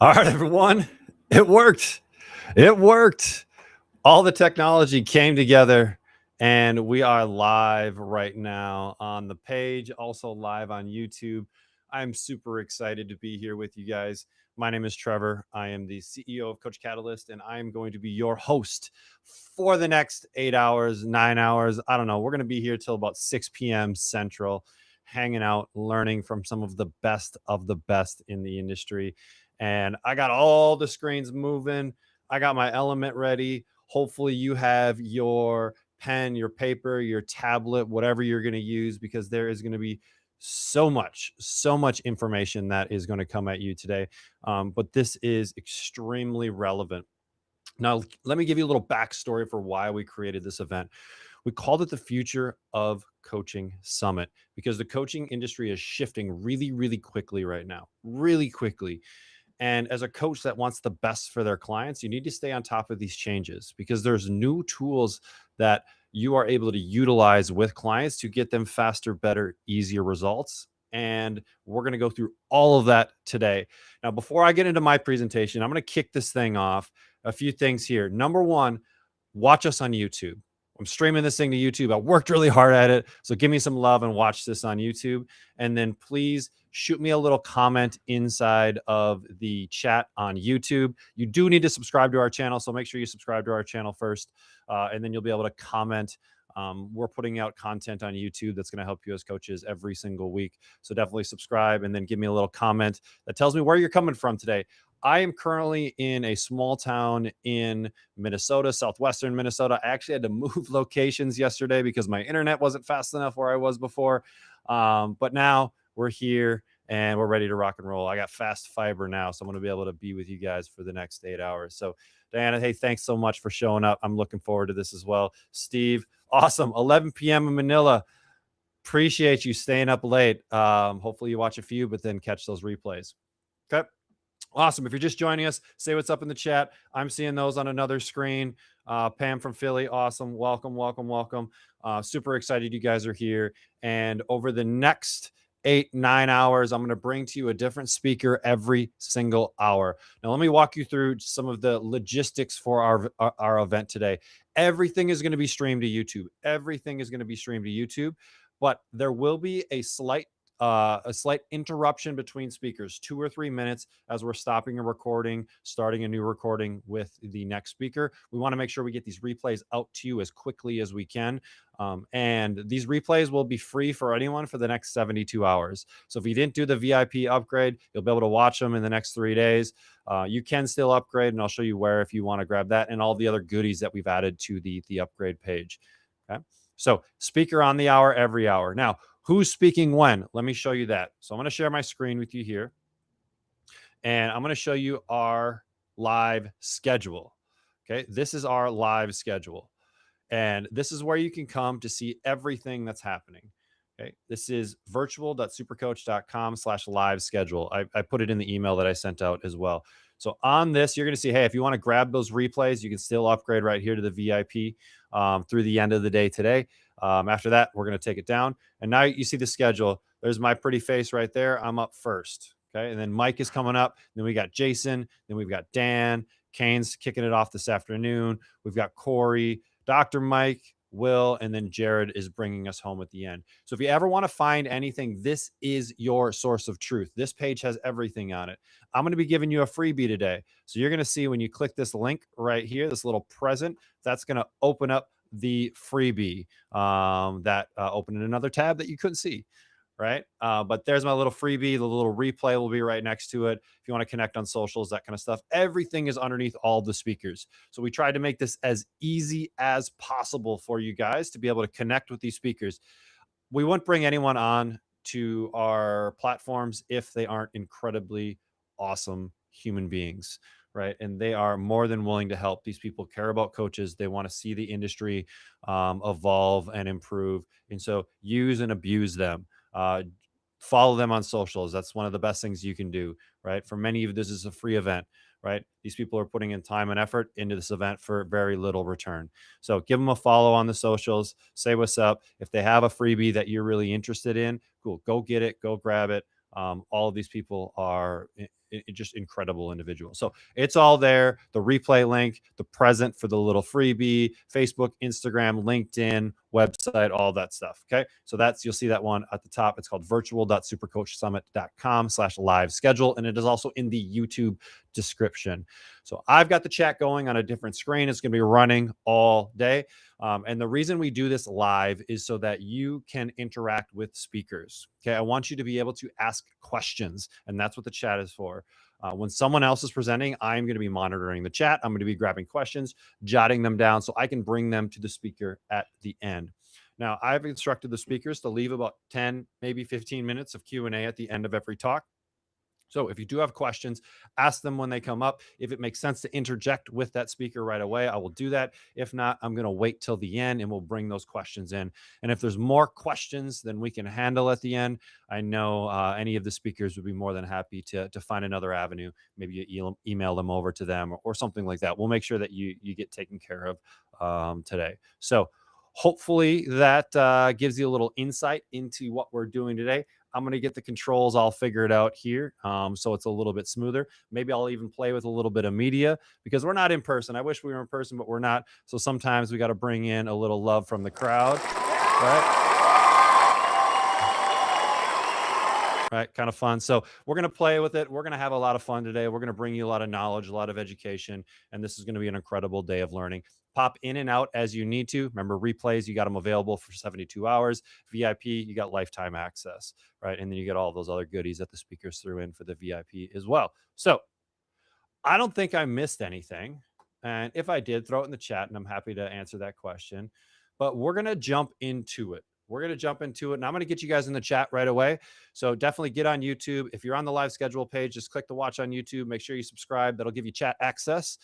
All right, everyone. It worked. It worked. All the technology came together, and we are live right now on the page, also live on YouTube. I'm super excited to be here with you guys. My name is Trevor. I am the CEO of Coach Catalyst, and I am going to be your host for the next 8 hours, 9 hours. I don't know. We're going to be here till about 6 p.m. Central, hanging out, learning from some of the best in the industry. And I got all the screens moving. I got my element ready. Hopefully you have your pen, your paper, your tablet, whatever you're going to use, because there is going to be so much information that is going to come at you today. But this is extremely relevant. Now, let me give you a little backstory for why we created this event. We called it the Future of Coaching Summit because the coaching industry is shifting really, really quickly right now, really quickly. And as a coach that wants the best for their clients, you need to stay on top of these changes because there's new tools that you are able to utilize with clients to get them faster, better, easier results. And we're going to go through all of that today. Now, before I get into my presentation, I'm going to kick this thing off. A few things here. Number one, watch us on YouTube. I'm streaming this thing to YouTube. I worked really hard at it. So give me some love and watch this on YouTube. And then please shoot me a little comment inside of the chat on YouTube. You do need to subscribe to our channel. So make sure you subscribe to our channel first. And then you'll be able to comment. We're putting out content on YouTube that's going to help you as coaches every single week. So definitely subscribe and then give me a little comment that tells me where you're coming from today. I am currently in a small town in Minnesota, southwestern Minnesota. I actually had to move locations yesterday because my internet wasn't fast enough where I was before. But now we're here and we're ready to rock and roll. I got fast fiber now, so I'm going to be able to be with you guys for the next 8 hours. So Diana, hey, thanks so much for showing up. I'm looking forward to this as well. Steve, awesome. 11 p.m. in Manila. Appreciate you staying up late. Hopefully you watch a few, but then catch those replays. Okay. Awesome. If you're just joining us, say what's up in the chat. I'm seeing those on another screen. Pam from Philly. Awesome. Welcome, welcome, welcome. Super excited you guys are here. And over the next 8-9 hours, I'm going to bring to you a different speaker every single hour. Now, let me walk you through some of the logistics for our event today. Everything is going to be streamed to YouTube. Everything is going to be streamed to YouTube, but there will be a slight interruption between speakers, 2 or 3 minutes as we're stopping a recording, starting a new recording with the next speaker. We want to make sure we get these replays out to you as quickly as we can. And these replays will be free for anyone for the next 72 hours. So if you didn't do the VIP upgrade, you'll be able to watch them in the next 3 days. You can still upgrade, and I'll show you where if you want to grab that and all the other goodies that we've added to the upgrade page. Okay. So speaker on the hour, every hour. Now, who's speaking when? Let me show you that. So I'm going to share my screen with you here. And I'm going to show you our live schedule. Okay. This is our live schedule. And this is where you can come to see everything that's happening. Okay. This is virtual.supercoach.com/live schedule. I put it in the email that I sent out as well. So on this, you're going to see, hey, if you want to grab those replays, you can still upgrade right here to the VIP through the end of the day today. After that, we're going to take it down. And now you see the schedule. There's my pretty face right there. I'm up first. Okay. And then Mike is coming up. Then we got Jason. Then we've got Dan. Kane's kicking it off this afternoon. We've got Corey, Dr. Mike, Will, and then Jared is bringing us home at the end. So if you ever want to find anything, this is your source of truth. This page has everything on it. I'm going to be giving you a freebie today. So you're going to see when you click this link right here, this little present, that's going to open up the freebie that opened another tab that you couldn't see. Right. But there's my little freebie. The little replay will be right next to it. If you want to connect on socials, that kind of stuff, everything is underneath all the speakers. So we tried to make this as easy as possible for you guys to be able to connect with these speakers. We wouldn't bring anyone on to our platforms if they aren't incredibly awesome human beings. Right. And they are more than willing to help. These people care about coaches. They want to see the industry evolve and improve. And so use and abuse them. Follow them on socials. That's one of the best things you can do, right? For many of you, this is a free event, right? These people are putting in time and effort into this event for very little return. So give them a follow on the socials, say what's up. If they have a freebie that you're really interested in, cool, go get it, go grab it. All of these people are just incredible individual. So it's all there. The replay link, the present for the little freebie, Facebook, Instagram, LinkedIn, website, all that stuff. Okay. So you'll see that one at the top. It's called virtual.supercoachsummit.com/live schedule. And it is also in the YouTube description. So I've got the chat going on a different screen. It's going to be running all day. And the reason we do this live is so that you can interact with speakers. Okay. I want you to be able to ask questions, and that's what the chat is for. When someone else is presenting, I'm going to be monitoring the chat. I'm going to be grabbing questions, jotting them down so I can bring them to the speaker at the end. Now, I've instructed the speakers to leave about 10, maybe 15 minutes of Q&A at the end of every talk. So if you do have questions, ask them when they come up. If it makes sense to interject with that speaker right away, I will do that. If not, I'm going to wait till the end and we'll bring those questions in. And if there's more questions than we can handle at the end, I know any of the speakers would be more than happy to find another avenue. Maybe you email them over to them or something like that. We'll make sure that you get taken care of today. So hopefully that gives you a little insight into what we're doing today. I'm going to get the controls all figured out here so it's a little bit smoother. Maybe I'll even play with a little bit of media because we're not in person. I wish we were in person, but we're not. So sometimes we got to bring in a little love from the crowd, right? Right, kind of fun. So we're going to play with it. We're going to have a lot of fun today. We're going to bring you a lot of knowledge, a lot of education, and this is going to be an incredible day of learning. Pop in and out as you need to. Remember, replays, you got them available for 72 hours. VIP, you got lifetime access, right? And then you get all those other goodies that the speakers threw in for the VIP as well. So I don't think I missed anything. And if I did, throw it in the chat, and I'm happy to answer that question. But we're going to jump into it. We're going to jump into it, and I'm going to get you guys in the chat right away. So definitely get on YouTube. If you're on the live schedule page, just click the watch on YouTube. Make sure you subscribe. That'll give you chat access.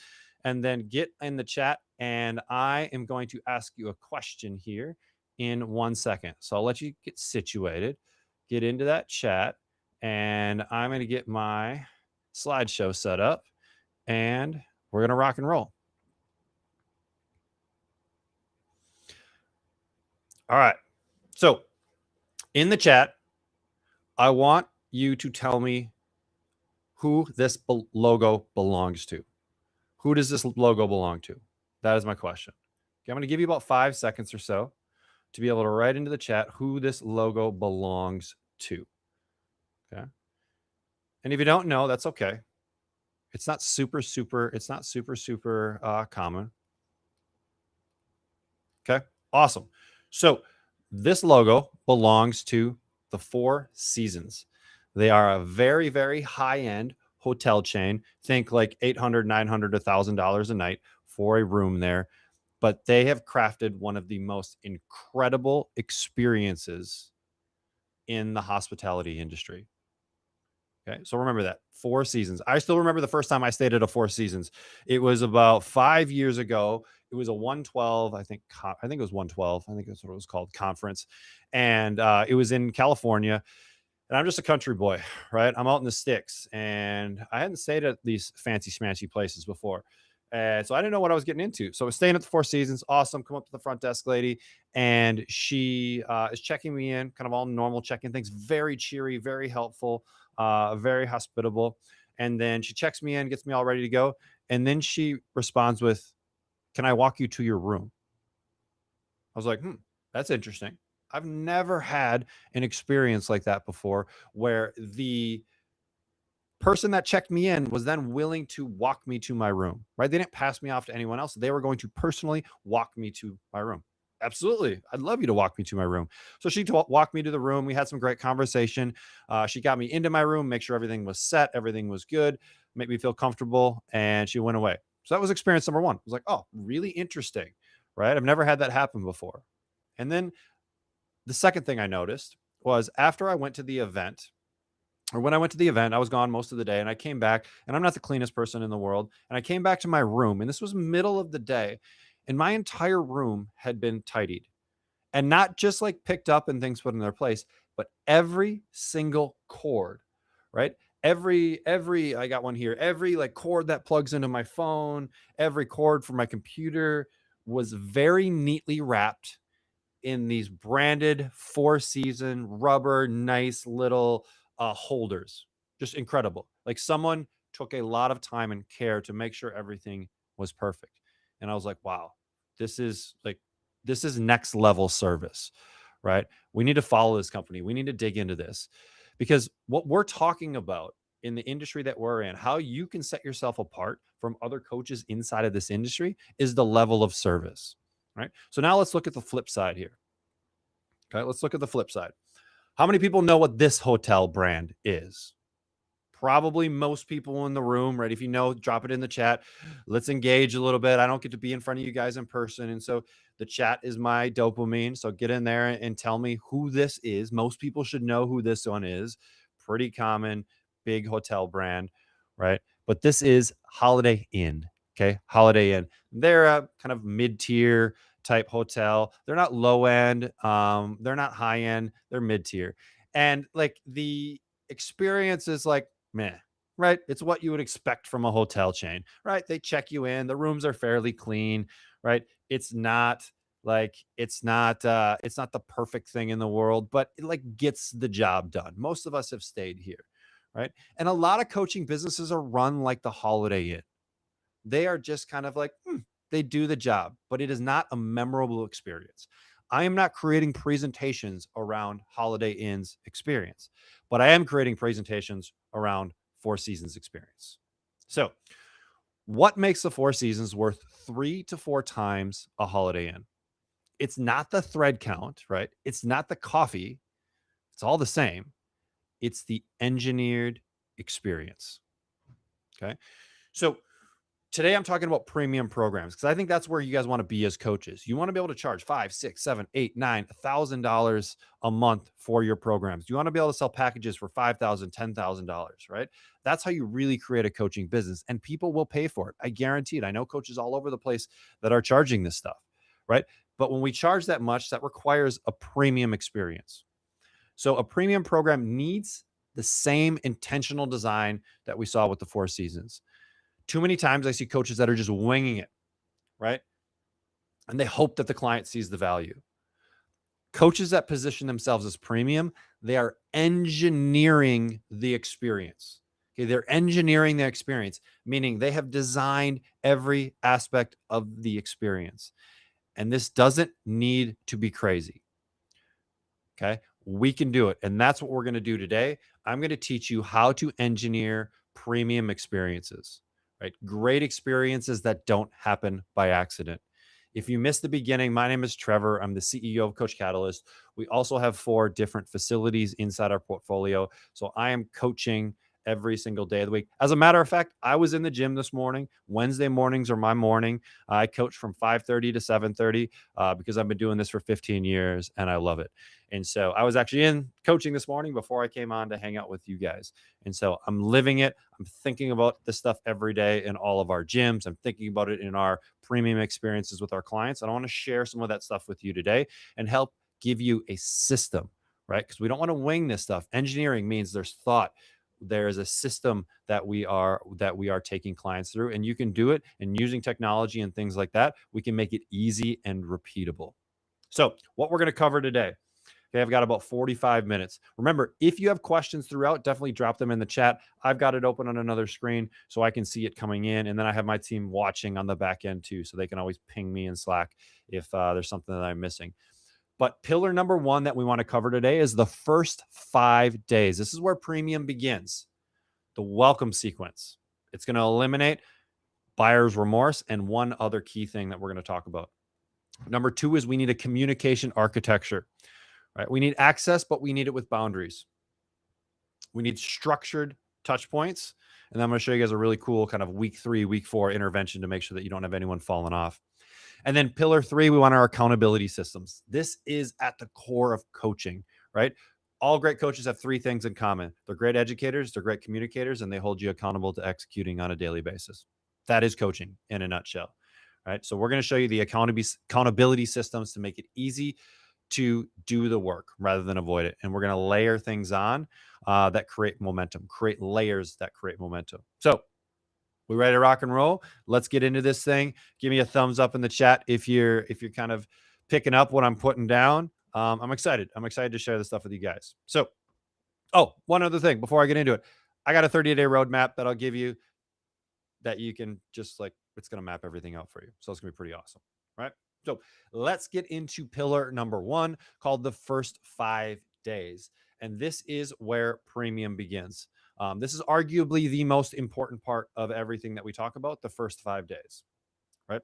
And then get in the chat, and I am going to ask you a question here in 1 second. So I'll let you get situated, get into that chat, and I'm going to get my slideshow set up, and we're going to rock and roll. All right. So in the chat, I want you to tell me who this logo belongs to. Who does this logo belong to? That is my question. Okay, I'm going to give you about 5 seconds or so to be able to write into the chat who this logo belongs to. Okay. And if you don't know, that's okay. It's not super common. Okay. Awesome. So this logo belongs to the Four Seasons. They are a very, very high-end hotel chain. Think like $800, $900, $1,000 a night for a room there. But they have crafted one of the most incredible experiences in the hospitality industry. Okay, so remember that. Four Seasons. I still remember the first time I stayed at a Four Seasons. It was about 5 years ago. It was a 112, I think it was 112. I think that's what it was called, conference. And it was in California. And I'm just a country boy, right? I'm out in the sticks, and I hadn't stayed at these fancy schmancy places before. So I didn't know what I was getting into. So I was staying at the Four Seasons. Awesome. Come up to the front desk lady, and she is checking me in, kind of all normal check-in things. Very cheery, very helpful, very hospitable. And then she checks me in, gets me all ready to go. And then she responds with, "Can I walk you to your room?" I was like, that's interesting. I've never had an experience like that before, where the person that checked me in was then willing to walk me to my room, right? They didn't pass me off to anyone else. They were going to personally walk me to my room. Absolutely. I'd love you to walk me to my room. So she walked me to the room. We had some great conversation. She got me into my room, make sure everything was set, everything was good, make me feel comfortable, and she went away. So that was experience number one. I was like, oh, really interesting, right? I've never had that happen before. And then the second thing I noticed was after I went to the event, or when I went to the event, I was gone most of the day, and I came back, and I'm not the cleanest person in the world. And I came back to my room, and this was middle of the day, and my entire room had been tidied, and not just like picked up and things put in their place, but every single cord, right? Every I got one here. Every like cord that plugs into my phone, every cord for my computer was very neatly wrapped in these branded Four Season rubber, nice little holders, just incredible. Like someone took a lot of time and care to make sure everything was perfect. And I was like, wow, this is like, this is next level service, right? We need to follow this company. We need to dig into this because what we're talking about in the industry that we're in, how you can set yourself apart from other coaches inside of this industry is the level of service, right? So now let's look at the flip side here. Okay, let's look at the flip side. How many people know what this hotel brand is? Probably most people in the room, right? If you know, drop it in the chat. Let's engage a little bit. I don't get to be in front of you guys in person. And so the chat is my dopamine. So get in there and tell me who this is. Most people should know who this one is. Pretty common, big hotel brand, right? But this is Holiday Inn. Okay. Holiday Inn. They're a kind of mid-tier type hotel. They're not low end. They're not high end. They're mid-tier. And like the experience is like, meh, right? It's what you would expect from a hotel chain, right? They check you in, the rooms are fairly clean, right? It's not like it's not the perfect thing in the world, but it like gets the job done. Most of us have stayed here, right? And a lot of coaching businesses are run like the Holiday Inn. They are just kind of like, they do the job, but it is not a memorable experience. I am not creating presentations around Holiday Inn's experience, but I am creating presentations around Four Seasons experience. So, what makes the Four Seasons worth 3 to 4 times a Holiday Inn? It's not the thread count, right? It's not the coffee. It's all the same. It's the engineered experience. Okay. So, today I'm talking about premium programs because I think that's where you guys want to be as coaches. You want to be able to charge $5, $6, $7, $8, $9, $1,000 a month for your programs. You want to be able to sell packages for $5,000, $10,000, right? That's how you really create a coaching business, and people will pay for it. I guarantee it. I know coaches all over the place that are charging this stuff, right? But when we charge that much, that requires a premium experience. So a premium program needs the same intentional design that we saw with the Four Seasons. Too many times I see coaches that are just winging it, right? And they hope that the client sees the value. Coaches that position themselves as premium, they are engineering the experience. Okay, they're engineering the experience, meaning they have designed every aspect of the experience. And this doesn't need to be crazy. Okay, we can do it. And that's what we're going to do today. I'm going to teach you how to engineer premium experiences. Right? Great experiences that don't happen by accident. If you missed the beginning, my name is Trevor. I'm the CEO of Coach Catalyst. We also have 4 different facilities inside our portfolio. So I am coaching every single day of the week. As a matter of fact, I was in the gym this morning. Wednesday mornings are my morning. I coach from 5:30 to 7:30 because I've been doing this for 15 years and I love it. And so I was actually in coaching this morning before I came on to hang out with you guys. And so I'm living it. I'm thinking about this stuff every day in all of our gyms. I'm thinking about it in our premium experiences with our clients. And I want to share some of that stuff with you today and help give you a system, right? Because we don't want to wing this stuff. Engineering means there's thought. There is a system that we are taking clients through, and you can do it. And using technology and things like that, we can make it easy and repeatable. So what we're going to cover today. Okay, I've got about 45 minutes. Remember, if you have questions throughout, definitely drop them in the chat. I've got it open on another screen so I can see it coming in. And then I have my team watching on the back end too, so they can always ping me in Slack if there's something that I'm missing. But pillar number 1 that we want to cover today is the first 5 days. This is where premium begins, the welcome sequence. It's going to eliminate buyer's remorse and one other key thing that we're going to talk about. Number 2 is we need a communication architecture. Right? We need access, but we need it with boundaries. We need structured touch points. And I'm going to show you guys a really cool kind of week 3, week 4 intervention to make sure that you don't have anyone falling off. And then pillar 3, we want our accountability systems. This is at the core of coaching, right? All great coaches have 3 things in common. They're great educators, they're great communicators, and they hold you accountable to executing on a daily basis. That is coaching in a nutshell, right? So we're going to show you the accountability systems to make it easy to do the work rather than avoid it. And we're going to layer things on that create momentum, create layers that create momentum. So we ready to rock and roll? Let's get into this thing. Give me a thumbs up in the chat if you're kind of picking up what I'm putting down. I'm excited. I'm excited to share this stuff with you guys. So, one other thing before I get into it. I got a 30-day roadmap that I'll give you that you can just like, it's going to map everything out for you. So it's going to be pretty awesome, right? So let's get into pillar number 1 called the first 5 days. And this is where premium begins. This is arguably the most important part of everything that we talk about, the first 5 days, right?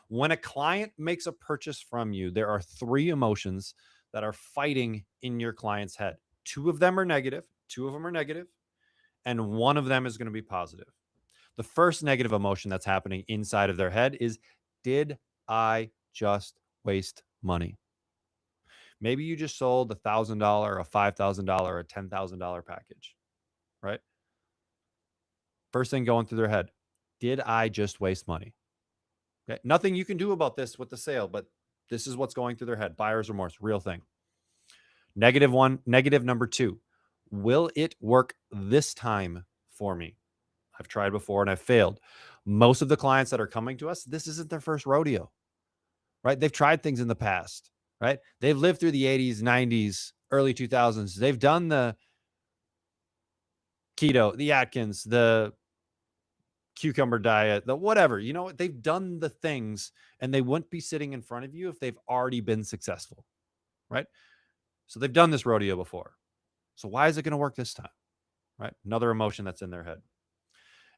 When a client makes a purchase from you, there are 3 emotions that are fighting in your client's head. 2 of them are negative, and 1 of them is going to be positive. The first negative emotion that's happening inside of their head is, did I just waste money? Maybe you just sold $1,000, a $5,000, a $10,000 package, right? First thing going through their head, did I just waste money? Okay. Nothing you can do about this with the sale, but this is what's going through their head. Buyer's remorse, real thing. Negative number 2. Will it work this time for me? I've tried before and I've failed. Most of the clients that are coming to us, this isn't their first rodeo, right? They've tried things in the past, right? They've lived through the 80s, 90s, early 2000s. They've done the keto, the Atkins, the cucumber diet, the whatever, they've done the things, and they wouldn't be sitting in front of you if they've already been successful, right? So they've done this rodeo before. So why is it going to work this time, right? Another emotion that's in their head.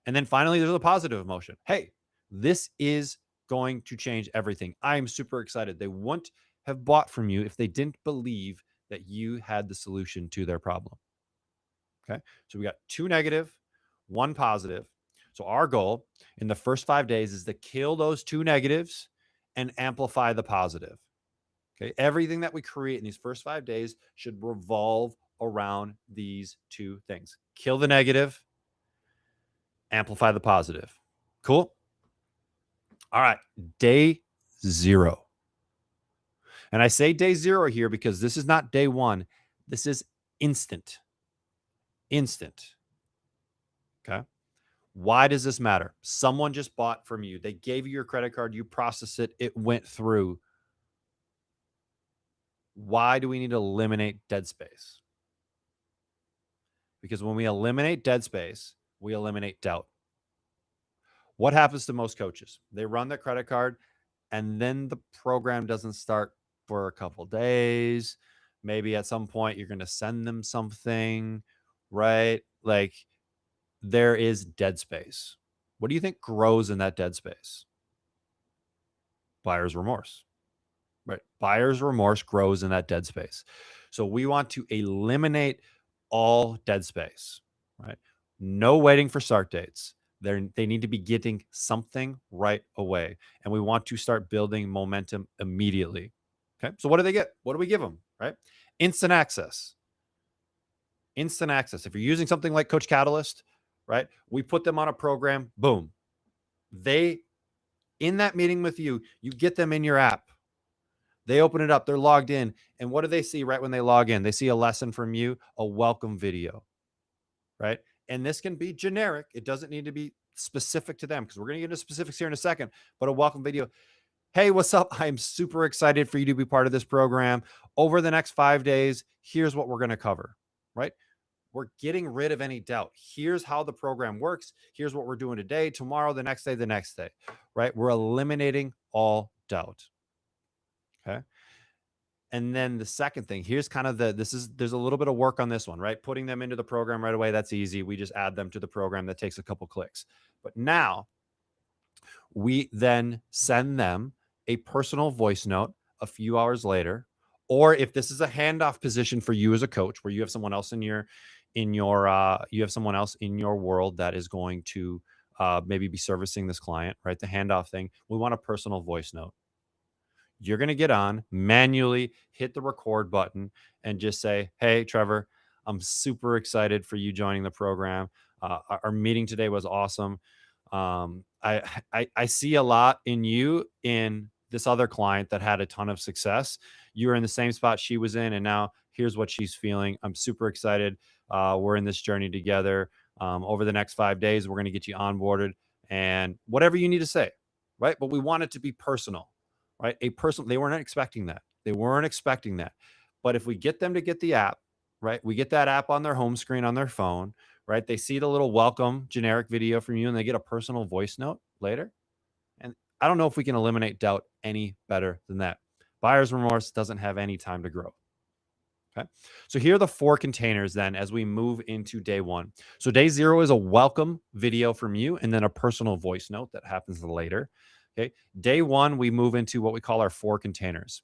And then finally, there's a positive emotion. Hey, this is going to change everything. I'm super excited. They wouldn't have bought from you if they didn't believe that you had the solution to their problem. Okay. So we got 2 negative, 1 positive. So our goal in the first 5 days is to kill those 2 negatives and amplify the positive. Okay. Everything that we create in these first 5 days should revolve around these 2 things. Kill the negative, amplify the positive. Cool. All right. Day 0. And I say day 0 here because this is not day 1. This is instant. Okay. Why does this matter? Someone just bought from you. They gave you your credit card. You processed it. It went through. Why do we need to eliminate dead space? Because when we eliminate dead space, we eliminate doubt. What happens to most coaches? They run their credit card, and then the program doesn't start for a couple days. Maybe at some point you're going to send them something, right? Like, there is dead space. What do you think grows in that dead space? Buyer's remorse, right? Buyer's remorse grows in that dead space. So we want to eliminate all dead space, right? No waiting for start dates. They need to be getting something right away. And we want to start building momentum immediately. Okay. So what do they get? What do we give them, right? Instant access. Instant access. If you're using something like Coach Catalyst, right? We put them on a program, boom. They, in that meeting with you, you get them in your app. They open it up, they're logged in. And what do they see right when they log in? They see a lesson from you, a welcome video, right? And this can be generic. It doesn't need to be specific to them because we're going to get into specifics here in a second, but a welcome video. Hey, what's up? I'm super excited for you to be part of this program. Over the next 5 days, here's what we're going to cover, right? We're getting rid of any doubt. Here's how the program works. Here's what we're doing today, tomorrow, the next day, right? We're eliminating all doubt. Okay. And then the second thing, here's kind of there's a little bit of work on this one, right? Putting them into the program right away. That's easy. We just add them to the program. That takes a couple clicks. But now we then send them a personal voice note a few hours later. Or if this is a handoff position for you as a coach, where you have someone else you have someone else in your world that is going to maybe be servicing this client, right? The handoff thing, we want a personal voice note. You're going to get on, manually hit the record button and just say, hey, Trevor, I'm super excited for you joining the program. Our meeting today was awesome. I see a lot in you in this other client that had a ton of success. You were in the same spot she was in, and now here's what she's feeling. I'm super excited. We're in this journey together. Over the next 5 days, we're going to get you onboarded and whatever you need to say, right? But we want it to be personal, right? They weren't expecting that. But if we get them to get the app, right? We get that app on their home screen on their phone, right? They see the little welcome generic video from you and they get a personal voice note later. And I don't know if we can eliminate doubt any better than that. Buyer's remorse doesn't have any time to grow. Okay. So here are the 4 containers then as we move into day 1. So day 0 is a welcome video from you and then a personal voice note that happens later. Okay. Day 1, we move into what we call our 4 containers.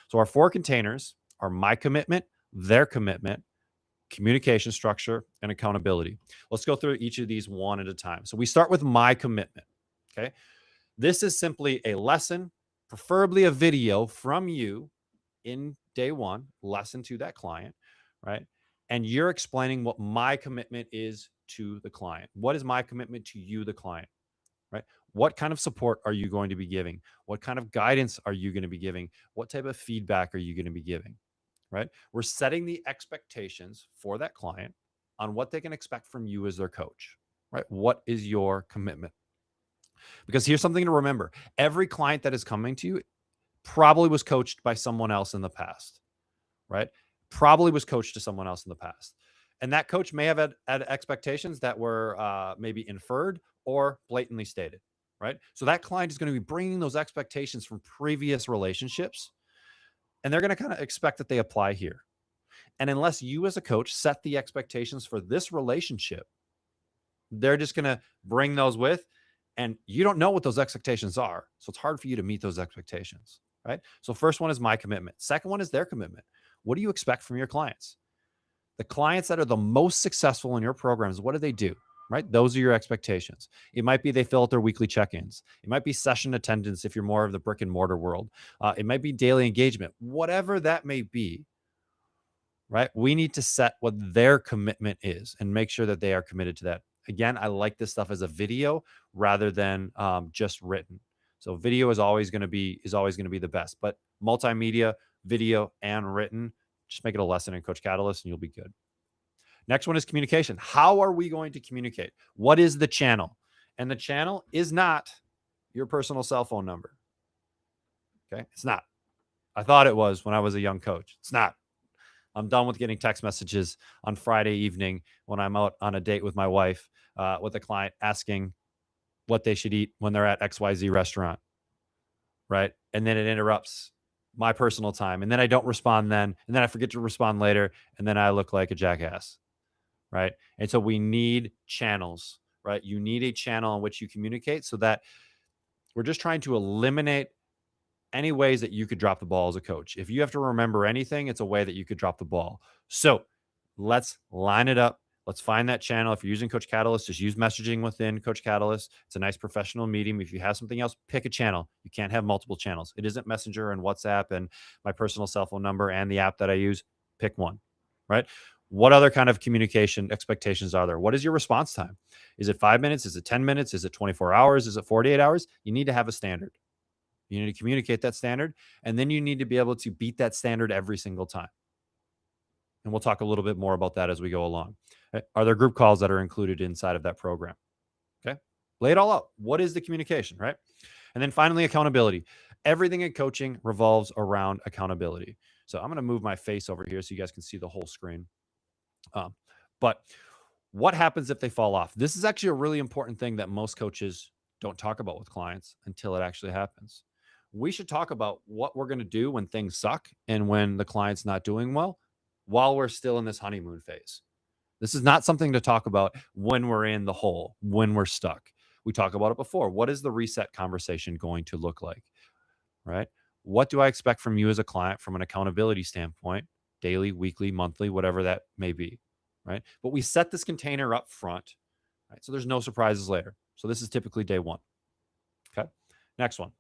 So our 4 containers are my commitment, their commitment, communication structure, and accountability. Let's go through each of these one at a time. So we start with my commitment. Okay. This is simply a lesson, preferably a video from you in day 1, lesson to that client, right? And you're explaining what my commitment is to the client. What is my commitment to you, the client, right? What kind of support are you going to be giving? What kind of guidance are you going to be giving? What type of feedback are you going to be giving, right? We're setting the expectations for that client on what they can expect from you as their coach, right? What is your commitment? Because here's something to remember. Every client that is coming to you probably was coached by someone else in the past, right? Probably was coached to someone else in the past. And that coach may have had expectations that were maybe inferred or blatantly stated, right? So that client is going to be bringing those expectations from previous relationships, and they're going to kind of expect that they apply here. And unless you as a coach set the expectations for this relationship, they're just going to bring those with, and you don't know what those expectations are. So it's hard for you to meet those expectations, right? So first one is my commitment. Second one is their commitment. What do you expect from your clients? The clients that are the most successful in your programs, what do? Right? Those are your expectations. It might be they fill out their weekly check-ins. It might be session attendance if you're more of the brick and mortar world. It might be daily engagement. Whatever that may be, right? We need to set what their commitment is and make sure that they are committed to that. Again, I like this stuff as a video rather than just written. So video is always going to be the best, but multimedia, video, and written, just make it a lesson in Coach Catalyst and you'll be good. Next one is communication. How are we going to communicate? What is the channel? And the channel is not your personal cell phone number. Okay. It's not. I thought it was when I was a young coach. It's not. I'm done with getting text messages on Friday evening when I'm out on a date with my wife, with a client asking what they should eat when they're at XYZ restaurant. Right. And then it interrupts my personal time. And then I don't respond then. And then I forget to respond later. And then I look like a jackass. Right. And so we need channels, right? You need a channel on which you communicate so that we're just trying to eliminate any ways that you could drop the ball as a coach. If you have to remember anything, it's a way that you could drop the ball. So let's line it up. Let's find that channel. If you're using Coach Catalyst, just use messaging within Coach Catalyst. It's a nice professional medium. If you have something else, pick a channel. You can't have multiple channels. It isn't Messenger and WhatsApp and my personal cell phone number and the app that I use. Pick one, right? What other kind of communication expectations are there? What is your response time? Is it 5 minutes? Is it 10 minutes? Is it 24 hours? Is it 48 hours? You need to have a standard. You need to communicate that standard, and then you need to be able to beat that standard every single time. And we'll talk a little bit more about that as we go along. Are there group calls that are included inside of that program? Okay. Lay it all out. What is the communication, right? And then finally, accountability. Everything in coaching revolves around accountability. So I'm going to move my face over here so you guys can see the whole screen. But what happens if they fall off? This is actually a really important thing that most coaches don't talk about with clients until it actually happens. We should talk about what we're going to do when things suck and when the client's not doing well while we're still in this honeymoon phase. This is not something to talk about when we're in the hole, when we're stuck. We talk about it before. What is the reset conversation going to look like, right? What do I expect from you as a client from an accountability standpoint, daily, weekly, monthly, whatever that may be, right? But we set this container up front, right? So there's no surprises later. So this is typically day one. Okay. Next one.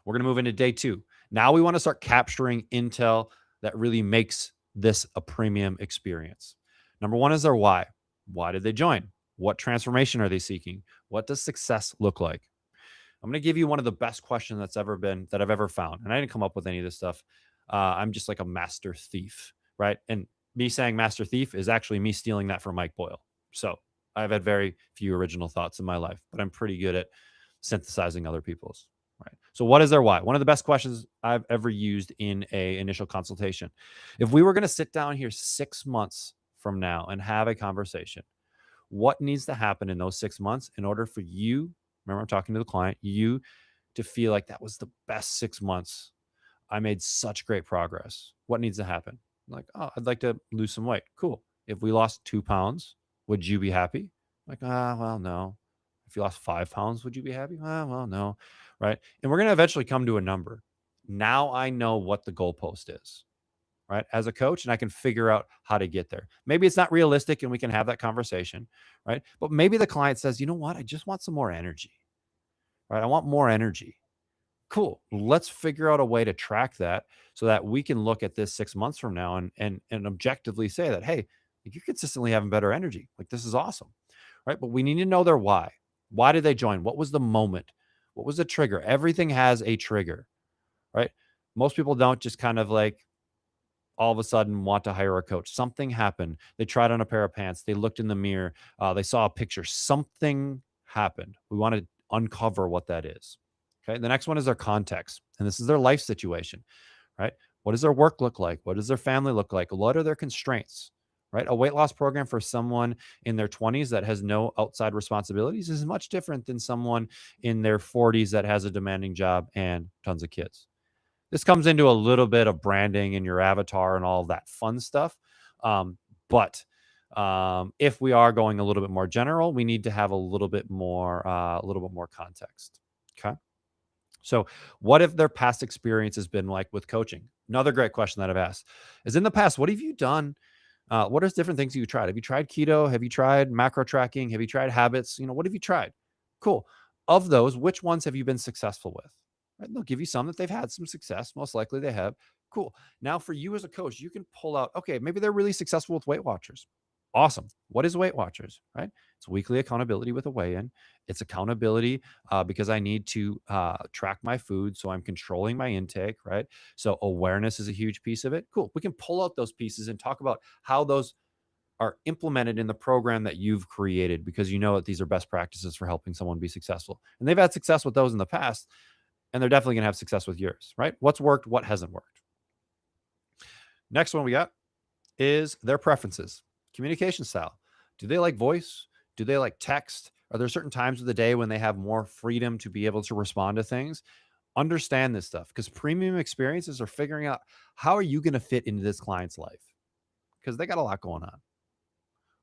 We're going to move into day two. Now we want to start capturing intel that really makes this a premium experience. Number one is their why. Why did they join? What transformation are they seeking? What does success look like? I'm going to give you one of the best questions that I've ever found. And I didn't come up with any of this stuff. I'm just like a master thief, right? And me saying master thief is actually me stealing that from Mike Boyle. So I've had very few original thoughts in my life, but I'm pretty good at synthesizing other people's. Right. So what is their why? One of the best questions I've ever used in a initial consultation. If we were going to sit down here 6 months from now and have a conversation, what needs to happen in those 6 months in order for you, remember I'm talking to the client, you to feel like that was the best 6 months. I made such great progress. What needs to happen? Like, oh, I'd like to lose some weight. Cool. If we lost 2 pounds, would you be happy? Like, well, no. If you lost 5 pounds, would you be happy? Well, no. Right. And we're going to eventually come to a number. Now I know what the goalpost is, right? As a coach, and I can figure out how to get there. Maybe it's not realistic and we can have that conversation, right? But maybe the client says, you know what? I just want some more energy, right? I want more energy. Cool. Let's figure out a way to track that so that we can look at this 6 months from now and objectively say that, hey, you're consistently having better energy. Like, this is awesome. Right. But we need to know their why. Why did they join? What was the moment? What was the trigger? Everything has a trigger, right? Most people don't just kind of like all of a sudden want to hire a coach. Something happened. They tried on a pair of pants. They looked in the mirror. They saw a picture. Something happened. We want to uncover what that is. Okay. The next one is their context. And this is their life situation, right? What does their work look like? What does their family look like? What are their constraints, right? A weight loss program for someone in their 20s that has no outside responsibilities is much different than someone in their 40s that has a demanding job and tons of kids. This comes into a little bit of branding and your avatar and all of that fun stuff. But if we are going a little bit more general, we need to have a little bit more context. Okay. So what if their past experience has been like with coaching? Another great question that I've asked is, in the past, what have you done? What are different things you tried? Have you tried keto? Have you tried macro tracking? Have you tried habits? What have you tried? Cool. Of those, which ones have you been successful with? Right? They'll give you some that they've had some success. Most likely they have. Cool. Now for you as a coach, you can pull out, okay, maybe they're really successful with Weight Watchers. Awesome. What is Weight Watchers, right? It's weekly accountability with a weigh-in. It's accountability because I need to track my food. So I'm controlling my intake, right? So awareness is a huge piece of it. Cool. We can pull out those pieces and talk about how those are implemented in the program that you've created, because you know that these are best practices for helping someone be successful. And they've had success with those in the past, and they're definitely going to have success with yours, right? What's worked, what hasn't worked. Next one we got is their preferences. Communication style. Do they like voice? Do they like text? Are there certain times of the day when they have more freedom to be able to respond to things? Understand this stuff, because premium experiences are figuring out how are you going to fit into this client's life, because they got a lot going on,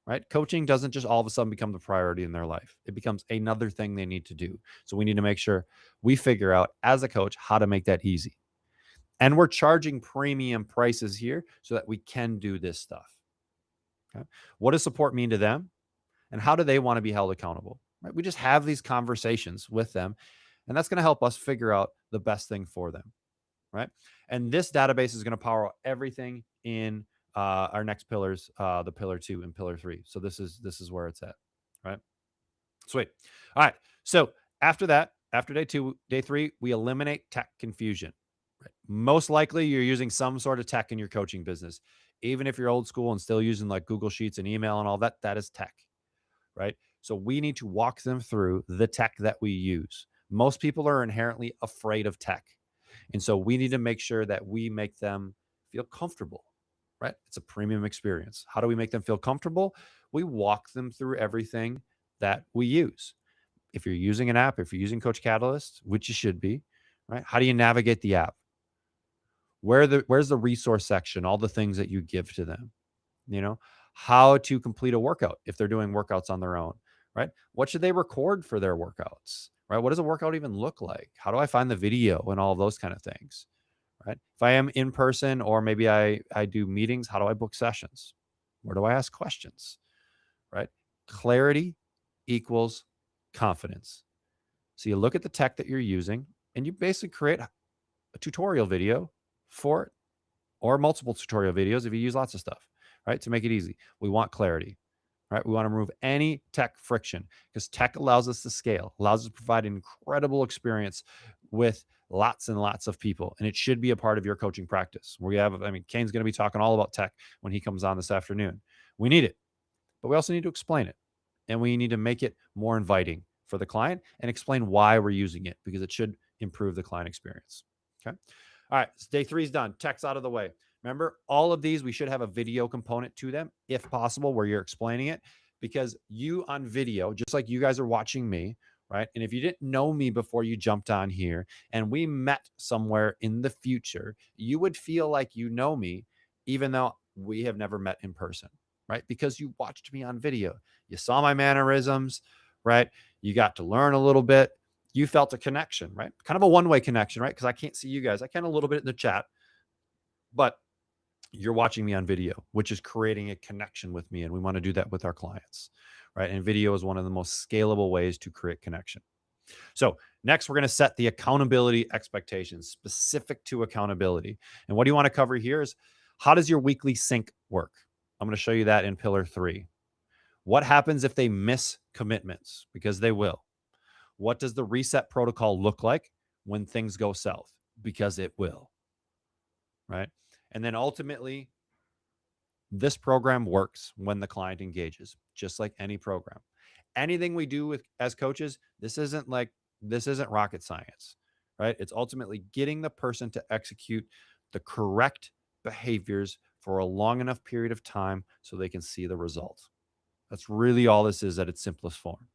right? Coaching doesn't just all of a sudden become the priority in their life. It becomes another thing they need to do. So we need to make sure we figure out as a coach how to make that easy. And we're charging premium prices here so that we can do this stuff. Okay. What does support mean to them? And how do they want to be held accountable? Right? We just have these conversations with them, and that's going to help us figure out the best thing for them. Right. And this database is going to power everything in our next pillars, the pillar 2 and pillar 3. So this is where it's at. Right. Sweet. All right. So after that, after day 2, day 3, we eliminate tech confusion. Right. Most likely you're using some sort of tech in your coaching business. Even if you're old school and still using like Google Sheets and email and all that, that is tech. Right. So we need to walk them through the tech that we use. Most people are inherently afraid of tech. And so we need to make sure that we make them feel comfortable, right? It's a premium experience. How do we make them feel comfortable? We walk them through everything that we use. If you're using an app, if you're using Coach Catalyst, which you should be, right? How do you navigate the app? Where's the resource section? All the things that you give to them, how to complete a workout if they're doing workouts on their own, right? What should they record for their workouts, right? What does a workout even look like? How do I find the video and all of those kind of things, right? If I am in person, or maybe I do meetings, how do I book sessions? Where do I ask questions, right? Clarity equals confidence. So you look at the tech that you're using and you basically create a tutorial video for it, or multiple tutorial videos if you use lots of stuff, right? To make it easy. We want clarity, right? We want to remove any tech friction, because tech allows us to scale, allows us to provide an incredible experience with lots and lots of people. And it should be a part of your coaching practice. Kane's going to be talking all about tech when he comes on this afternoon. We need it, but we also need to explain it. And we need to make it more inviting for the client and explain why we're using it, because it should improve the client experience. Okay. All right. So day 3 is done. Tech's out of the way. Remember, all of these, we should have a video component to them if possible, where you're explaining it, because you on video, just like you guys are watching me, right? And if you didn't know me before you jumped on here and we met somewhere in the future, you would feel like you know me, even though we have never met in person, right? Because you watched me on video. You saw my mannerisms, right? You got to learn a little bit. You felt a connection, right? Kind of a one-way connection, right? Because I can't see you guys. I can a little bit in the chat, but you're watching me on video, which is creating a connection with me. And we want to do that with our clients, right? And video is one of the most scalable ways to create connection. So next, we're going to set the accountability expectations specific to accountability. And what do you want to cover here is, how does your weekly sync work? I'm going to show you that in pillar 3. What happens if they miss commitments? Because they will. What does the reset protocol look like when things go south? Because it will, right? And then ultimately, this program works when the client engages, just like any program. Anything we do with as coaches, this isn't rocket science, right? It's ultimately getting the person to execute the correct behaviors for a long enough period of time so they can see the results. That's really all this is at its simplest form.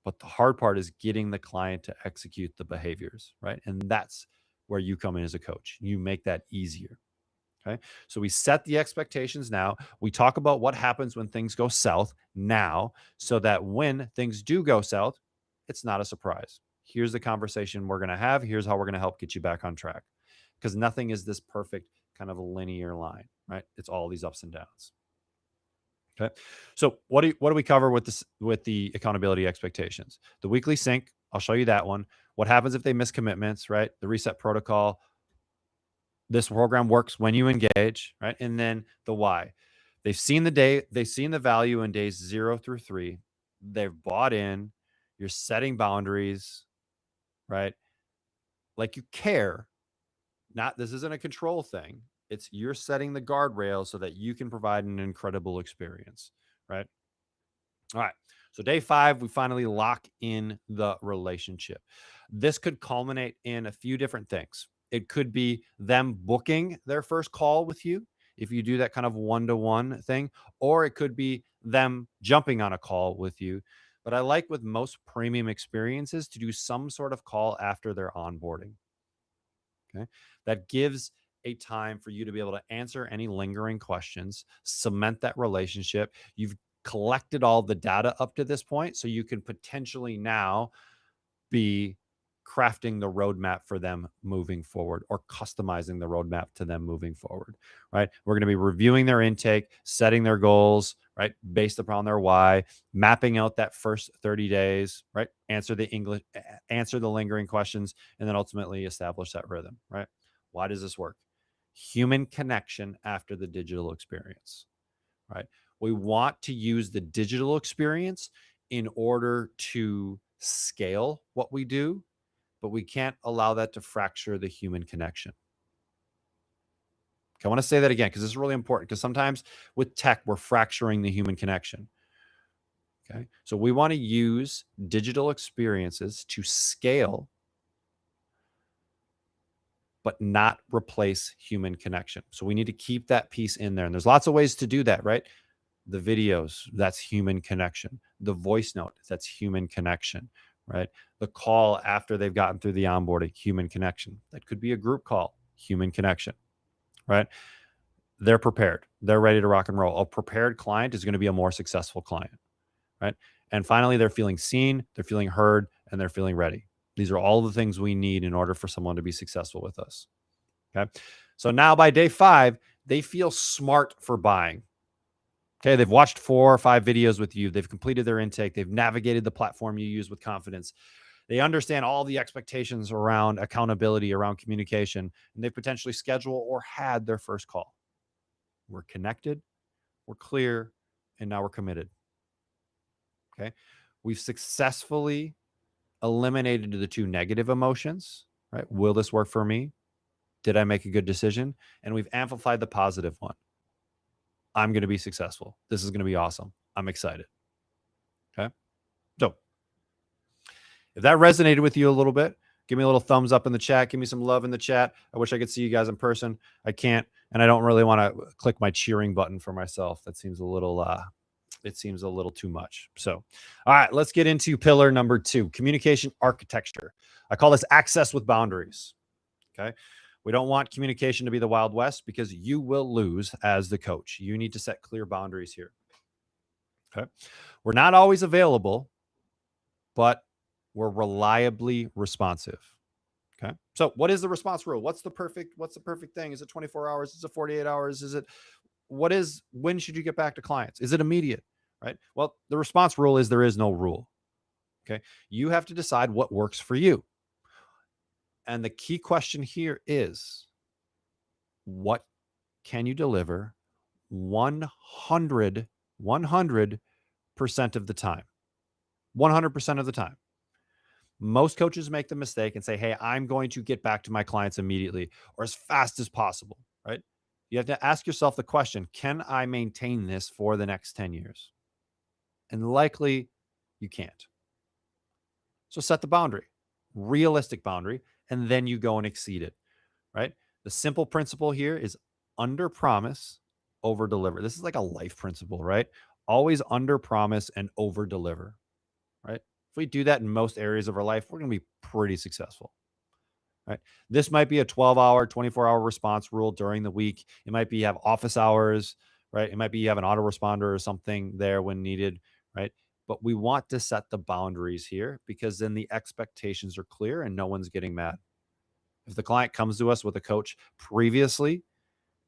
But the hard part is getting the client to execute the behaviors, right? And that's where you come in as a coach. You make that easier. Okay. So we set the expectations now. We talk about what happens when things go south now, so that when things do go south, it's not a surprise. Here's the conversation we're going to have. Here's how we're going to help get you back on track. Because nothing is this perfect kind of a linear line, right? It's all these ups and downs. Okay. So what do we cover with this, with the accountability expectations? The weekly sync, I'll show you that one. What happens if they miss commitments, right? The reset protocol. This program works when you engage, right? And then the why. They've seen the value in days 0 through 3. They've bought in. You're setting boundaries, right? Like you care. This isn't a control thing. It's you're setting the guardrail so that you can provide an incredible experience, right? All right. So day 5, we finally lock in the relationship. This could culminate in a few different things. It could be them booking their first call with you, if you do that kind of one-to-one thing, or it could be them jumping on a call with you. But I like with most premium experiences to do some sort of call after their onboarding. Okay. That gives a time for you to be able to answer any lingering questions, cement that relationship. You've collected all the data up to this point, so you can potentially now be crafting the roadmap for them moving forward, or customizing the roadmap to them moving forward, right? We're going to be reviewing their intake, setting their goals, right? Based upon their why, mapping out that first 30 days, right? Answer the lingering questions, and then ultimately establish that rhythm, right? Why does this work? Human connection after the digital experience, right? We want to use the digital experience in order to scale what we do, but we can't allow that to fracture the human connection. Okay, I want to say that again, because this is really important, because sometimes with tech, we're fracturing the human connection. Okay, so we want to use digital experiences to scale, but not replace human connection. So we need to keep that piece in there. And there's lots of ways to do that, right? The videos, that's human connection. The voice note, that's human connection, right? The call after they've gotten through the onboarding, human connection. That could be a group call, human connection, right? They're prepared. They're ready to rock and roll. A prepared client is going to be a more successful client, right? And finally, they're feeling seen, they're feeling heard, and they're feeling ready. These are all the things we need in order for someone to be successful with us. Okay. So now by day 5, they feel smart for buying. Okay, they've watched 4 or 5 videos with you. They've completed their intake. They've navigated the platform you use with confidence. They understand all the expectations around accountability, around communication, and they've potentially scheduled or had their first call. We're connected, we're clear, and now we're committed. Okay, we've successfully eliminated the 2 negative emotions, right? Will this work for me? Did I make a good decision? And we've amplified the positive one. I'm going to be successful. This is going to be awesome. I'm excited. Okay. So if that resonated with you a little bit, give me a little thumbs up in the chat. Give me some love in the chat. I wish I could see you guys in person. I can't, and I don't really want to click my cheering button for myself. That seems a little it seems a little too much. So, all right, let's get into pillar number 2, communication architecture. I call this access with boundaries. Okay. We don't want communication to be the Wild West because you will lose as the coach. You need to set clear boundaries here. Okay. We're not always available, but we're reliably responsive. Okay. So what is the response rule? What's the perfect thing? Is it 24 hours? Is it 48 hours? When should you get back to clients? Is it immediate? Right. Well, the response rule is there is no rule. Okay. You have to decide what works for you. And the key question here is, what can you deliver 100% of the time? 100% of the time. Most coaches make the mistake and say, hey, I'm going to get back to my clients immediately or as fast as possible, right? You have to ask yourself the question, can I maintain this for the next 10 years? And likely you can't. So set the boundary, realistic boundary, and then you go and exceed it, right? The simple principle here is under promise, over deliver. This is like a life principle, right? Always under promise and over deliver, right? If we do that in most areas of our life, we're going to be pretty successful, right? This might be a 12-hour, 24-hour response rule during the week. It might be you have office hours, right? It might be you have an autoresponder or something there when needed, right? But we want to set the boundaries here because then the expectations are clear and no one's getting mad. If the client comes to us with a coach previously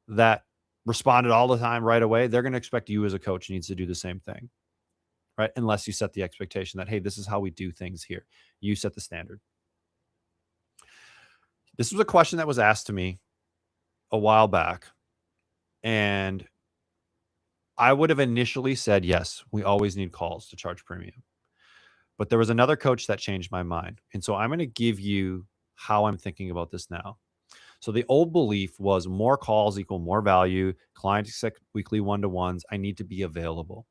that responded all the time right away, they're going to expect you as a coach needs to do the same thing, right? Unless you set the expectation that, hey, this is how we do things here. You set the standard. This was a question that was asked to me a while back, and I would have initially said, yes, we always need calls to charge premium. But there was another coach that changed my mind. And so I'm going to give you how I'm thinking about this now. So the old belief was more calls equal more value. Clients expect weekly one-to-ones. I need to be available.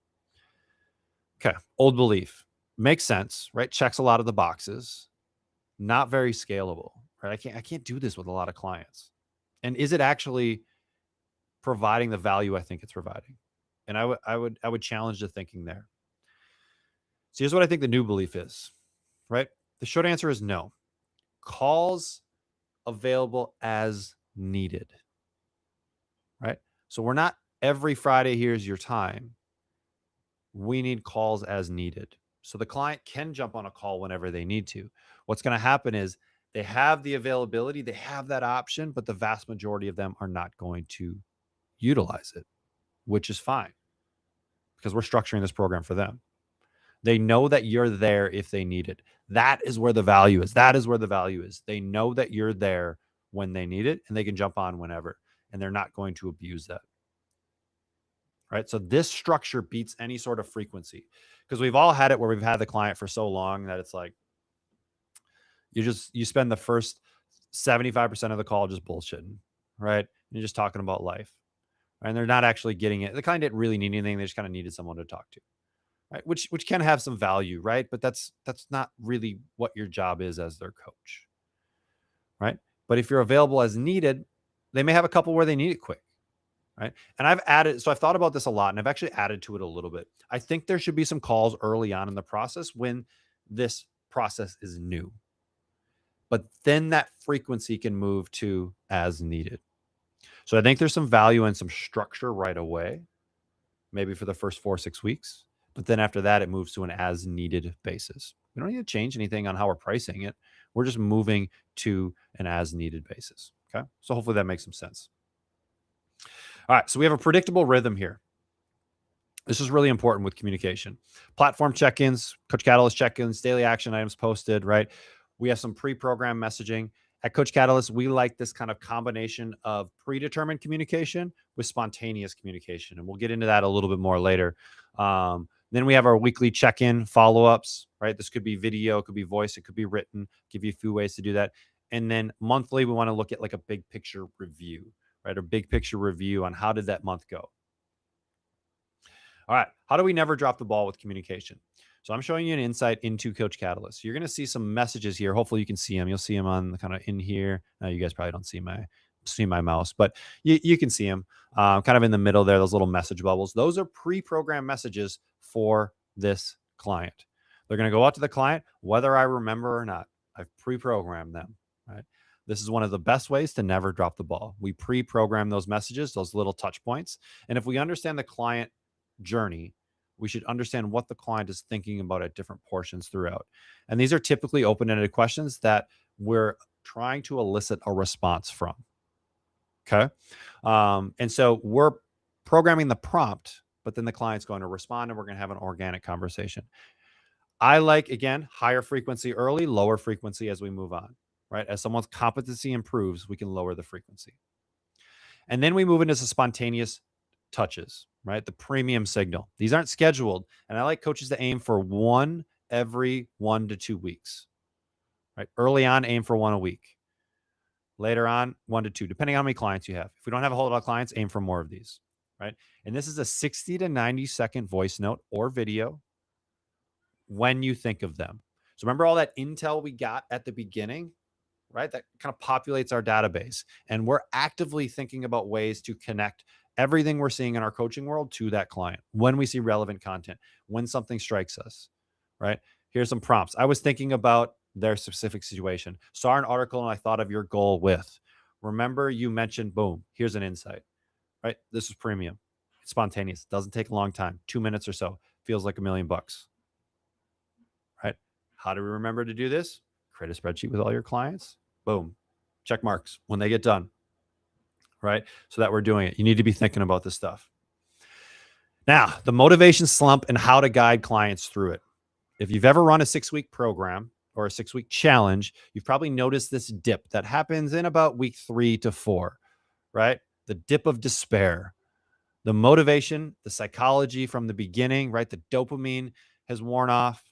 Okay. Old belief makes sense, right? Checks a lot of the boxes. Not very scalable, right? I can't do this with a lot of clients. And is it actually providing the value I think it's providing? And I would challenge the thinking there. So here's what I think the new belief is, right? The short answer is no. Calls available as needed, right? So we're not every Friday, here's your time. We need calls as needed. So the client can jump on a call whenever they need to. What's going to happen is they have the availability, they have that option, but the vast majority of them are not going to utilize it, which is fine because we're structuring this program for them. They know that you're there if they need it. That is where the value is. That is where the value is. They know that you're there when they need it and they can jump on whenever, and they're not going to abuse that. Right? So this structure beats any sort of frequency because we've all had it where we've had the client for so long that it's like you spend the first 75% of the call just bullshitting, right? You're just talking about life. Right? And they're not actually getting it. The client didn't really need anything. They just kind of needed someone to talk to. Right? Which can have some value, right? But that's not really what your job is as their coach, right? But if you're available as needed, they may have a couple where they need it quick, right? And I've thought about this a lot, and I've actually added to it a little bit. I think there should be some calls early on in the process when this process is new, but then that frequency can move to as needed. So I think there's some value and some structure right away, maybe for the first 4 or 6 weeks. But then after that, it moves to an as needed basis. We don't need to change anything on how we're pricing it. We're just moving to an as needed basis. Okay. So hopefully that makes some sense. All right. So we have a predictable rhythm here. This is really important with communication. Platform check-ins, Coach Catalyst check-ins, daily action items posted, right? We have some pre-programmed messaging. At Coach Catalyst, we like this kind of combination of predetermined communication with spontaneous communication. And we'll get into that a little bit more later. Then we have our weekly check-in follow-ups, right? This could be video, it could be voice, it could be written, give you a few ways to do that. And then monthly, we want to look at like a big picture review, right? A big picture review on how did that month go? All right. How do we never drop the ball with communication? So I'm showing you an insight into Coach Catalyst. You're going to see some messages here. Hopefully you can see them. You'll see them on the kind of in here. You guys probably don't see my mouse, but you can see them kind of in the middle there, those little message bubbles. Those are pre-programmed messages for this client. They're going to go out to the client, whether I remember or not. I've pre-programmed them, right? This is one of the best ways to never drop the ball. We pre-program those messages, those little touch points. And if we understand the client journey, we should understand what the client is thinking about at different portions throughout. And these are typically open-ended questions that we're trying to elicit a response from. Okay. And so we're programming the prompt, but then the client's going to respond and we're going to have an organic conversation. I like, again, higher frequency early, lower frequency as we move on, right? As someone's competency improves, we can lower the frequency. And then we move into some spontaneous touches, right? The premium signal. These aren't scheduled. And I like coaches to aim for one every 1 to 2 weeks, right? Early on, aim for one a week. Later on, 1 to 2, depending on how many clients you have. If we don't have a whole lot of clients, aim for more of these, right? And this is a 60 to 90 second voice note or video when you think of them. So remember all that intel we got at the beginning, right? That kind of populates our database. And we're actively thinking about ways to connect everything we're seeing in our coaching world to that client when we see relevant content, when something strikes us, right? Here's some prompts. I was thinking about their specific situation. Saw an article and I thought of your goal with. Remember you mentioned, boom, here's an insight, right? This is premium. It's spontaneous. Doesn't take a long time. 2 minutes or so. Feels like $1 million, right? How do we remember to do this? Create a spreadsheet with all your clients. Boom. Check marks when they get done, right? So that we're doing it. You need to be thinking about this stuff. Now, the motivation slump and how to guide clients through it. If you've ever run a 6-week program or a 6-week challenge, you've probably noticed this dip that happens in about week 3 to 4, right? The dip of despair. The motivation, the psychology from the beginning, right? The dopamine has worn off.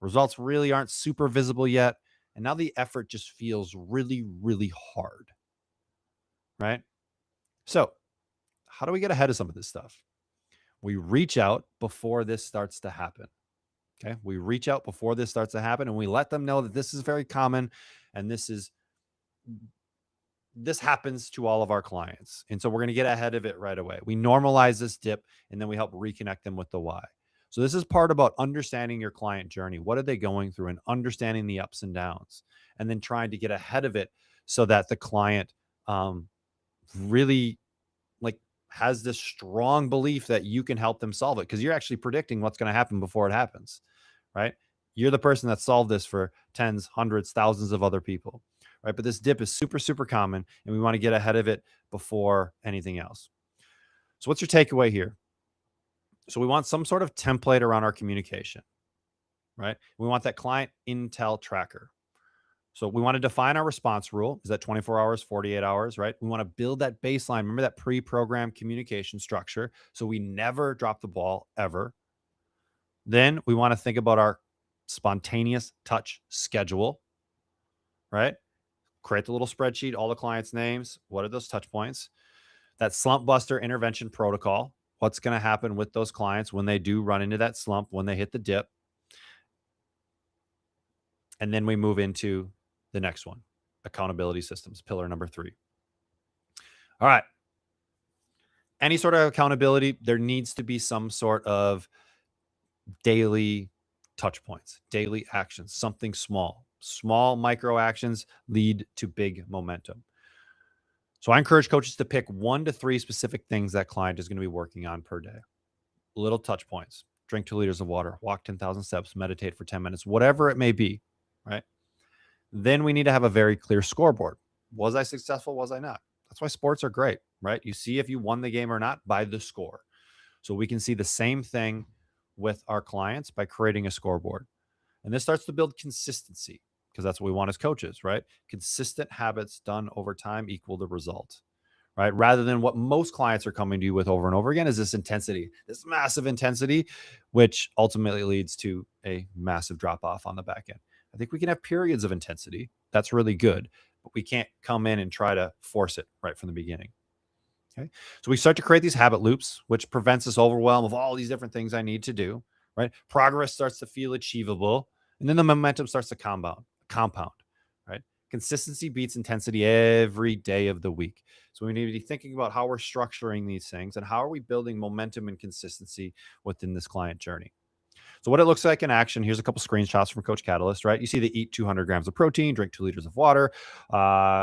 Results really aren't super visible yet. And now the effort just feels really, really hard, right? So how do we get ahead of some of this stuff? We reach out before this starts to happen. Okay. We reach out before this starts to happen and we let them know that this is very common and this happens to all of our clients. And so we're going to get ahead of it right away. We normalize this dip and then we help reconnect them with the why. So this is part about understanding your client journey. What are they going through and understanding the ups and downs and then trying to get ahead of it so that the client really has this strong belief that you can help them solve it because you're actually predicting what's going to happen before it happens, right? You're the person that solved this for tens, hundreds, thousands of other people, right? But this dip is super, super common and we want to get ahead of it before anything else. So what's your takeaway here? So we want some sort of template around our communication, right? We want that client intel tracker. So we want to define our response rule. Is that 24 hours, 48 hours, right? We want to build that baseline. Remember that pre-programmed communication structure. So we never drop the ball ever. Then we want to think about our spontaneous touch schedule, right? Create the little spreadsheet, all the clients' names. What are those touch points? That slump buster intervention protocol. What's going to happen with those clients when they do run into that slump, when they hit the dip? And then we move into the next one, accountability systems, pillar number 3. All right. Any sort of accountability, there needs to be some sort of daily touch points, daily actions, something small. Small micro actions lead to big momentum. So I encourage coaches to pick 1 to 3 specific things that client is going to be working on per day. Little touch points. Drink 2 liters of water, walk 10,000 steps, meditate for 10 minutes, whatever it may be, right? Then we need to have a very clear scoreboard. Was I successful? Was I not? That's why sports are great, right? You see if you won the game or not by the score. So we can see the same thing with our clients by creating a scoreboard. And this starts to build consistency because that's what we want as coaches, right? Consistent habits done over time equal the result, right? Rather than what most clients are coming to you with over and over again is this intensity, this massive intensity, which ultimately leads to a massive drop off on the back end. I think we can have periods of intensity. That's really good, but we can't come in and try to force it right from the beginning. Okay. So we start to create these habit loops, which prevents this overwhelm of all these different things I need to do, right? Progress starts to feel achievable. And then the momentum starts to compound, right? Consistency beats intensity every day of the week. So we need to be thinking about how we're structuring these things and how are we building momentum and consistency within this client journey. So what it looks like in action, here's a couple screenshots from Coach Catalyst, right? You see they eat 200 grams of protein, drink 2 liters of water,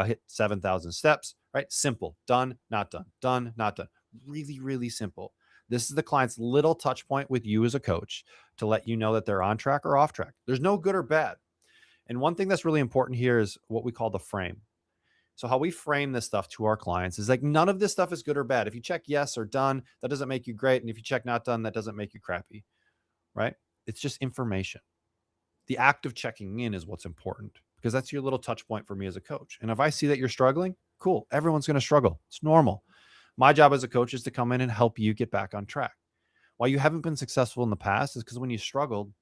hit 7,000 steps, right? Simple, done, not done, done, not done. Really, really simple. This is the client's little touch point with you as a coach to let you know that they're on track or off track. There's no good or bad. And one thing that's really important here is what we call the frame. So how we frame this stuff to our clients is like, none of this stuff is good or bad. If you check yes or done, that doesn't make you great. And if you check not done, that doesn't make you crappy, right? It's just information. The act of checking in is what's important because that's your little touch point for me as a coach. And if I see that you're struggling, cool. Everyone's going to struggle. It's normal. My job as a coach is to come in and help you get back on track. Why you haven't been successful in the past is because when you struggled,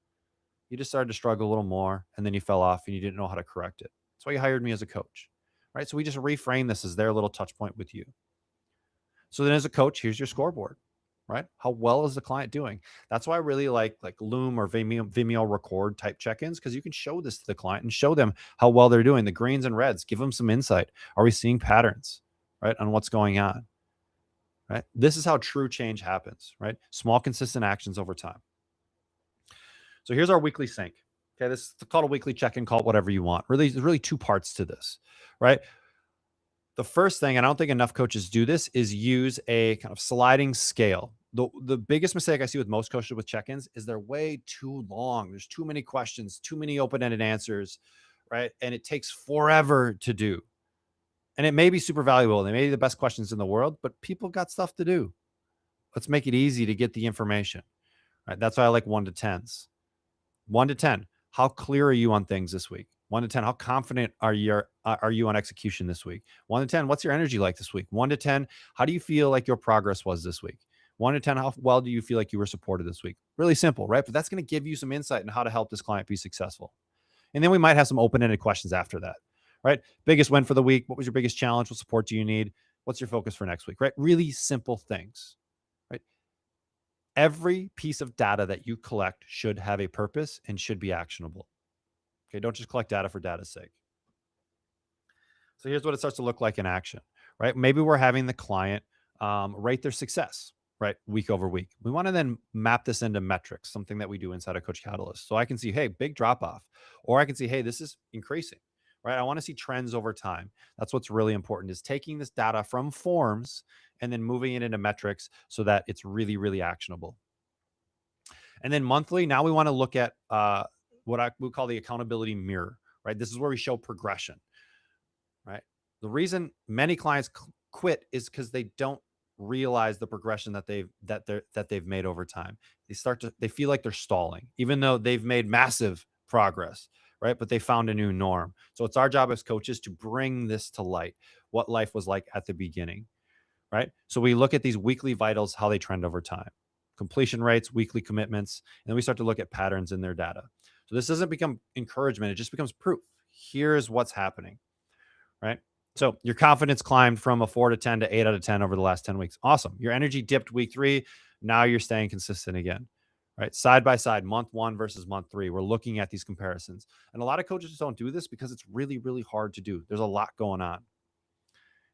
you just started to struggle a little more and then you fell off and you didn't know how to correct it. That's why you hired me as a coach, right? So we just reframe this as their little touch point with you. So then as a coach, here's your scoreboard, right? How well is the client doing? That's why I really like Loom or Vimeo record type check-ins, because you can show this to the client and show them how well they're doing, the greens and reds, give them some insight. Are we seeing patterns, right, on what's going on, right? This is how true change happens, right? Small, consistent actions over time. So here's our weekly sync. Okay, this is called a weekly check-in, call it whatever you want. Really, there's really two parts to this, right? The first thing, and I don't think enough coaches do this, is use a kind of sliding scale. The biggest mistake I see with most coaches with check-ins is they're way too long. There's too many questions, too many open-ended answers, right? And it takes forever to do. And it may be super valuable. They may be the best questions in the world, but people got stuff to do. Let's make it easy to get the information, right? That's why I like 1 to 10s. 1 to 10. How clear are you on things this week? 1 to 10. How confident are you on execution this week? 1 to 10. What's your energy like this week? 1 to 10. How do you feel like your progress was this week? 1 to 10. How well do you feel like you were supported this week? Really simple, right? But that's going to give you some insight on how to help this client be successful. And then we might have some open-ended questions after that, right? Biggest win for the week. What was your biggest challenge? What support do you need? What's your focus for next week, right? Really simple things, right? Every piece of data that you collect should have a purpose and should be actionable. Okay, don't just collect data for data's sake. So here's what it starts to look like in action, right? Maybe we're having the client rate their success, right, week over week. We want to then map this into metrics, something that we do inside of Coach Catalyst. So I can see, hey, big drop off, or I can see, hey, this is increasing, right? I want to see trends over time. That's what's really important, is taking this data from forms and then moving it into metrics so that it's really, really actionable. And then monthly, now we want to look at what I would call the accountability mirror, right? This is where we show progression, right? The reason many clients quit is because they don't realize the progression that they've made over time. They feel like they're stalling, even though they've made massive progress, right? But they found a new norm. So it's our job as coaches to bring this to light, what life was like at the beginning, right? So we look at these weekly vitals, how they trend over time, completion rates, weekly commitments, and then we start to look at patterns in their data. So this doesn't become encouragement. It just becomes proof. Here's what's happening, right? So your confidence climbed from a 4 to 10 to 8 out of 10 over the last 10 weeks. Awesome. Your energy dipped week 3. Now you're staying consistent again, right? Side by side, month 1 versus month 3. We're looking at these comparisons. And a lot of coaches don't do this because it's really, really hard to do. There's a lot going on.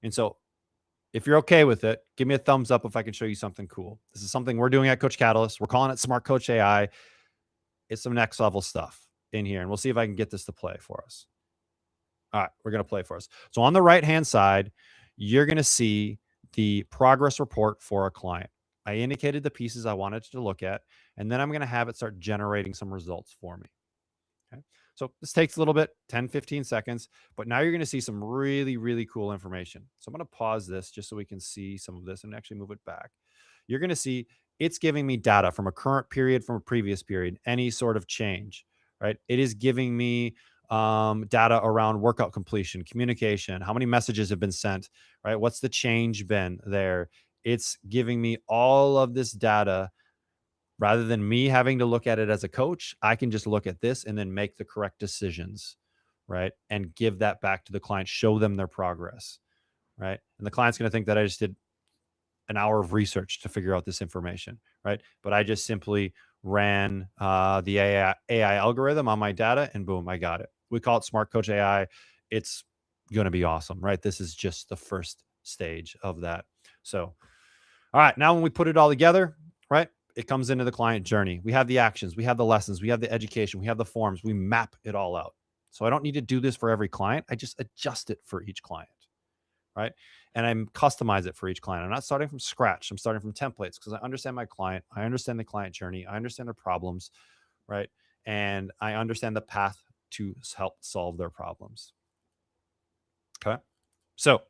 And so if you're okay with it, give me a thumbs up if I can show you something cool. This is something we're doing at Coach Catalyst. We're calling it Smart Coach AI. It's some next level stuff in here, and we'll see if I can get this to play for us. All right, we're going to play for us. So on the right-hand side, you're going to see the progress report for a client. I indicated the pieces I wanted to look at, and then I'm going to have it start generating some results for me. Okay. So this takes a little bit, 10, 15 seconds, but now you're going to see some really, really cool information. So I'm going to pause this just so we can see some of this and actually move it back. You're going to see it's giving me data from a current period, from a previous period, any sort of change, right? It is giving me data around workout completion, communication, how many messages have been sent, right? What's the change been there? It's giving me all of this data. Rather than me having to look at it as a coach, I can just look at this and then make the correct decisions, right? And give that back to the client, show them their progress, right? And the client's going to think that I just did an hour of research to figure out this information, right? But I just simply ran the AI algorithm on my data and boom, I got it. We call it Smart Coach AI. It's going to be awesome, right? This is just the first stage of that. So, all right, now when we put it all together, right? it comes into the client journey. We have the actions, we have the lessons, we have the education, we have the forms, we map it all out. So I don't need to do this for every client. I just adjust it for each client, right? And I customize it for each client. I'm not starting from scratch. I'm starting from templates because I understand my client. I understand the client journey. I understand their problems, right? And I understand the path to help solve their problems. Okay. So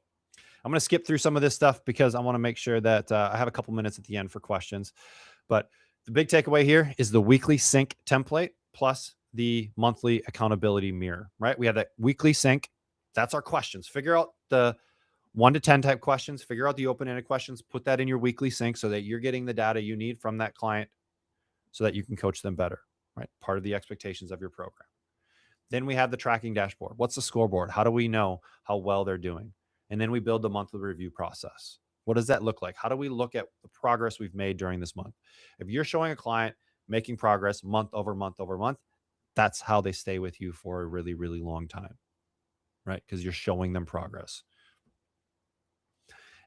I'm going to skip through some of this stuff because I want to make sure that I have a couple minutes at the end for questions. But the big takeaway here is the weekly sync template plus the monthly accountability mirror, right? We have that weekly sync. That's our questions. Figure out the 1 to 10 type questions, figure out the open-ended questions, put that in your weekly sync so that you're getting the data you need from that client so that you can coach them better, right? Part of the expectations of your program. Then we have the tracking dashboard. What's the scoreboard? How do we know how well they're doing? And then we build the monthly review process. What does that look like? How do we look at the progress we've made during this month? If you're showing a client making progress month over month over month, that's how they stay with you for a really, really long time, right? Because you're showing them progress.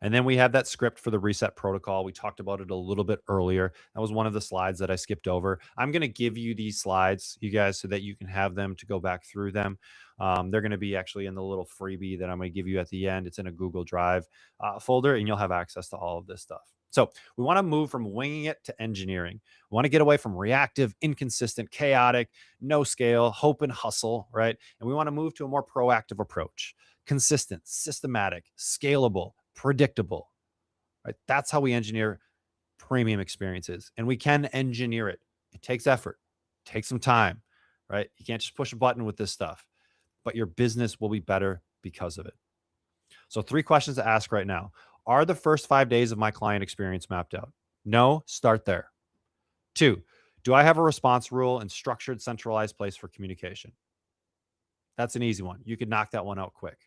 And then we have that script for the reset protocol. We talked about it a little bit earlier. That was one of the slides that I skipped over. I'm going to give you these slides, you guys, so that you can have them to go back through them. They're going to be actually in the little freebie that I'm going to give you at the end. It's in a Google Drive folder, and you'll have access to all of this stuff. So we want to move from winging it to engineering. We want to get away from reactive, inconsistent, chaotic, no scale, hope and hustle, right? And we want to move to a more proactive approach. Consistent, systematic, scalable, predictable, right? That's how we engineer premium experiences, and we can engineer it. It takes effort, it takes some time, right? You can't just push a button with this stuff, but your business will be better because of it. So 3 questions to ask right now. Are the first 5 days of my client experience mapped out? No, start there. 2, do I have a response rule and structured centralized place for communication? That's an easy one. You could knock that one out quick.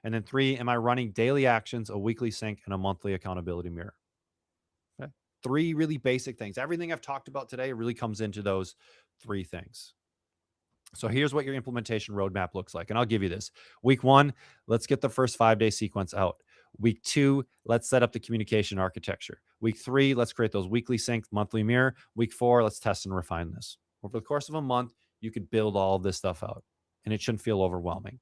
And then 3, am I running daily actions, a weekly sync, and a monthly accountability mirror? Okay. 3 really basic things. Everything I've talked about today really comes into those 3 things. So here's what your implementation roadmap looks like. And I'll give you this. Week 1, let's get the first 5-day sequence out. Week 2, let's set up the communication architecture. Week 3, let's create those weekly sync, monthly mirror. Week 4, let's test and refine this. Over the course of a month, you could build all of this stuff out, and it shouldn't feel overwhelming.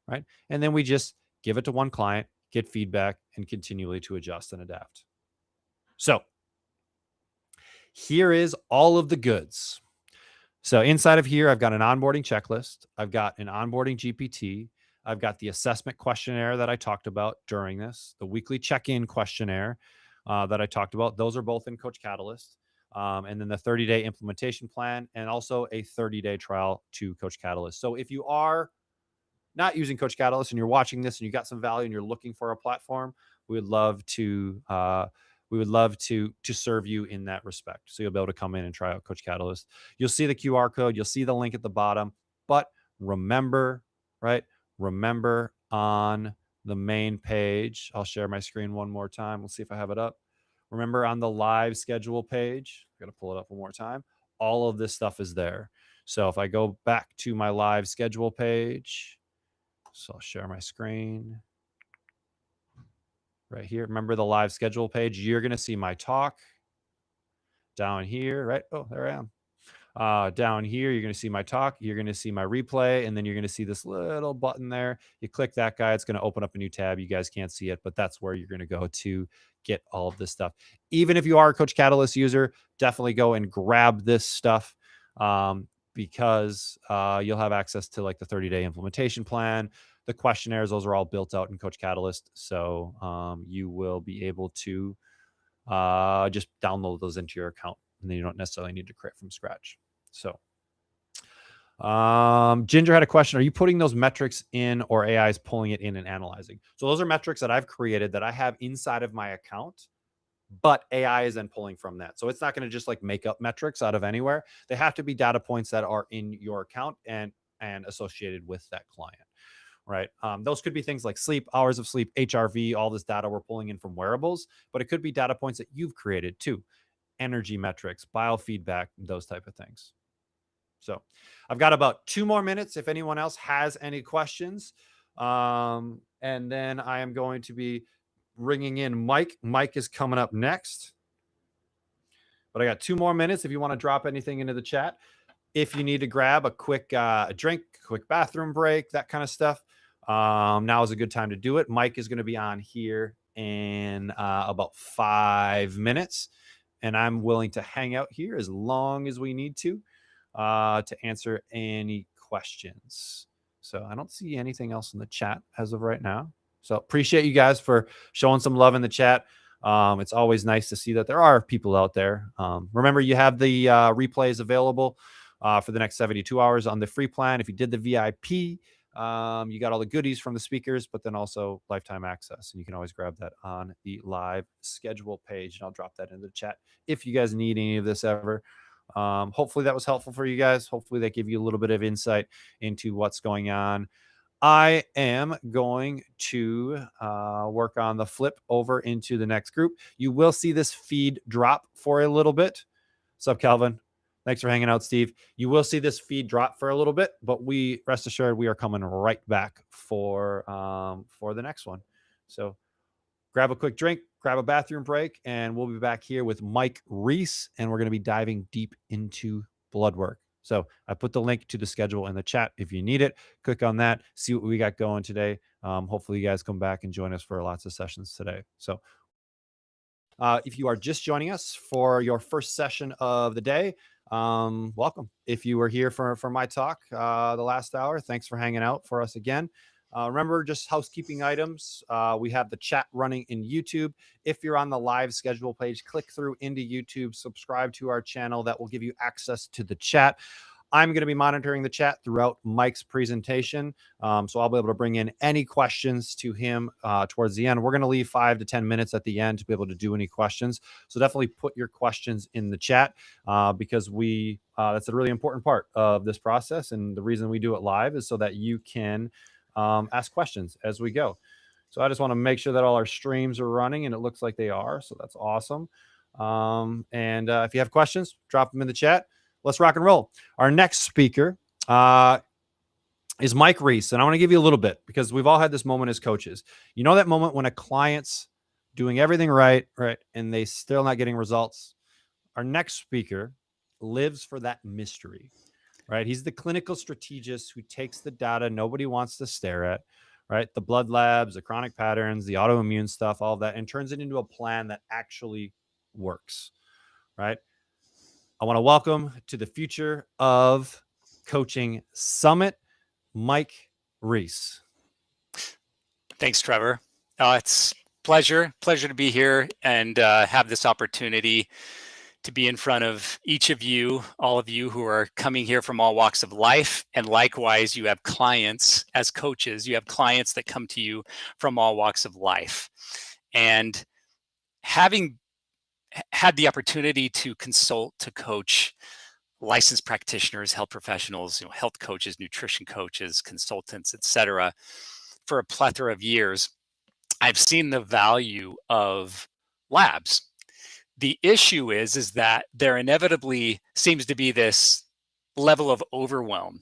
Right? And then we just give it to one client, get feedback, and continually to adjust and adapt. So here is all of the goods. So inside of here, I've got an onboarding checklist. I've got an onboarding GPT. I've got the assessment questionnaire that I talked about during this, the weekly check-in questionnaire that I talked about. Those are both in Coach Catalyst. And then the 30-day implementation plan, and also a 30-day trial to Coach Catalyst. So if you are not using Coach Catalyst and you're watching this and you got some value and you're looking for a platform, we would love to serve you in that respect. So you'll be able to come in and try out Coach Catalyst. You'll see the QR code, you'll see the link at the bottom, but remember, right? Remember on the main page, I'll share my screen one more time. We'll see if I have it up. Remember on the live schedule page, I got to pull it up one more time. All of this stuff is there. So if I go back to my live schedule page, so I'll share my screen right here. Remember the live schedule page? You're going to see my talk down here, right? Oh, there I am. Down here, you're going to see my talk. You're going to see my replay, and then you're going to see this little button there. You click that guy. It's going to open up a new tab. You guys can't see it, but that's where you're going to go to get all of this stuff. Even if you are a Coach Catalyst user, definitely go and grab this stuff. Because you'll have access to like the 30-day implementation plan, the questionnaires, those are all built out in Coach Catalyst. So you will be able to just download those into your account, and then you don't necessarily need to create from scratch. So Ginger had a question. Are you putting those metrics in, or AI is pulling it in and analyzing? So those are metrics that I've created that I have inside of my account, but AI is then pulling from that. So it's not going to just like make up metrics out of anywhere. They have to be data points that are in your account and associated with that client, right? Those could be things like sleep, hours of sleep, HRV, all this data we're pulling in from wearables, but it could be data points that you've created too. Energy metrics, biofeedback, those type of things. So I've got about 2 more minutes if anyone else has any questions. And then I am going to be bringing in Mike. Mike is coming up next. But I got 2 more minutes if you want to drop anything into the chat. If you need to grab a quick drink, quick bathroom break, that kind of stuff, now is a good time to do it. Mike is going to be on here in about 5 minutes, and I'm willing to hang out here as long as we need to answer any questions. So I don't see anything else in the chat as of right now. So appreciate you guys for showing some love in the chat. It's always nice to see that there are people out there. Remember, you have the replays available for the next 72 hours on the free plan. If you did the VIP, you got all the goodies from the speakers, but then also lifetime access. And you can always grab that on the live schedule page. And I'll drop that into the chat if you guys need any of this ever. Hopefully that was helpful for you guys. Hopefully that gave you a little bit of insight into what's going on. I am going to work on the flip over into the next group. You will see this feed drop for a little bit. What's up, Calvin? Thanks for hanging out, Steve. You will see this feed drop for a little bit, but we rest assured we are coming right back for the next one. So grab a quick drink, grab a bathroom break, and we'll be back here with Mike Reese, and we're going to be diving deep into blood work. So I put the link to the schedule in the chat. If you need it, click on that, see what we got going today. Hopefully you guys come back and join us for lots of sessions today. So if you are just joining us for your first session of the day, welcome. If you were here for my talk the last hour, thanks for hanging out for us again. Remember, just housekeeping items. We have the chat running in YouTube. If you're on the live schedule page, click through into YouTube, subscribe to our channel. That will give you access to the chat. I'm going to be monitoring the chat throughout Mike's presentation. So I'll be able to bring in any questions to him towards the end. We're going to leave 5 to 10 minutes at the end to be able to do any questions. So definitely put your questions in the chat because that's a really important part of this process. And the reason we do it live is so that you can ask questions as we go. So I just want to make sure that all our streams are running, and it looks like they are. So that's awesome. And if you have questions, drop them in the chat. Let's rock and roll. Our next speaker is Mike Reese. And I want to give you a little bit because we've all had this moment as coaches. You know that moment when a client's doing everything right, and they still not getting results. Our next speaker lives for that mystery, right? He's the clinical strategist who takes the data nobody wants to stare at, right? The blood labs, the chronic patterns, the autoimmune stuff, all of that, and turns it into a plan that actually works, right? I want to welcome to the Future of Coaching Summit, Mike Reese. Thanks, Trevor. It's pleasure to be here and have this opportunity to be in front of each of you, all of you who are coming here from all walks of life. And likewise, you have clients as coaches, you have clients that come to you from all walks of life. And having had the opportunity to consult, to coach licensed practitioners, health professionals, health coaches, nutrition coaches, consultants, etc., for a plethora of years, I've seen the value of labs. The issue is that there inevitably seems to be this level of overwhelm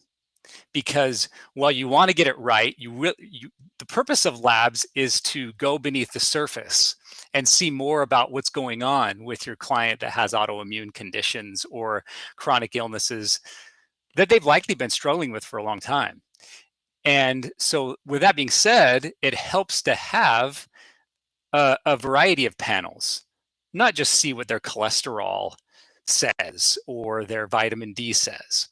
because while you want to get it right, the purpose of labs is to go beneath the surface and see more about what's going on with your client that has autoimmune conditions or chronic illnesses that they've likely been struggling with for a long time. And so with that being said, it helps to have a variety of panels, not just see what their cholesterol says or their vitamin D says.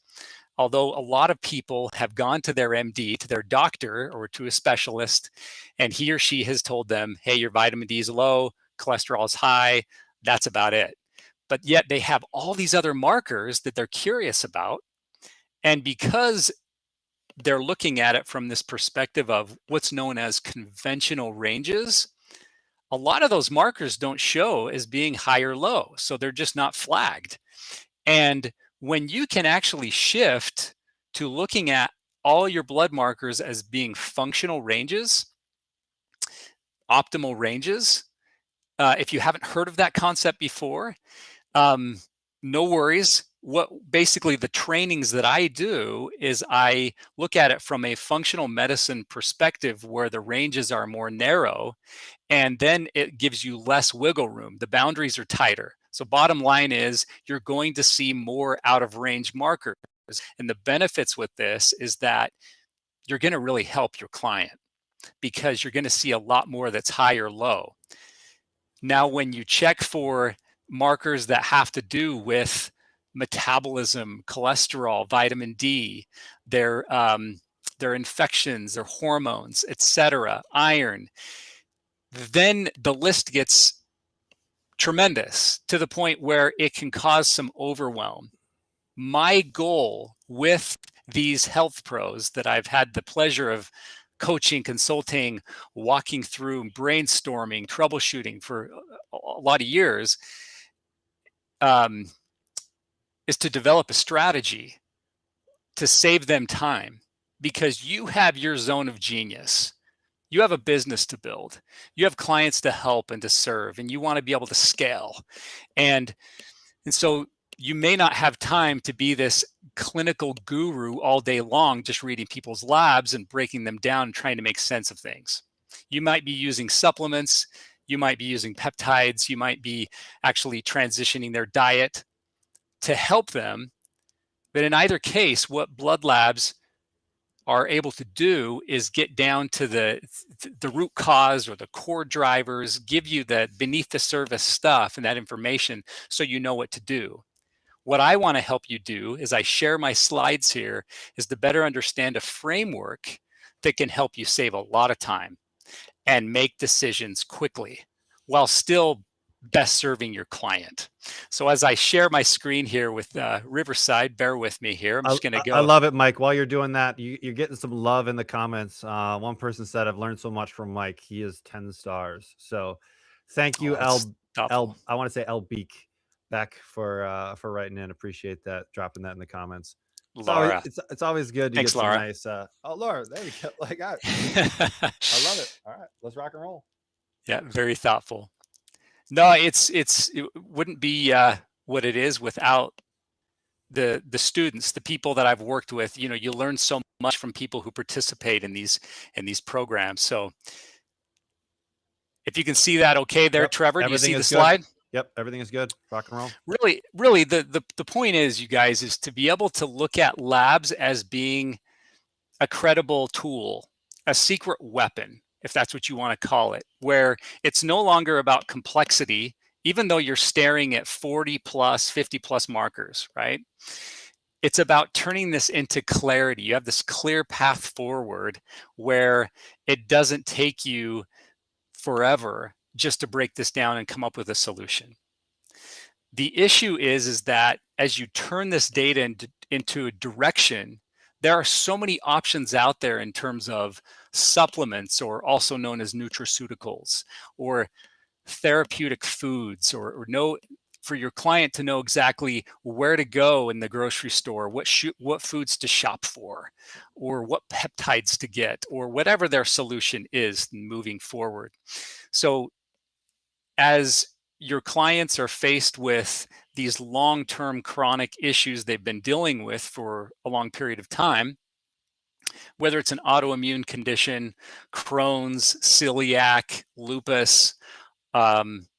Although a lot of people have gone to their MD, to their doctor, or to a specialist, and he or she has told them, hey, your vitamin D is low, cholesterol is high, that's about it. But yet they have all these other markers that they're curious about. And because they're looking at it from this perspective of what's known as conventional ranges, a lot of those markers don't show as being high or low. So they're just not flagged. And when you can actually shift to looking at all your blood markers as being functional ranges, optimal ranges, if you haven't heard of that concept before, no worries. What basically the trainings that I do is I look at it from a functional medicine perspective where the ranges are more narrow, and then it gives you less wiggle room. The boundaries are tighter. So bottom line is you're going to see more out of range markers. And the benefits with this is that you're going to really help your client because you're going to see a lot more that's high or low. Now, when you check for markers that have to do with metabolism, cholesterol, vitamin D, their infections, their hormones, etc., iron, then the list gets tremendous to the point where it can cause some overwhelm. My goal with these health pros that I've had the pleasure of coaching, consulting, walking through, brainstorming, troubleshooting for a lot of years, is to develop a strategy to save them time, because you have your zone of genius. You have a business to build. You have clients to help and to serve, and you want to be able to scale. And so you may not have time to be this clinical guru all day long, just reading people's labs and breaking them down and trying to make sense of things. You might be using supplements. You might be using peptides. You might be actually transitioning their diet to help them. But in either case, what blood labs are able to do is get down to the root cause or the core drivers, give you the beneath the surface stuff and that information so you know what to do. What I want to help you do is I share my slides here is to better understand a framework that can help you save a lot of time and make decisions quickly while still best serving your client. So as I share my screen here with Riverside, bear with me here. I'm just going to go. I love it, Mike. While you're doing that, you're getting some love in the comments. One person said, I've learned so much from Mike. He is 10 stars. So thank you, I want to say El Beak, back for writing in. Appreciate that, dropping that in the comments. Laura. It's always good to Thanks, get some Laura. nice Laura, there you go. Like I love it. All right, let's rock and roll. Yeah, very thoughtful. No, it wouldn't be what it is without the students, the people that I've worked with. You know, you learn so much from people who participate in these programs. So if you can see that okay there, Trevor, do you see the slide? Yep, everything is good. Rock and roll. Really, the point is, you guys, is to be able to look at labs as being a credible tool, a secret weapon, if that's what you want to call it, where it's no longer about complexity, even though you're staring at 40 plus, 50 plus markers, right? It's about turning this into clarity. You have this clear path forward where it doesn't take you forever just to break this down and come up with a solution. The issue is that as you turn this data into a direction, there are so many options out there in terms of supplements, or also known as nutraceuticals, or therapeutic foods, or for your client to know exactly where to go in the grocery store, what foods to shop for, or what peptides to get, or whatever their solution is moving forward. So as your clients are faced with these long-term chronic issues they've been dealing with for a long period of time, whether it's an autoimmune condition, Crohn's, celiac, lupus,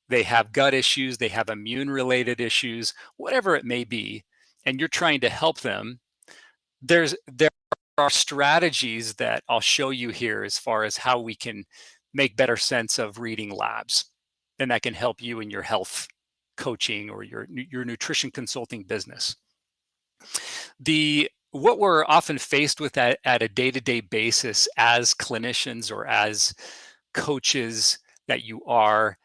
they have gut issues, they have immune-related issues, whatever it may be, and you're trying to help them, there are strategies that I'll show you here as far as how we can make better sense of reading labs, and that can help you in your health coaching or your nutrition consulting business. What we're often faced with at a day-to-day basis as clinicians or as coaches that you are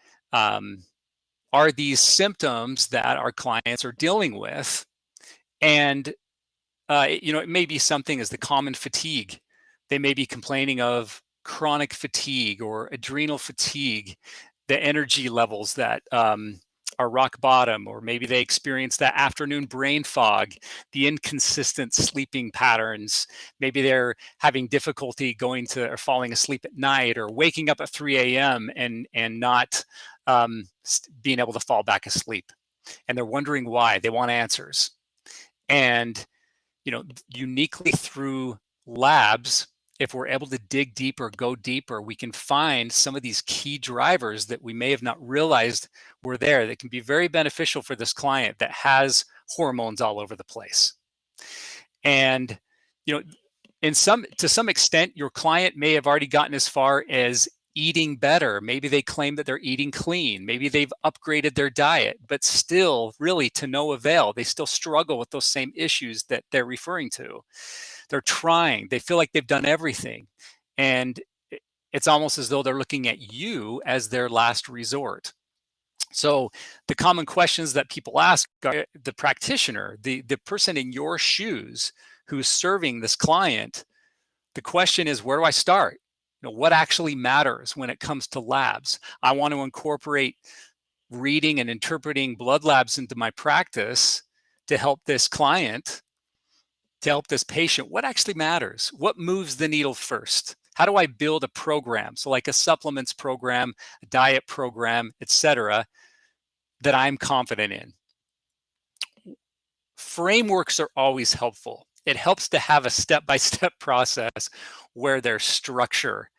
these symptoms that our clients are dealing with. And it may be something as the common fatigue. They may be complaining of chronic fatigue or adrenal fatigue, the energy levels that are rock bottom, or maybe they experience that afternoon brain fog, the inconsistent sleeping patterns. Maybe they're having difficulty going to or falling asleep at night, or waking up at 3 a.m. and not being able to fall back asleep. And they're wondering why. They want answers. And uniquely through labs, if we're able to dig deeper, go deeper, we can find some of these key drivers that we may have not realized were there that can be very beneficial for this client that has hormones all over the place. And, you know, to some extent, your client may have already gotten as far as eating better. Maybe they claim that they're eating clean. Maybe they've upgraded their diet, but still, really, to no avail. They still struggle with those same issues that they're referring to. They're trying. They feel like they've done everything. And it's almost as though they're looking at you as their last resort. So the common questions that people ask are the practitioner, the person in your shoes who's serving this client. The question is, where do I start? You know, what actually matters when it comes to labs? I want to incorporate reading and interpreting blood labs into my practice to help this client, to help this patient. What actually matters? What moves the needle first? How do I build a program? So like a supplements program, a diet program, etc., that I'm confident in. Frameworks are always helpful. It helps to have a step-by-step process where there's structure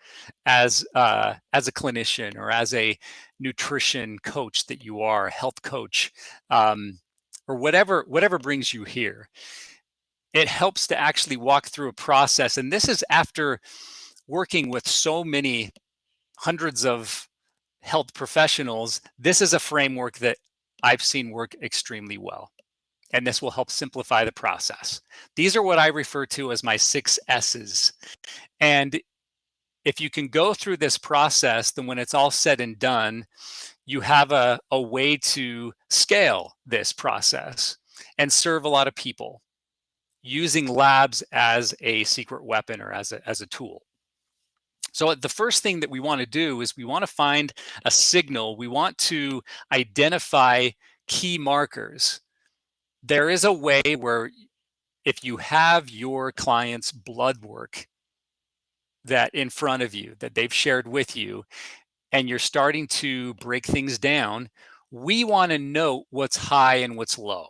as a clinician or as a nutrition coach that you are, health coach, or whatever brings you here. It helps to actually walk through a process. And this is after working with so many hundreds of health professionals. This is a framework that I've seen work extremely well. And this will help simplify the process. These are what I refer to as my 6 S's. And if you can go through this process, then when it's all said and done, you have a way to scale this process and serve a lot of people using labs as a secret weapon or as a tool. So the first thing that we want to do is we want to find a signal. We want to identify key markers. There is a way where if you have your client's blood work that in front of you, that they've shared with you, and you're starting to break things down, we want to note what's high and what's low.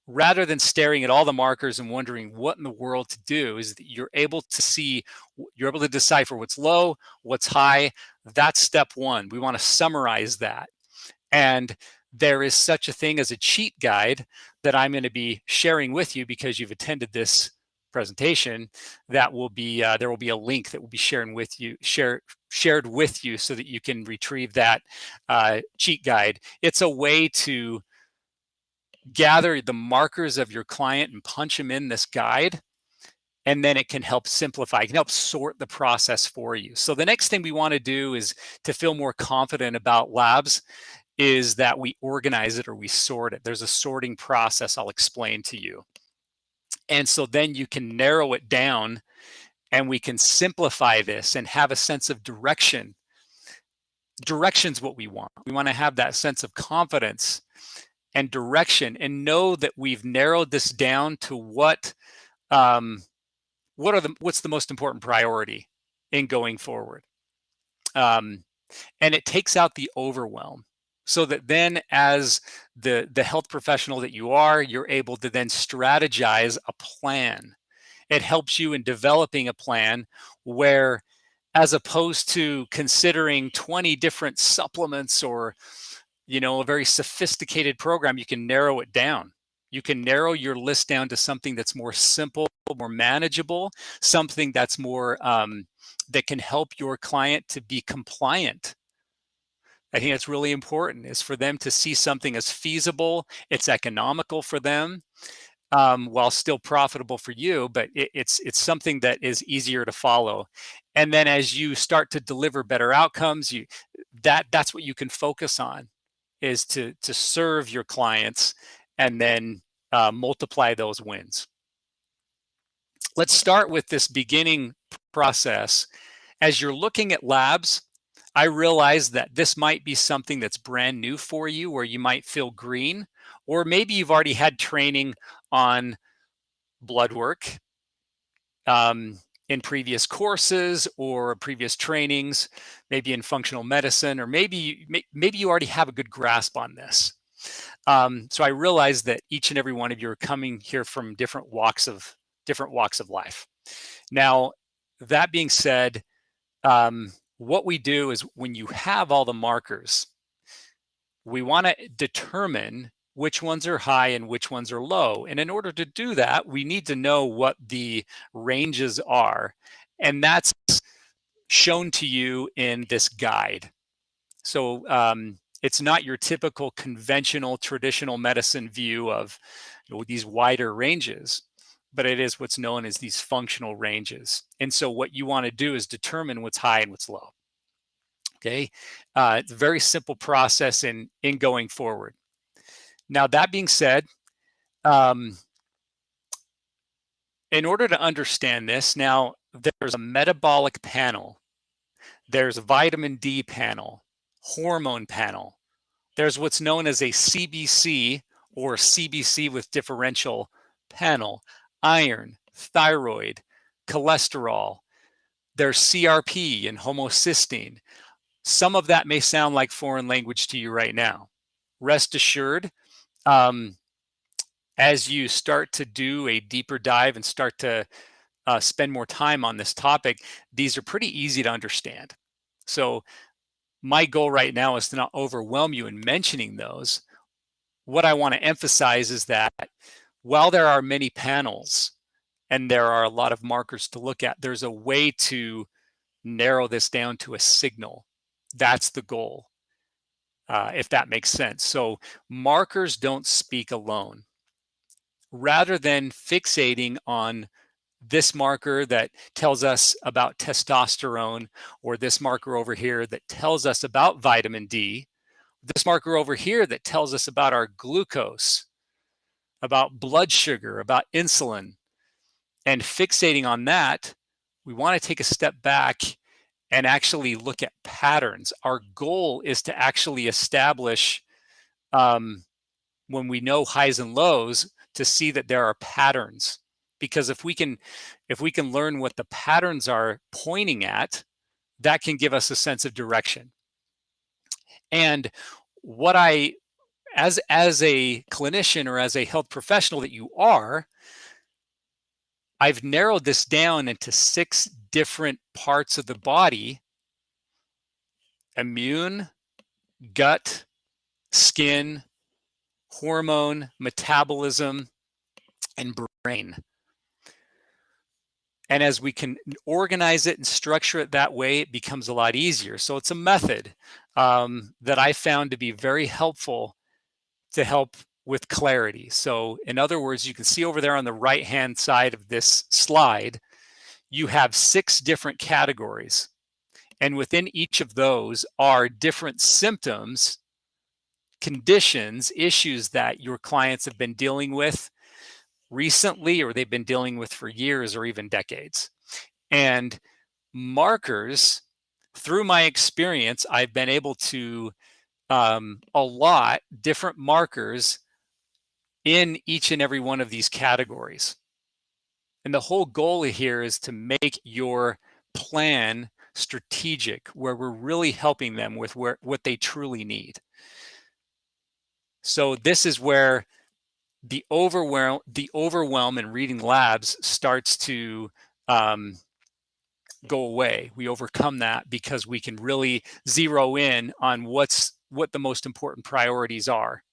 Rather than staring at all the markers and wondering what in the world to do, is that you're able to decipher what's low, what's high. That's step one. We want to summarize that. And there is such a thing as a cheat guide that I'm going to be sharing with you because you've attended this presentation. That will be there will be a link that will be shared with you so that you can retrieve that cheat guide. It's a way to gather the markers of your client and punch them in this guide, and then it can help simplify, it can help sort the process for you. So the next thing we want to do is to feel more confident about labs is that we organize it or we sort it. There's a sorting process I'll explain to you. And so then you can narrow it down and we can simplify this and have a sense of direction. Direction's what we want. We want to have that sense of confidence and direction and know that we've narrowed this down to what's the most important priority in going forward. And it takes out the overwhelm so that then as the health professional that you are, you're able to then strategize a plan. It helps you in developing a plan where, as opposed to considering 20 different supplements or a very sophisticated program, you can narrow it down. You can narrow your list down to something that's more simple, more manageable, something that's more that can help your client to be compliant. I think that's really important, is for them to see something as feasible, it's economical for them, while still profitable for you, but it's something that is easier to follow. And then as you start to deliver better outcomes, that's what you can focus on, is to serve your clients and then multiply those wins. Let's start with this beginning process. As you're looking at labs, I realize that this might be something that's brand new for you, where you might feel green, or maybe you've already had training on blood work in previous courses or previous trainings, maybe in functional medicine, or maybe you already have a good grasp on this. So I realize that each and every one of you are coming here from different walks of life. Now, that being said, what we do is when you have all the markers, we want to determine which ones are high and which ones are low. And in order to do that, we need to know what the ranges are. And that's shown to you in this guide. So it's not your typical conventional traditional medicine view of these wider ranges, but it is what's known as these functional ranges. And so what you want to do is determine what's high and what's low. Okay, it's a very simple process in going forward. Now, that being said, in order to understand this, now there's a metabolic panel, there's a vitamin D panel, hormone panel. There's what's known as a CBC or CBC with differential panel, iron, thyroid, cholesterol. There's CRP and homocysteine. Some of that may sound like foreign language to you right now. Rest assured, as you start to do a deeper dive and start to spend more time on this topic, these are pretty easy to understand. So my goal right now is to not overwhelm you in mentioning those. What I want to emphasize is that while there are many panels and there are a lot of markers to look at, there's a way to narrow this down to a signal. That's the goal, if that makes sense. So markers don't speak alone. Rather than fixating on this marker that tells us about testosterone, or this marker over here that tells us about vitamin D, this marker over here that tells us about our glucose, about blood sugar, about insulin, and fixating on that, we want to take a step back and actually look at patterns. Our goal is to actually establish, when we know highs and lows, to see that there are patterns. Because if we can learn what the patterns are pointing at, that can give us a sense of direction. And what as a clinician or as a health professional that you are, I've narrowed this down into 6 different parts of the body: immune, gut, skin, hormone, metabolism, and brain. And as we can organize it and structure it that way, it becomes a lot easier. So it's a method that I found to be very helpful to help with clarity. So in other words, you can see over there on the right-hand side of this slide, you have 6 different categories. And within each of those are different symptoms, conditions, issues that your clients have been dealing with recently, or they've been dealing with for years or even decades. And markers, through my experience, I've been able to allot different markers in each and every one of these categories. And the whole goal here is to make your plan strategic, where we're really helping them with what they truly need. So this is where the overwhelm in reading labs starts to go away. We overcome that because we can really zero in on what the most important priorities are.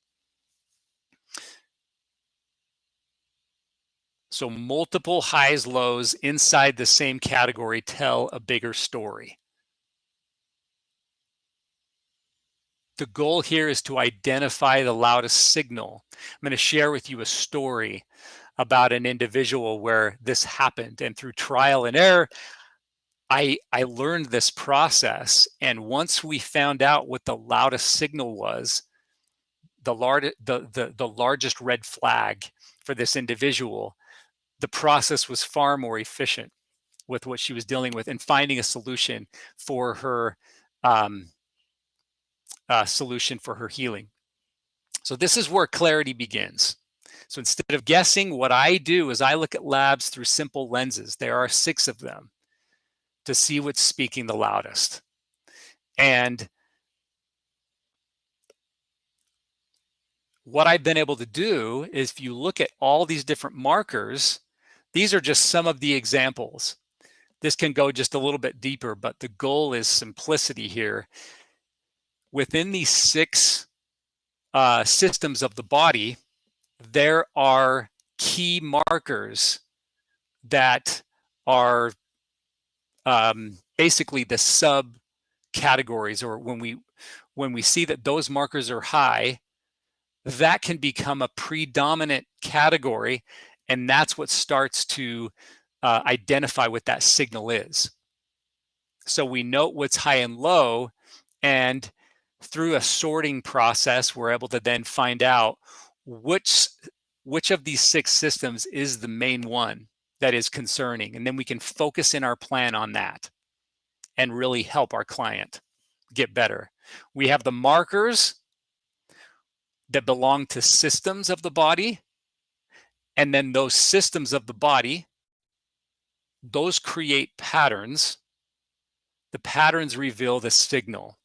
So multiple highs, lows inside the same category tell a bigger story. The goal here is to identify the loudest signal. I'm going to share with you a story about an individual where this happened, and through trial and error, I learned this process. And once we found out what the loudest signal was, the largest red flag for this individual, the process was far more efficient with what she was dealing with and finding a solution for her healing. So this is where clarity begins. So instead of guessing, what I do is I look at labs through simple lenses. There are 6 of them to see what's speaking the loudest. And what I've been able to do is, if you look at all these different markers, these are just some of the examples. this can go just a little bit deeper, but the goal is simplicity here. Within these 6 systems of the body, there are key markers that are basically the subcategories, or when we see that those markers are high, that can become a predominant category, and that's what starts to identify what that signal is. So we note what's high and low, and through a sorting process, we're able to then find out which of these 6 systems is the main one that is concerning, and then we can focus in our plan on that and really help our client get better. We have the markers that belong to systems of the body, and then those systems of the body, those create patterns. The patterns reveal the signal.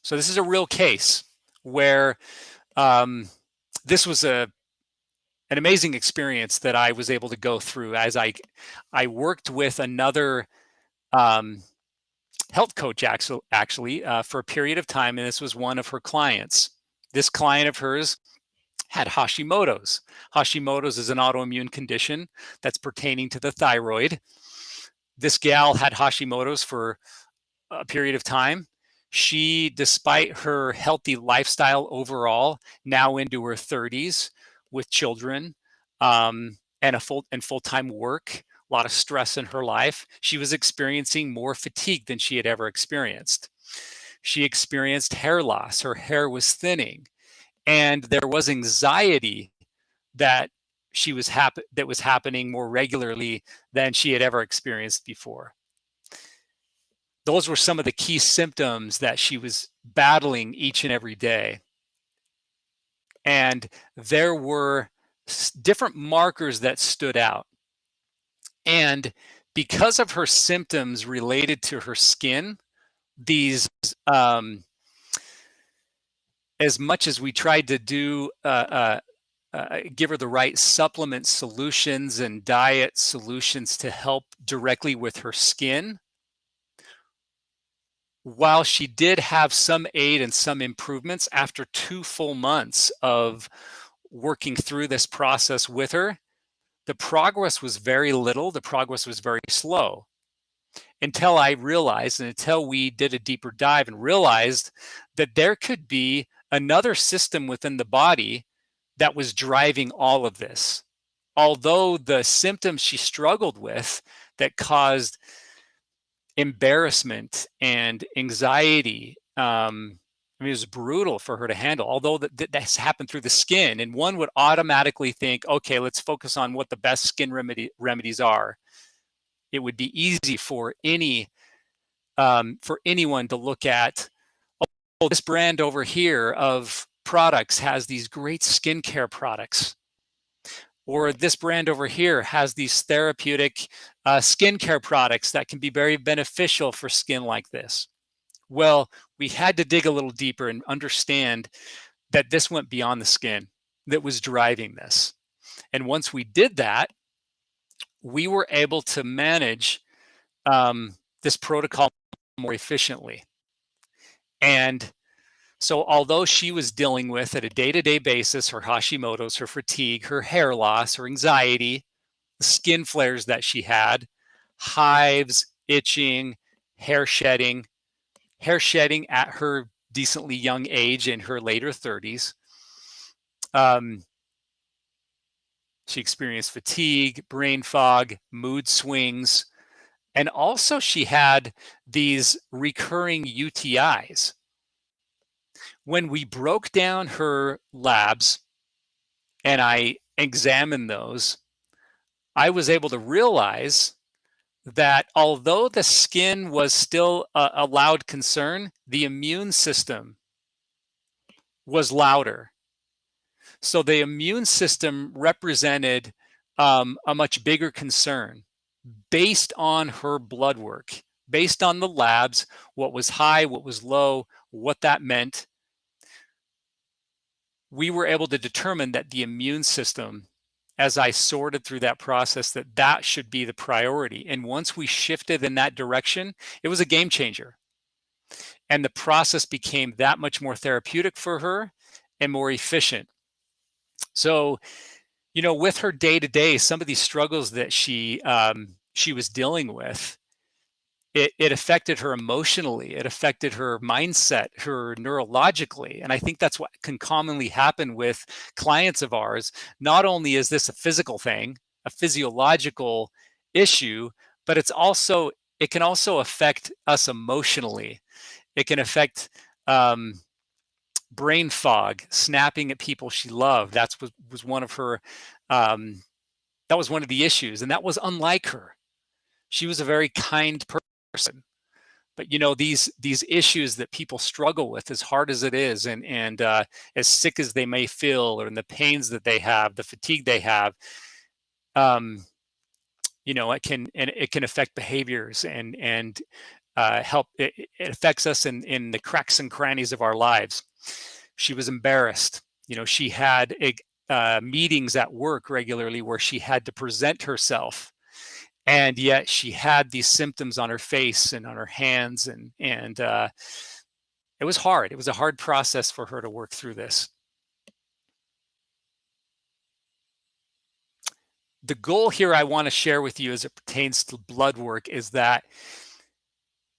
So this is a real case where this was an amazing experience that I was able to go through as I worked with another health coach actually for a period of time, and this was one of her clients. This client of hers had Hashimoto's. Hashimoto's is an autoimmune condition that's pertaining to the thyroid. This gal had Hashimoto's for a period of time. She, despite her healthy lifestyle overall, now into her 30s with children and full-time work, a lot of stress in her life, she was experiencing more fatigue than she had ever experienced. She experienced hair loss. Her hair was thinning, and there was anxiety that was happening more regularly than she had ever experienced before. Those were some of the key symptoms that she was battling each and every day. And there were different markers that stood out. And because of her symptoms related to her skin, these, as much as we tried to do, give her the right supplement solutions and diet solutions to help directly with her skin, while she did have some aid and some improvements after 2 full months of working through this process with her, the progress was very little. The progress was very slow until I realized, and until we did a deeper dive and realized that there could be another system within the body that was driving all of this. Although the symptoms she struggled with that caused embarrassment and anxiety, it was brutal for her to handle, although that's happened through the skin. And one would automatically think, okay, let's focus on what the best skin remedies are. It would be easy for anyone to look at, oh, this brand over here of products has these great skincare products, or this brand over here has these therapeutic skincare products that can be very beneficial for skin like this. Well, we had to dig a little deeper and understand that this went beyond the skin that was driving this. And once we did that, we were able to manage this protocol more efficiently. And so although she was dealing with, at a day-to-day basis, her Hashimoto's, her fatigue, her hair loss, her anxiety, the skin flares that she had, hives, itching, hair shedding at her decently young age in her later 30s. She experienced fatigue, brain fog, mood swings, and also she had these recurring UTIs. When we broke down her labs and I examined those, I was able to realize that although the skin was still a loud concern, the immune system was louder. So the immune system represented a much bigger concern based on her blood work, based on the labs, what was high, what was low, what that meant. We were able to determine that the immune system as I sorted through that process that that should be the priority. And once we shifted in that direction, it was a game changer. And the process became that much more therapeutic for her and more efficient. So, you know, with her day to day, some of these struggles that she was dealing with, it affected her emotionally, it affected her mindset, her neurologically. And I think that's what can commonly happen with clients of ours. Not only is this a physical thing, a physiological issue, but it can also affect us emotionally. It can affect brain fog, snapping at people she loved. Was one of her that was one of the issues, and that was unlike her. She was a very kind person, but you know, these issues that people struggle with, as hard as it is, and as sick as they may feel, or in the pains that they have, the fatigue they have, you know, it can affect behaviors and help. It affects us in the cracks and crannies of our lives. She was embarrassed. You know, she had meetings at work regularly where she had to present herself, and yet she had these symptoms on her face and on her hands, and it was hard. It was a hard process for her to work through this. The goal here I want to share with you as it pertains to blood work is that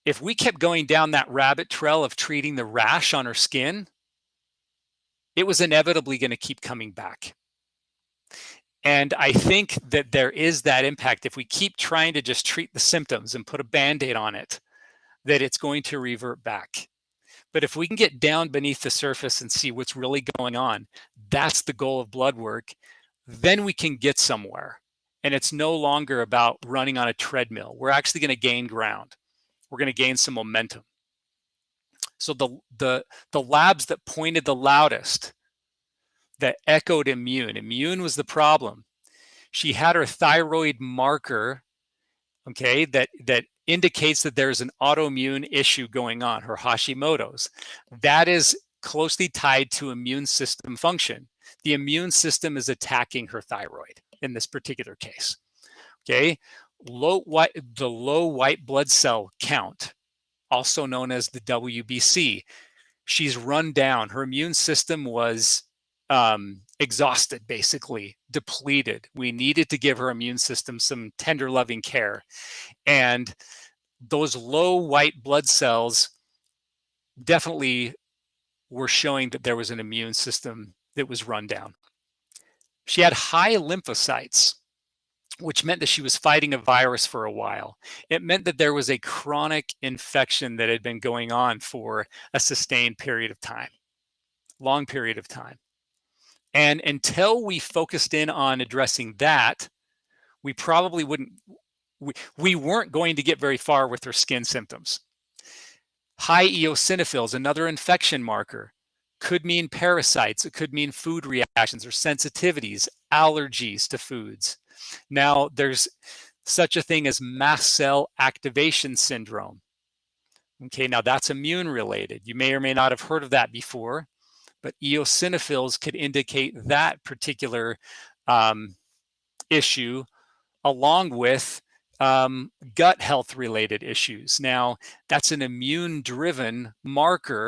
if we kept going down that rabbit trail of treating the rash on her skin, it was inevitably going to keep coming back. And I think that there is that impact. If we keep trying to just treat the symptoms and put a Band-Aid on it, that it's going to revert back. But if we can get down beneath the surface and see what's really going on, that's the goal of blood work, then we can get somewhere. And it's no longer about running on a treadmill. We're actually going to gain ground. We're going to gain some momentum. So the labs that pointed the loudest, that echoed immune was the problem. She had her thyroid marker, okay, that indicates that there's an autoimmune issue going on, her Hashimoto's. That is closely tied to immune system function. The immune system is attacking her thyroid in this particular case, okay? The low white blood cell count, also known as the WBC. She's run down. Her immune system was exhausted, basically depleted. We needed to give her immune system some tender, loving care. And those low white blood cells definitely were showing that there was an immune system that was run down. She had high lymphocytes, which meant that she was fighting a virus for a while. It meant that there was a chronic infection that had been going on for a sustained period of time, long period of time. And until we focused in on addressing that, we probably we weren't going to get very far with her skin symptoms. High eosinophils, another infection marker, could mean parasites. It could mean food reactions or sensitivities, allergies to foods. Now, there's such a thing as mast cell activation syndrome. Okay, now that's immune related. You may or may not have heard of that before, but eosinophils could indicate that particular issue, along with gut health related issues. Now, that's an immune driven marker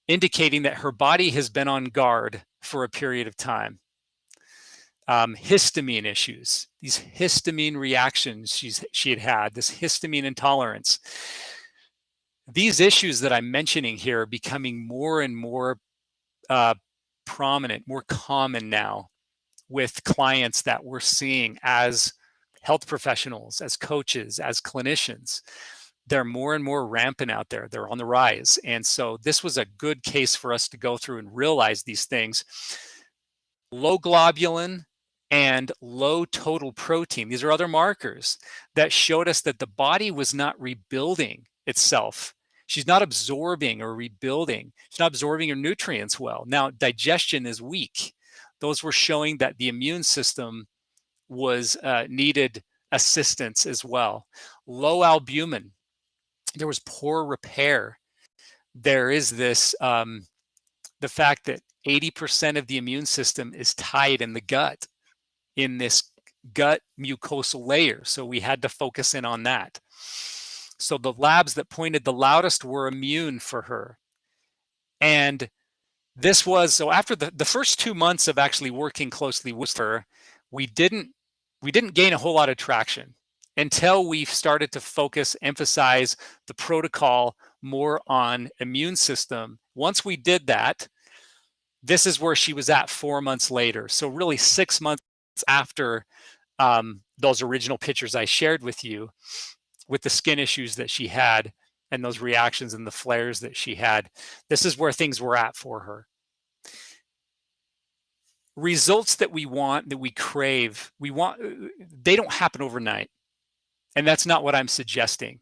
indicating that her body has been on guard for a period of time. Histamine issues, these histamine reactions she had, this histamine intolerance. These issues that I'm mentioning here are becoming more and more prominent, more common now with clients that we're seeing as health professionals, as coaches, as clinicians. They're more and more rampant out there. They're on the rise. And so this was a good case for us to go through and realize these things. Low globulin and low total protein. These are other markers that showed us that the body was not rebuilding itself. She's not absorbing or rebuilding. She's not absorbing her nutrients well. Now, digestion is weak. Those were showing that the immune system was needed assistance as well. Low albumin. There was poor repair. There is this, the fact that 80% of the immune system is tied in the gut. in this gut mucosal layer. So we had to focus in on that. So the labs that pointed the loudest were immune for her. And this was, so after the first 2 months of actually working closely with her, we didn't gain a whole lot of traction until we started to focus, emphasize the protocol more on immune system. Once we did that, this is where she was at 4 months later. So really 6 months after those original pictures I shared with you, with the skin issues that she had and those reactions and the flares that she had, this is where things were at for her. Results that we want, that we crave, they don't happen overnight. And that's not what I'm suggesting.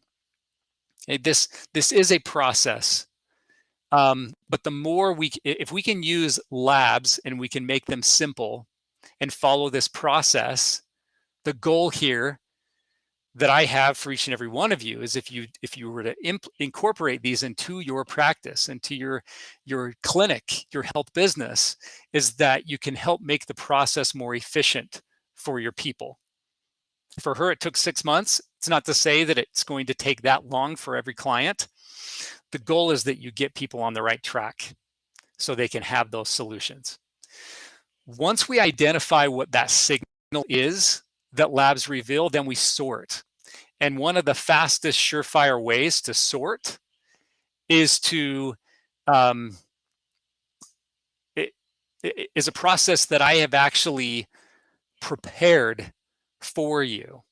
This is a process. But the more if we can use labs and we can make them simple and follow this process, the goal here that I have for each and every one of you is if you were to incorporate these into your practice, into your clinic, your health business, is that you can help make the process more efficient for your people. For her, it took 6 months. It's not to say that it's going to take that long for every client. The goal is that you get people on the right track so they can have those solutions. Once we identify what that signal is that labs reveal, then we sort. And one of the fastest, surefire ways to sort is is a process that I have actually prepared for you.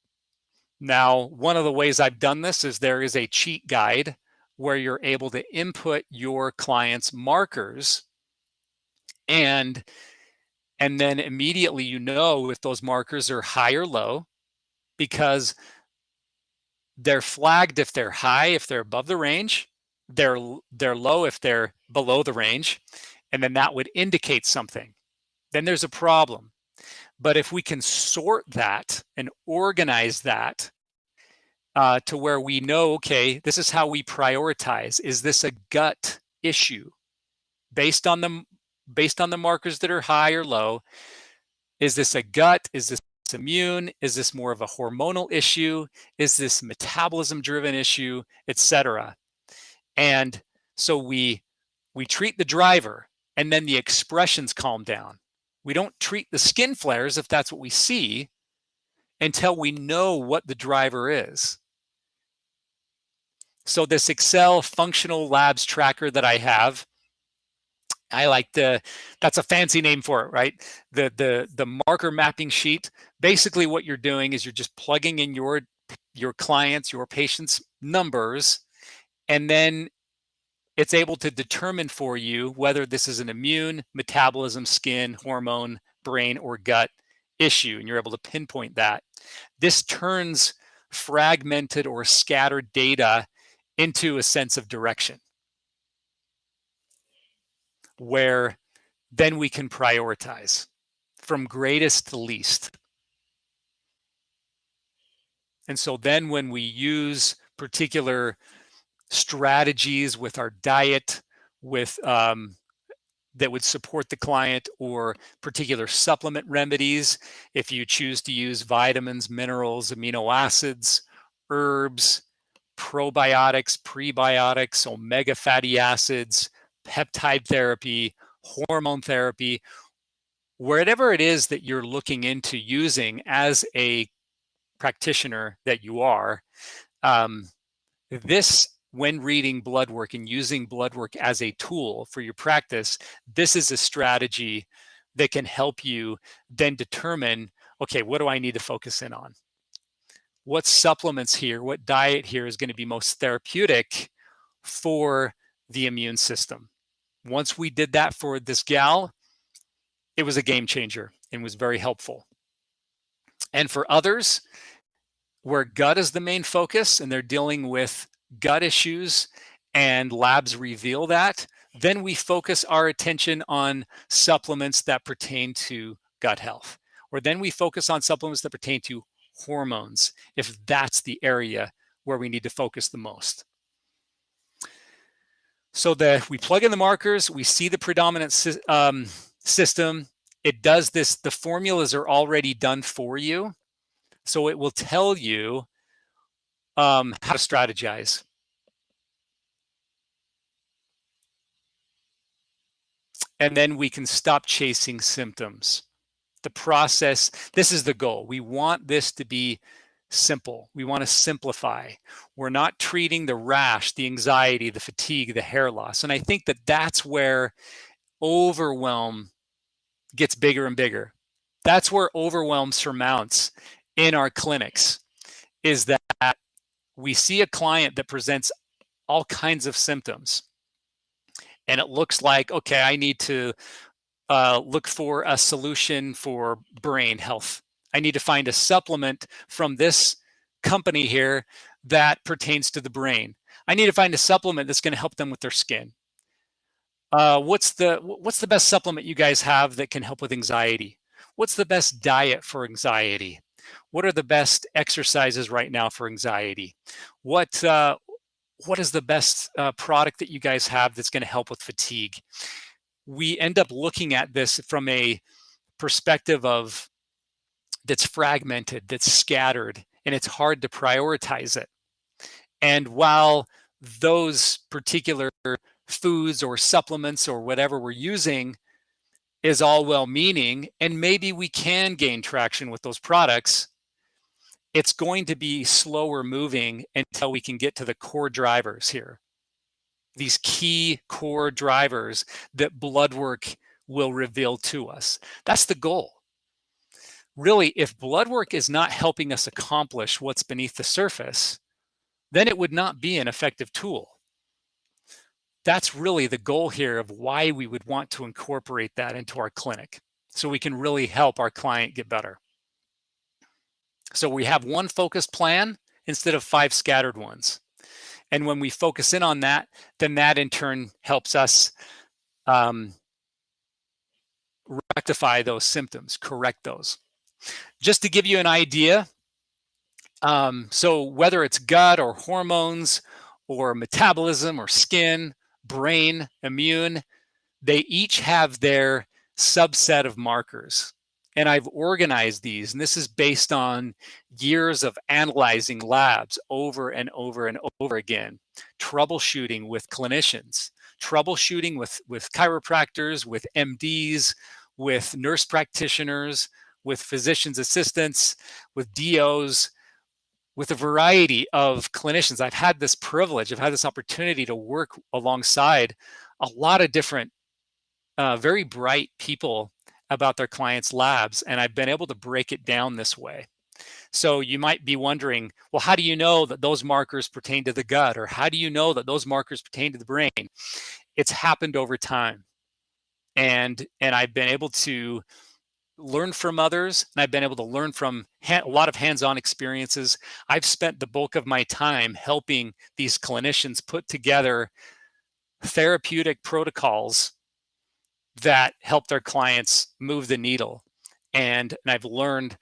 Now, one of the ways I've done this is there is a cheat guide where you're able to input your client's markers, and then immediately you know if those markers are high or low, because they're flagged if they're high, if they're above the range, they're low if they're below the range, and then that would indicate something. Then there's a problem. But if we can sort that and organize that to where we know, okay, this is how we prioritize. Is this a gut issue based on the markers that are high or low? Is this a gut? Is this immune? Is this more of a hormonal issue? Is this metabolism driven issue, etc.? And so we treat the driver, and then the expressions calm down. We don't treat the skin flares, if that's what we see, until we know what the driver is. So this Excel functional labs tracker that I have, that's a fancy name for it, right? The marker mapping sheet. Basically what you're doing is you're just plugging in your clients, your patients' numbers, and then it's able to determine for you whether this is an immune, metabolism, skin, hormone, brain, or gut issue, and you're able to pinpoint that. This turns fragmented or scattered data into a sense of direction, where then we can prioritize from greatest to least. And so then when we use particular strategies with our diet, with that would support the client, or particular supplement remedies, if you choose to use vitamins, minerals, amino acids, herbs, probiotics, prebiotics, omega fatty acids, peptide therapy, hormone therapy, whatever it is that you're looking into using as a practitioner that you are, this, when reading blood work and using blood work as a tool for your practice, this is a strategy that can help you then determine, okay, what do I need to focus in on? What supplements here, what diet here is going to be most therapeutic for the immune system? Once we did that for this gal, it was a game changer and was very helpful. And for others, where gut is the main focus and they're dealing with gut issues and labs reveal that, then we focus our attention on supplements that pertain to gut health, or then we focus on supplements that pertain to hormones, if that's the area where we need to focus the most. So we plug in the markers, we see the predominant system, it does this, the formulas are already done for you. So it will tell you how to strategize. And then we can stop chasing symptoms. The process, this is the goal. We want this to be simple. We want to simplify. We're not treating the rash, the anxiety, the fatigue, the hair loss. And I think that that's where overwhelm gets bigger and bigger. That's where overwhelm surmounts in our clinics, is that we see a client that presents all kinds of symptoms. And it looks like, okay, I need to look for a solution for brain health. I need to find a supplement from this company here that pertains to the brain. I need to find a supplement that's going to help them with their skin. What's the best supplement you guys have that can help with anxiety? What's the best diet for anxiety? What are the best exercises right now for anxiety? What is the best product that you guys have that's going to help with fatigue? We end up looking at this from a perspective of that's fragmented, that's scattered, and it's hard to prioritize it. And while those particular foods or supplements or whatever we're using is all well-meaning, and maybe we can gain traction with those products, it's going to be slower moving until we can get to the core drivers here. These key core drivers that blood work will reveal to us. That's the goal. Really, if blood work is not helping us accomplish what's beneath the surface, then it would not be an effective tool. That's really the goal here of why we would want to incorporate that into our clinic, so we can really help our client get better. So we have one focused plan instead of 5 scattered ones. And when we focus in on that, then that in turn helps us rectify those symptoms, correct those. Just to give you an idea, so whether it's gut or hormones or metabolism or skin, brain, immune, they each have their subset of markers. And I've organized these, and this is based on years of analyzing labs over and over and over again, troubleshooting with clinicians, troubleshooting with chiropractors, with MDs, with nurse practitioners, with physician's assistants, with DOs, with a variety of clinicians. I've had this privilege, I've had this opportunity to work alongside a lot of different, very bright people about their clients' labs, and I've been able to break it down this way. So you might be wondering, well, how do you know that those markers pertain to the gut? Or how do you know that those markers pertain to the brain? It's happened over time. And I've been able to learn from others, and I've been able to learn from a lot of hands-on experiences. I've spent the bulk of my time helping these clinicians put together therapeutic protocols that help their clients move the needle. And I've learned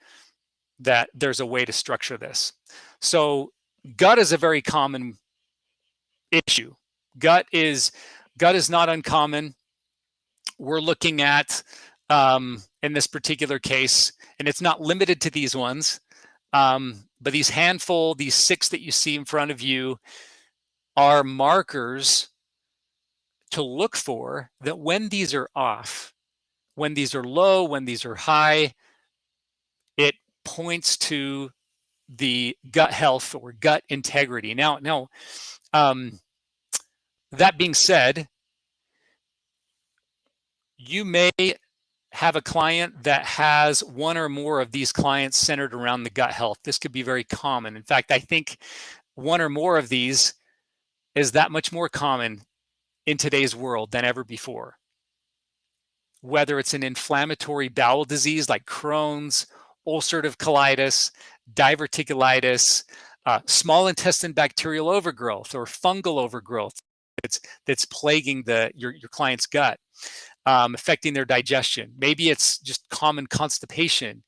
that there's a way to structure this. So gut is a very common issue. Gut is not uncommon. We're looking at, in this particular case, and it's not limited to these ones, but these 6 that you see in front of you are markers to look for, that when these are off, when these are low, when these are high, it points to the gut health or gut integrity. Now, that being said, you may have a client that has one or more of these clients centered around the gut health. This could be very common. In fact, I think one or more of these is that much more common in today's world than ever before. Whether it's an inflammatory bowel disease like Crohn's, ulcerative colitis, diverticulitis, small intestine bacterial overgrowth or fungal overgrowth that's plaguing your client's gut, affecting their digestion. Maybe it's just common constipation.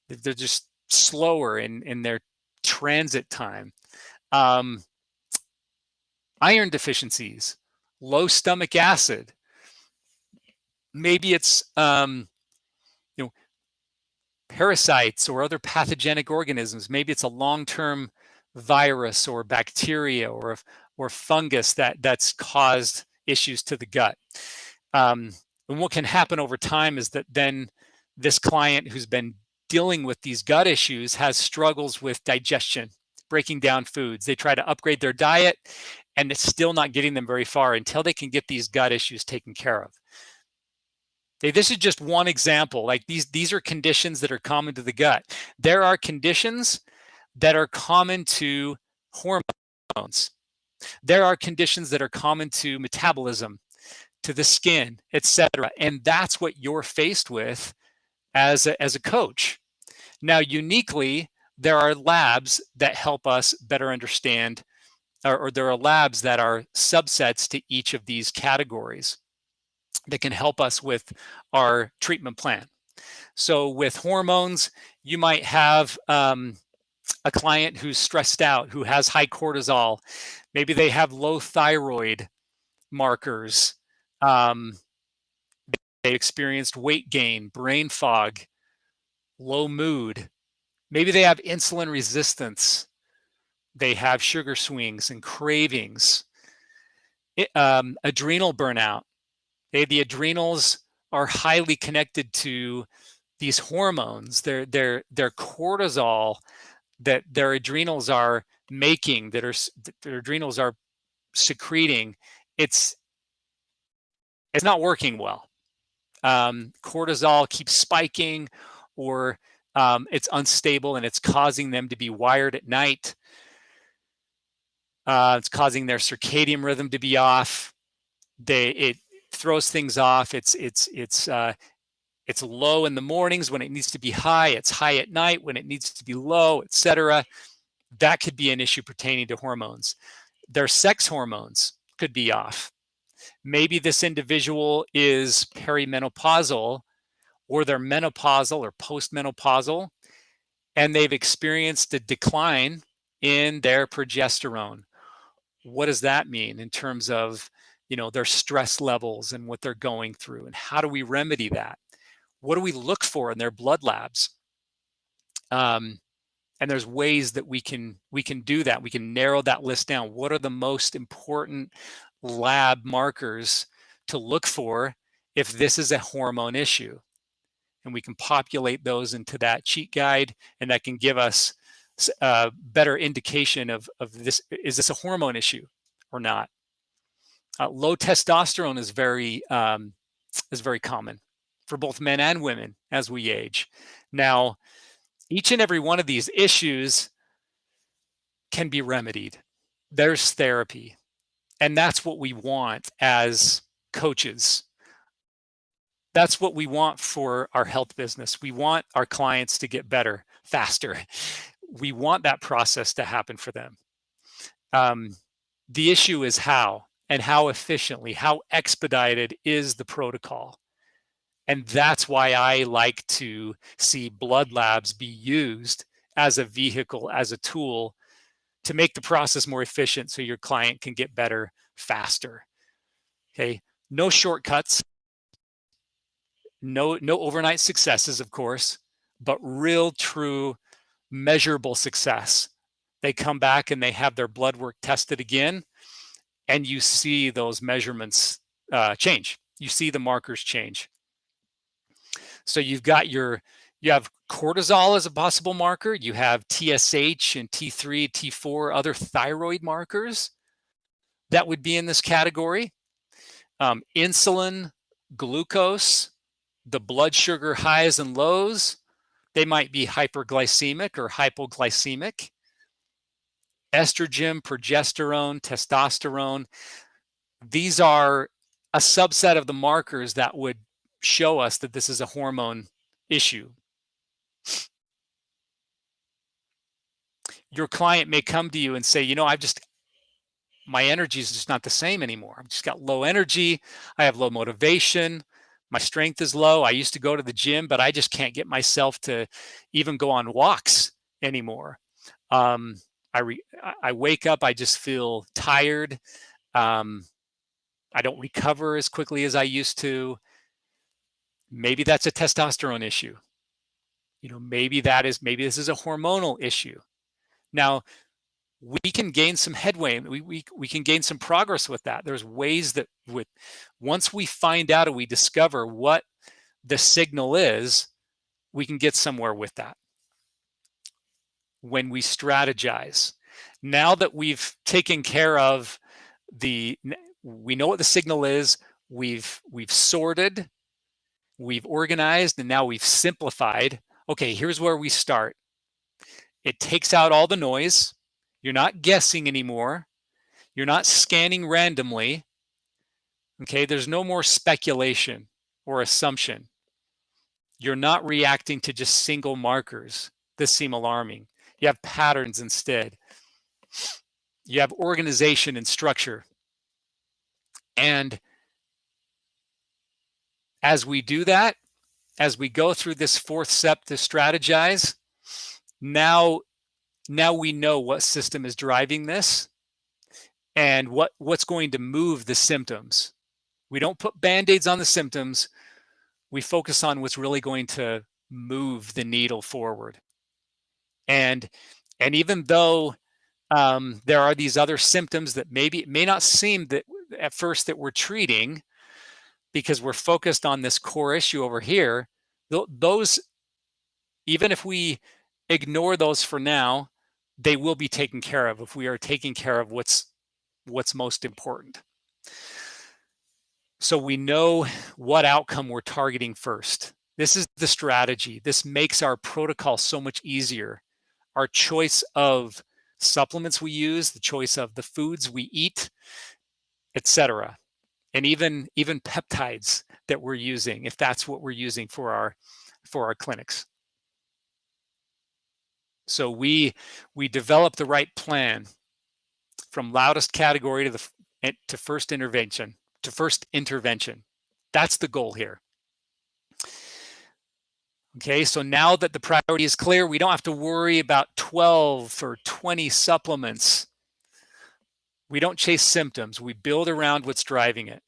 They're just slower in their transit time. Iron deficiencies, low stomach acid. Maybe it's parasites or other pathogenic organisms. Maybe it's a long-term virus or bacteria or fungus that's caused issues to the gut. And what can happen over time is that then this client who's been dealing with these gut issues has struggles with digestion, breaking down foods. They try to upgrade their diet, and it's still not getting them very far until they can get these gut issues taken care of. Okay, this is just one example. Like these are conditions that are common to the gut. There are conditions that are common to hormones. There are conditions that are common to metabolism, to the skin, etc. And that's what you're faced with as a coach. Now, uniquely, there are labs that help us better understand, or there are labs that are subsets to each of these categories that can help us with our treatment plan. So with hormones, you might have a client who's stressed out, who has high cortisol. Maybe they have low thyroid markers. They experienced weight gain, brain fog, low mood. Maybe they have insulin resistance. They have sugar swings and cravings. Adrenal burnout. The adrenals are highly connected to these hormones. Their cortisol that their adrenals are making, that their adrenals are secreting, it's not working well. Cortisol keeps spiking, or it's unstable, and it's causing them to be wired at night. It's causing their circadian rhythm to be off. It throws things off. It's low in the mornings when it needs to be high. It's high at night when it needs to be low, etc. That could be an issue pertaining to hormones. Their sex hormones could be off. Maybe this individual is perimenopausal, or they're menopausal or postmenopausal, and they've experienced a decline in their progesterone. What does that mean in terms of, their stress levels and what they're going through, and how do we remedy that? What do we look for in their blood labs? And there's ways that we can do that. We can narrow that list down. What are the most important lab markers to look for if this is a hormone issue? And we can populate those into that cheat guide, and that can give us a better indication of this. Is this a hormone issue or not? Low testosterone is very common for both men and women as we age. Now, each and every one of these issues can be remedied. There's therapy, and that's what we want as coaches. That's what we want for our health business. We want our clients to get better faster. We want that process to happen for them. The issue is how, and how efficiently, how expedited is the protocol. And that's why I like to see blood labs be used as a vehicle, as a tool to make the process more efficient so your client can get better faster. Okay, no shortcuts, no overnight successes, of course, but real, true, measurable success. They come back and they have their blood work tested again, and you see those measurements change. You see the markers change. So you have cortisol as a possible marker. You have TSH and T3, T4, other thyroid markers that would be in this category. Insulin, glucose, the blood sugar highs and lows, they might be hyperglycemic or hypoglycemic. Estrogen, progesterone, testosterone, these are a subset of the markers that would show us that this is a hormone issue. Your client may come to you and say, my energy is just not the same anymore. I've just got low energy. I have low motivation. My strength is low. I used to go to the gym, but I just can't get myself to even go on walks anymore. I wake up, I just feel tired. I don't recover as quickly as I used to. Maybe that's a testosterone issue. maybe this is a hormonal issue. Now, we can gain some headway. We can gain some progress with that. There's ways that once we find out and we discover what the signal is, we can get somewhere with that. When we strategize, now that we've taken care of we know what the signal is, we've sorted, we've organized, and now we've simplified. Okay, here's where we start. It takes out all the noise. You're not guessing anymore. You're not scanning randomly. Okay, there's no more speculation or assumption. You're not reacting to just single markers that seem alarming. You have patterns instead. You have organization and structure. And as we do that, as we go through this fourth step to strategize, now we know what system is driving this and what's going to move the symptoms. We don't put Band-Aids on the symptoms. We focus on what's really going to move the needle forward. And even though there are these other symptoms that it may not seem that at first that we're treating, because we're focused on this core issue over here, those, even if we ignore those for now, they will be taken care of if we are taking care of what's most important. So we know what outcome we're targeting first. This is the strategy. This makes our protocol so much easier. Our choice of supplements we use, the choice of the foods we eat, etc. And even peptides that we're using, if that's what we're using for our clinics. So we develop the right plan from loudest category to first intervention. That's the goal here. Okay, so now that the priority is clear, we don't have to worry about 12 or 20 supplements. We don't chase symptoms. We build around what's driving it.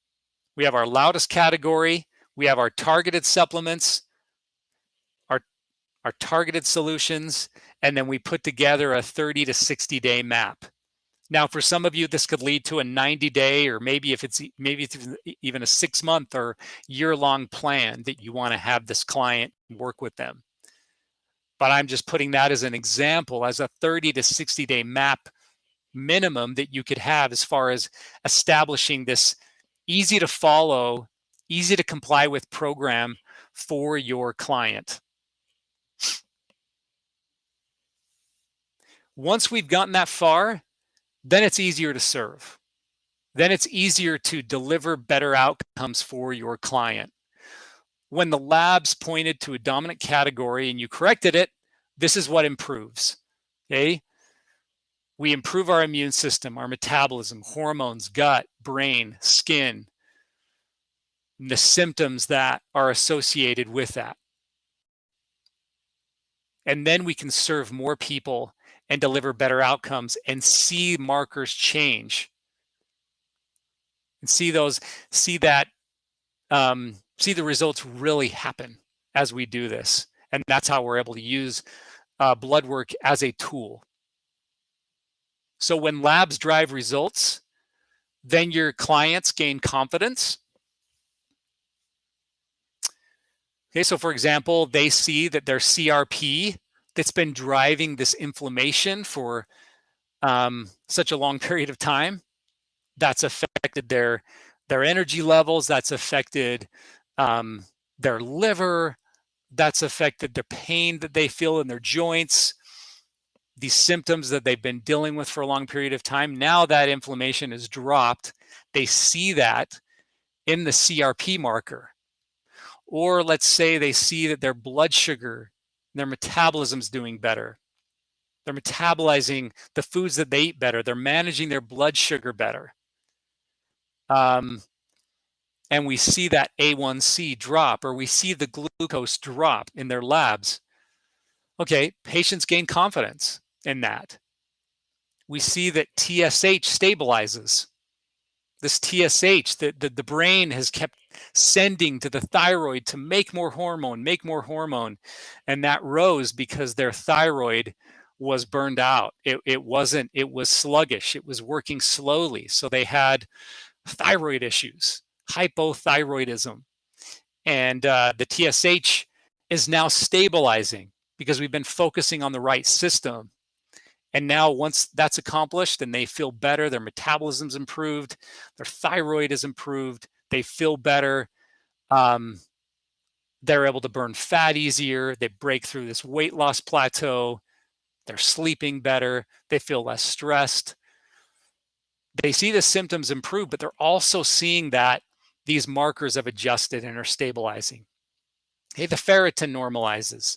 We have our loudest category. We have our targeted supplements, our targeted solutions, and then we put together a 30 to 60 day map. Now, for some of you, this could lead to a 90-day, or maybe it's even a 6-month or year-long plan that you want to have this client work with them. But I'm just putting that as an example, as a 30 to 60 day map minimum that you could have as far as establishing this easy to follow, easy to comply with program for your client. Once we've gotten that far, then it's easier to serve. Then it's easier to deliver better outcomes for your client. When the labs pointed to a dominant category and you corrected it, this is what improves, okay? We improve our immune system, our metabolism, hormones, gut, brain, skin, the symptoms that are associated with that. And then we can serve more people and deliver better outcomes and see markers change and see the results really happen as we do this. And that's how we're able to use blood work as a tool. So when labs drive results, then your clients gain confidence. Okay, so for example, they see that their CRP that's been driving this inflammation for such a long period of time, that's affected their energy levels, that's affected their liver, that's affected the pain that they feel in their joints, these symptoms that they've been dealing with for a long period of time. Now that inflammation is dropped, they see that in the CRP marker. Or let's say they see that their blood sugar, their metabolism's doing better. They're metabolizing the foods that they eat better. They're managing their blood sugar better. And we see that A1C drop, or we see the glucose drop in their labs. Okay, patients gain confidence in that. We see that TSH stabilizes. this TSH that the brain has kept sending to the thyroid to make more hormone, and that rose because their thyroid was burned out. It was sluggish. It was working slowly. So they had thyroid issues, hypothyroidism. And the TSH is now stabilizing because we've been focusing on the right system. And now once that's accomplished and they feel better, their metabolism's improved, their thyroid is improved, they feel better, they're able to burn fat easier, they break through this weight loss plateau, they're sleeping better, they feel less stressed. They see the symptoms improve, but they're also seeing that these markers have adjusted and are stabilizing. Hey, the ferritin normalizes.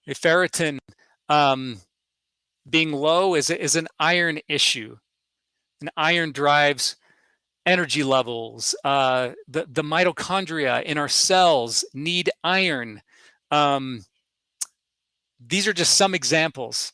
The ferritin being low is an iron issue. And iron drives energy levels. The mitochondria in our cells need iron. These are just some examples.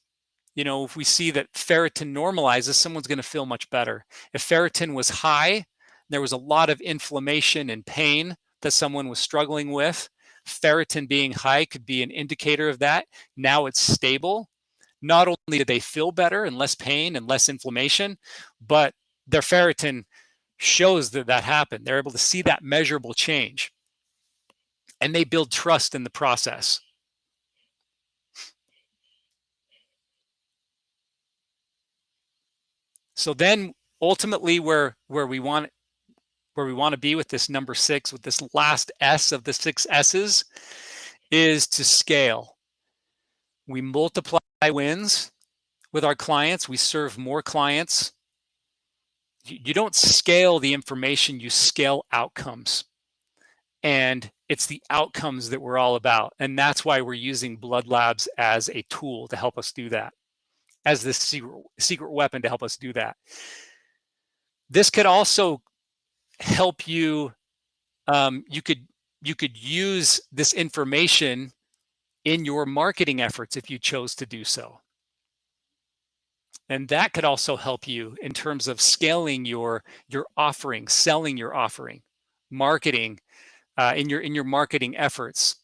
You know, if we see that ferritin normalizes, someone's going to feel much better. If ferritin was high, there was a lot of inflammation and pain that someone was struggling with. Ferritin being high could be an indicator of that. Now it's stable. Not only do they feel better and less pain and less inflammation, but their ferritin shows that that happened. They're able to see that measurable change. And they build trust in the process. So then ultimately where we want to be with this number 6, with this last S of the 6 S's, is to scale. We multiply wins with our clients. We serve more clients. You don't scale the information, you scale outcomes. And it's the outcomes that we're all about. And that's why we're using Blood Labs as a tool to help us do that, as this secret weapon to help us do that. This could also help you. You could use this information in your marketing efforts if you chose to do so. And that could also help you in terms of scaling your offering, selling your offering, marketing in your marketing efforts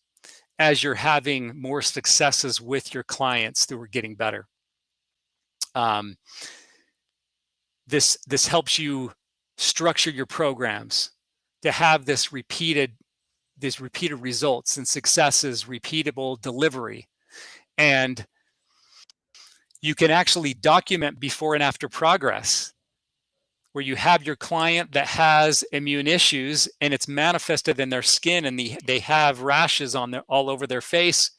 as you're having more successes with your clients that are getting better. This helps you structure your programs to have this repeated results and successes, repeatable delivery. And you can actually document before and after progress, where you have your client that has immune issues and it's manifested in their skin and they have rashes all over their face.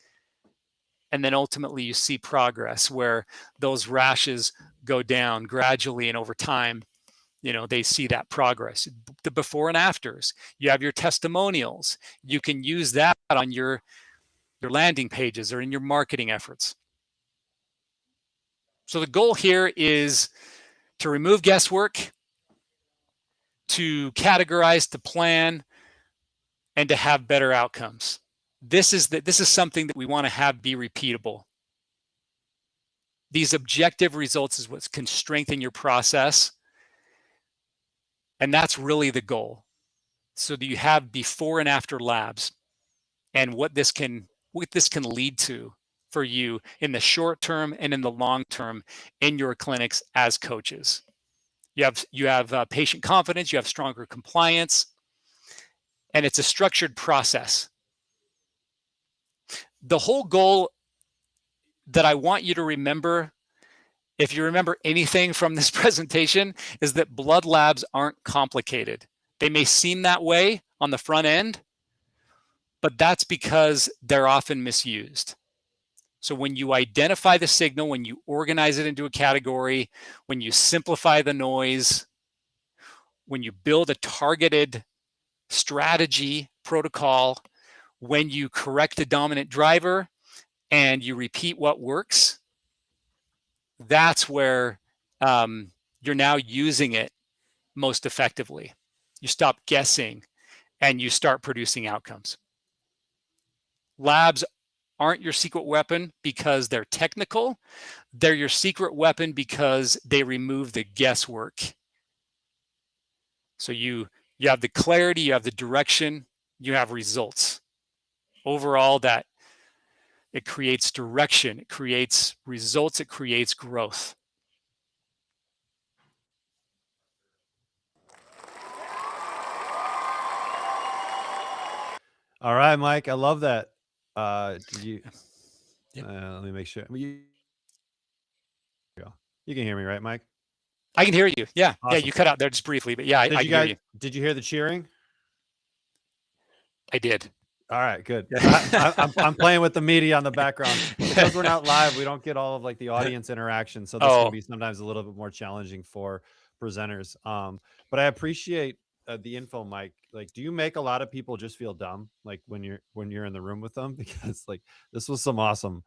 And then ultimately you see progress where those rashes go down gradually, and over time, you know, they see that progress. The before and afters. You have your testimonials. You can use that on your landing pages or in your marketing efforts. So the goal here is to remove guesswork, to categorize, to plan, and to have better outcomes. This is something that we want to have be repeatable. These objective results is what can strengthen your process. And that's really the goal. So that you have before and after labs, and what this can lead to for you in the short term and in the long term in your clinics as coaches. You have patient confidence, you have stronger compliance, and it's a structured process. The whole goal that I want you to remember, if you remember anything from this presentation, is that Blood Labs aren't complicated. They may seem that way on the front end, but that's because they're often misused. So when you identify the signal, when you organize it into a category, when you simplify the noise, when you build a targeted strategy protocol, when you correct the dominant driver and you repeat what works, that's where you're now using it most effectively. You stop guessing and you start producing outcomes. Labs aren't your secret weapon because they're technical. They're your secret weapon because they remove the guesswork. So you have the clarity, you have the direction, you have results. Overall, that it creates direction, it creates results, it creates growth. All right, Mike. I love that. Did you? Yep. Let me make sure. You can hear me, right, Mike? I can hear you. Yeah. Awesome. Yeah. You cut out there just briefly, but yeah, I can hear you. Did you hear the cheering? I did. All right, good. I'm playing with the media on the background because we're not live. We don't get all of like the audience interaction, so this can be sometimes a little bit more challenging for presenters. But I appreciate the info, Mike. Like, do you make a lot of people just feel dumb, like when you're in the room with them? Because like this was some awesome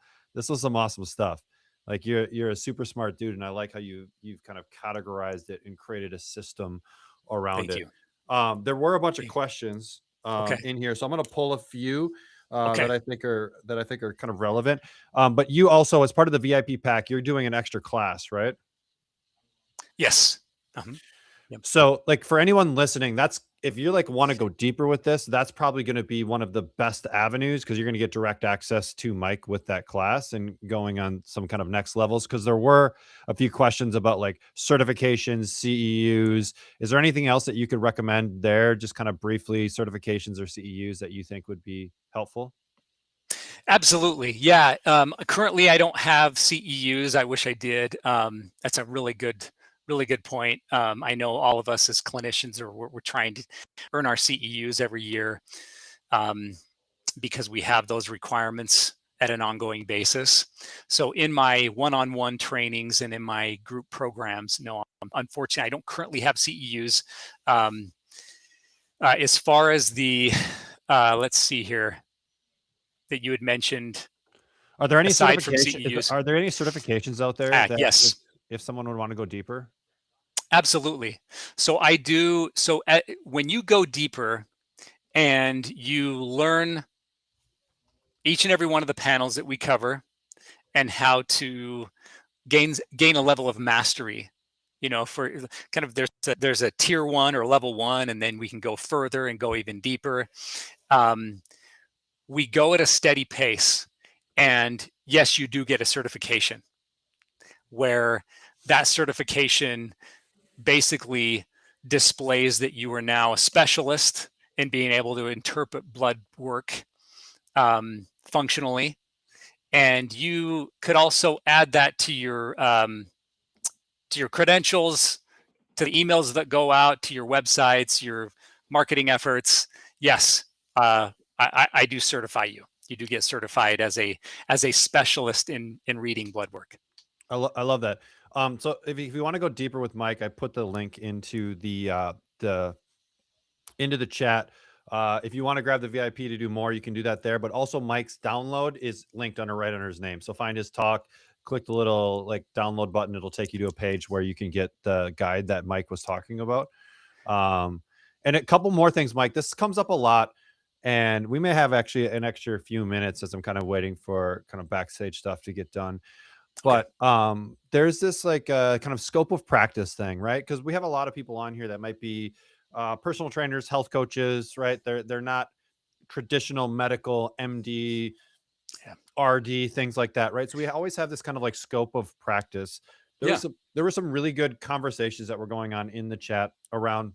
stuff. Like you're a super smart dude, and I like how you've kind of categorized it and created a system around Thank it. you. There were a bunch of questions in here, so I'm going to pull a few that I think are kind of relevant. But you also, as part of the VIP pack, you're doing an extra class, right? Yes. Yep. So like for anyone listening, that's if you like want to go deeper with this, that's probably going to be one of the best avenues because you're going to get direct access to Mike with that class and going on some kind of next levels. Because there were a few questions about like certifications, CEUs. Is there anything else that you could recommend there? Just kind of briefly, certifications or CEUs that you think would be helpful? Absolutely. Yeah. Currently, I don't have CEUs. I wish I did. That's a really good point. I know all of us as clinicians we're trying to earn our CEUs every year because we have those requirements at an ongoing basis. So in my one-on-one trainings and in my group programs, no, unfortunately, I don't currently have CEUs. As far as the, let's see here, that you had mentioned. Are there any aside from certifications? CEUs? Are there any certifications out there that yes. if someone would want to go deeper? Absolutely. So I do. So when you go deeper and you learn each and every one of the panels that we cover and how to gain a level of mastery, for kind of there's a tier 1 or level 1, and then we can go further and go even deeper. We go at a steady pace, and yes, you do get a certification where that certification basically displays that you are now a specialist in being able to interpret blood work functionally. And you could also add that to your credentials, to the emails that go out, to your websites, your marketing efforts. Yes, I do certify you. You do get certified as a specialist in reading blood work. I love that. So if you want to go deeper with Mike, I put the link into the chat. If you want to grab the VIP to do more, you can do that there. But also Mike's download is linked right under his name. So find his talk, click the little like download button. It'll take you to a page where you can get the guide that Mike was talking about. And a couple more things, Mike. This comes up a lot, and we may have actually an extra few minutes as I'm kind of waiting for kind of backstage stuff to get done. But there's this like kind of scope of practice thing, right? Because we have a lot of people on here that might be personal trainers, health coaches, right? They're not traditional medical MD, RD, things like that, right? So we always have this kind of like scope of practice. There were some really good conversations that were going on in the chat around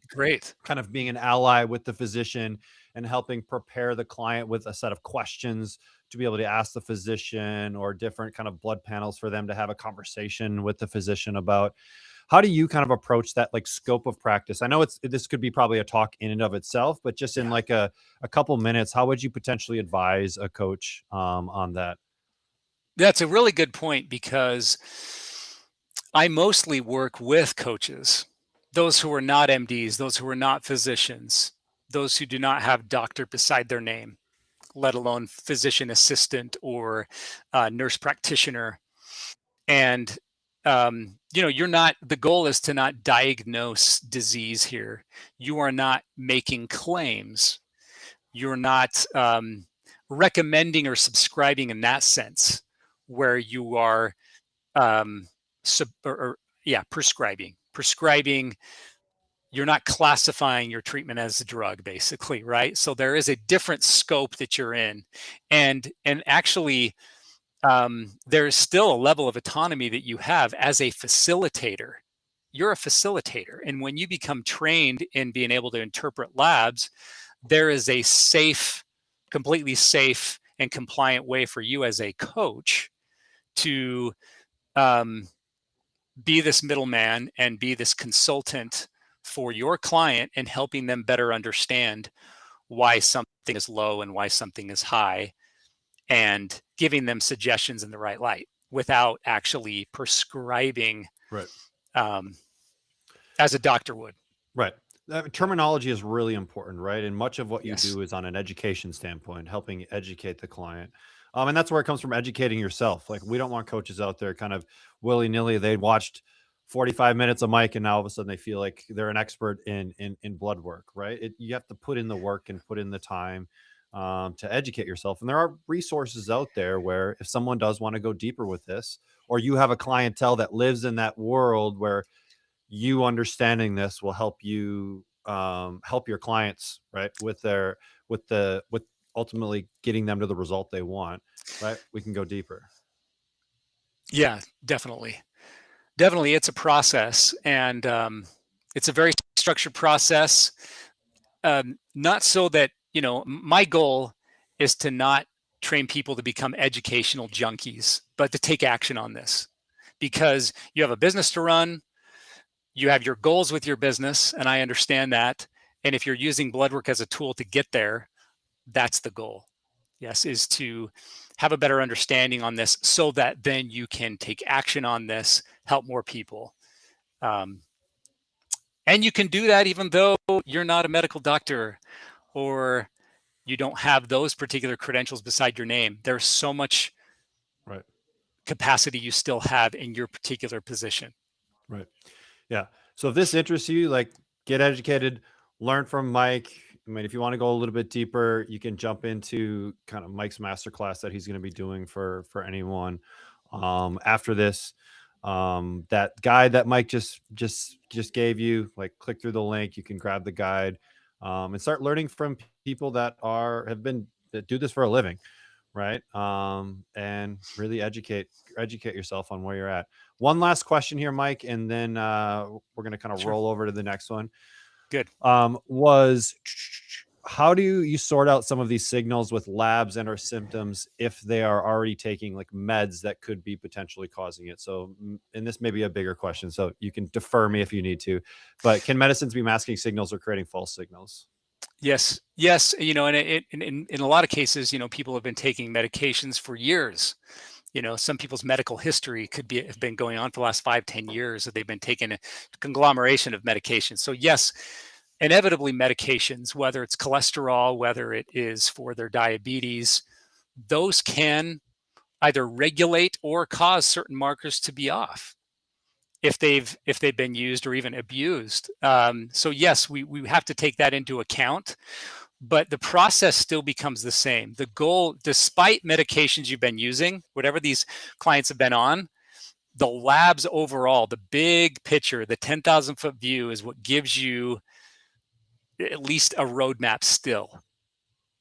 kind of being an ally with the physician and helping prepare the client with a set of questions to be able to ask the physician, or different kind of blood panels for them to have a conversation with the physician about. How do you kind of approach that like scope of practice? I know this could be probably a talk in and of itself, but just in like a couple minutes, how would you potentially advise a coach on that? That's a really good point, because I mostly work with coaches, those who are not MDs, those who are not physicians, those who do not have doctor beside their name, let alone physician assistant or nurse practitioner. And the goal is to not diagnose disease here. You are not making claims. You're not recommending or subscribing in that sense, where you are prescribing you're not classifying your treatment as a drug, basically, right? So there is a different scope that you're in, and actually, there's still a level of autonomy that you have as a facilitator. You're a facilitator, and when you become trained in being able to interpret labs, there is a safe, completely safe and compliant way for you as a coach to be this middleman and be this consultant for your client and helping them better understand why something is low and why something is high, and giving them suggestions in the right light without actually prescribing, Right. As a doctor would. Right. Terminology is really important, right? And much of what you Yes. do is on an education standpoint, helping educate the client. And that's where it comes from, educating yourself. Like, we don't want coaches out there kind of willy-nilly. They watched 45 minutes of Mike and now all of a sudden they feel like they're an expert in blood work, right? You have to put in the work and put in the time to educate yourself. And there are resources out there where if someone does want to go deeper with this, or you have a clientele that lives in that world where you understanding this will help you help your clients, right, with ultimately getting them to the result they want, right? We can go deeper. Yeah, definitely. It's a process, and it's a very structured process. Not so that, my goal is to not train people to become educational junkies, but to take action on this, because you have a business to run. You have your goals with your business, and I understand that. And if you're using blood work as a tool to get there, that's the goal. Yes, is to have a better understanding on this so that then you can take action on this, help more people. And you can do that even though you're not a medical doctor or you don't have those particular credentials beside your name. There's so much Right. capacity you still have in your particular position. Right. Yeah. So if this interests you, like, get educated, learn from Mike. I mean, if you want to go a little bit deeper, you can jump into kind of Mike's masterclass that he's going to be doing for anyone after this. That guide that Mike just gave you, like, click through the link. You can grab the guide and start learning from people that do this for a living, right? And really educate yourself on where you're at. One last question here, Mike, and then we're going to kind of Sure. roll over to the next one. Good. Was how do you sort out some of these signals with labs and or symptoms if they are already taking like meds that could be potentially causing it? So, and this may be a bigger question, so you can defer me if you need to, but can medicines be masking signals or creating false signals? Yes. And in a lot of cases, people have been taking medications for years. Some people's medical history have been going on for the last 5-10 years, that they've been taking a conglomeration of medications. So yes, inevitably medications, whether it's cholesterol, whether it is for their diabetes, those can either regulate or cause certain markers to be off if they've been used or even abused. So yes, we have to take that into account, but the process still becomes the same. The goal, despite medications you've been using, whatever these clients have been on, the labs overall, the big picture, the 10,000-foot view is what gives you at least a roadmap still.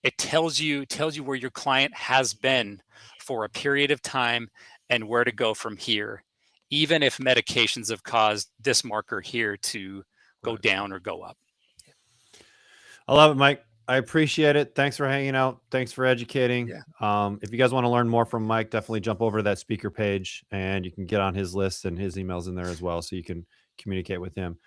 It tells you where your client has been for a period of time and where to go from here, even if medications have caused this marker here to go down or go up. I love it, Mike. I appreciate it. Thanks for hanging out. Thanks for educating. Yeah. If you guys want to learn more from Mike, definitely jump over to that speaker page and you can get on his list, and his email's in there as well, so you can communicate with him.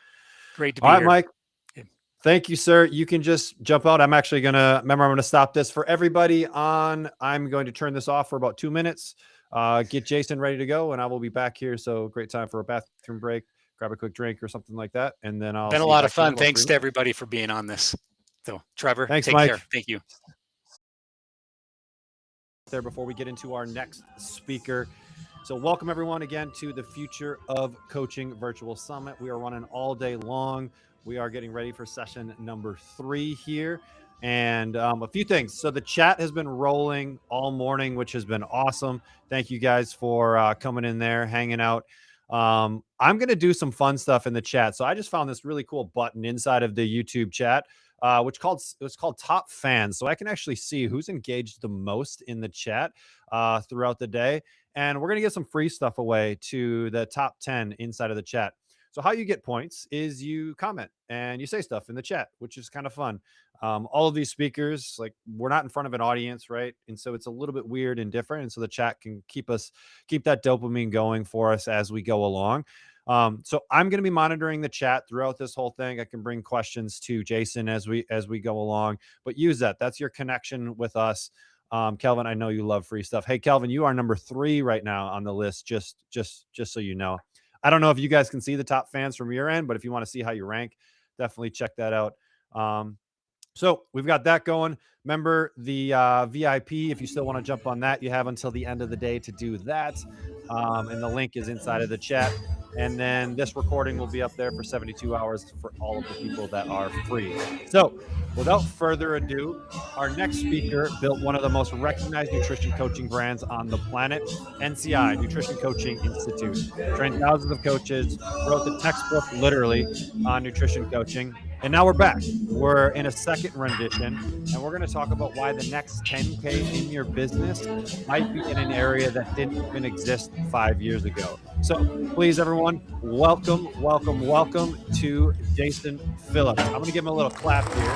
Great to be All right, here. Mike. Yeah. Thank you, sir. You can just jump out. I'm going to stop this for everybody on. I'm going to turn this off for about 2 minutes. Get Jason ready to go, and I will be back here. So great time for a bathroom break, grab a quick drink or something like that. And then I'll been a lot of fun. Thanks to everybody for being on this. So Trevor, thanks, take Mike. care. Thank you. There before we get into our next speaker. So welcome everyone again to the Future of Coaching Virtual Summit. We are running all day long. We are getting ready for session number 3 here. And a few things. So the chat has been rolling all morning, which has been awesome. Thank you guys for coming in there, hanging out. I'm going to do some fun stuff in the chat. So I just found this really cool button inside of the YouTube chat, which it's called Top Fans. So I can actually see who's engaged the most in the chat throughout the day. And we're going to give some free stuff away to the top 10 inside of the chat. So how you get points is you comment and you say stuff in the chat, which is kind of fun. All of these speakers, like, we're not in front of an audience, right? And so it's a little bit weird and different. And so the chat can keep that dopamine going for us as we go along. So I'm going to be monitoring the chat throughout this whole thing. I can bring questions to Jason as we go along, but use that. That's your connection with us. Kelvin, I know you love free stuff. Hey, Kelvin, you are number 3 right now on the list. Just so you know. I don't know if you guys can see the top fans from your end, but if you want to see how you rank, definitely check that out. So we've got that going. Remember the VIP, if you still want to jump on that, you have until the end of the day to do that. And the link is inside of the chat. And then this recording will be up there for 72 hours for all of the people that are free. So without further ado, our next speaker built one of the most recognized nutrition coaching brands on the planet, NCI, Nutrition Coaching Institute. Trained thousands of coaches, wrote the textbook literally on nutrition coaching. And now we're back. We're in a second rendition, and we're going to talk about why the next 10K in your business might be in an area that didn't even exist 5 years ago. So please, everyone, welcome to Jason Phillips. I'm going to give him a little clap here.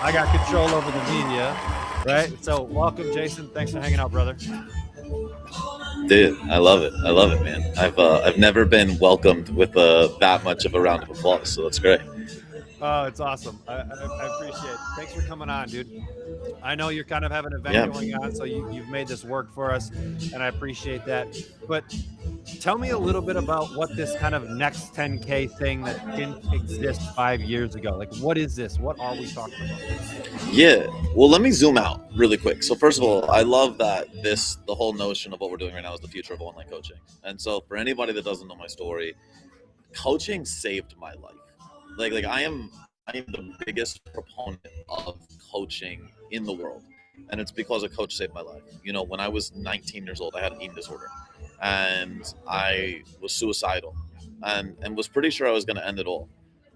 I got control over the media, right? So welcome, Jason. Thanks for hanging out, brother. Dude, I love it, man. I've never been welcomed with that much of a round of applause, so that's great. Oh, it's awesome. I appreciate it. Thanks for coming on, dude. I know you're kind of having an event going on, so you've made this work for us, and I appreciate that. But tell me a little bit about what this kind of next 10K thing that didn't exist 5 years ago. Like, what is this? What are we talking about? Yeah, well, let me zoom out really quick. So first of all, I love that the whole notion of what we're doing right now is the future of online coaching. And so for anybody that doesn't know my story, coaching saved my life. Like I am the biggest proponent of coaching in the world. And it's because a coach saved my life. You know, when I was 19 years old, I had an eating disorder and I was suicidal and was pretty sure I was going to end it all.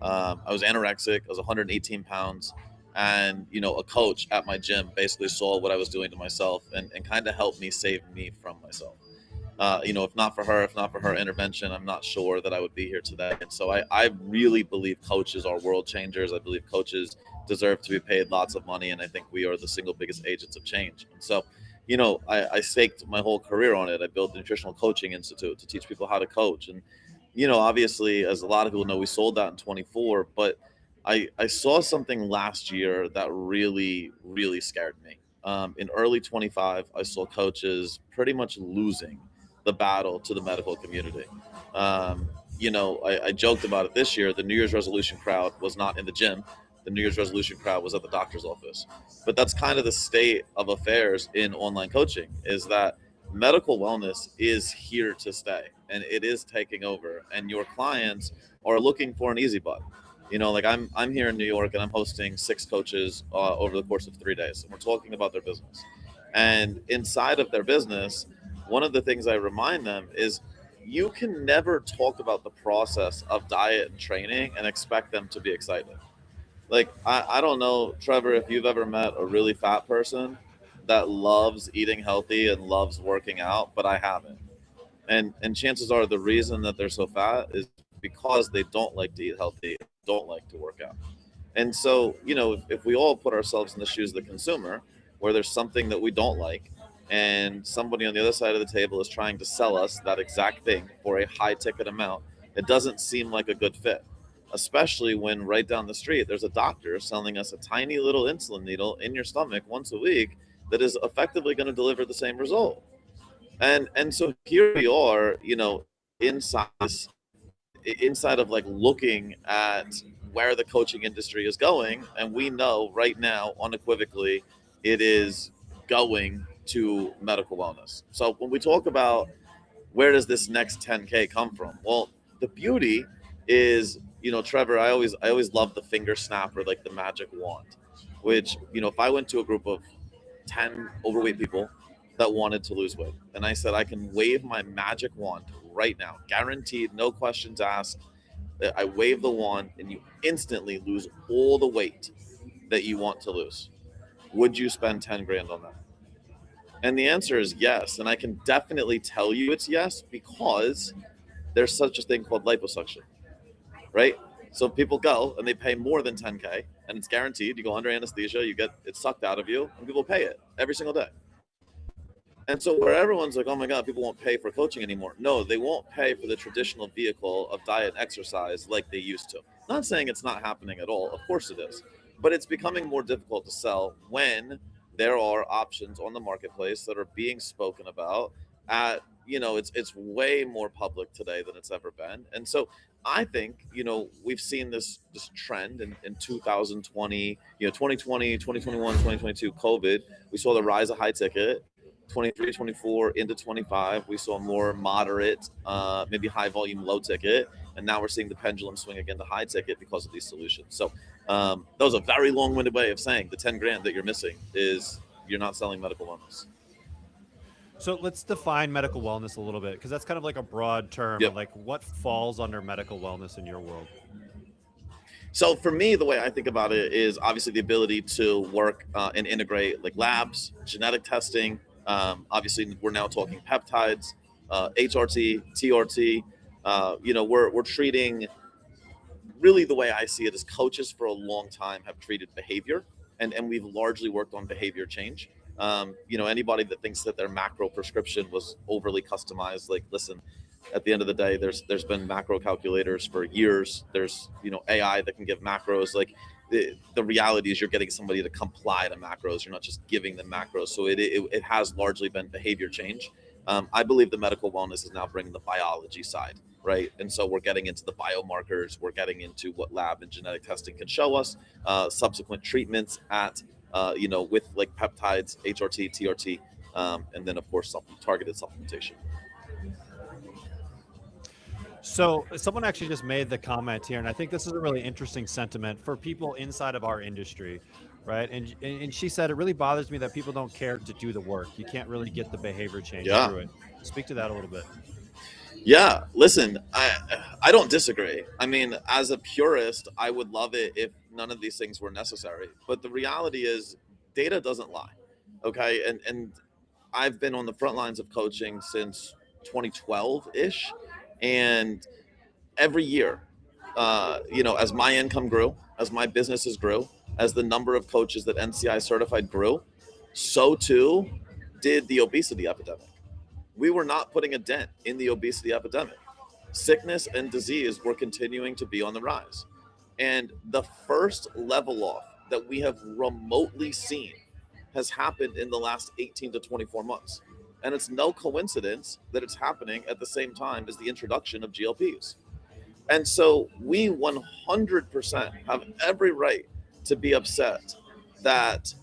I was anorexic. I was 118 pounds. And, you know, a coach at my gym basically saw what I was doing to myself and kind of helped me save me from myself. You know, if not for her intervention, I'm not sure that I would be here today. And so I really believe coaches are world changers. I believe coaches deserve to be paid lots of money. And I think we are the single biggest agents of change. And so, you know, I staked my whole career on it. I built the Nutritional Coaching Institute to teach people how to coach. And, you know, obviously, as a lot of people know, we sold that in 24, but I saw something last year that really, really scared me. In early 25, I saw coaches pretty much losing the battle to the medical community. You know, I joked about it this year. The New Year's resolution crowd was not in the gym. The New Year's resolution crowd was at the doctor's office. But that's kind of the state of affairs in online coaching, is that medical wellness is here to stay and it is taking over. And your clients are looking for an easy button. You know, like I'm here in New York and I'm hosting 6 coaches over the course of 3 days. And we're talking about their business. And inside of their business, one of the things I remind them is you can never talk about the process of diet and training and expect them to be excited. Like, I don't know, Trevor, if you've ever met a really fat person that loves eating healthy and loves working out, but I haven't. And chances are the reason that they're so fat is because they don't like to eat healthy, don't like to work out. And so, you know, if we all put ourselves in the shoes of the consumer, where there's something that we don't like, and somebody on the other side of the table is trying to sell us that exact thing for a high ticket amount, it doesn't seem like a good fit, especially when right down the street, there's a doctor selling us a tiny little insulin needle in your stomach once a week that is effectively going to deliver the same result. And so here we are, you know, inside of like looking at where the coaching industry is going. And we know right now, unequivocally, it is going to medical wellness. So when we talk about where does this next 10K come from? Well, the beauty is, you know, Trevor, I always love the finger snap or like the magic wand, which, you know, if I went to a group of 10 overweight people that wanted to lose weight. And I said, I can wave my magic wand right now, guaranteed, no questions asked. I wave the wand and you instantly lose all the weight that you want to lose. Would you spend 10 grand on that? And the answer is yes. And I can definitely tell you it's yes, because there's such a thing called liposuction, right? So people go and they pay more than 10K and it's guaranteed. You go under anesthesia, you get it sucked out of you, and people pay it every single day. And so where everyone's like, oh my God, people won't pay for coaching anymore. No, they won't pay for the traditional vehicle of diet and exercise like they used to. Not saying it's not happening at all. Of course it is. But it's becoming more difficult to sell when there are options on the marketplace that are being spoken about at, it's way more public today than it's ever been. And so I think, we've seen this trend in 2020, 2020, 2021, 2022, COVID. We saw the rise of high ticket. 23, 24 into 25, we saw more moderate, maybe high volume, low ticket. And now we're seeing the pendulum swing again to high ticket because of these solutions. So that was a very long-winded way of saying the 10 grand that you're missing is you're not selling medical wellness. So let's define medical wellness a little bit, because that's kind of like a broad term. Yep. Like, what falls under medical wellness in your world? So for me, the way I think about it is obviously the ability to work and integrate like labs, genetic testing. Obviously, we're now talking peptides, HRT, TRT. We're treating, really the way I see it is coaches for a long time have treated behavior, and we've largely worked on behavior change. Anybody that thinks that their macro prescription was overly customized, like, listen, at the end of the day, there's been macro calculators for years. There's, AI that can give macros. Like, the reality is you're getting somebody to comply to macros. You're not just giving them macros. So it has largely been behavior change. I believe the medical wellness is now bringing the biology side, right? And so we're getting into the biomarkers. We're getting into what lab and genetic testing can show us, subsequent treatments at, with like peptides, HRT, TRT, and then of course, targeted supplementation. So someone actually just made the comment here, and I think this is a really interesting sentiment for people inside of our industry, right? And she said, it really bothers me that people don't care to do the work. You can't really get the behavior change through it. Speak to that a little bit. Yeah, listen, I don't disagree. I mean, as a purist, I would love it if none of these things were necessary. But the reality is data doesn't lie, okay? And I've been on the front lines of coaching since 2012-ish. And every year, as my income grew, as my businesses grew, as the number of coaches that NCI certified grew, so too did the obesity epidemic. We were not putting a dent in the obesity epidemic. Sickness and disease were continuing to be on the rise. And the first level off that we have remotely seen has happened in the last 18 to 24 months. And it's no coincidence that it's happening at the same time as the introduction of GLPs. And so we 100% have every right to be upset that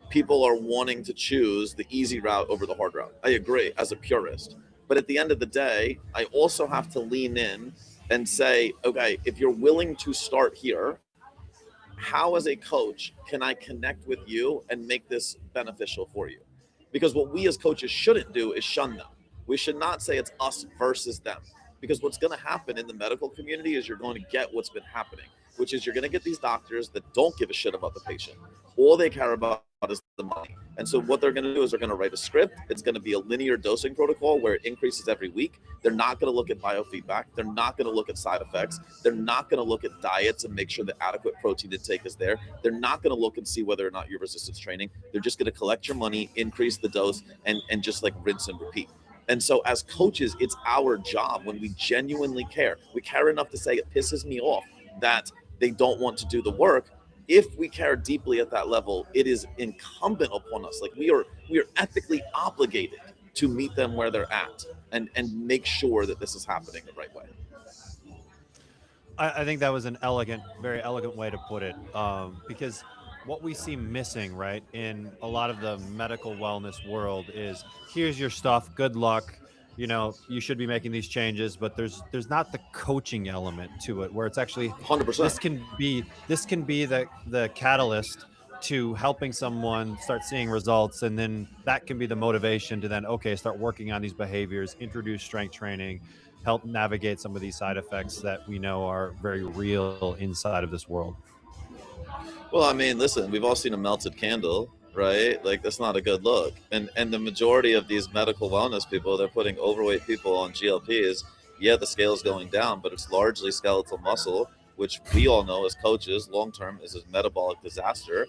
people are wanting to choose the easy route over the hard route. I agree as a purist. But at the end of the day, I also have to lean in and say, okay, if you're willing to start here, how as a coach can I connect with you and make this beneficial for you? Because what we as coaches shouldn't do is shun them. We should not say it's us versus them. Because what's going to happen in the medical community is you're going to get what's been happening, which is you're going to get these doctors that don't give a shit about the patient. All they care about is the money. And so what they're going to do is they're going to write a script. It's going to be a linear dosing protocol where it increases every week. They're not going to look at biofeedback. They're not going to look at side effects. They're not going to look at diets and make sure the adequate protein intake is there. They're not going to look and see whether or not you're resistance training. They're just going to collect your money, increase the dose, and just like rinse and repeat. And so as coaches, it's our job when we genuinely care. We care enough to say it pisses me off that they don't want to do the work. If we care deeply at that level, it is incumbent upon us. Like we are ethically obligated to meet them where they're at and make sure that this is happening the right way. I think that was an very elegant way to put it, because what we see missing, right, in a lot of the medical wellness world is, here's your stuff, good luck, you should be making these changes, but there's not the coaching element to it where it's actually 100%. This can be the catalyst to helping someone start seeing results, and then that can be the motivation to then, okay, start working on these behaviors, introduce strength training, help navigate some of these side effects that we know are very real inside of this world. Well, I mean, listen, we've all seen a melted candle, right? Like that's not a good look. And the majority of these medical wellness people, they're putting overweight people on GLPs. Yeah, the scale's going down, but it's largely skeletal muscle, which we all know as coaches, long term is a metabolic disaster.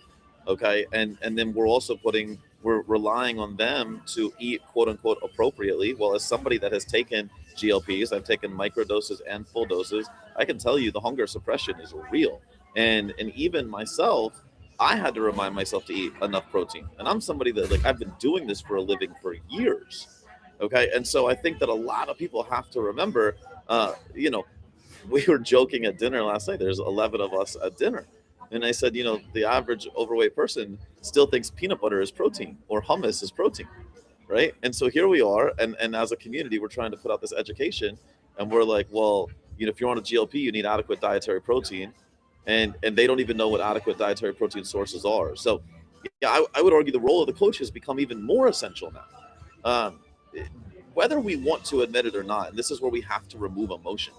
Okay. And then we're relying on them to eat quote unquote appropriately. Well, as somebody that has taken GLPs, I've taken micro doses and full doses, I can tell you the hunger suppression is real. And even myself, I had to remind myself to eat enough protein. And I'm somebody that like I've been doing this for a living for years. Okay. And so I think that a lot of people have to remember, we were joking at dinner last night. There's 11 of us at dinner. And I said, the average overweight person still thinks peanut butter is protein or hummus is protein. Right. And so here we are. And as a community, we're trying to put out this education. And we're like, well, if you're on a GLP, you need adequate dietary protein. And they don't even know what adequate dietary protein sources are. So yeah, I would argue the role of the coach has become even more essential now. Whether we want to admit it or not, and this is where we have to remove emotion.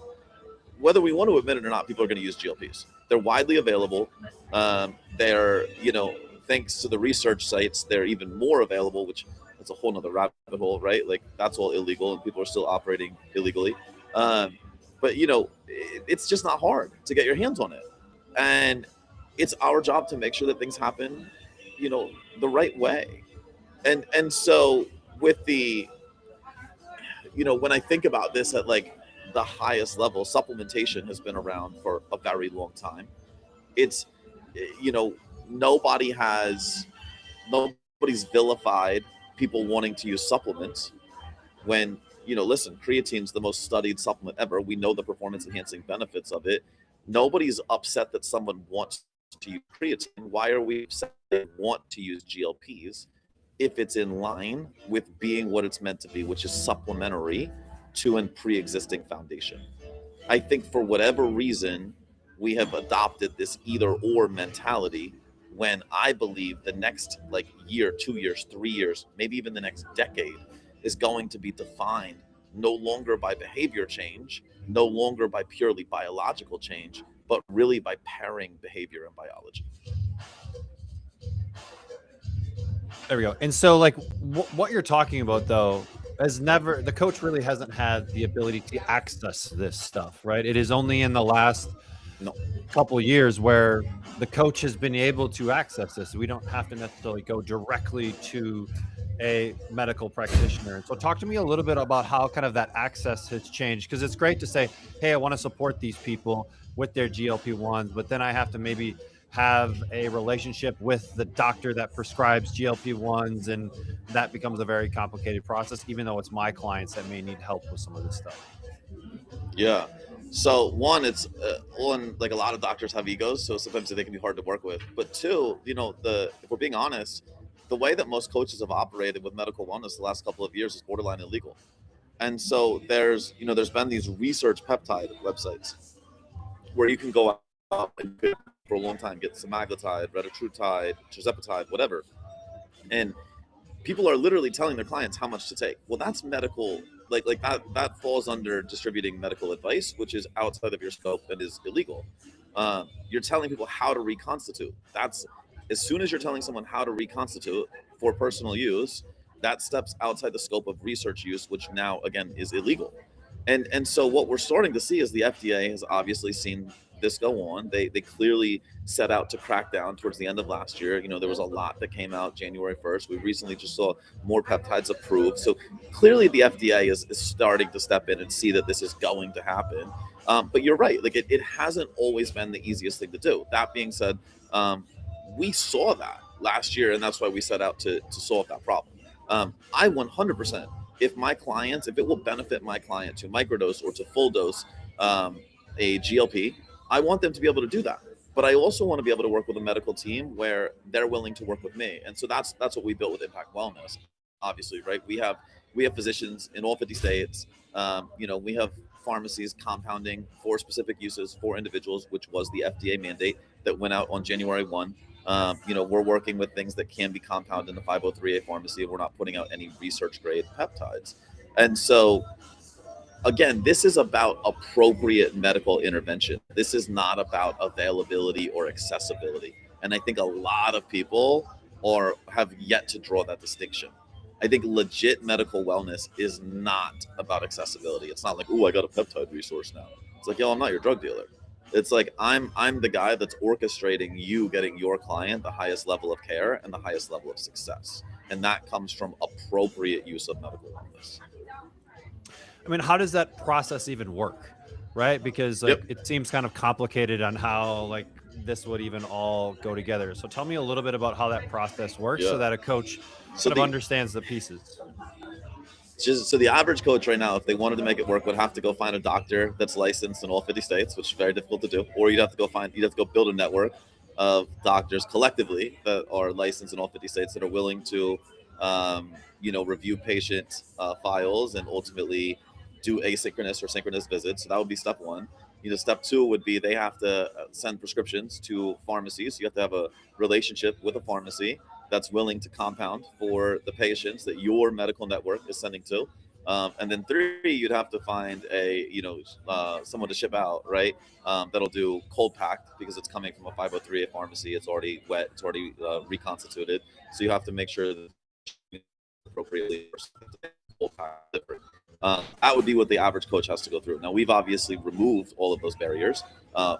Whether we want to admit it or not, people are going to use GLPs. They're widely available. They're, thanks to the research sites, they're even more available, which that's a whole nother rabbit hole, right? Like that's all illegal and people are still operating illegally. But, it's just not hard to get your hands on it. And it's our job to make sure that things happen, the right way. And so with the, when I think about this at like the highest level, supplementation has been around for a very long time. It's, nobody's vilified people wanting to use supplements when, listen, creatine's the most studied supplement ever. We know the performance enhancing benefits of it. Nobody's upset that someone wants to use creatine. Why are we upset they want to use GLPs if it's in line with being what it's meant to be, which is supplementary to a pre-existing foundation? I think for whatever reason, we have adopted this either or mentality when I believe the next year, 2 years, 3 years, maybe even the next decade is going to be defined no longer by behavior change, no longer by purely biological change, but really by pairing behavior and biology. There we go. And so what you're talking about though, the coach really hasn't had the ability to access this stuff, right? It is only in the last couple of years where the coach has been able to access this. We don't have to necessarily go directly to a medical practitioner. And so talk to me a little bit about how kind of that access has changed, because it's great to say, hey, I want to support these people with their GLP-1s, but then I have to maybe have a relationship with the doctor that prescribes GLP-1s, and that becomes a very complicated process, even though it's my clients that may need help with some of this stuff. Yeah. So one, it's a lot of doctors have egos, so sometimes they can be hard to work with. But two, if we're being honest, the way that most coaches have operated with medical wellness the last couple of years is borderline illegal. And so there's been these research peptide websites where you can go out and for a long time get semaglutide, retatrutide, tirzepatide, whatever. And people are literally telling their clients how much to take. Well, that's medical, that falls under distributing medical advice, which is outside of your scope and is illegal. You're telling people how to reconstitute. That's as soon as you're telling someone how to reconstitute for personal use, that steps outside the scope of research use, which now again is illegal. And so what we're starting to see is the FDA has obviously seen this go on. They clearly set out to crack down towards the end of last year. There was a lot that came out January 1st. We recently just saw more peptides approved. So clearly the FDA is starting to step in and see that this is going to happen. But you're right. It hasn't always been the easiest thing to do. That being said, we saw that last year, and that's why we set out to solve that problem. I 100%, if it will benefit my client to microdose or to full dose a GLP, I want them to be able to do that. But I also want to be able to work with a medical team where they're willing to work with me. And so that's what we built with Impact Wellness, obviously, right? We have physicians in all 50 states. We have pharmacies compounding for specific uses for individuals, which was the FDA mandate that went out on January 1. We're working with things that can be compounded in the 503A pharmacy. We're not putting out any research grade peptides. And so, again, this is about appropriate medical intervention. This is not about availability or accessibility. And I think a lot of people have yet to draw that distinction. I think legit medical wellness is not about accessibility. It's not like, oh, I got a peptide resource now. It's like, yo, I'm not your drug dealer. It's like I'm the guy that's orchestrating you getting your client the highest level of care and the highest level of success. And that comes from appropriate use of medical wellness. I mean, how does that process even work? Right? Because like, it seems kind of complicated on how like this would even all go together. So tell me a little bit about how that process works so that a coach sort of understands the pieces. So the average coach right now, if they wanted to make it work, would have to go find a doctor that's licensed in all 50 states, which is very difficult to do. Or you'd have to go build a network of doctors collectively that are licensed in all 50 states that are willing to, review patient files and ultimately do asynchronous or synchronous visits. So that would be step one. Step two would be they have to send prescriptions to pharmacies. So you have to have a relationship with a pharmacy that's willing to compound for the patients that your medical network is sending to. And then three, you'd have to find someone to ship out, right? That'll do cold packed because it's coming from a 503A pharmacy. It's already wet. It's already reconstituted. So you have to make sure that appropriately cold packed. That would be what the average coach has to go through. Now, we've obviously removed all of those barriers.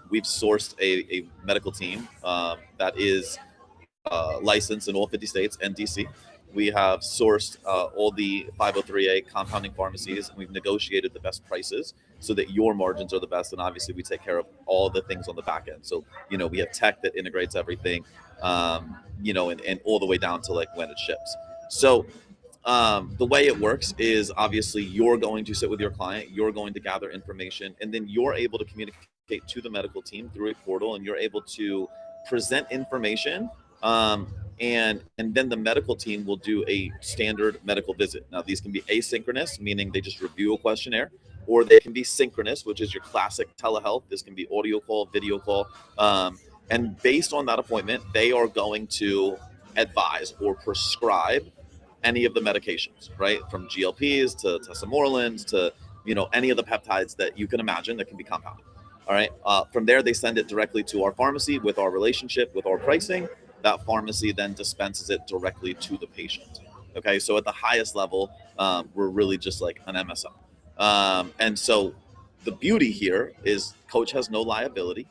We've sourced a medical team that is licensed in all 50 states and DC. We have sourced all the 503A compounding pharmacies, and we've negotiated the best prices so that your margins are the best. And obviously, we take care of all the things on the back end. So, we have tech that integrates everything, and all the way down to like when it ships. So, the way it works is obviously you're going to sit with your client, you're going to gather information, and then you're able to communicate to the medical team through a portal, and you're able to present information. And then the medical team will do a standard medical visit. Now, these can be asynchronous, meaning they just review a questionnaire, or they can be synchronous, which is your classic telehealth. This can be audio call, video call. And based on that appointment, they are going to advise or prescribe any of the medications, right? From GLPs to tesamorelins to, any of the peptides that you can imagine that can be compounded. All right. From there, they send it directly to our pharmacy with our relationship, with our pricing. That pharmacy then dispenses it directly to the patient. Okay. So at the highest level, we're really just like an MSO. And so the beauty here is coach has no liability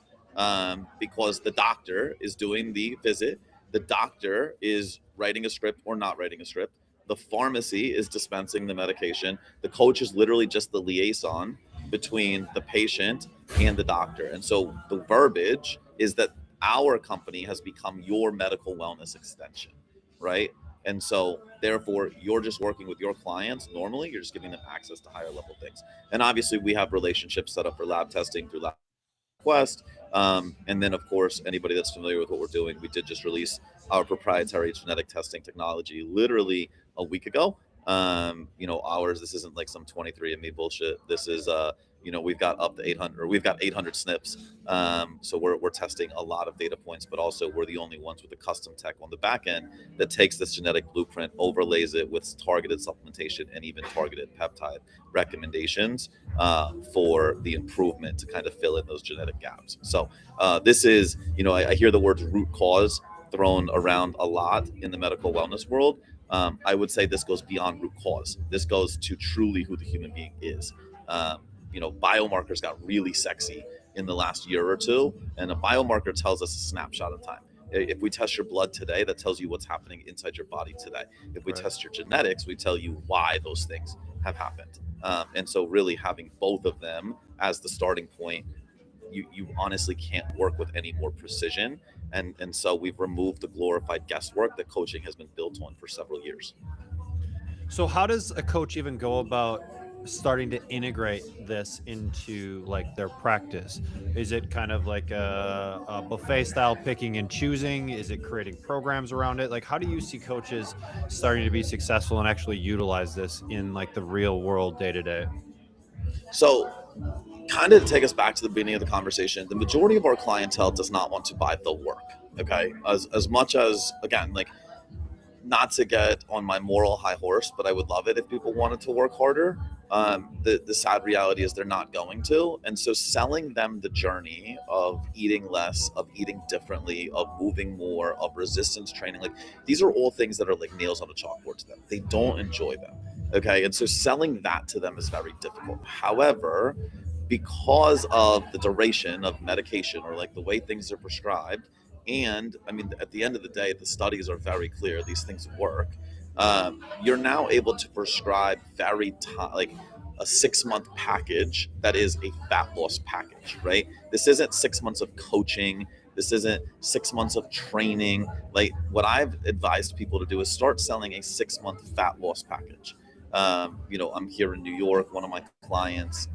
because the doctor is doing the visit. The doctor is writing a script or not writing a script. The pharmacy is dispensing the medication. The coach is literally just the liaison between the patient and the doctor. And so the verbiage is that our company has become your medical wellness extension, right? And so therefore you're just working with your clients. Normally you're just giving them access to higher level things. And obviously we have relationships set up for lab testing through LabQuest. And then of course, anybody that's familiar with what we're doing, we did just release our proprietary genetic testing technology literally a week ago. This isn't like some 23andMe bullshit. This is, we've got up to 800, or we've got 800 SNPs. So we're testing a lot of data points, but also we're the only ones with a custom tech on the back end that takes this genetic blueprint, overlays it with targeted supplementation and even targeted peptide recommendations for the improvement to kind of fill in those genetic gaps. So this is, I hear the words root cause thrown around a lot in the medical wellness world. I would say this goes beyond root cause. This goes to truly who the human being is. Biomarkers got really sexy in the last year or two, and a biomarker tells us a snapshot of time. If we test your blood today, that tells you what's happening inside your body today. If we test your genetics, we tell you why those things have happened. And so really having both of them as the starting point, you honestly can't work with any more precision. And so we've removed the glorified guesswork that coaching has been built on for several years. So how does a coach even go about starting to integrate this into like their practice? Is it kind of like a buffet style picking and choosing? Is it creating programs around it? Like, how do you see coaches starting to be successful and actually utilize this in like the real world day to day? So kind of take us back to the beginning of the conversation, the majority of our clientele does not want to buy the work. Okay. As much as, again, like, not to get on my moral high horse, but I would love it if people wanted to work harder. The sad reality is they're not going to. And so selling them the journey of eating less, of eating differently, of moving more, of resistance training, like, these are all things that are like nails on a chalkboard to them. They don't enjoy them. Okay. And so selling that to them is very difficult. However, because of the duration of medication, or like the way things are prescribed, and I mean, at the end of the day, the studies are very clear, these things work. You're now able to prescribe like a 6-month package that is a fat loss package, right? This isn't 6 months of coaching. This isn't 6 months of training. Like, what I've advised people to do is start selling a 6-month fat loss package. You know, I'm here in New York. One of my clients,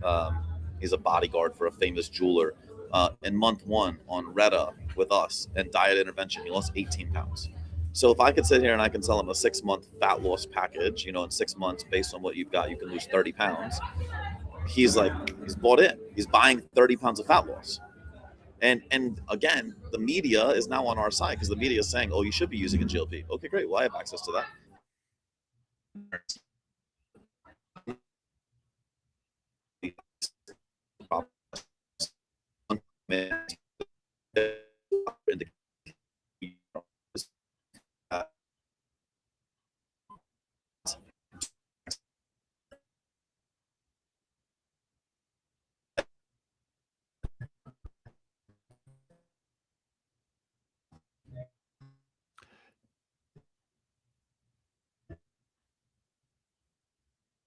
he's a bodyguard for a famous jeweler. In month 1 on Retta with us and diet intervention, he lost 18 pounds. So if I could sit here and I can sell him a 6-month fat loss package, you know, in 6 months, based on what you've got, you can lose 30 pounds. He's bought in. He's buying 30 pounds of fat loss. And again, the media is now on our side, because the media is saying, oh, you should be using a GLP. Okay, great. Well, I have access to that.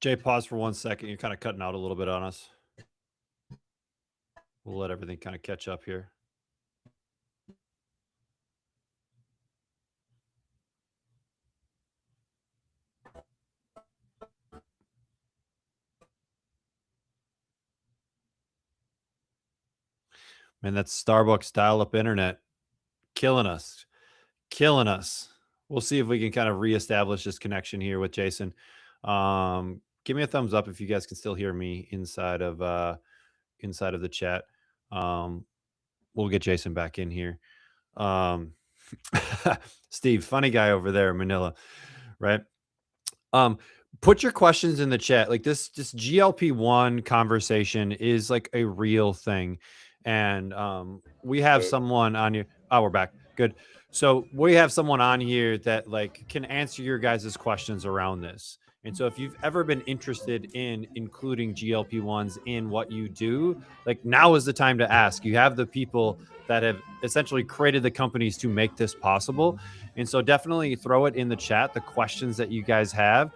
Jay, pause for 1 second. You're kind of cutting out a little bit on us. We'll let everything kind of catch up here. Man, that's Starbucks dial-up internet. Killing us. We'll see if we can kind of reestablish this connection here with Jason. Give me a thumbs up if you guys can still hear me inside of the chat. We'll get Jason back in here. Steve, funny guy over there in Manila, right? Put your questions in the chat. Like, this GLP-1 conversation is like a real thing. And we have someone on here. Oh, we're back. Good. So we have someone on here that like can answer your guys' questions around this. And so if you've ever been interested in including GLP-1s in what you do, like, now is the time to ask. You have the people that have essentially created the companies to make this possible. And so definitely throw it in the chat, the questions that you guys have,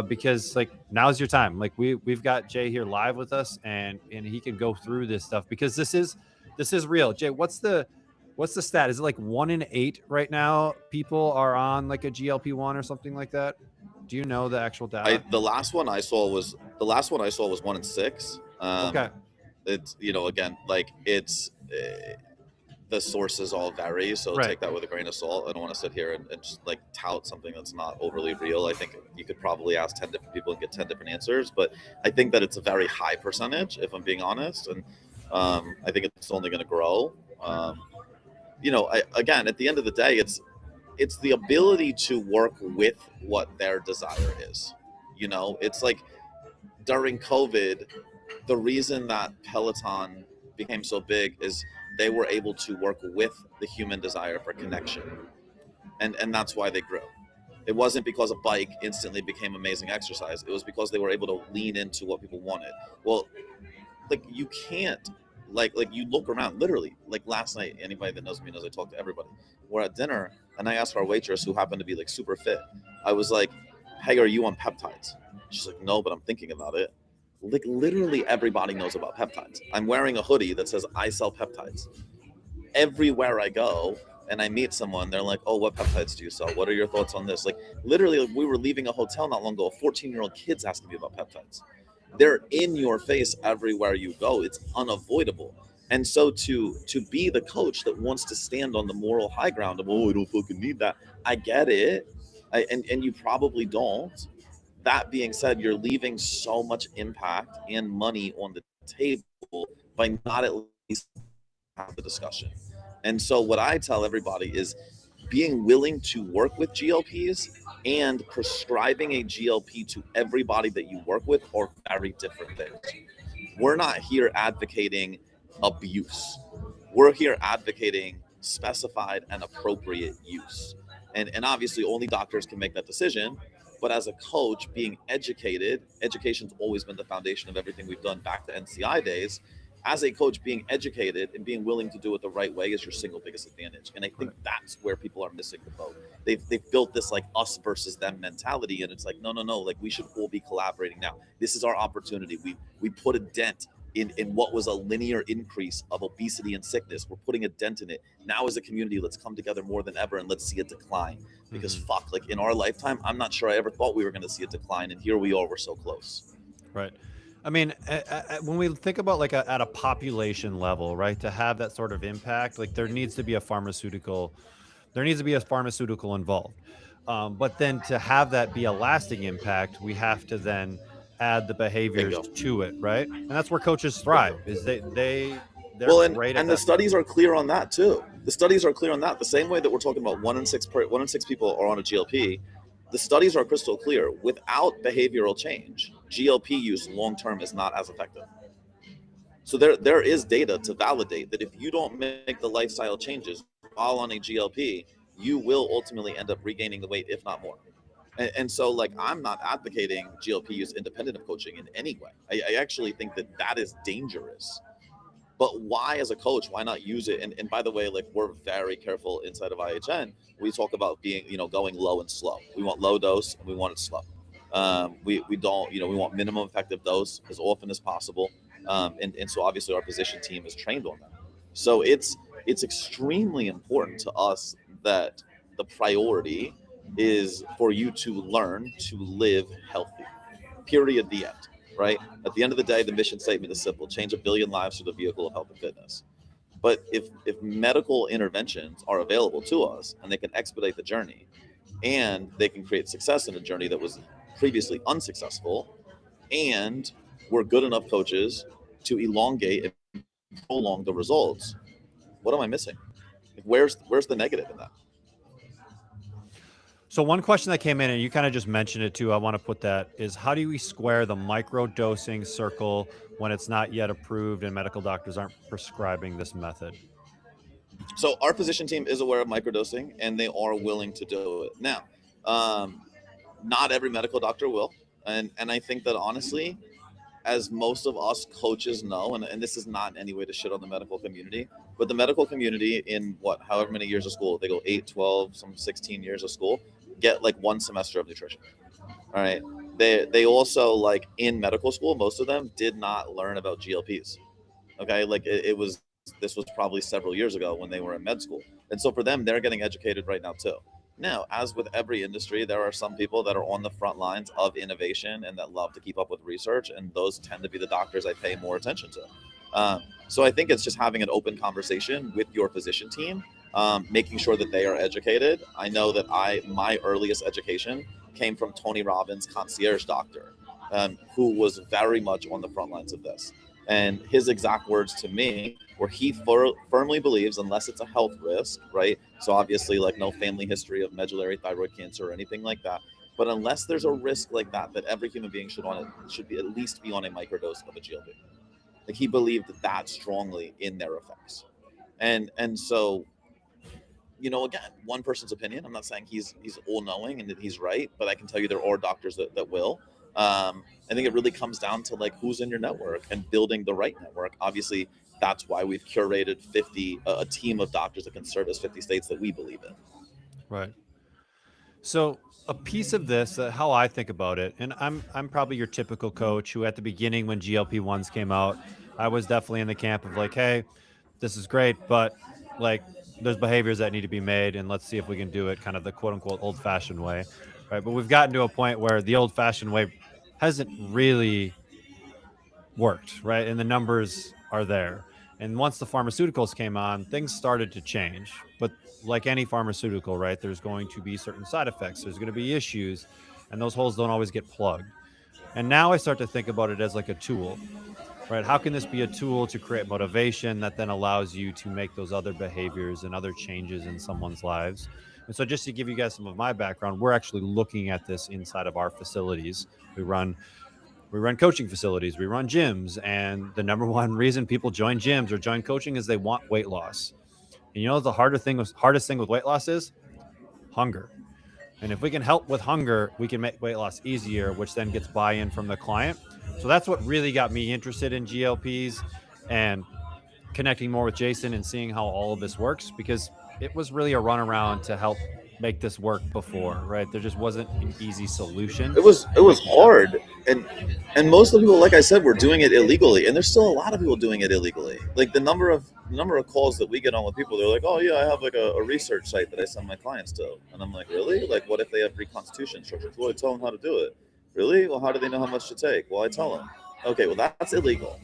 because like, now's your time. Like, we've got Jay here live with us, and he can go through this stuff, because this is real. Jay, what's the stat? Is it like 1 in 8 right now people are on like a GLP-1 or something like that? Do you know the actual data? The last one I saw was 1 in 6. Okay. It's, you know, again, like, it's the sources all vary, so Right. take that with a grain of salt. I don't want to sit here and just like tout something that's not overly real. I think you could probably ask 10 different people and get 10 different answers, but I think that it's a very high percentage, if I'm being honest, and I think it's only going to grow. You know, again, at the end of the day, it's the ability to work with what their desire is. You know, it's like during COVID, the reason that Peloton became so big is they were able to work with the human desire for connection. And that's why they grew. It wasn't because a bike instantly became amazing exercise. It was because they were able to lean into what people wanted. Well, like, you can't, like you look around, literally, like last night, anybody that knows me knows I talk to everybody. We're at dinner, and I asked our waitress, who happened to be like super fit, I was like, hey, are you on peptides? She's like, no, but I'm thinking about it. Like, literally everybody knows about peptides. I'm wearing a hoodie that says I sell peptides. Everywhere I go and I meet someone, they're like, oh, what peptides do you sell? What are your thoughts on this? Like, literally, we were leaving a hotel not long ago, a 14-year-old kid's asking me about peptides. They're in your face everywhere you go. It's unavoidable. And so to be the coach that wants to stand on the moral high ground of, oh, I don't fucking need that. I get it. And you probably don't. That being said, you're leaving so much impact and money on the table school by not at least have the discussion. And so what I tell everybody is being willing to work with GLPs and prescribing a GLP to everybody that you work with are very different things. We're not here advocating abuse. We're here advocating specified and appropriate use. And obviously only doctors can make that decision. But as a coach, being educated, education's always been the foundation of everything we've done back to NCI days. As a coach, being educated and being willing to do it the right way is your single biggest advantage. And I think that's where people are missing the boat. They've built this like us versus them mentality. And it's like, no, like we should all be collaborating now. This is our opportunity. We put a dent in what was a linear increase of obesity and sickness. We're putting a dent in it. Now as a community, let's come together more than ever and let's see a decline. Because fuck, like in our lifetime, I'm not sure I ever thought we were going to see a decline. And here we are, we're so close. Right. I mean, when we think about like at a population level, right, to have that sort of impact, like there needs to be a pharmaceutical involved. But then to have that be a lasting impact, we have to then add the behaviors to it, right? And that's where coaches thrive. Is they're great at and the studies are clear on that too. The studies are clear on that. The same way that we're talking about one in six people are on a GLP. The studies are crystal clear. Without behavioral change, GLP use long-term is not as effective. So there is data to validate that if you don't make the lifestyle changes while on a GLP, you will ultimately end up regaining the weight, if not more. And so like, I'm not advocating GLP use independent of coaching in any way. I actually think that is dangerous. But why, as a coach, why not use it? And by the way, like we're very careful inside of IHN. We talk about being, going low and slow. We want low dose and we want it slow. We don't, we want minimum effective dose as often as possible. And so obviously our physician team is trained on that. So it's extremely important to us that the priority is for you to learn to live healthy, period, the end. Right? At the end of the day, the mission statement is simple: change 1 billion lives through the vehicle of health and fitness. But if medical interventions are available to us and they can expedite the journey and they can create success in a journey that was previously unsuccessful, and we're good enough coaches to elongate and prolong the results, what am I missing? Where's the negative in that? So one question that came in, and you kind of just mentioned it too, I want to put that, is how do we square the micro dosing circle when it's not yet approved and medical doctors aren't prescribing this method? So our physician team is aware of microdosing and they are willing to do it. Now, not every medical doctor will. And I think that honestly, as most of us coaches know, and this is not in any way to shit on the medical community, but the medical community in however many years of school, they go 8, 12, some 16 years of school, get like 1 semester of nutrition. All right. They also, like in medical school, most of them did not learn about GLPs. Okay. Like this was probably several years ago when they were in med school. And so for them, they're getting educated right now too. Now, as with every industry, there are some people that are on the front lines of innovation and that love to keep up with research. And those tend to be the doctors I pay more attention to. So I think it's just having an open conversation with your physician team, making sure that they are educated. I know that my earliest education came from Tony Robbins' concierge doctor, who was very much on the front lines of this. And his exact words to me were he firmly believes, unless it's a health risk, right? So obviously like no family history of medullary thyroid cancer or anything like that. But unless there's a risk like that every human being should be at least be on a microdose of a GLP. Like he believed that strongly in their effects. And so, again, one person's opinion. I'm not saying he's all knowing and that he's right, but I can tell you there are doctors that will. I think it really comes down to like who's in your network and building the right network. Obviously, that's why we've curated a team of doctors that can service 50 states that we believe in. Right. So a piece of this, how I think about it, and I'm probably your typical coach who at the beginning when GLP-1s came out, I was definitely in the camp of like, hey, this is great, but like there's behaviors that need to be made and let's see if we can do it kind of the quote unquote old fashioned way. Right. But we've gotten to a point where the old fashioned way hasn't really worked. Right. And the numbers are there. And once the pharmaceuticals came on, things started to change. But like any pharmaceutical, right, there's going to be certain side effects. There's going to be issues, and those holes don't always get plugged. And now I start to think about it as like a tool. right? How can this be a tool to create motivation that then allows you to make those other behaviors and other changes in someone's lives? And so just to give you guys some of my background, we're actually looking at this inside of our facilities. We run coaching facilities, we run gyms, and the number one reason people join gyms or join coaching is they want weight loss. And you know the hardest thing with weight loss is hunger. And if we can help with hunger, we can make weight loss easier, which then gets buy-in from the client. So that's what really got me interested in GLPs and connecting more with Jason and seeing how all of this works, because it was really a runaround to help make this work before, right? There just wasn't an easy solution. It was hard, and most of the people, like I said, were doing it illegally, and there's still a lot of people doing it illegally. Like the number of calls that we get on with people, they're like, oh yeah, I have like a research site that I send my clients to, and I'm like, really? Like, what if they have reconstitution instructions? Well, I tell them how to do it. Really? Well, how do they know how much to take? Well, I tell them. Okay, well that's illegal.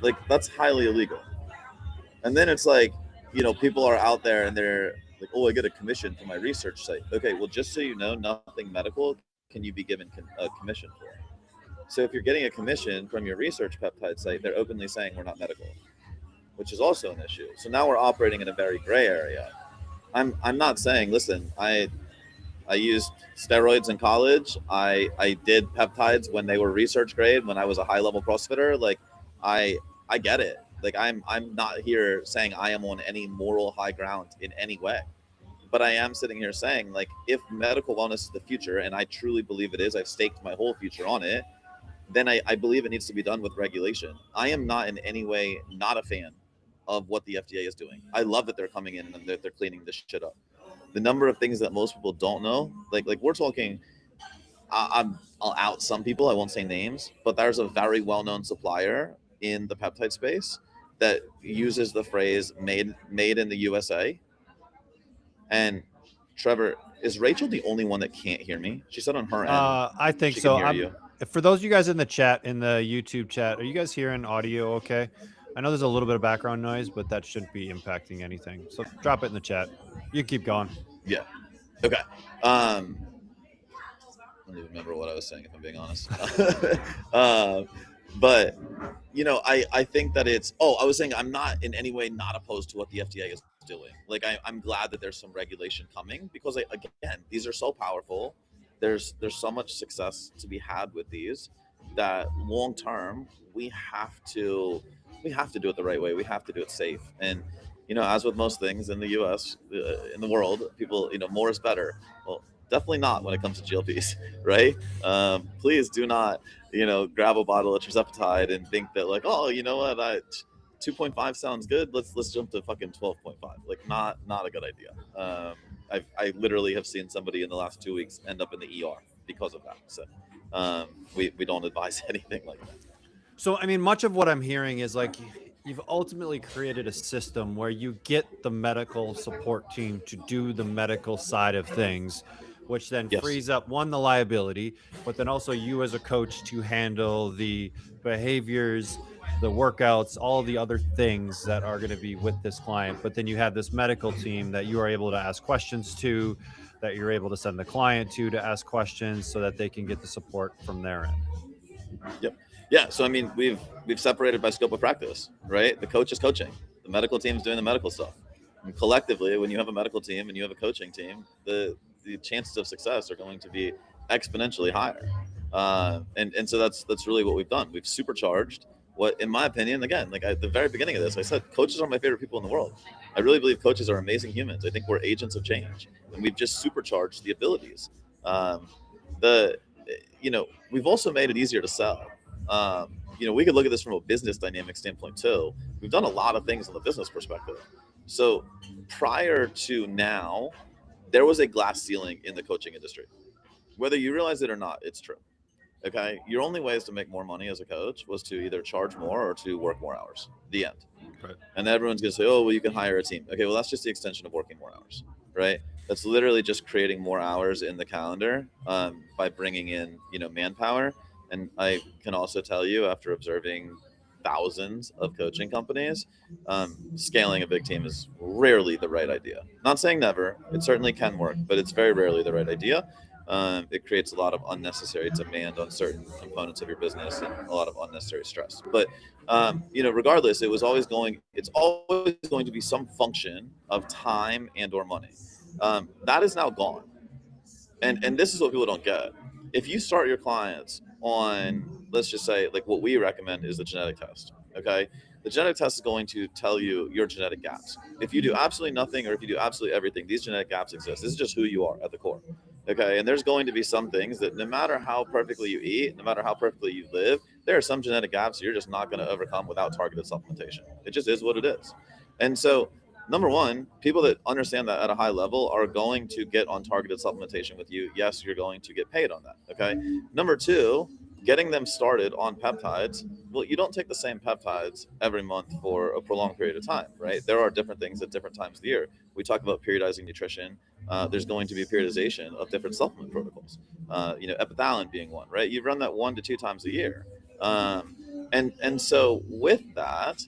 Like that's highly illegal. And then it's like, you know, people are out there and they're like, oh, I get a commission for my research site. Okay, well, just so you know, nothing medical can you be given a commission for. So if you're getting a commission from your research peptide site, they're openly saying we're not medical, which is also an issue. So now we're operating in a very gray area. I'm not saying, listen, I used steroids in college. I did peptides when they were research grade, when I was a high level CrossFitter. Like I get it. Like I'm not here saying I am on any moral high ground in any way, but I am sitting here saying, like, if medical wellness is the future, and I truly believe it is, I've staked my whole future on it, then I believe it needs to be done with regulation. I am not in any way not a fan of what the FDA is doing. I love that they're coming in and they're cleaning this shit up. The number of things that most people don't know, like we're talking, I'll out some people, I won't say names, but there's a very well-known supplier in the peptide space that uses the phrase made in the USA. And Trevor, is Rachel the only one that can't hear me? She said on her end. I think she so. Can hear you. For those of you guys in the chat, in the YouTube chat, are you guys hearing audio okay? I know there's a little bit of background noise, but that shouldn't be impacting anything. So drop it in the chat. You can keep going. Yeah. Okay. I don't even remember what I was saying, if I'm being honest. But, you know, I think that it's, I was saying I'm not in any way not opposed to what the FDA is doing. Like, I'm glad that there's some regulation coming, because, again, these are so powerful. There's so much success to be had with these that long term, we have to do it the right way. We have to do it safe. And, you know, as with most things in the US, in the world, people, you know, more is better. Well, definitely not when it comes to GLPs, right? Please do not, you know, grab a bottle of tirzepatide and think that, like, oh, you know what, 2.5 sounds good. Let's jump to fucking 12.5. Like, not a good idea. I literally have seen somebody in the last 2 weeks end up in the ER because of that. So we don't advise anything like that. So, I mean, much of what I'm hearing is like you've ultimately created a system where you get the medical support team to do the medical side of things, which then frees up, one, the liability, but then also you as a coach to handle the behaviors, the workouts, all the other things that are going to be with this client. But then you have this medical team that you are able to ask questions to, that you're able to send the client to ask questions so that they can get the support from their end. Yep. Yeah. So, I mean, we've separated by scope of practice, right? The coach is coaching. The medical team is doing the medical stuff. And collectively, when you have a medical team and you have a coaching team, the chances of success are going to be exponentially higher. And so that's really what we've done. We've supercharged what, in my opinion, again, like at the very beginning of this, I said, coaches are my favorite people in the world. I really believe coaches are amazing humans. I think we're agents of change, and we've just supercharged the abilities. We've also made it easier to sell. We could look at this from a business dynamic standpoint too. We've done a lot of things on the business perspective. So prior to now, there was a glass ceiling in the coaching industry. Whether you realize it or not, it's true. Okay. Your only ways to make more money as a coach was to either charge more or to work more hours. The end. Right. And everyone's going to say, oh, well, you can hire a team. Okay. Well, that's just the extension of working more hours, right? That's literally just creating more hours in the calendar by bringing in, manpower. And I can also tell you, after observing thousands of coaching companies, scaling a big team is rarely the right idea. Not saying never, it certainly can work, but it's very rarely the right idea. it creates a lot of unnecessary demand on certain components of your business and a lot of unnecessary stress. But regardless, it's always going to be some function of time and or money. That is now gone. And this is what people don't get. If you start your clients on, let's just say, like, what we recommend is the genetic test. Okay. The genetic test is going to tell you your genetic gaps. If you do absolutely nothing, or if you do absolutely everything, these genetic gaps exist. This is just who you are at the core. Okay. And there's going to be some things that no matter how perfectly you eat, no matter how perfectly you live, there are some genetic gaps you're just not going to overcome without targeted supplementation. It just is what it is. And so, number one, people that understand that at a high level are going to get on targeted supplementation with you. Yes, you're going to get paid on that. Okay. Number two, getting them started on peptides. Well, you don't take the same peptides every month for a prolonged period of time, right? There are different things at different times of the year. We talk about periodizing nutrition. There's going to be a periodization of different supplement protocols. Epithalin being one, right? You run that 1 to 2 times a year. And so with that,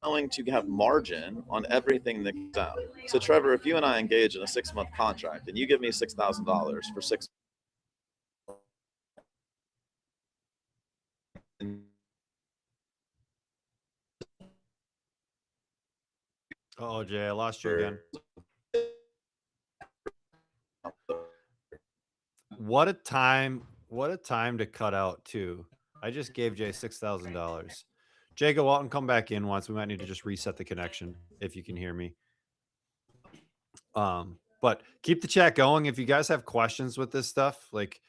going to have margin on everything that comes out. So Trevor, if you and I engage in a 6-month contract and you give me $6,000 for 6 Oh, Jay, I lost you again. What a time to cut out too. I just gave Jay $6,000. Jay, go out and come back in once. We might need to just reset the connection if you can hear me. But keep the chat going. If you guys have questions with this stuff, like,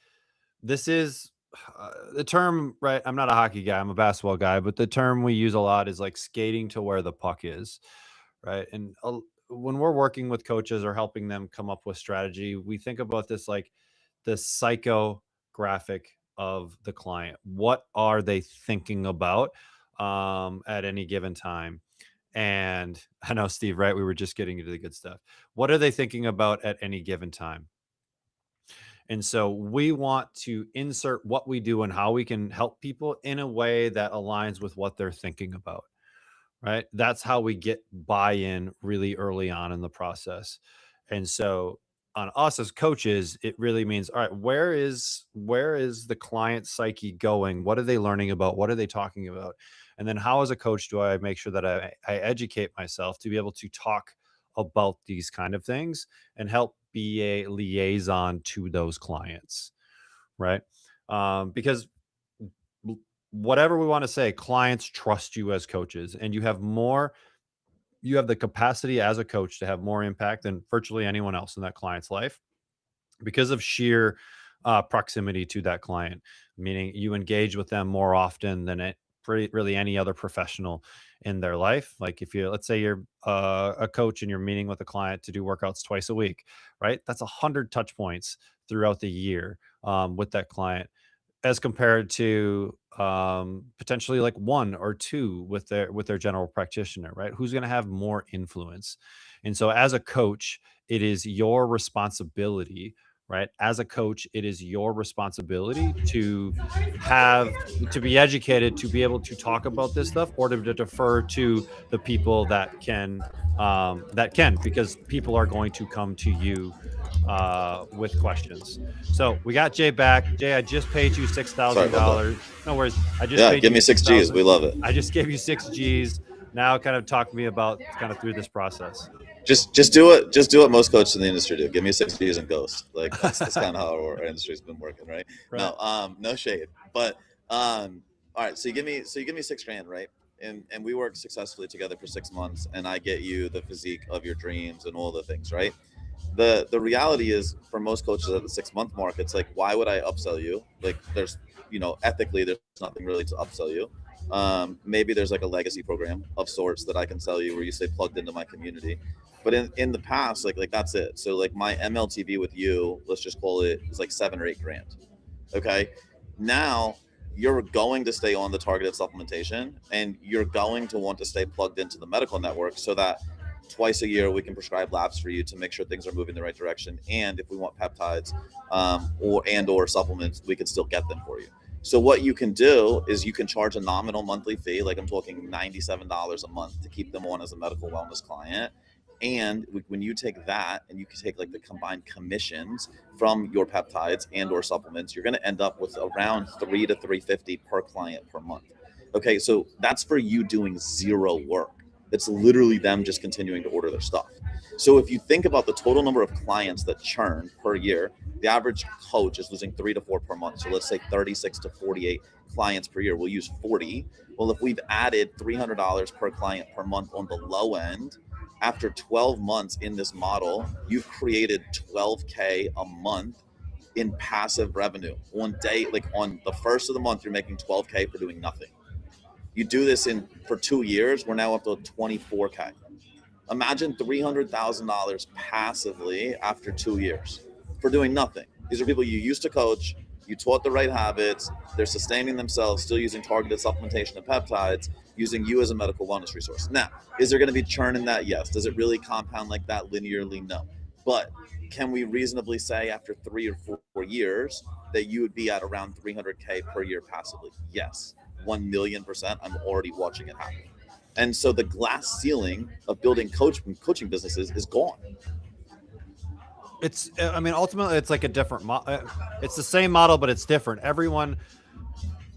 this is the term, right? I'm not a hockey guy. I'm a basketball guy, but the term we use a lot is like skating to where the puck is, right? And when we're working with coaches or helping them come up with strategy, we think about this like the psychographic of the client. What are they thinking about at any given time? And I know, Steve, right? We were just getting into the good stuff. What are they thinking about at any given time? And so we want to insert what we do and how we can help people in a way that aligns with what they're thinking about, right? That's how we get buy-in really early on in the process. And so on us as coaches, it really means, all right, where is the client psyche going? What are they learning about? What are they talking about? And then how, as a coach, do I make sure that I educate myself to be able to talk about these kind of things and help be a liaison to those clients, right? Because whatever we want to say, clients trust you as coaches, and you have the capacity as a coach to have more impact than virtually anyone else in that client's life because of sheer proximity to that client, meaning you engage with them more often than really any other professional in their life. Like, let's say you're a coach and you're meeting with a client to do workouts twice a week, right? That's 100 touch points throughout the year with that client, as compared to potentially like 1 or 2 with their general practitioner, right? Who's going to have more influence? And so as a coach, it is your responsibility, right? As a coach, it is your responsibility to be educated, to be able to talk about this stuff, or to defer to the people that can, because people are going to come to you with questions. So we got Jay back. Jay, I just paid you $6,000. No worries. Give me 6 G's. We love it. I just gave you 6 G's. Now kind of talk to me about kind of through this process. Just do what most coaches in the industry do. Give me 6 G's and ghost. Like, that's kind of how our industry's been working, right? No, no shade. But all right, so you give me $6,000, right? And we work successfully together for 6 months, and I get you the physique of your dreams and all the things, right? The reality is, for most coaches at the 6-month mark, it's like, why would I upsell you? Like, there's, ethically, there's nothing really to upsell you. Maybe there's like a legacy program of sorts that I can sell you where you stay plugged into my community. But in the past, like that's it. So like my MLTV with you, let's just call it, is like $7 or $8,000. Okay. Now you're going to stay on the targeted supplementation, and you're going to want to stay plugged into the medical network so that twice a year we can prescribe labs for you to make sure things are moving in the right direction. And if we want peptides or supplements, we can still get them for you. So what you can do is you can charge a nominal monthly fee, like I'm talking $97 a month, to keep them on as a medical wellness client. And when you take that and you can take like the combined commissions from your peptides and or supplements, you're going to end up with around 3 to 350 per client per month. Okay, so that's for you doing zero work. It's literally them just continuing to order their stuff. So if you think about the total number of clients that churn per year, the average coach is losing 3 to 4 per month. So let's say 36 to 48 clients per year. We'll use 40. Well, if we've added $300 per client per month on the low end, after 12 months in this model, you've created 12K a month in passive revenue. One day, like on the first of the month, you're making 12K for doing nothing. You do this for 2 years, we're now up to 24K. Imagine $300,000 passively after 2 years for doing nothing. These are people you used to coach, you taught the right habits, they're sustaining themselves, still using targeted supplementation and peptides, using you as a medical wellness resource. Now, is there going to be churn in that? Yes. Does it really compound like that linearly? No. But can we reasonably say after 3 or 4 years that you would be at around 300K per year passively? Yes. 1,000,000%. I'm already watching it happen. And so the glass ceiling of building coaching businesses is gone. It's, I mean, ultimately it's like a different it's the same model, but it's different. Everyone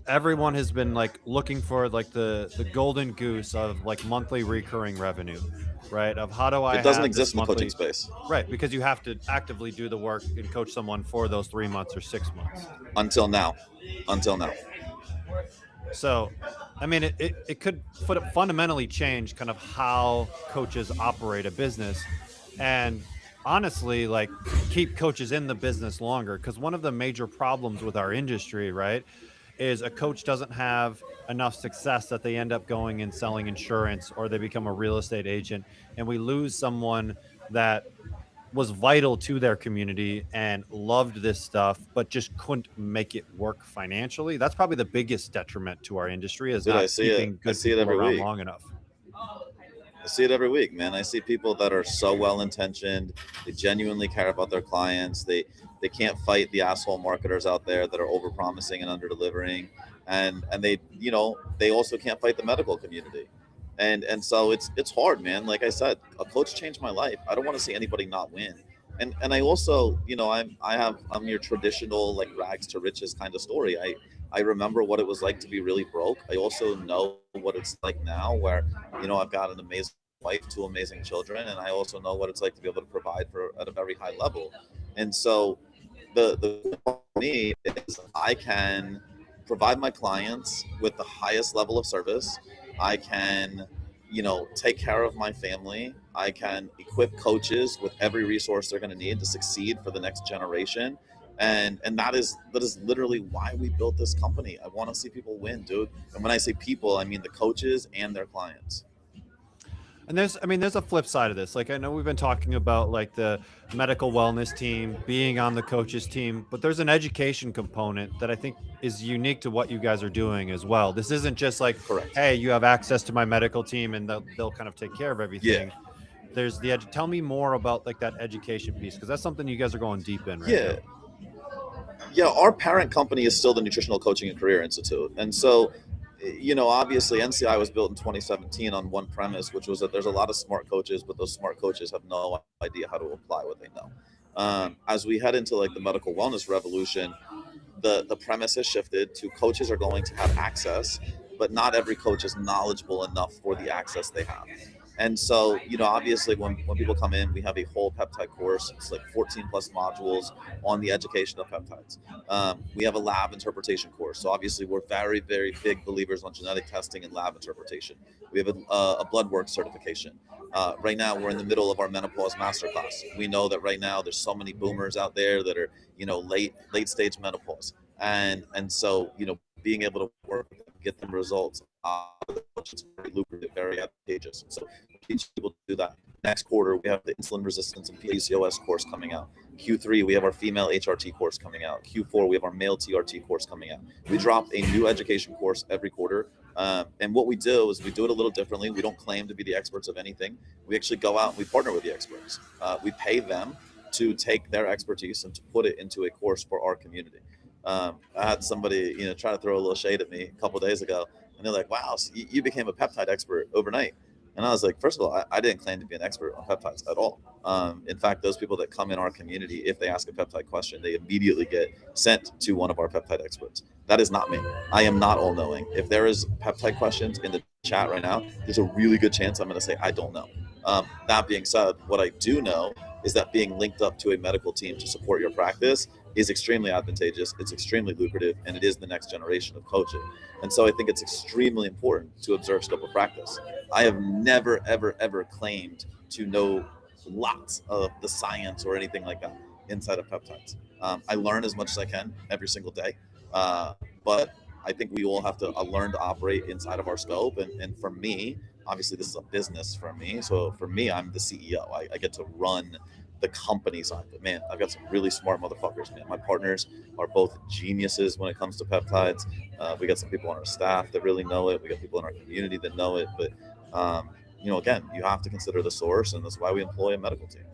has been like looking for like the golden goose of like monthly recurring revenue, right? Of how do I It doesn't have exist this in the monthly, coaching space right? Because you have to actively do the work and coach someone for those 3 months or 6 months. until now. So, I mean, it could fundamentally change kind of how coaches operate a business, and honestly, like keep coaches in the business longer. Because one of the major problems with our industry, right, is a coach doesn't have enough success that they end up going and selling insurance or they become a real estate agent, and we lose someone that was vital to their community and loved this stuff, but just couldn't make it work financially. That's probably the biggest detriment to our industry, is Dude, not I see it. keeping I good see it people every around week. long enough. I see it every week, man. I see people that are so well intentioned. They genuinely care about their clients. They can't fight the asshole marketers out there that are over promising and under delivering. And they, you know, they also can't fight the medical community. And so it's hard, man. Like I said, a coach changed my life. I don't want to see anybody not win. And I also, you know, I'm your traditional like rags to riches kind of story. I remember what it was like to be really broke. I also know what it's like now, where, you know, I've got an amazing wife, 2 amazing children, and I also know what it's like to be able to provide for at a very high level. And so the for me is I can provide my clients with the highest level of service. I can, you know, take care of my family. I can equip coaches with every resource they're going to need to succeed for the next generation. And that is literally why we built this company. I want to see people win, dude. And when I say people, I mean the coaches and their clients. And there's a flip side of this. Like, I know we've been talking about like the medical wellness team being on the coaches team, but there's an education component that I think is unique to what you guys are doing as well. This isn't just like, Correct. hey, you have access to my medical team and they'll kind of take care of everything. Yeah. There's tell me more about like that education piece, because that's something you guys are going deep in right Yeah. now. Yeah, our parent company is still the Nutritional Coaching and Career Institute. And so, you know, obviously NCI was built in 2017 on one premise, which was that there's a lot of smart coaches, but those smart coaches have no idea how to apply what they know. As we head into like the medical wellness revolution, the premise has shifted to coaches are going to have access, but not every coach is knowledgeable enough for the access they have. And so, you know, obviously when people come in, we have a whole peptide course. It's like 14 plus modules on the education of peptides. We have a lab interpretation course. So obviously we're very, very big believers on genetic testing and lab interpretation. We have a blood work certification. Right now we're in the middle of our menopause masterclass. We know that right now there's so many boomers out there that are, you know, late stage menopause. And so, you know, being able to work with them, get them results, it's very lucrative, very advantageous. So teach people to do that. Next quarter, we have the insulin resistance and PCOS course coming out. Q3, we have our female HRT course coming out. Q4, we have our male TRT course coming out. We drop a new education course every quarter. And what we do is we do it a little differently. We don't claim to be the experts of anything. We actually go out and we partner with the experts. We pay them to take their expertise and to put it into a course for our community. I had somebody, you know, try to throw a little shade at me a couple of days ago, and they're like, "Wow, so you became a peptide expert overnight." And I was like, first of all, I didn't claim to be an expert on peptides at all. In fact, those people that come in our community, if they ask a peptide question, they immediately get sent to one of our peptide experts. That is not me. I am not all knowing. If there is peptide questions in the chat right now, there's a really good chance I'm going to say I don't know. That being said, what I do know is that being linked up to a medical team to support your practice is extremely advantageous. It's extremely lucrative, and it is the next generation of coaching. And so I think it's extremely important to observe scope of practice. I have never, ever, ever claimed to know lots of the science or anything like that inside of peptides. I learn as much as I can every single day, but I think we all have to learn to operate inside of our scope. And for me, obviously, this is a business for me. So for me, I'm the CEO. I get to run the company side. But man, I've got some really smart motherfuckers, man. My partners are both geniuses when it comes to peptides. We got some people on our staff that really know it. We got people in our community that know it. But again, you have to consider the source, and that's why we employ a medical team.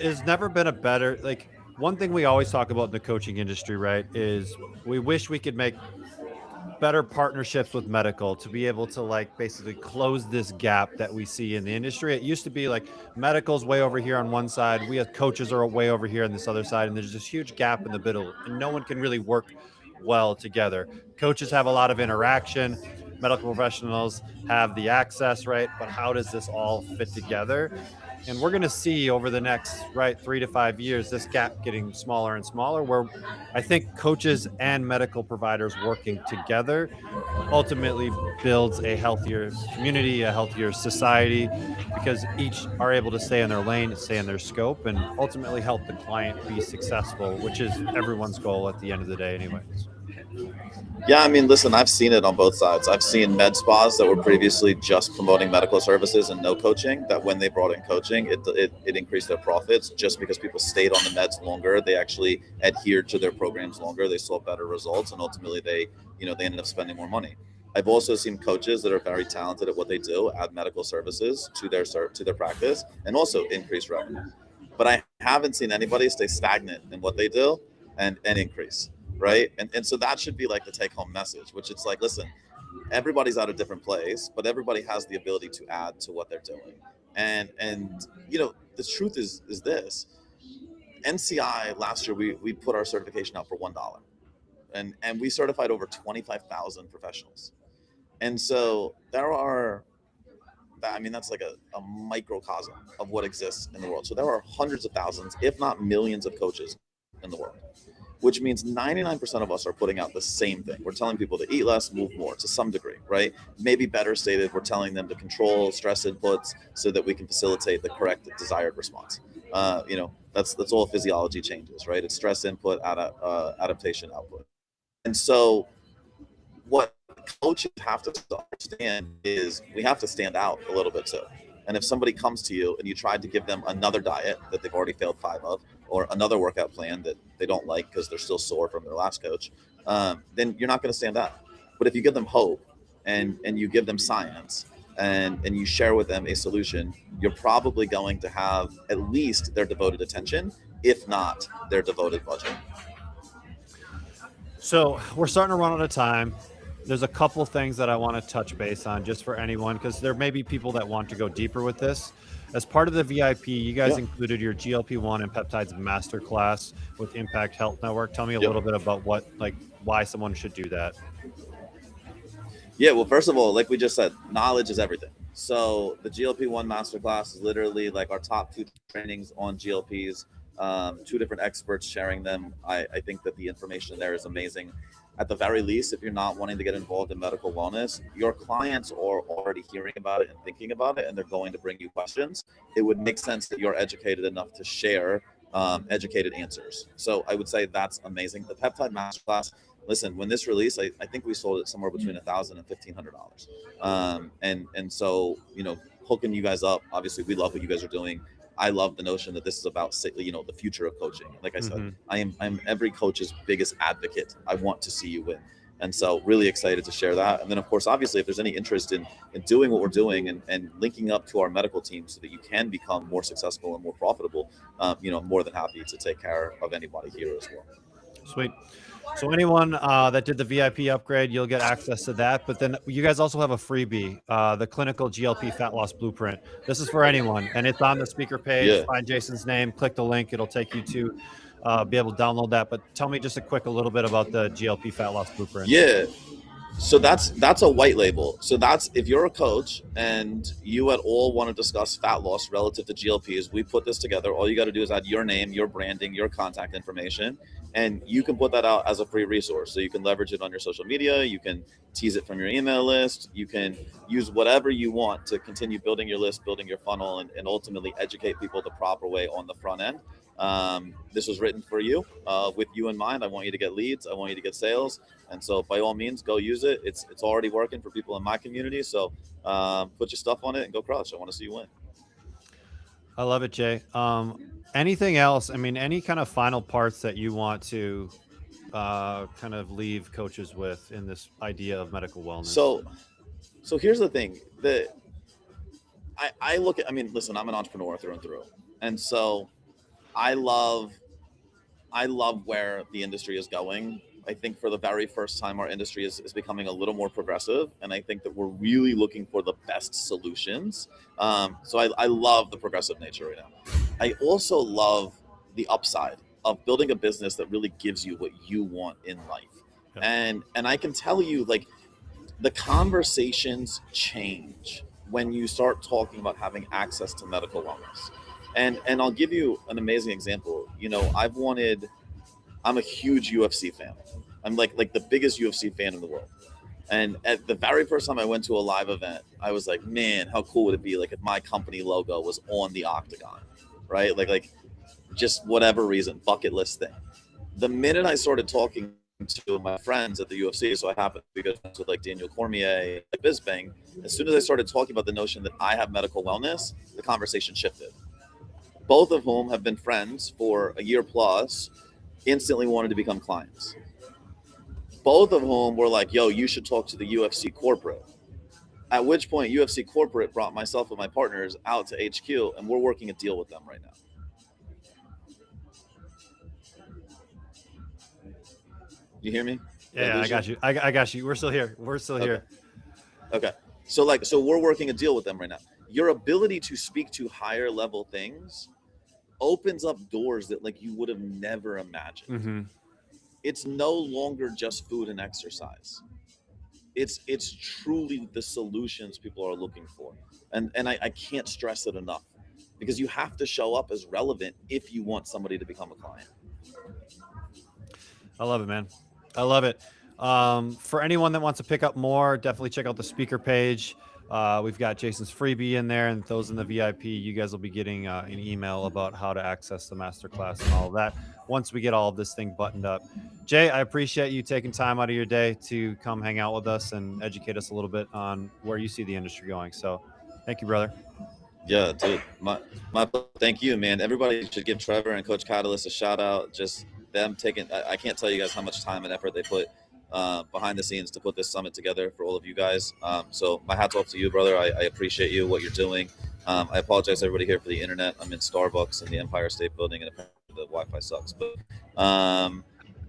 There's never been a better, like, one thing we always talk about in the coaching industry, right, is we wish we could make better partnerships with medical to be able to, like, basically close this gap that we see in the industry. It used to be like medical's way over here on one side, we as coaches are way over here on this other side, and there's this huge gap in the middle, and no one can really work well together. Coaches have a lot of interaction, medical professionals have the access, right? But how does this all fit together? And we're going to see over the next 3 to 5 years this gap getting smaller and smaller, where I think coaches and medical providers working together ultimately builds a healthier community, a healthier society, because each are able to stay in their lane, stay in their scope, and ultimately help the client be successful, which is everyone's goal at the end of the day anyways. Yeah, I mean, listen, I've seen it on both sides. I've seen med spas that were previously just promoting medical services and no coaching, that when they brought in coaching, it increased their profits just because people stayed on the meds longer. They actually adhered to their programs longer. They saw better results, and ultimately they ended up spending more money. I've also seen coaches that are very talented at what they do add medical services to their practice and also increase revenue. But I haven't seen anybody stay stagnant in what they do and increase. Right. And so that should be like the take home message, which it's like, listen, everybody's at a different place, but everybody has the ability to add to what they're doing. And the truth is this: NCI last year, we put our certification out for $1, and we certified over 25,000 professionals. And so that's like a microcosm of what exists in the world. So there are hundreds of thousands, if not millions, of coaches in the world, which means 99% of us are putting out the same thing. We're telling people to eat less, move more to some degree, right? Maybe better stated, we're telling them to control stress inputs so that we can facilitate the correct desired response. That's all physiology changes, right? It's stress input, adaptation output. And so what coaches have to understand is we have to stand out a little bit too. And if somebody comes to you and you tried to give them another diet that they've already failed 5 of, or another workout plan that they don't like because they're still sore from their last coach, then you're not going to stand out. But if you give them hope and you give them science and you share with them a solution, you're probably going to have at least their devoted attention, if not their devoted budget. So we're starting to run out of time. There's a couple things that I want to touch base on just for anyone, because there may be people that want to go deeper with this. As part of the VIP, you guys included your GLP-1 and peptides masterclass with Impact Health Network. Tell me a little bit about why someone should do that. Yeah, well, first of all, like we just said, knowledge is everything. So the GLP-1 masterclass is literally like our top 2 trainings on GLPs, 2 different experts sharing them. I think that the information there is amazing. At the very least, if you're not wanting to get involved in medical wellness, your clients are already hearing about it and thinking about it, and they're going to bring you questions. It would make sense that you're educated enough to share educated answers. So I would say that's amazing. The Peptide Masterclass, listen, when this released, I think we sold it somewhere between $1,000 and $1,500. And so, hooking you guys up, obviously we love what you guys are doing. I love the notion that this is about, the future of coaching. Like I said, I'm every coach's biggest advocate. I want to see you win. And so really excited to share that. And then, of course, obviously, if there's any interest in doing what we're doing and linking up to our medical team so that you can become more successful and more profitable, more than happy to take care of anybody here as well. Sweet. So anyone that did the VIP upgrade, you'll get access to that. But then you guys also have a freebie, the clinical GLP fat loss blueprint. This is for anyone, and it's on the speaker page. Yeah. Find Jason's name, click the link. It'll take you to be able to download that. But tell me just a little bit about the GLP fat loss blueprint. Yeah. So that's a white label. So that's if you're a coach and you at all want to discuss fat loss relative to GLPs, we put this together. All you got to do is add your name, your branding, your contact information, and you can put that out as a free resource. So you can leverage it on your social media, you can tease it from your email list, you can use whatever you want to continue building your list, building your funnel, and ultimately educate people the proper way on the front end. This was written for you, with you in mind. I want you to get leads, I want you to get sales. And so by all means, go use it. It's already working for people in my community. So put your stuff on it and go crush. I want to see you win. I love it, Jay. Anything else? I mean, any kind of final parts that you want to kind of leave coaches with in this idea of medical wellness? So here's the thing that I look at. I mean, listen, I'm an entrepreneur through and through. And so I love where the industry is going. I think for the very first time, our industry is becoming a little more progressive. And I think that we're really looking for the best solutions. So I love the progressive nature right now. I also love the upside of building a business that really gives you what you want in life. Yeah. And I can tell you, like, the conversations change when you start talking about having access to medical wellness. And I'll give you an amazing example. You know, I'm a huge UFC fan. I'm like the biggest UFC fan in the world. And at the very first time I went to a live event, I was like, man, how cool would it be like if my company logo was on the octagon, right? Like just whatever reason, bucket list thing. The minute I started talking to my friends at the UFC, so I happened to be good friends with like Daniel Cormier, like Bisping, as soon as I started talking about the notion that I have medical wellness, the conversation shifted. Both of whom have been friends for a year plus, instantly wanted to become clients. Both of whom were like, yo, you should talk to the UFC corporate. At which point UFC corporate brought myself and my partners out to HQ, and we're working a deal with them right now. You hear me? Yeah, I got you. I got you. We're still here. Here. Okay. So we're working a deal with them right now. Your ability to speak to higher level things opens up doors that like you would have never imagined. Mm-hmm. It's no longer just food and exercise. It's truly the solutions people are looking for. And I can't stress it enough, because you have to show up as relevant if you want somebody to become a client. I love it, man. I love it. For anyone that wants to pick up more, definitely check out the speaker page. We've got Jason's freebie in there, and those in the VIP, you guys will be getting an email about how to access the masterclass and all of that once we get all of this thing buttoned up. Jay, I appreciate you taking time out of your day to come hang out with us and educate us a little bit on where you see the industry going. So thank you, brother. Yeah, dude, my thank you, man. Everybody should give Trevor and Coach Catalyst a shout out. Just them taking, I can't tell you guys how much time and effort they put behind the scenes to put this summit together for all of you guys. So my hat's off to you, brother. I appreciate you, what you're doing. I apologize to everybody here for the internet. I'm in Starbucks in the Empire State Building, and apparently the Wi-Fi sucks. But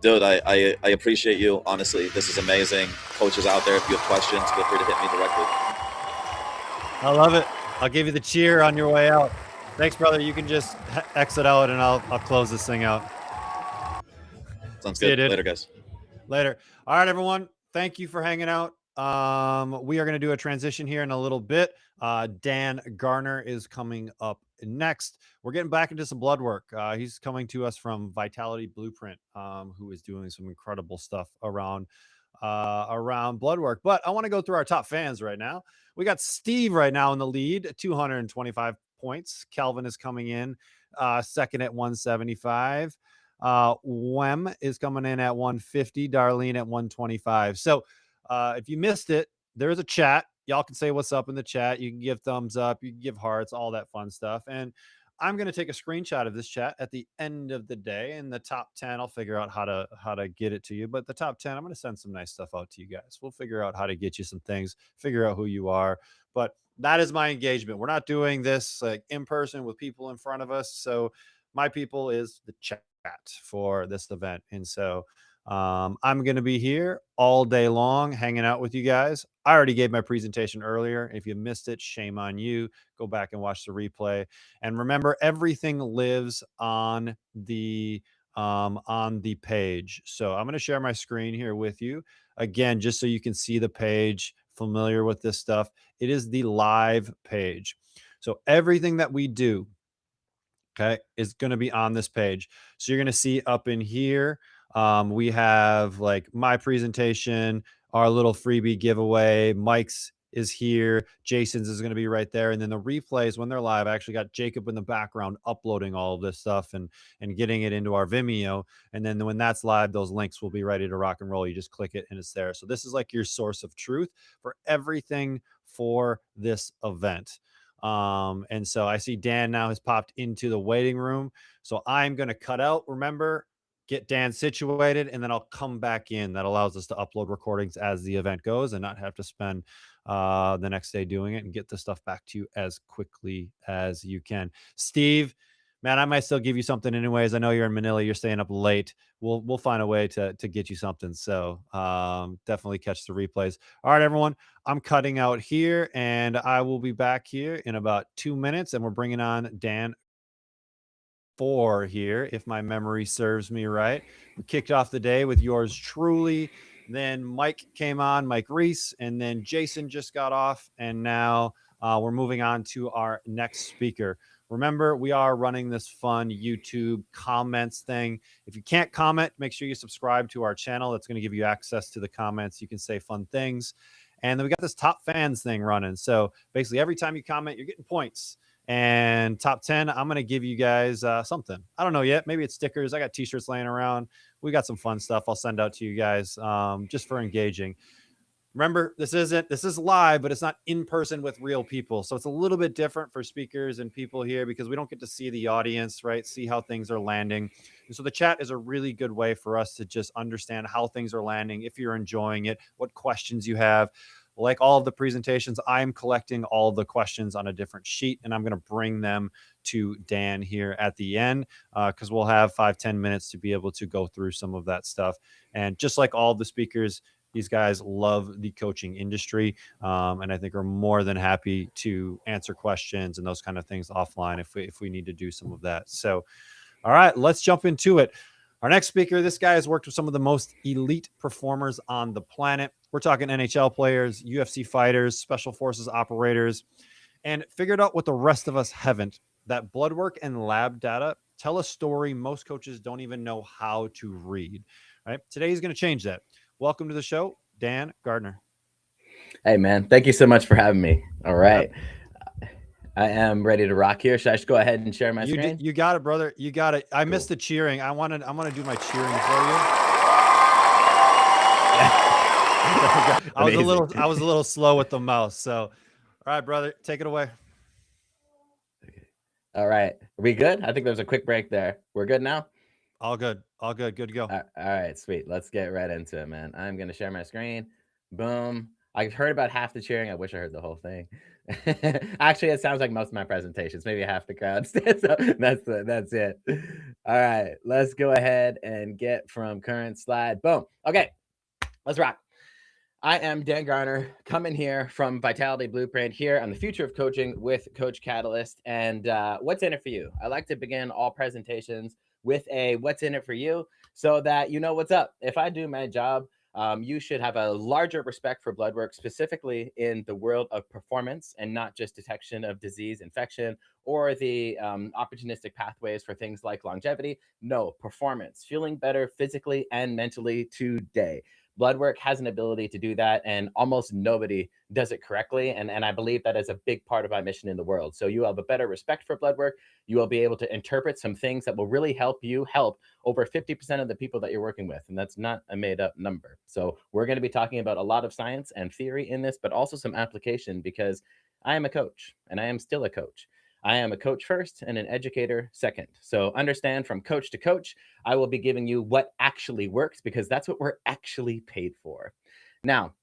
dude, I appreciate you. Honestly, this is amazing. Coaches out there, if you have questions, feel free to hit me directly. I love it. I'll give you the cheer on your way out. Thanks, brother. You can just exit out, and I'll close this thing out. Sounds good. Later, guys. Later. All right, everyone. Thank you for hanging out. We are going to do a transition here in a little bit. Dan Garner is coming up next. We're getting back into some blood work. He's coming to us from Vitality Blueprint, who is doing some incredible stuff around blood work. But I want to go through our top fans right now. We got Steve right now in the lead, 225 points. Kelvin is coming in second at 175. Wem is coming in at 150. Darlene at 125. So if you missed it, there's a chat. Y'all can say what's up in the chat. You can give thumbs up. You can give hearts, all that fun stuff. And I'm going to take a screenshot of this chat at the end of the day. In the top 10, I'll figure out how to get it to you. But the top 10, I'm going to send some nice stuff out to you guys. We'll figure out how to get you some things, figure out who you are. But that is my engagement. We're not doing this like in person with people in front of us. So my people is the chat for this event. And so I'm going to be here all day long hanging out with you guys. I already gave my presentation earlier. If you missed it, shame on you. Go back and watch the replay. And remember, everything lives on the page. So I'm going to share my screen here with you again, just so you can see the page, familiar with this stuff. It is the live page. So everything that we do, okay, is going to be on this page. So you're going to see up in here, we have like my presentation, our little freebie giveaway. Mike's is here. Jason's is going to be right there. And then the replays when they're live, I actually got Jacob in the background uploading all of this stuff and getting it into our Vimeo. And then when that's live, those links will be ready to rock and roll. You just click it and it's there. So this is like your source of truth for everything for this event. And so I see Dan now has popped into the waiting room. So I'm going to cut out, remember, get Dan situated, and then I'll come back in. That allows us to upload recordings as the event goes and not have to spend the next day doing it, and get the stuff back to you as quickly as you can. Steve, man, I might still give you something anyways. I know you're in Manila, you're staying up late. We'll find a way to get you something. So definitely catch the replays. All right, everyone, I'm cutting out here, and I will be back here in about 2 minutes, and we're bringing on Dan 4 here, if my memory serves me right. We kicked off the day with yours truly. Then Mike came on, Mike Reese, and then Jason just got off, and now we're moving on to our next speaker. Remember, we are running this fun YouTube comments thing. If you can't comment, make sure you subscribe to our channel. That's going to give you access to the comments. You can say fun things. And then we got this top fans thing running. So basically, every time you comment, you're getting points. And top 10, I'm going to give you guys something. I don't know yet. Maybe it's stickers. I got t-shirts laying around. We got some fun stuff I'll send out to you guys just for engaging. Remember, this is live, but it's not in person with real people. So it's a little bit different for speakers and people here because we don't get to see the audience, right? See how things are landing. And so the chat is a really good way for us to just understand how things are landing, if you're enjoying it, what questions you have. Like all of the presentations, I'm collecting all of the questions on a different sheet, and I'm going to bring them to Dan here at the end because we'll have 5-10 minutes to be able to go through some of that stuff. And just like all the speakers, these guys love the coaching industry, and I think are more than happy to answer questions and those kind of things offline if we need to do some of that. So, all right, let's jump into it. Our next speaker, this guy has worked with some of the most elite performers on the planet. We're talking NHL players, UFC fighters, special forces operators, and figured out what the rest of us haven't, that blood work and lab data tell a story most coaches don't even know how to read. All right, today he's going to change that. Welcome to the show, Dan Gardner. Hey, man. Thank you so much for having me. All right. Yep. I am ready to rock here. Should I just go ahead and share my screen? You got it, brother. You got it. I missed the cheering. I'm going to do my cheering for you. I was a little slow with the mouse. So, all right, brother, take it away. All right. Are we good? I think there was a quick break there. We're good now? All good. All good. Good to go. All right, sweet. Let's get right into it, man. I'm going to share my screen. Boom. I've heard about half the cheering. I wish I heard the whole thing. Actually, it sounds like most of my presentations, maybe half the crowd. So that's it. All right, let's go ahead and get from current slide. Boom. Okay, let's rock. I am Dan Gardner, coming here from Vitality Blueprint here on the future of coaching with Coach Catalyst. And what's in it for you? I like to begin all presentations with a what's in it for you so that you know what's up. If I do my job, you should have a larger respect for blood work, specifically in the world of performance and not just detection of disease, infection, or the opportunistic pathways for things like longevity. No, performance, feeling better physically and mentally today. Blood work has an ability to do that, and almost nobody does it correctly. And I believe that is a big part of my mission in the world. So you have a better respect for blood work. You will be able to interpret some things that will really help you help over 50% of the people that you're working with. And that's not a made up number. So we're going to be talking about a lot of science and theory in this, but also some application, because I am a coach and I am still a coach. I am a coach first and an educator second. So understand, from coach to coach, I will be giving you what actually works, because that's what we're actually paid for. Now,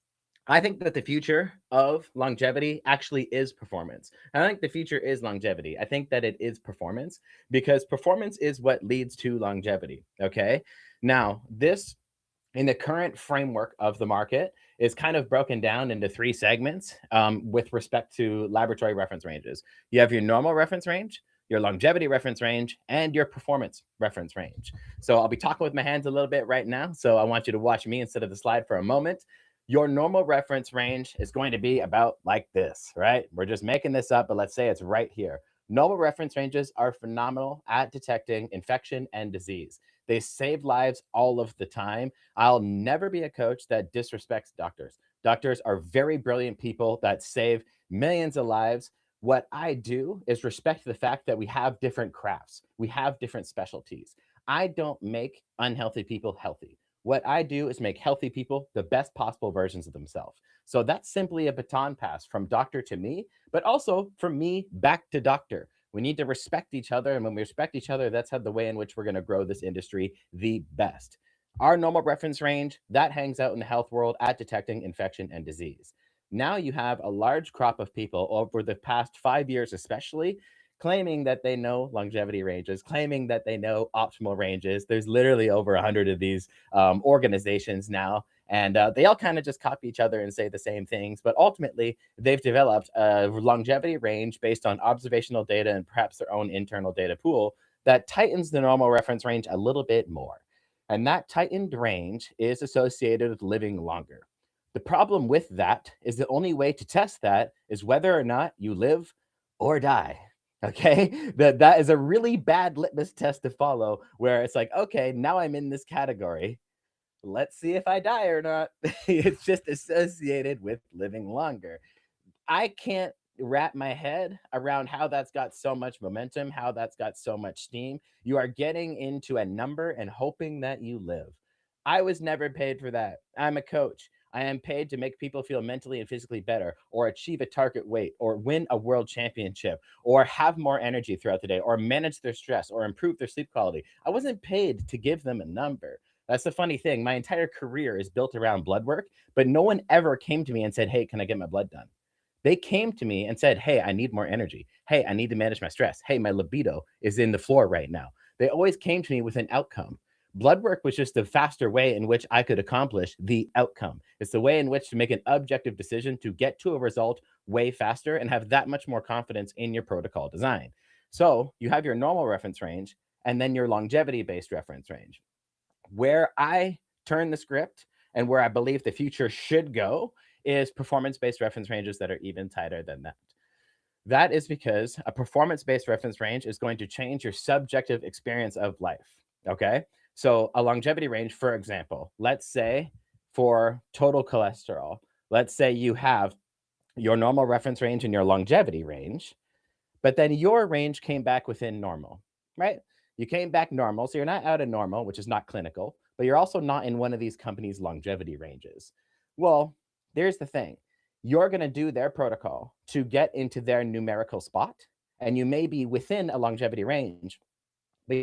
I think that the future of longevity actually is performance. I think the future is longevity. I think that it is performance, because performance is what leads to longevity. Okay. Now, this in the current framework of the market is kind of broken down into 3 segments with respect to laboratory reference ranges. You have your normal reference range, your longevity reference range, and your performance reference range. So I'll be talking with my hands a little bit right now. So I want you to watch me instead of the slide for a moment. Your normal reference range is going to be about like this, right? We're just making this up, but let's say it's right here. Normal reference ranges are phenomenal at detecting infection and disease. They save lives all of the time. I'll never be a coach that disrespects doctors. Doctors are very brilliant people that save millions of lives. What I do is respect the fact that we have different crafts, we have different specialties. I don't make unhealthy people healthy. What I do is make healthy people the best possible versions of themselves. So that's simply a baton pass from doctor to me, but also from me back to doctor. We need to respect each other. And when we respect each other, that's how the way in which we're going to grow this industry the best. Our normal reference range, that hangs out in the health world at detecting infection and disease. Now you have a large crop of people over the past 5 years, especially, claiming that they know longevity ranges, claiming that they know optimal ranges. There's literally over 100 of these organizations now. And they all kind of just copy each other and say the same things. But ultimately, they've developed a longevity range based on observational data and perhaps their own internal data pool that tightens the normal reference range a little bit more. And that tightened range is associated with living longer. The problem with that is the only way to test that is whether or not you live or die. Okay, that is a really bad litmus test to follow, where it's like, okay, now I'm in this category. Let's see if I die or not. It's just associated with living longer. I can't wrap my head around how that's got so much momentum, how that's got so much steam. You are getting into a number and hoping that you live. I was never paid for that. I'm a coach. I am paid to make people feel mentally and physically better, or achieve a target weight, or win a world championship, or have more energy throughout the day, or manage their stress, or improve their sleep quality. I wasn't paid to give them a number. That's the funny thing. My entire career is built around blood work, but no one ever came to me and said, hey, can I get my blood done? They came to me and said, hey, I need more energy. Hey, I need to manage my stress. Hey, my libido is in the floor right now. They always came to me with an outcome. Blood work was just the faster way in which I could accomplish the outcome. It's the way in which to make an objective decision to get to a result way faster and have that much more confidence in your protocol design. So you have your normal reference range and then your longevity-based reference range. Where I turn the script and where I believe the future should go is performance-based reference ranges that are even tighter than that. That is because a performance-based reference range is going to change your subjective experience of life, okay? So a longevity range, for example, let's say for total cholesterol, let's say you have your normal reference range and your longevity range, but then your range came back within normal, right? You came back normal, so you're not out of normal, which is not clinical, but you're also not in one of these companies' longevity ranges. Well, there's the thing. You're going to do their protocol to get into their numerical spot, and you may be within a longevity range, but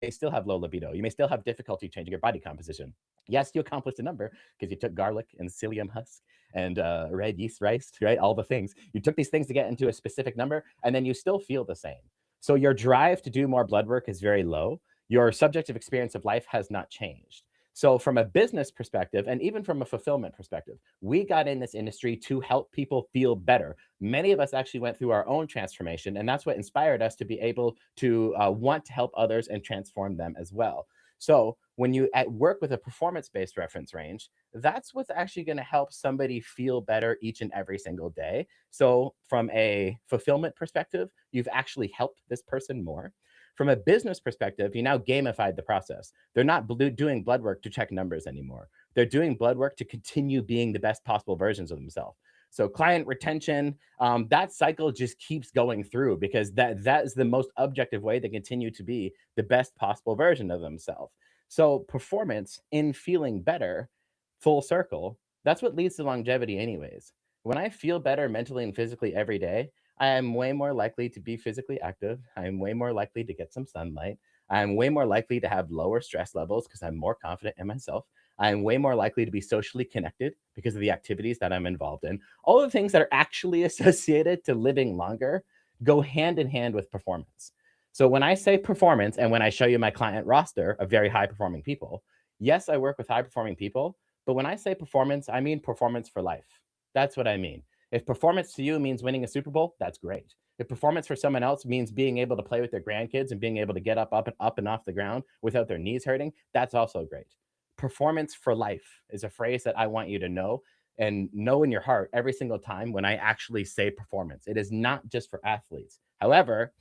may still have low libido. You may still have difficulty changing your body composition. Yes, you accomplished a number because you took garlic and psyllium husk and red yeast rice, right? All the things. You took these things to get into a specific number, and then you still feel the same. So your drive to do more blood work is very low. Your subjective experience of life has not changed. So from a business perspective, and even from a fulfillment perspective, we got in this industry to help people feel better. Many of us actually went through our own transformation, and that's what inspired us to be able to want to help others and transform them as well. So when you work with a performance-based reference range, that's what's actually going to help somebody feel better each and every single day. So from a fulfillment perspective, you've actually helped this person more. From a business perspective, you now gamified the process. They're not doing blood work to check numbers anymore. They're doing blood work to continue being the best possible versions of themselves. So client retention, that cycle just keeps going through because that is the most objective way to continue to be the best possible version of themselves. So performance in feeling better, full circle, that's what leads to longevity anyways. When I feel better mentally and physically every day, I am way more likely to be physically active. I am way more likely to get some sunlight. I am way more likely to have lower stress levels because I'm more confident in myself. I am way more likely to be socially connected because of the activities that I'm involved in. All the things that are actually associated to living longer go hand in hand with performance. So when I say performance and when I show you my client roster of very high performing people, yes, I work with high performing people, but when I say performance, I mean performance for life. That's what I mean. If performance to you means winning a Super Bowl, that's great. If performance for someone else means being able to play with their grandkids and being able to get up and off the ground without their knees hurting, that's also great. Performance for life is a phrase that I want you to know and know in your heart every single time when I actually say performance. It is not just for athletes. However,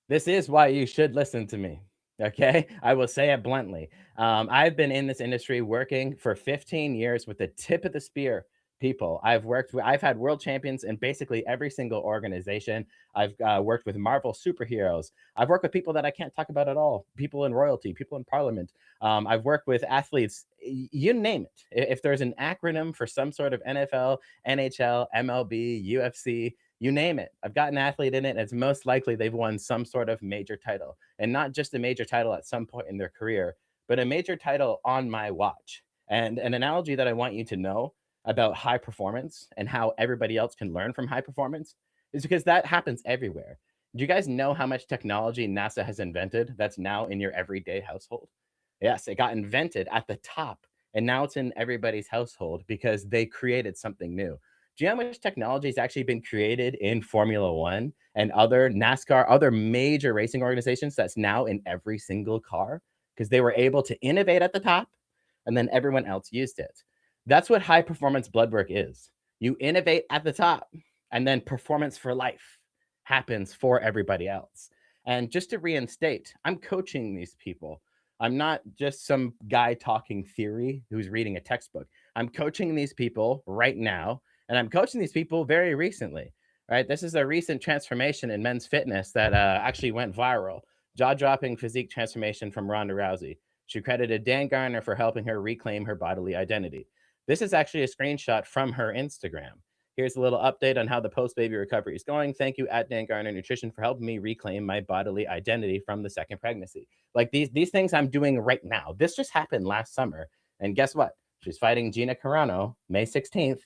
this is why you should listen to me. Okay. I will say it bluntly. I've been in this industry working for 15 years with the tip of the spear people. I've had world champions in basically every single organization. I've worked with Marvel superheroes. I've worked with people that I can't talk about at all, people in royalty, people in parliament. I've worked with athletes, you name it. If there's an acronym for some sort of NFL, NHL, MLB, UFC, you name it. I've got an athlete in it, and it's most likely they've won some sort of major title, and not just a major title at some point in their career, but a major title on my watch. And an analogy that I want you to know about high performance and how everybody else can learn from high performance is because that happens everywhere. Do you guys know how much technology NASA has invented that's now in your everyday household? Yes, it got invented at the top, and now it's in everybody's household because they created something new. Do you know how much technology has actually been created in Formula One and other NASCAR, other major racing organizations that's now in every single car? Because they were able to innovate at the top and then everyone else used it. That's what high performance blood work is. You innovate at the top and then performance for life happens for everybody else. And just to reinstate, I'm coaching these people. I'm not just some guy talking theory who's reading a textbook. I'm coaching these people right now, and I'm coaching these people very recently, right? This is a recent transformation in men's fitness that actually went viral. Jaw-dropping physique transformation from Ronda Rousey. She credited Dan Garner for helping her reclaim her bodily identity. This is actually a screenshot from her Instagram. Here's a little update on how the post-baby recovery is going. Thank you at Dan Garner Nutrition for helping me reclaim my bodily identity from the second pregnancy. Like these things I'm doing right now. This just happened last summer. And guess what? She's fighting Gina Carano May 16th.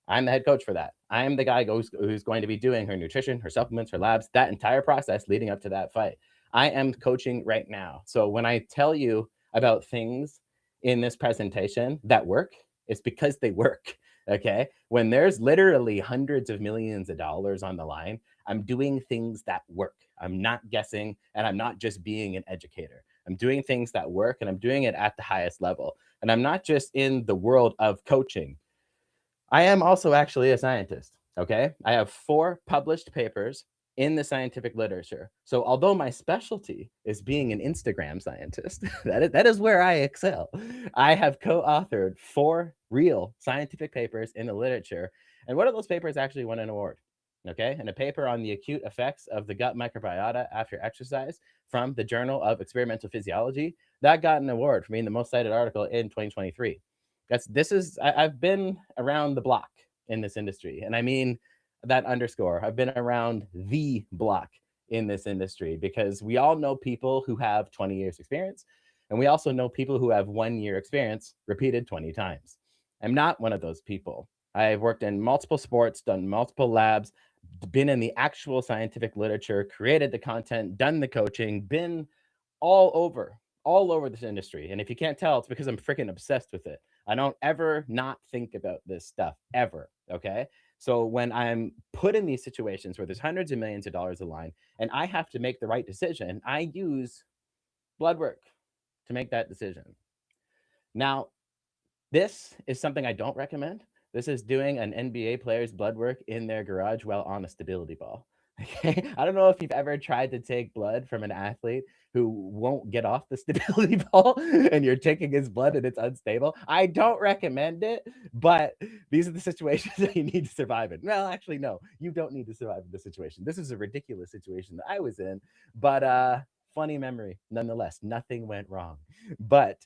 I'm the head coach for that. I'm the guy who's going to be doing her nutrition, her supplements, her labs, that entire process leading up to that fight. I am coaching right now. So when I tell you about things in this presentation that work, it's because they work. Okay. When there's literally hundreds of millions of dollars on the line, I'm doing things that work. I'm not guessing, and I'm not just being an educator. I'm doing things that work, and I'm doing it at the highest level. And I'm not just in the world of coaching. I am also actually a scientist. Okay. I have 4 published papers in the scientific literature. So although my specialty is being an Instagram scientist, that is where I excel. I have co-authored 4 real scientific papers in the literature. And one of those papers actually won an award. Okay. And a paper on the acute effects of the gut microbiota after exercise from the Journal of Experimental Physiology, that got an award for being the most cited article in 2023. I've been around the block in this industry. And I mean that underscore. I've been around the block in this industry because we all know people who have 20 years experience. And we also know people who have 1 year experience repeated 20 times. I'm not one of those people. I've worked in multiple sports, done multiple labs, been in the actual scientific literature, created the content, done the coaching, been all over this industry. And if you can't tell, it's because I'm freaking obsessed with it. I don't ever not think about this stuff ever. Okay. So when I'm put in these situations where there's hundreds of millions of dollars a line and I have to make the right decision, I use blood work to make that decision. Now, this is something I don't recommend. This is doing an NBA player's blood work in their garage while on a stability ball. Okay. I don't know if you've ever tried to take blood from an athlete who won't get off the stability ball and you're taking his blood and it's unstable. I don't recommend it, but these are the situations that you need to survive in. Well, actually, no, you don't need to survive in this situation. This is a ridiculous situation that I was in, but funny memory nonetheless. Nothing went wrong, but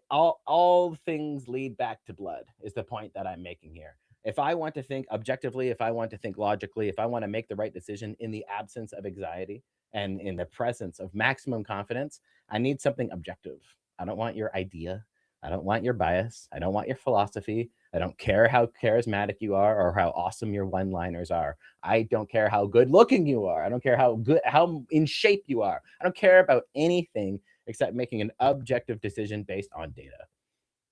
all things lead back to blood is the point that I'm making here. If I want to think objectively, if I want to think logically, if I want to make the right decision in the absence of anxiety and in the presence of maximum confidence, I need something objective. I don't want your idea. I don't want your bias. I don't want your philosophy. I don't care how charismatic you are or how awesome your one-liners are. I don't care how good looking you are. I don't care how in shape you are. I don't care about anything except making an objective decision based on data.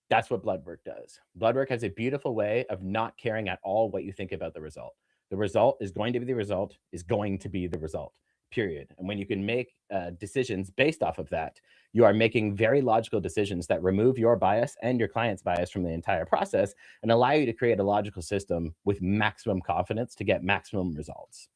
That's what blood work does. Blood work has a beautiful way of not caring at all what you think about the result. The result is going to be the result, is going to be the result, period. And when you can make decisions based off of that, you are making very logical decisions that remove your bias and your client's bias from the entire process and allow you to create a logical system with maximum confidence to get maximum results.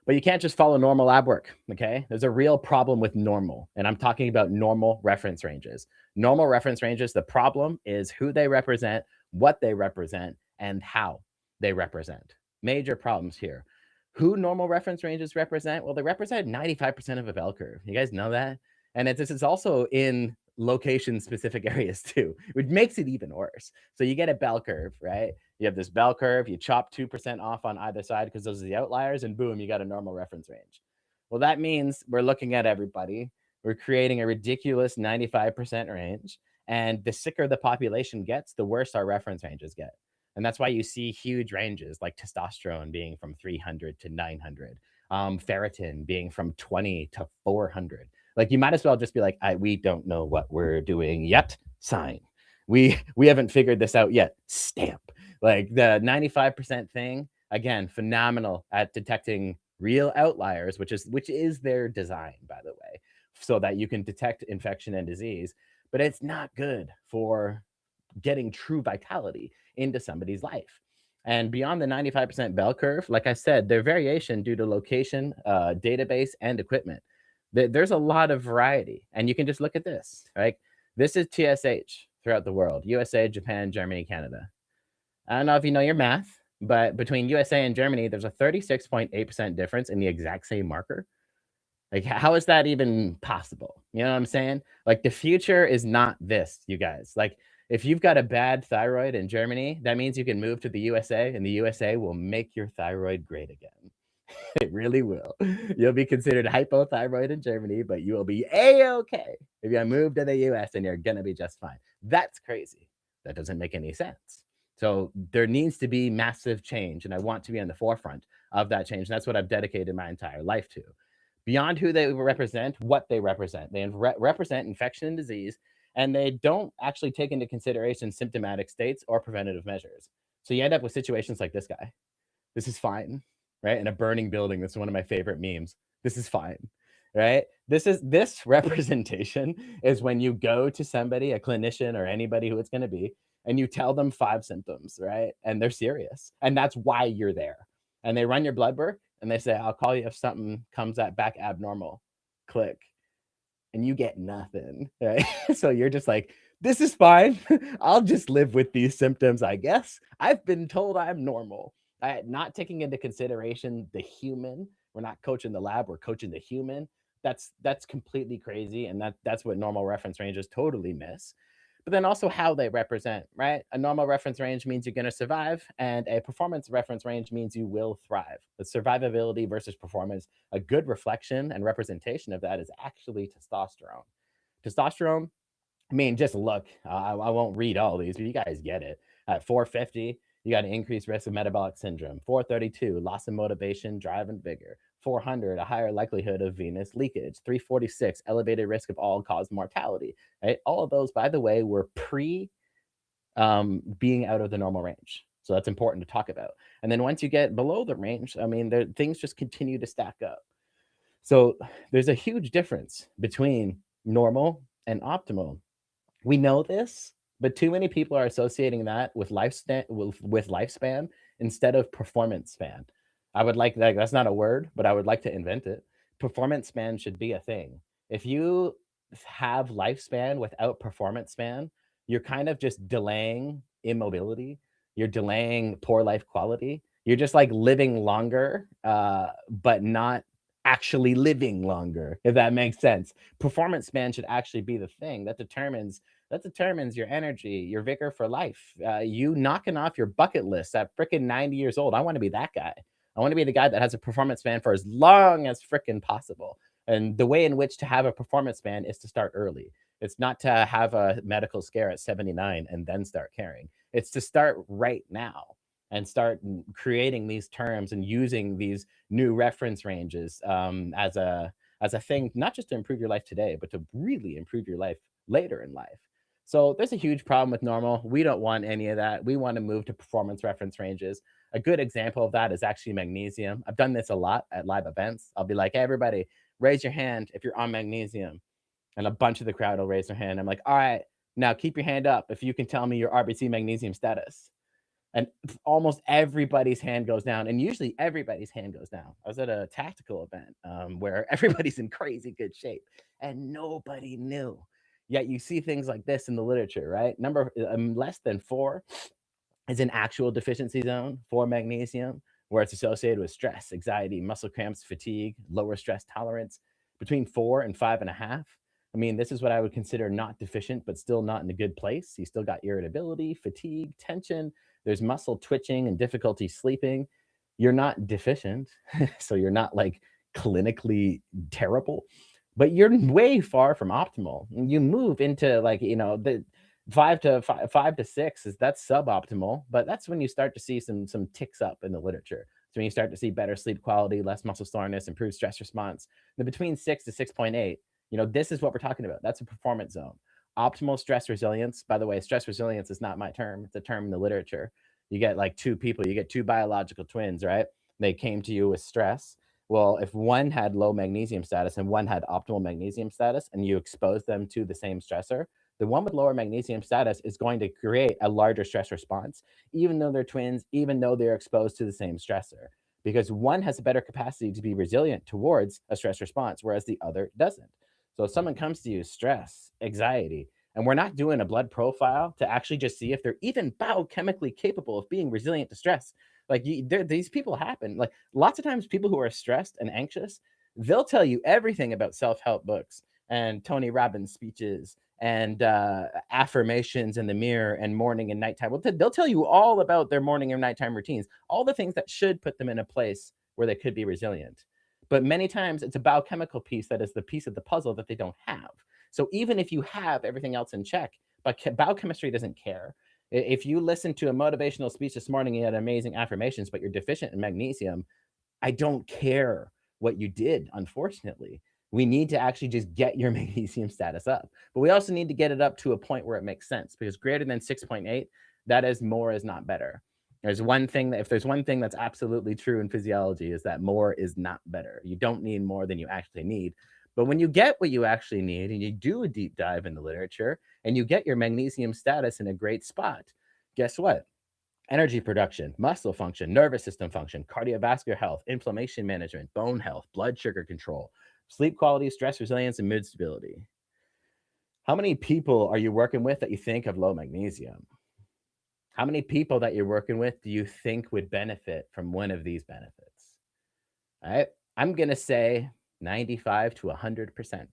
But you can't just follow normal lab work, okay? There's a real problem with normal, and I'm talking about normal reference ranges. Normal reference ranges, the problem is who they represent, what they represent, and how they represent. Major problems here. Who normal reference ranges represent? Well, they represent 95% of a bell curve. You guys know that? And this is also in location-specific areas too, which makes it even worse. So you get a bell curve, right? You have this bell curve, you chop 2% off on either side because those are the outliers, and boom, you got a normal reference range. Well, that means we're looking at everybody. We're creating a ridiculous 95% range. And the sicker the population gets, the worse our reference ranges get. And that's why you see huge ranges like testosterone being from 300 to 900, ferritin being from 20 to 400. Like you might as well just be like, we don't know what we're doing yet. Sign. We haven't figured this out yet. Stamp. Like the 95% thing, again, phenomenal at detecting real outliers, which is their design, by the way, so that you can detect infection and disease. But it's not good for getting true vitality into somebody's life. And beyond the 95% bell curve, like I said, their variation due to location, database, and equipment. There's a lot of variety. And you can just look at this, right? This is TSH throughout the world: USA, Japan, Germany, Canada. I don't know if you know your math, but between USA and Germany, there's a 36.8% difference in the exact same marker. Like, how is that even possible? You know what I'm saying? Like, the future is not this, you guys. Like, if you've got a bad thyroid in Germany, that means you can move to the USA, and the USA will make your thyroid great again. It really will. You'll be considered hypothyroid in Germany, but you will be A-okay if you move to the US, and you're going to be just fine. That's crazy. That doesn't make any sense. So there needs to be massive change, and I want to be on the forefront of that change. And that's what I've dedicated my entire life to. Beyond who they represent, what they represent. They represent infection and disease, and they don't actually take into consideration symptomatic states or preventative measures. So you end up with situations like this guy. This is fine, right? In a burning building. This is one of my favorite memes. This is fine, right? This representation is when you go to somebody, a clinician or anybody who it's going to be, and you tell them 5 symptoms, right? And they're serious. And that's why you're there. And they run your blood work and they say, I'll call you if something comes back abnormal. Click. And you get nothing, right? So you're just like, this is fine. I'll just live with these symptoms, I guess. I've been told I'm normal. Not taking into consideration the human. We're not coaching the lab, we're coaching the human. That's completely crazy. And that's what normal reference ranges totally miss. But then also how they represent, right? A normal reference range means you're going to survive, and a performance reference range means you will thrive. The survivability versus performance, a good reflection and representation of that is actually testosterone. Testosterone, I mean, just look, I won't read all these, but you guys get it. At 450, you got an increased risk of metabolic syndrome. 432, loss of motivation, drive, and vigor. 400, a higher likelihood of venous leakage. 346, elevated risk of all-cause mortality. Right? All of those, by the way, were pre being out of the normal range. So that's important to talk about. And then once you get below the range, I mean, things just continue to stack up. So there's a huge difference between normal and optimal. We know this, but too many people are associating that with lifespan instead of performance span. I would like that. That's not a word, but I would like to invent it. Performance span should be a thing. If you have lifespan without performance span, you're kind of just delaying immobility. You're delaying poor life quality. You're just like living longer, but not actually living longer, if that makes sense. Performance span should actually be the thing that determines your energy, your vigor for life. You knocking off your bucket list at freaking 90 years old. I want to be that guy. I want to be the guy that has a performance span for as long as freaking possible. And the way in which to have a performance span is to start early. It's not to have a medical scare at 79 and then start caring. It's to start right now and start creating these terms and using these new reference ranges as a thing, not just to improve your life today, but to really improve your life later in life. So there's a huge problem with normal. We don't want any of that. We want to move to performance reference ranges. A good example of that is actually magnesium. I've done this a lot at live events. I'll be like, hey, everybody, raise your hand if you're on magnesium. And a bunch of the crowd will raise their hand. I'm like, all right, now keep your hand up if you can tell me your RBC magnesium status. And almost everybody's hand goes down. And usually everybody's hand goes down. I was at a tactical event where everybody's in crazy good shape and nobody knew. Yet you see things like this in the literature, right? Number less than 4 is an actual deficiency zone for magnesium, where it's associated with stress, anxiety, muscle cramps, fatigue, lower stress tolerance. Between 4 and 5.5. I mean, this is what I would consider not deficient, but still not in a good place. You still got irritability, fatigue, tension. There's muscle twitching and difficulty sleeping. You're not deficient, so you're not like clinically terrible, but you're way far from optimal. You move into like, you know, the 5 to 6 is that's suboptimal, but that's when you start to see some ticks up in the literature. So when you start to see better sleep quality, less muscle soreness, improved stress response. The between 6 to 6.8, you know, this is what we're talking about. That's a performance zone. Optimal stress resilience. By the way, stress resilience is not my term. It's a term in the literature. You get like 2 people, you get 2 biological twins, right? They came to you with stress. Well, if one had low magnesium status and one had optimal magnesium status, and you expose them to the same stressor, the one with lower magnesium status is going to create a larger stress response, even though they're twins, even though they're exposed to the same stressor, because one has a better capacity to be resilient towards a stress response, whereas the other doesn't. So if someone comes to you, stress, anxiety, and we're not doing a blood profile to actually just see if they're even biochemically capable of being resilient to stress. Like these people happen. Like lots of times people who are stressed and anxious, they'll tell you everything about self-help books and Tony Robbins speeches and affirmations in the mirror and morning and nighttime. Well, they'll tell you all about their morning and nighttime routines, all the things that should put them in a place where they could be resilient. But many times it's a biochemical piece that is the piece of the puzzle that they don't have. So even if you have everything else in check, but biochemistry doesn't care. If you listen to a motivational speech this morning, you had amazing affirmations, but you're deficient in magnesium, I don't care what you did, unfortunately. We need to actually just get your magnesium status up. But we also need to get it up to a point where it makes sense, because greater than 6.8, that is more is not better. There's one thing that if there's one thing that's absolutely true in physiology is that more is not better. You don't need more than you actually need. But when you get what you actually need and you do a deep dive in the literature and you get your magnesium status in a great spot, guess what? Energy production, muscle function, nervous system function, cardiovascular health, inflammation management, bone health, blood sugar control, sleep quality, stress resilience, and mood stability. How many people are you working with that you think have low magnesium? How many people that you're working with do you think would benefit from one of these benefits? All right, I'm going to say 95 to 100%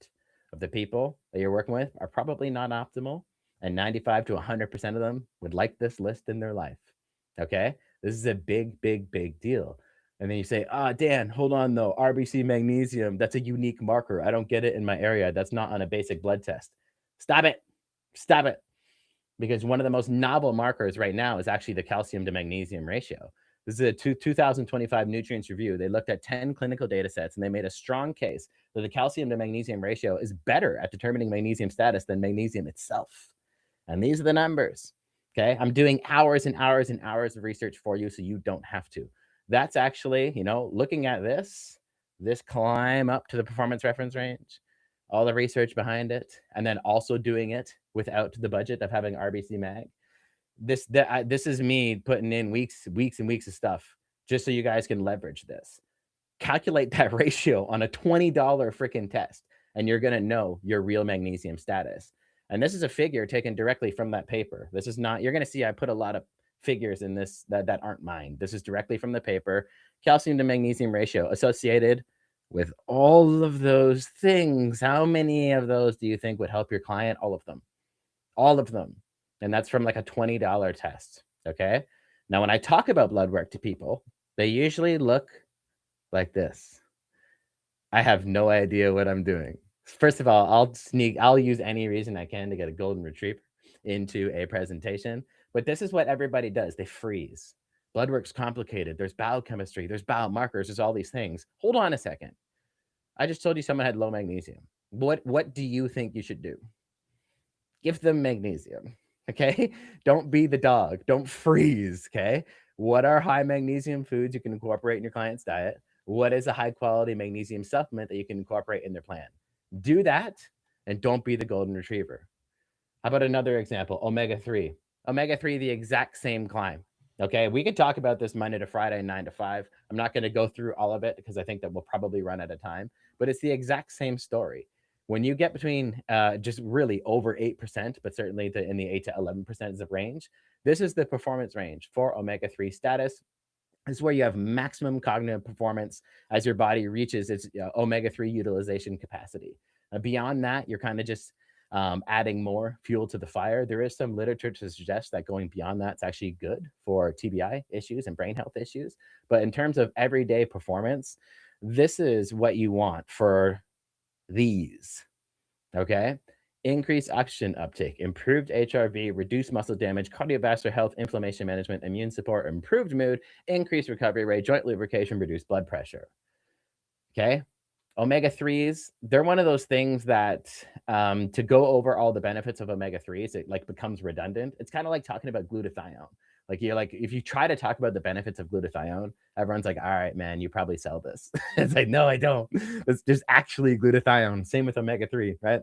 of the people that you're working with are probably not optimal, and 95 to 100% of them would like this list in their life. Okay, this is a big, big, big deal. And then you say, Dan, hold on though, RBC magnesium, that's a unique marker. I don't get it in my area. That's not on a basic blood test. Stop it. Stop it. Because one of the most novel markers right now is actually the calcium to magnesium ratio. This is a 2025 Nutrients Review. They looked at 10 clinical data sets and they made a strong case that the calcium to magnesium ratio is better at determining magnesium status than magnesium itself. And these are the numbers. Okay, I'm doing hours and hours and hours of research for you so you don't have to. That's actually, you know, looking at this climb up to the performance reference range, all the research behind it, and then also doing it without the budget of having RBC Mag. This is me putting in weeks and weeks of stuff just so you guys can leverage this. Calculate that ratio on a $20 freaking test, and you're going to know your real magnesium status. And this is a figure taken directly from that paper. This is not, you're going to see I put a lot of figures in this that aren't mine. This is directly from the paper. Calcium to magnesium ratio associated with all of those things. How many of those do you think would help your client? All of them. All of them. And that's from like a $20 test. Okay. Now, when I talk about blood work to people, they usually look like this. I have no idea what I'm doing. First of all, I'll use any reason I can to get a golden retriever into a presentation. But this is what everybody does. They freeze. Blood work's complicated. There's biochemistry, there's biomarkers, there's all these things. Hold on a second. I just told you someone had low magnesium. What do you think you should do? Give them magnesium. Okay. Don't be the dog. Don't freeze. Okay. What are high magnesium foods you can incorporate in your client's diet? What is a high quality magnesium supplement that you can incorporate in their plan? Do that and don't be the golden retriever. How about another example? Omega-3. Omega-3, the exact same climb. Okay, we could talk about this Monday to Friday, 9 to 5. I'm not going to go through all of it because I think that we'll probably run out of time, but it's the exact same story. When you get between just really over 8%, but certainly in the 8 to 11% of range, this is the performance range for omega-3 status. This is where you have maximum cognitive performance as your body reaches its omega-3 utilization capacity. Beyond that, you're kind of just adding more fuel to the fire. There is some literature to suggest that going beyond that's actually good for TBI issues and brain health issues. But in terms of everyday performance, this is what you want for these. Okay. Increased oxygen uptake, improved HRV, reduced muscle damage, cardiovascular health, inflammation management, immune support, improved mood, increased recovery rate, joint lubrication, reduced blood pressure. Okay. Omega-3s, they're one of those things that to go over all the benefits of omega-3s, it like becomes redundant. It's kind of like talking about glutathione. Like you're like, if you try to talk about the benefits of glutathione, everyone's like, all right, man, you probably sell this. It's like, no, I don't. It's just actually glutathione. Same with omega-3, right?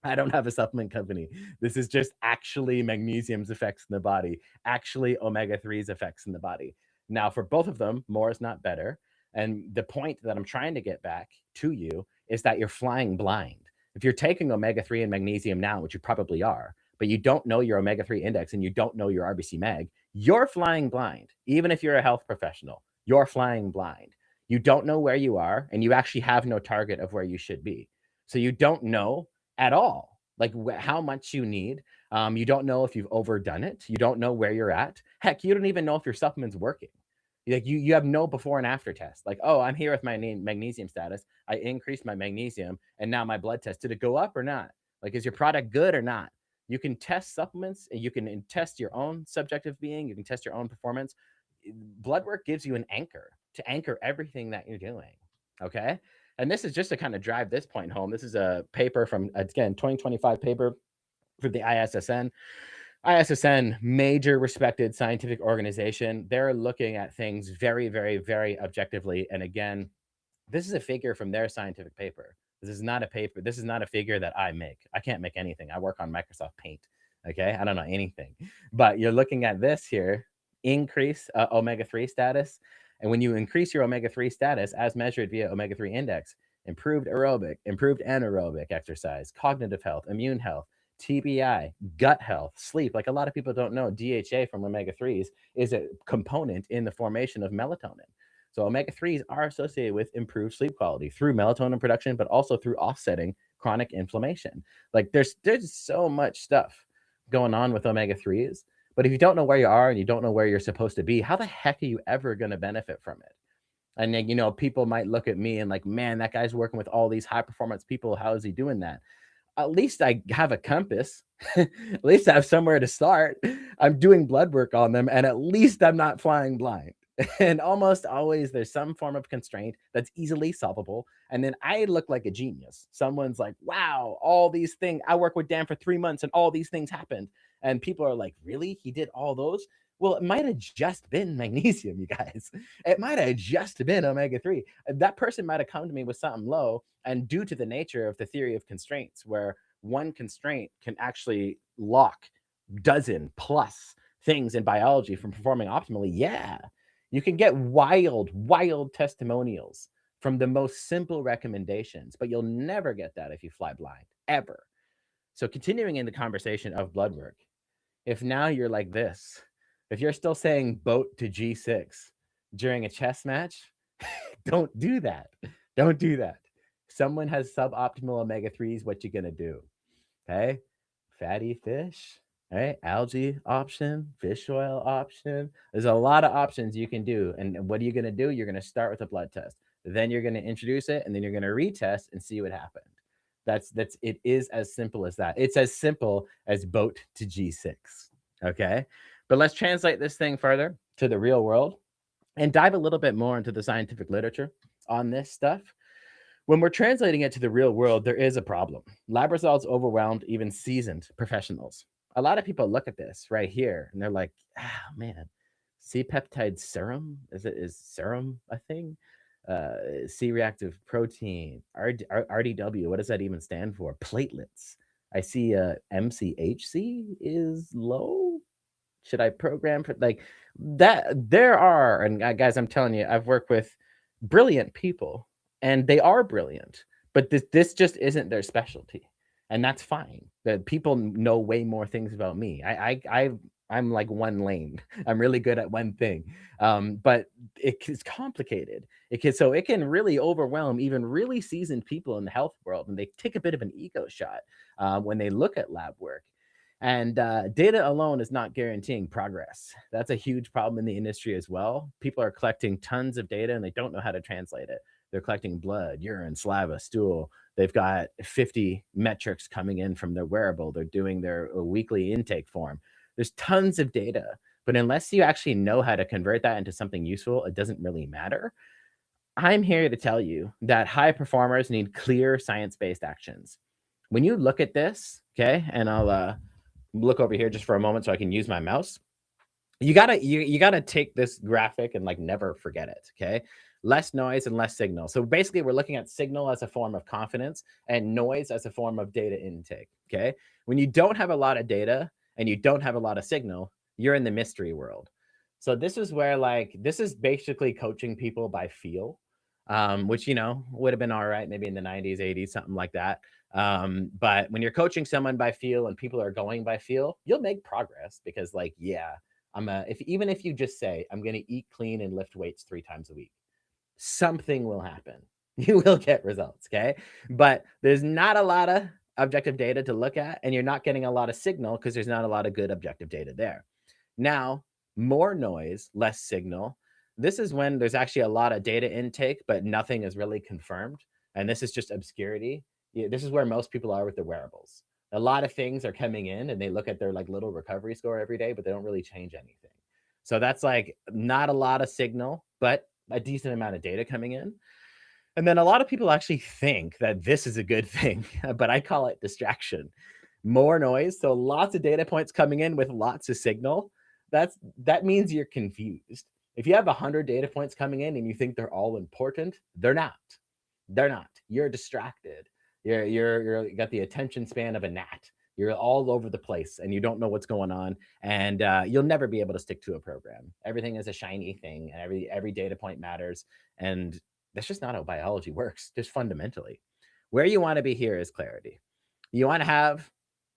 I don't have a supplement company. This is just actually magnesium's effects in the body, actually omega-3's effects in the body. Now, for both of them, more is not better. And the point that I'm trying to get back to you is that you're flying blind. If you're taking omega-3 and magnesium now, which you probably are, but you don't know your omega-3 index and you don't know your RBC mag, you're flying blind. Even if you're a health professional, you're flying blind. You don't know where you are and you actually have no target of where you should be. So you don't know at all, like how much you need. You don't know if you've overdone it. You don't know where you're at. Heck, you don't even know if your supplement's working. Like you have no before and after test. Like, oh, I'm here with my magnesium status. I increased my magnesium and now my blood test. Did it go up or not? Like, is your product good or not? You can test supplements and you can test your own subjective being. You can test your own performance. Blood work gives you an anchor to anchor everything that you're doing. Okay. And this is just to kind of drive this point home. This is a paper from, again, 2025 paper for the ISSN. ISSN, major respected scientific organization. They're looking at things very, very, very objectively. And again, this is a figure from their scientific paper. This is not a paper. This is not a figure that I make. I can't make anything. I work on Microsoft Paint. Okay. I don't know anything, but you're looking at this here, increase omega-3 status. And when you increase your omega-3 status as measured via omega-3 index, improved aerobic, improved anaerobic exercise, cognitive health, immune health, TBI, gut health, sleep. Like a lot of people don't know, DHA from omega-3s is a component in the formation of melatonin. So omega-3s are associated with improved sleep quality through melatonin production, but also through offsetting chronic inflammation. Like there's so much stuff going on with omega-3s. But if you don't know where you are and you don't know where you're supposed to be, how the heck are you ever going to benefit from it? And then, you know, people might look at me and like, man, that guy's working with all these high performance people. How is he doing that? At least I have a compass. At least I have somewhere to start. I'm doing blood work on them, and at least I'm not flying blind. And almost always there's some form of constraint that's easily solvable. And then I look like a genius. Someone's like, wow, all these things. I worked with Dan for 3 months and all these things happened. And people are like, really? He did all those? Well, it might have just been magnesium, you guys. It might have just been omega-3. That person might have come to me with something low. And due to the nature of the theory of constraints, where one constraint can actually lock dozen plus things in biology from performing optimally, yeah, you can get wild testimonials from the most simple recommendations, but you'll never get that if you fly blind, ever. So continuing in the conversation of blood work, if now you're like this, if you're still saying boat to G6 during a chess match, don't do that. Don't do that. Someone has suboptimal omega-3s, what you gonna do? Okay, fatty fish, right? Algae option, fish oil option. There's a lot of options you can do. And what are you gonna do? You're gonna start with a blood test. Then you're gonna introduce it, and then you're gonna retest and see what happened. It is as simple as that. It's as simple as boat to G6. Okay. But let's translate this thing further to the real world and dive a little bit more into the scientific literature on this stuff. When we're translating it to the real world, there is a problem. Lab results overwhelmed even seasoned professionals. A lot of people look at this right here and they're like, oh man, C-peptide serum? Is serum a thing? C-reactive protein, RDW, what does that even stand for? Platelets. I see MCHC is low. Should I program for like that? There are, and guys, I'm telling you, I've worked with brilliant people and they are brilliant, but this just isn't their specialty. And that's fine. That people know way more things about me. I'm like one lane. I'm really good at one thing, but it's complicated. It can really overwhelm even really seasoned people in the health world, and they take a bit of an ego shot when they look at lab work. And data alone is not guaranteeing progress. That's a huge problem in the industry as well. People are collecting tons of data and they don't know how to translate it. They're collecting blood, urine, saliva, stool. They've got 50 metrics coming in from their wearable. They're doing their weekly intake form. There's tons of data, but unless you actually know how to convert that into something useful, it doesn't really matter. I'm here to tell you that high performers need clear science-based actions. When you look at this, okay, and I'll look over here just for a moment so I can use my mouse. You gotta take this graphic and like never forget it, okay? Less noise and less signal. So basically we're looking at signal as a form of confidence and noise as a form of data intake, okay? When you don't have a lot of data and you don't have a lot of signal, you're in the mystery world. So this is where this is basically coaching people by feel, which, would have been all right, maybe in the 90s, 80s, something like that. But when you're coaching someone by feel and people are going by feel, you'll make progress because even if you just say, I'm going to eat clean and lift weights 3 times a week, something will happen. You will get results. Okay. But there's not a lot of objective data to look at, and you're not getting a lot of signal because there's not a lot of good objective data there. Now, more noise, less signal. This is when there's actually a lot of data intake, but nothing is really confirmed. And this is just obscurity. This is where most people are with the wearables. A lot of things are coming in and they look at their little recovery score every day, but they don't really change anything. So that's not a lot of signal, but a decent amount of data coming in. And then a lot of people actually think that this is a good thing, but I call it distraction. More noise. So lots of data points coming in with lots of signal. That means you're confused. If you have 100 data points coming in and you think they're all important, they're not. They're not. You're distracted. You got the attention span of a gnat. You're all over the place and you don't know what's going on, and you'll never be able to stick to a program. Everything is a shiny thing and every data point matters, and that's just not how biology works, just fundamentally. Where you want to be here is clarity. You want to have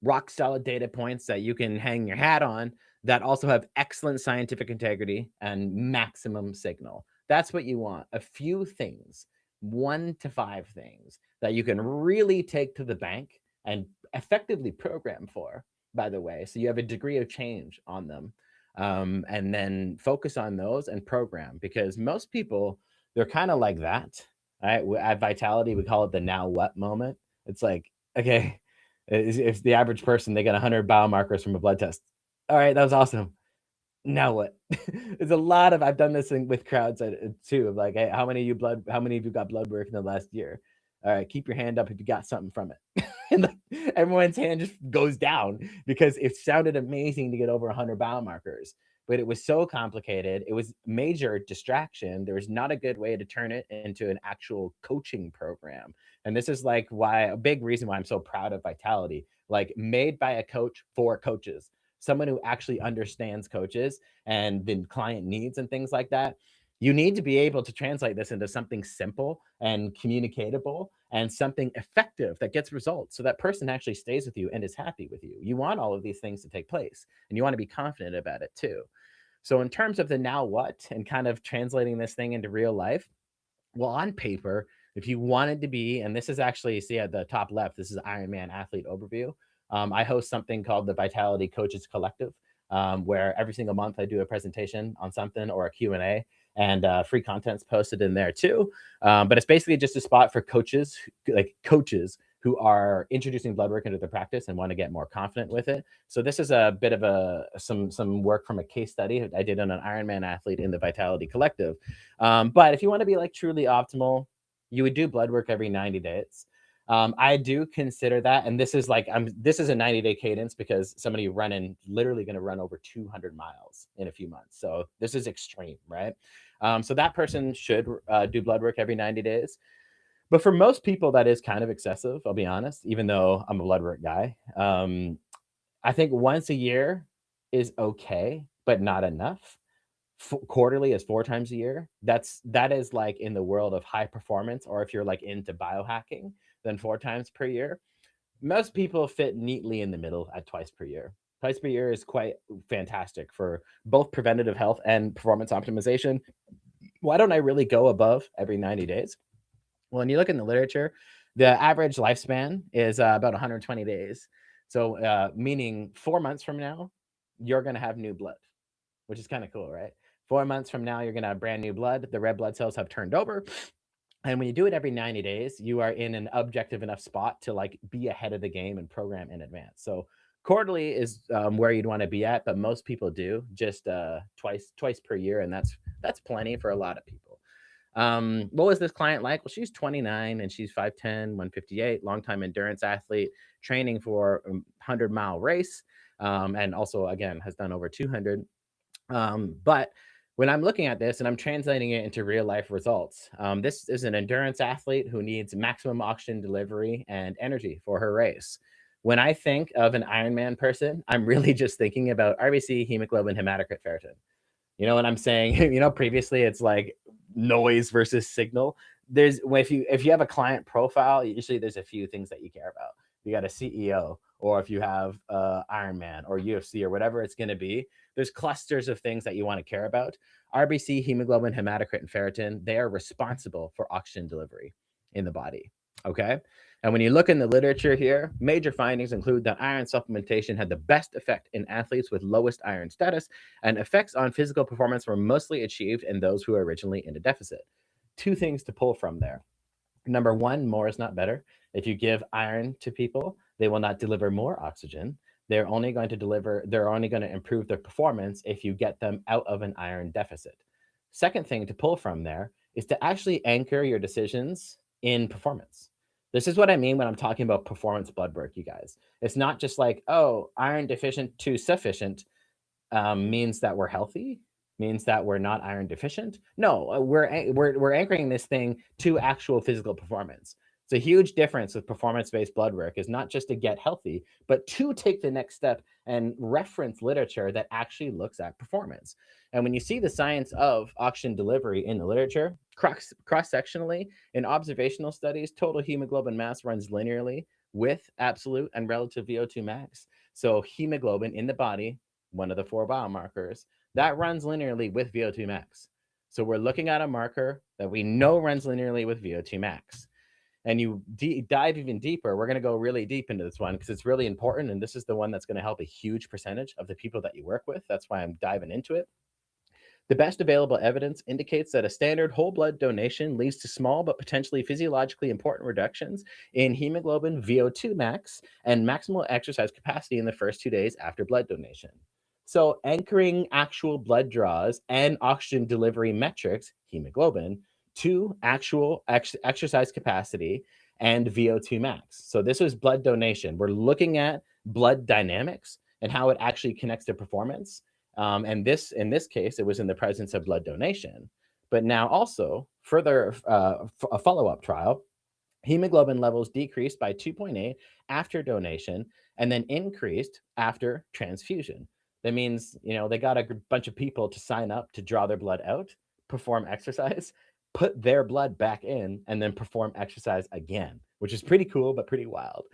rock solid data points that you can hang your hat on that also have excellent scientific integrity and maximum signal. That's what you want. A few things, 1 to 5 things that you can really take to the bank and effectively program for, by the way. So you have a degree of change on them, and then focus on those and program, because most people, they're kind of like that. Right? At Vitality, we call it the now what moment. It's like, okay, if the average person, they get 100 biomarkers from a blood test. All right, that was awesome. Now what? There's a lot of, I've done this with crowds too, of hey, how many of you got blood work in the last year? All right, keep your hand up if you got something from it. And everyone's hand just goes down because it sounded amazing to get over 100 biomarkers, but it was so complicated. It was major distraction. There was not a good way to turn it into an actual coaching program. And this is a big reason why I'm so proud of Vitality, made by a coach for coaches, someone who actually understands coaches and the client needs and things like that. You need to be able to translate this into something simple and communicatable and something effective that gets results, so that person actually stays with you and is happy with you. You want all of these things to take place, and you want to be confident about it too. So in terms of the now what and kind of translating this thing into real life, well, on paper, if you wanted to be, and this is actually, see at the top left, this is Ironman Athlete Overview. I host something called the Vitality Coaches Collective, where every single month I do a presentation on something or a Q&A, and free content's posted in there too. But it's basically just a spot for coaches who are introducing blood work into their practice and want to get more confident with it. So this is a bit of some work from a case study I did on an Ironman athlete in the Vitality Collective. But if you want to be like truly optimal, you would do blood work every 90 days. I do consider that, and this is like this is a 90-day cadence because somebody literally going to run over 200 miles in a few months. So this is extreme, right? So that person should do blood work every 90 days. But for most people, that is kind of excessive, I'll be honest, even though I'm a blood work guy. I think once a year is okay, but not enough. Quarterly is 4 times a year. That is like in the world of high performance, or if you're like into biohacking, then 4 times per year. Most people fit neatly in the middle at twice per year. Twice per year is quite fantastic for both preventative health and performance optimization. Why don't I really go above every 90 days? Well, when you look in the literature, the average lifespan is about 120 days. So meaning 4 months from now, you're going to have new blood, which is kind of cool, right? 4 months from now, you're going to have brand new blood. The red blood cells have turned over. And when you do it every 90 days, you are in an objective enough spot to like be ahead of the game and program in advance. So quarterly is where you'd want to be at, but most people do just twice per year. And that's plenty for a lot of people. What was this client like? Well, she's 29 and she's 5'10", 158, longtime endurance athlete, training for a 100-mile race. And also, again, has done over 200. But when I'm looking at this and I'm translating it into real life results, this is an endurance athlete who needs maximum oxygen delivery and energy for her race. When I think of an Ironman person, I'm really just thinking about RBC, hemoglobin, hematocrit, ferritin. You know what I'm saying? Previously it's like noise versus signal. If you have a client profile, usually there's a few things that you care about. You got a CEO, or if you have Ironman or UFC or whatever it's going to be, there's clusters of things that you want to care about. RBC, hemoglobin, hematocrit, and ferritin, they are responsible for oxygen delivery in the body. Okay. And when you look in the literature here, major findings include that iron supplementation had the best effect in athletes with lowest iron status, and effects on physical performance were mostly achieved in those who were originally in a deficit. 2 things to pull from there. Number 1, more is not better. If you give iron to people, they will not deliver more oxygen. They're only going to improve their performance if you get them out of an iron deficit. Second thing to pull from there is to actually anchor your decisions in performance. This is what I mean when I'm talking about performance blood work, you guys. It's not just like, oh, iron deficient to sufficient means that we're healthy, means that we're not iron deficient. No, we're anchoring this thing to actual physical performance. It's a huge difference with performance-based blood work, is not just to get healthy, but to take the next step and reference literature that actually looks at performance. And when you see the science of oxygen delivery in the literature, cross-sectionally, in observational studies, total hemoglobin mass runs linearly with absolute and relative VO2 max. So hemoglobin in the body, one of the 4 biomarkers, that runs linearly with VO2 max. So we're looking at a marker that we know runs linearly with VO2 max. And you dive even deeper, we're going to go really deep into this one because it's really important. And this is the one that's going to help a huge percentage of the people that you work with. That's why I'm diving into it. The best available evidence indicates that a standard whole blood donation leads to small but potentially physiologically important reductions in hemoglobin, VO2 max, and maximal exercise capacity in the first 2 days after blood donation. So anchoring actual blood draws and oxygen delivery metrics, hemoglobin, to actual exercise capacity and VO2 max. So this was blood donation. We're looking at blood dynamics and how it actually connects to performance. And in this case, it was in the presence of blood donation. But now also further a follow-up trial, hemoglobin levels decreased by 2.8 after donation and then increased after transfusion. That means, they got a bunch of people to sign up to draw their blood out, perform exercise, put their blood back in, and then perform exercise again, which is pretty cool, but pretty wild.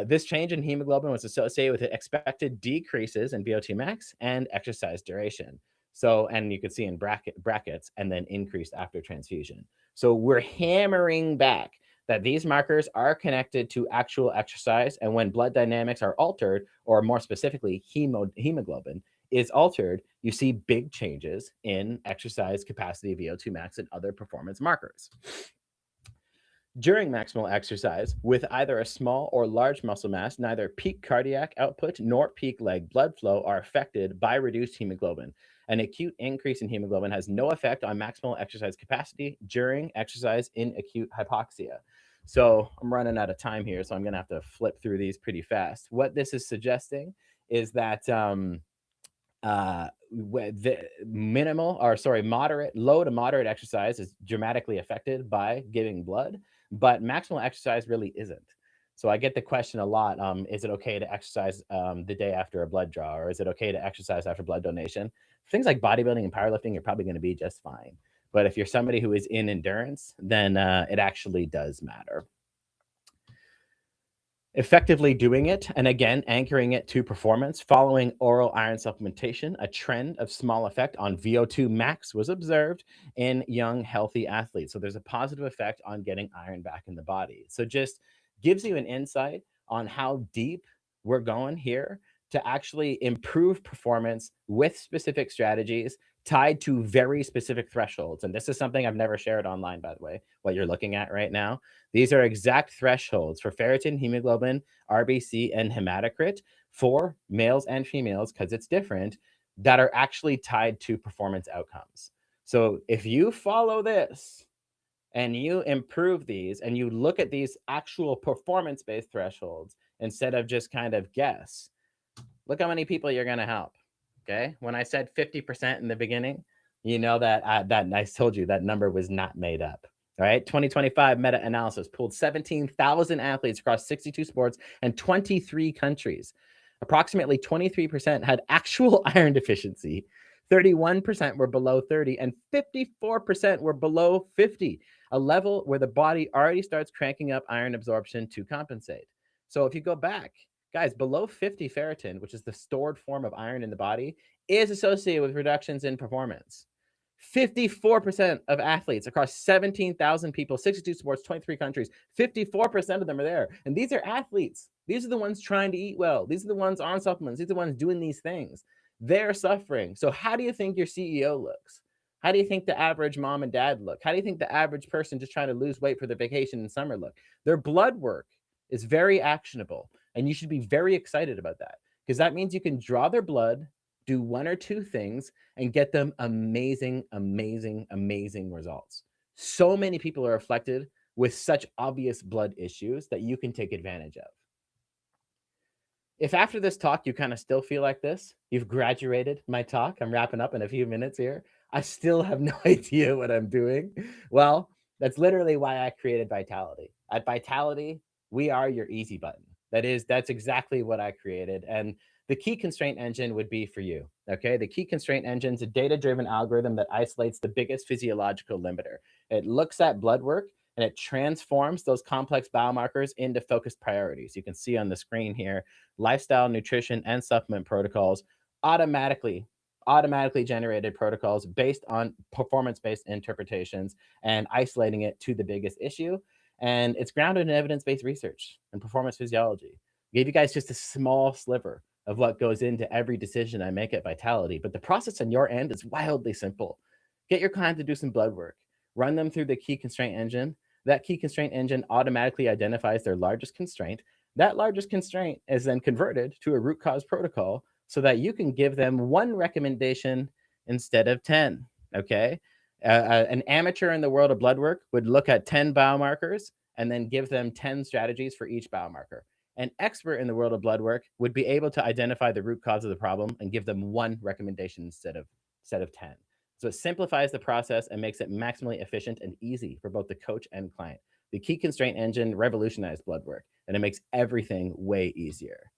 This change in hemoglobin was associated with expected decreases in VO2 max and exercise duration. So, and you could see in brackets, and then increased after transfusion. So we're hammering back that these markers are connected to actual exercise. And when blood dynamics are altered, or more specifically, hemoglobin is altered, you see big changes in exercise capacity, VO2 max, and other performance markers. During maximal exercise, with either a small or large muscle mass, neither peak cardiac output nor peak leg blood flow are affected by reduced hemoglobin. An acute increase in hemoglobin has no effect on maximal exercise capacity during exercise in acute hypoxia. So I'm running out of time here, so I'm going to have to flip through these pretty fast. What this is suggesting is that the low to moderate exercise is dramatically affected by giving blood, but maximal exercise really isn't. So I get the question a lot: is it okay to exercise the day after a blood draw, or is it okay to exercise after blood donation? Things like bodybuilding and powerlifting, you're probably going to be just fine. But if you're somebody who is in endurance, then it actually does matter. Effectively doing it, and again, anchoring it to performance, following oral iron supplementation, a trend of small effect on VO2 max was observed in young, healthy athletes. So there's a positive effect on getting iron back in the body. So just gives you an insight on how deep we're going here to actually improve performance with specific strategies tied to very specific thresholds. And this is something I've never shared online, by the way, what you're looking at right now. These are exact thresholds for ferritin, hemoglobin, RBC, and hematocrit for males and females, because it's different, that are actually tied to performance outcomes. So if you follow this and you improve these and you look at these actual performance-based thresholds instead of just kind of guess, look how many people you're going to help. Okay. When I said 50% in the beginning, you know that I told you that number was not made up. All right. 2025 meta-analysis pooled 17,000 athletes across 62 sports and 23 countries. Approximately 23% had actual iron deficiency. 31% were below 30 and 54% were below 50, a level where the body already starts cranking up iron absorption to compensate. So if you go back, guys, below 50 ferritin, which is the stored form of iron in the body, is associated with reductions in performance. 54% of athletes across 17,000 people, 62 sports, 23 countries, 54% of them are there. And these are athletes. These are the ones trying to eat well. These are the ones on supplements. These are the ones doing these things. They're suffering. So how do you think your CEO looks? How do you think the average mom and dad look? How do you think the average person just trying to lose weight for their vacation in summer look? Their blood work is very actionable. And you should be very excited about that, because that means you can draw their blood, do one or two things, and get them amazing, amazing, amazing results. So many people are afflicted with such obvious blood issues that you can take advantage of. If after this talk you kind of still feel like this, you've graduated my talk, I'm wrapping up in a few minutes here, I still have no idea what I'm doing. Well, that's literally why I created Vitality. At Vitality, we are your easy button. That's exactly what I created. And the key constraint engine would be for you. Okay. The key constraint engine is a data-driven algorithm that isolates the biggest physiological limiter. It looks at blood work and it transforms those complex biomarkers into focused priorities. You can see on the screen here, lifestyle, nutrition, and supplement protocols, automatically generated protocols based on performance-based interpretations and isolating it to the biggest issue. And it's grounded in evidence-based research and performance physiology. I gave you guys just a small sliver of what goes into every decision I make at Vitality, but the process on your end is wildly simple. Get your client to do some blood work, run them through the key constraint engine. That key constraint engine automatically identifies their largest constraint. That largest constraint is then converted to a root cause protocol so that you can give them one recommendation instead of 10, okay? An amateur in the world of blood work would look at 10 biomarkers and then give them 10 strategies for each biomarker. An expert in the world of blood work would be able to identify the root cause of the problem and give them one recommendation instead of 10. So it simplifies the process and makes it maximally efficient and easy for both the coach and client. The key constraint engine revolutionized blood work, and it makes everything way easier.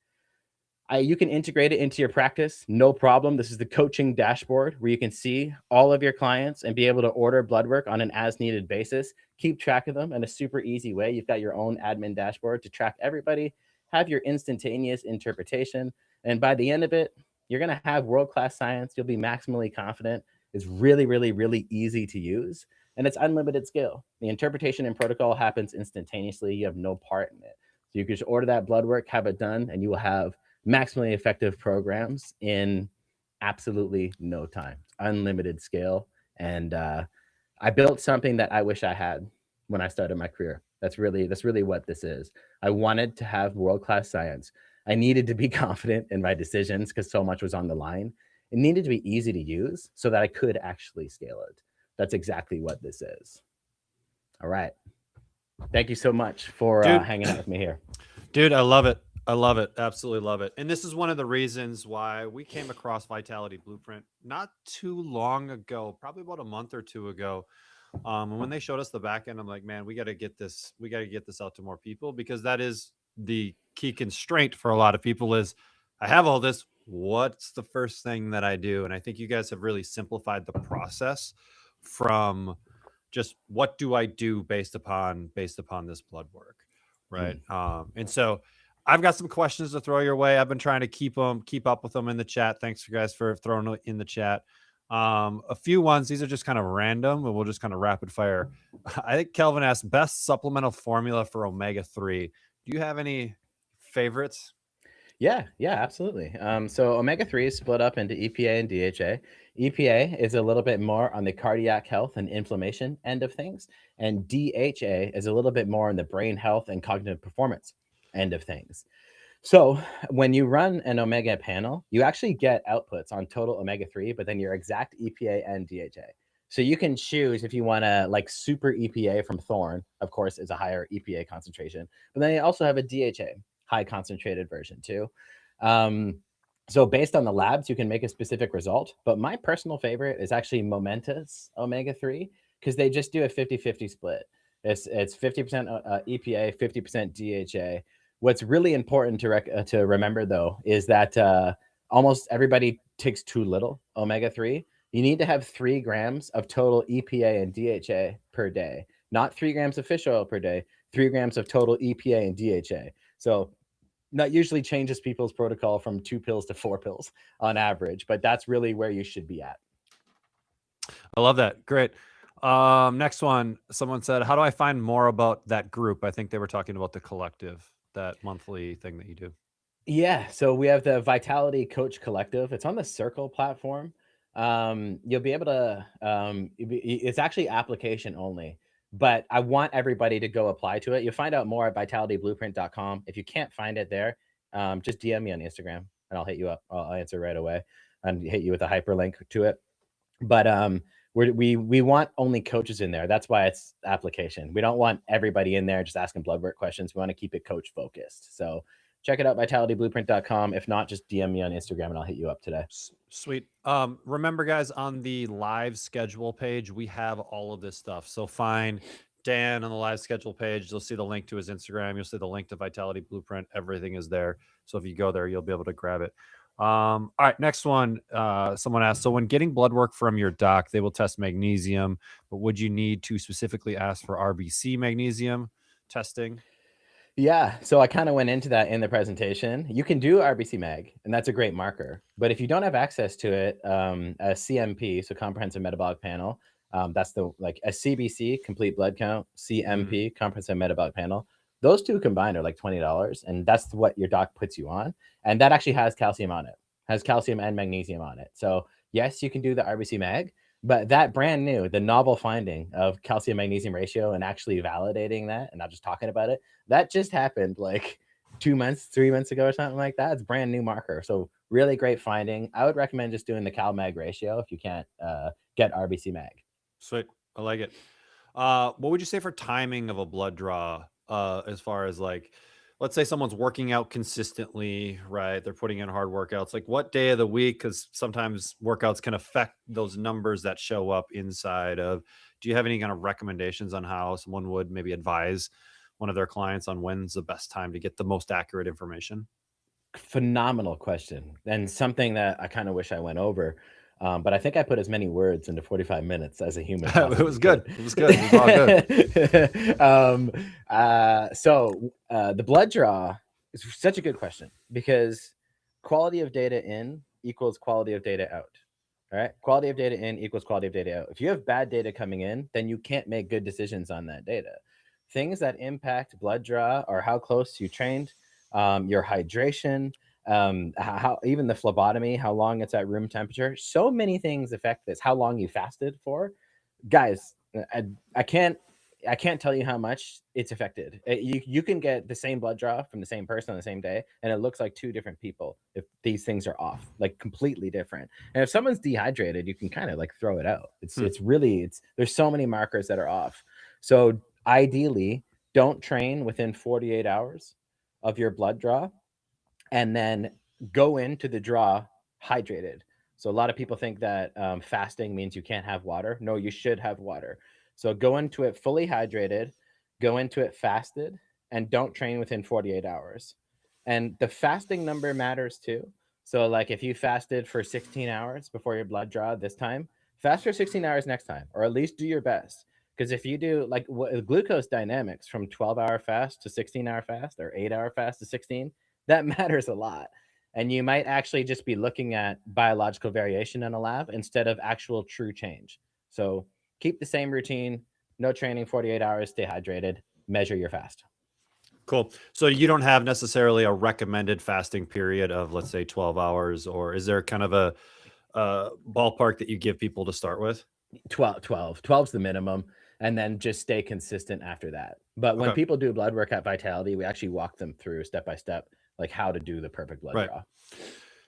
You can integrate it into your practice, no problem. This is the coaching dashboard where you can see all of your clients and be able to order blood work on an as-needed basis. Keep track of them in a super easy way. You've got your own admin dashboard to track everybody, have your instantaneous interpretation, and by the end of it, you're going to have world-class science. You'll be maximally confident. It's really, really, really easy to use, and it's unlimited scale. The interpretation and protocol happens instantaneously. You have no part in it. So you can just order that blood work, have it done, and you will have maximally effective programs in absolutely no time, unlimited scale. And I built something that I wish I had when I started my career. That's really what this is. I wanted to have world-class science. I needed to be confident in my decisions because so much was on the line. It needed to be easy to use so that I could actually scale it. That's exactly what this is. All right. Thank you so much for hanging out with me here. Dude, I love it. I love it. Absolutely love it. And this is one of the reasons why we came across Vitality Blueprint not too long ago, probably about a month or two ago. And when they showed us the back end, I'm like, man, we got to get this. We got to get this out to more people, because that is the key constraint for a lot of people is, I have all this. What's the first thing that I do? And I think you guys have really simplified the process from just what do I do based upon this blood work, right? And so I've got some questions to throw your way. I've been trying to keep up with them in the chat. Thanks you guys for throwing it in the chat. A few ones, these are just kind of random, and we'll just kind of rapid fire. I think Kelvin asked, best supplemental formula for omega-3. Do you have any favorites? Yeah, absolutely. So omega-3 is split up into EPA and DHA. EPA is a little bit more on the cardiac health and inflammation end of things, and DHA is a little bit more on the brain health and cognitive performance end of things. So when you run an omega panel, you actually get outputs on total omega-3, but then your exact EPA and DHA. So you can choose if you want to, like, super EPA from Thorne, of course, is a higher EPA concentration, but then you also have a DHA high concentrated version too. So based on the labs, you can make a specific result, but my personal favorite is actually Momenta's omega-3, because they just do a 50-50 split. It's 50% EPA, 50% DHA. What's really important to remember, though, is that almost everybody takes too little omega-3. You need to have 3 grams of total EPA and DHA per day, not 3 grams of fish oil per day, 3 grams of total EPA and DHA. So that usually changes people's protocol from 2 pills to 4 pills on average, but that's really where you should be at. I love that. Great. Next one, someone said, how do I find more about that group? I think they were talking about the collective, that monthly thing that you do. Yeah, so we have the Vitality Coach Collective. It's on the Circle platform. You'll be able to, it's actually application only, but I want everybody to go apply to it. You'll find out more at vitalityblueprint.com. If you can't find it there, just DM me on Instagram and I'll hit you up. I'll answer right away and hit you with a hyperlink to it. But we want only coaches in there. That's why it's application. We don't want everybody in there just asking blood work questions. We want to keep it coach focused. So check it out, vitalityblueprint.com. If not, just DM me on Instagram and I'll hit you up today. Sweet. Remember, guys, on the live schedule page, we have all of this stuff. So find Dan on the live schedule page. You'll see the link to his Instagram. You'll see the link to Vitality Blueprint. Everything is there. So if you go there, you'll be able to grab it. All right, next one. Someone asked, so when getting blood work from your doc, they will test magnesium, but would you need to specifically ask for RBC magnesium testing? Yeah, so I kind of went into that in the presentation. You can do RBC Mag, and that's a great marker. But if you don't have access to it, a CMP, so Comprehensive Metabolic Panel, that's a CBC, Complete Blood Count, CMP, Comprehensive Metabolic Panel. Those two combined are like $20, and that's what your doc puts you on. And that actually has calcium on it, has calcium and magnesium on it. So yes, you can do the RBC Mag, but that brand new, the novel finding of calcium magnesium ratio and actually validating that and not just talking about it, that just happened like 2 months, 3 months ago or something like that. It's a brand new marker. So really great finding. I would recommend just doing the Cal Mag ratio if you can't get RBC Mag. Sweet. I like it. What would you say for timing of a blood draw, as far as, like, let's say someone's working out consistently, right? They're putting in hard workouts. Like, what day of the week? Because sometimes workouts can affect those numbers that show up inside of. Do you have any kind of recommendations on how someone would maybe advise one of their clients on when's the best time to get the most accurate information? Phenomenal question, and something that I kind of wish I went over. But I think I put as many words into 45 minutes as a human. It was good. It was good. It was all good. So the blood draw is such a good question, because quality of data in equals quality of data out. All right. Quality of data in equals quality of data out. If you have bad data coming in, then you can't make good decisions on that data. Things that impact blood draw are how close you trained, your hydration, how even the phlebotomy, how long it's at room temperature. So many things affect this. How long you fasted for. Guys, I can't I can't tell you how much it's affected. You can get the same blood draw from the same person on the same day, and it looks like two different people if these things are off, like completely different. And if someone's dehydrated, you can kind of like throw it out. It's really there's so many markers that are off. So ideally, don't train within 48 hours of your blood draw, and then go into the draw hydrated. So a lot of people think that fasting means you can't have water. No, you should have water. So go into it fully hydrated, go into it fasted, and don't train within 48 hours. And the fasting number matters too. So like if you fasted for 16 hours before your blood draw this time, fast for 16 hours next time, or at least do your best. Because if you do like glucose dynamics from 12-hour fast to 16-hour fast, or 8-hour fast to 16, that matters a lot. And you might actually just be looking at biological variation in a lab instead of actual true change. So keep the same routine, no training, 48 hours, stay hydrated, measure your fast. Cool. So you don't have necessarily a recommended fasting period of, let's say, 12 hours, or is there kind of a ballpark that you give people to start with? 12's the minimum, and then just stay consistent after that. But when people do blood work at Vitality, we actually walk them through step by step, like how to do the perfect blood draw.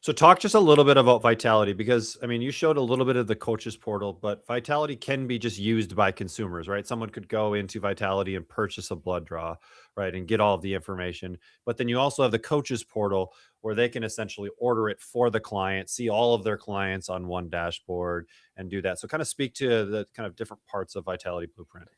So talk just a little bit about Vitality, because I mean, you showed a little bit of the coaches portal, but Vitality can be just used by consumers, right? Someone could go into Vitality and purchase a blood draw, right, and get all of the information. But then you also have the coaches portal where they can essentially order it for the client, see all of their clients on one dashboard and do that. So kind of speak to the kind of different parts of Vitality Blueprint.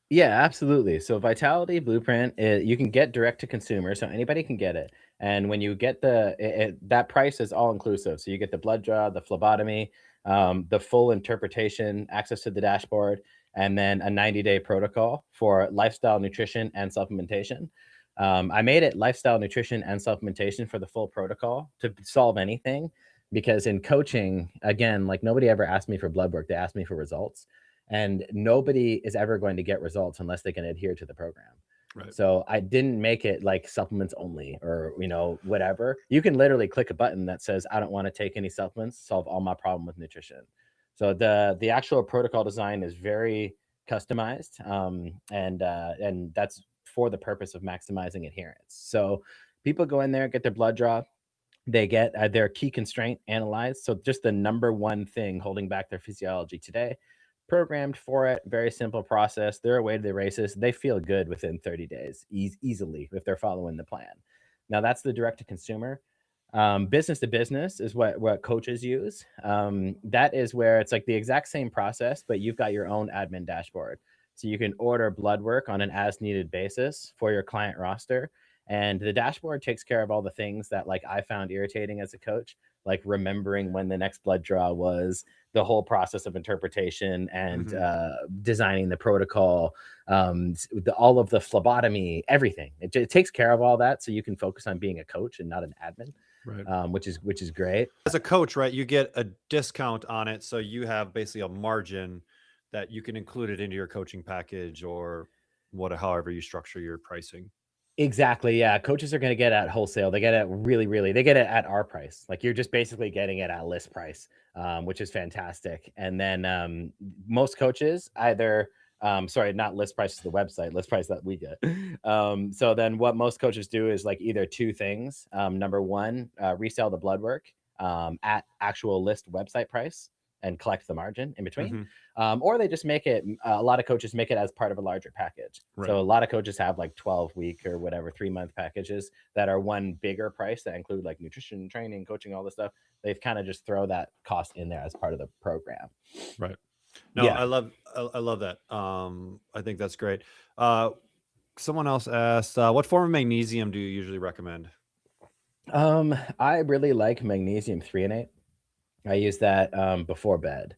Yeah, absolutely. So Vitality Blueprint, you can get direct to consumer, so anybody can get it. And when you get that price is all inclusive. So you get the blood draw, the phlebotomy, the full interpretation, access to the dashboard, and then a 90-day protocol for lifestyle nutrition and supplementation. I made it lifestyle nutrition and supplementation for the full protocol to solve anything, because in coaching, again, like nobody ever asked me for blood work. They asked me for results. And nobody is ever going to get results unless they can adhere to the program. Right. So I didn't make it like supplements only, or, whatever. You can literally click a button that says, I don't want to take any supplements, solve all my problem with nutrition. So the actual protocol design is very customized. And that's for the purpose of maximizing adherence. So people go in there, get their blood draw. They get their key constraint analyzed. So just the number one thing holding back their physiology today, programmed for it. Very simple process. They're away to the races. They feel good within 30 days easily if they're following the plan. Now that's the direct to consumer. Business to business is what coaches use. That is where it's like the exact same process, but you've got your own admin dashboard. So you can order blood work on an as needed basis for your client roster. And the dashboard takes care of all the things that like I found irritating as a coach, like remembering when the next blood draw was, the whole process of interpretation and designing the protocol, all of the phlebotomy, everything. It takes care of all that, so you can focus on being a coach and not an admin, right? Which is great. As a coach, right, you get a discount on it, so you have basically a margin that you can include it into your coaching package or however you structure your pricing. Exactly. Yeah. Coaches are going to get at wholesale. They get it they get it at our price. Like you're just basically getting it at list price, which is fantastic. And then most coaches either, not list price to the website, list price that we get. So then what most coaches do is like either two things. Number one, resell the blood work at actual list website price and collect the margin in between. Or they just make it, a lot of coaches make it as part of a larger package. Right. So a lot of coaches have like 12-week or whatever, 3-month packages that are one bigger price that include like nutrition, training, coaching, all this stuff. They've kind of just throw that cost in there as part of the program. Right. No, yeah. I love that. I think that's great. Someone else asked, what form of magnesium do you usually recommend? I really like magnesium threonate. I use that before bed.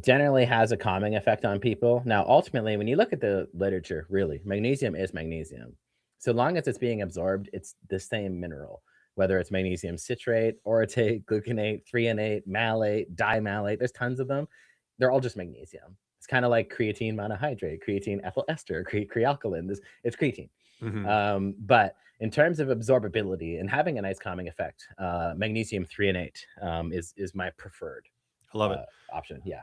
Generally has a calming effect on people. Now, ultimately, when you look at the literature, really, magnesium is magnesium. So long as it's being absorbed, it's the same mineral, whether it's magnesium citrate, orotate, gluconate, threonate, malate, dimalate, there's tons of them. They're all just magnesium. It's kind of like creatine monohydrate, creatine ethyl ester, crealkaline. It's creatine. But in terms of absorbability and having a nice calming effect, magnesium threonate is my preferred I love it. Option. Yeah.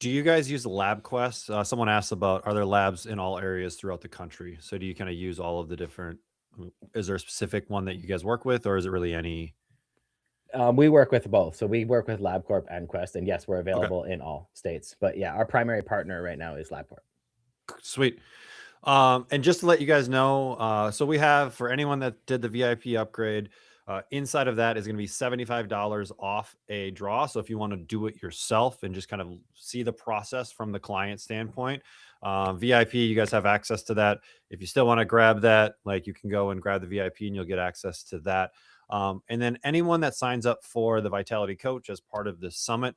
Do you guys use LabQuest? Someone asked about, are there labs in all areas throughout the country? So do you kind of use all of the different? Is there a specific one that you guys work with, or is it really any? We work with both. So we work with LabCorp and Quest, and yes, we're Okay, available in all states. But yeah, our primary partner right now is LabCorp. sweet. And just to let you guys know, so we have, for anyone that did the VIP upgrade, inside of that is going to be $75 off a draw. So if you want to do it yourself and just kind of see the process from the client standpoint, VIP, you guys have access to that. If you still want to grab that, like, you can go and grab the VIP and you'll get access to that. And then anyone that signs up for the Vitality Coach as part of the summit,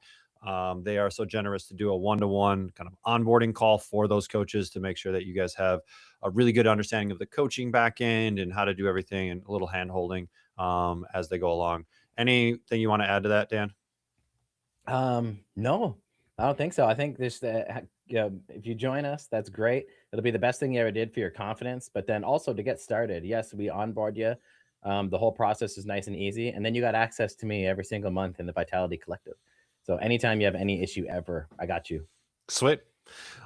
they are so generous to do a one-to-one kind of onboarding call for those coaches to make sure that you guys have a really good understanding of the coaching back end and how to do everything, and a little hand holding as they go along. Anything you want to add to that, Dan? No, I don't think so. I think this, if you join us, that's great. It'll be the best thing you ever did for your confidence. But then also to get started, yes, we onboard you. The whole process is nice and easy. And then you got access to me every single month in the Vitality Collective. So anytime you have any issue ever, I got you. Sweet.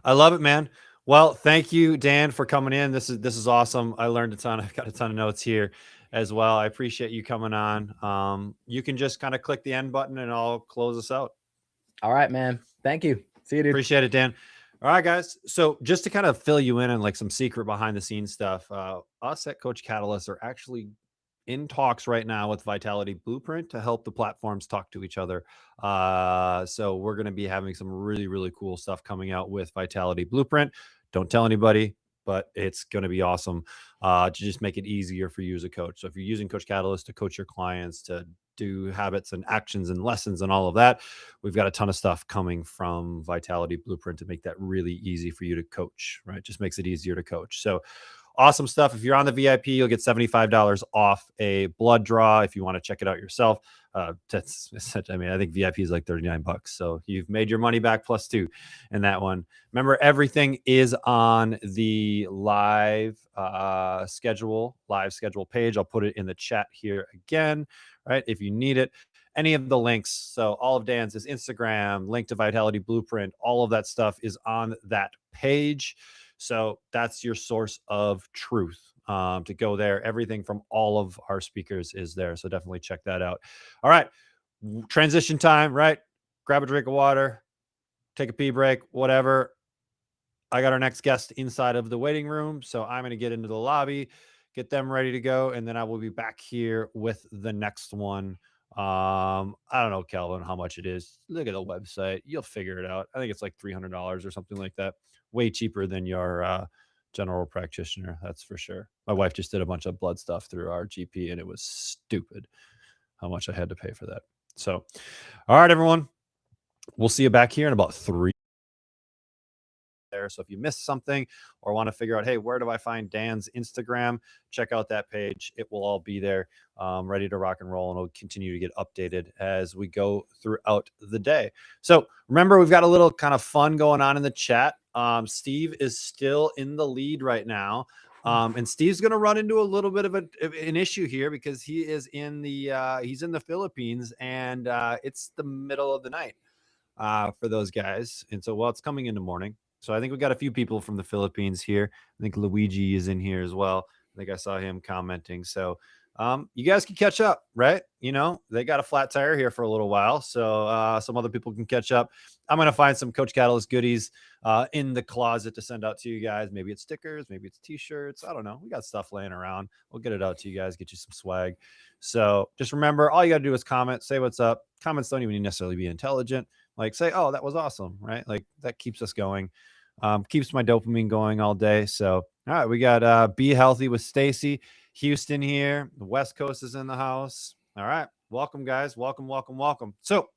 I love it, man. Well, thank you, Dan, for coming in. This is awesome. I learned a ton. I've got a ton of notes here as well. I appreciate you coming on. You can just kind of click the end button and I'll close us out. All right, man. Thank you. See you, dude. Appreciate it, Dan. All right, guys. So just to kind of fill you in on like some secret behind the scenes stuff, us at Coach Catalyst are actually in talks right now with Vitality Blueprint to help the platforms talk to each other. So we're going to be having some really, really cool stuff coming out with Vitality Blueprint. Don't tell anybody, but it's going to be awesome to just make it easier for you as a coach. So if you're using Coach Catalyst to coach your clients, to do habits and actions and lessons and all of that, we've got a ton of stuff coming from Vitality Blueprint to make that really easy for you to coach, right? Just makes it easier to coach. So awesome stuff. If you're on the VIP, you'll get $75 off a blood draw if you want to check it out yourself. I think VIP is like $39. So you've made your money back plus 2 in that one. Remember, everything is on the live schedule page. I'll put it in the chat here again, right? If you need it. Any of the links, so all of Dan's is Instagram, link to Vitality Blueprint, all of that stuff is on that page. So that's your source of truth to go there. Everything from all of our speakers is there. So definitely check that out. All right. Transition time, right? Grab a drink of water, take a pee break, whatever. I got our next guest inside of the waiting room. So I'm going to get into the lobby, get them ready to go. And then I will be back here with the next one. I don't know, Calvin, how much it is. Look at the website. You'll figure it out. I think it's like $300 or something like that. Way cheaper than your general practitioner. That's for sure. My wife just did a bunch of blood stuff through our GP and it was stupid how much I had to pay for that. So, all right, everyone, we'll see you back here in about 3 there. So if you missed something or want to figure out, hey, where do I find Dan's Instagram? Check out that page. It will all be there, ready to rock and roll, and it'll continue to get updated as we go throughout the day. So remember, we've got a little kind of fun going on in the chat. Steve is still in the lead right now. And Steve's going to run into a little bit of an issue here because he is in the Philippines, and it's the middle of the night for those guys. And so, well, it's coming in the morning. So I think we got a few people from the Philippines here. I think Luigi is in here as well. I think I saw him commenting. So you guys can catch up, right? You know, they got a flat tire here for a little while. So some other people can catch up. I'm going to find some Coach Catalyst goodies in the closet to send out to you guys. Maybe it's stickers, maybe it's t-shirts. I don't know. We got stuff laying around. We'll get it out to you guys, get you some swag. So just remember, all you got to do is comment, say what's up. Comments don't even necessarily be intelligent. Like, say, oh, that was awesome, right? Like, that keeps us going. Keeps my dopamine going all day. So, all right, we got Be Healthy with Stacy. Houston here. The West Coast is in the house. All right. Welcome, guys. Welcome, welcome, welcome. So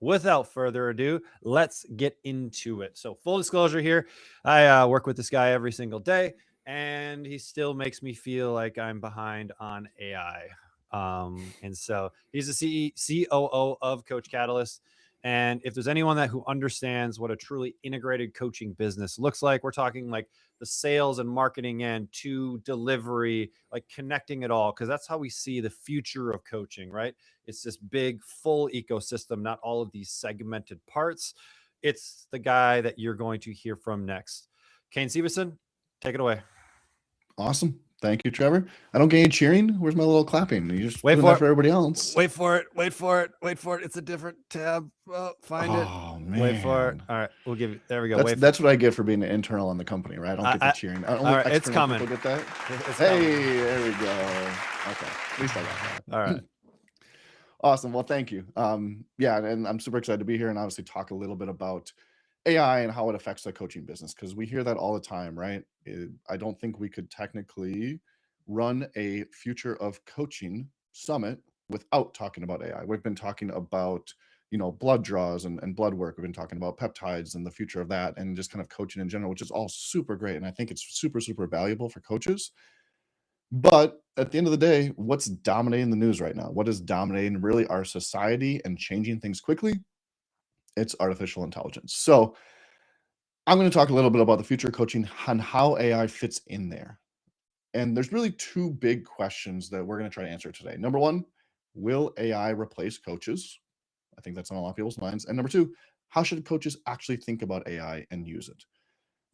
without further ado, let's get into it. So full disclosure here, I work with this guy every single day, and he still makes me feel like I'm behind on AI. And so he's the COO of Coach Catalyst. And if there's anyone who understands what a truly integrated coaching business looks like, we're talking like the sales and marketing end to delivery, like connecting it all, because that's how we see the future of coaching, right? It's this big, full ecosystem, not all of these segmented parts. it's the guy that you're going to hear from next. Kane Severson, take it away. Awesome. Thank you, Trevor. I don't get any cheering. Where's my little clapping? You just Wait doing for that it. for everybody else. Wait for it. Wait for it. Wait for it. It's a different tab. Oh, find it. Oh man. Wait for it. All right, we'll give you. There we go. Wait. That's what I get for being an internal on the company, right? I don't get the cheering. Only all right, it's external coming. people get that. It's Hey, coming. there we go. Okay, at least I got that. All right. Awesome. Well, thank you. Yeah, and I'm super excited to be here and obviously talk a little bit about AI and how it affects the coaching business, because we hear that all the time, right? I don't think we could technically run a future of coaching summit without talking about AI. We've been talking about, blood draws and blood work. We've been talking about peptides and the future of that, and just kind of coaching in general, which is all super great. And I think it's super, super valuable for coaches. But at the end of the day, what's dominating the news right now? What is dominating really our society and changing things quickly? It's artificial intelligence. So I'm going to talk a little bit about the future of coaching and how AI fits in there. And there's really two big questions that we're going to try to answer today. Number one, will AI replace coaches? I think that's on a lot of people's minds. And number two, how should coaches actually think about AI and use it?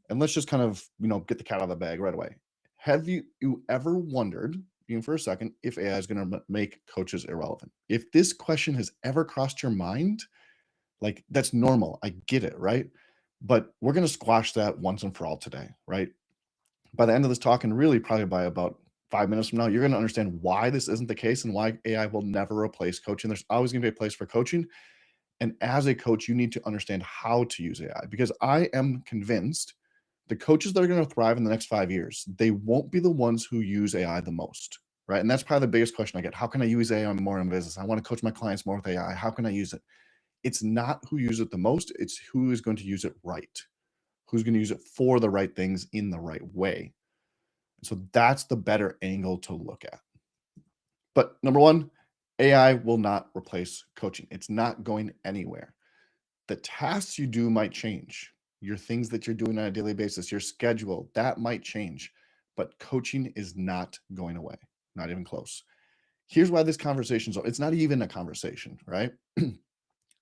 And let's just kind of, get the cat out of the bag right away. Have you ever wondered, even for a second, if AI is going to make coaches irrelevant? If this question has ever crossed your mind, like, that's normal. I get it, right? But we're going to squash that once and for all today, right? By the end of this talk, and really probably by about 5 minutes from now, you're going to understand why this isn't the case and why AI will never replace coaching. There's always going to be a place for coaching. And as a coach, you need to understand how to use AI, because I am convinced the coaches that are going to thrive in the next 5 years, they won't be the ones who use AI the most, right? And that's probably the biggest question I get. How can I use AI more in business? I want to coach my clients more with AI. How can I use it? It's not who uses it the most. It's who is going to use it right. Who's going to use it for the right things in the right way. So that's the better angle to look at. But number one, AI will not replace coaching. It's not going anywhere. The tasks you do might change. Your things that you're doing on a daily basis, your schedule, that might change. But coaching is not going away, not even close. Here's why this conversation, it's not even a conversation, right?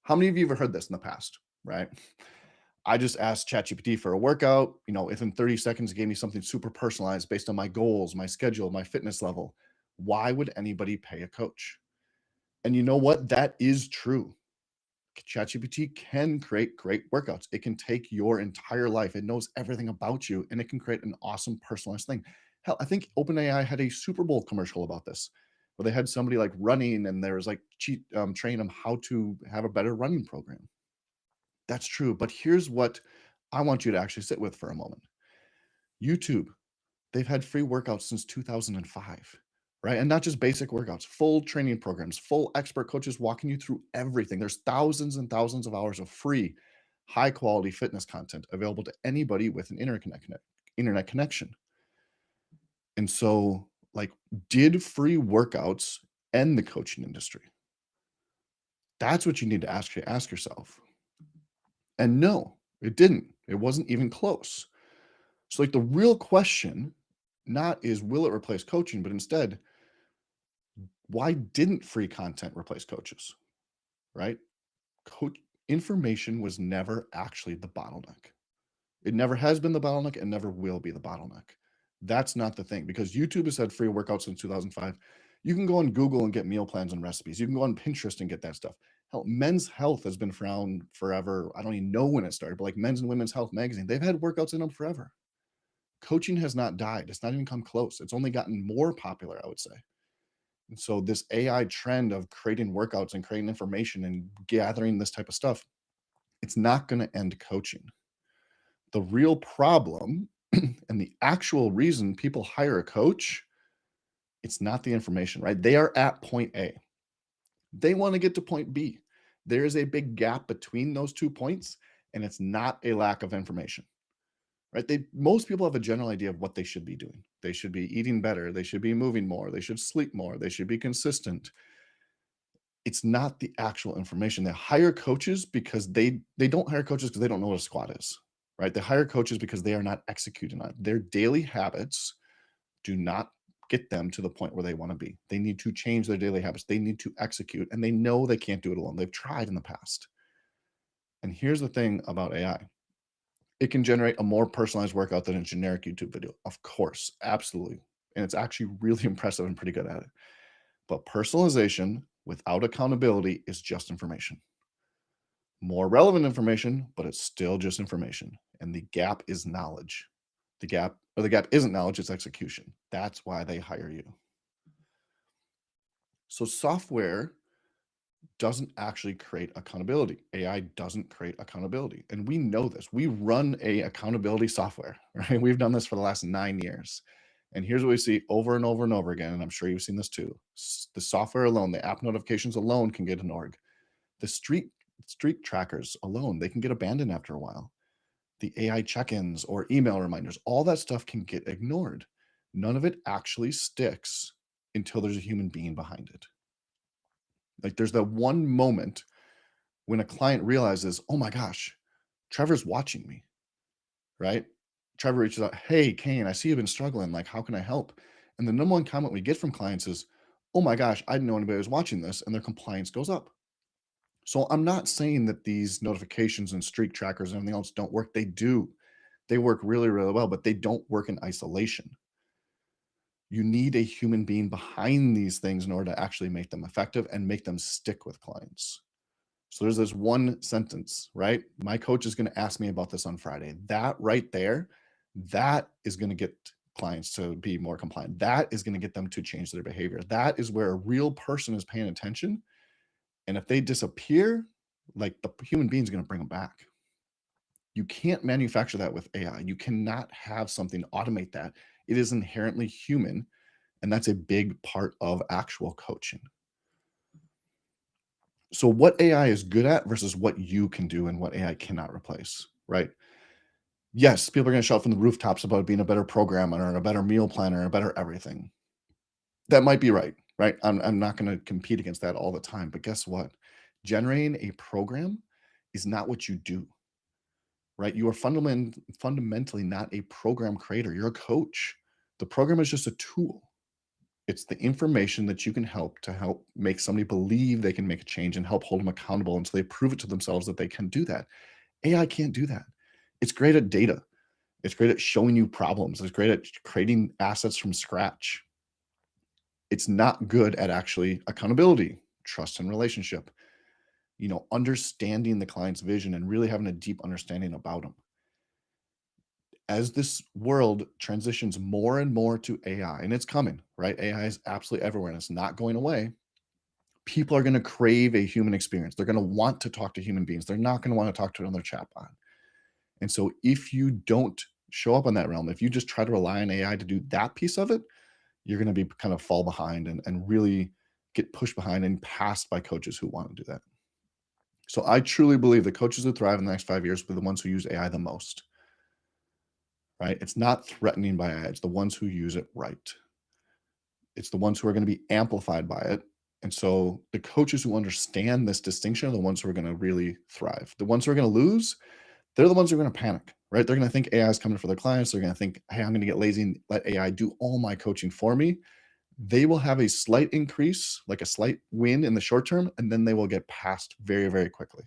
How many of you have heard this in the past, right? I just asked ChatGPT for a workout, within 30 seconds, it gave me something super personalized based on my goals, my schedule, my fitness level. Why would anybody pay a coach? And you know what? That is true. ChatGPT can create great workouts. It can take your entire life. It knows everything about you, and it can create an awesome personalized thing. Hell, I think OpenAI had a Super Bowl commercial about this, where they had somebody like running, and there was like training them how to have a better running program. That's true. But here's what I want you to actually sit with for a moment. YouTube, they've had free workouts since 2005. Right? And not just basic workouts, full training programs, full expert coaches walking you through everything. There's thousands and thousands of hours of free, high quality fitness content available to anybody with an internet connection. And so, did free workouts end the coaching industry? That's what you need to ask yourself. And no, it didn't. It wasn't even close. So, the real question not is, will it replace coaching, but instead, why didn't free content replace coaches, right? Information was never actually the bottleneck. It never has been the bottleneck and never will be the bottleneck. That's not the thing, because YouTube has had free workouts since 2005. You can go on Google and get meal plans and recipes. You can go on Pinterest and get that stuff. Hell, Men's Health has been around forever. I don't even know when it started, but Men's and Women's Health magazine, they've had workouts in them forever. Coaching has not died. It's not even come close. It's only gotten more popular, I would say. And so this AI trend of creating workouts and creating information and gathering this type of stuff, it's not going to end coaching. The real problem and the actual reason people hire a coach, it's not the information, right? They are at point A. They want to get to point B. There is a big gap between those 2 points, and it's not a lack of information. Right? Most people have a general idea of what they should be doing. They should be eating better. They should be moving more. They should sleep more. They should be consistent. It's not the actual information. They hire coaches because they don't hire coaches because they don't know what a squat is, right? They hire coaches because they are not executing on it. Their daily habits do not get them to the point where they want to be. They need to change their daily habits. They need to execute, and they know they can't do it alone. They've tried in the past. And here's the thing about AI. It can generate a more personalized workout than a generic YouTube video. Of course, absolutely. And it's actually really impressive and pretty good at it. But personalization without accountability is just information. More relevant information, but it's still just information. And the gap is knowledge. The gap isn't knowledge, it's execution. That's why they hire you. So software doesn't actually create accountability. AI doesn't create accountability. And we know this. We run a accountability software, right? We've done this for the last 9 years. And here's what we see over and over and over again. And I'm sure you've seen this too. The software alone, the app notifications alone can get an org. The streak trackers alone, they can get abandoned after a while. The AI check-ins or email reminders, all that stuff can get ignored. None of it actually sticks until there's a human being behind it. Like there's that one moment when a client realizes, oh my gosh, Trevor's watching me, right? Trevor reaches out, hey, Kane, I see you've been struggling. Like, how can I help? And the number one comment we get from clients is, oh my gosh, I didn't know anybody was watching this, and their compliance goes up. So I'm not saying that these notifications and streak trackers and everything else don't work. They do. They work really, really well, but they don't work in isolation. You need a human being behind these things in order to actually make them effective and make them stick with clients. So there's this one sentence, right? My coach is going to ask me about this on Friday. That right there, that is going to get clients to be more compliant. That is going to get them to change their behavior. That is where a real person is paying attention. And if they disappear, like the human being is going to bring them back. You can't manufacture that with AI. You cannot have something automate that. It is inherently human. And that's a big part of actual coaching. So what AI is good at versus what you can do and what AI cannot replace, right? Yes, people are going to shout from the rooftops about being a better programmer or a better meal planner or a better everything. That might be right? I'm not going to compete against that all the time. But guess what? Generating a program is not what you do, right? You are fundamentally not a program creator. You're a coach. The program is just a tool. It's the information that you can help make somebody believe they can make a change and help hold them accountable until they prove it to themselves that they can do that. AI can't do that. It's great at data. It's great at showing you problems. It's great at creating assets from scratch. It's not good at actually accountability, trust and relationship, understanding the client's vision and really having a deep understanding about them. As this world transitions more and more to AI, and it's coming, right? AI is absolutely everywhere and it's not going away. People are going to crave a human experience. They're going to want to talk to human beings. They're not going to want to talk to another chatbot. And so if you don't show up in that realm, if you just try to rely on AI to do that piece of it, you're going to be kind of fall behind and really get pushed behind and passed by coaches who want to do that. So I truly believe the coaches who thrive in the next 5 years will be the ones who use AI the most. Right? It's not threatening by AI. It's the ones who use it right. It's the ones who are going to be amplified by it. And so the coaches who understand this distinction are the ones who are going to really thrive. The ones who are going to lose, they're the ones who are going to panic, right? They're going to think AI is coming for their clients. They're going to think, hey, I'm going to get lazy and let AI do all my coaching for me. They will have a slight increase, like a slight win in the short term, and then they will get passed very, very quickly.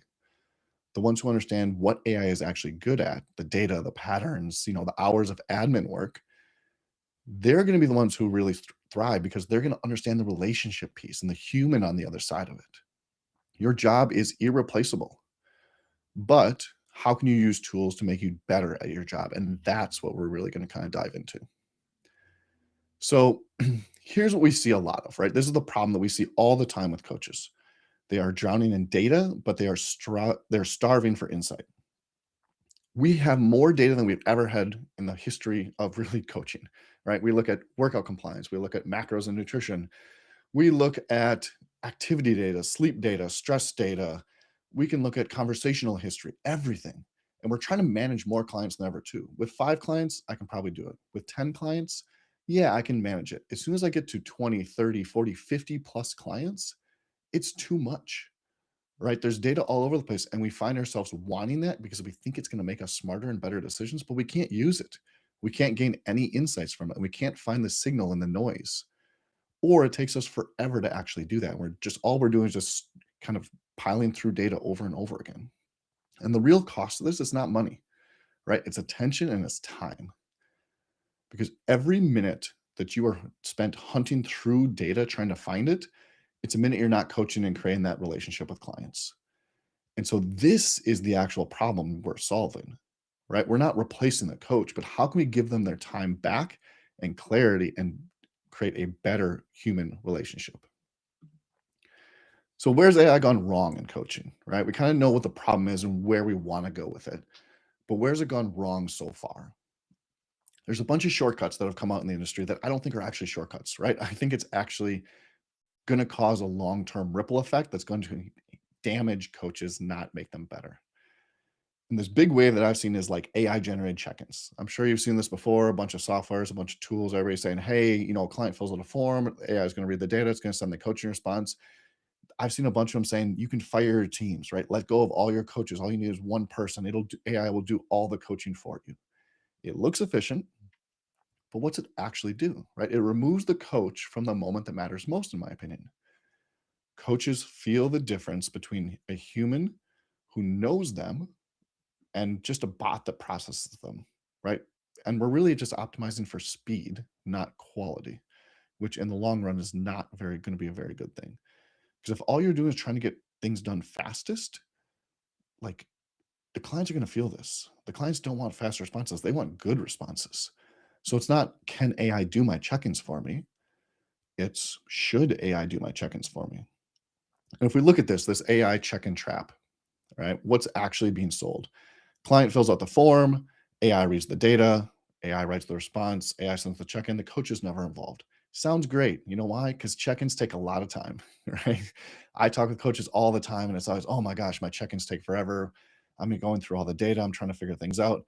The ones who understand what AI is actually good at, the data, the patterns, the hours of admin work, they're going to be the ones who really thrive because they're going to understand the relationship piece and the human on the other side of it. Your job is irreplaceable, but how can you use tools to make you better at your job? And that's what we're really going to kind of dive into. So here's what we see a lot of, right? This is the problem that we see all the time with coaches. They are drowning in data, but they're starving for insight. We have more data than we've ever had in the history of really coaching, right? We look at workout compliance. We look at macros and nutrition. We look at activity data, sleep data, stress data. We can look at conversational history, everything. And we're trying to manage more clients than ever too. With 5 clients, I can probably do it. With 10 clients, yeah, I can manage it. As soon as I get to 20, 30, 40, 50 plus clients, it's too much, right? There's data all over the place and we find ourselves wanting that because we think it's going to make us smarter and better decisions, but we can't use it. We can't gain any insights from it. We can't find the signal in the noise, or it takes us forever to actually do that. All we're doing is just kind of piling through data over and over again. And the real cost of this is not money, right? It's attention and it's time. Because every minute that you are spent hunting through data trying to find it, it's a minute you're not coaching and creating that relationship with clients. And so this is the actual problem we're solving, right? We're not replacing the coach, but how can we give them their time back and clarity and create a better human relationship? So where's AI gone wrong in coaching, right? We kind of know what the problem is and where we want to go with it, but where's it gone wrong so far? There's a bunch of shortcuts that have come out in the industry that I don't think are actually shortcuts, right? I think it's actually going to cause a long-term ripple effect that's going to damage coaches, not make them better. And this big wave that I've seen is like AI generated check-ins. I'm sure you've seen this before, a bunch of softwares, a bunch of tools, everybody's saying, hey, a client fills out a form, AI is going to read the data, it's going to send the coaching response. I've seen a bunch of them saying you can fire your teams, right? Let go of all your coaches. All you need is one person. AI will do all the coaching for you. It looks efficient, but what's it actually do, right? It removes the coach from the moment that matters most, in my opinion. Coaches feel the difference between a human who knows them and just a bot that processes them, right? And we're really just optimizing for speed, not quality, which in the long run is not going to be a very good thing. Because if all you're doing is trying to get things done fastest, like the clients are going to feel this. The clients don't want fast responses. They want good responses. So it's not, can AI do my check-ins for me? It's, should AI do my check-ins for me? And if we look at this AI check-in trap, right? What's actually being sold? Client fills out the form, AI reads the data, AI writes the response, AI sends the check-in, the coach is never involved. Sounds great. You know why? Because check-ins take a lot of time, right? I talk with coaches all the time and it's always, oh my gosh, my check-ins take forever. I'm going through all the data. I'm trying to figure things out.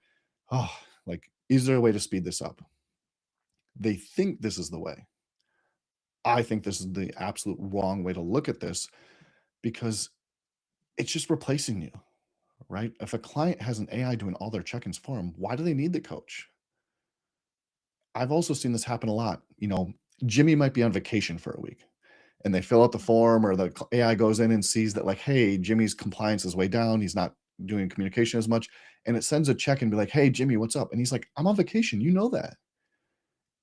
Oh, like, is there a way to speed this up? They think this is the way. I think this is the absolute wrong way to look at this because it's just replacing you, right? If a client has an AI doing all their check-ins for them, why do they need the coach? I've also seen this happen a lot. Jimmy might be on vacation for a week and they fill out the form or the AI goes in and sees that like, hey, Jimmy's compliance is way down. He's not doing communication as much. And it sends a check and be like, hey, Jimmy, what's up? And he's like, I'm on vacation. You know that.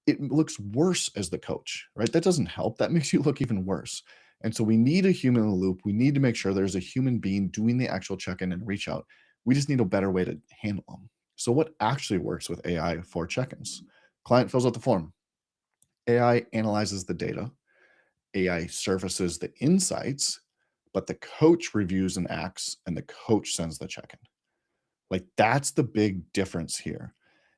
It looks worse as the coach, right? That doesn't help. That makes you look even worse. And so we need a human in the loop. We need to make sure there's a human being doing the actual check-in and reach out. We just need a better way to handle them. So what actually works with AI for check-ins? Client fills out the form. AI analyzes the data. AI surfaces the insights, but the coach reviews and acts, and the coach sends the check-in. Like, that's the big difference here.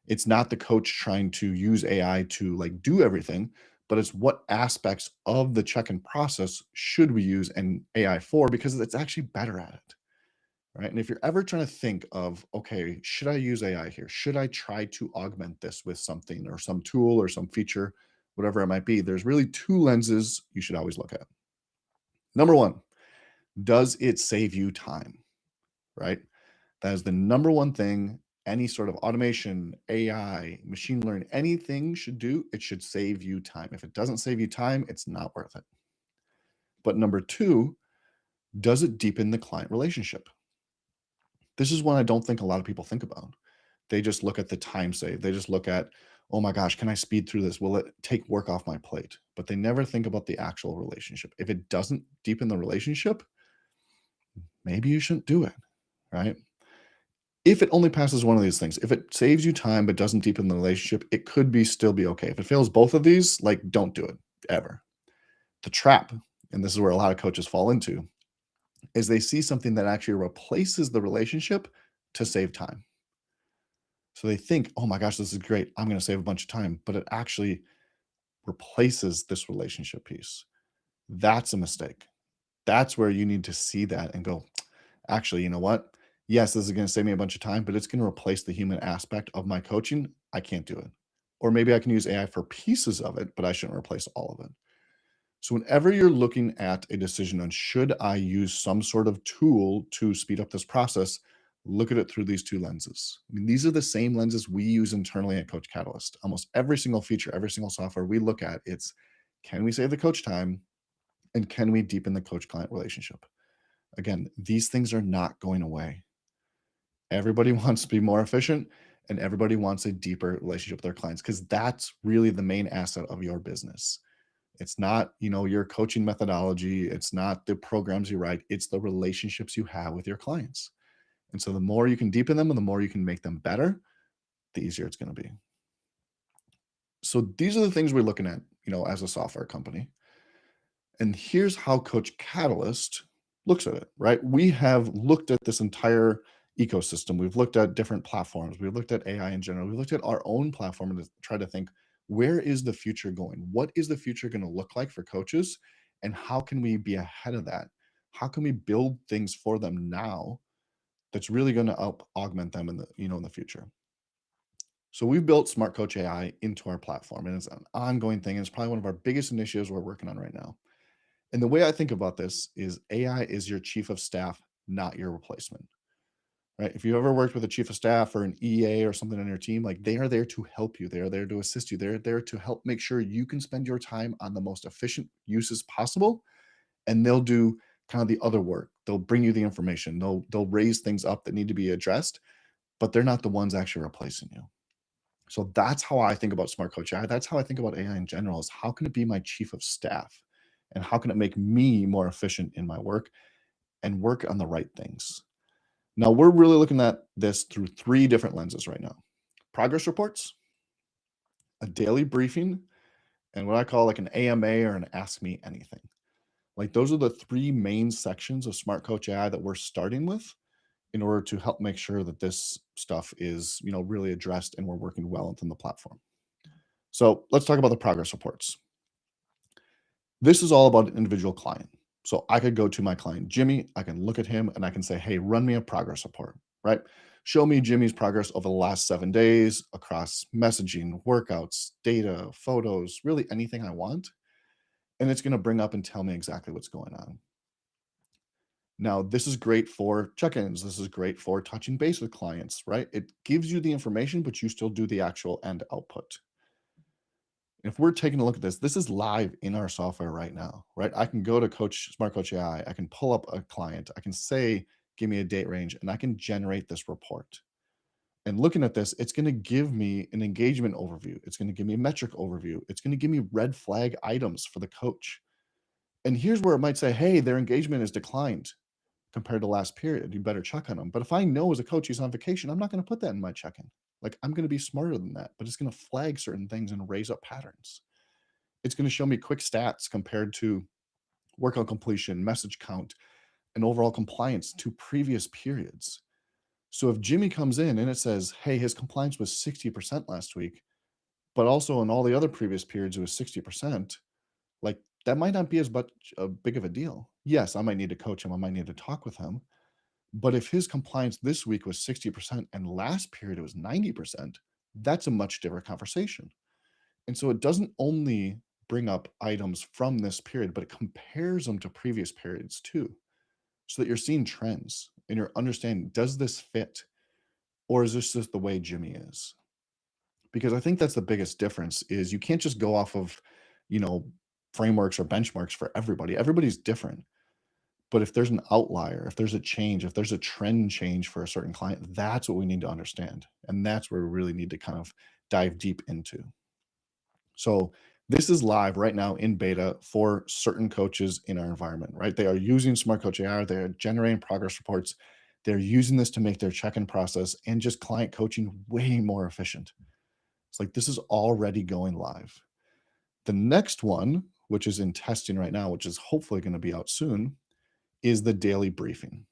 It's not the coach trying to use AI to like do everything, but it's what aspects of the check-in process should we use an AI for, because it's actually better at it, right? And if you're ever trying to think of, okay, should I use AI here? Should I try to augment this with something or some tool or some feature, whatever it might be? There's really two lenses you should always look at. Number one, does it save you time, right? That is the number one thing any sort of automation, AI, machine learning, anything should do. It should save you time. If it doesn't save you time, it's not worth it. But number two, does it deepen the client relationship? This is one I don't think a lot of people think about. They just look at the time save. They just look at, oh my gosh, can I speed through this? Will it take work off my plate? But they never think about the actual relationship. If it doesn't deepen the relationship, maybe you shouldn't do it, right? If it only passes one of these things, if it saves you time but doesn't deepen the relationship, it could still be okay. If it fails both of these, like, don't do it ever. The trap, and this is where a lot of coaches fall into, is they see something that actually replaces the relationship to save time. So they think, oh my gosh, this is great. I'm going to save a bunch of time, but it actually replaces this relationship piece. That's a mistake. That's where you need to see that and go, actually, you know what? Yes, this is going to save me a bunch of time, but it's going to replace the human aspect of my coaching. I can't do it. Or maybe I can use AI for pieces of it, but I shouldn't replace all of it. So whenever you're looking at a decision on should I use some sort of tool to speed up this process, look at it through these two lenses. I mean, these are the same lenses we use internally at Coach Catalyst. Almost every single feature, every single software we look at, it's, can we save the coach time and can we deepen the coach-client relationship? Again, these things are not going away. Everybody wants to be more efficient, and everybody wants a deeper relationship with their clients, because that's really the main asset of your business. It's not, your coaching methodology. It's not the programs you write. It's the relationships you have with your clients. And so the more you can deepen them and the more you can make them better, the easier it's going to be. So these are the things we're looking at, as a software company. And here's how Coach Catalyst looks at it, right? We have looked at this entire ecosystem. We've looked at different platforms. We've looked at AI in general. We looked at our own platform and try to think, where is the future going? What is the future going to look like for coaches? And how can we be ahead of that? How can we build things for them now that's really going to augment them in the future? So we've built Smart Coach AI into our platform, and it's an ongoing thing. And it's probably one of our biggest initiatives we're working on right now. And the way I think about this is AI is your chief of staff, not your replacement, right? If you ever worked with a chief of staff or an EA or something on your team, like, they are there to help you. They are there to assist you. They're there to help make sure you can spend your time on the most efficient uses possible. And they'll do kind of the other work. They'll bring you the information. They'll raise things up that need to be addressed, but they're not the ones actually replacing you. So that's how I think about Smart Coach AI. That's how I think about AI in general, is how can it be my chief of staff? And how can it make me more efficient in my work and work on the right things? Now, we're really looking at this through 3 different lenses right now: progress reports, a daily briefing, and what I call like an AMA or an Ask Me Anything. Like, those are the 3 main sections of Smart Coach AI that we're starting with in order to help make sure that this stuff is, really addressed and we're working well within the platform. So let's talk about the progress reports. This is all about an individual client. So I could go to my client, Jimmy, I can look at him and I can say, hey, run me a progress report, right? Show me Jimmy's progress over the last 7 days across messaging, workouts, data, photos, really anything I want. And it's going to bring up and tell me exactly what's going on. Now, this is great for check-ins. This is great for touching base with clients, right? It gives you the information, but you still do the actual end output. If we're taking a look at this, this is live in our software right now, right? I can go to Smart Coach AI. I can pull up a client. I can say, give me a date range, and I can generate this report. And looking at this, it's going to give me an engagement overview. It's going to give me a metric overview. It's going to give me red flag items for the coach. And here's where it might say, hey, their engagement has declined compared to last period. You better check on them. But if I know as a coach he's on vacation, I'm not going to put that in my check-in. Like, I'm going to be smarter than that, but it's going to flag certain things and raise up patterns. It's going to show me quick stats compared to workout completion, message count, and overall compliance to previous periods. So if Jimmy comes in and it says, hey, his compliance was 60% last week, but also in all the other previous periods it was 60%, like, that might not be as much a big of a deal. Yes, I might need to coach him. I might need to talk with him. But if his compliance this week was 60% and last period it was 90%, that's a much different conversation. And so it doesn't only bring up items from this period, but it compares them to previous periods too, so that you're seeing trends and you're understanding, does this fit? Or is this just the way Jimmy is? Because I think that's the biggest difference, is you can't just go off of, frameworks or benchmarks for everybody. Everybody's different. But if there's an outlier, if there's a change, if there's a trend change for a certain client, that's what we need to understand. And that's where we really need to kind of dive deep into. So this is live right now in beta for certain coaches in our environment, right? They are using Smart Coach AI. They're generating progress reports. They're using this to make their check-in process and just client coaching way more efficient. It's like, this is already going live. The next one, which is in testing right now, which is hopefully going to be out soon, is the daily briefing,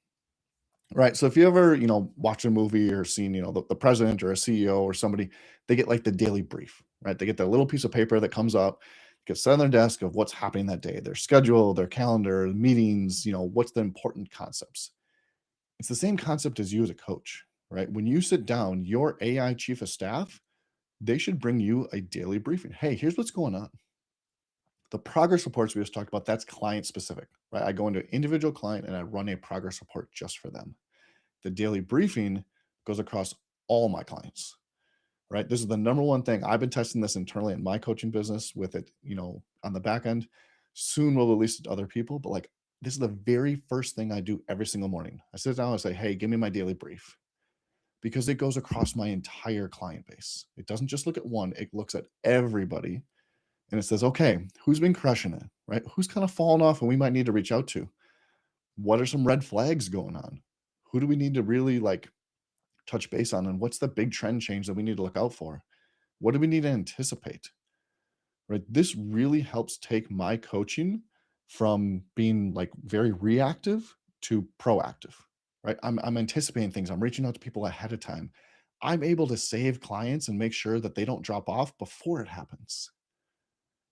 right? So if you ever, watch a movie or seen, the president or a CEO or somebody, they get like the daily brief, right? They get that little piece of paper that comes up, gets set on their desk of what's happening that day, their schedule, their calendar, meetings, what's the important concepts. It's the same concept as you as a coach, right? When you sit down, your AI chief of staff, they should bring you a daily briefing. Hey, here's what's going on. The progress reports we just talked about, that's client specific, right? I go into an individual client and I run a progress report just for them. The daily briefing goes across all my clients, right? This is the number one thing. I've been testing this internally in my coaching business with it, on the back end. Soon we'll release it to other people, but this is the very first thing I do every single morning. I sit down and say, hey, give me my daily brief. because it goes across my entire client base. It doesn't just look at one, it looks at everybody and it says, okay, who's been crushing it, right? Who's kind of fallen off and we might need to reach out to? What are some red flags going on? Who do we need to really like touch base on? And what's the big trend change that we need to look out for? What do we need to anticipate? Right? This really helps take my coaching from being like very reactive to proactive, right? I'm anticipating things. I'm reaching out to people ahead of time. I'm able to save clients and make sure that they don't drop off before it happens.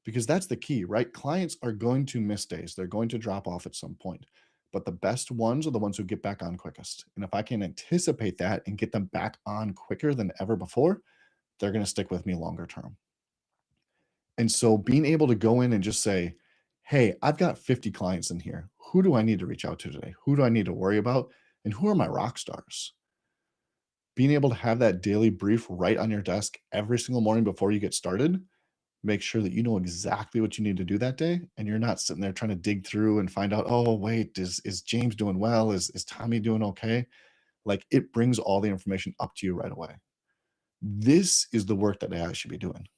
Because that's the key, right? Clients are going to miss days. They're going to drop off at some point. But the best ones are the ones who get back on quickest. And if I can anticipate that and get them back on quicker than ever before, they're going to stick with me longer term. And so being able to go in and just say, hey, I've got 50 clients in here. Who do I need to reach out to today? Who do I need to worry about? And who are my rock stars? Being able to have that daily brief right on your desk every single morning before you get started, make sure that you know exactly what you need to do that day. And you're not sitting there trying to dig through and find out, oh, wait, is James doing well? Is Tommy doing okay? Like it brings all the information up to you right away. This is the work that AI should be doing.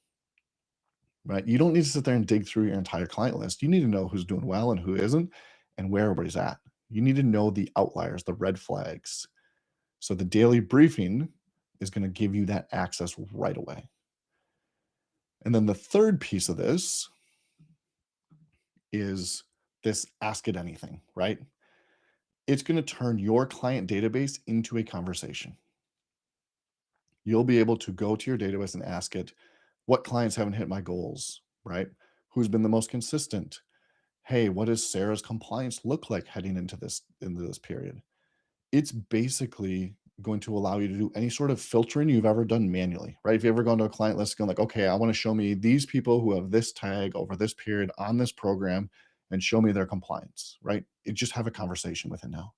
Right? You don't need to sit there and dig through your entire client list. You need to know who's doing well and who isn't and where everybody's at. You need to know the outliers, the red flags. So the daily briefing is going to give you that access right away. And then the third piece of this is this ask it anything, right? It's going to turn your client database into a conversation. You'll be able to go to your database and ask it, what clients haven't hit my goals, right? Who's been the most consistent? Hey, what does Sarah's compliance look like heading into this period? It's basically going to allow you to do any sort of filtering you've ever done manually, right? If you ever gone to a client list going like, okay, I want to show me these people who have this tag over this period on this program and show me their compliance, right? It just have a conversation with it now.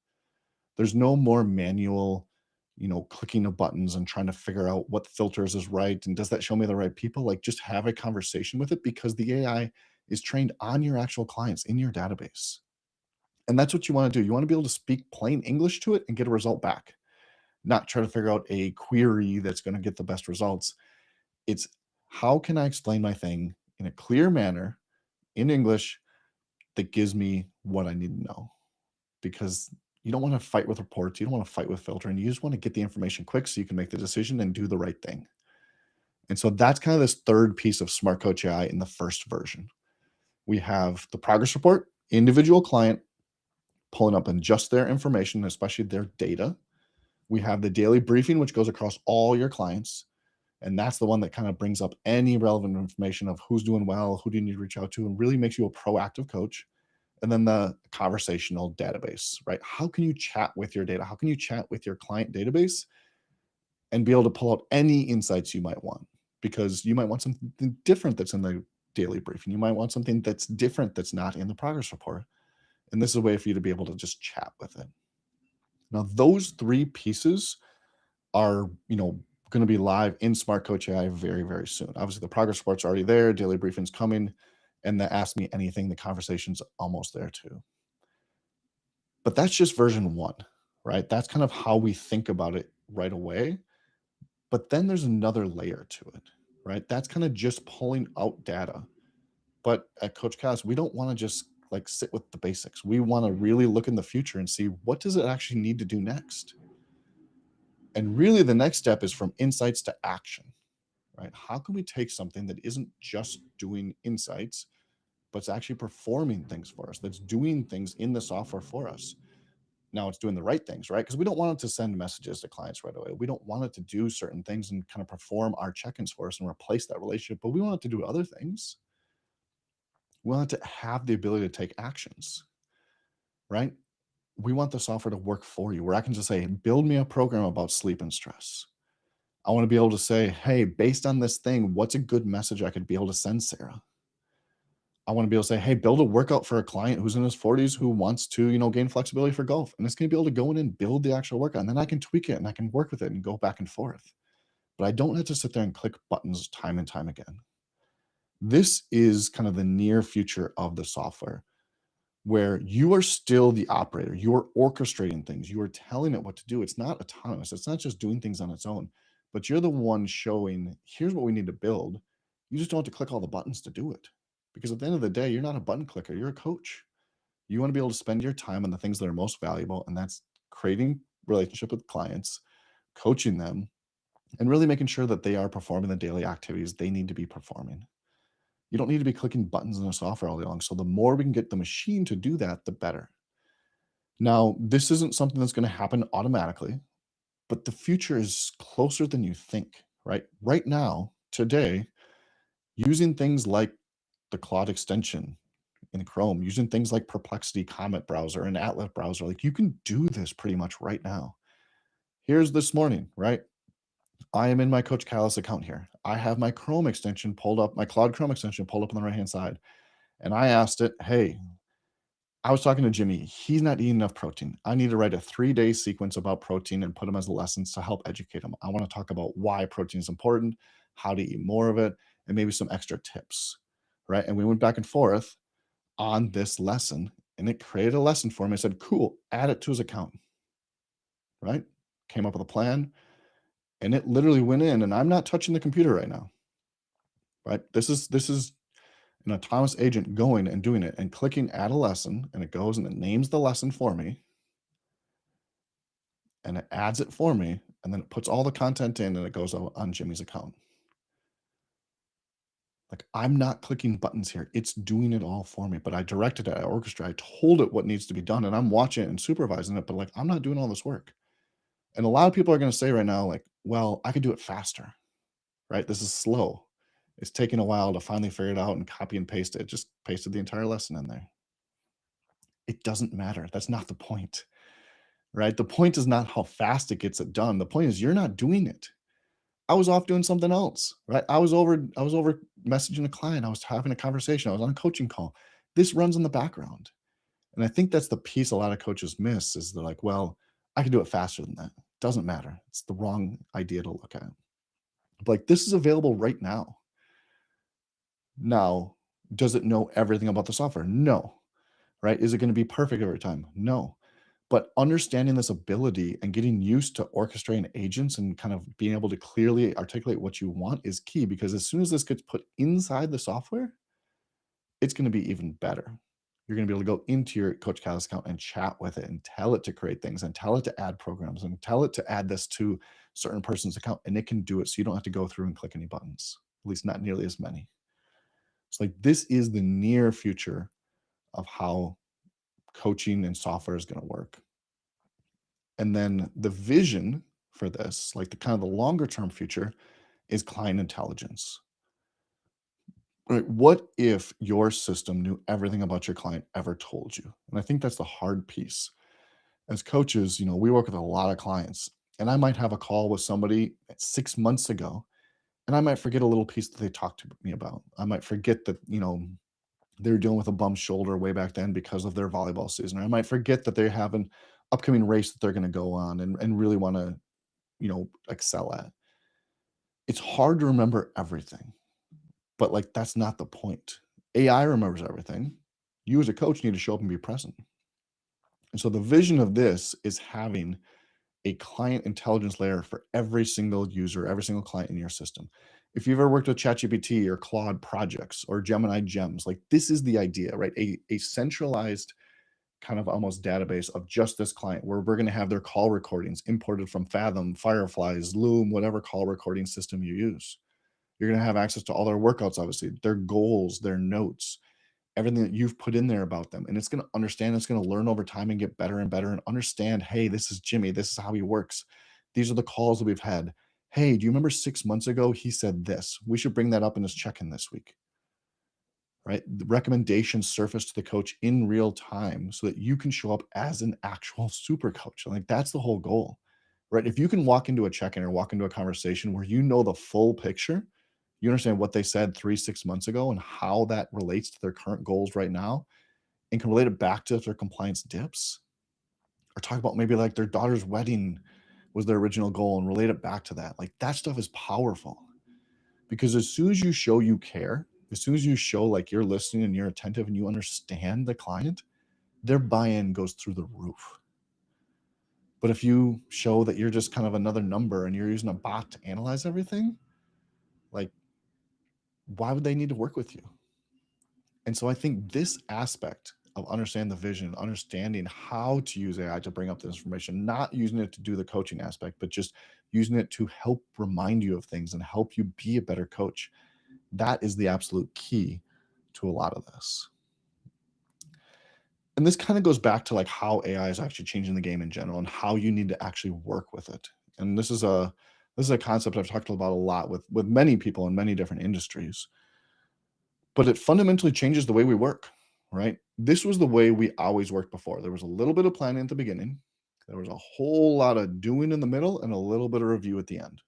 There's no more manual, clicking of buttons and trying to figure out what filters is right. And does that show me the right people? Like just have a conversation with it because the AI is trained on your actual clients in your database. And that's what you want to do. You want to be able to speak plain English to it and get a result back, not try to figure out a query that's going to get the best results. It's how can I explain my thing in a clear manner in English that gives me what I need to know? Because you don't want to fight with reports. You don't want to fight with filtering. You just want to get the information quick so you can make the decision and do the right thing. And so that's kind of this third piece of Smart Coach AI in the first version. We have the progress report, individual client, pulling up in just their information, especially their data. We have the daily briefing, which goes across all your clients. And that's the one that kind of brings up any relevant information of who's doing well, who do you need to reach out to, and really makes you a proactive coach. And then the conversational database, right? How can you chat with your data? How can you chat with your client database and be able to pull out any insights you might want? Because you might want something different that's in the daily briefing. You might want something that's different that's not in the progress report. And this is a way for you to be able to just chat with it. Now, those three pieces are, going to be live in Smart Coach AI very, very soon. Obviously, the progress report's already there. Daily briefing's coming. And the Ask Me Anything, the conversation's almost there too. But that's just version 1, right? That's kind of how we think about it right away. But then there's another layer to it, right? That's kind of just pulling out data. But at Coach Cast, we don't want to just like sit with the basics. We want to really look in the future and see what does it actually need to do next? And really the next step is from insights to action, right? How can we take something that isn't just doing insights, but it's actually performing things for us, that's doing things in the software for us? Now it's doing the right things, right? Because we don't want it to send messages to clients right away. We don't want it to do certain things and kind of perform our check-ins for us and replace that relationship, but we want it to do other things. We want it to have the ability to take actions, right? We want the software to work for you, where I can just say, build me a program about sleep and stress. I want to be able to say, hey, based on this thing, what's a good message I could be able to send Sarah? I want to be able to say, hey, build a workout for a client who's in his 40s who wants to, gain flexibility for golf. And it's going to be able to go in and build the actual workout. And then I can tweak it and I can work with it and go back and forth. But I don't have to sit there and click buttons time and time again. This is kind of the near future of the software. where you are still the operator. You are orchestrating things. You are telling it what to do. It's not autonomous. It's not just doing things on its own, but you're the one showing, here's what we need to build. You just don't have to click all the buttons to do it. Because at the end of the day, you're not a button clicker. You're a coach. You want to be able to spend your time on the things that are most valuable, and that's creating relationship with clients, coaching them, and really making sure that they are performing the daily activities they need to be performing. You don't need to be clicking buttons in the software all day long. So the more we can get the machine to do that, the better. Now, this isn't something that's going to happen automatically, but the future is closer than you think, right? Right now, today, using things like the Claude extension in Chrome, using things like Perplexity Comet browser and Atlas browser, like you can do this pretty much right now. Here's this morning, right? I am in my Coach Callus account here. I have my Chrome extension pulled up, my Claude Chrome extension pulled up on the right-hand side. And I asked it, hey, I was talking to Jimmy. He's not eating enough protein. I need to write a 3-day sequence about protein and put him as lessons to help educate him. I want to talk about why protein is important, how to eat more of it, and maybe some extra tips, right? And we went back and forth on this lesson, and it created a lesson for him. I said, cool, add it to his account, right? Came up with a plan, and it literally went in, and I'm not touching the computer right now, right? This is an autonomous agent going and doing it and clicking add a lesson, and it goes and it names the lesson for me, and it adds it for me, and then it puts all the content in, and it goes on Jimmy's account. Like, I'm not clicking buttons here. It's doing it all for me, but I directed it, I orchestrated, I told it what needs to be done, and I'm watching it and supervising it, but like, I'm not doing all this work. And a lot of people are going to say right now, like, well, I could do it faster, right? This is slow. It's taking a while to finally figure it out and copy and paste it. Just pasted the entire lesson in there. It doesn't matter. That's not the point, right? The point is not how fast it gets it done. The point is you're not doing it. I was off doing something else, right? I was over messaging a client. I was having a conversation. I was on a coaching call. This runs in the background. And I think that's the piece a lot of coaches miss is they're like, well, I can do it faster than that. It doesn't matter. It's the wrong idea to look at. But like, this is available right now. Now, does it know everything about the software? No. Right? Is it going to be perfect every time? No. But understanding this ability and getting used to orchestrating agents and kind of being able to clearly articulate what you want is key, because as soon as this gets put inside the software, it's going to be even better. You're going to be able to go into your Coach Callus account and chat with it and tell it to create things and tell it to add programs and tell it to add this to certain person's account, and it can do it. So you don't have to go through and click any buttons, at least not nearly as many. So like, this is the near future of how coaching and software is going to work. And then the vision for this, like the kind of the longer term future, is client intelligence. Right? What if your system knew everything about your client ever told you? And I think that's the hard piece. As coaches, we work with a lot of clients, and I might have a call with somebody 6 months ago, and I might forget a little piece that they talked to me about. I might forget that, they were dealing with a bum shoulder way back then because of their volleyball season. Or I might forget that they have an upcoming race that they're going to go on and really want to, excel at. It's hard to remember everything, but like, that's not the point. AI remembers everything. You as a coach need to show up and be present. And so the vision of this is having a client intelligence layer for every single user, every single client in your system. If you've ever worked with ChatGPT or Claude projects or Gemini gems, like, this is the idea, right? A centralized kind of almost database of just this client, where we're going to have their call recordings imported from Fathom, Fireflies, Loom, whatever call recording system you use. You're going to have access to all their workouts, obviously, their goals, their notes, everything that you've put in there about them. And it's going to understand, it's going to learn over time and get better and better and understand, hey, this is Jimmy. This is how he works. These are the calls that we've had. Hey, do you remember 6 months ago, he said this? We should bring that up in his check-in this week, right? The recommendations surface to the coach in real time so that you can show up as an actual super coach. Like, that's the whole goal, right? If you can walk into a check-in or walk into a conversation where you know the full picture, you understand what they said 3-6 months ago and how that relates to their current goals right now, and can relate it back to if their compliance dips, or talk about maybe like their daughter's wedding was their original goal and relate it back to that. Like, that stuff is powerful, because as soon as you show you care, as soon as you show like you're listening and you're attentive and you understand the client, their buy-in goes through the roof. But if you show that you're just kind of another number and you're using a bot to analyze everything, like, why would they need to work with you? And so I think this aspect of understanding the vision, understanding how to use AI to bring up this information, not using it to do the coaching aspect, but just using it to help remind you of things and help you be a better coach. That is the absolute key to a lot of this. And this kind of goes back to like how AI is actually changing the game in general and how you need to actually work with it. And this is a concept I've talked about a lot with many people in many different industries. But it fundamentally changes the way we work, right? This was the way we always worked before. There was a little bit of planning at the beginning. There was a whole lot of doing in the middle and a little bit of review at the end.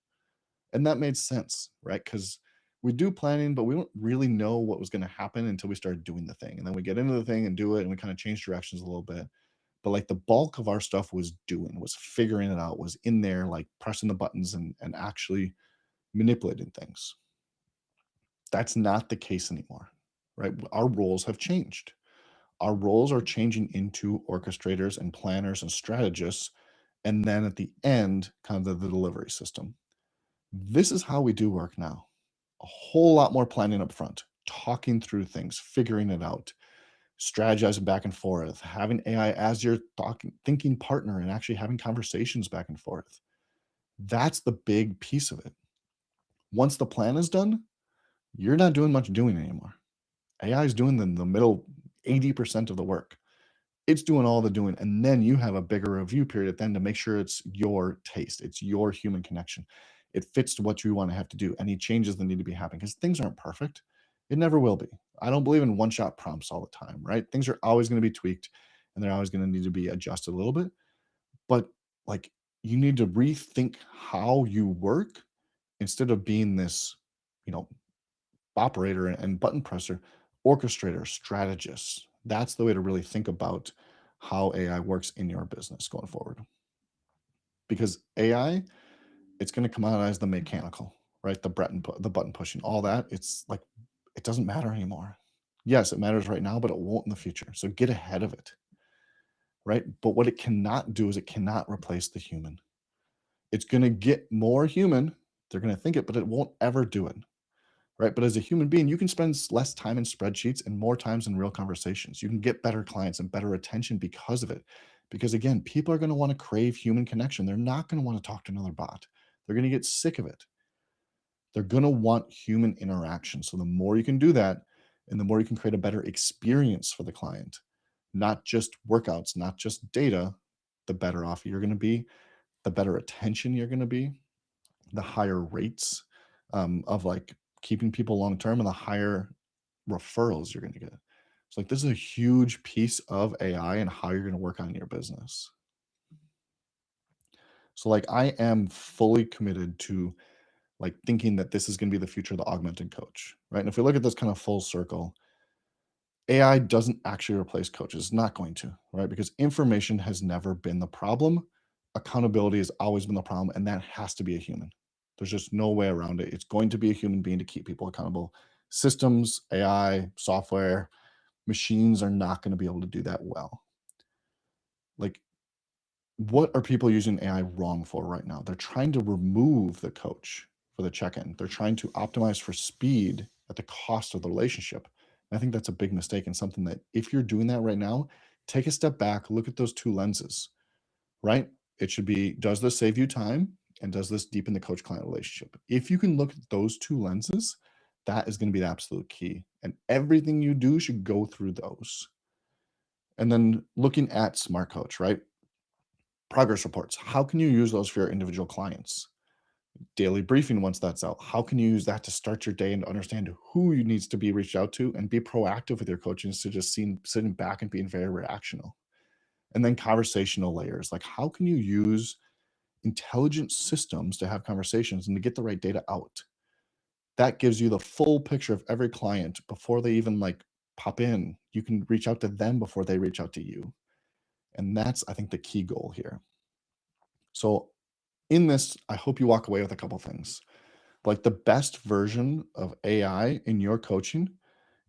And that made sense, right? Because we do planning, but we don't really know what was going to happen until we started doing the thing. And then we get into the thing and do it, and we kind of change directions a little bit. But like the bulk of our stuff was figuring it out, was in there, like pressing the buttons and actually manipulating things. That's not the case anymore, right? Our roles have changed. Our roles are changing into orchestrators and planners and strategists. And then at the end, kind of the delivery system. This is how we do work now. A whole lot more planning up front, talking through things, figuring it out, strategizing back and forth, having AI as your thinking partner and actually having conversations back and forth. That's the big piece of it. Once the plan is done, you're not doing much doing anymore. AI is doing the middle 80% of the work. It's doing all the doing. And then you have a bigger review period then to make sure it's your taste. It's your human connection. It fits to what you want to have to do. Any changes that need to be happening because things aren't perfect. It never will be. I don't believe in one-shot prompts all the time, right? Things are always going to be tweaked and they're always going to need to be adjusted a little bit. But like you need to rethink how you work instead of being this, operator and button presser, orchestrator, strategist. That's the way to really think about how AI works in your business going forward. Because AI, it's going to commoditize the mechanical, right? The button pushing, all that. It's like, it doesn't matter anymore. Yes, it matters right now, but it won't in the future. So get ahead of it, right? But what it cannot do is it cannot replace the human. It's going to get more human. They're going to think it, but it won't ever do it. Right. But as a human being, you can spend less time in spreadsheets and more times in real conversations. You can get better clients and better attention because of it. Because again, people are going to want to crave human connection. They're not going to want to talk to another bot. They're going to get sick of it. They're going to want human interaction. So the more you can do that, and the more you can create a better experience for the client, not just workouts, not just data, the better off you're going to be, the better attention you're going to be, the higher rates of like keeping people long-term and the higher referrals you're going to get. So like this is a huge piece of AI and how you're going to work on your business. So like I am fully committed to like thinking that this is going to be the future of the augmented coach, right? And if we look at this kind of full circle, AI doesn't actually replace coaches. It's not going to, right? Because information has never been the problem. Accountability has always been the problem, and that has to be a human. There's just no way around it. It's going to be a human being to keep people accountable. Systems, AI, software, machines are not going to be able to do that well. Like, what are people using AI wrong for right now? They're trying to remove the coach for the check-in. They're trying to optimize for speed at the cost of the relationship. And I think that's a big mistake and something that if you're doing that right now, take a step back, look at those two lenses, right? It should be, does this save you time? And does this deepen the coach-client relationship? If you can look at those two lenses, that is going to be the absolute key. And everything you do should go through those. And then looking at Smart Coach, right? Progress reports. How can you use those for your individual clients? Daily briefing once that's out. How can you use that to start your day and understand who needs to be reached out to and be proactive with your coaching instead of just sitting back and being very reactional? And then conversational layers. Like how can you use intelligent systems to have conversations and to get the right data out? That gives you the full picture of every client before they even like pop in. You can reach out to them before they reach out to you. And that's, I think, the key goal here. So in this, I hope you walk away with a couple things. Like the best version of AI in your coaching,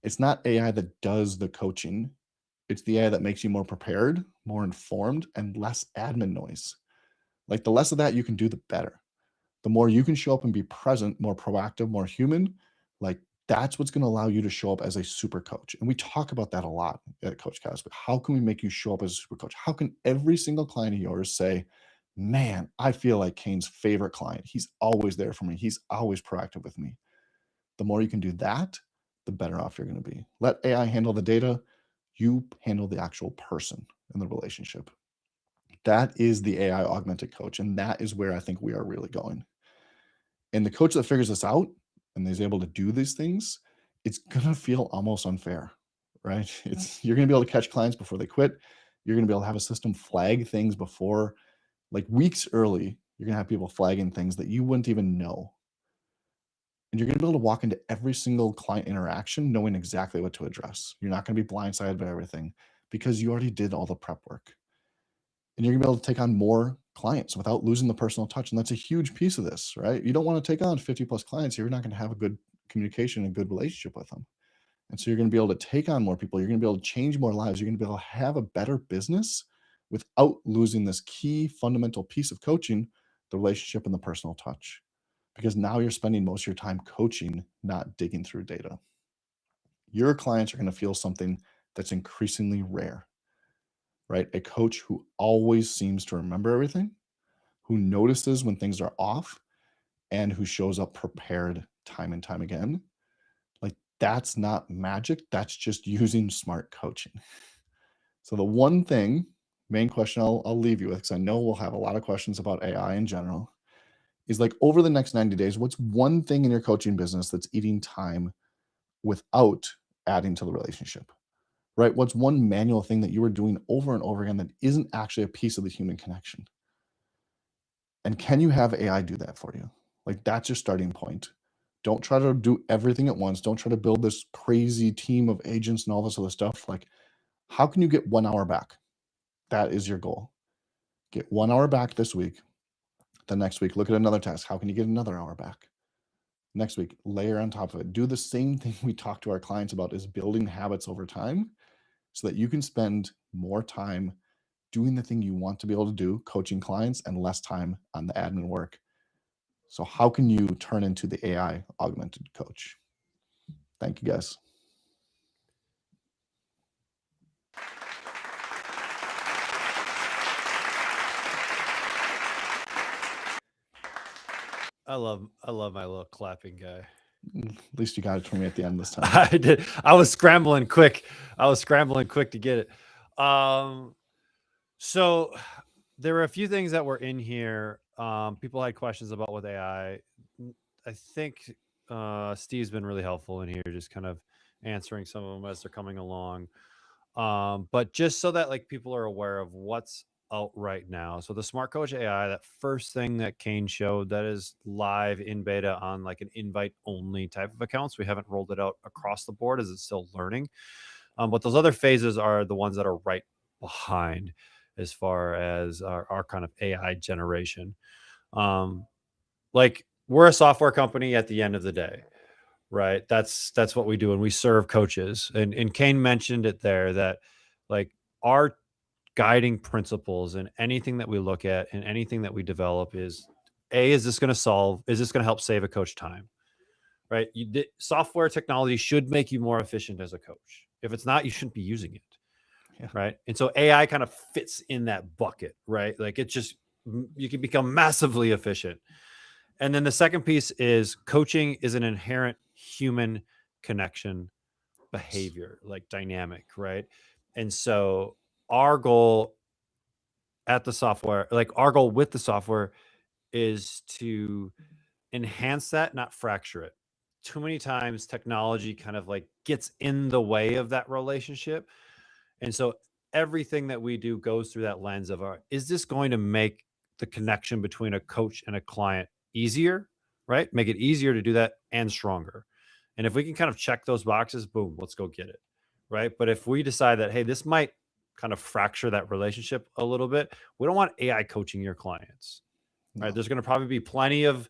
it's not AI that does the coaching. It's the AI that makes you more prepared, more informed, and less admin noise. Like the less of that you can do, the better. The more you can show up and be present, more proactive, more human, like that's what's going to allow you to show up as a super coach. And we talk about that a lot at CoachCast, but how can we make you show up as a super coach? How can every single client of yours say, man, I feel like Kane's favorite client. He's always there for me. He's always proactive with me. The more you can do that, the better off you're going to be. Let AI handle the data. You handle the actual person in the relationship. That is the AI augmented coach. And that is where I think we are really going. And the coach that figures this out and is able to do these things, it's going to feel almost unfair, right? You're going to be able to catch clients before they quit. You're going to be able to have a system flag things before, like weeks early. You're going to have people flagging things that you wouldn't even know. And you're going to be able to walk into every single client interaction knowing exactly what to address. You're not going to be blindsided by everything because you already did all the prep work. And you're going to be able to take on more clients without losing the personal touch. And that's a huge piece of this, right? You don't want to take on 50 plus clients. You're not going to have a good communication and good relationship with them. And so you're going to be able to take on more people. You're going to be able to change more lives. You're going to be able to have a better business without losing this key fundamental piece of coaching, the relationship and the personal touch. Because now you're spending most of your time coaching, not digging through data. Your clients are going to feel something that's increasingly rare, right? A coach who always seems to remember everything, who notices when things are off, and who shows up prepared time and time again. Like that's not magic. That's just using smart coaching. So the one thing, main question I'll leave you with, because I know we'll have a lot of questions about AI in general, is like over the next 90 days, what's one thing in your coaching business that's eating time without adding to the relationship, right? What's one manual thing that you were doing over and over again that isn't actually a piece of the human connection? And can you have AI do that for you? Like that's your starting point. Don't try to do everything at once. Don't try to build this crazy team of agents and all this other stuff. Like, how can you get 1 hour back? That is your goal. Get 1 hour back this week. The next week, look at another task. How can you get another hour back? Next week, layer on top of it. Do the same thing we talk to our clients about, is building habits over time so that you can spend more time doing the thing you want to be able to do, coaching clients, and less time on the admin work. So how can you turn into the AI augmented coach? Thank you, guys. I love my little clapping guy. At least you got it for me at the end this time. I did. I was scrambling quick to get it. So there were a few things that were in here. People had questions about with AI. I think Steve's been really helpful in here, just kind of answering some of them as they're coming along. But just so that like people are aware of what's out right now. So the Smart Coach AI, that first thing that Kane showed, that is live in beta on like an invite only type of accounts. We haven't rolled it out across the board as it's still learning. But those other phases are the ones that are right behind as far as our kind of AI generation. Like we're a software company at the end of the day, right? That's what we do. And we serve coaches. And Kane mentioned it there that like our guiding principles in anything that we look at and anything that we develop is this going to help save a coach time, right? Software technology should make you more efficient as a coach. If it's not, you shouldn't be using it. Yeah. Right. And so AI kind of fits in that bucket, right? Like you can become massively efficient. And then the second piece is coaching is an inherent human connection behavior, like dynamic, right? And so our goal with the software is to enhance that, not fracture it. Too many times technology kind of like gets in the way of that relationship. And so everything that we do goes through that lens of, is this going to make the connection between a coach and a client easier, right? Make it easier to do that and stronger. And if we can kind of check those boxes, boom, let's go get it, right? But if we decide that, hey, this might kind of fracture that relationship a little bit, we don't want AI coaching your clients, right? No. There's going to probably be plenty of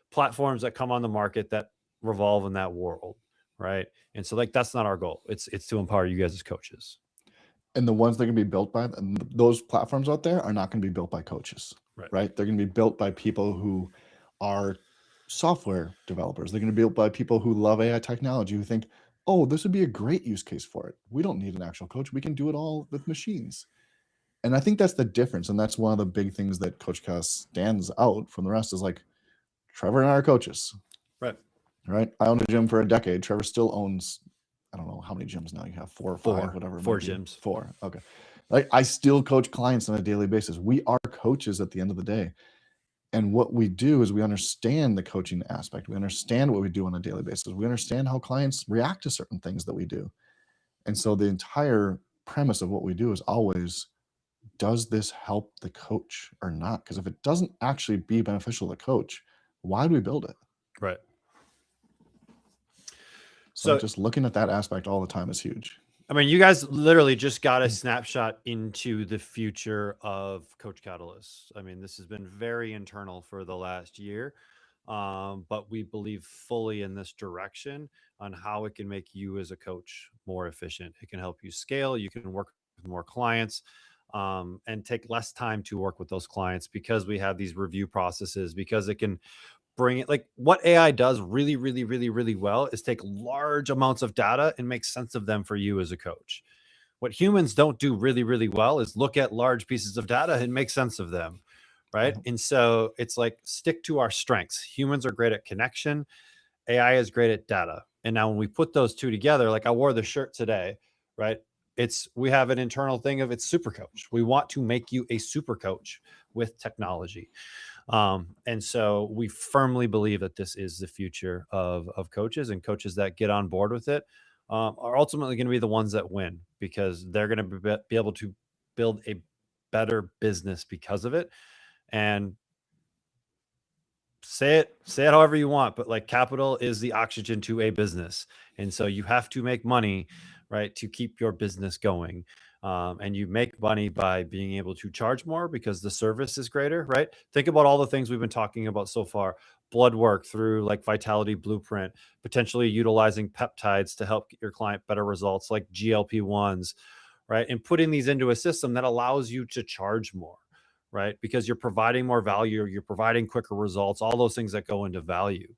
platforms that come on the market that revolve in that world, right? And so like that's not our goal. It's to empower you guys as coaches. And the ones that are going to be built by those platforms out there are not going to be built by coaches, right? They're going to be built by people who are software developers. They're going to be built by people who love AI technology, who think, oh, this would be a great use case for it. We don't need an actual coach. We can do it all with machines. And I think that's the difference. And that's one of the big things that CoachCast stands out from the rest is like, Trevor and I are coaches. Right. I owned a gym for a decade. Trevor still owns, I don't know how many gyms now you have, 4 or 5, whatever. 4 gyms. 4. Okay. Like I still coach clients on a daily basis. We are coaches at the end of the day. And what we do is we understand the coaching aspect. We understand what we do on a daily basis. We understand how clients react to certain things that we do. And so the entire premise of what we do is always, does this help the coach or not? Because if it doesn't actually be beneficial to the coach, why do we build it? Right. So just looking at that aspect all the time is huge. I mean, you guys literally just got a snapshot into the future of Coach Catalyst. I mean, this has been very internal for the last year, but we believe fully in this direction on how it can make you as a coach more efficient. It can help you scale. You can work with more clients and take less time to work with those clients because we have these review processes, because it can bring it, like what AI does really, really, really, really well is take large amounts of data and make sense of them for you as a coach. What humans don't do really, really well is look at large pieces of data and make sense of them. Right. And so it's like, stick to our strengths. Humans are great at connection. AI is great at data. And now when we put those two together, like I wore the shirt today, right? We have an internal thing of it's super coach. We want to make you a super coach with technology. And so we firmly believe that this is the future of coaches, and coaches that get on board with it are ultimately going to be the ones that win, because they're going to be able to build a better business because of it. And say it however you want, but like capital is the oxygen to a business. And so you have to make money, right, to keep your business going. And you make money by being able to charge more because the service is greater, right? Think about all the things we've been talking about so far. Blood work through like Vitality Blueprint, potentially utilizing peptides to help get your client better results like GLP-1s, right? And putting these into a system that allows you to charge more, right? Because you're providing more value, you're providing quicker results, all those things that go into value.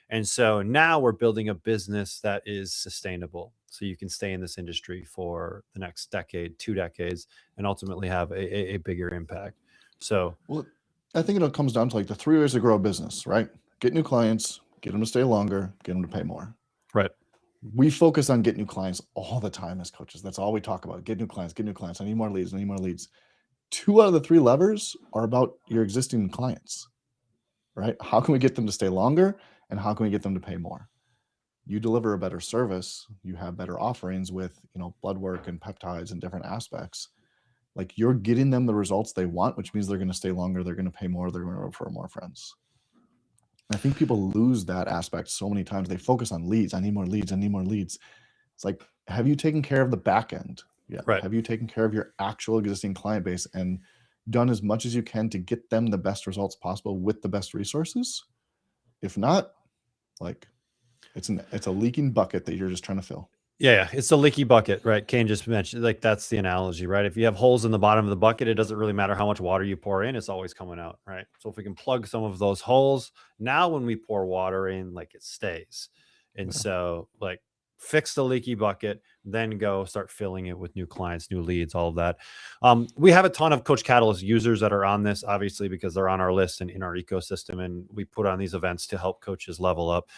And so now we're building a business that is sustainable, so you can stay in this industry for the next decade, 2 decades, and ultimately have a bigger impact. So, well, I think it all comes down to like the 3 ways to grow a business, right? Get new clients, get them to stay longer, get them to pay more. Right. We focus on getting new clients all the time as coaches. That's all we talk about. Get new clients, get new clients. I need more leads, I need more leads. 2 out of the 3 levers are about your existing clients, right? How can we get them to stay longer, and how can we get them to pay more? You deliver a better service, you have better offerings with, blood work and peptides and different aspects. Like you're getting them the results they want, which means they're going to stay longer, they're going to pay more, they're going to refer more friends. And I think people lose that aspect so many times. They focus on leads. I need more leads. I need more leads. It's like, have you taken care of the back end? Yeah. Right. Have you taken care of your actual existing client base and done as much as you can to get them the best results possible with the best resources? If not, like it's a leaking bucket that you're just trying to fill. Yeah, it's a leaky bucket, right? Kane just mentioned, like, that's the analogy, right? If you have holes in the bottom of the bucket, it doesn't really matter how much water you pour in, it's always coming out, right? So if we can plug some of those holes, now when we pour water in, like, it stays. And so like fix the leaky bucket, then go start filling it with new clients, new leads, all of that. We have a ton of Coach Catalyst users that are on this, obviously, because they're on our list and in our ecosystem, and we put on these events to help coaches level up.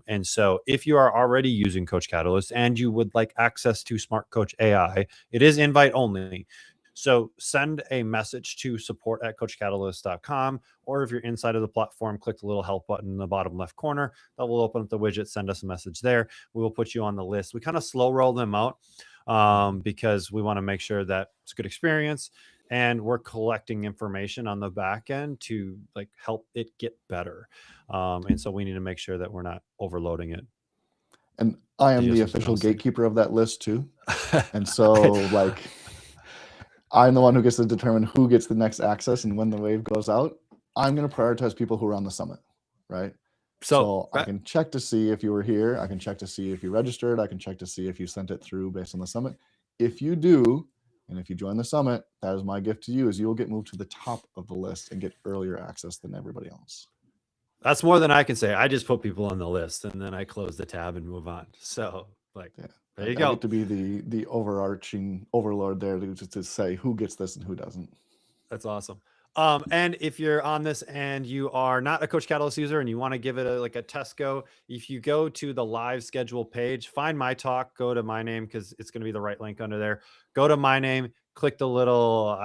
And so if you are already using Coach Catalyst and you would like access to Smart Coach AI, it is invite only. So send a message to support@coachcatalyst.com, or if you're inside of the platform, click the little help button in the bottom left corner. That will open up the widget. Send us a message there. We will put you on the list. We kind of slow roll them out because we want to make sure that it's a good experience, and we're collecting information on the back end to like help it get better. And so we need to make sure that we're not overloading it. And I am the official gatekeeper of that list too. And so like, I'm the one who gets to determine who gets the next access and when the wave goes out. I'm going to prioritize people who are on the summit, right? So I can check to see if you were here. I can check to see if you registered. I can check to see if you sent it through based on the summit. If you do, and if you join the summit, that is my gift to you, is you will get moved to the top of the list and get earlier access than everybody else. That's more than I can say. I just put people on the list and then I close the tab and move on. So like, Yeah. there you I go. get to be the overarching overlord there to say who gets this and who doesn't. That's awesome. And if you're on this and you are not a Coach Catalyst user and you want to give it a test go, if you go to the live schedule page, find my talk, go to my name because it's going to be the right link under there. Go to my name, click the little,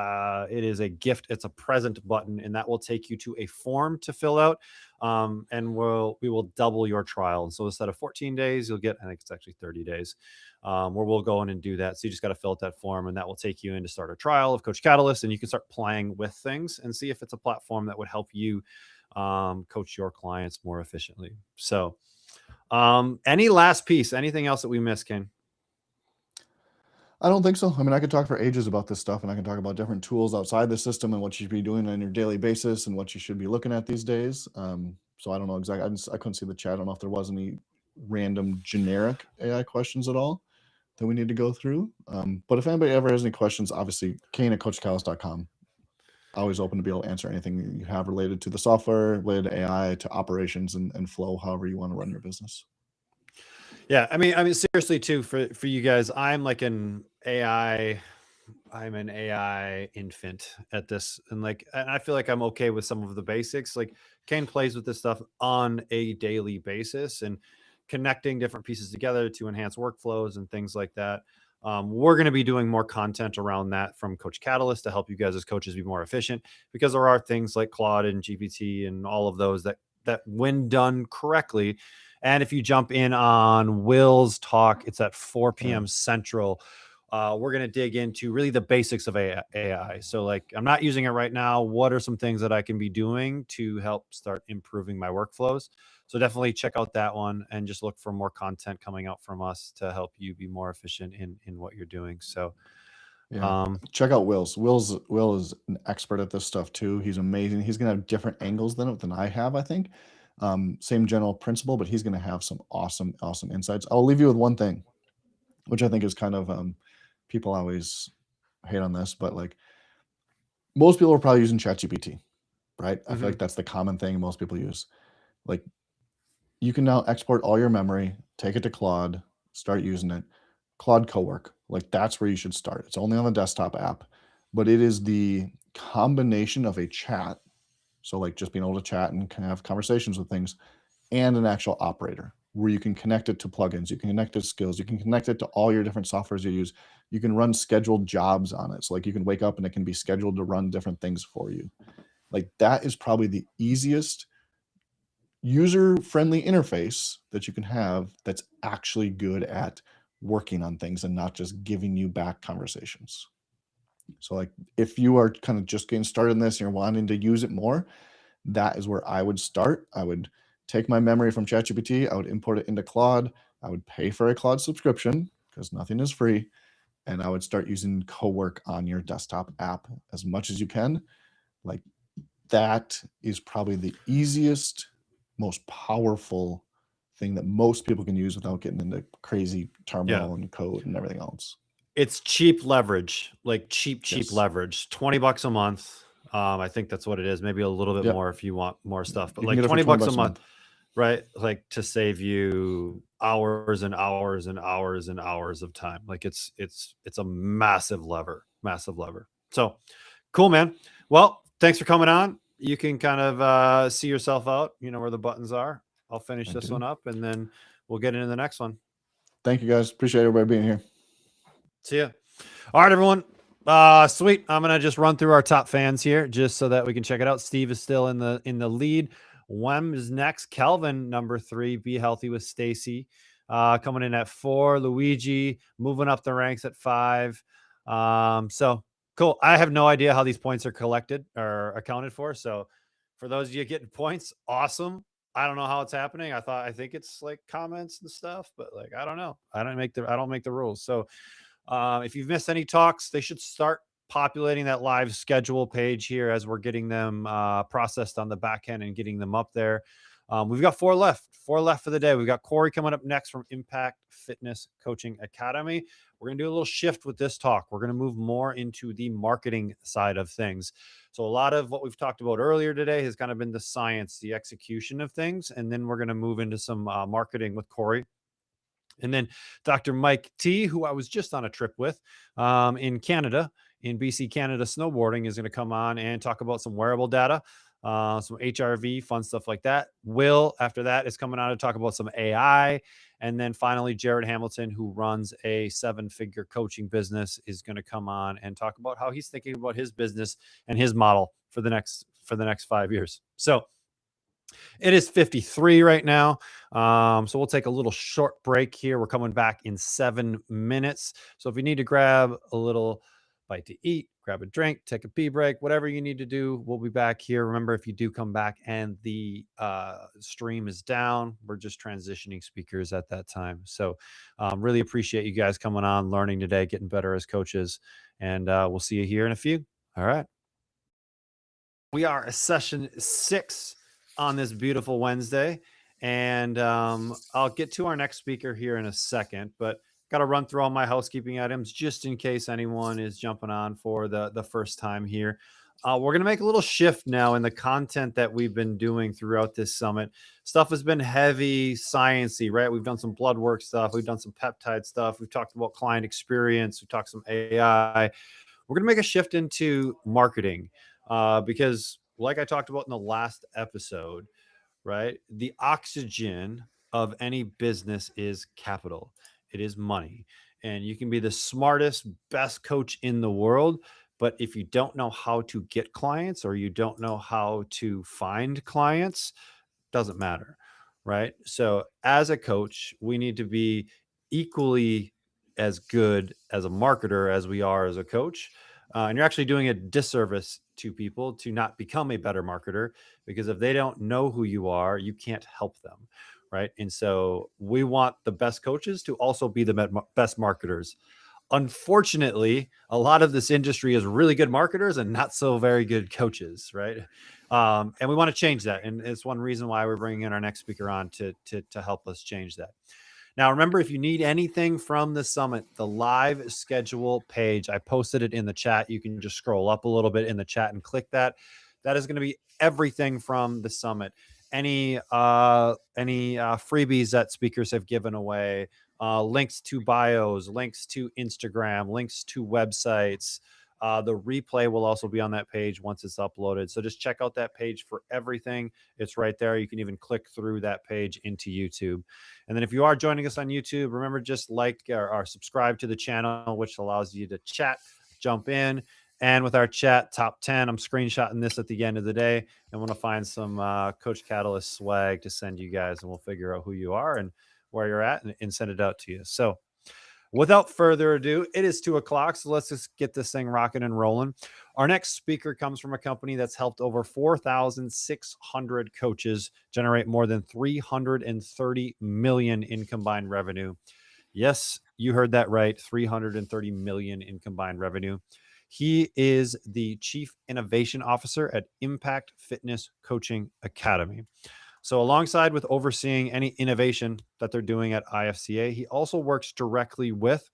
it is a gift, it's a present button, and that will take you to a form to fill out. And we will double your trial. And so instead of 14 days, you'll get, I think it's actually 30 days. Where we'll go in and do that. So you just got to fill out that form and that will take you in to start a trial of Coach Catalyst, and you can start playing with things and see if it's a platform that would help you coach your clients more efficiently. So any last piece, anything else that we missed, Ken? I don't think so. I mean, I could talk for ages about this stuff, and I can talk about different tools outside the system and what you should be doing on your daily basis and what you should be looking at these days. So I don't know exactly. I couldn't see the chat. I don't know if there was any random generic AI questions at all that we need to go through. But if anybody ever has any questions, obviously, Kane@CoachCatalyst.com. Always open to be able to answer anything you have related to the software, related to AI, to operations and flow, however you want to run your business. Yeah, I mean, seriously too, for you guys, I'm an AI infant at this. And I feel like I'm okay with some of the basics. Like Kane plays with this stuff on a daily basis and connecting different pieces together to enhance workflows and things like that. We're going to be doing more content around that from Coach Catalyst to help you guys as coaches be more efficient, because there are things like Claude and GPT and all of those that when done correctly. And if you jump in on Will's talk, it's at 4 p.m. Central. We're going to dig into really the basics of AI. So I'm not using it right now. What are some things that I can be doing to help start improving my workflows? So definitely check out that one and just look for more content coming out from us to help you be more efficient in what you're doing. So check out Will's. Will is an expert at this stuff too. He's amazing. He's going to have different angles than I have, I think. Same general principle, but he's going to have some awesome insights. I'll leave you with one thing, which I think is kind of people always hate on this, but most people are probably using ChatGPT, right? I feel like that's the common thing most people use. You can now export all your memory, take it to Claude, start using it. Claude Cowork, that's where you should start. It's only on the desktop app, but it is the combination of a chat, so just being able to chat and kind of have conversations with things, and an actual operator where you can connect it to plugins, you can connect it to skills, you can connect it to all your different softwares you use. You can run scheduled jobs on it. So you can wake up and it can be scheduled to run different things for you. That is probably the easiest user-friendly interface that you can have that's actually good at working on things and not just giving you back conversations. So if you are kind of just getting started in this and you're wanting to use it more, that is where I would start. I would take my memory from ChatGPT, I would import it into Claude, I would pay for a Claude subscription because nothing is free, and I would start using Cowork on your desktop app as much as you can. That is probably the easiest, most powerful thing that most people can use without getting into crazy terminal and code and everything else. It's cheap leverage, cheap Yes. leverage, $20 a month. I think that's what it is. Maybe a little bit more if you want more stuff, but You can get it for $20 a month, right? To save you hours and hours and hours and hours of time. It's a massive lever. So cool, man. Well, thanks for coming on. You can kind of see yourself out, where the buttons are. I'll finish this one up and then we'll get into the next one. Thank you guys. Appreciate everybody being here. See ya. All right, everyone. Sweet. I'm gonna just run through our top fans here just so that we can check it out. Steve is still in the lead. Wem is next. Kelvin, number 3. Be Healthy with Stacy, coming in at 4. Luigi moving up the ranks at 5. So cool. I have no idea how these points are collected or accounted for. So for those of you getting points, awesome. I don't know how it's happening. I think it's comments and stuff, but I don't know. I don't make the rules. So if you've missed any talks, they should start populating that live schedule page here as we're getting them processed on the back end and getting them up there. We've got 4 left. 4 left for the day. We've got Corey coming up next from Impact Fitness Coaching Academy. We're going to do a little shift with this talk. We're going to move more into the marketing side of things. So a lot of what we've talked about earlier today has kind of been the science, the execution of things. And then we're going to move into some marketing with Corey. And then Dr. Mike T, who I was just on a trip with in Canada, in BC, Canada, snowboarding, is going to come on and talk about some wearable data, some HRV, fun stuff like that. Will, after that, is coming on to talk about some AI. And then finally, Jared Hamilton, who runs a 7-figure coaching business, is going to come on and talk about how he's thinking about his business and his model for the next 5 years. So it is 53 right now. So we'll take a little short break here. We're coming back in 7 minutes. So if you need to grab a little bite to eat, grab a drink, take a pee break, whatever you need to do, we'll be back here. Remember, if you do come back and the stream is down, we're just transitioning speakers at that time. So really appreciate you guys coming on, learning today, getting better as coaches. And we'll see you here in a few. All right. We are at session 6 on this beautiful Wednesday. And I'll get to our next speaker here in a second, but got to run through all my housekeeping items just in case anyone is jumping on for the first time here. We're going to make a little shift now in the content that we've been doing throughout this summit. Stuff has been heavy sciencey, right? We've done some blood work stuff. We've done some peptide stuff. We've talked about client experience. We've talked some AI. We're going to make a shift into marketing because like I talked about in the last episode, right? The oxygen of any business is capital. It is money. And you can be the smartest, best coach in the world, but if you don't know how to get clients or you don't know how to find clients, doesn't matter, right? So as a coach, we need to be equally as good as a marketer as we are as a coach. And you're actually doing a disservice to people to not become a better marketer, because if they don't know who you are, you can't help them, right? And so we want the best coaches to also be the best marketers. Unfortunately, a lot of this industry is really good marketers and not so very good coaches, right? And we want to change that. And it's one reason why we're bringing in our next speaker on to help us change that. Now, remember, if you need anything from the summit, the live schedule page, I posted it in the chat. You can just scroll up a little bit in the chat and click that. That is going to be everything from the summit. Any freebies that speakers have given away, links to bios, links to Instagram, links to websites. The replay will also be on that page once it's uploaded. So just check out that page for everything. It's right there. You can even click through that page into YouTube. And then if you are joining us on YouTube, remember, just like or subscribe to the channel, which allows you to chat, jump in. And with our chat top 10, I'm screenshotting this at the end of the day. And want to find some Coach Catalyst swag to send you guys, and we'll figure out who you are and where you're at and send it out to you. So without further ado, it is 2:00. So let's just get this thing rocking and rolling. Our next speaker comes from a company that's helped over 4,600 coaches generate more than 330 million in combined revenue. Yes, you heard that right. 330 million in combined revenue. He is the Chief Innovation Officer at Impact Fitness Coaching Academy. So alongside with overseeing any innovation that they're doing at IFCA, he also works directly with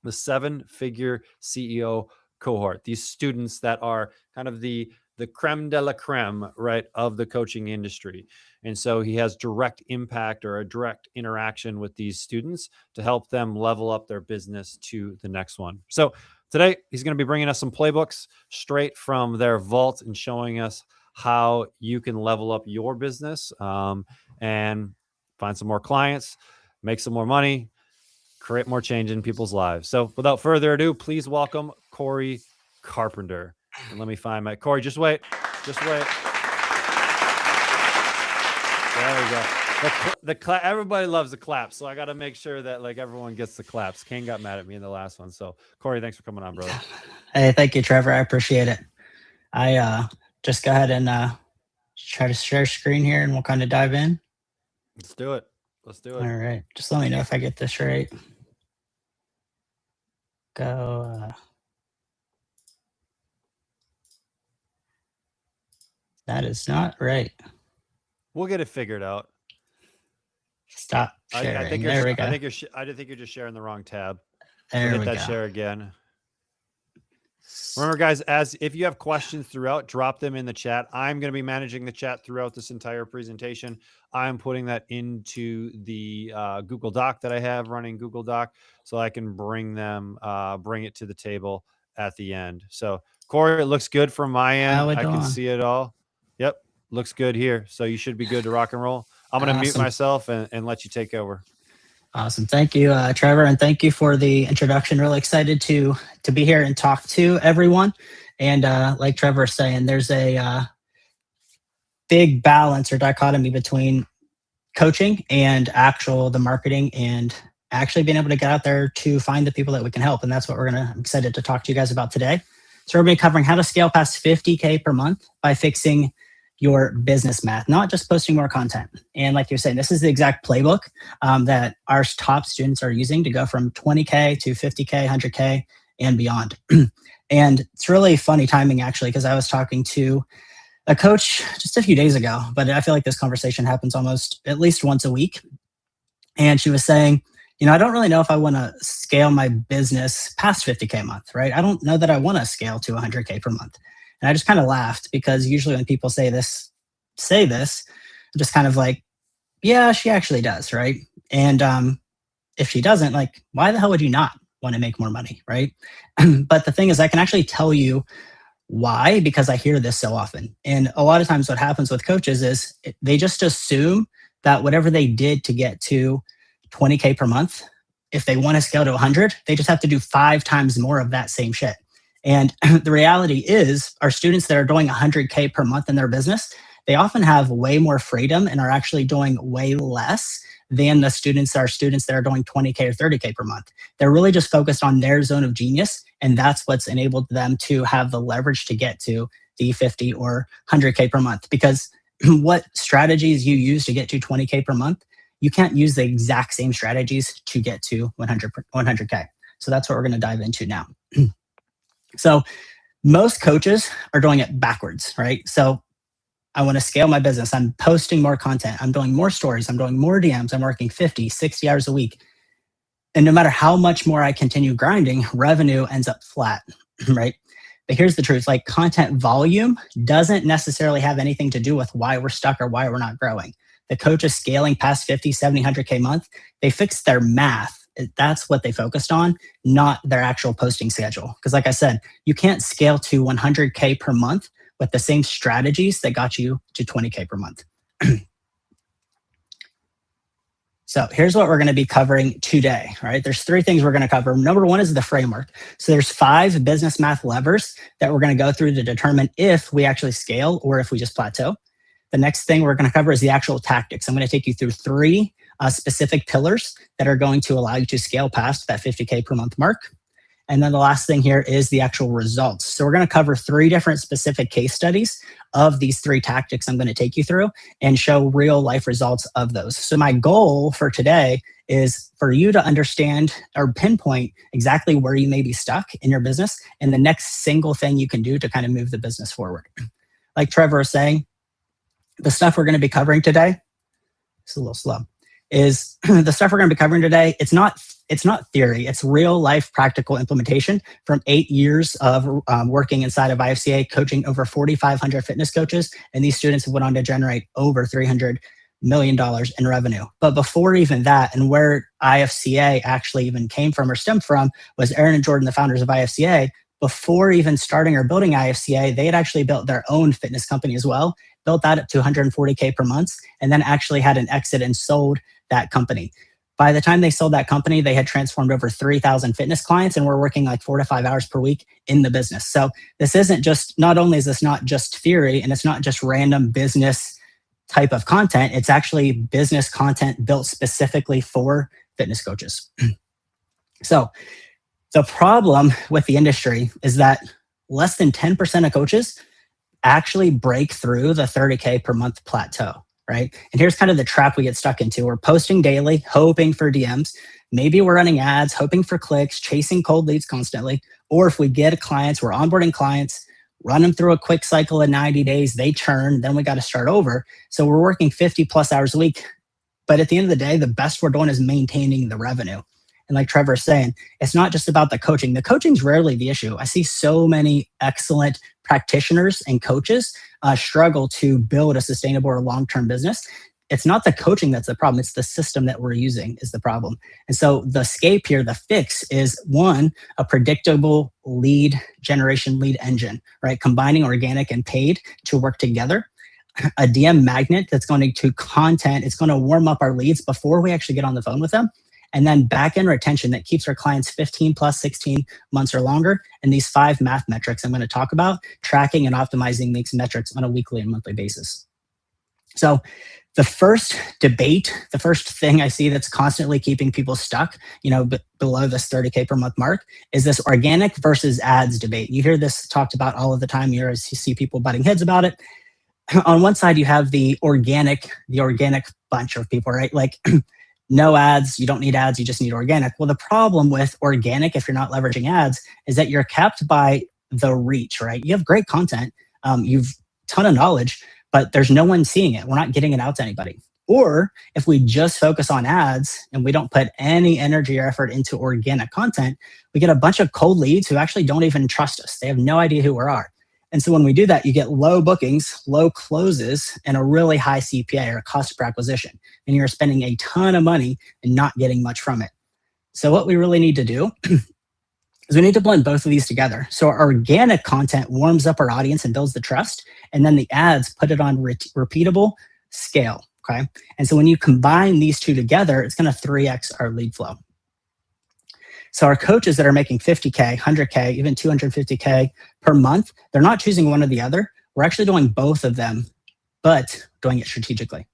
the 7-figure CEO cohort, these students that are kind of the creme de la creme, right, of the coaching industry. And so he has direct impact or a direct interaction with these students to help them level up their business to the next one. So today, he's going to be bringing us some playbooks straight from their vault and showing us how you can level up your business and find some more clients, make some more money, create more change in people's lives. So without further ado, please welcome Corey Carpenter. And let me find my Corey. Just wait. Just wait. There we go. Everybody loves the claps, so I got to make sure that like everyone gets the claps. Kane got mad at me in the last one. So Corey, thanks for coming on, brother. Hey, thank you, Trevor. I appreciate it. I just go ahead and try to share screen here, and we'll kind of dive in. Let's do it. Let's do it. All right. Just let me know if I get this right. Go. That is not right. We'll get it figured out. Stop sharing. I think there we you're. go. I think you're just sharing the wrong tab. There Hit we that go. share again. Remember, guys, if you have questions throughout, drop them in the chat. I'm going to be managing the chat throughout this entire presentation. I'm putting that into the Google Doc that I have running Google Doc, so I can bring it to the table at the end. So, Corey, it looks good from my end. How we I can doing? see it all. Yep, looks good here. So you should be good to rock and roll. I'm going to mute Awesome. myself and let you take over. Awesome. Thank you, Trevor, and thank you for the introduction. Really excited to be here and talk to everyone. And like Trevor was saying, there's a big balance or dichotomy between coaching and the marketing and actually being able to get out there to find the people that we can help. And that's what I'm excited to talk to you guys about today. So we're going to be covering how to scale past 50K per month by fixing your business math, not just posting more content. And like you're saying, this is the exact playbook that our top students are using to go from 20K to 50K, 100K, and beyond. And it's really funny timing, actually, because I was talking to a coach just a few days ago, but I feel like this conversation happens almost at least once a week. And she was saying, I don't really know if I want to scale my business past 50K a month, right? I don't know that I want to scale to 100K per month. And I just kind of laughed because usually when people say this, I'm just kind of like, yeah, she actually does, right? And if she doesn't, like, why the hell would you not want to make more money, right? But the thing is, I can actually tell you why, because I hear this so often. And a lot of times what happens with coaches is they just assume that whatever they did to get to 20K per month, if they want to scale to 100, they just have to do 5 times more of that same shit. And the reality is our students that are doing 100K per month in their business, they often have way more freedom and are actually doing way less than the students that are doing 20K or 30K per month. They're really just focused on their zone of genius. And that's what's enabled them to have the leverage to get to the 50 or 100K per month. Because what strategies you use to get to 20K per month, you can't use the exact same strategies to get to 100K. So that's what we're going to dive into now. So most coaches are doing it backwards, right? So I want to scale my business. I'm posting more content. I'm doing more stories. I'm doing more DMs. I'm working 50, 60 hours a week. And no matter how much more I continue grinding, revenue ends up flat, right? But here's the truth. Like, content volume doesn't necessarily have anything to do with why we're stuck or why we're not growing. The coaches scaling past 50, 70, 100K a month, they fixed their math. That's what they focused on, not their actual posting schedule. Because like I said, you can't scale to 100K per month with the same strategies that got you to 20K per month. So here's what we're going to be covering today, right? There's 3 things we're going to cover. Number 1 is the framework. So there's 5 business math levers that we're going to go through to determine if we actually scale or if we just plateau. The next thing we're going to cover is the actual tactics. I'm going to take you through 3 specific pillars that are going to allow you to scale past that 50K per month mark. And then the last thing here is the actual results. So we're going to cover 3 different specific case studies of these 3 tactics I'm going to take you through and show real life results of those. So my goal for today is for you to understand or pinpoint exactly where you may be stuck in your business and the next single thing you can do to kind of move the business forward. Like Trevor was saying, the stuff we're going to be covering today, it's a little slow, is the stuff we're going to be covering today. It's not theory. It's real life practical implementation from 8 years of working inside of IFCA, coaching over 4,500 fitness coaches. And these students have went on to generate over $300 million in revenue. But before even that, and where IFCA actually even came from or stemmed from, was Aaron and Jordan, the founders of IFCA. Before even starting or building IFCA, they had actually built their own fitness company as well, built that up to 140K per month, and then actually had an exit and sold that company. By the time they sold that company, they had transformed over 3,000 fitness clients and were working like 4 to 5 hours per week in the business. So this isn't just, not only is this not just theory and it's not just random business type of content, it's actually business content built specifically for fitness coaches. So the problem with the industry is that less than 10% of coaches actually break through the 30K per month plateau, right? And here's kind of the trap we get stuck into. We're posting daily, hoping for DMs. Maybe we're running ads, hoping for clicks, chasing cold leads constantly. Or if we get clients, we're onboarding clients, run them through a quick cycle of 90 days, they churn, then we got to start over. So we're working 50 plus hours a week. But at the end of the day, the best we're doing is maintaining the revenue. And like Trevor's saying, it's not just about the coaching. The coaching's rarely the issue. I see so many excellent practitioners and coaches struggle to build a sustainable or long-term business. It's not the coaching that's the problem. It's the system that we're using is the problem. And so the escape here, the fix is one, a predictable lead generation lead engine, right? Combining organic and paid to work together. A DM magnet that's going to content, it's going to warm up our leads before we actually get on the phone with them. And then back-end retention that keeps our clients 15 plus 16 months or longer. And these 5 math metrics I'm going to talk about, tracking and optimizing these metrics on a weekly and monthly basis. So the first debate, the first thing I see that's constantly keeping people stuck, below this 30K per month mark is this organic versus ads debate. You hear this talked about all of the time. You see people butting heads about it. On one side, you have the organic bunch of people, right? Like no ads, you don't need ads, you just need organic. Well, the problem with organic, if you're not leveraging ads, is that you're capped by the reach, right? You have great content, you've a ton of knowledge, but there's no one seeing it. We're not getting it out to anybody. Or if we just focus on ads and we don't put any energy or effort into organic content, we get a bunch of cold leads who actually don't even trust us. They have no idea who we are. And so when we do that, you get low bookings, low closes, and a really high CPA or cost per acquisition. And you're spending a ton of money and not getting much from it. So what we really need to do is we need to blend both of these together. So our organic content warms up our audience and builds the trust. And then the ads put it on repeatable scale, okay? And so when you combine these two together, it's gonna 3x our lead flow. So our coaches that are making 50K, 100K, even 250K per month, they're not choosing one or the other. We're actually doing both of them, but doing it strategically.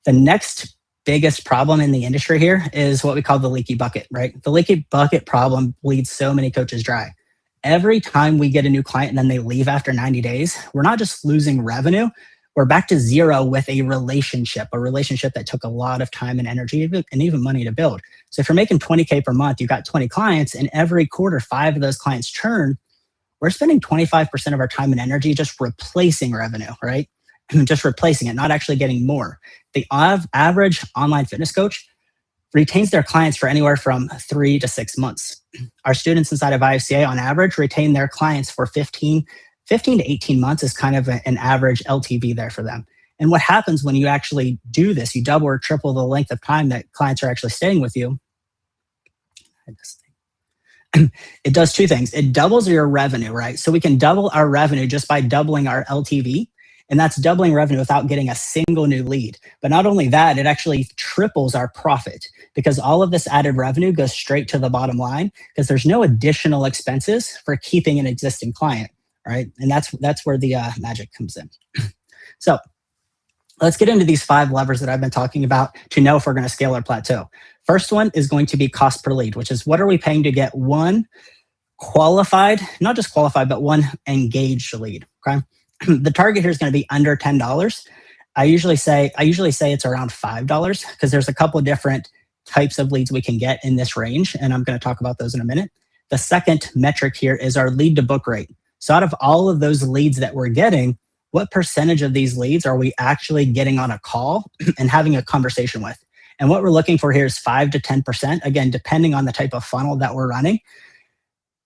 The next biggest problem in the industry here is what we call the leaky bucket, right? The leaky bucket problem bleeds so many coaches dry. Every time we get a new client and then they leave after 90 days, we're not just losing revenue, we're back to zero with a relationship that took a lot of time and energy and even money to build. So if you're making 20K per month, you've got 20 clients and every quarter, 5 of those clients churn, we're spending 25% of our time and energy just replacing revenue, right? Just replacing it, not actually getting more. The average online fitness coach retains their clients for anywhere from 3 to 6 months. Our students inside of IFCA on average retain their clients for 15 to 18 months is kind of an average LTV there for them. And what happens when you actually do this, you double or triple the length of time that clients are actually staying with you. It does 2 things. It doubles your revenue, right? So we can double our revenue just by doubling our LTV. And that's doubling revenue without getting a single new lead. But not only that, it actually triples our profit because all of this added revenue goes straight to the bottom line because there's no additional expenses for keeping an existing client, right? And that's where the magic comes in. So let's get into these 5 levers that I've been talking about to know if we're going to scale our plateau. First one is going to be cost per lead, which is what are we paying to get one qualified, not just qualified, but one engaged lead, okay? The target here is going to be under $10. I usually say it's around $5 because there's a couple of different types of leads we can get in this range. And I'm going to talk about those in a minute. The second metric here is our lead to book rate. So out of all of those leads that we're getting, what percentage of these leads are we actually getting on a call and having a conversation with? And what we're looking for here is 5 to 10%, again, depending on the type of funnel that we're running.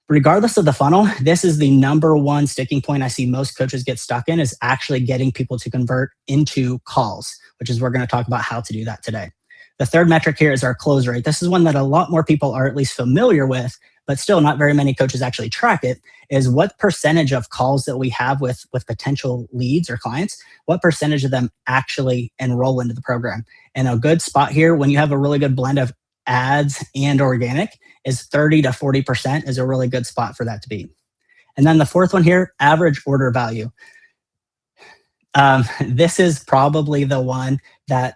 Regardless of the funnel, this is the number one sticking point I see most coaches get stuck in is actually getting people to convert into calls, which is we're going to talk about how to do that today. The third metric here is our close rate. This is one that a lot more people are at least familiar with, but still not very many coaches actually track it, is what percentage of calls that we have with potential leads or clients, what percentage of them actually enroll into the program. And a good spot here, when you have a really good blend of ads and organic, is 30 to 40% is a really good spot for that to be. And then the fourth one here, average order value. This is probably the one that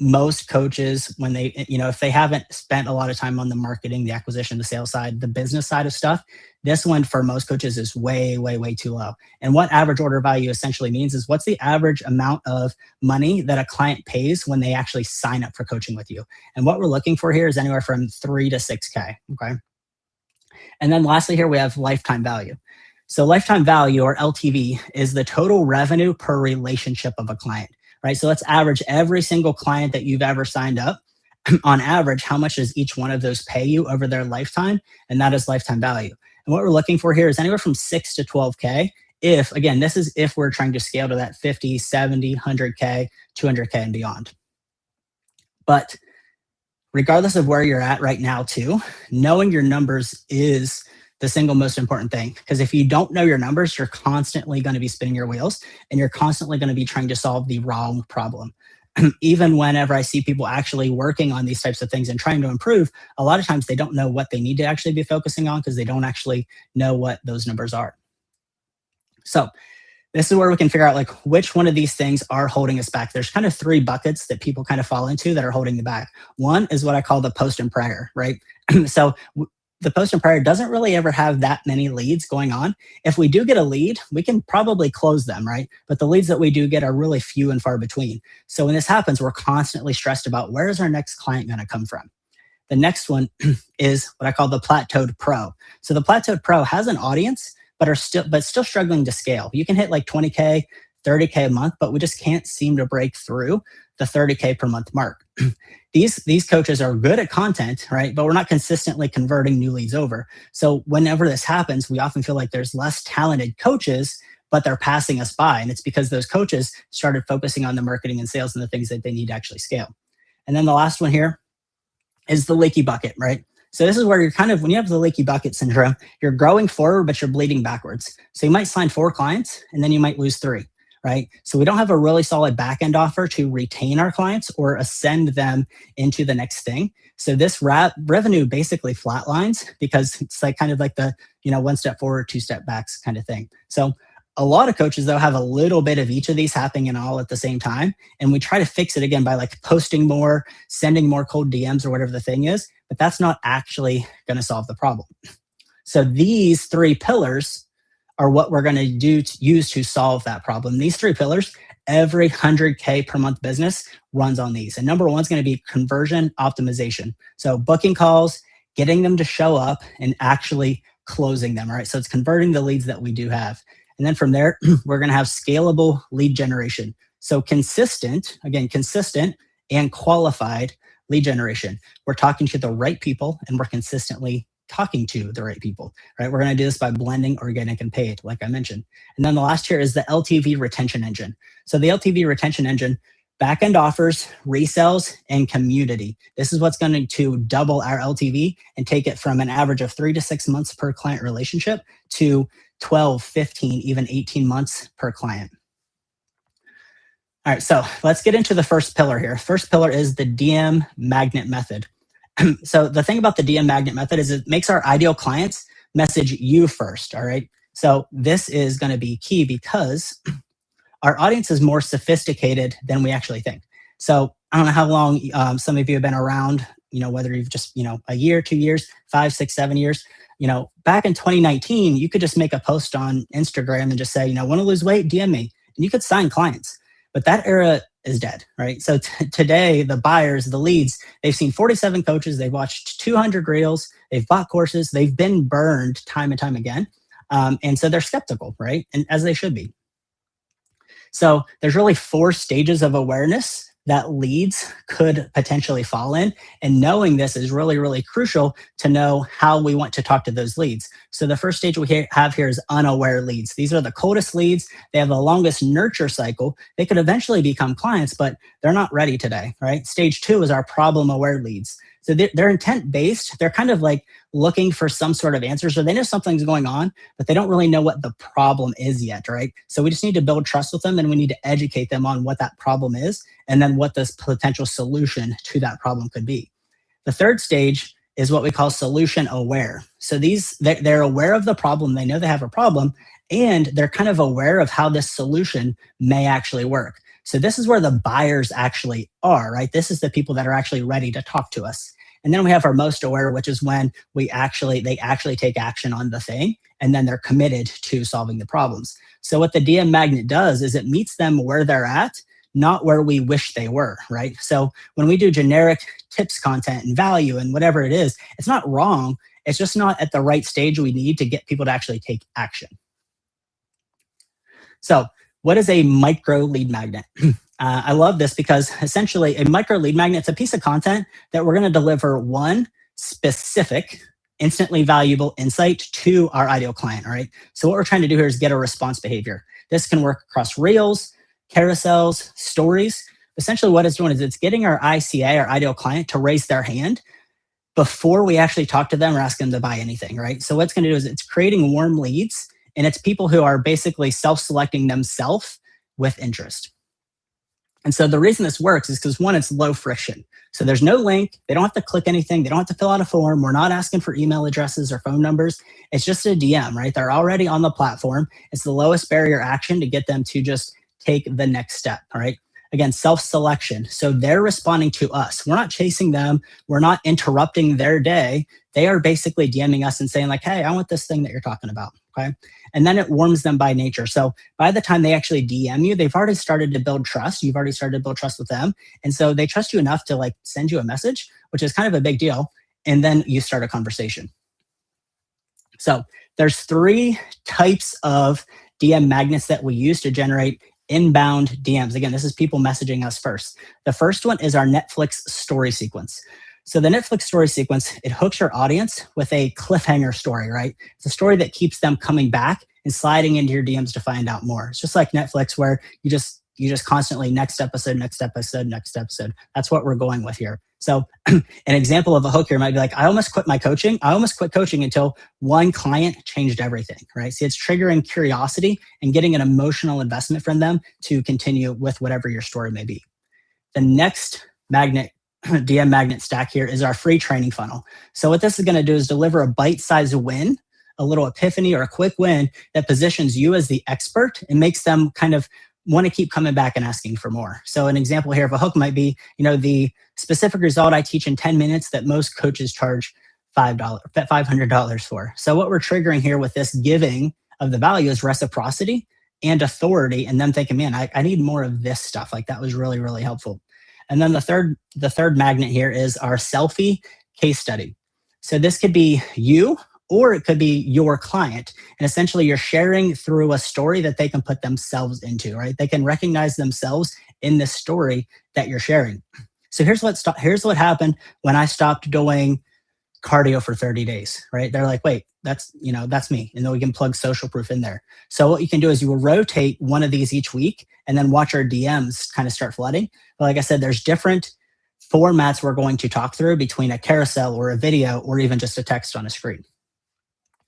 most coaches, when they, if they haven't spent a lot of time on the marketing, the acquisition, the sales side, the business side of stuff, this one for most coaches is way, way, way too low. And what average order value essentially means is what's the average amount of money that a client pays when they actually sign up for coaching with you. And what we're looking for here is anywhere from 3 to 6K, okay? And then lastly here, we have lifetime value. So lifetime value, or LTV, is the total revenue per relationship of a client, right? So let's average every single client that you've ever signed up. On average, how much does each one of those pay you over their lifetime? And that is lifetime value. And what we're looking for here is anywhere from 6 to 12K. If, again, this is if we're trying to scale to that 50, 70, 100K, 200K and beyond. But regardless of where you're at right now too, knowing your numbers is the single most important thing. Because if you don't know your numbers, you're constantly going to be spinning your wheels and you're constantly going to be trying to solve the wrong problem. Even whenever I see people actually working on these types of things and trying to improve, a lot of times they don't know what they need to actually be focusing on because they don't actually know what those numbers are. So this is where we can figure out like which one of these things are holding us back. There's kind of 3 buckets that people kind of fall into that are holding you back. One is what I call the post and prior, right? So the post and prior doesn't really ever have that many leads going on. If we do get a lead, we can probably close them, right? But the leads that we do get are really few and far between. So when this happens, we're constantly stressed about where is our next client going to come from? The next one is what I call the plateaued pro. So the plateaued pro has an audience, but still struggling to scale. You can hit like 20K, 30K a month, but we just can't seem to break through the 30K per month mark. These coaches are good at content, right? But we're not consistently converting new leads over. So whenever this happens, we often feel like there's less talented coaches, but they're passing us by. And it's because those coaches started focusing on the marketing and sales and the things that they need to actually scale. And then the last one here is the leaky bucket, right? So this is where you're kind of, when you have the leaky bucket syndrome, you're growing forward, but you're bleeding backwards. So you might sign 4 clients and then you might lose 3. Right? So we don't have a really solid back-end offer to retain our clients or ascend them into the next thing. So this revenue basically flatlines because it's like kind of like the, 1 step forward, 2 step backs kind of thing. So a lot of coaches though have a little bit of each of these happening and all at the same time. And we try to fix it again by like posting more, sending more cold DMs or whatever the thing is, but that's not actually going to solve the problem. So these 3 pillars are what we're going to use to solve that problem. These 3 pillars, every 100K per month business runs on these. And number 1 is going to be conversion optimization. So booking calls, getting them to show up and actually closing them. All right. So it's converting the leads that we do have. And then from there, we're going to have scalable lead generation. So consistent and qualified lead generation. We're talking to the right people and we're consistently talking to the right people, right? We're going to do this by blending organic and paid, like I mentioned. And then the last here is the LTV retention engine. So the LTV retention engine, back-end offers, resells, and community. This is what's going to double our LTV and take it from an average of 3 to 6 months per client relationship to 12, 15, even 18 months per client. All right, so let's get into the first pillar here. First pillar is the DM magnet method. So the thing about the DM magnet method is it makes our ideal clients message you first, all right? So this is going to be key because our audience is more sophisticated than we actually think. So I don't know how long some of you have been around, whether you've just, a year, 2 years, 5, 6, 7 years. Back in 2019, you could just make a post on Instagram and just say, want to lose weight, DM me. And you could sign clients. But that era is dead, right? So today, the buyers, the leads, they've seen 47 coaches, they've watched 200 reels, they've bought courses, they've been burned time and time again. And so they're skeptical, right? And as they should be. So there's really 4 stages of awareness that leads could potentially fall in. And knowing this is really, really crucial to know how we want to talk to those leads. So the first stage we have here is unaware leads. These are the coldest leads. They have the longest nurture cycle. They could eventually become clients, but they're not ready today, right? Stage 2 is our problem aware leads. So they're intent based. They're kind of like looking for some sort of answer. So they know something's going on, but they don't really know what the problem is yet, right? So we just need to build trust with them and we need to educate them on what that problem is and then what this potential solution to that problem could be. The third stage is what we call solution aware. So they're aware of the problem. They know they have a problem and they're kind of aware of how this solution may actually work. So this is where the buyers actually are, right? This is the people that are actually ready to talk to us. And then we have our most aware, which is when they actually take action on the thing, and then they're committed to solving the problems. So what the DM magnet does is it meets them where they're at, not where we wish they were, right? So when we do generic tips content and value and whatever it is, it's not wrong. It's just not at the right stage we need to get people to actually take action. So what is a micro lead magnet? I love this because essentially a micro lead magnet is a piece of content that we're going to deliver one specific, instantly valuable insight to our ideal client. All right. So what we're trying to do here is get a response behavior. This can work across reels, carousels, stories. Essentially what it's doing is it's getting our ICA, our ideal client, to raise their hand before we actually talk to them or ask them to buy anything, right? So what it's going to do is it's creating warm leads, and it's people who are basically self-selecting themselves with interest. And so the reason this works is because, one, it's low friction. So there's no link. They don't have to click anything. They don't have to fill out a form. We're not asking for email addresses or phone numbers. It's just a DM, right? They're already on the platform. It's the lowest barrier action to get them to just take the next step, all right? Again, self-selection. So they're responding to us. We're not chasing them. We're not interrupting their day. They are basically DMing us and saying like, hey, I want this thing that you're talking about, okay? And then it warms them by nature. So by the time they actually DM you, they've already started to build trust. You've already started to build trust with them. And so they trust you enough to like send you a message, which is kind of a big deal. And then you start a conversation. So there's 3 types of DM magnets that we use to generate inbound DMs. Again, this is people messaging us first. The first one is our Netflix story sequence. So the Netflix story sequence, it hooks your audience with a cliffhanger story, right? It's a story that keeps them coming back and sliding into your DMs to find out more. It's just like Netflix, where you just constantly next episode, next episode, next episode. That's what we're going with here. So an example of a hook here might be like, I almost quit my coaching. I almost quit coaching until one client changed everything, right? See, it's triggering curiosity and getting an emotional investment from them to continue with whatever your story may be. The next magnet, DM magnet stack here, is our free training funnel. So what this is going to do is deliver a bite-sized win, a little epiphany or a quick win that positions you as the expert and makes them kind of want to keep coming back and asking for more. So an example here of a hook might be, the specific result I teach in 10 minutes that most coaches charge $500 for. So what we're triggering here with this giving of the value is reciprocity and authority, and them thinking, man, I need more of this stuff. Like that was really, really helpful. And then the third magnet here is our selfie case study. So this could be you, or it could be your client. And essentially you're sharing through a story that they can put themselves into, right? They can recognize themselves in this story that you're sharing. So here's what happened when I stopped doing cardio for 30 days, right? They're like, wait, that's me. And then we can plug social proof in there. So what you can do is you will rotate one of these each week and then watch our DMs kind of start flooding. But like I said, there's different formats we're going to talk through between a carousel or a video or even just a text on a screen.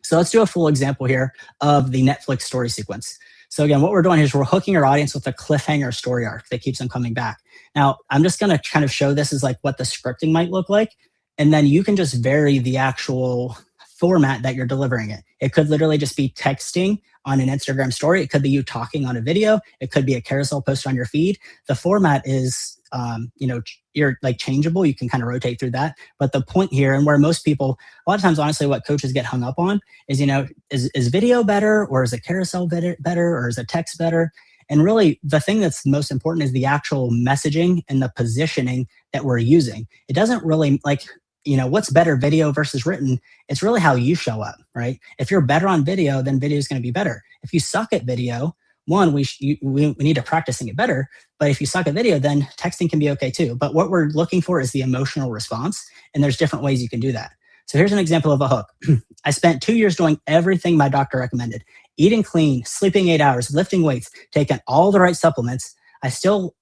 So let's do a full example here of the Netflix story sequence. So again, what we're doing is we're hooking our audience with a cliffhanger story arc that keeps them coming back. Now, I'm just going to kind of show this as like what the scripting might look like. And then you can just vary the actual format that you're delivering it. It could literally just be texting on an Instagram story. It could be you talking on a video. It could be a carousel post on your feed. The format is, you're like changeable. You can kind of rotate through that. But the point here, and where most people, a lot of times, honestly, what coaches get hung up on is, is video better, or is a carousel better, or is a text better? And really, the thing that's most important is the actual messaging and the positioning that we're using. It doesn't really what's better, video versus written? It's really how you show up, right? If you're better on video, then video is going to be better. If you suck at video, one, we need to practicing it better. But if you suck at video, then texting can be okay too. But what we're looking for is the emotional response. And there's different ways you can do that. So here's an example of a hook. I spent 2 years doing everything my doctor recommended: eating clean, sleeping 8 hours, lifting weights, taking all the right supplements. I still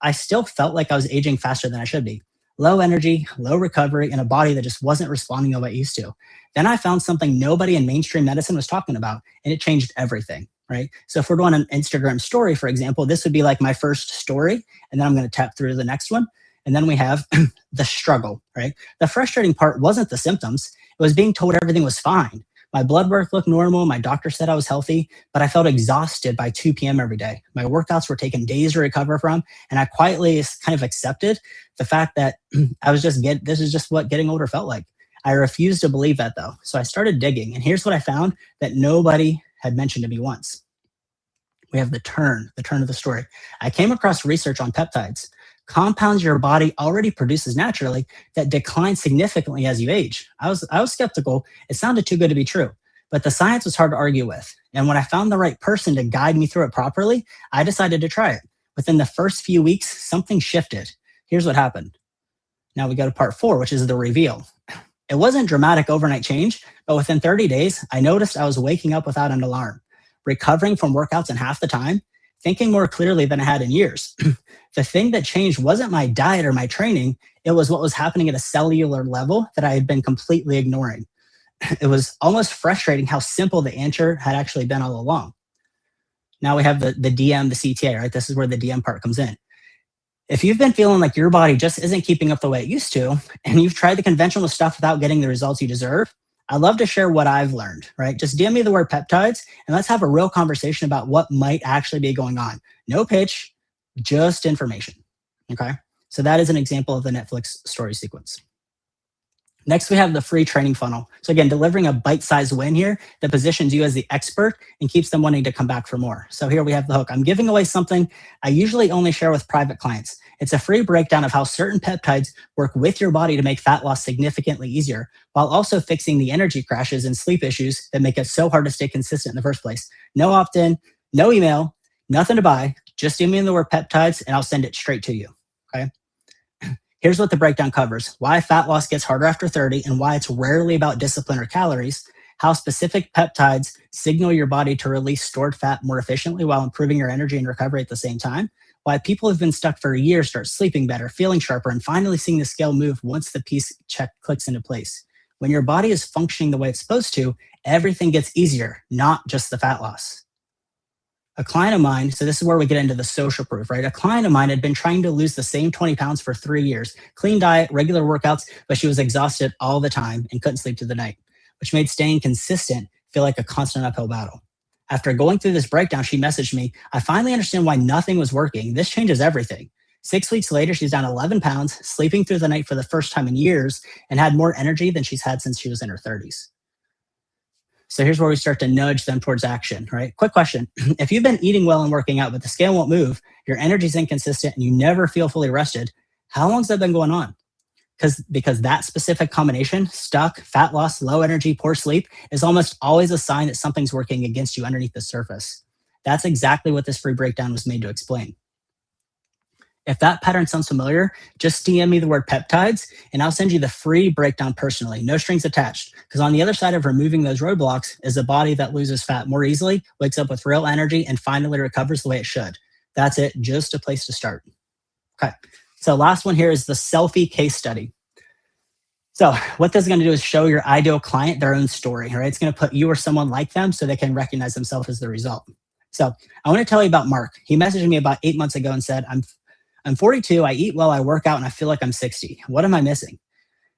felt like I was aging faster than I should be. Low energy, low recovery, and a body that just wasn't responding the way it used to. Then I found something nobody in mainstream medicine was talking about, and it changed everything, right? So if we're doing an Instagram story, for example, this would be like my first story, and then I'm going to tap through to the next one. And then we have the struggle, right? The frustrating part wasn't the symptoms. It was being told everything was fine. My blood work looked normal. My doctor said I was healthy, but I felt exhausted by 2 p.m. every day. My workouts were taking days to recover from, and I quietly kind of accepted the fact that this is just what getting older felt like. I refused to believe that though. So I started digging, and here's what I found that nobody had mentioned to me once. We have the turn of the story. I came across research on peptides, compounds your body already produces naturally that decline significantly as you age. I was skeptical. It sounded too good to be true, but the science was hard to argue with. And when I found the right person to guide me through it properly, I decided to try it. Within the first few weeks, something shifted. Here's what happened. Now we go to part 4, which is the reveal. It wasn't dramatic overnight change, but within 30 days, I noticed I was waking up without an alarm, recovering from workouts in half the time, thinking more clearly than I had in years. The thing that changed wasn't my diet or my training. It was what was happening at a cellular level that I had been completely ignoring. It was almost frustrating how simple the answer had actually been all along. Now we have the DM, the CTA, right? This is where the DM part comes in. If you've been feeling like your body just isn't keeping up the way it used to, and you've tried the conventional stuff without getting the results you deserve, I'd love to share what I've learned, right? Just DM me the word peptides and let's have a real conversation about what might actually be going on. No pitch, just information, okay? So that is an example of the Netflix story sequence. Next, we have the free training funnel. So again, delivering a bite-sized win here that positions you as the expert and keeps them wanting to come back for more. So here we have the hook. I'm giving away something I usually only share with private clients. It's a free breakdown of how certain peptides work with your body to make fat loss significantly easier, while also fixing the energy crashes and sleep issues that make it so hard to stay consistent in the first place. No opt-in, no email, nothing to buy. Just give me the word peptides and I'll send it straight to you, okay? Here's what the breakdown covers: why fat loss gets harder after 30 and why it's rarely about discipline or calories, how specific peptides signal your body to release stored fat more efficiently while improving your energy and recovery at the same time, why people who've been stuck for years start sleeping better, feeling sharper, and finally seeing the scale move once the piece check clicks into place. When your body is functioning the way it's supposed to, everything gets easier, not just the fat loss. A client of mine, so this is where we get into the social proof, right? A client of mine had been trying to lose the same 20 pounds for 3 years, clean diet, regular workouts, but she was exhausted all the time and couldn't sleep through the night, which made staying consistent feel like a constant uphill battle. After going through this breakdown, she messaged me, "I finally understand why nothing was working. This changes everything." 6 weeks later, she's down 11 pounds, sleeping through the night for the first time in years, and had more energy than she's had since she was in her 30s. So here's where we start to nudge them towards action, right? Quick question. If you've been eating well and working out, but the scale won't move, your energy's inconsistent, and you never feel fully rested, how long has that been going on? Because that specific combination, stuck, fat loss, low energy, poor sleep, is almost always a sign that something's working against you underneath the surface. That's exactly what this free breakdown was made to explain. If that pattern sounds familiar, just DM me the word peptides and I'll send you the free breakdown personally, no strings attached. Because on the other side of removing those roadblocks is a body that loses fat more easily, wakes up with real energy, and finally recovers the way it should. That's it, just a place to start. Okay, so last one here is the selfie case study. So what this is going to do is show your ideal client their own story, right? It's going to put you or someone like them so they can recognize themselves as the result. So I want to tell you about Mark. He messaged me about 8 months ago and said, I'm 42, I eat well, I work out, and I feel like I'm 60. What am I missing?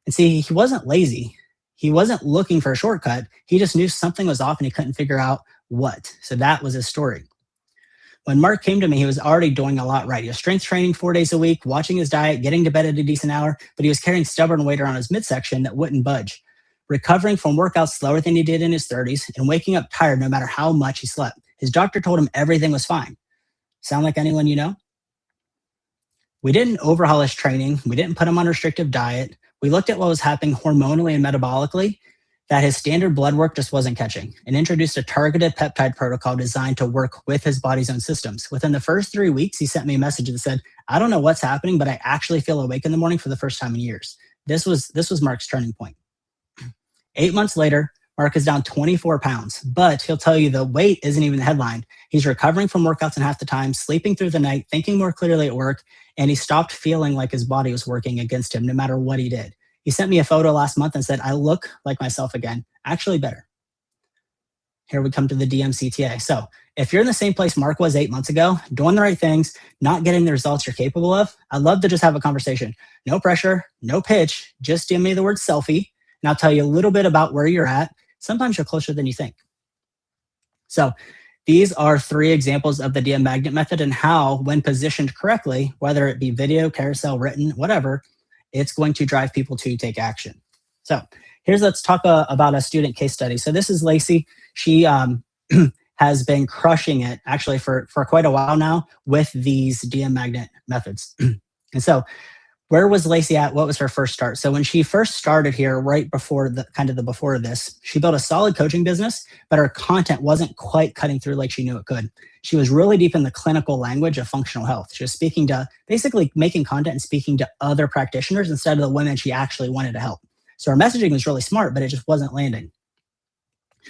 And see, he wasn't lazy. He wasn't looking for a shortcut. He just knew something was off and he couldn't figure out what. So that was his story. When Mark came to me, he was already doing a lot right. He was strength training 4 days a week, watching his diet, getting to bed at a decent hour, but he was carrying stubborn weight around his midsection that wouldn't budge, recovering from workouts slower than he did in his 30s, and waking up tired no matter how much he slept. His doctor told him everything was fine. Sound like anyone you know? We didn't overhaul his training. We didn't put him on a restrictive diet. We looked at what was happening hormonally and metabolically that his standard blood work just wasn't catching, and introduced a targeted peptide protocol designed to work with his body's own systems. Within the first 3 weeks, he sent me a message that said, "I don't know what's happening, but I actually feel awake in the morning for the first time in years." This was Mark's turning point. 8 months later, Mark is down 24 pounds, but he'll tell you the weight isn't even the headline. He's recovering from workouts in half the time, sleeping through the night, thinking more clearly at work, and he stopped feeling like his body was working against him no matter what he did. He sent me a photo last month and said, "I look like myself again, actually better." Here we come to the DMCTA. So if you're in the same place Mark was 8 months ago, doing the right things, not getting the results you're capable of, I'd love to just have a conversation. No pressure, no pitch, just give me the word selfie, and I'll tell you a little bit about where you're at. Sometimes you're closer than you think. So these are 3 examples of the DM magnet method and how, when positioned correctly, whether it be video, carousel, written, whatever, it's going to drive people to take action. So let's talk about a student case study. So this is Lacey. She has been crushing it actually for quite a while now with these DM magnet methods. And so where was Lacey at? What was her first start? So when she first started here, right before the before this, she built a solid coaching business, but her content wasn't quite cutting through like she knew it could. She was really deep in the clinical language of functional health. She was speaking to, basically making content and speaking to other practitioners instead of the women she actually wanted to help. So her messaging was really smart, but it just wasn't landing.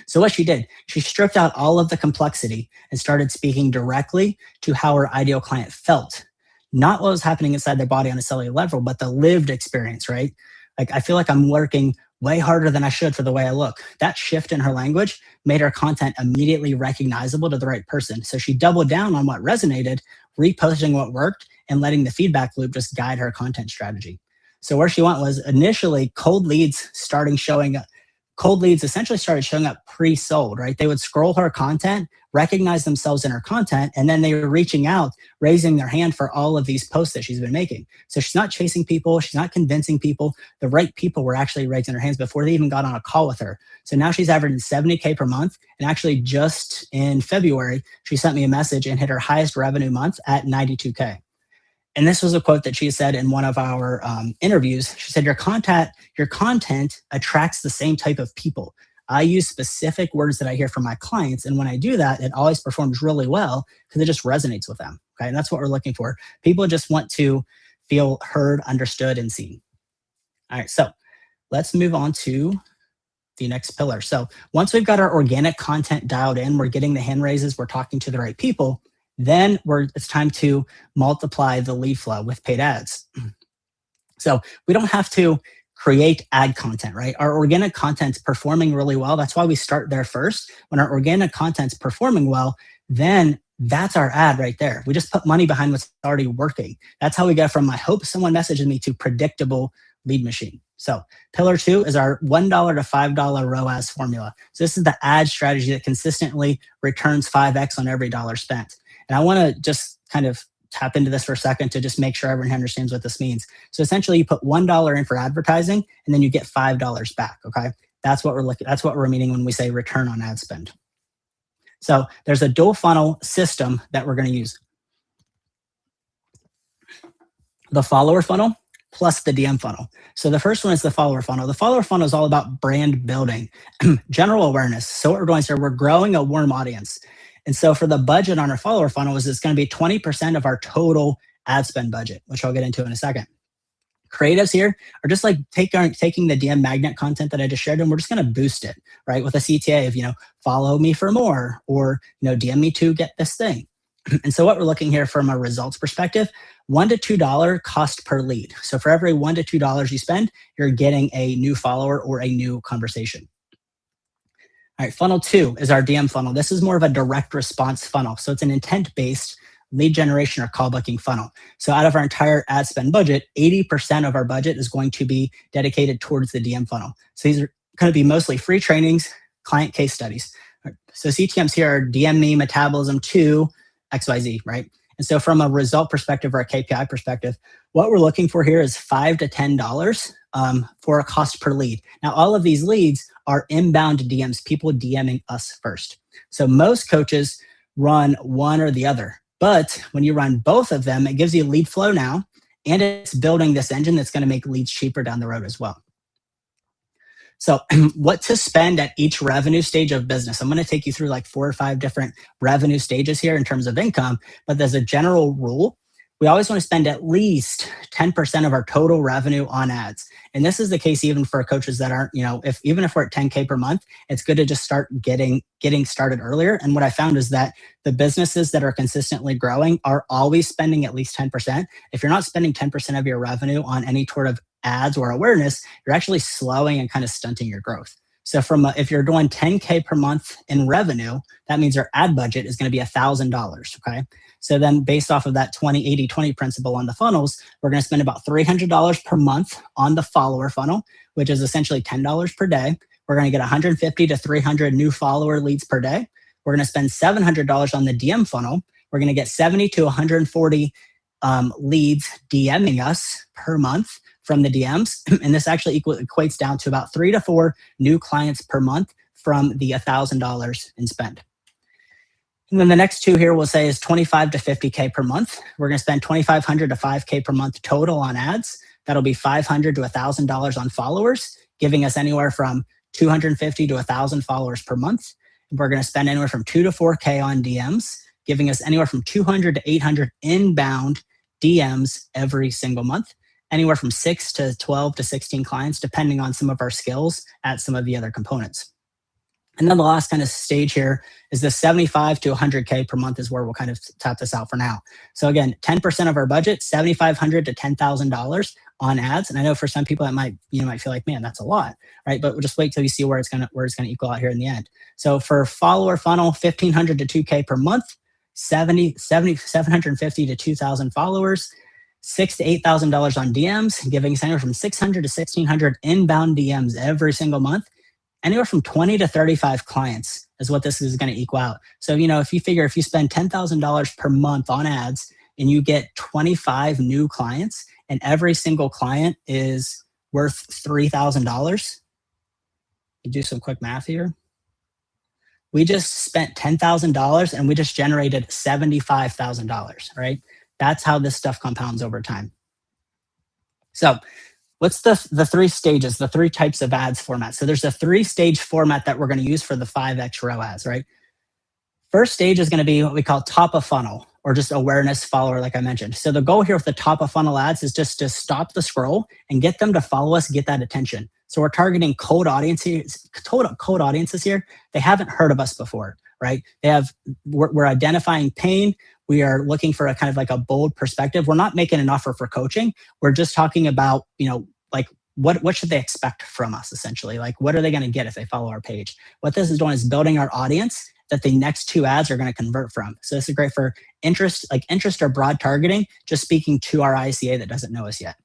So what she did, she stripped out all of the complexity and started speaking directly to how her ideal client felt. Not what was happening inside their body on a cellular level, but the lived experience, right? Like, I feel like I'm working way harder than I should for the way I look. That shift in her language made her content immediately recognizable to the right person. So she doubled down on what resonated, reposting what worked, and letting the feedback loop just guide her content strategy. So where she went was initially cold leads essentially started showing up pre-sold, right? They would scroll her content, recognize themselves in her content, and then they were reaching out, raising their hand for all of these posts that she's been making. So she's not chasing people. She's not convincing people. The right people were actually raising their hands before they even got on a call with her. So now she's averaging 70K per month. And actually just in February, she sent me a message and hit her highest revenue month at 92K. And this was a quote that she said in one of our interviews. She said, your content attracts the same type of people. I use specific words that I hear from my clients. And when I do that, it always performs really well because it just resonates with them. Okay. And that's what we're looking for. People just want to feel heard, understood, and seen. All right. So let's move on to the next pillar. So once we've got our organic content dialed in, we're getting the hand raises, we're talking to the right people, then it's time to multiply the lead flow with paid ads. So we don't have to create ad content, right? Our organic content's performing really well. That's why we start there first. When our organic content's performing well, then that's our ad right there. We just put money behind what's already working. That's how we get from I hope someone messages me to predictable lead machine. So pillar 2 is our $1 to $5 ROAS formula. So this is the ad strategy that consistently returns 5x on every dollar spent. And I want to just kind of tap into this for a second to just make sure everyone understands what this means. So essentially you put $1 in for advertising and then you get $5 back. Okay. That's what we're meaning when we say return on ad spend. So there's a dual funnel system that we're going to use. The follower funnel plus the DM funnel. So the first one is the follower funnel. The follower funnel is all about brand building, general awareness. So what we're doing here, we're growing a warm audience. And so for the budget on our follower funnel it's going to be 20% of our total ad spend budget, which I'll get into in a second. Creatives here are just like taking the DM magnet content that I just shared and we're just going to boost it, right? With a CTA of, follow me for more or, DM me to get this thing. And so what we're looking here from a results perspective, $1 to $2 cost per lead. So for every $1 to $2 you spend, you're getting a new follower or a new conversation. All right, funnel 2 is our DM funnel. This is more of a direct response funnel. So it's an intent-based lead generation or call booking funnel. So out of our entire ad spend budget, 80% of our budget is going to be dedicated towards the DM funnel. So these are going to be mostly free trainings, client case studies. So CTMs here are DM me, metabolism 2, XYZ, right? And so from a result perspective or a KPI perspective, what we're looking for here is $5 to $10 for a cost per lead. Now, all of these leads are inbound DMs, people DMing us first. So most coaches run one or the other. But when you run both of them, it gives you lead flow now, and it's building this engine that's going to make leads cheaper down the road as well. So what to spend at each revenue stage of business. I'm going to take you through like 4 or 5 different revenue stages here in terms of income, but there's a general rule. We always want to spend at least 10% of our total revenue on ads. And this is the case even for coaches that aren't, even if we're at 10K per month, it's good to just start getting started earlier. And what I found is that the businesses that are consistently growing are always spending at least 10%. If you're not spending 10% of your revenue on any sort of ads or awareness, you're actually slowing and kind of stunting your growth. So if you're doing 10K per month in revenue, that means our ad budget is going to be $1,000. Okay. So then based off of that 20-80-20 principle on the funnels, we're going to spend about $300 per month on the follower funnel, which is essentially $10 per day. We're going to get 150 to 300 new follower leads per day. We're going to spend $700 on the DM funnel. We're going to get 70 to 140 leads DMing us per month from the DMs. And this actually equates down to about 3 to 4 new clients per month from the $1,000 in spend. And then the next 2 here we'll say is 25 to 50K per month. We're going to spend 2,500 to 5K per month total on ads. that'll be $500 to $1,000 on followers, giving us anywhere from 250 to 1,000 followers per month. We're going to spend anywhere from 2 to 4K on DMs, giving us anywhere from 200 to 800 inbound DMs every single month, anywhere from 6 to 12 to 16 clients, depending on some of our skills at some of the other components. And then the last kind of stage here is the 75 to 100K per month is where we'll kind of tap this out for now. So again, 10% of our budget, $7,500 to $10,000 on ads. And I know for some people that might feel like, man, that's a lot, right? But we'll just wait till you see where it's gonna equal out here in the end. So for follower funnel, 1,500 to 2K per month, 750 to 2,000 followers, $6,000 to $8,000 on DMs, giving us anywhere from 600 to 1,600 inbound DMs every single month. Anywhere from 20 to 35 clients is what this is going to equal out. So, if you figure if you spend $10,000 per month on ads and you get 25 new clients and every single client is worth $3,000, you do some quick math here. We just spent $10,000 and we just generated $75,000, right? That's how this stuff compounds over time. So what's the 3 stages, the 3 types of ads format? So there's a 3-stage format that we're going to use for the 5X ROAS, right? First stage is going to be what we call top of funnel, or just awareness follower, like I mentioned. So the goal here with the top of funnel ads is just to stop the scroll and get them to follow us, get that attention. So we're targeting cold audiences here. They haven't heard of us before, right? We're identifying pain. We are looking for a kind of like a bold perspective. We're not making an offer for coaching. We're just talking about, like what should they expect from us essentially? Like what are they going to get if they follow our page? What this is doing is building our audience that the next 2 ads are going to convert from. So this is great for interest or broad targeting, just speaking to our ICA that doesn't know us yet.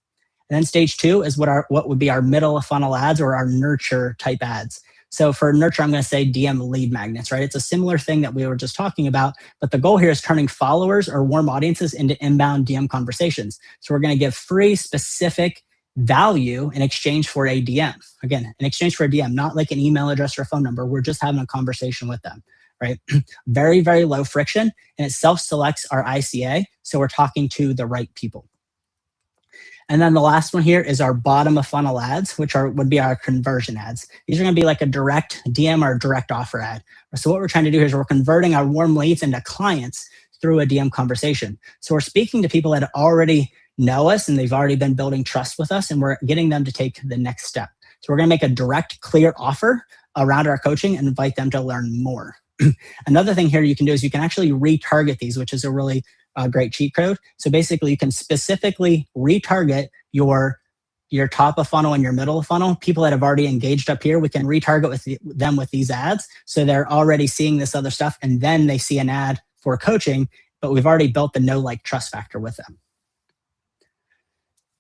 And then stage 2 is what would be our middle of funnel ads or our nurture type ads. So for nurture, I'm going to say DM lead magnets, right? It's a similar thing that we were just talking about, but the goal here is turning followers or warm audiences into inbound DM conversations. So we're going to give free specific value in exchange for a DM. Again, in exchange for a DM, not like an email address or a phone number. We're just having a conversation with them, right? Very, very low friction, and it self-selects our ICA. So we're talking to the right people. And then the last one here is our bottom of funnel ads, which would be our conversion ads. These are going to be like a direct DM or direct offer ad. So what we're trying to do here is we're converting our warm leads into clients through a DM conversation. So we're speaking to people that already know us and they've already been building trust with us, and we're getting them to take the next step. So we're going to make a direct, clear offer around our coaching and invite them to learn more. Another thing here you can do is you can actually retarget these, which is a really great cheat code. So basically you can specifically retarget your top of funnel and your middle of funnel. People that have already engaged up here, we can retarget them with these ads. So they're already seeing this other stuff and then they see an ad for coaching, but we've already built the know, like, trust factor with them.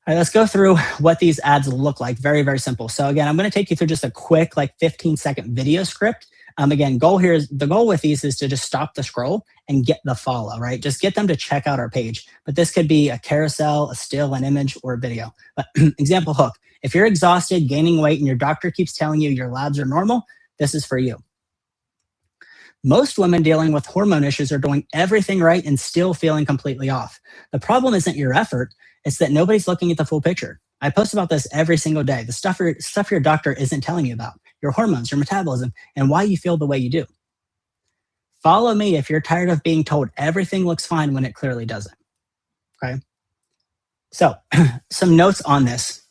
All right, let's go through what these ads look like. Very, very simple. So again, I'm going to take you through just a quick 15-second video script. Again, the goal with these is to just stop the scroll and get the follow, right? Just get them to check out our page. But this could be a carousel, a still, an image, or a video. But example hook. If you're exhausted, gaining weight, and your doctor keeps telling you your labs are normal, this is for you. Most women dealing with hormone issues are doing everything right and still feeling completely off. The problem isn't your effort, it's that nobody's looking at the full picture. I post about this every single day. The stuff your doctor isn't telling you about, your hormones, your metabolism, and why you feel the way you do. Follow me if you're tired of being told everything looks fine when it clearly doesn't, okay? So some notes on this.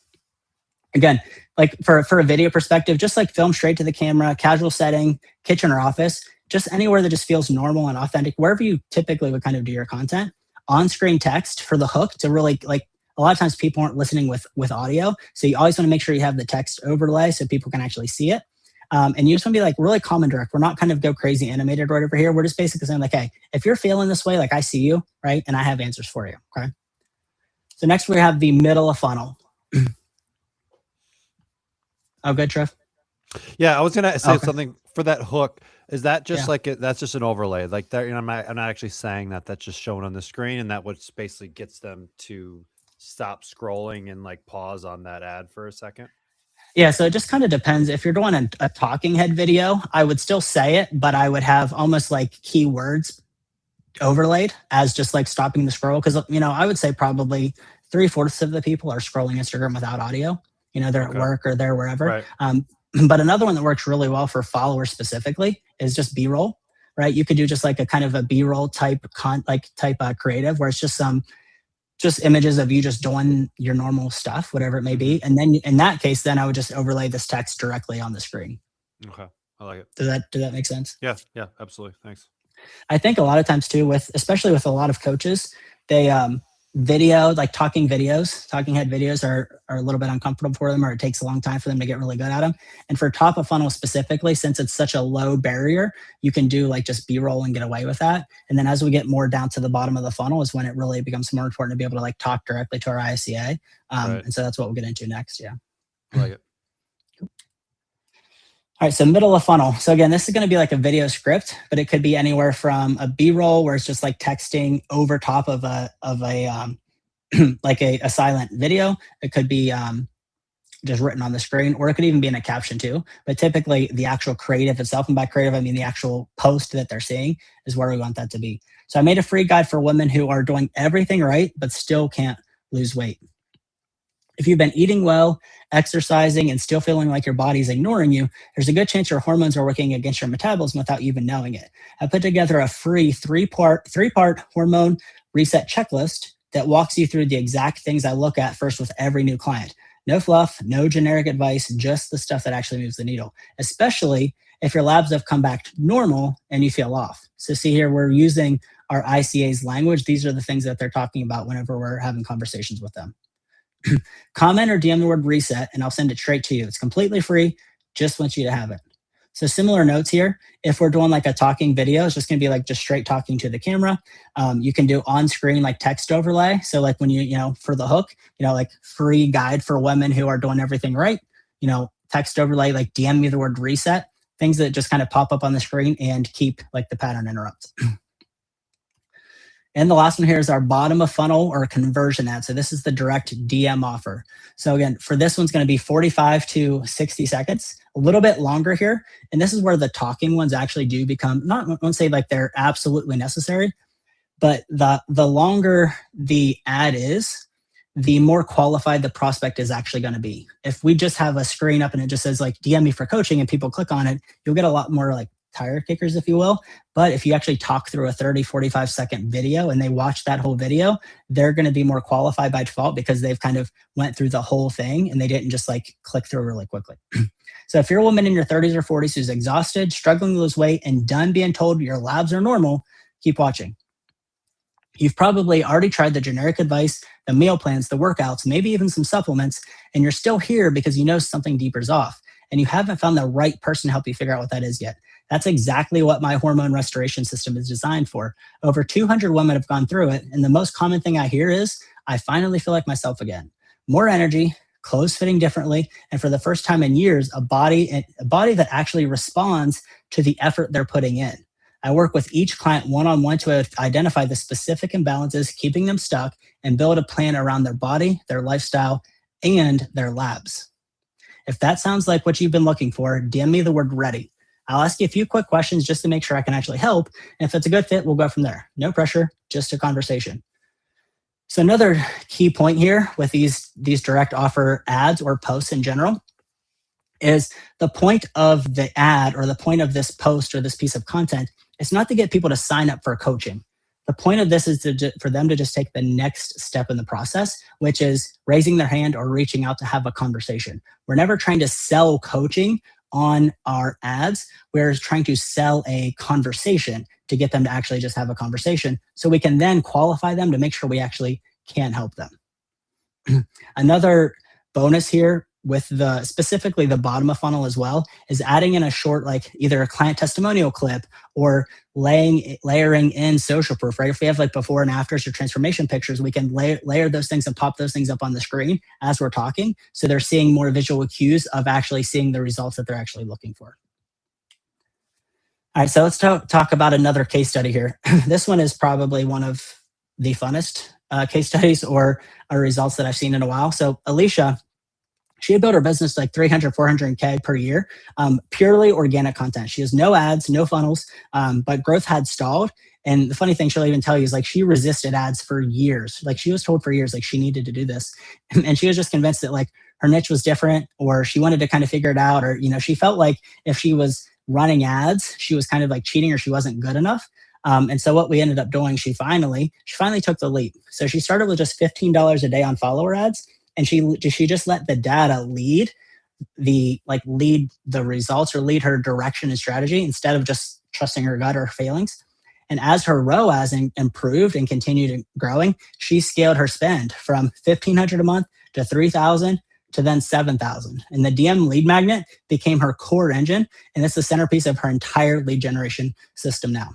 Again, like for a video perspective, just like film straight to the camera, casual setting, kitchen or office, just anywhere that just feels normal and authentic, wherever you typically would kind of do your content. On-screen text for the hook to really, like, a lot of times people aren't listening with audio. So you always want to make sure you have the text overlay so people can actually see it. And you just want to be like really calm and direct. We're not kind of go crazy animated right over here. We're just basically saying like, hey, if you're feeling this way, like I see you, right? And I have answers for you, okay? So next we have the middle of funnel. Oh, good, Trev? Yeah, I was going to say something for that hook. Is that just that's just an overlay? Like that, I'm not actually saying that. That's just shown on the screen, and that what basically gets them to stop scrolling and like pause on that ad for a second. Yeah, so it just kind of depends. If you're doing a talking head video, I would still say it, but I would have almost like keywords overlaid as just like stopping the scroll. Because, I would say probably 3/4 of the people are scrolling Instagram without audio. They're Okay. at work or they're wherever. Right. But another one that works really well for followers specifically is just B-roll, right? You could do just like a kind of a B-roll type creative where it's just images of you just doing your normal stuff, whatever it may be. And then in that case, then I would just overlay this text directly on the screen. Okay. I like it. Does that make sense? Yeah. Yeah. Absolutely. Thanks. I think a lot of times too, especially with a lot of coaches, they like talking head videos are a little bit uncomfortable for them, or it takes a long time for them to get really good at them. And for top of funnel specifically, since it's such a low barrier, you can do like just B-roll and get away with that. And then as we get more down to the bottom of the funnel is when it really becomes more important to be able to like talk directly to our ICA. Right. And so that's what we'll get into next. Yeah. I like it. All right, so middle of funnel. So again, this is going to be like a video script, but it could be anywhere from a B-roll where it's just like texting over top of a like a silent video. It could be just written on the screen, or it could even be in a caption too. But typically, the actual creative itself, and by creative I mean the actual post that they're seeing, is where we want that to be. So I made a free guide for women who are doing everything right but still can't lose weight. If you've been eating well, exercising, and still feeling like your body's ignoring you, there's a good chance your hormones are working against your metabolism without even knowing it. I put together a free three-part hormone reset checklist that walks you through the exact things I look at first with every new client. No fluff, no generic advice, just the stuff that actually moves the needle, especially if your labs have come back normal and you feel off. So see here, we're using our ICA's language. These are the things that they're talking about whenever we're having conversations with them. Comment or DM the word reset and I'll send it straight to you. It's completely free. Just want you to have it. So similar notes here. If we're doing like a talking video, it's just going to be like just straight talking to the camera. You can do on screen like text overlay. So like when for the hook, like free guide for women who are doing everything right, text overlay, like DM me the word reset, things that just kind of pop up on the screen and keep like the pattern interrupts. And the last one here is our bottom of funnel or conversion ad. So this is the direct DM offer. So again, for this one's going to be 45 to 60 seconds, a little bit longer here. And this is where the talking ones actually do become, I won't say like they're absolutely necessary, but the longer the ad is, the more qualified the prospect is actually going to be. If we just have a screen up and it just says like DM me for coaching and people click on it, you'll get a lot more like tire kickers, if you will. But if you actually talk through a 30, 45 second video and they watch that whole video, they're going to be more qualified by default because they've kind of went through the whole thing and they didn't just like click through really quickly. So if you're a woman in your 30s or 40s who's exhausted, struggling to lose weight, and done being told your labs are normal, keep watching. You've probably already tried the generic advice, the meal plans, the workouts, maybe even some supplements, and you're still here because you know something deeper is off and you haven't found the right person to help you figure out what that is yet. That's exactly what my hormone restoration system is designed for. Over 200 women have gone through it, and the most common thing I hear is, I finally feel like myself again. More energy, clothes fitting differently, and for the first time in years, a body that actually responds to the effort they're putting in. I work with each client one-on-one to identify the specific imbalances keeping them stuck and build a plan around their body, their lifestyle, and their labs. If that sounds like what you've been looking for, DM me the word ready. I'll ask you a few quick questions just to make sure I can actually help. And if it's a good fit, we'll go from there. No pressure, just a conversation. So another key point here with these direct offer ads or posts in general is the point of the ad or the point of this post or this piece of content is not to get people to sign up for coaching. The point of this is for them to just take the next step in the process, which is raising their hand or reaching out to have a conversation. We're never trying to sell coaching on our ads. We're trying to sell a conversation to get them to actually just have a conversation so we can then qualify them to make sure we actually can help them. Another bonus here with specifically the bottom of funnel as well is adding in a short, like either a client testimonial clip or layering in social proof, right? If we have like before and afters or transformation pictures, we can layer those things and pop those things up on the screen as we're talking. So they're seeing more visual cues of actually seeing the results that they're actually looking for. All right, so let's talk about another case study here. This one is probably one of the funnest case studies or results that I've seen in a while. So Alicia She had built her business like 300, 400K per year, purely organic content. She has no ads, no funnels, but growth had stalled. And the funny thing she'll even tell you is like she resisted ads for years. Like she was told for years, like she needed to do this. And she was just convinced that like her niche was different, or she wanted to kind of figure it out, or, she felt like if she was running ads, she was kind of like cheating or she wasn't good enough. And so what we ended up doing, she finally took the leap. So she started with just $15 a day on follower ads. And she just let the data lead the results or lead her direction and strategy instead of just trusting her gut or feelings. And as her ROAS improved and continued growing, she scaled her spend from $1,500 a month to $3,000 to then $7,000. And the DM lead magnet became her core engine. And it's the centerpiece of her entire lead generation system now.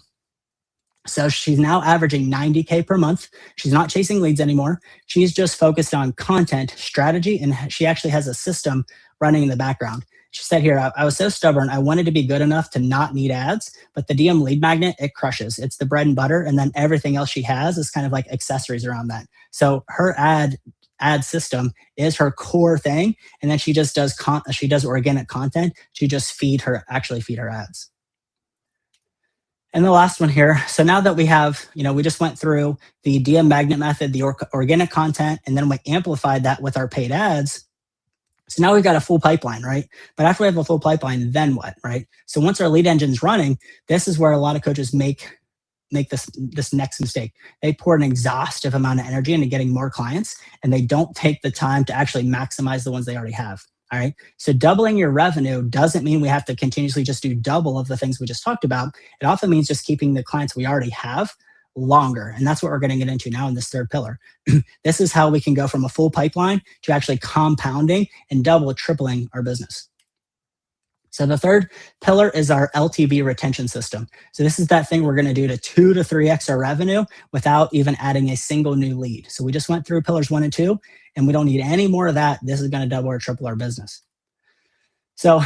So she's now averaging 90K per month. She's not chasing leads anymore. She's just focused on content strategy. And she actually has a system running in the background. She said here, I was so stubborn. I wanted to be good enough to not need ads, but the DM lead magnet, it crushes. It's the bread and butter. And then everything else she has is kind of like accessories around that. So her ad system is her core thing. And then she just does organic content to just feed her ads. And the last one here. So now that we have, we just went through the DM magnet method, the organic content, and then we amplified that with our paid ads. So now we've got a full pipeline, right? But after we have a full pipeline, then what, right? So once our lead engine's running, this is where a lot of coaches make this next mistake. They pour an exhaustive amount of energy into getting more clients, and they don't take the time to actually maximize the ones they already have. All right. So doubling your revenue doesn't mean we have to continuously just do double of the things we just talked about. It often means just keeping the clients we already have longer. And that's what we're going to get into now in this third pillar. This is how we can go from a full pipeline to actually compounding and tripling our business. So the third pillar is our LTV retention system. So this is that thing we're going to do to 2 to 3x our revenue without even adding a single new lead. So we just went through pillars 1 and 2, and we don't need any more of that. This is going to double or triple our business. So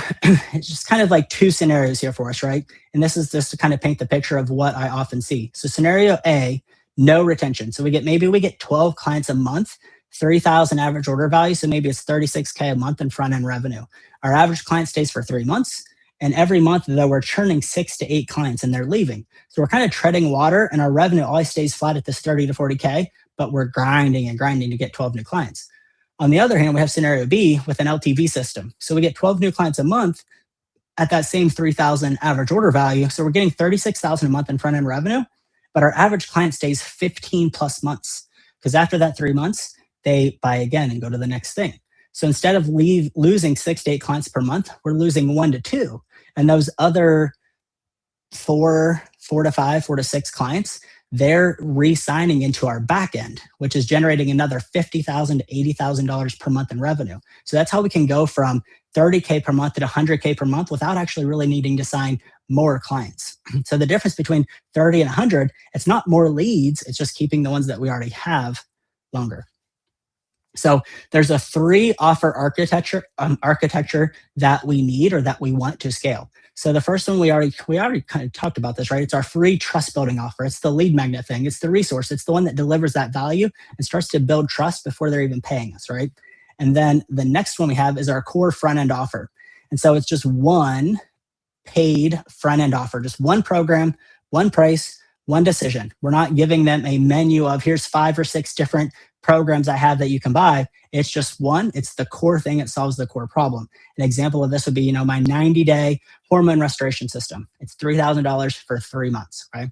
it's just kind of like two scenarios here for us, right? And this is just to kind of paint the picture of what I often see. So scenario A, no retention. So maybe we get 12 clients a month, 3,000 average order value. So maybe it's 36K a month in front end revenue. Our average client stays for 3 months. And every month, though, we're churning 6 to 8 clients and they're leaving. So we're kind of treading water, and our revenue always stays flat at this 30 to 40K, but we're grinding and grinding to get 12 new clients. On the other hand, we have scenario B with an LTV system. So we get 12 new clients a month at that same 3,000 average order value. So we're getting 36,000 a month in front end revenue, but our average client stays 15 plus months, because after that 3 months, they buy again and go to the next thing. So instead of losing 6 to 8 clients per month, we're losing 1 to 2. And those other 4 to 5, 4 to 6 clients, they're re-signing into our back end, which is generating another $50,000 to $80,000 per month in revenue. So that's how we can go from 30K per month to 100K per month without actually really needing to sign more clients. So the difference between 30 and 100, it's not more leads, it's just keeping the ones that we already have longer. So there's a 3 offer architecture that we need or that we want to scale. So the first one, we already kind of talked about this, right? It's our free trust building offer. It's the lead magnet thing. It's the resource. It's the one that delivers that value and starts to build trust before they're even paying us, right? And then the next one we have is our core front end offer. And so it's just one paid front end offer, just one program, one price, one decision. We're not giving them a menu of here's 5 or 6 different programs I have that you can buy. It's just one. It's the core thing. It solves the core problem. An example of this would be, my 90-day hormone restoration system. It's $3,000 for 3 months, right?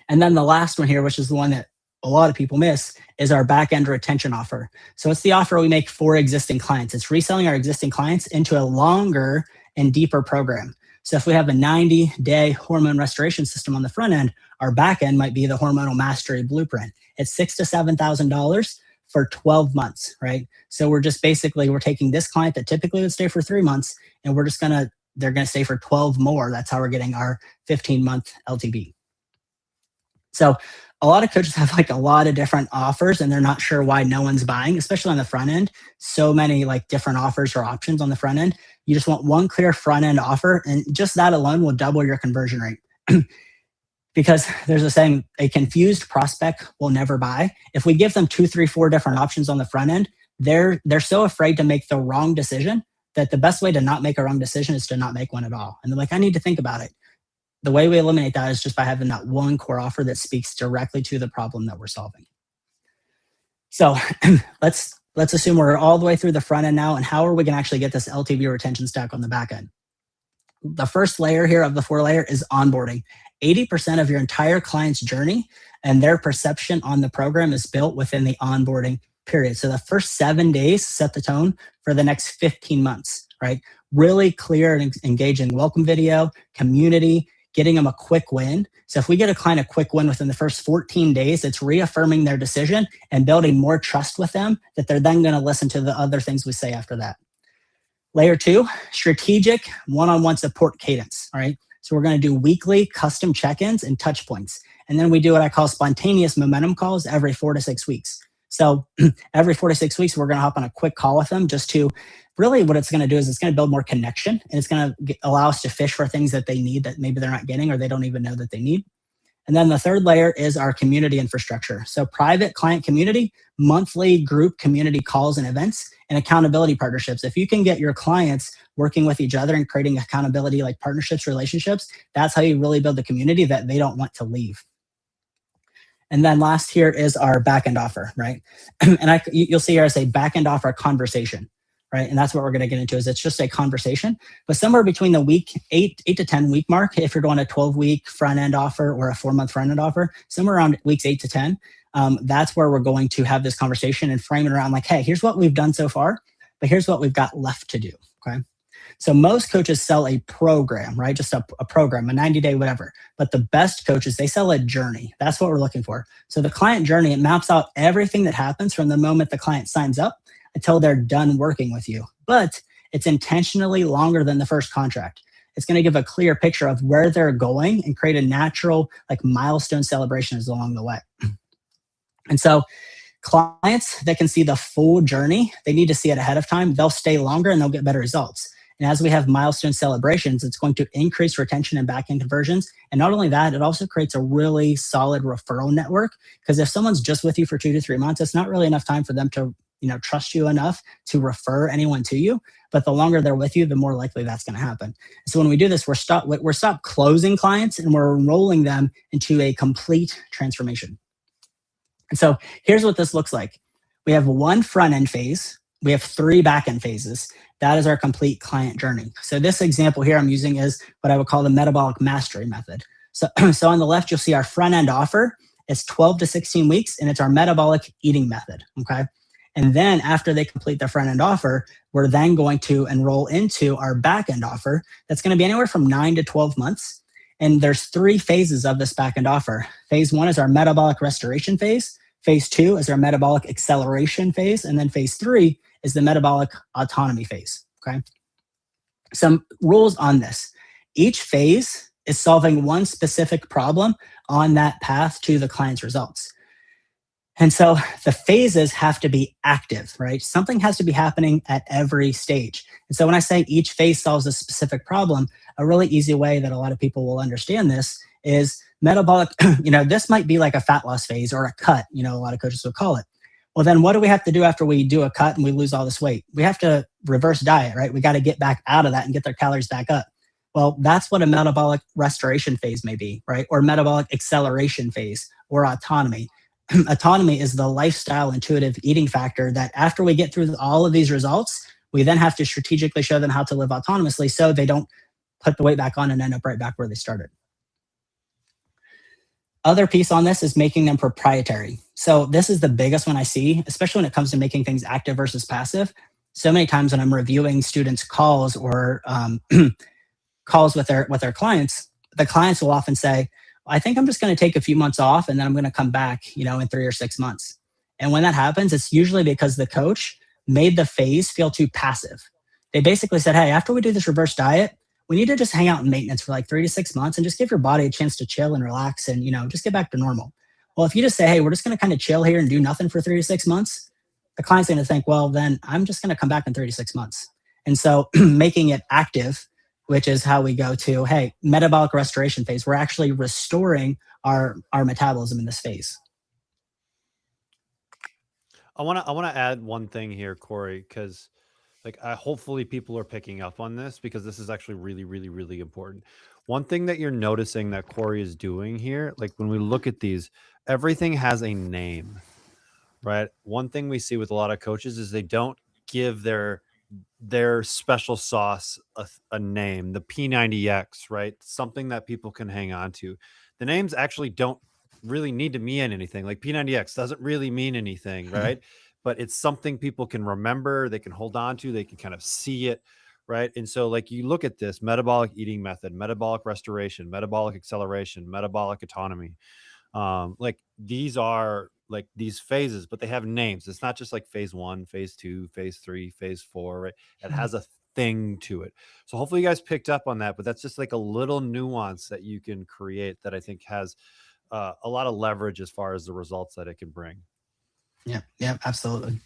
And then the last one here, which is the one that a lot of people miss, is our back-end retention offer. So it's the offer we make for existing clients. It's reselling our existing clients into a longer and deeper program. So if we have a 90-day hormone restoration system on the front end, our back end might be the hormonal mastery blueprint. It's $6,000 to $7,000 for 12 months, right? So we're taking this client that typically would stay for 3 months, and they're gonna stay for 12 more. That's how we're getting our 15-month LTV. So a lot of coaches have a lot of different offers, and they're not sure why no one's buying, especially on the front end. So many different offers or options on the front end. You just want one clear front end offer, and just that alone will double your conversion rate. Because there's a saying, a confused prospect will never buy. If we give them 2, 3, 4 different options on the front end, they're so afraid to make the wrong decision that the best way to not make a wrong decision is to not make one at all. And they're like, I need to think about it. The way we eliminate that is just by having that one core offer that speaks directly to the problem that we're solving. So let's assume we're all the way through the front end now. And how are we going to actually get this LTV retention stack on the back end? The first layer here of the 4-layer is onboarding. 80% of your entire client's journey and their perception on the program is built within the onboarding period. So the first 7 days set the tone for the next 15 months, right? Really clear and engaging welcome video, community, getting them a quick win. So if we get a client a quick win within the first 14 days, it's reaffirming their decision and building more trust with them that they're then going to listen to the other things we say after that. Layer 2, strategic one-on-one support cadence, all right? So we're going to do weekly custom check-ins and touch points. And then we do what I call spontaneous momentum calls every 4 to 6 weeks. So every 4 to 6 weeks, we're going to hop on a quick call with them just to really what it's going to do is it's going to build more connection and it's going to allow us to fish for things that they need that maybe they're not getting or they don't even know that they need. And then the third layer is our community infrastructure. So private client community, monthly group community calls and events, and accountability partnerships. If you can get your clients working with each other and creating accountability like partnerships, relationships, that's how you really build the community that they don't want to leave. And then last here is our backend offer, right? And you'll see here I say backend offer conversation, right? And that's what we're going to get into is it's just a conversation, but somewhere between the week 8 to 10 week mark, if you're doing a 12-week front end offer or a 4-month front end offer, somewhere around weeks 8 to 10, that's where we're going to have this conversation and frame it around like, hey, here's what we've done so far, but here's what we've got left to do, okay? So most coaches sell a program, right? Just a program, a 90-day whatever. But the best coaches, they sell a journey. That's what we're looking for. So the client journey, it maps out everything that happens from the moment the client signs up until they're done working with you. But it's intentionally longer than the first contract. It's going to give a clear picture of where they're going and create a natural like milestone celebrations along the way. And so clients that can see the full journey, they need to see it ahead of time. They'll stay longer and they'll get better results. And as we have milestone celebrations, it's going to increase retention and back-end conversions. And not only that, it also creates a really solid referral network. Because if someone's just with you for 2 to 3 months, it's not really enough time for them to trust you enough to refer anyone to you. But the longer they're with you, the more likely that's going to happen. So when we do this, we're stop closing clients and we're enrolling them into a complete transformation. And so here's what this looks like. We have 1 front-end phase. We have 3 back-end phases. That is our complete client journey. So this example here I'm using is what I would call the metabolic mastery method. So on the left, you'll see our front-end offer. It's 12 to 16 weeks, and it's our metabolic eating method, okay? And then after they complete their front-end offer, we're then going to enroll into our back-end offer. That's going to be anywhere from 9 to 12 months. And there's 3 phases of this back-end offer. Phase 1 is our metabolic restoration phase. Phase 2 is our metabolic acceleration phase. And then phase 3 is the metabolic autonomy phase, okay? Some rules on this. Each phase is solving one specific problem on that path to the client's results. And so the phases have to be active, right? Something has to be happening at every stage. And so when I say each phase solves a specific problem, a really easy way that a lot of people will understand this is metabolic, this might be like a fat loss phase or a cut, a lot of coaches will call it. Well, then what do we have to do after we do a cut and we lose all this weight? We have to reverse diet, right? We got to get back out of that and get their calories back up. Well, that's what a metabolic restoration phase may be, right? Or metabolic acceleration phase or autonomy. Autonomy is the lifestyle intuitive eating factor that after we get through all of these results, we then have to strategically show them how to live autonomously so they don't put the weight back on and end up right back where they started. Other piece on this is making them proprietary. So this is the biggest one I see, especially when it comes to making things active versus passive. So many times when I'm reviewing students' calls or calls with their clients, the clients will often say, I think I'm just going to take a few months off and then I'm going to come back, in 3 or 6 months. And when that happens, it's usually because the coach made the phase feel too passive. They basically said, hey, after we do this reverse diet, we need to just hang out in maintenance for like 3 to 6 months and just give your body a chance to chill and relax and, just get back to normal. Well, if you just say, hey, we're just going to kind of chill here and do nothing for 3 to 6 months, the client's going to think, well, then I'm just going to come back in 3 to 6 months. And so making it active, which is how we go to, hey, metabolic restoration phase, we're actually restoring our metabolism in this phase. I want to add one thing here, Corey, because like hopefully people are picking up on this because this is actually really, really, really important. One thing that you're noticing that Corey is doing here, like when we look at these, everything has a name, right? One thing we see with a lot of coaches is they don't give their special sauce a name, the P90X, right? Something that people can hang on to. The names actually don't really need to mean anything. Like P90X doesn't really mean anything, right? But it's something people can remember, they can hold on to, they can kind of see it, right? And so like you look at this metabolic eating method, metabolic restoration, metabolic acceleration, metabolic autonomy. Like these are like these phases, but they have names. It's not just like phase 1, phase 2, phase 3, phase 4, right? It has a thing to it. So hopefully you guys picked up on that, but that's just like a little nuance that you can create that I think has a lot of leverage as far as the results that it can bring. Yeah, absolutely.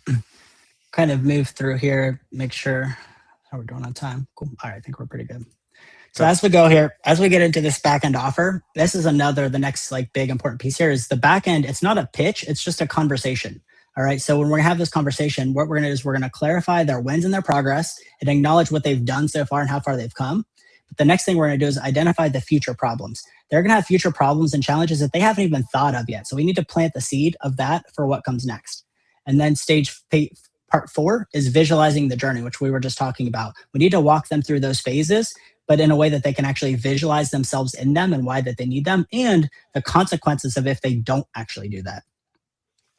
Kind of move through here, make sure how we're doing on time. Cool. All right, I think we're pretty good. So as we go here, as we get into this backend offer, this is the next like big important piece here is the backend. It's not a pitch, it's just a conversation. All right. So when we're gonna have this conversation, what we're gonna do is we're gonna clarify their wins and their progress and acknowledge what they've done so far and how far they've come. But the next thing we're gonna do is identify the future problems. They're gonna have future problems and challenges that they haven't even thought of yet. So we need to plant the seed of that for what comes next. And then part 4 is visualizing the journey, which we were just talking about. We need to walk them through those phases, but in a way that they can actually visualize themselves in them and why that they need them and the consequences of if they don't actually do that.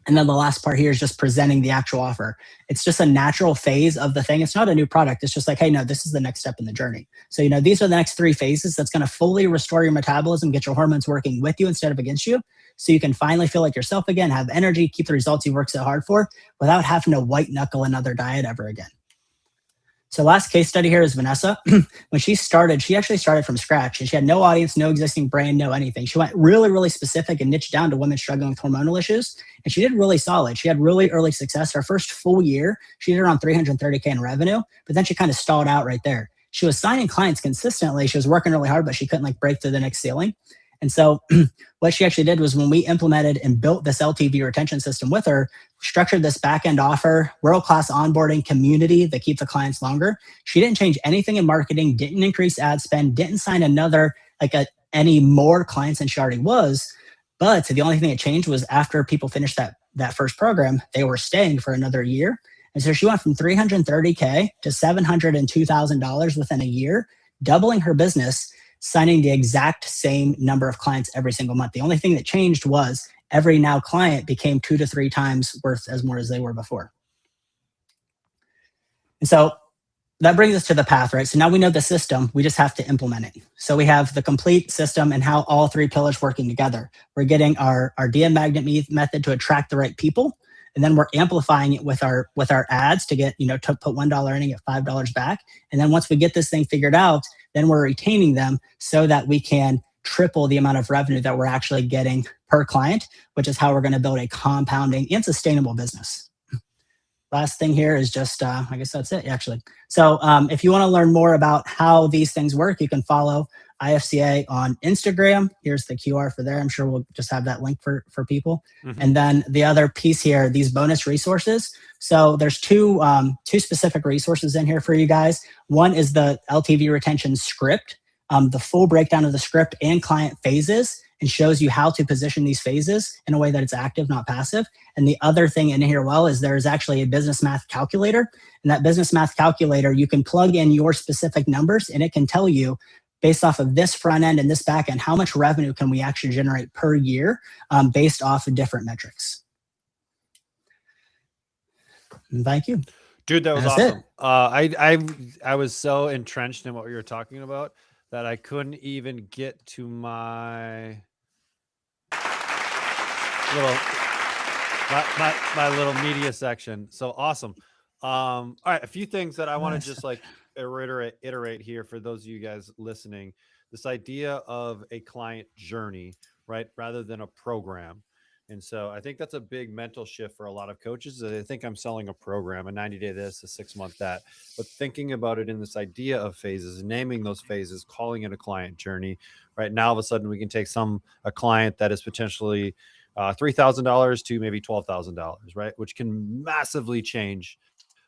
And then the last part here is just presenting the actual offer. It's just a natural phase of the thing. It's not a new product. It's just like, hey, no, this is the next step in the journey. So, these are the next 3 phases that's going to fully restore your metabolism, get your hormones working with you instead of against you. So you can finally feel like yourself again, have energy, keep the results you worked so hard for without having to white knuckle another diet ever again. So last case study here is Vanessa. When she started, she actually started from scratch and she had no audience, no existing brand, no anything. She went really, really specific and niched down to women struggling with hormonal issues. And she did really solid. She had really early success. Her first full year, she did around 330K in revenue, but then she kind of stalled out right there. She was signing clients consistently. She was working really hard, but she couldn't like break through the next ceiling. And so what she actually did was when we implemented and built this LTV retention system with her, structured this back-end offer, world-class onboarding community that keeps the clients longer. She didn't change anything in marketing, didn't increase ad spend, didn't sign any more clients than she already was. But the only thing that changed was after people finished that first program, they were staying for another year. And so she went from 330K to $702,000 within a year, doubling her business, signing the exact same number of clients every single month. The only thing that changed was every now client became 2 to 3 times worth as more as they were before. And so that brings us to the path, right? So now we know the system, we just have to implement it. So we have the complete system and how all 3 pillars working together. We're getting our DM magnet method to attract the right people. And then we're amplifying it with our ads to get, to put $1 earning at $5 back. And then once we get this thing figured out, then we're retaining them so that we can triple the amount of revenue that we're actually getting per client, which is how we're going to build a compounding and sustainable business. Last thing here is just, I guess that's it actually. So if you want to learn more about how these things work, you can follow IFCA on Instagram. Here's the QR for there. I'm sure we'll just have that link for people. Mm-hmm. And then the other piece here, these bonus resources. So there's two specific resources in here for you guys. One is the LTV retention script, the full breakdown of the script and client phases, and shows you how to position these phases in a way that it's active, not passive. And the other thing in here, is there's actually a business math calculator. And that business math calculator, you can plug in your specific numbers and it can tell you, based off of this front end and this back end, how much revenue can we actually generate per year based off of different metrics. And thank you. Dude, that was That's awesome. I was so entrenched in what you were talking about that I couldn't even get to my little media section. So awesome. All right, a few things that I want to just like iterate here for those of you guys listening. This idea of a client journey, right, rather than a program. And so I think that's a big mental shift for a lot of coaches. They think I'm selling a program, a 90-day this, a 6-month that, but thinking about it in this idea of phases, naming those phases, calling it a client journey, right? Now, all of a sudden we can take a client that is potentially $3,000 to maybe $12,000, right? Which can massively change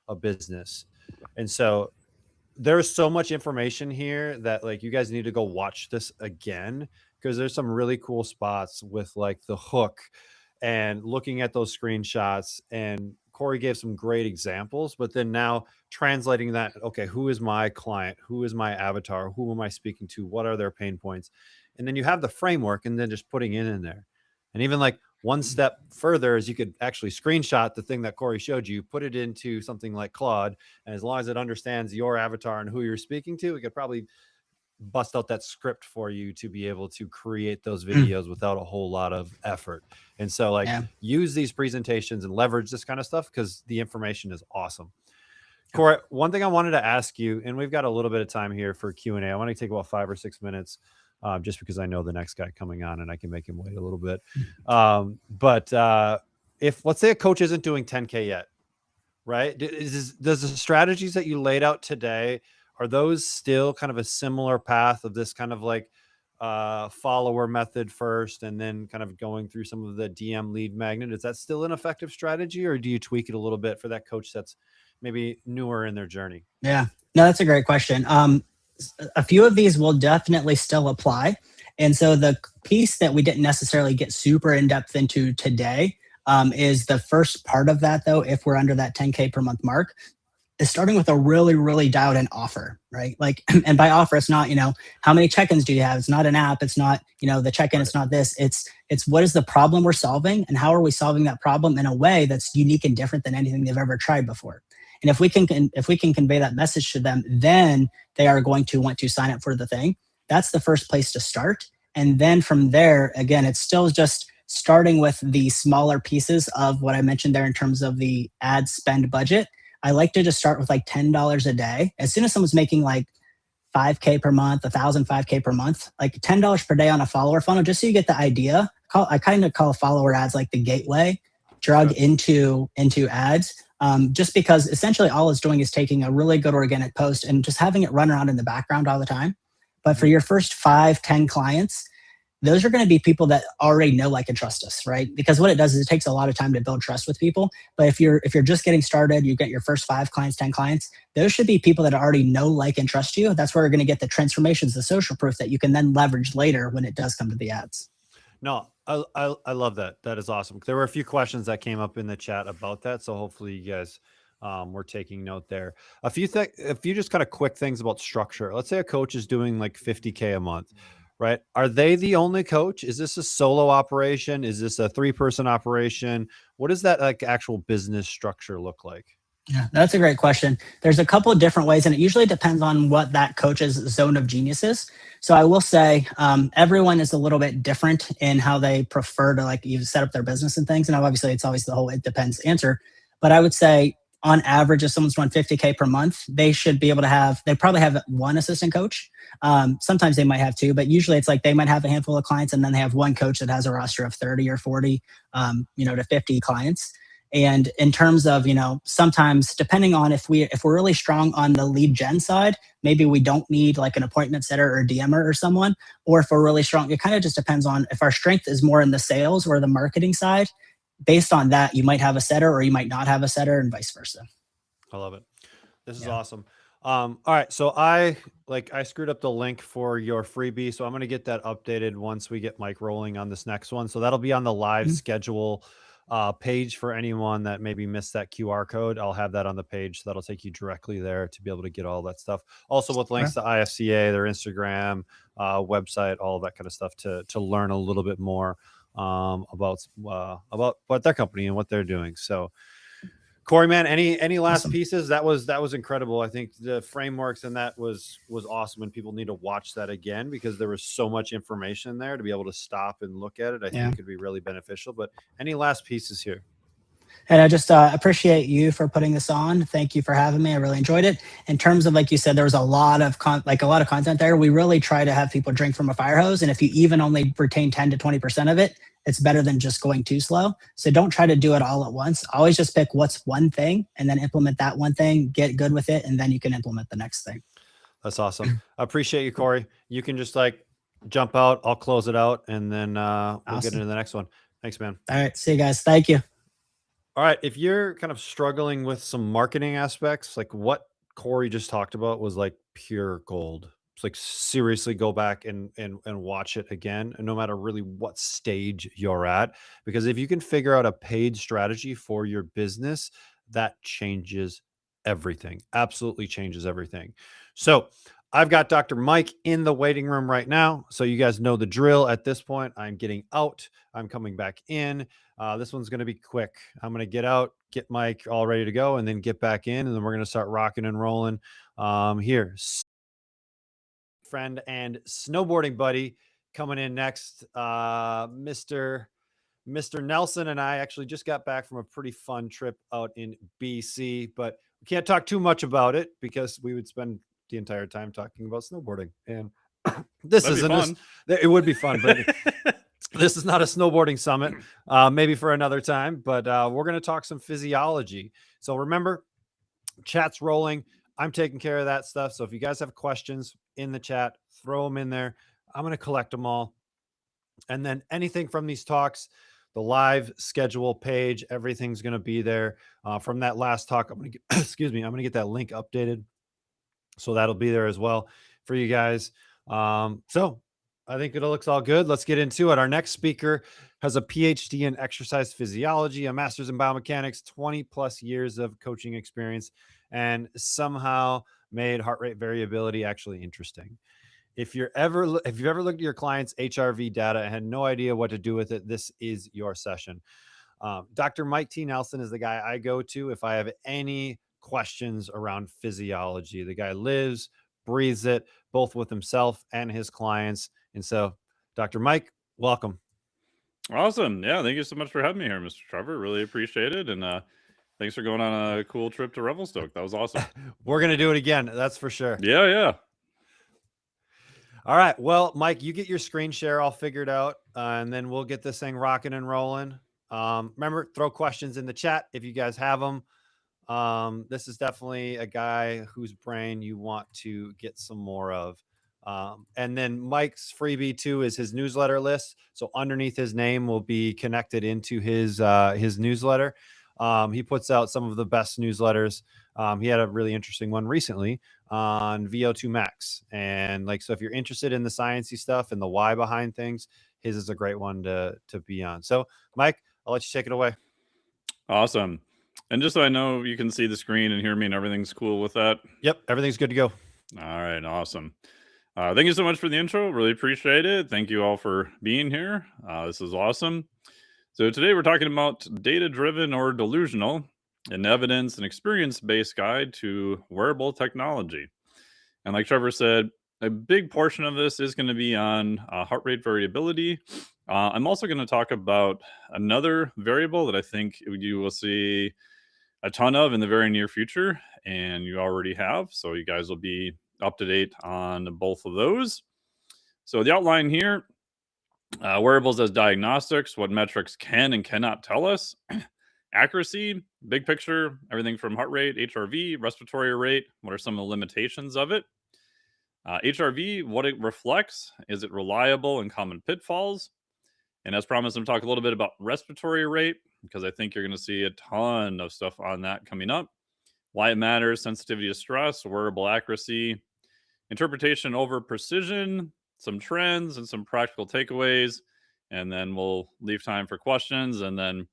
a business. And so there's so much information here that like you guys need to go watch this again, because there's some really cool spots with like the hook and looking at those screenshots. And Corey gave some great examples, but then now translating that, okay, who is my client? Who is my avatar? Who am I speaking to? What are their pain points? And then you have the framework, and then just putting it in there. And even like one step further is you could actually screenshot the thing that Corey showed you, put it into something like Claude, and as long as it understands your avatar and who you're speaking to, it could probably bust out that script for you to be able to create those videos without a whole lot of effort. And so like use these presentations and leverage this kind of stuff, because the information is awesome. Corey, one thing I wanted to ask you, and we've got a little bit of time here for Q&A. I want to take about 5 or 6 minutes, just because I know the next guy coming on and I can make him wait a little bit. But if, let's say a coach isn't doing 10K yet, right? Does the strategies that you laid out today, are those still kind of a similar path of this kind of like follower method first, and then kind of going through some of the DM lead magnet? Is that still an effective strategy, or do you tweak it a little bit for that coach that's maybe newer in their journey? Yeah, no, that's a great question. A few of these will definitely still apply. And so the piece that we didn't necessarily get super in depth into today is the first part of that, though, if we're under that 10K per month mark, is starting with a really, really dialed in offer, right? Like, and by offer, it's not, how many check-ins do you have? It's not an app. It's not, the check-in. It's not this. It's what is the problem we're solving, and how are we solving that problem in a way that's unique and different than anything they've ever tried before. And if we can convey that message to them, then they are going to want to sign up for the thing. That's the first place to start. And then from there, again, it's still just starting with the smaller pieces of what I mentioned there in terms of the ad spend budget. I like to just start with like $10 a day. As soon as someone's making like 5K per month, 5K per month, like $10 per day on a follower funnel, just so you get the idea. I kind of call follower ads like the gateway drug into ads. Just because essentially all it's doing is taking a really good organic post and just having it run around in the background all the time. But for your first 5, 10 clients, those are going to be people that already know, like, and trust us, right? Because what it does is it takes a lot of time to build trust with people. But if you're just getting started, you get your first 5 clients, 10 clients, those should be people that already know, like, and trust you. That's where you're going to get the transformations, the social proof that you can then leverage later when it does come to the ads. No, I love that. That is awesome. There were a few questions that came up in the chat about that, so hopefully you guys were taking note there. A few just kind of quick things about structure. Let's say a coach is doing like 50K a month, right? Are they the only coach? Is this a solo operation? Is this a 3-person operation? What does that like actual business structure look like? Yeah, that's a great question. There's a couple of different ways, and it usually depends on what that coach's zone of genius is. So I will say everyone is a little bit different in how they prefer to like even set up their business and things. And obviously it's always the whole "it depends" answer. But I would say on average, if someone's doing 50K per month, they should be able to they probably have 1 assistant coach. Sometimes they might have 2, but usually it's like they might have a handful of clients, and then they have 1 coach that has a roster of 30 or 40, to 50 clients. And in terms of, sometimes depending on if we're really strong on the lead gen side, maybe we don't need like an appointment setter or a DMer or someone, or if we're really strong, it kind of just depends on if our strength is more in the sales or the marketing side. Based on that, you might have a setter or you might not have a setter, and vice versa. I love it. This is awesome. All right. So I screwed up the link for your freebie. So I'm going to get that updated once we get Mike rolling on this next one. So that'll be on the live schedule page for anyone that maybe missed that QR code. I'll have that on the page. So that'll take you directly there to be able to get all that stuff. Also with links to IFCA, their Instagram, website, all of that kind of stuff to learn a little bit more about what their company and what they're doing. So Corey, man, any last pieces? That was incredible. I think the frameworks and that was awesome, and people need to watch that again because there was so much information there to be able to stop and look at it. I think could be really beneficial. But any last pieces here? And I just appreciate you for putting this on. Thank you for having me. I really enjoyed it. In terms of, like you said, there was a lot of content there. We really try to have people drink from a fire hose. And if you even only retain 10 to 20% of it, it's better than just going too slow. So don't try to do it all at once. Always just pick what's one thing and then implement that one thing, get good with it, and then you can implement the next thing. That's awesome. I appreciate you, Corey. You can just like jump out. I'll close it out, and then we'll get into the next one. Thanks, man. All right. See you guys. Thank you. All right. If you're kind of struggling with some marketing aspects, like what Corey just talked about was like pure gold. It's like seriously go back and watch it again, and no matter really what stage you're at, because if you can figure out a paid strategy for your business, that changes everything. Absolutely changes everything. So I've got Dr. Mike in the waiting room right now. So you guys know the drill at this point. I'm getting out. I'm coming back in. This one's going to be quick. I'm going to get out, get Mike all ready to go, and then get back in, and then we're going to start rocking and rolling. Here, friend and snowboarding buddy coming in next. Mr. Nelson and I actually just got back from a pretty fun trip out in BC, but we can't talk too much about it because we would spend the entire time talking about snowboarding. And this That'd be isn't fun. it would be fun, but this is not a snowboarding summit. Maybe for another time, but we're going to talk some physiology. So remember, chat's rolling. I'm taking care of that stuff. So if you guys have questions in the chat, throw them in there. I'm going to collect them all. And then anything from these talks, the live schedule page, everything's going to be there. From that last talk, I'm going to get, excuse me, I'm going to get that link updated. So that'll be there as well for you guys. So I think it looks all good. Let's get into it. Our next speaker has a PhD in exercise physiology, a master's in biomechanics, 20 plus years of coaching experience, and somehow made heart rate variability actually interesting. If you've ever looked at your client's HRV data and had no idea what to do with it, this is your session. Dr. Mike T. Nelson is the guy I go to if I have any questions around physiology. The guy lives, breathes it, both with himself and his clients. And so, Dr. Mike, welcome. Awesome. Yeah, thank you so much for having me here, Mr. Trevor. Really appreciate it. And thanks for going on a cool trip to Revelstoke. That was awesome. We're going to do it again. That's for sure. Yeah. All right. Well, Mike, you get your screen share all figured out, and then we'll get this thing rocking and rolling. Remember, throw questions in the chat if you guys have them. This is definitely a guy whose brain you want to get some more of. And then Mike's freebie too is his newsletter list. So underneath his name will be connected into his newsletter. He puts out some of the best newsletters. He had a really interesting one recently on VO2 Max. And like, so if you're interested in the sciencey stuff and the why behind things, his is a great one to be on. So Mike, I'll let you take it away. Awesome. And just so I know you can see the screen and hear me and everything's cool with that. Yep. Everything's good to go. All right. Awesome. Thank you so much for the intro. Really appreciate it. Thank you all for being here. This is awesome. So today we're talking about data-driven or delusional, an evidence and experience-based guide to wearable technology. And like Trevor said, a big portion of this is going to be on heart rate variability. I'm also going to talk about another variable that I think you will see a ton of in the very near future, and you already have. So you guys will be up to date on both of those. So the outline here, wearables as diagnostics, what metrics can and cannot tell us. Accuracy, big picture, everything from heart rate, HRV, respiratory rate, what are some of the limitations of it? HRV, what it reflects, is it reliable and common pitfalls? And as promised, I'm going to talk a little bit about respiratory rate, because I think you're going to see a ton of stuff on that coming up. Why it matters, sensitivity to stress, wearable accuracy, interpretation over precision, some trends and some practical takeaways, and then we'll leave time for questions. And then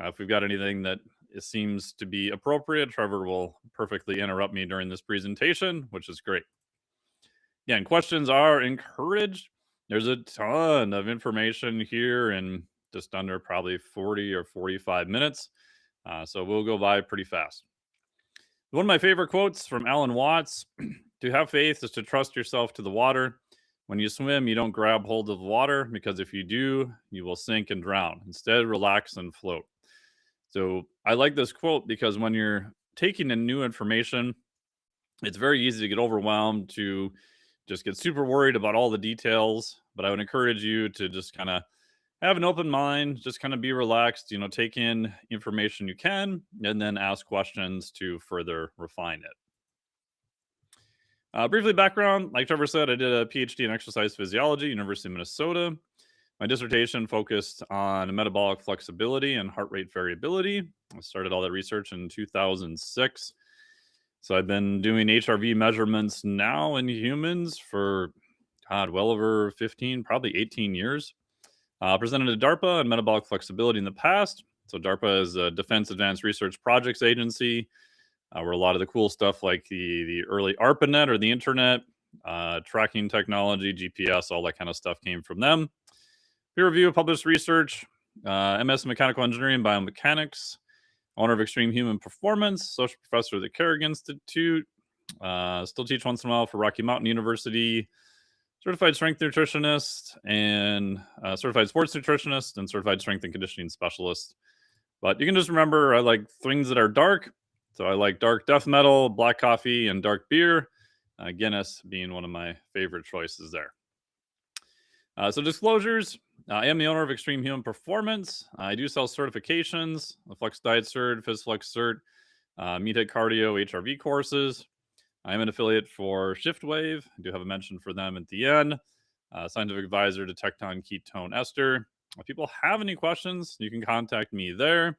if we've got anything that seems to be appropriate, Trevor will perfectly interrupt me during this presentation, which is great. Yeah, and questions are encouraged. There's a ton of information here in just under probably 40 or 45 minutes. So we'll go by pretty fast. One of my favorite quotes from Alan Watts, to have faith is to trust yourself to the water. When you swim, you don't grab hold of the water, because if you do, you will sink and drown. Instead, relax and float. So I like this quote because when you're taking in new information, it's very easy to get overwhelmed, to just get super worried about all the details. But I would encourage you to just kind of have an open mind, just kind of be relaxed, take in information you can, and then ask questions to further refine it. Briefly background, like Trevor said, I did a PhD in exercise physiology, University of Minnesota. My dissertation focused on metabolic flexibility and heart rate variability. I started all that research in 2006. So I've been doing HRV measurements now in humans for, God, well over 15, probably 18 years. Presented at DARPA on metabolic flexibility in the past. So DARPA is a Defense Advanced Research Projects Agency, where a lot of the cool stuff like the early ARPANET or the internet, tracking technology, GPS, all that kind of stuff came from them. Peer review, published research, MS in Mechanical Engineering, Biomechanics, owner of Extreme Human Performance, social professor of the Carrick Institute, still teach once in a while for Rocky Mountain University, certified strength nutritionist, and certified sports nutritionist, and certified strength and conditioning specialist. But you can just remember I like things that are dark. So I like dark death metal, black coffee, and dark beer. Guinness being one of my favorite choices there. So disclosures, I am the owner of Extreme Human Performance. I do sell certifications, the Flex Diet Cert, PhysFlex Cert, Meathead Cardio, HRV courses. I am an affiliate for ShiftWave. I do have a mention for them at the end. Scientific advisor to Tecton Ketone Ester. If people have any questions, you can contact me there.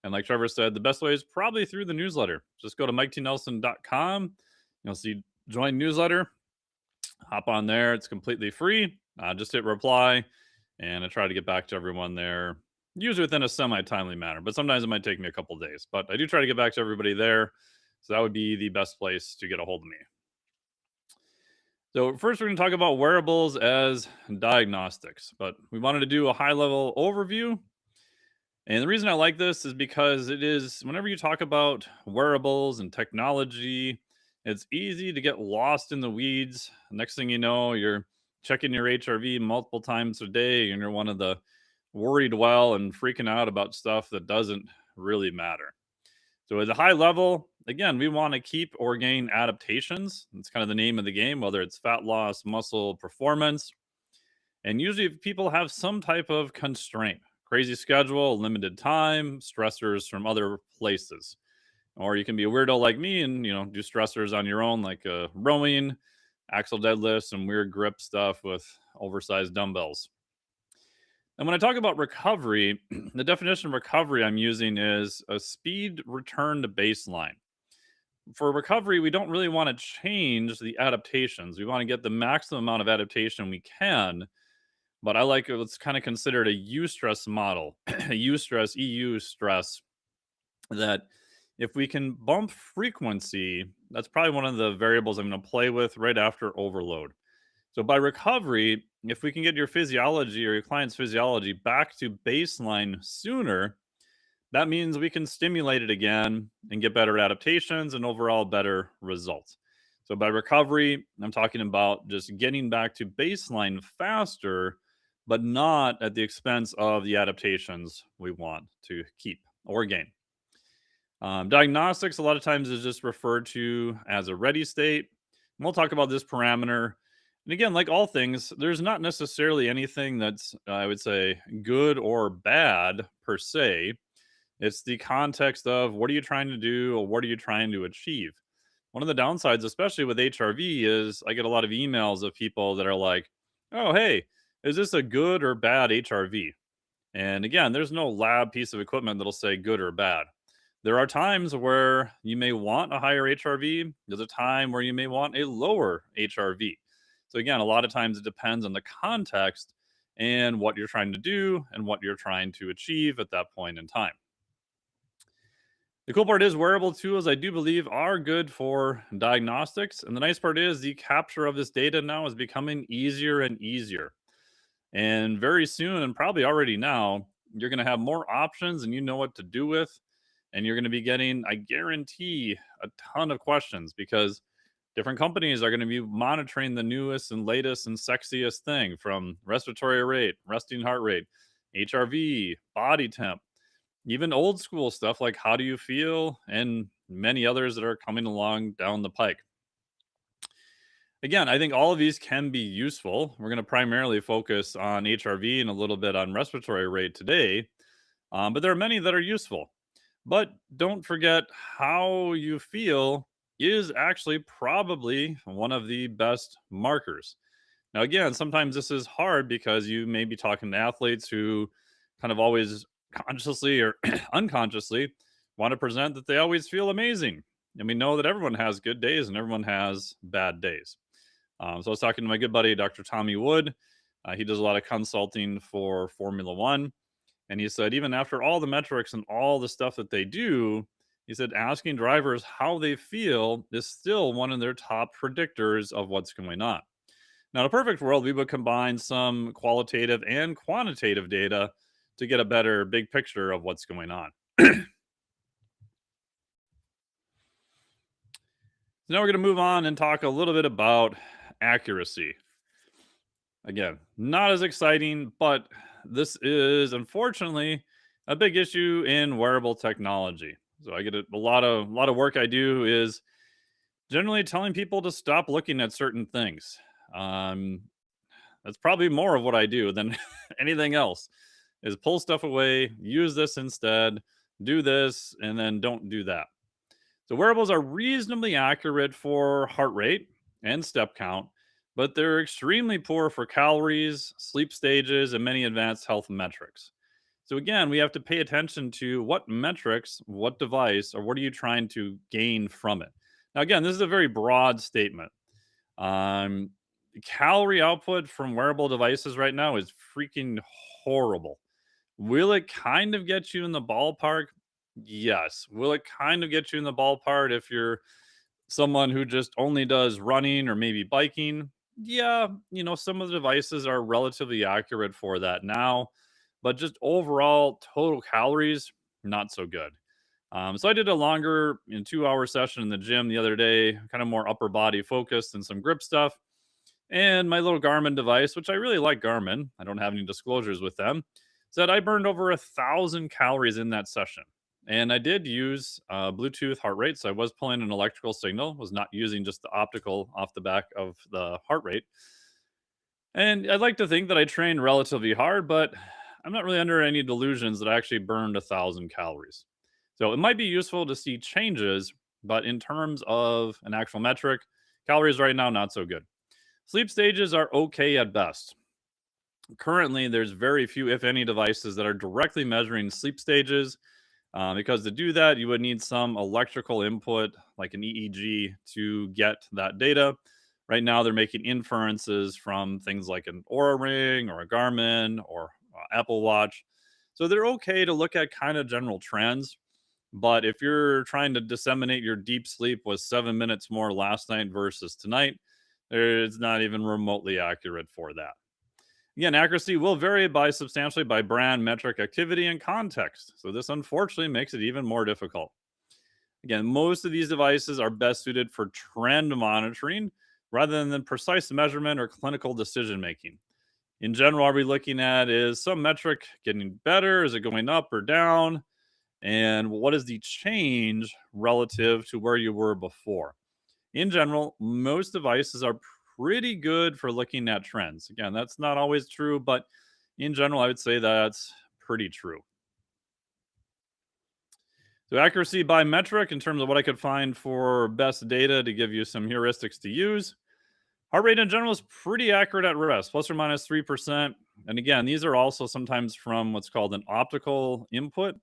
And like Trevor said, the best way is probably through the newsletter. Just go to MikeTNelson.com. You'll see join newsletter. Hop on there. It's completely free. Just hit reply, and I try to get back to everyone there, usually within a semi-timely manner, but sometimes it might take me a couple days. But I do try to get back to everybody there, so that would be the best place to get a hold of me. So first, we're going to talk about wearables as diagnostics, but we wanted to do a high-level overview. And the reason I like this is because it is, whenever you talk about wearables and technology, it's easy to get lost in the weeds. Next thing you know, you're checking your HRV multiple times a day, and you're one of the worried well and freaking out about stuff that doesn't really matter. So at a high level, again, we want to keep or gain adaptations. It's kind of the name of the game, whether it's fat loss, muscle performance. And usually if people have some type of constraint, crazy schedule, limited time, stressors from other places. Or you can be a weirdo like me and, do stressors on your own, like rowing, axle deadlifts, some weird grip stuff with oversized dumbbells. And when I talk about recovery, the definition of recovery I'm using is a speed return to baseline. For recovery, we don't really want to change the adaptations. We want to get the maximum amount of adaptation we can. But I like what's kind of considered a eustress model, a eustress, EU stress, that if we can bump frequency, that's probably one of the variables I'm going to play with right after overload. So by recovery, if we can get your physiology or your client's physiology back to baseline sooner, that means we can stimulate it again and get better adaptations and overall better results. So by recovery, I'm talking about just getting back to baseline faster, but not at the expense of the adaptations we want to keep or gain. Diagnostics, a lot of times, is just referred to as a ready state. And we'll talk about this parameter. And again, like all things, there's not necessarily anything that's, I would say, good or bad per se. It's the context of what are you trying to do or what are you trying to achieve? One of the downsides, especially with HRV, is I get a lot of emails of people that are like, oh, hey, is this a good or bad HRV? And again, there's no lab piece of equipment that'll say good or bad. There are times where you may want a higher HRV. There's a time where you may want a lower HRV. So again, a lot of times it depends on the context and what you're trying to do and what you're trying to achieve at that point in time. The cool part is wearable tools, I do believe, are good for diagnostics. And the nice part is the capture of this data now is becoming easier and easier. And very soon, and probably already now, you're going to have more options and you know what to do with. And you're going to be getting, I guarantee, a ton of questions because different companies are going to be monitoring the newest and latest and sexiest thing, from respiratory rate, resting heart rate, HRV, body temp, even old school stuff like how do you feel, and many others that are coming along down the pike. Again, I think all of these can be useful. We're going to primarily focus on HRV and a little bit on respiratory rate today, but there are many that are useful. But don't forget, how you feel is actually probably one of the best markers. Now, again, sometimes this is hard because you may be talking to athletes who kind of always consciously or unconsciously want to present that they always feel amazing. And we know that everyone has good days and everyone has bad days. So I was talking to my good buddy, Dr. Tommy Wood. He does a lot of consulting for Formula One. And he said, even after all the metrics and all the stuff that they do, he said, asking drivers how they feel is still one of their top predictors of what's going on. Now, in a perfect world, we would combine some qualitative and quantitative data to get a better big picture of what's going on. So now we're going to move on and talk a little bit about accuracy. Again, not as exciting, but this is unfortunately a big issue in wearable technology. So I get a lot of work I do is generally telling people to stop looking at certain things. That's probably more of what I do than anything else, is pull stuff away, use this instead, do this, and then don't do that. So wearables are reasonably accurate for heart rate and step count, but they're extremely poor for calories, sleep stages, and many advanced health metrics. So again, we have to pay attention to what metrics, what device, or what are you trying to gain from it. Now, again, this is a very broad statement. Calorie output from wearable devices right now is freaking horrible. Will it kind of get you in the ballpark? Yes. Will it kind of get you in the ballpark if you're someone who just only does running or maybe biking? Yeah, some of the devices are relatively accurate for that now, but just overall total calories, not so good. So I did a longer 2-hour session in the gym the other day, kind of more upper body focused and some grip stuff. And my little Garmin device, which I really like Garmin, I don't have any disclosures with them, said I burned over 1,000 calories in that session. And I did use Bluetooth heart rate. So I was pulling an electrical signal, was not using just the optical off the back of the heart rate. And I'd like to think that I trained relatively hard, but I'm not really under any delusions that I actually burned 1,000 calories. So it might be useful to see changes, but in terms of an actual metric, calories right now, not so good. Sleep stages are okay at best. Currently, there's very few, if any, devices that are directly measuring sleep stages. Because to do that, you would need some electrical input like an EEG to get that data. Right now, they're making inferences from things like an Oura Ring or a Garmin or Apple Watch. So they're okay to look at kind of general trends. But if you're trying to disseminate your deep sleep was 7 minutes more last night versus tonight, it's not even remotely accurate for that. Again, accuracy will vary substantially by brand, metric, activity, and context. So this unfortunately makes it even more difficult. Again, most of these devices are best suited for trend monitoring rather than precise measurement or clinical decision making. In general, are we looking at is some metric getting better? Is it going up or down? And what is the change relative to where you were before? In general, most devices are pretty good for looking at trends. Again, that's not always true, but in general, I would say that's pretty true. So accuracy by metric in terms of what I could find for best data to give you some heuristics to use. Heart rate in general is pretty accurate at rest, plus or minus 3%. And again, these are also sometimes from what's called an optical input.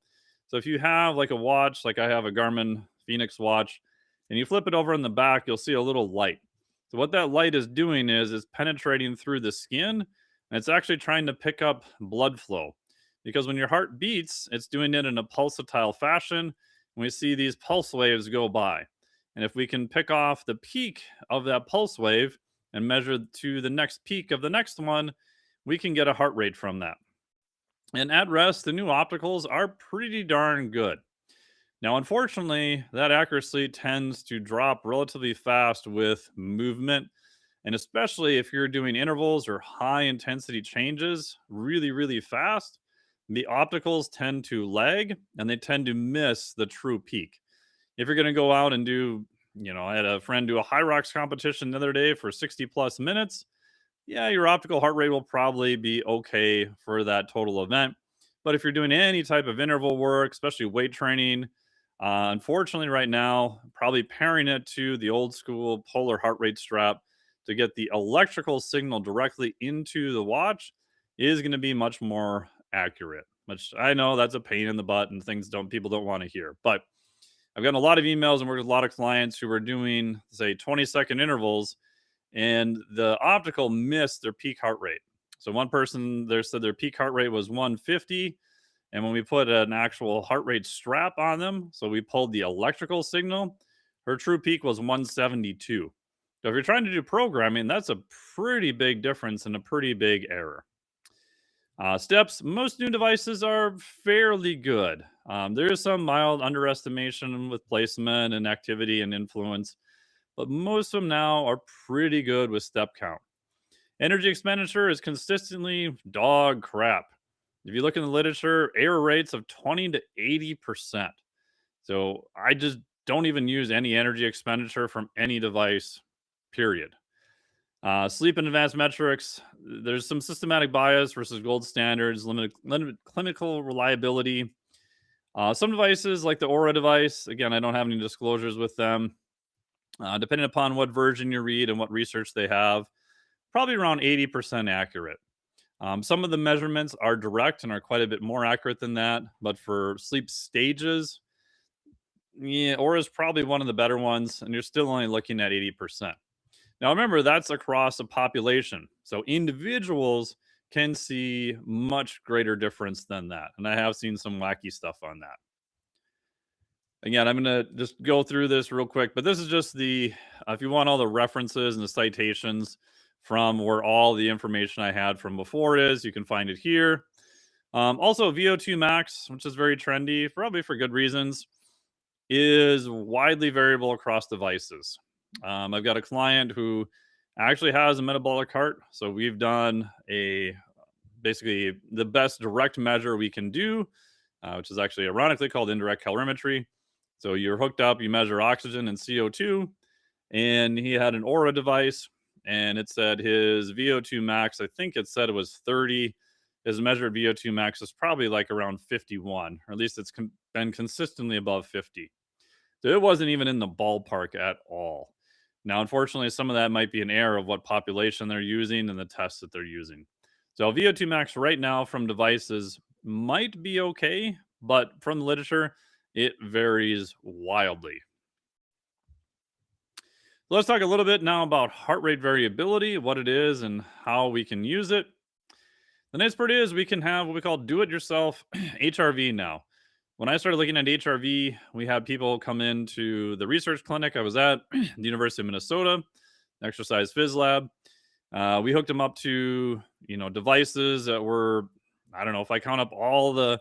So if you have like a watch, like I have a Garmin Fenix watch, and you flip it over in the back, you'll see a little light. So what that light is doing is penetrating through the skin, and it's actually trying to pick up blood flow. Because when your heart beats, it's doing it in a pulsatile fashion, and we see these pulse waves go by. And if we can pick off the peak of that pulse wave and measure to the next peak of the next one, we can get a heart rate from that. And at rest, the new opticals are pretty darn good. Now, unfortunately, that accuracy tends to drop relatively fast with movement. And especially if you're doing intervals or high intensity changes really, really fast, the opticals tend to lag and they tend to miss the true peak. If you're going to go out and do, I had a friend do a high rocks competition the other day for 60 plus minutes. Yeah, your optical heart rate will probably be okay for that total event. But if you're doing any type of interval work, especially weight training, unfortunately right now, probably pairing it to the old school polar heart rate strap to get the electrical signal directly into the watch is going to be much more accurate, which I know that's a pain in the butt and people don't want to hear. But I've gotten a lot of emails and worked with a lot of clients who are doing, say, 20-second intervals, and the optical missed their peak heart rate. So one person there said their peak heart rate was 150. And when we put an actual heart rate strap on them, so we pulled the electrical signal, her true peak was 172. So if you're trying to do programming, that's a pretty big difference and a pretty big error. Steps, most new devices are fairly good. There is some mild underestimation with placement and activity and influence, but most of them now are pretty good with step count. Energy expenditure is consistently dog crap. If you look in the literature, error rates of 20 to 80%. So I just don't even use any energy expenditure from any device, period. Sleep and advanced metrics, there's some systematic bias versus gold standards, limited clinical reliability. Some devices like the Aura device, again, I don't have any disclosures with them. Depending upon what version you read and what research they have, probably around 80% accurate. Some of the measurements are direct and are quite a bit more accurate than that. But for sleep stages, yeah, Aura is probably one of the better ones, and you're still only looking at 80%. Now, remember, that's across a population. So individuals can see much greater difference than that. And I have seen some wacky stuff on that. Again, I'm going to just go through this real quick, but this is just if you want all the references and the citations from where all the information I had from before is, you can find it here. Also, VO2 max, which is very trendy, probably for good reasons, is widely variable across devices. I've got a client who actually has a metabolic cart, so we've done basically the best direct measure we can do, which is actually ironically called indirect calorimetry. So you're hooked up, you measure oxygen and CO2, and he had an Aura device, and it said his VO2 max, I think it said it was 30. His measured VO2 max is probably like around 51, or at least it's been consistently above 50. So it wasn't even in the ballpark at all. Now, unfortunately, some of that might be an error of what population they're using and the tests that they're using. So VO2 max right now from devices might be okay, but from the literature, it varies wildly. Let's talk a little bit now about heart rate variability, what it is, and how we can use it. The nice part is we can have what we call do-it-yourself HRV now. When I started looking at HRV, we had people come into the research clinic I was at, the University of Minnesota, Exercise Phys Lab. We hooked them up to, devices that were, I don't know, if I count up all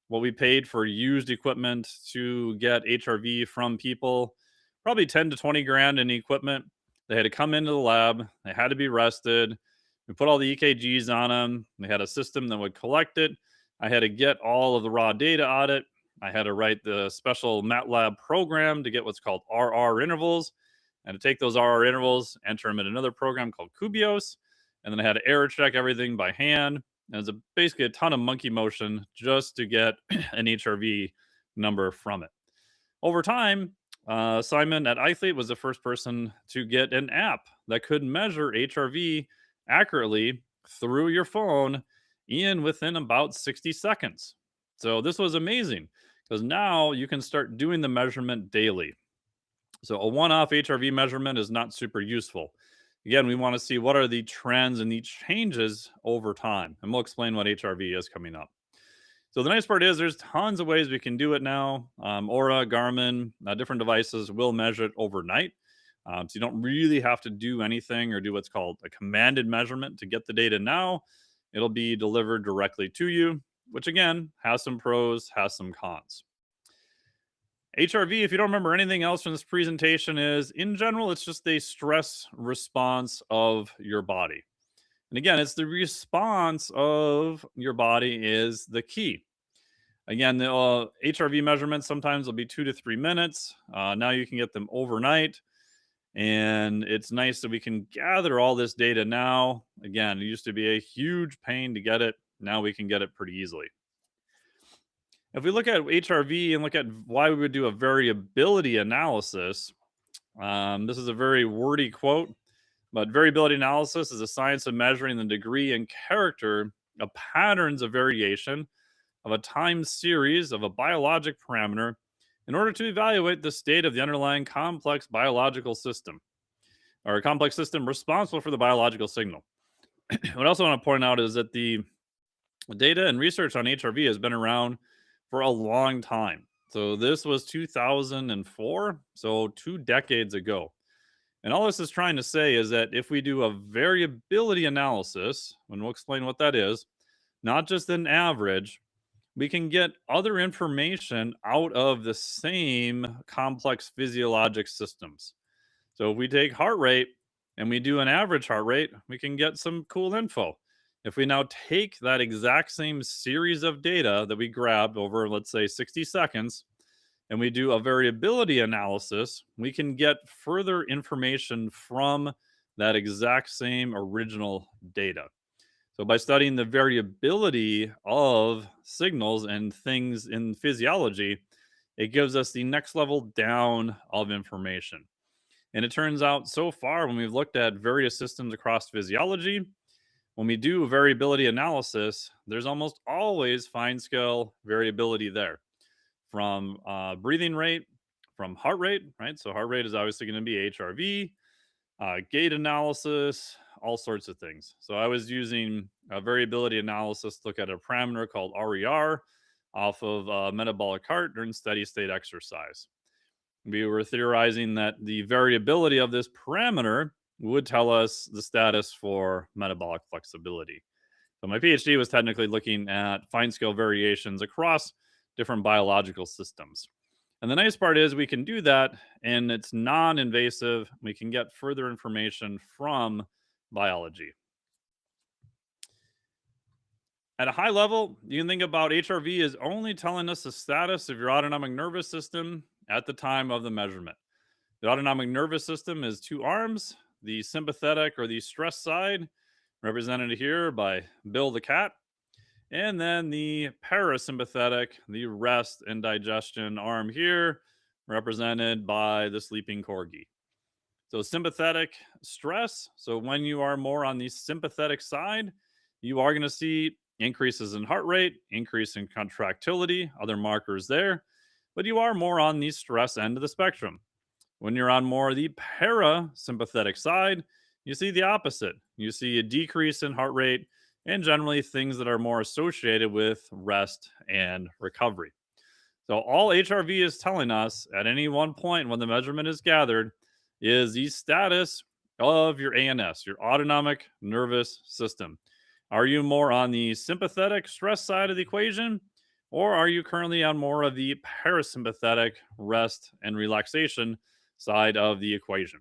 what we paid for used equipment to get HRV from people, probably 10 to 20 grand in equipment. They had to come into the lab. They had to be rested. We put all the EKGs on them. They had a system that would collect it. I had to get all of the raw data out of it. I had to write the special MATLAB program to get what's called RR intervals, and to take those RR intervals, enter them in another program called Kubios, and then I had to error check everything by hand. And it's basically a ton of monkey motion just to get an HRV number from it. Over time, Simon at iThlete was the first person to get an app that could measure HRV accurately through your phone within about 60 seconds. So this was amazing because now you can start doing the measurement daily. So a one-off HRV measurement is not super useful. Again, we want to see what are the trends and the changes over time. And we'll explain what HRV is coming up. So the nice part is there's tons of ways we can do it now. Aura, Garmin, different devices will measure it overnight. So you don't really have to do anything or do what's called a commanded measurement to get the data now. It'll be delivered directly to you, which again, has some pros, has some cons. HRV, if you don't remember anything else from this presentation, is in general, it's just a stress response of your body. And again, it's the response of your body is the key. Again, the HRV measurements sometimes will be 2 to 3 minutes. Now you can get them overnight. And it's nice that we can gather all this data now. Again, it used to be a huge pain to get it. Now we can get it pretty easily. If we look at HRV and look at why we would do a variability analysis, this is a very wordy quote, But variability analysis is a science of measuring the degree and character of patterns of variation of a time series of a biologic parameter in order to evaluate the state of the underlying complex biological system, or a complex system responsible for the biological signal. What I also want to point out is that the data and research on HRV has been around for a long time. So this was 2004, so 2 decades ago. And all this is trying to say is that if we do a variability analysis, and we'll explain what that is, not just an average, we can get other information out of the same complex physiologic systems. So if we take heart rate and we do an average heart rate, we can get some cool info. If we now take that exact same series of data that we grabbed over, let's say, 60 seconds, and we do a variability analysis, we can get further information from that exact same original data. So by studying the variability of signals and things in physiology, it gives us the next level down of information. And it turns out so far, when we've looked at various systems across physiology, when we do variability analysis, there's almost always fine scale variability there, from breathing rate, from heart rate, right? So heart rate is obviously going to be HRV, gait analysis, all sorts of things. So I was using a variability analysis to look at a parameter called RER off of metabolic heart during steady state exercise. We were theorizing that the variability of this parameter would tell us the status for metabolic flexibility. So my PhD was technically looking at fine scale variations across different biological systems. And the nice part is we can do that and it's non-invasive. We can get further information from biology. At a high level, you can think about HRV as only telling us the status of your autonomic nervous system at the time of the measurement. The autonomic nervous system is 2 arms, the sympathetic or the stress side, represented here by Bill the cat, and then the parasympathetic, the rest and digestion arm here, represented by the sleeping corgi. So sympathetic stress, so when you are more on the sympathetic side, you are going to see increases in heart rate, increase in contractility, other markers there, but you are more on the stress end of the spectrum. When you're on more the parasympathetic side, you see the opposite. You see a decrease in heart rate and generally things that are more associated with rest and recovery. So all HRV is telling us at any one point when the measurement is gathered is the status of your ANS, your autonomic nervous system. Are you more on the sympathetic stress side of the equation, or are you currently on more of the parasympathetic rest and relaxation side of the equation?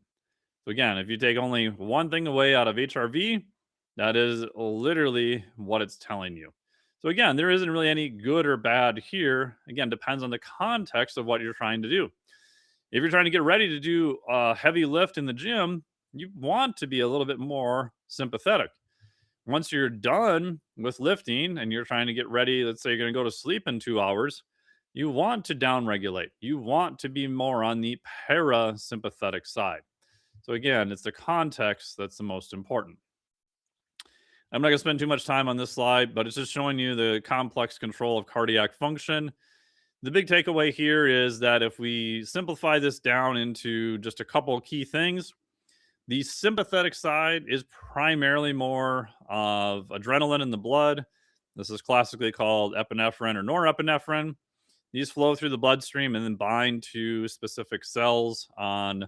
So again, if you take only one thing away out of HRV, that is literally what it's telling you. So again, there isn't really any good or bad here. Again, depends on the context of what you're trying to do. If you're trying to get ready to do a heavy lift in the gym, you want to be a little bit more sympathetic. Once you're done with lifting and you're trying to get ready, let's say you're going to go to sleep in 2 hours, you want to downregulate. You want to be more on the parasympathetic side. So again, it's the context that's the most important. I'm not going to spend too much time on this slide, but it's just showing you the complex control of cardiac function. The big takeaway here is that if we simplify this down into just a couple key things, the sympathetic side is primarily more of adrenaline in the blood. This is classically called epinephrine or norepinephrine. These flow through the bloodstream and then bind to specific cells on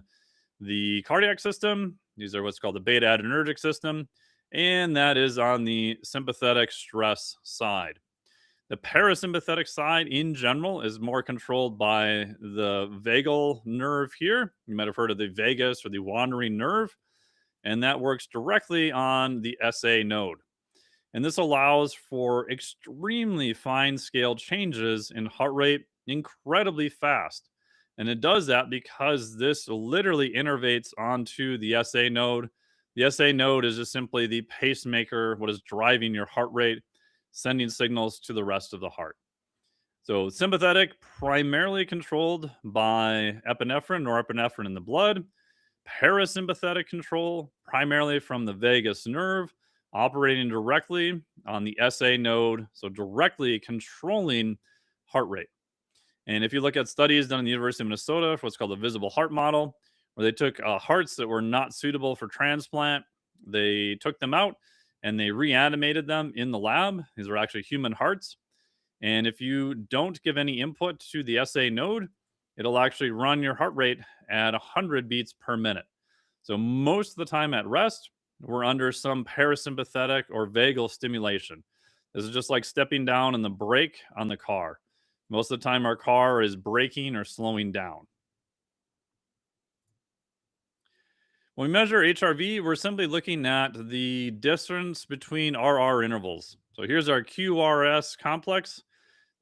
the cardiac system. These are what's called the beta adrenergic system, and that is on the sympathetic stress side. The parasympathetic side in general is more controlled by the vagal nerve here. You might have heard of the vagus or the wandering nerve, and that works directly on the SA node. And this allows for extremely fine scale changes in heart rate incredibly fast. And it does that because this literally innervates onto the SA node. The SA node is just simply the pacemaker, what is driving your heart rate, sending signals to the rest of the heart. So sympathetic, primarily controlled by epinephrine, norepinephrine in the blood. parasympathetic control, primarily from the vagus nerve, operating directly on the SA node, so directly controlling heart rate. And if you look at studies done in the University of Minnesota for what's called the visible heart model, where they took hearts that were not suitable for transplant, they took them out and they reanimated them in the lab. These are actually human hearts. And if you don't give any input to the SA node, it'll actually run your heart rate at 100 beats per minute. So most of the time at rest, we're under some parasympathetic or vagal stimulation. This is just like stepping down on the brake on the car. Most of the time, our car is braking or slowing down. When we measure HRV, we're simply looking at the distance between RR intervals. So here's our QRS complex.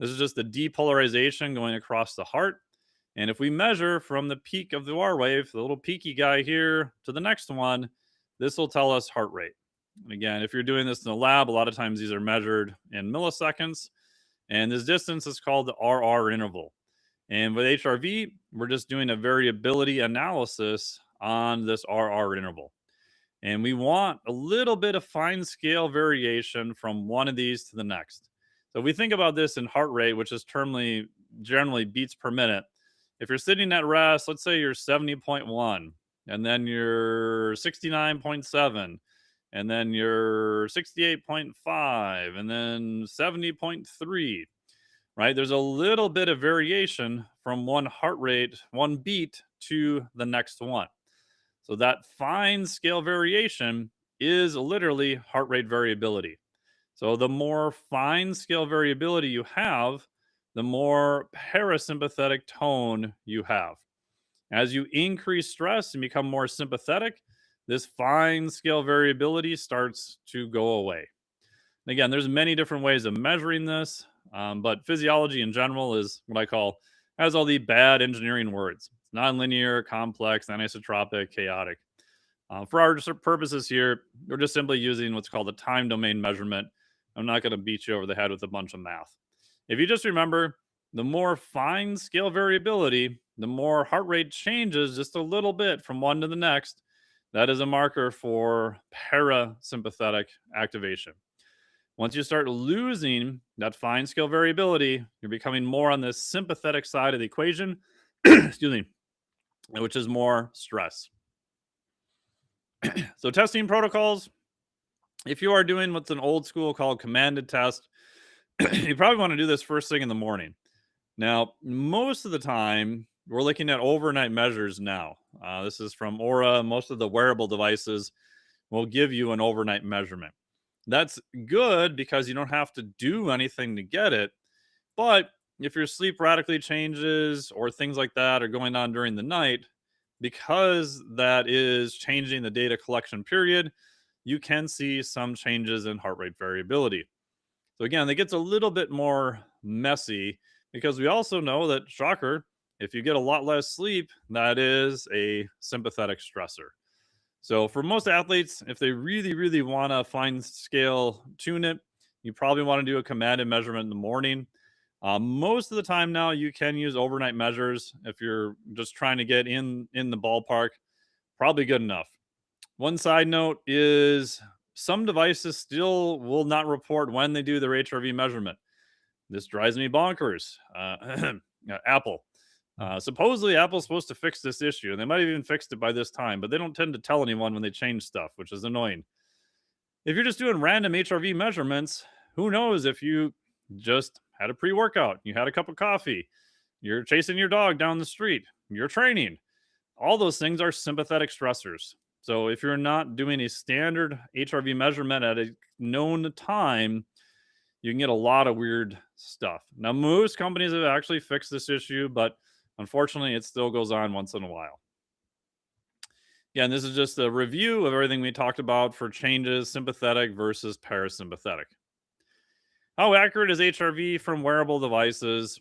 This is just the depolarization going across the heart. And if we measure from the peak of the R wave, the little peaky guy here, to the next one, this will tell us heart rate. And again, if you're doing this in the lab, a lot of times these are measured in milliseconds. And this distance is called the RR interval. And with HRV, we're just doing a variability analysis on this RR interval. And we want a little bit of fine scale variation from one of these to the next. So if we think about this in heart rate, which is generally beats per minute, if you're sitting at rest, let's say you're 70.1, and then you're 69.7, and then you're 68.5, and then 70.3, right? There's a little bit of variation from one heart rate, one beat to the next one. So that fine scale variation is literally heart rate variability. So the more fine scale variability you have, the more parasympathetic tone you have. As you increase stress and become more sympathetic, this fine scale variability starts to go away. And again, there's many different ways of measuring this, but physiology in general is what I call, has all the bad engineering words. It's nonlinear, complex, anisotropic, chaotic. For our purposes here, we're just simply using what's called a time domain measurement. I'm not going to beat you over the head with a bunch of math. If you just remember, the more fine scale variability, the more heart rate changes just a little bit from one to the next. That is a marker for parasympathetic activation. Once you start losing that fine scale variability, you're becoming more on the sympathetic side of the equation, excuse me, which is more stress. So testing protocols, if you are doing what's an old school called commanded test, you probably want to do this first thing in the morning. Now, most of the time, we're looking at overnight measures now. This is from Oura. Most of the wearable devices will give you an overnight measurement. That's good because you don't have to do anything to get it. But if your sleep radically changes or things like that are going on during the night, because that is changing the data collection period, you can see some changes in heart rate variability. So again, it gets a little bit more messy because we also know that, shocker, if you get a lot less sleep, that is a sympathetic stressor. So for most athletes, if they really, really want to fine scale tune it, you probably want to do a commanded measurement in the morning. Most of the time now, you can use overnight measures if you're just trying to get in the ballpark. Probably good enough. One side note is some devices still will not report when they do their HRV measurement. This drives me bonkers. Apple. Supposedly, Apple's supposed to fix this issue, and they might have even fixed it by this time, but they don't tend to tell anyone when they change stuff, which is annoying. If you're just doing random HRV measurements, who knows if you just had a pre-workout, you had a cup of coffee, you're chasing your dog down the street, you're training. All those things are sympathetic stressors. So if you're not doing a standard HRV measurement at a known time, you can get a lot of weird stuff. Now, most companies have actually fixed this issue, but unfortunately, it still goes on once in a while. Again, this is just a review of everything we talked about for changes, sympathetic versus parasympathetic. How accurate is HRV from wearable devices?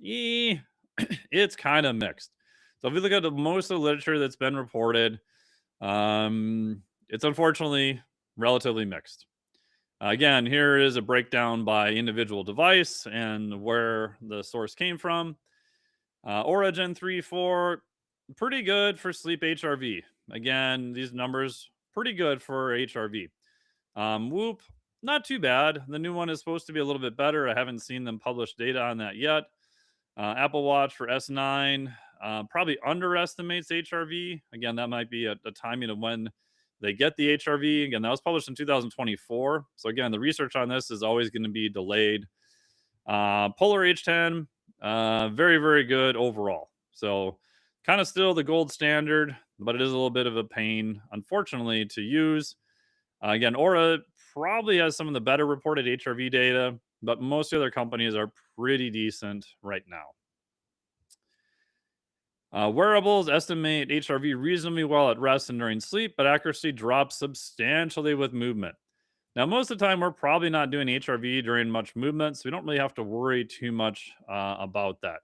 It's kind of mixed. So if you look at most of the literature that's been reported, it's unfortunately relatively mixed. Again, here is a breakdown by individual device and where the source came from. Oura Gen 3, 4, pretty good for sleep HRV. again, these numbers pretty good for HRV. Whoop, not too bad. The new one is supposed to be a little bit better. I haven't seen them publish data on that yet. Apple Watch for S9 probably underestimates HRV. Again, that might be a timing of when they get the HRV. Again, that was published in 2024. So again, the research on this is always going to be delayed. Polar H10, very, very good overall. So kind of still the gold standard, but it is a little bit of a pain, unfortunately, to use. Again, Aura probably has some of the better reported HRV data, but most other companies are pretty decent right now. Wearables estimate HRV reasonably well at rest and during sleep, but accuracy drops substantially with movement. Now, most of the time, we're probably not doing HRV during much movement, so we don't really have to worry too much about that.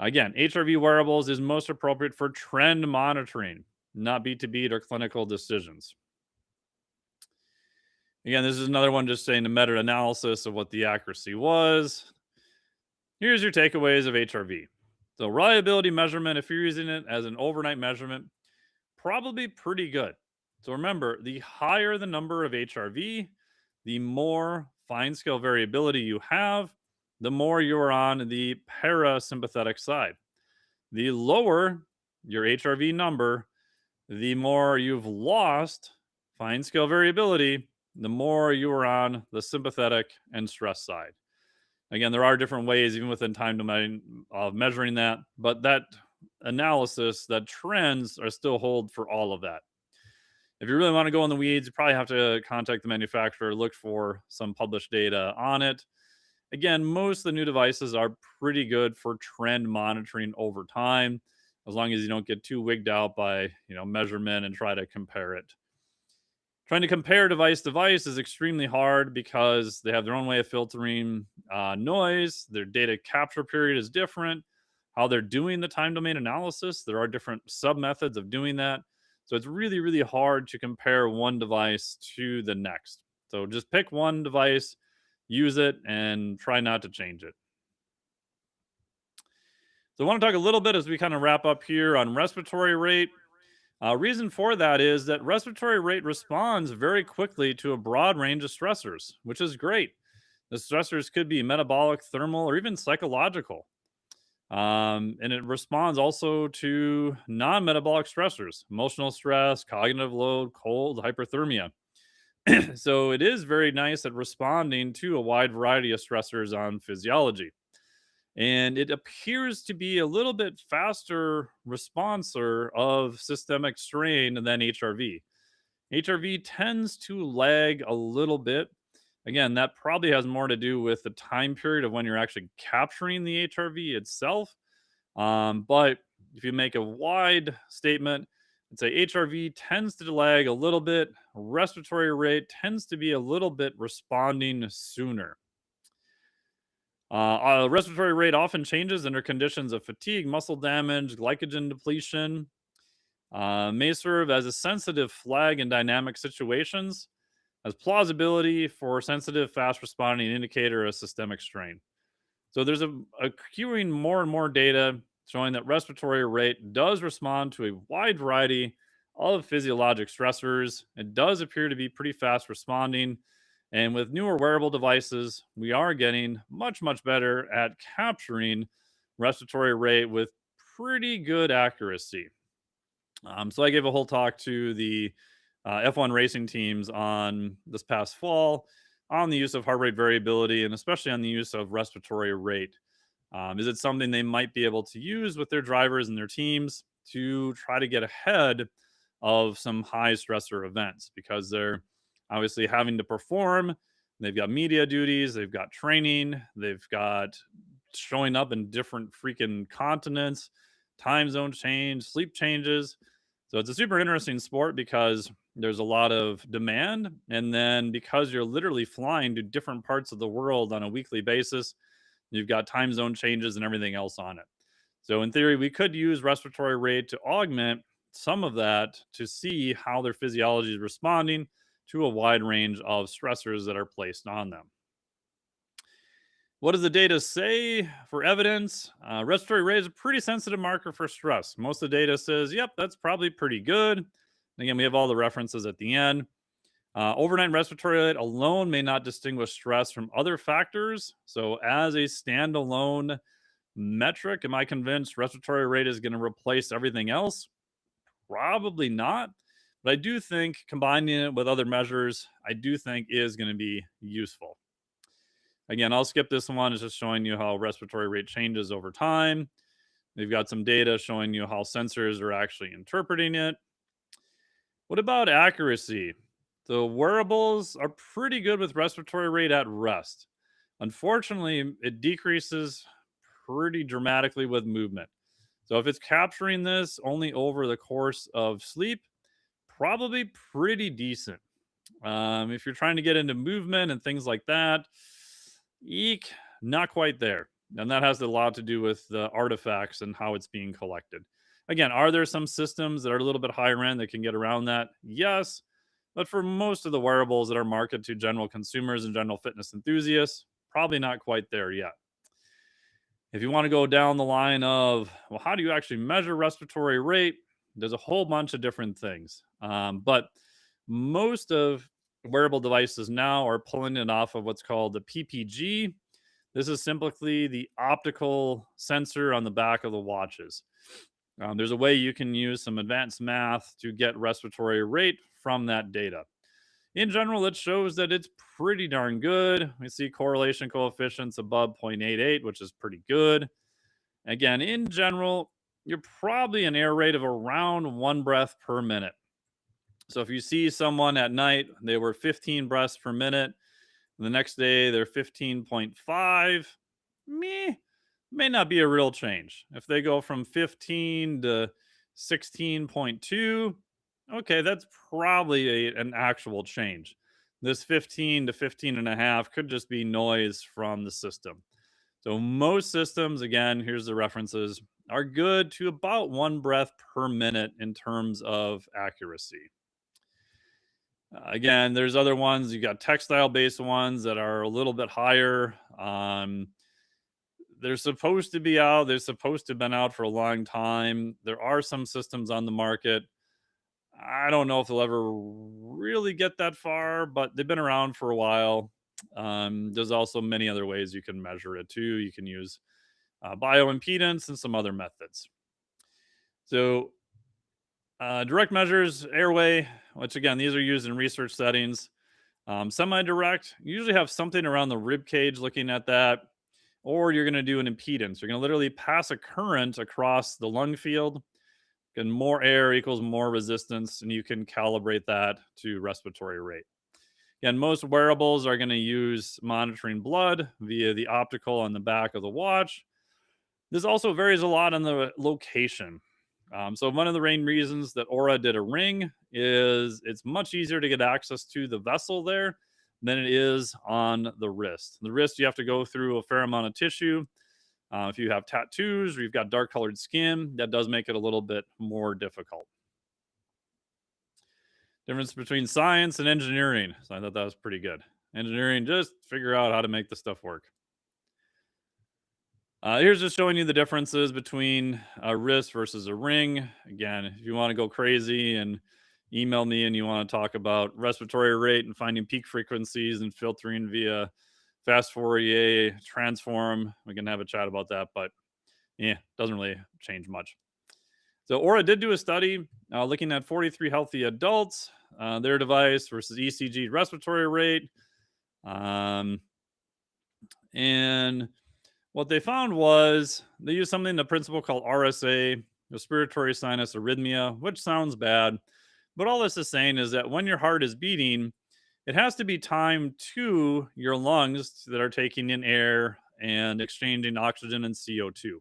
Again, HRV wearables is most appropriate for trend monitoring, not beat to beat or clinical decisions. Again, this is another one just saying the meta-analysis of what the accuracy was. Here's your takeaways of HRV. So reliability measurement, if you're using it as an overnight measurement, probably pretty good. So remember, the higher the number of HRV, the more fine scale variability you have, the more you're on the parasympathetic side. The lower your HRV number, the more you've lost fine scale variability, the more you are on the sympathetic and stress side. Again, there are different ways, even within time domain, of measuring that, but that analysis, that trends are still hold for all of that. If you really want to go in the weeds, you probably have to contact the manufacturer, look for some published data on it. Again, most of the new devices are pretty good for trend monitoring over time, as long as you don't get too wigged out by measurement and try to compare it. Trying to compare device to device is extremely hard because they have their own way of filtering noise. Their data capture period is different. How they're doing the time domain analysis, there are different sub methods of doing that. So it's really, really hard to compare one device to the next. So just pick one device, use it, and try not to change it. So I want to talk a little bit as we kind of wrap up here on respiratory rate. Reason for that is that respiratory rate responds very quickly to a broad range of stressors, which is great. The stressors could be metabolic, thermal, or even psychological. And it responds also to non-metabolic stressors, emotional stress, cognitive load, cold, hyperthermia. So it is very nice at responding to a wide variety of stressors on physiology. And it appears to be a little bit faster responser of systemic strain than HRV. HRV tends to lag a little bit. Again, that probably has more to do with the time period of when you're actually capturing the HRV itself. But if you make a wide statement and say HRV tends to lag a little bit, respiratory rate tends to be a little bit responding sooner. Respiratory rate often changes under conditions of fatigue, muscle damage, glycogen depletion. May serve as a sensitive flag in dynamic situations, as plausibility for sensitive, fast responding indicator of systemic strain. So there's accruing more and more data showing that respiratory rate does respond to a wide variety of physiologic stressors. It does appear to be pretty fast responding. And with newer wearable devices, we are getting much, much better at capturing respiratory rate with pretty good accuracy. So I gave a whole talk to the F1 racing teams on this past fall on the use of heart rate variability and especially on the use of respiratory rate. Is it something they might be able to use with their drivers and their teams to try to get ahead of some high stressor events? Because they're obviously having to perform. They've got media duties, they've got training, they've got showing up in different freaking continents, time zone change, sleep changes. So it's a super interesting sport because there's a lot of demand. And then because you're literally flying to different parts of the world on a weekly basis, you've got time zone changes and everything else on it. So in theory, we could use respiratory rate to augment some of that to see how their physiology is responding to a wide range of stressors that are placed on them. What does the data say for evidence? Respiratory rate is a pretty sensitive marker for stress. Most of the data says, yep, that's probably pretty good. And again, we have all the references at the end. Overnight respiratory rate alone may not distinguish stress from other factors. So as a standalone metric, am I convinced respiratory rate is going to replace everything else? Probably not. But I do think combining it with other measures, I do think is going to be useful. Again, I'll skip this one. It's just showing you how respiratory rate changes over time. We've got some data showing you how sensors are actually interpreting it. What about accuracy? The wearables are pretty good with respiratory rate at rest. Unfortunately, it decreases pretty dramatically with movement. So if it's capturing this only over the course of sleep, probably pretty decent. If you're trying to get into movement and things like that, eek, not quite there. And that has a lot to do with the artifacts and how it's being collected. Again, are there some systems that are a little bit higher end that can get around that? Yes. But for most of the wearables that are marketed to general consumers and general fitness enthusiasts, probably not quite there yet. If you want to go down the line of, well, how do you actually measure respiratory rate? There's a whole bunch of different things. But most of wearable devices now are pulling it off of what's called the PPG. This is simply the optical sensor on the back of the watches. There's a way you can use some advanced math to get respiratory rate from that data. In general, it shows that it's pretty darn good. We see correlation coefficients above 0.88, which is pretty good. Again, in general, you're probably an air rate of around 1 breath per minute. So if you see someone at night, they were 15 breaths per minute. The next day, they're 15.5. May not be a real change. If they go from 15 to 16.2, okay, that's probably an actual change. This 15 to 15 and a half could just be noise from the system. So most systems, again, here's the references, are good to about 1 breath per minute in terms of accuracy. Again, there's other ones. You got textile-based ones that are a little bit higher. They're supposed to be out. They're supposed to have been out for a long time. There are some systems on the market. I don't know if they'll ever really get that far, but they've been around for a while. There's also many other ways you can measure it too. You can use bioimpedance and some other methods. So direct measures, airway, which again, these are used in research settings. Semi-direct, you usually have something around the rib cage looking at that, or you're going to do an impedance. You're going to literally pass a current across the lung field, and more air equals more resistance, and you can calibrate that to respiratory rate. Again, most wearables are going to use monitoring blood via the optical on the back of the watch. This also varies a lot on the location. So one of the main reasons that Oura did a ring is it's much easier to get access to the vessel there than it is on the wrist. The wrist, you have to go through a fair amount of tissue. If you have tattoos or you've got dark colored skin, that does make it a little bit more difficult. Difference between science and engineering. So I thought that was pretty good. Engineering, just figure out how to make the stuff work. Here's just showing you the differences between a wrist versus a ring. Again, if you want to go crazy and email me and you want to talk about respiratory rate and finding peak frequencies and filtering via fast Fourier transform, we can have a chat about that, but yeah, doesn't really change much. So Oura did do a study looking at 43 healthy adults, their device versus ECG respiratory rate. And what they found was they used something, a principle called RSA, respiratory sinus arrhythmia, which sounds bad. But all this is saying is that when your heart is beating, it has to be timed to your lungs that are taking in air and exchanging oxygen and CO2.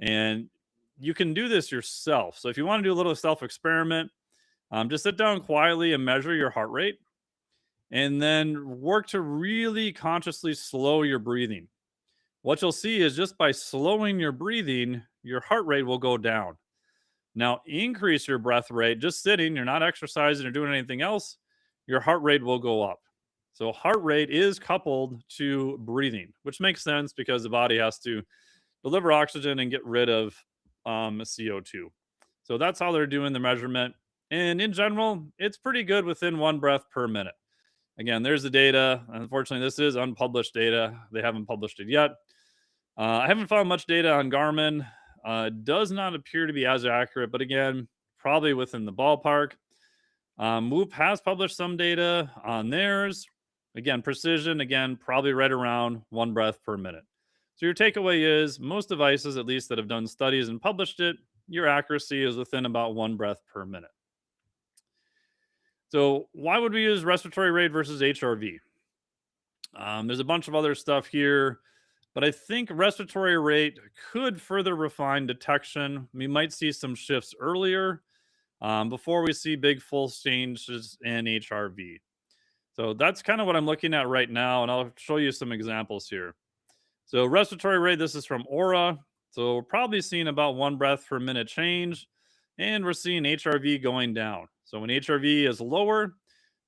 And you can do this yourself. So if you want to do a little self-experiment, just sit down quietly and measure your heart rate. And then work to really consciously slow your breathing. What you'll see is just by slowing your breathing, your heart rate will go down. Now, increase your breath rate, just sitting, you're not exercising or doing anything else, your heart rate will go up. So heart rate is coupled to breathing, which makes sense because the body has to deliver oxygen and get rid of CO2. So that's how they're doing the measurement. And in general, it's pretty good within 1 breath per minute. Again, there's the data. Unfortunately, this is unpublished data. They haven't published it yet. I haven't found much data on Garmin. Does not appear to be as accurate, but again, probably within the ballpark. Whoop has published some data on theirs. Again, precision, again, probably right around 1 breath per minute. So your takeaway is most devices, at least that have done studies and published it, your accuracy is within about 1 breath per minute. So why would we use respiratory rate versus HRV? There's a bunch of other stuff here, but I think respiratory rate could further refine detection. We might see some shifts earlier before we see big full changes in HRV. So that's kind of what I'm looking at right now, and I'll show you some examples here. So respiratory rate, this is from Aura. So we're probably seeing about 1 breath per minute change, and we're seeing HRV going down. So when HRV is lower,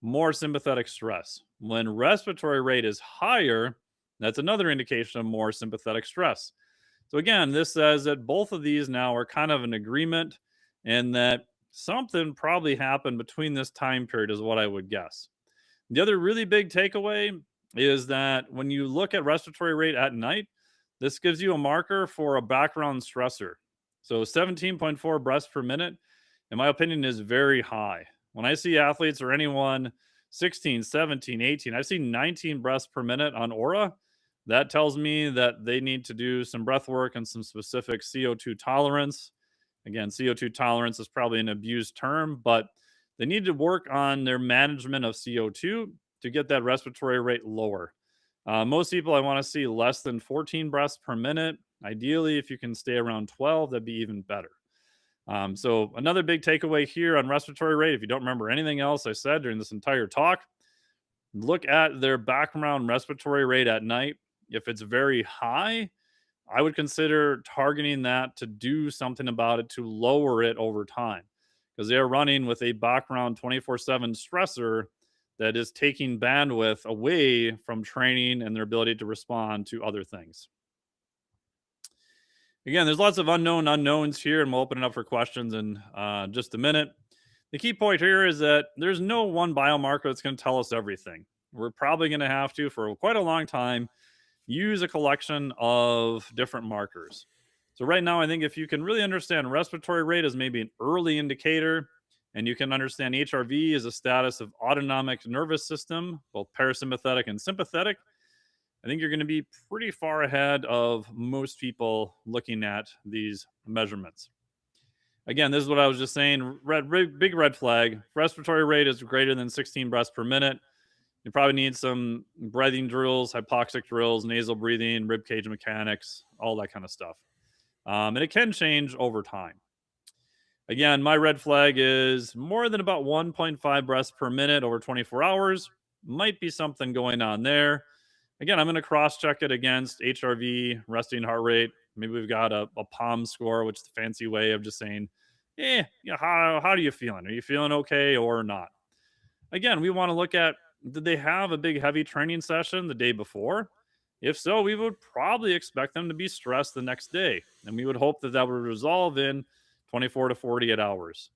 more sympathetic stress. When respiratory rate is higher, that's another indication of more sympathetic stress. So again, this says that both of these now are kind of an agreement and that something probably happened between this time period is what I would guess. The other really big takeaway is that when you look at respiratory rate at night, this gives you a marker for a background stressor. So 17.4 breaths per minute, in my opinion, is very high. When I see athletes or anyone 16, 17, 18, I've seen 19 breaths per minute on Aura. That tells me that they need to do some breath work and some specific CO2 tolerance. Again, CO2 tolerance is probably an abused term, but they need to work on their management of CO2 to get that respiratory rate lower. Most people, I want to see less than 14 breaths per minute. Ideally, if you can stay around 12, that'd be even better. So another big takeaway here on respiratory rate, if you don't remember anything else I said during this entire talk, look at their background respiratory rate at night. If it's very high, I would consider targeting that to do something about it to lower it over time, because they're running with a background 24/7 stressor that is taking bandwidth away from training and their ability to respond to other things. Again, there's lots of unknowns here, and we'll open it up for questions in just a minute. The key point here is that there's no one biomarker that's going to tell us everything. We're probably going to have to, for quite a long time, use a collection of different markers. So right now, I think if you can really understand respiratory rate as maybe an early indicator, and you can understand HRV as a status of autonomic nervous system, both parasympathetic and sympathetic, I think you're going to be pretty far ahead of most people looking at these measurements. Again, this is what I was just saying. Big red flag. Respiratory rate is greater than 16 breaths per minute. You probably need some breathing drills, hypoxic drills, nasal breathing, rib cage mechanics, all that kind of stuff. And it can change over time. Again, my red flag is more than about 1.5 breaths per minute over 24 hours. Might be something going on there. Again, I'm going to cross-check it against HRV, resting heart rate. Maybe we've got a POM score, which is the fancy way of just saying, how are you feeling? Are you feeling okay or not? Again, we want to look at, did they have a big, heavy training session the day before? If so, we would probably expect them to be stressed the next day. And we would hope that that would resolve in 24 to 48 hours.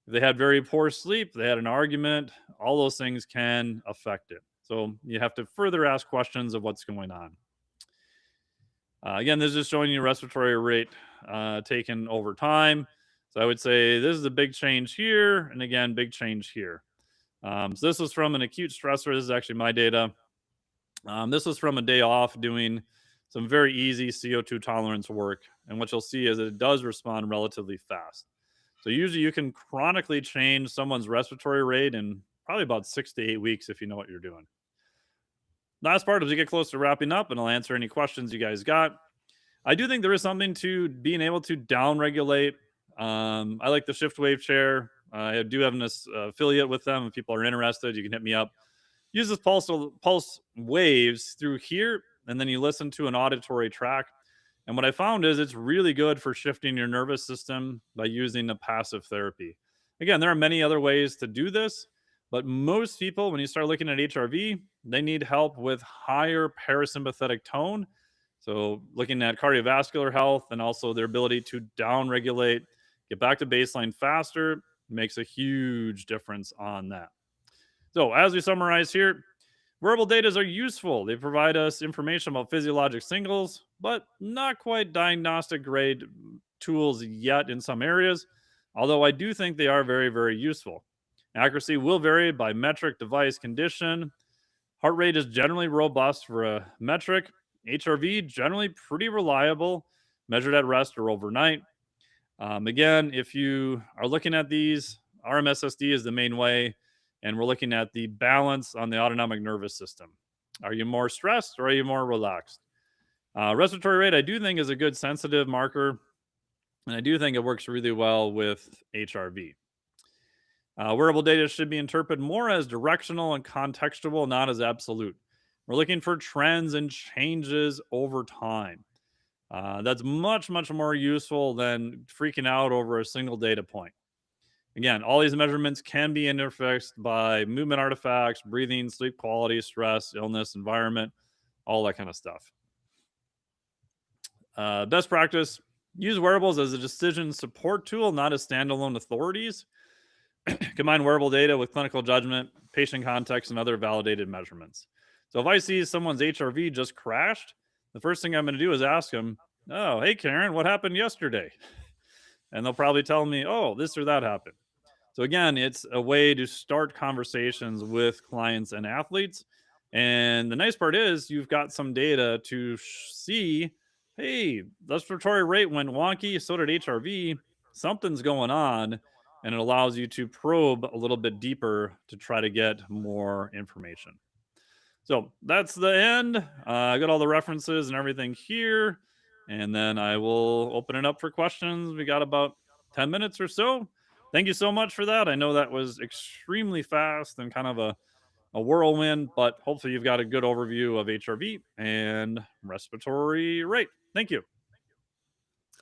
If they had very poor sleep, they had an argument, all those things can affect it. So you have to further ask questions of what's going on. Again, this is just showing you respiratory rate taken over time. So I would say this is a big change here. And again, big change here. So this was from an acute stressor. This is actually my data. This was from a day off doing some very easy CO2 tolerance work. And what you'll see is that it does respond relatively fast. So usually you can chronically change someone's respiratory rate in probably about 6 to 8 weeks if you know what you're doing. Last part, as we get close to wrapping up, and I'll answer any questions you guys got. I do think there is something to being able to down-regulate. I like the Shift Wave chair. I do have an affiliate with them. If people are interested, you can hit me up. Use this pulse waves through here, and then you listen to an auditory track. And what I found is it's really good for shifting your nervous system by using a passive therapy. Again, there are many other ways to do this, But most people, when you start looking at HRV, they need help with higher parasympathetic tone. So looking at cardiovascular health and also their ability to downregulate, get back to baseline faster, makes a huge difference on that. So as we summarize here, wearable data are useful. They provide us information about physiologic signals, but not quite diagnostic grade tools yet in some areas, although I do think they are very, very useful. Accuracy will vary by metric, device, condition. Heart rate is generally robust for a metric. HRV, generally pretty reliable, measured at rest or overnight. Again, if you are looking at these, RMSSD is the main way, and we're looking at the balance on the autonomic nervous system. Are you more stressed or are you more relaxed? Respiratory rate, I do think, is a good sensitive marker, and I do think it works really well with HRV. Wearable data should be interpreted more as directional and contextual, not as absolute. We're looking for trends and changes over time. That's much, much more useful than freaking out over a single data point. Again, all these measurements can be interfaced by movement artifacts, breathing, sleep quality, stress, illness, environment, all that kind of stuff. Best practice, use wearables as a decision support tool, not as standalone authorities. Combine wearable data with clinical judgment, patient context, and other validated measurements. So if I see someone's HRV just crashed, the first thing I'm going to do is ask them, oh, hey, Karen, what happened yesterday? And they'll probably tell me, oh, this or that happened. So again, it's a way to start conversations with clients and athletes. And the nice part is you've got some data to see, hey, respiratory rate went wonky, so did HRV. Something's going on. And it allows you to probe a little bit deeper to try to get more information. So that's the end. I got all the references and everything here. And then I will open it up for questions. We got about 10 minutes or so. Thank you so much for that. I know that was extremely fast and kind of a whirlwind, but hopefully you've got a good overview of HRV and respiratory rate. Thank you.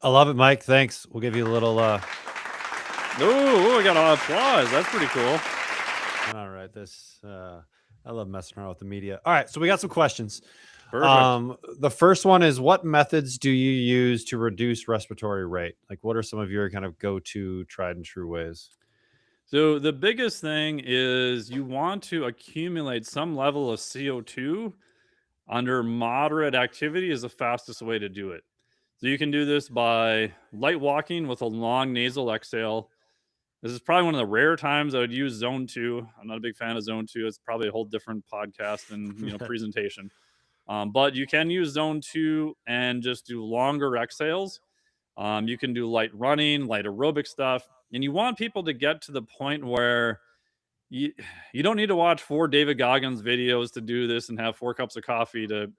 I love it, Mike. Thanks. We'll give you a little Oh, we got an applause. That's pretty cool. all right. I love messing around with the media. All right, so we got some questions. Perfect. The first one is, what methods do you use to reduce respiratory rate? Like, what are some of your kind of go-to tried and true ways? So the biggest thing is you want to accumulate some level of CO2 under moderate activity is the fastest way to do it. So you can do this by light walking with a long nasal exhale. This is probably one of the rare times I would use Zone 2. I'm not a big fan of Zone 2. It's probably a whole different podcast and presentation. But you can use Zone 2 and just do longer exhales. You can do light running, light aerobic stuff. And you want people to get to the point where you don't need to watch 4 David Goggins videos to do this and have 4 cups of coffee to,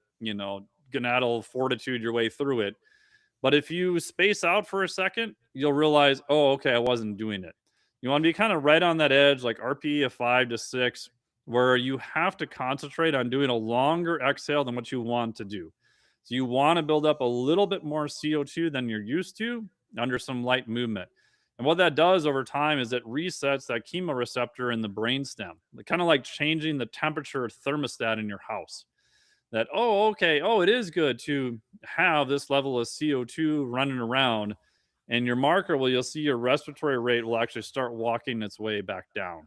gonadal fortitude your way through it. But if you space out for a second, you'll realize, oh, okay, I wasn't doing it. You want to be kind of right on that edge, like RPE of 5 to 6, where you have to concentrate on doing a longer exhale than what you want to do. So you want to build up a little bit more CO2 than you're used to under some light movement. And what that does over time is it resets that chemoreceptor in the brainstem, kind of like changing the temperature thermostat in your house. That, it is good to have this level of CO2 running around, and your marker, you'll see your respiratory rate will actually start walking its way back down.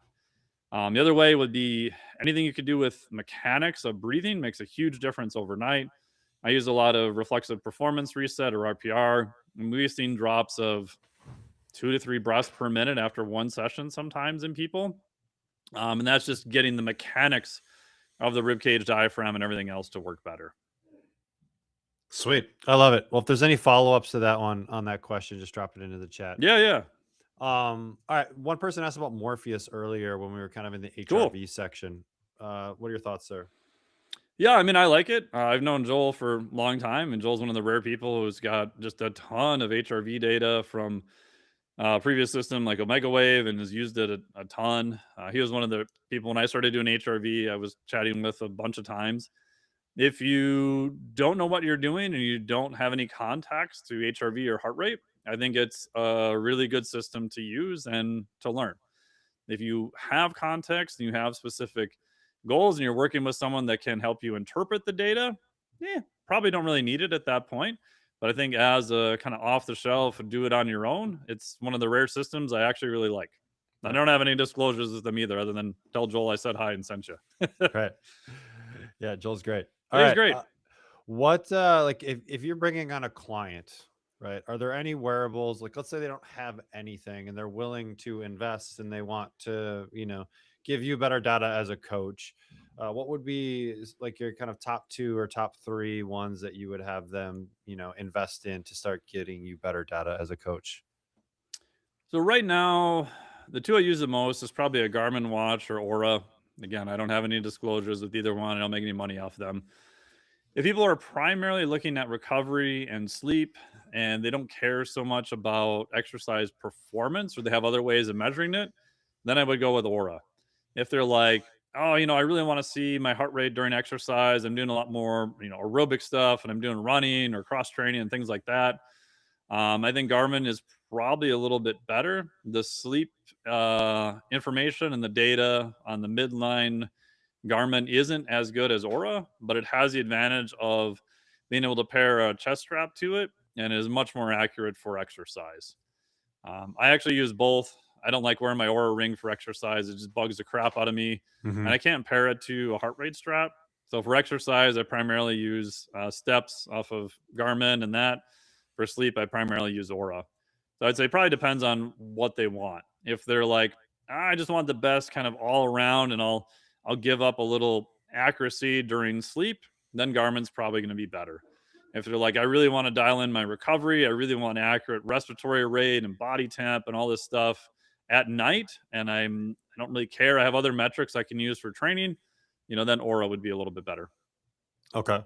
The other way would be anything you could do with mechanics of breathing makes a huge difference overnight. I use a lot of reflexive performance reset or RPR, and we've seen drops of 2 to 3 breaths per minute after one session sometimes in people. And that's just getting the mechanics of the ribcage, diaphragm, and everything else to work better. Sweet. I love it. Well, if there's any follow-ups to that one on that question, just drop it into the chat. Yeah. All right. One person asked about Morpheus earlier when we were kind of in the HRV section. What are your thoughts, sir? Yeah, I mean, I like it. I've known Joel for a long time, and Joel's one of the rare people who's got just a ton of HRV data from previous system like OmegaWave and has used it a ton. He was one of the people when I started doing HRV, I was chatting with a bunch of times. If you don't know what you're doing and you don't have any contacts to HRV or heart rate, I think it's a really good system to use and to learn. If you have context and you have specific goals and you're working with someone that can help you interpret the data, probably don't really need it at that point. But I think as a kind of off the shelf and do it on your own, it's one of the rare systems I actually really like. I don't have any disclosures with them either, other than tell Joel I said hi and sent you. Right. Yeah, Joel's great. He's great. What like if you're bringing on a client, right? Are there any wearables? Like, let's say they don't have anything and they're willing to invest and they want to, give you better data as a coach. What would be like your kind of top 2 or top 3 ones that you would have them, invest in to start getting you better data as a coach? So right now, the 2 I use the most is probably a Garmin watch or Aura. Again, I don't have any disclosures with either one. I don't make any money off them. If people are primarily looking at recovery and sleep and they don't care so much about exercise performance or they have other ways of measuring it, then I would go with Aura. If they're like, oh, I really want to see my heart rate during exercise, I'm doing a lot more, aerobic stuff and I'm doing running or cross training and things like that. I think Garmin is probably a little bit better. The sleep information and the data on the midline Garmin isn't as good as Aura, but it has the advantage of being able to pair a chest strap to it and is much more accurate for exercise. I actually use both. I don't like wearing my Aura ring for exercise. It just bugs the crap out of me. Mhm. And I can't pair it to a heart rate strap. So for exercise, I primarily use steps off of Garmin, and that for sleep, I primarily use Aura. So I'd say it probably depends on what they want. If they're like, I just want the best kind of all around and I'll give up a little accuracy during sleep, then Garmin's probably going to be better. If they're like, I really want to dial in my recovery, I really want accurate respiratory rate and body temp and all this stuff at night, and I don't really care, I have other metrics I can use for training, then Aura would be a little bit better. Okay.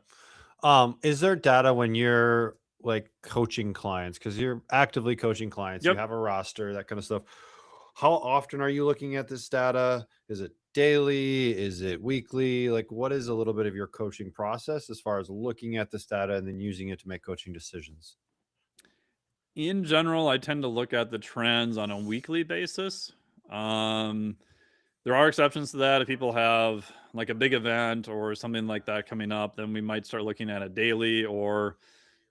Is there data when you're like coaching clients? Because you're actively coaching clients, Yep. you have a roster, that kind of stuff. How often are you looking at this data? Is it daily? Is it weekly? Like, what is a little bit of your coaching process as far as looking at this data and then using it to make coaching decisions? In general, I tend to look at the trends on a weekly basis. There are exceptions to that. If people have like a big event or something like that coming up, then we might start looking at it daily, or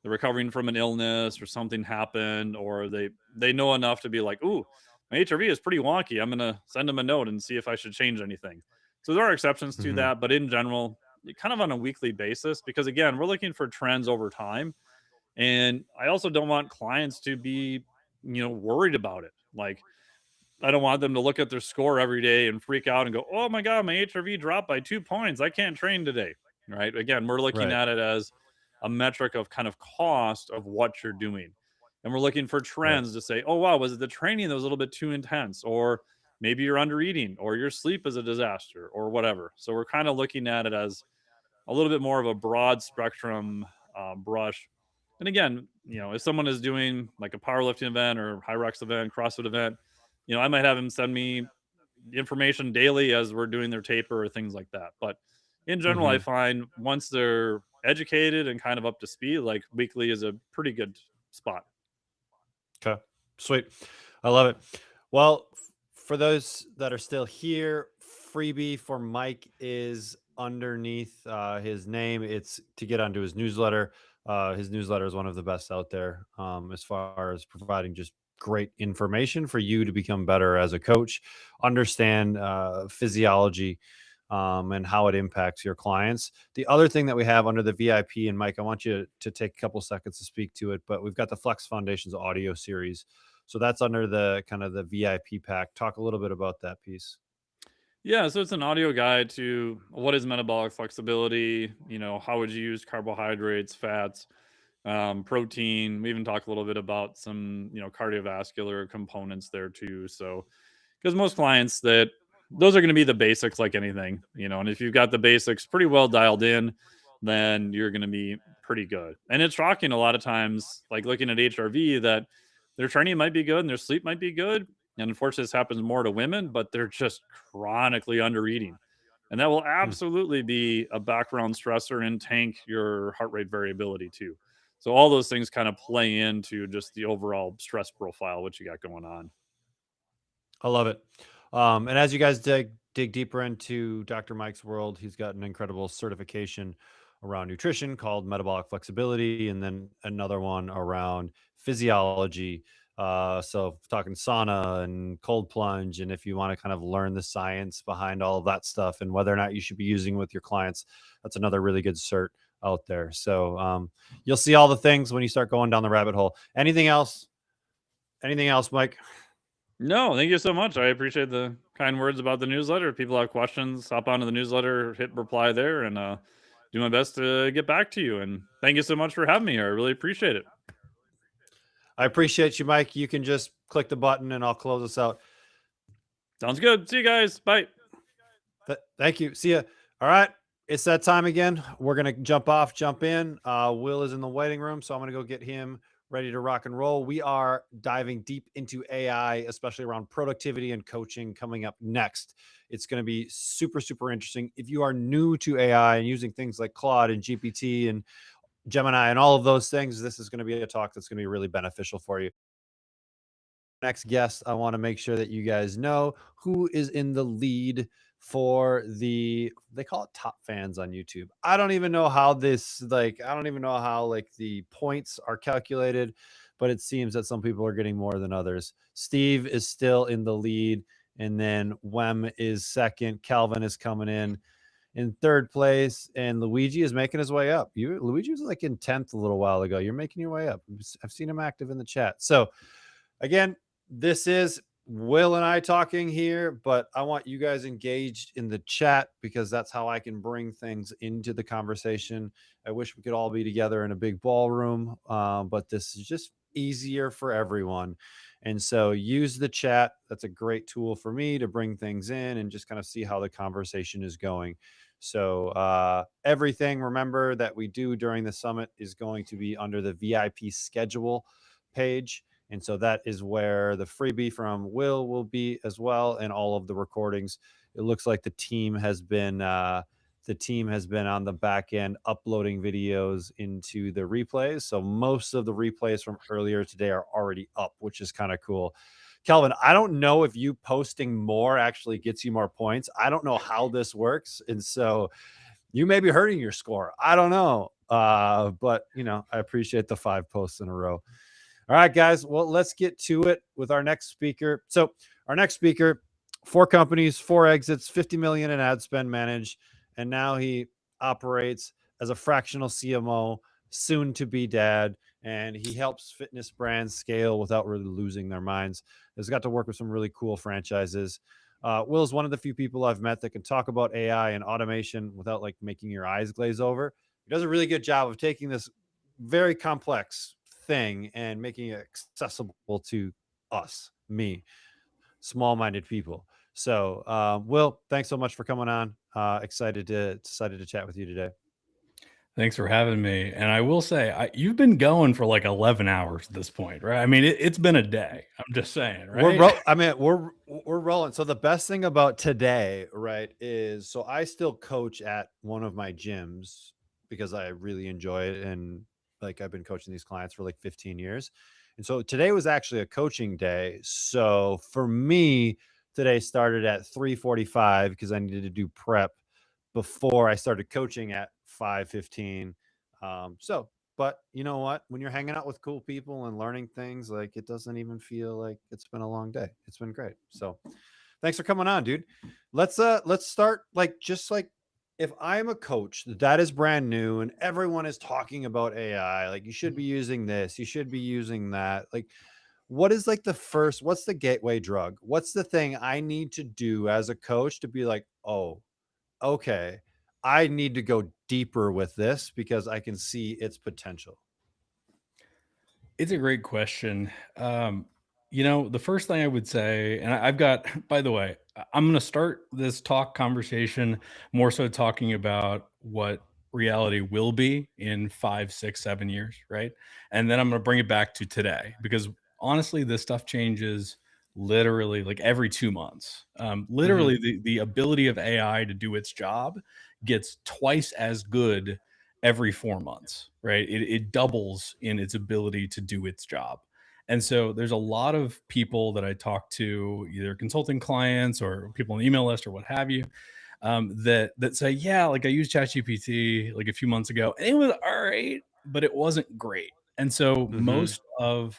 they're recovering from an illness or something happened, or they know enough to be like, ooh, my HRV is pretty wonky. I'm going to send them a note and see if I should change anything. So there are exceptions to Mhm. that, but in general, kind of on a weekly basis, because again, we're looking for trends over time. And I also don't want clients to be, worried about it. Like, I don't want them to look at their score every day and freak out and go, oh my God, my HRV dropped by 2 points. I can't train today. Right. Again, we're looking Right. at it as a metric of kind of cost of what you're doing. And we're looking for Right. trends to say, oh, wow, was it the training that was a little bit too intense? Or maybe you're under eating, or your sleep is a disaster, or whatever. So we're kind of looking at it as a little bit more of a broad spectrum brush. And again, if someone is doing like a powerlifting event or high rocks event, CrossFit event, I might have them send me information daily as we're doing their taper or things like that. But in general, I Mhm. find once they're educated and kind of up to speed, like weekly is a pretty good spot. Okay. Sweet. I love it. Well, for those that are still here, freebie for Mike is underneath his name. It's to get onto his newsletter. His newsletter is one of the best out there as far as providing just great information for you to become better as a coach, understand physiology, and how it impacts your clients. The other thing that we have under the VIP, and Mike, I want you to take a couple seconds to speak to it, but we've got the Flex Foundations audio series. So that's under the kind of the VIP pack. Talk a little bit about that piece. Yeah, so it's an audio guide to what is metabolic flexibility, how would you use carbohydrates, fats, protein. We even talk a little bit about some, cardiovascular components there too. So, because most clients those are going to be the basics like anything, and if you've got the basics pretty well dialed in, then you're going to be pretty good. And it's shocking a lot of times, like looking at HRV, that their training might be good and their sleep might be good. And unfortunately, this happens more to women, but they're just chronically under eating. And that will Mm. absolutely be a background stressor and tank your heart rate variability too. So all those things kind of play into just the overall stress profile, what you got going on. I love it. And as you guys dig deeper into Dr. Mike's world, he's got an incredible certification around nutrition called metabolic flexibility, and then another one around physiology. So talking sauna and cold plunge, and if you want to kind of learn the science behind all of that stuff and whether or not you should be using with your clients, that's another really good cert out there. So you'll see all the things when you start going down the rabbit hole. Anything else? Anything else, Mike? No, thank you so much. I appreciate the kind words about the newsletter. If people have questions, hop onto the newsletter, hit reply there, and do my best to get back to you. And thank you so much for having me here. I really appreciate it. I appreciate you, Mike. You can just click the button and I'll close us out. Sounds good. See you guys. Bye. Thank you. See ya. All right. It's that time again. We're going to jump in. Will is in the waiting room, so I'm going to go get him ready to rock and roll. We are diving deep into AI, especially around productivity and coaching coming up next. It's going to be super, super interesting. If you are new to AI and using things like Claude and GPT and Gemini and all of those things, this is going to be a talk that's going to be really beneficial for you. Next guest, I want to make sure that you guys know who is in the lead for they call it top fans on YouTube. I don't even know how the points are calculated, but it seems that some people are getting more than others. Steve is still in the lead, and then Wem is second. Calvin is coming in third place, and Luigi is making his way up. Luigi was like in 10th a little while ago. You're making your way up. I've seen him active in the chat. So again, this is Will and I talking here, but I want you guys engaged in the chat because that's how I can bring things into the conversation. I wish we could all be together in a big ballroom, but this is just easier for everyone. And so use the chat. That's a great tool for me to bring things in and just kind of see how the conversation is going. So everything, remember, that we do during the summit is going to be under the VIP schedule page. And so that is where the freebie from will be as well, and all of the recordings. It looks like the team has been on the back end uploading videos into the replays. So most of the replays from earlier today are already up, which is kind of cool. Kelvin, I don't know if you posting more actually gets you more points. I don't know how this works. And so you may be hurting your score. I don't know. But I appreciate the 5 posts in a row. All right, guys. Well, let's get to it with our next speaker. So our next speaker, 4 companies, 4 exits, 50 million in ad spend managed. And now he operates as a fractional CMO, soon to be dad. And he helps fitness brands scale without really losing their minds. Has got to work with some really cool franchises. Will is one of the few people I've met that can talk about AI and automation without like making your eyes glaze over. He does a really good job of taking this very complex thing and making it accessible to us, small-minded people. So Will, thanks so much for coming on. Excited to chat with you today. Thanks for having me. And I will say, you've been going for like 11 hours at this point, right? I mean, it's been a day. I'm just saying, right? We're rolling. So the best thing about today, right, is so I still coach at one of my gyms because I really enjoy it, and like I've been coaching these clients for like 15 years. And so today was actually a coaching day. So for me, today started at 3:45 because I needed to do prep before I started coaching at 5:15. But you know what? When you're hanging out with cool people and learning things, like it doesn't even feel like it's been a long day. It's been great. So thanks for coming on, dude. Let's start if I'm a coach that is brand new and everyone is talking about AI, like you should be using this, you should be using that. Like, what is like what's the gateway drug? What's the thing I need to do as a coach to be like, oh, okay, I need to go deeper with this because I can see its potential? It's a great question. The first thing I would say, and I've got, by the way, I'm going to start this conversation more so talking about what reality will be in 5, 6, 7 years, right? And then I'm going to bring it back to today because honestly, this stuff changes literally like every 2 months. Literally, the ability of AI to do its job gets twice as good every 4 months, right? It doubles in its ability to do its job. And so there's a lot of people that I talk to, either consulting clients or people on the email list or what have you, that say, yeah, like I used ChatGPT like a few months ago, and it was all right, but it wasn't great. And so Mm-hmm.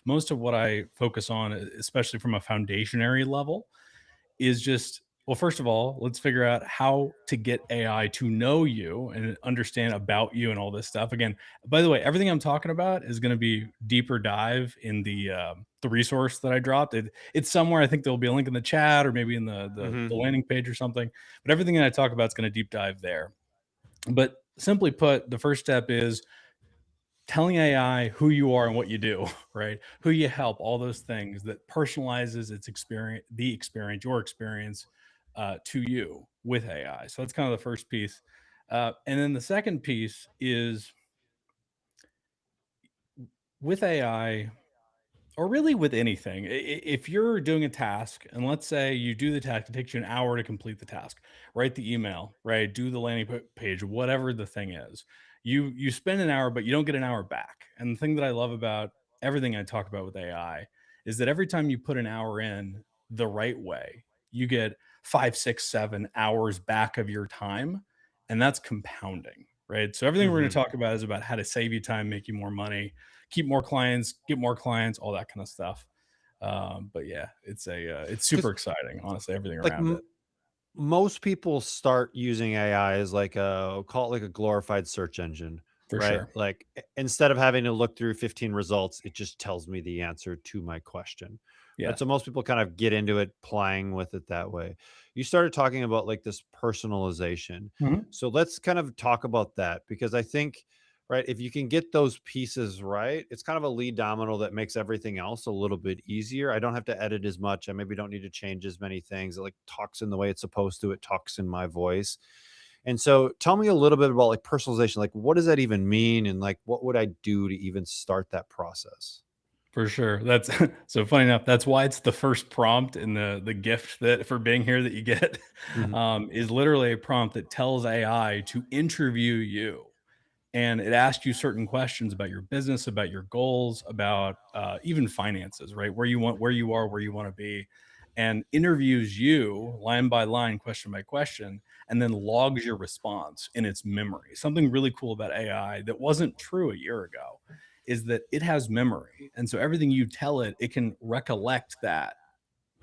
most of what I focus on, especially from a foundationary level, is just, well, first of all, let's figure out how to get AI to know you and understand about you and all this stuff. Again, by the way, everything I'm talking about is going to be deeper dive in the resource that I dropped. It's somewhere. I think there'll be a link in the chat or maybe in the Mm-hmm. landing page or something. But everything that I talk about is going to deep dive there. But simply put, the first step is telling AI who you are and what you do, right? Who you help, all those things that personalizes its experience, your experience to you with AI. So that's kind of the first piece. And then the second piece is with AI, or really with anything. If you're doing a task, and let's say you do the task, it takes you an hour to complete the task, write the email, right? Do the landing page, whatever the thing is. You spend an hour, but you don't get an hour back. And the thing that I love about everything I talk about with AI is that every time you put an hour in the right way, you get 5, 6, 7 hours back of your time. And that's compounding, right? So everything we're going Mm-hmm. to talk about is about how to save you time, make you more money, keep more clients, get more clients, all that kind of stuff. But yeah, it's Because super exciting, honestly, everything like around it. most people start using AI as like call it like a glorified search engine, For right? sure. Like instead of having to look through 15 results, it just tells me the answer to my question. Right. Yeah. So most people kind of get into it playing with it that way. You started talking about like this personalization. Mhm. So let's kind of talk about that because I think, right, if you can get those pieces right, it's kind of a lead domino that makes everything else a little bit easier. I don't have to edit as much. I maybe don't need to change as many things. It like talks in the way it's supposed to. It talks in my voice. And so tell me a little bit about like personalization. Like what does that even mean? And like what would I do to even start that process? For sure. That's so funny enough. That's why it's the first prompt in the gift that for being here that you get Mhm. is literally a prompt that tells AI to interview you. And it asks you certain questions about your business, about your goals, about even finances, right? Where you are, where you want to be, and interviews you line by line, question by question, and then logs your response in its memory. Something really cool about AI that wasn't true a year ago is that it has memory. And so everything you tell it, it can recollect that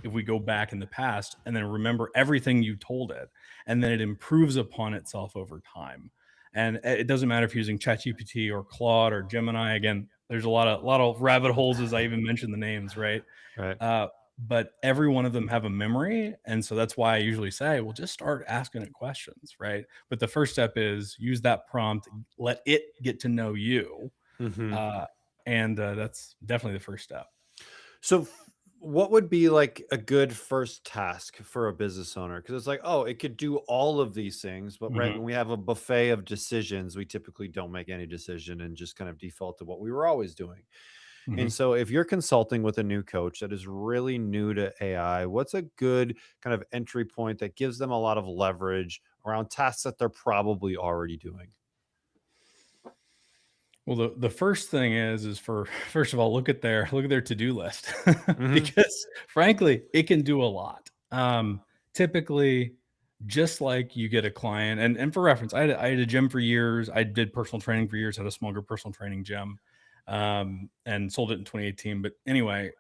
if we go back in the past and then remember everything you told it, and then it improves upon itself over time. And it doesn't matter if you're using ChatGPT or Claude or Gemini. Again, there's a lot of rabbit holes as I even mentioned the names, right? Right. Uh, but every one of them have a memory, and so that's why I usually say, well, just start asking it questions, right? But the first step is use that prompt, let it get to know you, Mhm. uh, and that's definitely the first step. So, what would be like a good first task for a business owner? Because it's like, oh, it could do all of these things, but right Mhm. when we have a buffet of decisions, we typically don't make any decision and just kind of default to what we were always doing. And Mhm. so, if you're consulting with a new coach that is really new to AI, what's a good kind of entry point that gives them a lot of leverage around tasks that they're probably already doing? Well, the first thing is for first of all, look at their to-do list Hmm. because frankly, it can do a lot. Typically, just like you get a client, and for reference, I had a gym for years. I did personal training for years, had a small group personal training gym, and sold it in 2018. But anyway,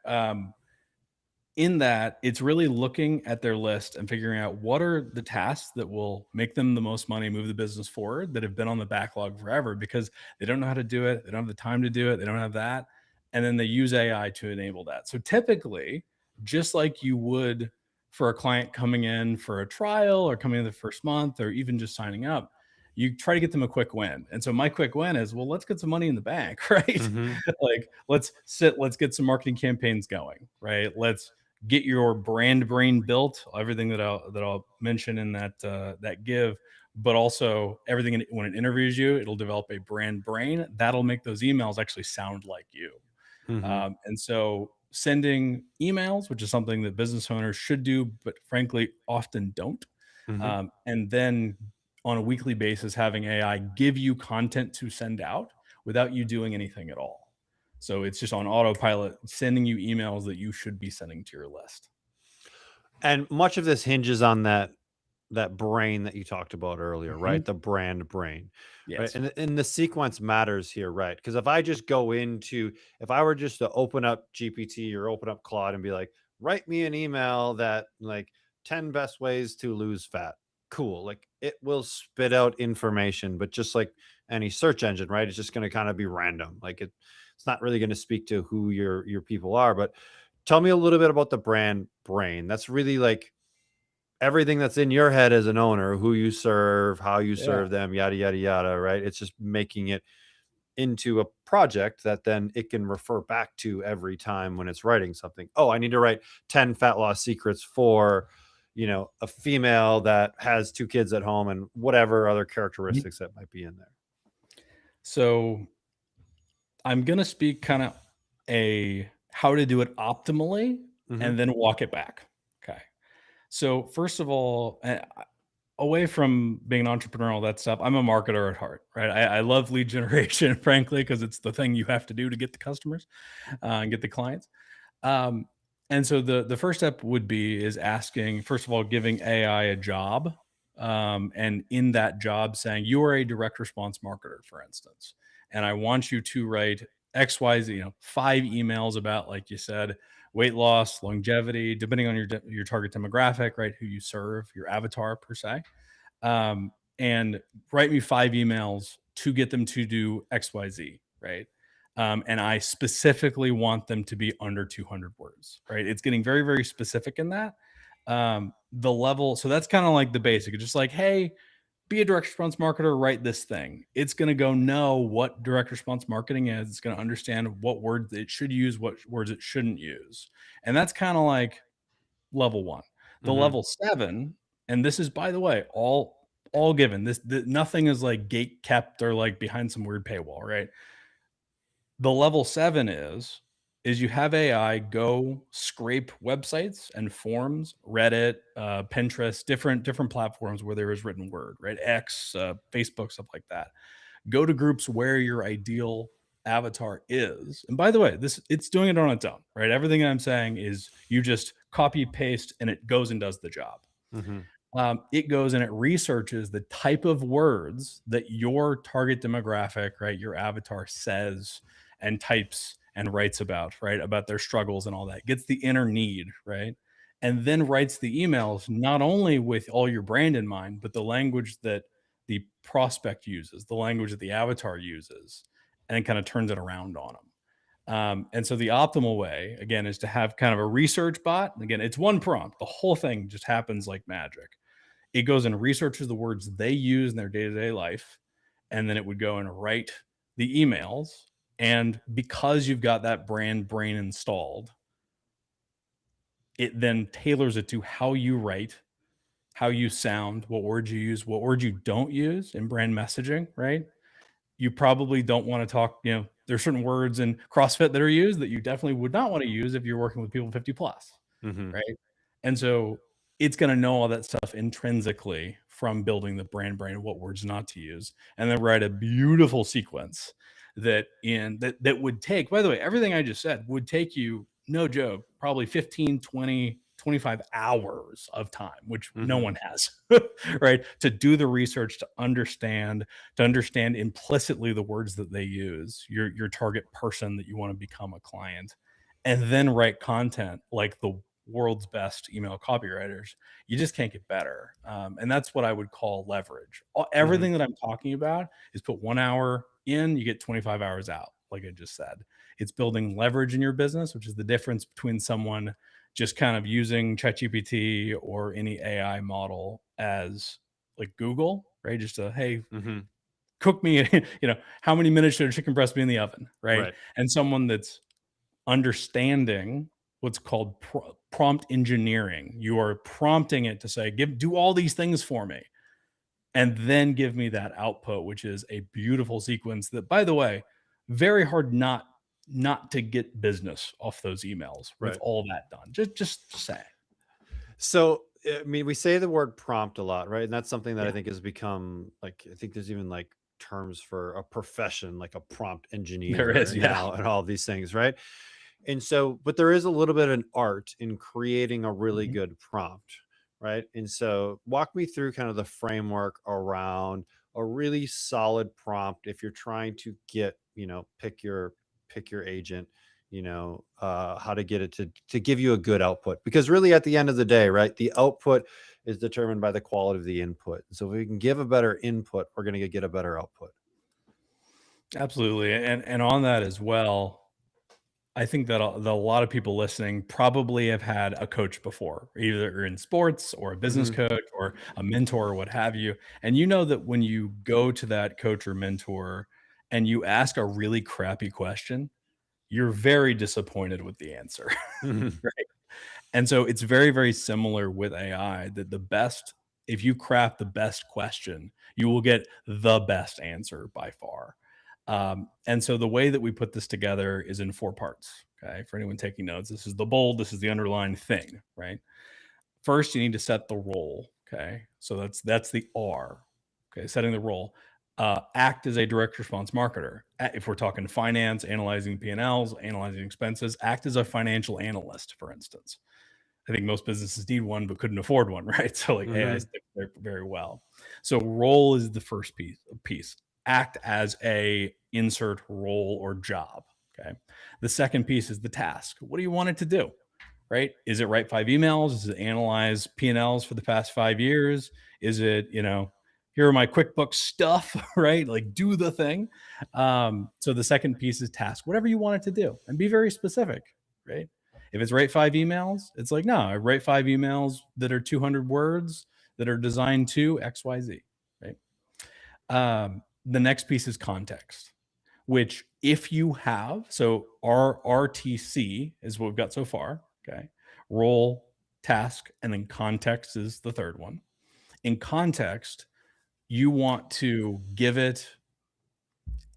in that it's really looking at their list and figuring out what are the tasks that will make them the most money, move the business forward, that have been on the backlog forever because they don't know how to do it, they don't have the time to do it, they don't have that, and then they use AI to enable that. So typically, just like you would for a client coming in for a trial or coming in the first month or even just signing up, you try to get them a quick win. And so my quick win is, well, let's get some money in the bank, right? Hmm. Like let's get some marketing campaigns going, right? Let's get your brand brain built, everything that I'll mention in that give, but also everything when it interviews you, it'll develop a brand brain that'll make those emails actually sound like you. Hmm. And so sending emails, which is something that business owners should do, but frankly often don't. Hmm. And then on a weekly basis, having AI give you content to send out without you doing anything at all. So it's just on autopilot, sending you emails that you should be sending to your list. And much of this hinges on that brain that you talked about earlier, right? The brand brain, right? Yes. And the sequence matters here, right? Because if I just go into, if I were just to open up GPT or open up Claude and be like, write me an email that like 10 best ways to lose fat, cool. Like it will spit out information, but just like any search engine, right? It's just going to kind of be random. Like it's not really going to speak to who your people are. But tell me a little bit about the brand brain. That's really like everything that's in your head as an owner, who you serve, how you serve them, yada, yada, yada, right? It's just making it into a project that then it can refer back to every time when it's writing something. Oh, I need to write 10 fat loss secrets for, a female that has 2 kids at home and whatever other characteristics that might be in there. So I'm going to speak kind of how to do it optimally and then walk it back. Okay. So first of all, away from being an entrepreneur, all that stuff, I'm a marketer at heart, right? I love lead generation, frankly, because it's the thing you have to do to get the customers and get the clients. And so the first step would be is asking, first of all, giving AI a job. And in that job saying, you are a direct response marketer, for instance, and I want you to write XYZ, 5 emails about, like you said, weight loss, longevity, depending on your target demographic, right? Who you serve, your avatar per se. And write me 5 emails to get them to do XYZ, right? And I specifically want them to be under 200 words, right? It's getting very, very specific in that. The level, so that's kind of like the basic. It's just like, hey, be a direct response marketer, write this thing. It's going to go know what direct response marketing is. It's going to understand what words it should use, what words it shouldn't use. And that's kind of like level 1. The level 7, and this is, by the way, all given. Nothing is like gate kept or like behind some weird paywall, right? The level 7 is you have AI go scrape websites and forums, Reddit, Pinterest, different platforms where there is written word, right? X, Facebook, stuff like that. Go to groups where your ideal avatar is. And by the way, it's doing it on its own, right? Everything I'm saying is you just copy paste and it goes and does the job. It goes and it researches the type of words that your target demographic, right, your avatar says and types and writes about, right, about their struggles and all that, gets the inner need, right, and then writes the emails not only with all your brand in mind, but the language that the prospect uses, the language that the avatar uses, and it kind of turns it around on them. And so the optimal way, again, is to have kind of a research bot. Again, it's one prompt. The whole thing just happens like magic. It goes and researches the words they use in their day-to-day life, and then it would go and write the emails. And because you've got that brand brain installed, it then tailors it to how you write, how you sound, what words you use, what words you don't use in brand messaging, right? You probably don't want to talk, there's certain words in CrossFit that are used that you definitely would not want to use if you're working with people 50 plus, right? And so it's going to know all that stuff intrinsically from building the brand brain of what words not to use, and then write a beautiful sequence that would take, by the way, everything I just said would take you, no joke, probably 15, 20, 25 hours of time, which no one has, right? To do the research, to understand implicitly the words that they use, your target person that you want to become a client, and then write content like the world's best email copywriters. You just can't get better. And that's what I would call leverage. Everything that I'm talking about is put 1 hour in, you get 25 hours out. Like I just said, it's building leverage in your business, which is the difference between someone just kind of using ChatGPT or any AI model as like Google, right? Just a, hey, cook me, how many minutes should a chicken breast be in the oven, right? And someone that's understanding what's called prompt engineering. You are prompting it to say, do all these things for me, and then give me that output, which is a beautiful sequence that, by the way, very hard not to get business off those emails with all that done. Just say. So, I mean, we say the word prompt a lot, right? And that's something that I think has become like, I think there's even like terms for a profession like a prompt engineer There is, yeah. now and all these things, right? And so, but there is a little bit of an art in creating a really Mhm. good prompt, right? And so, walk me through kind of the framework around a really solid prompt if you're trying to get, pick your agent, how to get it to give you a good output. Because really, at the end of the day, right, the output is determined by the quality of the input. So, if we can give a better input, we're going to get a better output. Absolutely. And on that as well, I think that a lot of people listening probably have had a coach before, either in sports or a business Mhm. coach or a mentor or what have you. And you know that when you go to that coach or mentor and you ask a really crappy question, you're very disappointed with the answer. Mhm. Right. And so it's very, very similar with AI that if you craft the best question, you will get the best answer by far. And so the way that we put this together is in 4 parts. Okay. For anyone taking notes, this is the bold, this is the underlined thing, right? First, you need to set the role. Okay. So that's the R. Okay. Setting the role. Act as a direct response marketer. If we're talking finance, analyzing P&Ls, analyzing expenses, act as a financial analyst, for instance. I think most businesses need one, but couldn't afford one, right? So like AI Mhm. sticks there very well. So role is the first piece. Act as a insert role or job. Okay. The second piece is the task. What do you want it to do? Right? Is it write 5 emails? Is it analyze P&Ls for the past 5 years? Is it, here are my QuickBooks stuff, right? Like do the thing. So the second piece is task, whatever you want it to do, and be very specific, right? If it's write 5 emails, it's like, no, I write 5 emails that are 200 words that are designed to XYZ, right? The next piece is context, which if you have, so our RTC is what we've got so far. Okay. Role, task, and then context is the third one. In context, you want to give it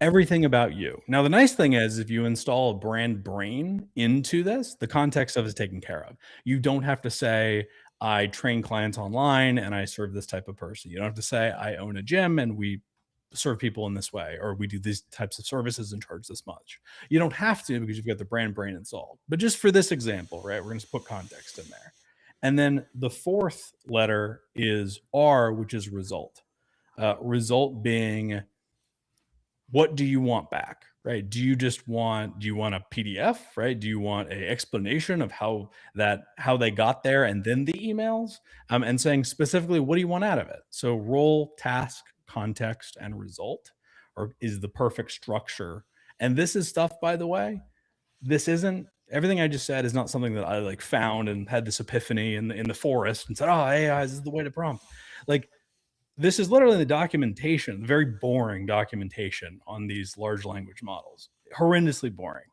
everything about you. Now, the nice thing is if you install a brand brain into this, the context of it is taken care of. You don't have to say, I train clients online and I serve this type of person. You don't have to say, I own a gym and we serve people in this way, or we do these types of services and charge this much. You don't have to because you've got the brand brain installed. But just for this example, right, we're going to put context in there. And then the fourth letter is R, which is result. Result being, what do you want back, right? Do you want a PDF, right? Do you want a explanation of how they got there and then the emails? And saying specifically, what do you want out of it? So role, task, context, and result is the perfect structure. And this is stuff, by the way, this isn't everything I just said is not something that I like found and had this epiphany in the forest and said, oh, AI is the way to prompt. Like, this is literally the documentation, very boring documentation on these large language models, horrendously boring.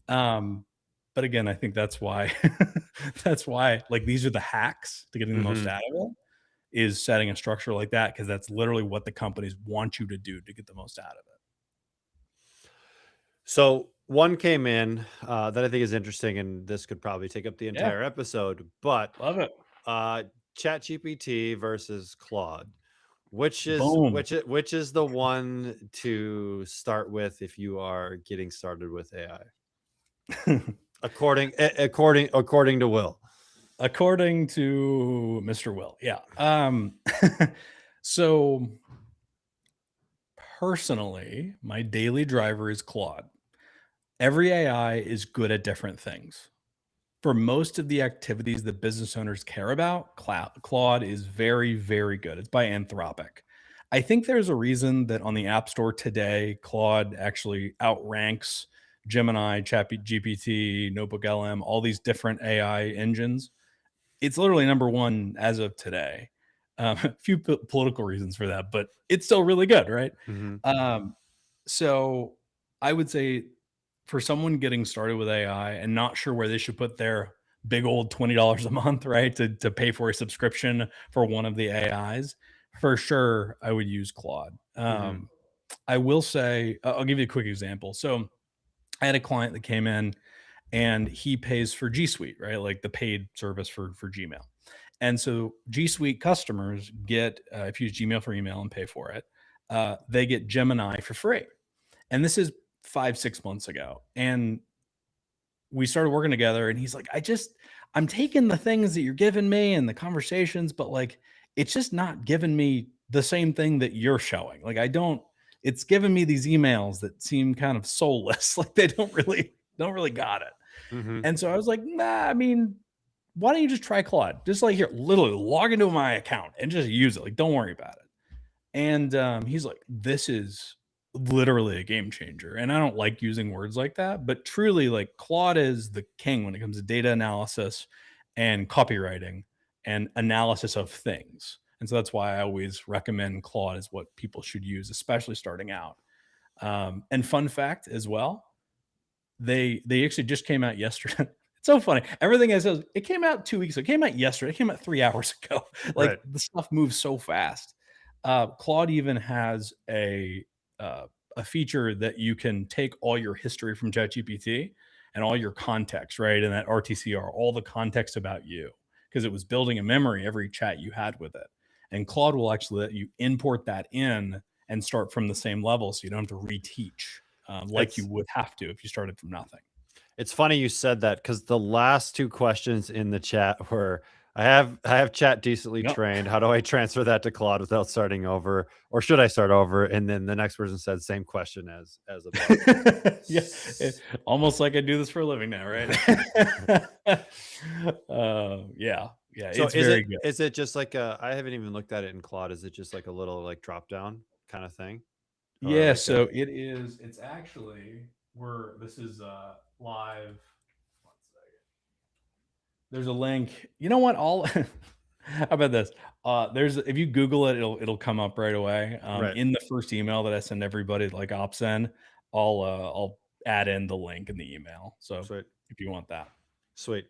But again, I think that's why like these are the hacks to getting the most Mhm. out of it, is setting a structure like that, because that's literally what the companies want you to do to get the most out of it. So one came in that I think is interesting, and this could probably take up the Yeah. entire episode. But Love it. ChatGPT versus Claude, which is Boom. which is the one to start with if you are getting started with AI, according to Will. According to Mr. Will, yeah. So personally, my daily driver is Claude. Every AI is good at different things. For most of the activities that business owners care about, Claude is very, very good. It's by Anthropic. I think there's a reason that on the App Store today, Claude actually outranks Gemini, ChatGPT, NotebookLM, all these different AI engines. It's literally number one as of today. A few political reasons for that, but it's still really good, right? Mhm. So I would say for someone getting started with AI and not sure where they should put their big old $20 a month, right, to pay for a subscription for one of the AIs, for sure, I would use Claude. Mhm. I will say, I'll give you a quick example. So I had a client that came in and he pays for G Suite, right? Like the paid service for Gmail. And so G Suite customers get, if you use Gmail for email and pay for it, they get Gemini for free. And this is 5-6 months ago. And we started working together, and he's like, I'm taking the things that you're giving me and the conversations, but like, it's just not giving me the same thing that you're showing. Like, it's giving me these emails that seem kind of soulless. Like they don't really got it. Mhm. And so I was like, nah, I mean, why don't you just try Claude? Just like, here, literally log into my account and just use it. Like, don't worry about it. And he's like, this is literally a game changer. And I don't like using words like that, but truly, like, Claude is the king when it comes to data analysis and copywriting and analysis of things. And so that's why I always recommend Claude is what people should use, especially starting out. And fun fact as well, they actually just came out yesterday. It's so funny. Everything I said, it came out 2 weeks ago. It came out yesterday. It came out 3 hours ago. Like, Right. the stuff moves so fast. Claude even has a feature that you can take all your history from ChatGPT and all your context, right? And that RTCR, all the context about you, because it was building a memory every chat you had with it. And Claude will actually let you import that in and start from the same level, so you don't have to reteach like you would have to if you started from nothing. It's funny you said that, because the last 2 questions in the chat were, I have chat decently Yep. trained. How do I transfer that to Claude without starting over? Or should I start over? And then the next person said same question as above. Yeah, almost like I do this for a living now, right? Yeah, So it's very good. is it just like I haven't even looked at it in Claude. Is it just like a little like drop down kind of thing? Or Yeah, like so it's actually this is live. One second. There's a link. You know what? How about this? If you Google it, it'll come up right away. Right. In the first email that I send everybody, like OpSend, I'll add in the link in the email. So Sweet. if you want that. Sweet.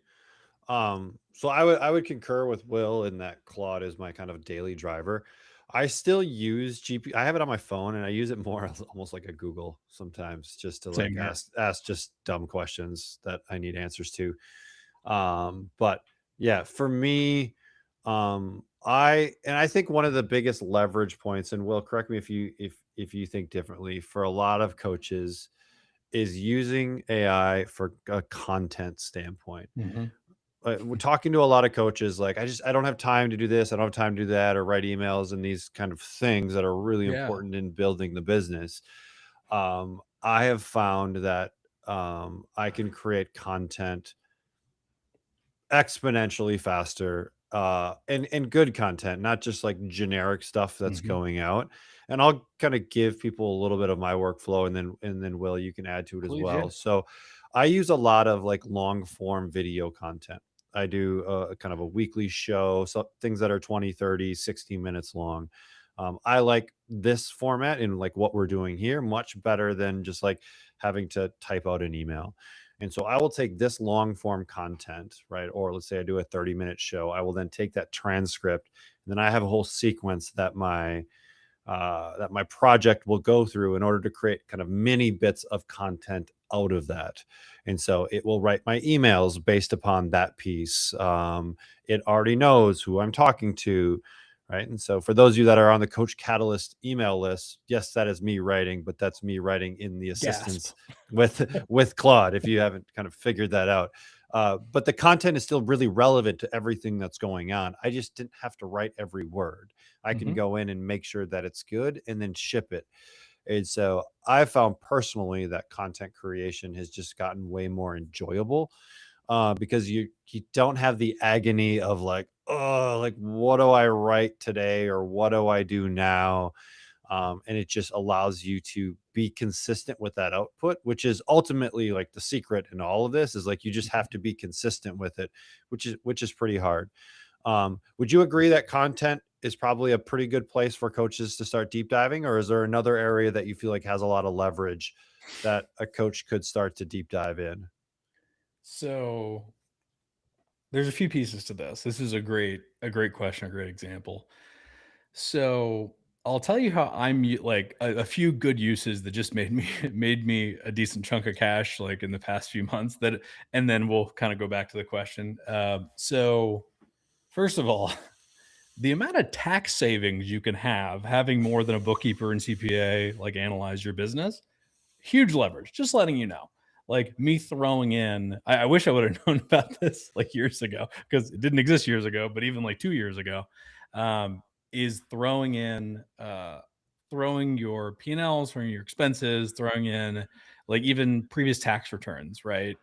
So I would concur with Will in that Claude is my kind of daily driver. I still use GP. I have it on my phone, and I use it more as almost like a Google sometimes, just to like Same here. ask just dumb questions that I need answers to. But yeah, for me, I think one of the biggest leverage points, and Will, correct me if you think differently, for a lot of coaches, is using AI for a content standpoint. Mhm. We're talking to a lot of coaches, like, I don't have time to do this, I don't have time to do that, or write emails and these kind of things that are really Yeah. important in building the business. I have found that I can create content exponentially faster, and good content, not just like generic stuff that's Mhm. going out. And I'll kind of give people a little bit of my workflow, and then Will, you can add to it as Please, well. yeah. So I use a lot of like long form video content. I do a kind of a weekly show, so things that are 20, 30, 60 minutes long. I like this format and like what we're doing here much better than just like having to type out an email. And so I will take this long form content, right? Or let's say I do a 30-minute show. I will then take that transcript, and then I have a whole sequence that my project will go through in order to create kind of mini bits of content out of that. And so it will write my emails based upon that piece. It already knows who I'm talking to, right? And so for those of you that are on the Coach Catalyst email list, yes, that is me writing, but that's me writing in the assistance with Claude, if you haven't kind of figured that out. But the content is still really relevant to everything that's going on. I just didn't have to write every word. I can Mhm. go in and make sure that it's good and then ship it. And so I found personally that content creation has just gotten way more enjoyable, because you don't have the agony of like, oh, like what do I write today, or what do I do now? And it just allows you to be consistent with that output, which is ultimately like the secret in all of this, is like you just have to be consistent with it, which is pretty hard. Would you agree that content is probably a pretty good place for coaches to start deep diving, or is there another area that you feel like has a lot of leverage that a coach could start to deep dive in? So there's a few pieces to this. This is a great question, a great example. So I'll tell you how like a few good uses that just made me made me a decent chunk of cash like in the past few months, and then we'll kind of go back to the question. So first of all, the amount of tax savings you can have having more than a bookkeeper and CPA like analyze your business, huge leverage. Just letting you know. Like me throwing in, I wish I would have known about this like years ago, because it didn't exist years ago, but even like 2 years ago, is throwing in throwing your P&Ls, throwing your expenses, throwing in like even previous tax returns, right?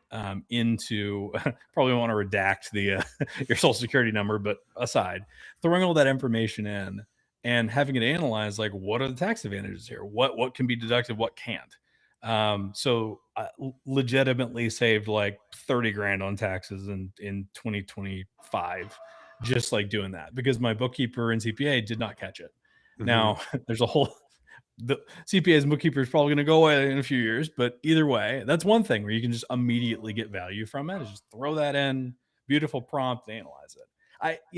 Into probably want to redact the your social security number, but aside, throwing all that information in and having it analyze like what are the tax advantages here? What can be deducted, what can't? So I legitimately saved like 30 grand on taxes in 2025, just like doing that, because my bookkeeper and CPA did not catch it. Now there's a whole, the CPAs and bookkeeper is probably going to go away in a few years, but either way, that's one thing where you can just immediately get value from it, is just throw that in, beautiful prompt, analyze it.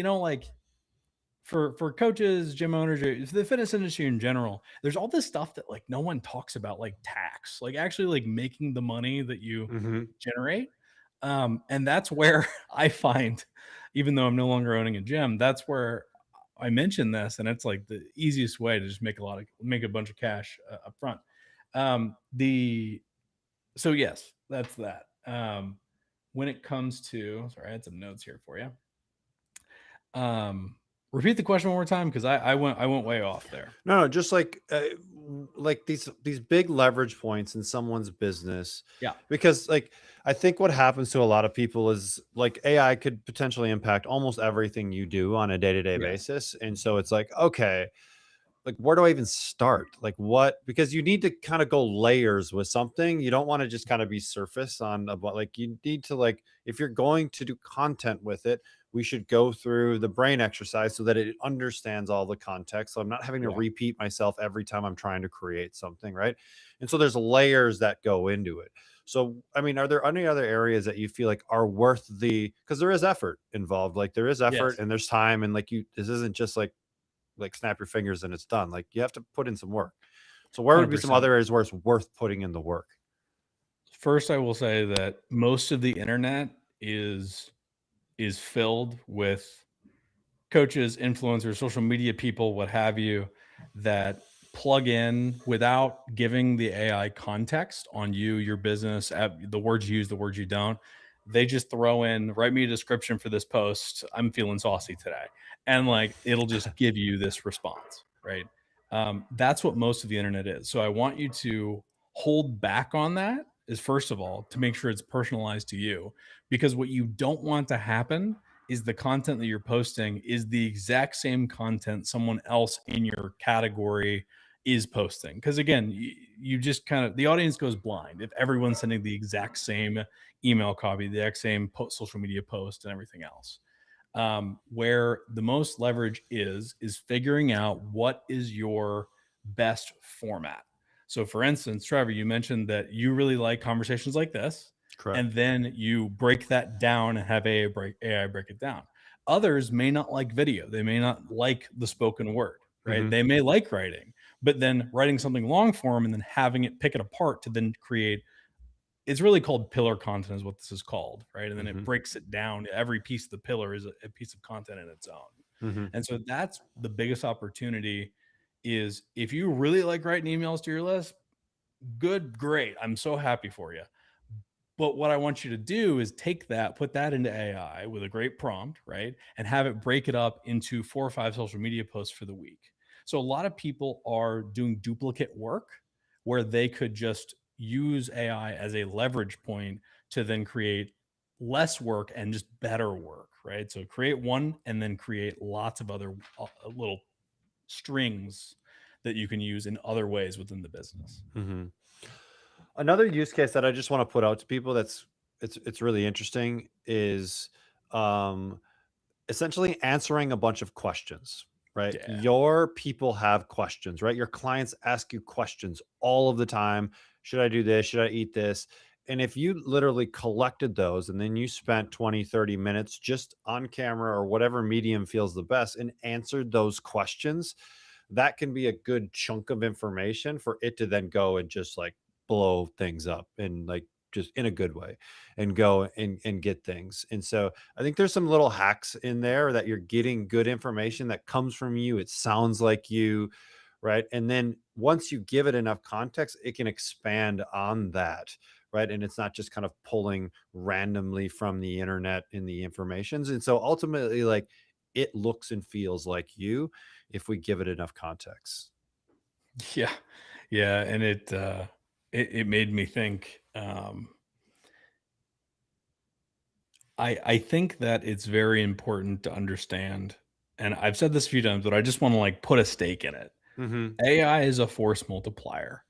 Like for coaches, gym owners, or the fitness industry in general, there's all this stuff that like no one talks about, like tax, like actually like making the money that you generate. And that's where I find, even though I'm no longer owning a gym, that's where I mention this, and it's like the easiest way to just make a bunch of cash up front. So yes, that's that. When it comes to, sorry, I had some notes here for you. Repeat the question one more time, because I went way off there. No, just like these big leverage points in someone's business. Yeah. Because like I think what happens to a lot of people is like AI could potentially impact almost everything you do on a day-to-day basis. And so it's like, okay, like where do I even start? Like what? Because you need to kind of go layers with something. You don't want to just kind of be surface on about, like, you need to, like, if you're going to do content with it, we should go through the brain exercise so that it understands all the context. So I'm not having to repeat myself every time I'm trying to create something, right? And so there's layers that go into it. So, I mean, are there any other areas that you feel like are worth because there is effort involved, like there is effort and there's time, and like this isn't just like snap your fingers and it's done. Like you have to put in some work. So where would be some 100%. other areas where it's worth putting in the work? First, I will say that most of the internet is filled with coaches, influencers, social media people, what have you, that plug in without giving the AI context on you, your business, the words you use, the words you don't. They just throw in, write me a description for this post. I'm feeling saucy today. And like, it'll just give you this response, right? That's what most of the internet is. So I want you to hold back on that, is first of all, to make sure it's personalized to you, because what you don't want to happen is the content that you're posting is the exact same content someone else in your category is posting. Because again, you just kind of, the audience goes blind if everyone's sending the exact same email copy, the exact same social media post and everything else. Where the most leverage is figuring out what is your best format. So for instance, Trevor, you mentioned that you really like conversations like this. Correct. And then you break that down and have AI break it down. Others may not like video. They may not like the spoken word, right? They may like writing, but then writing something long form and then having it pick it apart to then create, it's really called pillar content is what this is called, right? And then it breaks it down. Every piece of the pillar is a piece of content in its own. And so that's the biggest opportunity, is if you really like writing emails to your list, good, great. I'm so happy for you. But what I want you to do is take that, put that into AI with a great prompt, right? And have it break it up into 4 or 5 social media posts for the week. So a lot of people are doing duplicate work where they could just use AI as a leverage point to then create less work and just better work, right? So create one and then create lots of other little strings that you can use in other ways within the business. Another use case that I just want to put out to people it's really interesting is essentially answering a bunch of questions, right? Your people have questions, right? Your clients ask you questions all of the time. Should I do this? Should I eat this? And if you literally collected those and then you spent 20, 30 minutes just on camera or whatever medium feels the best and answered those questions, that can be a good chunk of information for it to then go and just like blow things up and like just in a good way, and go and get things. And so I think there's some little hacks in there that you're getting good information that comes from you. It sounds like you, right? And then once you give it enough context, it can expand on that, right? And it's not just kind of pulling randomly from the internet in the informations. And so ultimately, like, it looks and feels like you if we give it enough context. Yeah. Yeah. And it made me think, I think that it's very important to understand, and I've said this a few times, but I just want to like put a stake in it. AI is a force multiplier.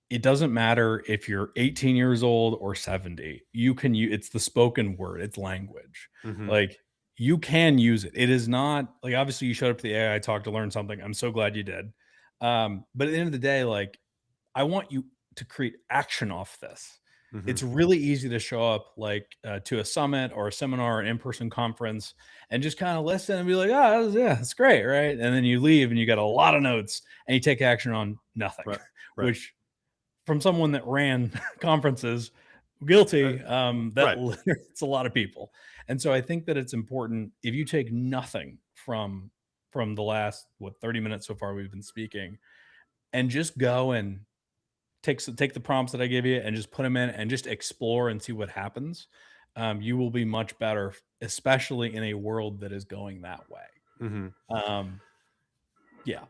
It doesn't matter if you're 18 years old or 70. You can use it's the spoken word, it's language. Like you can use it. It is not like obviously you showed up to the AI talk to learn something. I'm so glad you did. But at the end of the day, like I want you to create action off this. It's really easy to show up like to a summit or a seminar or an in-person conference and just kind of listen and be like, oh, yeah, it's great, right? And then you leave and you got a lot of notes and you take action on nothing, Right. which from someone that ran conferences, guilty, Right. it's a lot of people. And so I think that it's important if you take nothing from the last 30 minutes so far we've been speaking, and just go and take the prompts that I give you and just put them in and just explore and see what happens. You will be much better, especially in a world that is going that way. Yeah.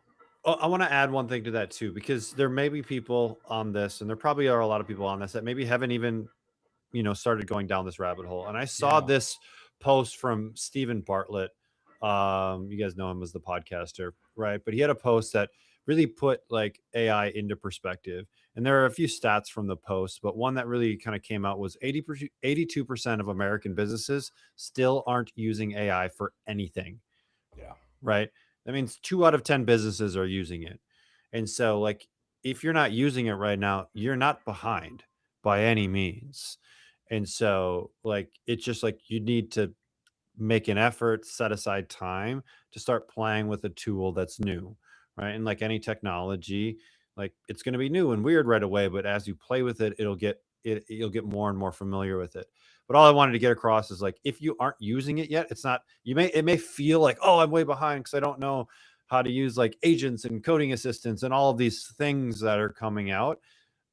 Oh, I want to add one thing to that too, because there may be people on this, and there probably are a lot of people on this that maybe haven't even, started going down this rabbit hole. And I saw Yeah. this post from Stephen Bartlett. You guys know him as the podcaster, right? But he had a post that really put like AI into perspective. And there are a few stats from the post, but one that really kind of came out was 82% of American businesses still aren't using AI for anything. Yeah. Right? That means 2 out of 10 businesses are using it. And so, like, if you're not using it right now, you're not behind by any means. And so, like, it's just like you need to make an effort, set aside time to start playing with a tool that's new, right? And like any technology, like it's going to be new and weird right away, but as you play with it, you'll get more and more familiar with it. But all I wanted to get across is like if you aren't using it yet, it may feel like, oh, I'm way behind because I don't know how to use like agents and coding assistants and all of these things that are coming out.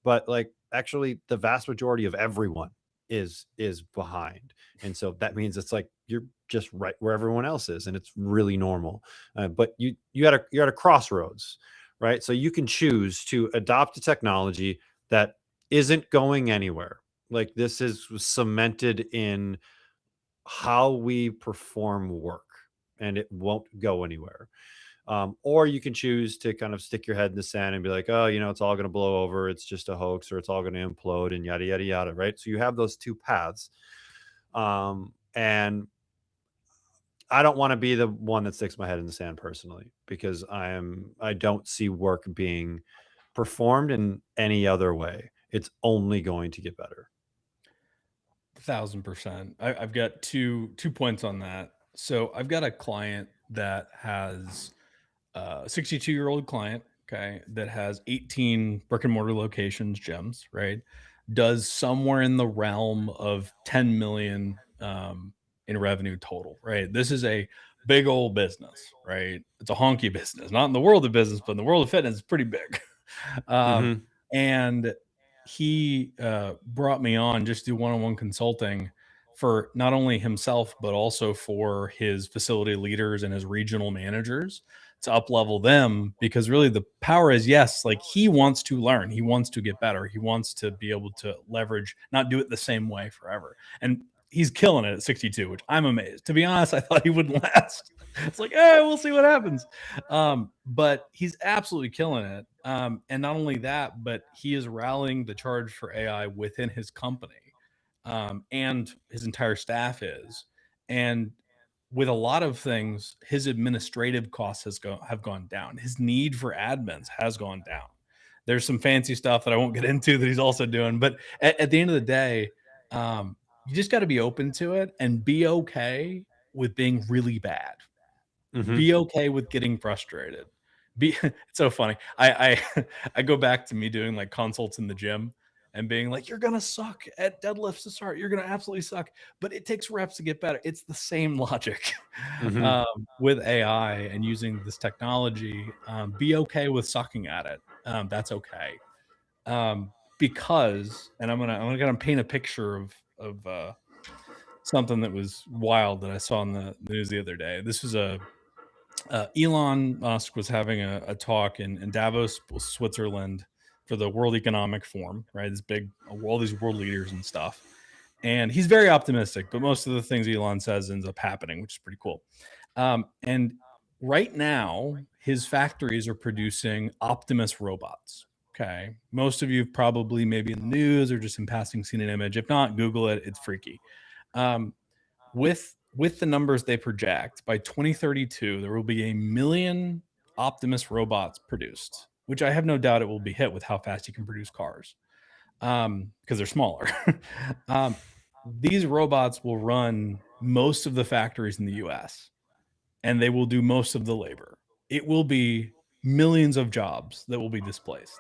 But like actually the vast majority of everyone is behind. And so that means it's like you're just right where everyone else is, and it's really normal. But you're at a crossroads, right? So you can choose to adopt a technology that isn't going anywhere. Like this is cemented in how we perform work, and it won't go anywhere. Or you can choose to kind of stick your head in the sand and be like, oh, it's all going to blow over. It's just a hoax, or it's all going to implode, and yada, yada, yada. Right. So you have those two paths. And I don't want to be the one that sticks my head in the sand personally, because I don't see work being performed in any other way. It's only going to get better. 1,000%. I've got two points on that. So I've got a client that has a 62-year-old client, okay, that has 18 brick and mortar locations, gyms, right? Does somewhere in the realm of 10 million in revenue total, right? This is a big old business, right? It's a honky business, not in the world of business, but in the world of fitness, it's pretty big. And he brought me on just to do one-on-one consulting for not only himself, but also for his facility leaders and his regional managers to up level them, because really the power is, yes, like he wants to learn, he wants to get better, he wants to be able to leverage, not do it the same way forever. And he's killing it at 62, which I'm amazed. To be honest, I thought he wouldn't last. It's like, we'll see what happens. But he's absolutely killing it. And not only that, but he is rallying the charge for AI within his company. And his entire staff is. And with a lot of things, his administrative costs have gone down. His need for admins has gone down. There's some fancy stuff that I won't get into that he's also doing. But at the end of the day, you just got to be open to it and be okay with being really bad. Be okay with getting frustrated. It's so funny. I go back to me doing like consults in the gym, and being like, you're gonna suck at deadlifts to start, you're gonna absolutely suck, but it takes reps to get better. It's the same logic with AI and using this technology. Be okay with sucking at it. That's okay. Because, and I'm gonna kind of paint a picture of something that was wild that I saw in the news the other day. This was Elon Musk was having a talk in Davos, Switzerland, for the World Economic Forum, right? This big, all these world leaders and stuff. And he's very optimistic, but most of the things Elon says ends up happening, which is pretty cool. And right now, his factories are producing Optimus robots. Okay. Most of you have probably maybe in the news or just in passing seen an image. If not, Google it. It's freaky. With the numbers they project, by 2032, there will be 1 million Optimus robots produced, which I have no doubt it will be hit with how fast you can produce cars, because they're smaller. These robots will run most of the factories in the US, and they will do most of the labor. It will be millions of jobs that will be displaced.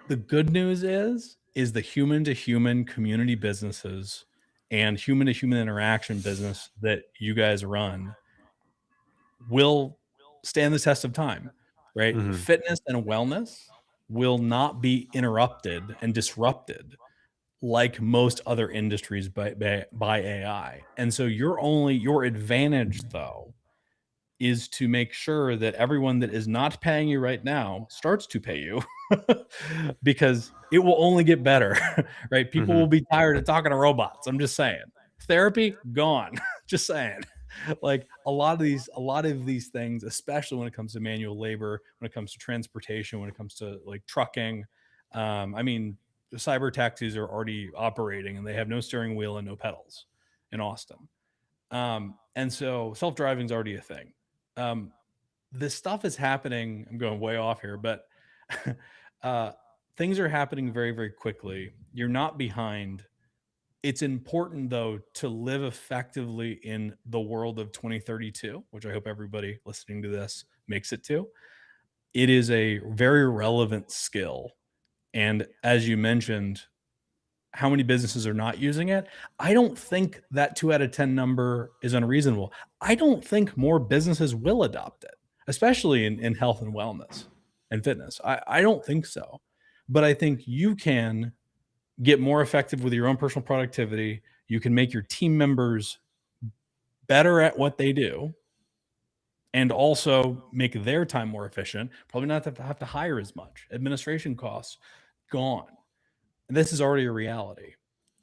The good news is the human-to-human community businesses and human-to-human interaction business that you guys run will stand the test of time, right? Fitness and wellness will not be interrupted and disrupted like most other industries by AI. And so your advantage, though, is to make sure that everyone that is not paying you right now starts to pay you, because it will only get better, right? People will be tired of talking to robots. I'm just saying. Therapy gone. Just saying. Like a lot of these things, especially when it comes to manual labor, when it comes to transportation, when it comes to like trucking. I mean, the cyber taxis are already operating and they have no steering wheel and no pedals in Austin. And so self-driving is already a thing. This stuff is happening. I'm going way off here, but things are happening very, very quickly. You're not behind. It's important, though, to live effectively in the world of 2032, which I hope everybody listening to this makes it to. It is a very relevant skill. And as you mentioned, how many businesses are not using it? I don't think that 2 out of 10 number is unreasonable. I don't think more businesses will adopt it, especially in health and wellness and fitness. I don't think so. But I think you can get more effective with your own personal productivity. You can make your team members better at what they do and also make their time more efficient. Probably not have to hire as much. Administration costs gone. And this is already a reality.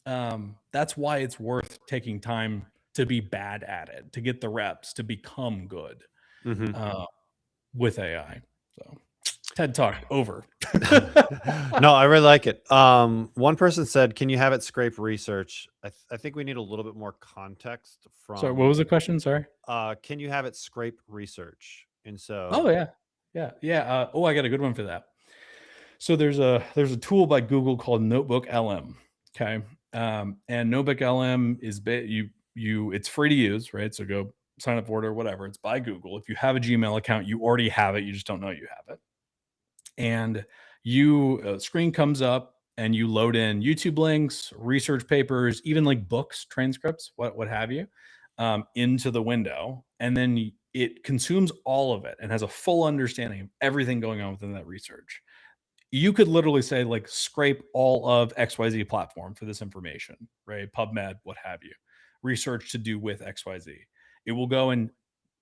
That's why it's worth taking time to be bad at it, to get the reps, to become good with AI. So TED Talk over. No, I really like it. One person said, can you have it scrape research? I think we need a little bit more context from. Sorry, what was the question? Sorry. Can you have it scrape research? And so. Oh yeah. I got a good one for that. So there's a tool by Google called Notebook LM. Okay. And Notebook LM is it's free to use, right? So go sign up for it or whatever. It's by Google. If you have a Gmail account, you already have it. You just don't know you have it. And screen comes up and you load in YouTube links, research papers, even like books, transcripts, what have you, into the window. And then it consumes all of it and has a full understanding of everything going on within that research. You could literally say, like, scrape all of XYZ platform for this information, right? PubMed, what have you, research to do with XYZ. It will go and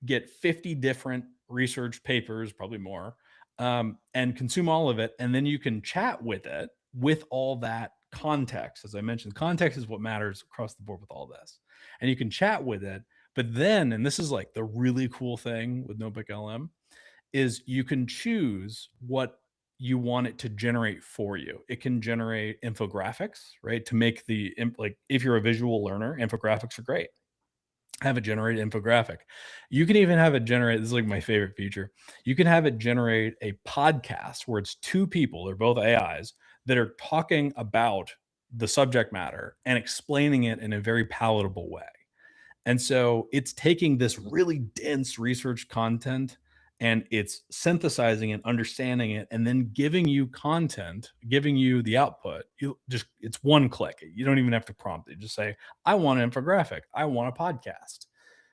get 50 different research papers, probably more, and consume all of it. And then you can chat with it with all that context. As I mentioned, context is what matters across the board with all this. And you can chat with it. But then, and this is like the really cool thing with Notebook LM, is you can choose what you want it to generate for you. It can generate infographics, right? To make like, if you're a visual learner, infographics are great. Have it generate infographic. You can even have it generate, this is like my favorite feature. You can have it generate a podcast where it's 2 people, they're both AIs, that are talking about the subject matter and explaining it in a very palatable way. And so it's taking this really dense research content and it's synthesizing and understanding it and then giving you content, giving you the output. It's one click. You don't even have to prompt it. Just say, I want an infographic. I want a podcast.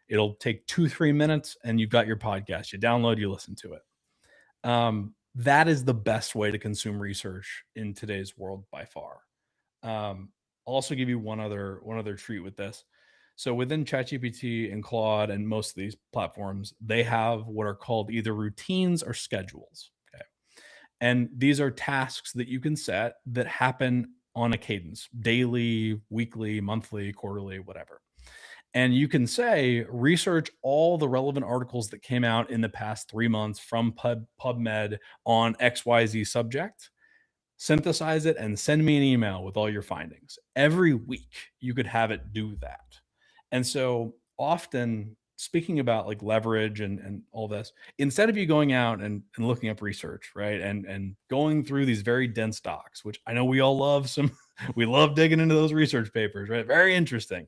It'll take 2-3 minutes and you've got your podcast. You download, you listen to it. That is the best way to consume research in today's world by far. I'll also give you one other treat with this. So within ChatGPT and Claude and most of these platforms, they have what are called either routines or schedules. Okay. And these are tasks that you can set that happen on a cadence, daily, weekly, monthly, quarterly, whatever. And you can say, research all the relevant articles that came out in the past 3 months from PubMed on XYZ subject, synthesize it, and send me an email with all your findings. Every week, you could have it do that. And so often, speaking about like leverage and all this, instead of you going out and looking up research, right, and going through these very dense docs, which I know we all love we love digging into those research papers, right? Very interesting.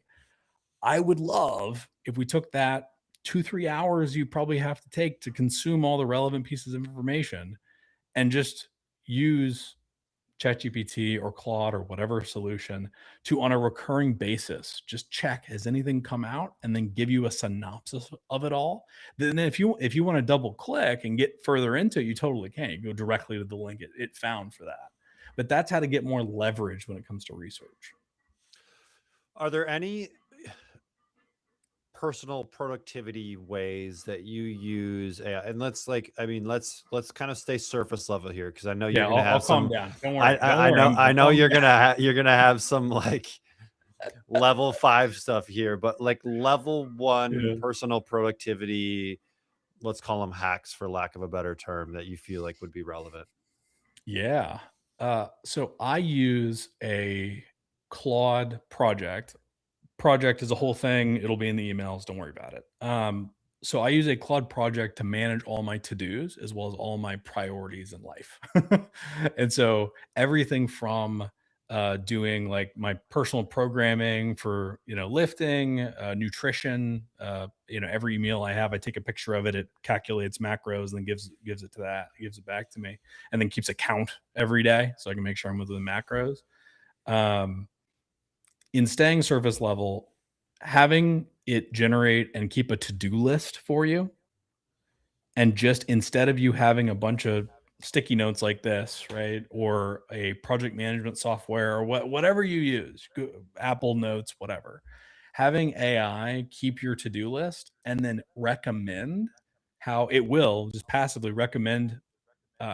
I would love if we took that 2-3 hours you probably have to take to consume all the relevant pieces of information and just use ChatGPT or Claude or whatever solution to, on a recurring basis, just check, has anything come out, and then give you a synopsis of it all. Then if you want to double click and get further into it, you totally can. You go directly to the link it found for that. But that's how to get more leverage when it comes to research. Are there any personal productivity ways that you use AI? And let's kind of stay surface level here, because I know you're gonna have I'll calm some. down. Don't worry. I know you're gonna have some like level 5 stuff here, but like level 1 personal productivity, let's call them hacks for lack of a better term, that you feel like would be relevant. Yeah. So I use a Claude project. Project is a whole thing. It'll be in the emails. Don't worry about it. So I use a Claude project to manage all my to-dos as well as all my priorities in life. And so everything from doing like my personal programming for, lifting, nutrition, every meal I have, I take a picture of it. It calculates macros and then gives it back to me, and then keeps a count every day so I can make sure I'm within the macros. In staying surface level, having it generate and keep a to-do list for you, and just instead of you having a bunch of sticky notes like this, right, or a project management software or whatever you use, Apple Notes, whatever, having AI keep your to-do list and then recommend how it will just passively recommend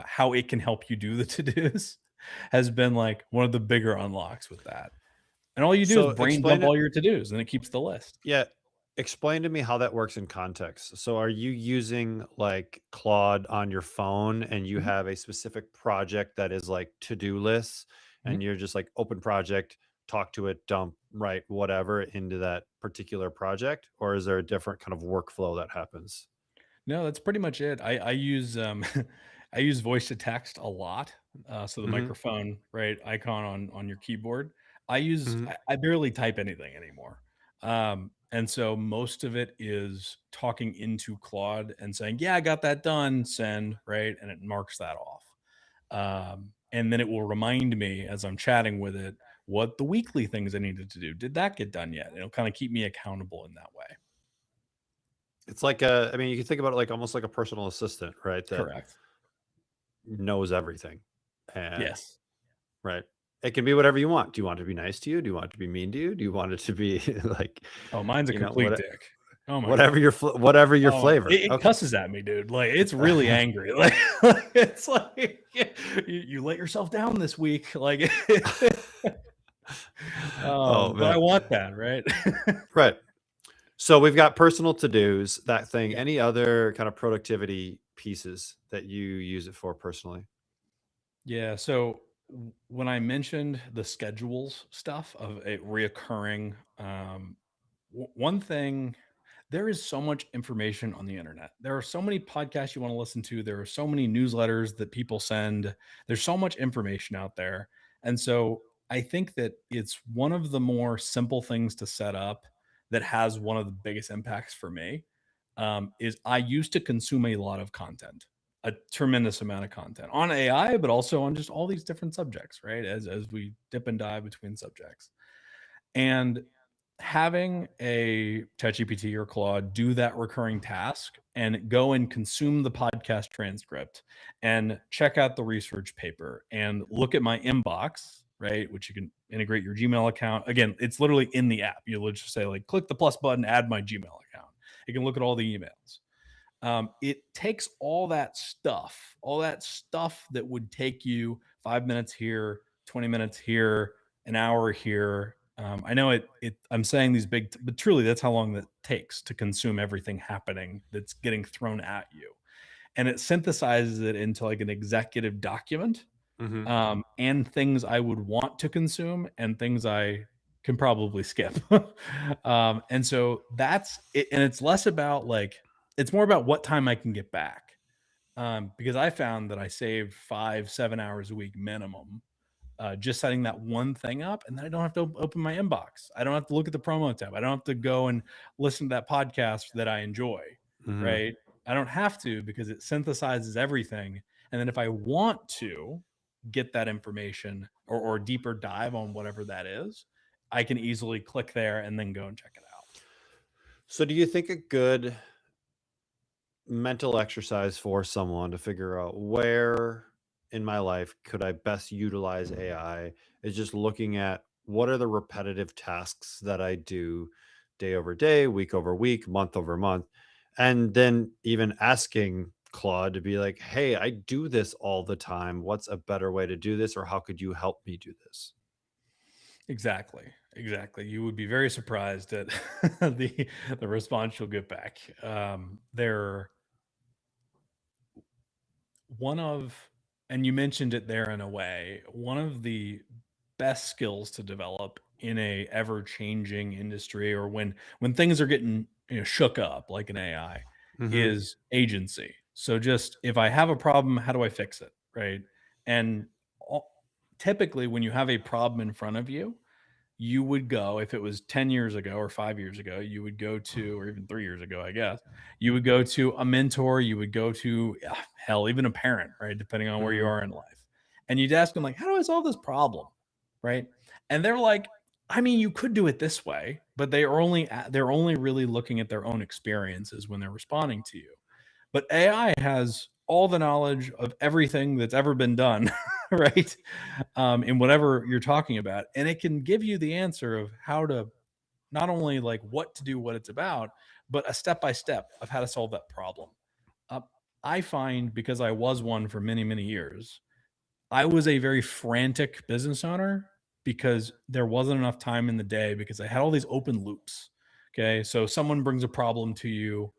how it can help you do the to-dos has been like one of the bigger unlocks with that. And all you do is brain dump all your to-dos and it keeps the list. Yeah. Explain to me how that works in context. So are you using like Claude on your phone and you have a specific project that is like to-do lists, and you're just like open project, talk to it, dump, write whatever into that particular project? Or is there a different kind of workflow that happens? No, that's pretty much it. I use I use voice to text a lot. So the microphone, right, icon on your keyboard. I barely type anything anymore. And so most of it is talking into Claude and saying, yeah, I got that done, send, right? And it marks that off. And then it will remind me as I'm chatting with it what the weekly things I needed to do. Did that get done yet? It'll kind of keep me accountable in that way. It's like you can think about it like almost like a personal assistant, right? That Correct. knows everything. And, yes. Right. It can be whatever you want. Do you want it to be nice to you? Do you want it to be mean to you? Do you want it to be like, oh, mine's a complete dick. Oh my whatever God. whatever your flavor. It cusses at me, dude. Like it's really angry. Like it's like you let yourself down this week. Like but I want that, right? Right. So we've got personal to-dos, that thing. Any other kind of productivity pieces that you use it for personally? Yeah. So when I mentioned the schedules stuff of a reoccurring, one thing, there is so much information on the internet. There are so many podcasts you want to listen to. There are so many newsletters that people send. There's so much information out there. And so I think that it's one of the more simple things to set up that has one of the biggest impacts for me. is I used to consume a lot of content, a tremendous amount of content on AI, but also on just all these different subjects, right? As we dip and dive between subjects. And having a ChatGPT or Claude do that recurring task and go and consume the podcast transcript and check out the research paper and look at my inbox, right? Which you can integrate your Gmail account. Again, it's literally in the app. You'll just say like, click the plus button, add my Gmail account. You can look at all the emails. It takes all that stuff that would take you 5 minutes here, 20 minutes here, an hour here. I know I'm saying these big, but truly that's how long that takes to consume everything happening that's getting thrown at you. And it synthesizes it into like an executive document, and things I would want to consume and things I can probably skip. And so that's it. And it's less about like, it's more about what time I can get back. Because I found that I saved 5-7 hours a week minimum, just setting that one thing up, and then I don't have to open my inbox. I don't have to look at the promo tab. I don't have to go and listen to that podcast that I enjoy, right? I don't have to, because it synthesizes everything. And then if I want to get that information or deeper dive on whatever that is, I can easily click there and then go and check it out. So do you think a good mental exercise for someone to figure out where in my life could I best utilize AI is just looking at what are the repetitive tasks that I do day over day, week over week, month over month, and then even asking Claude to be like, hey, I do this all the time. What's a better way to do this? Or how could you help me do this? Exactly. You would be very surprised at the response you'll get back. They're one of, and you mentioned it there in a way, one of the best skills to develop in a ever-changing industry, or when things are getting shook up like an AI, is agency. So just, if I have a problem, how do I fix it, right? And typically when you have a problem in front of you, you would go, if it was 10 years ago or 5 years ago, you would go to, or even 3 years ago, I guess, you would go to a mentor, you would go to, hell, even a parent, right? Depending on where you are in life. And you'd ask them like, how do I solve this problem? Right. And they're like, I mean, you could do it this way, but they're only really looking at their own experiences when they're responding to you. But AI has all the knowledge of everything that's ever been done, right? In whatever you're talking about. And it can give you the answer of how to, not only like what to do, what it's about, but a step-by-step of how to solve that problem. I find, because I was one for many, many years, I was a very frantic business owner because there wasn't enough time in the day, because I had all these open loops. Okay. So someone brings a problem to you.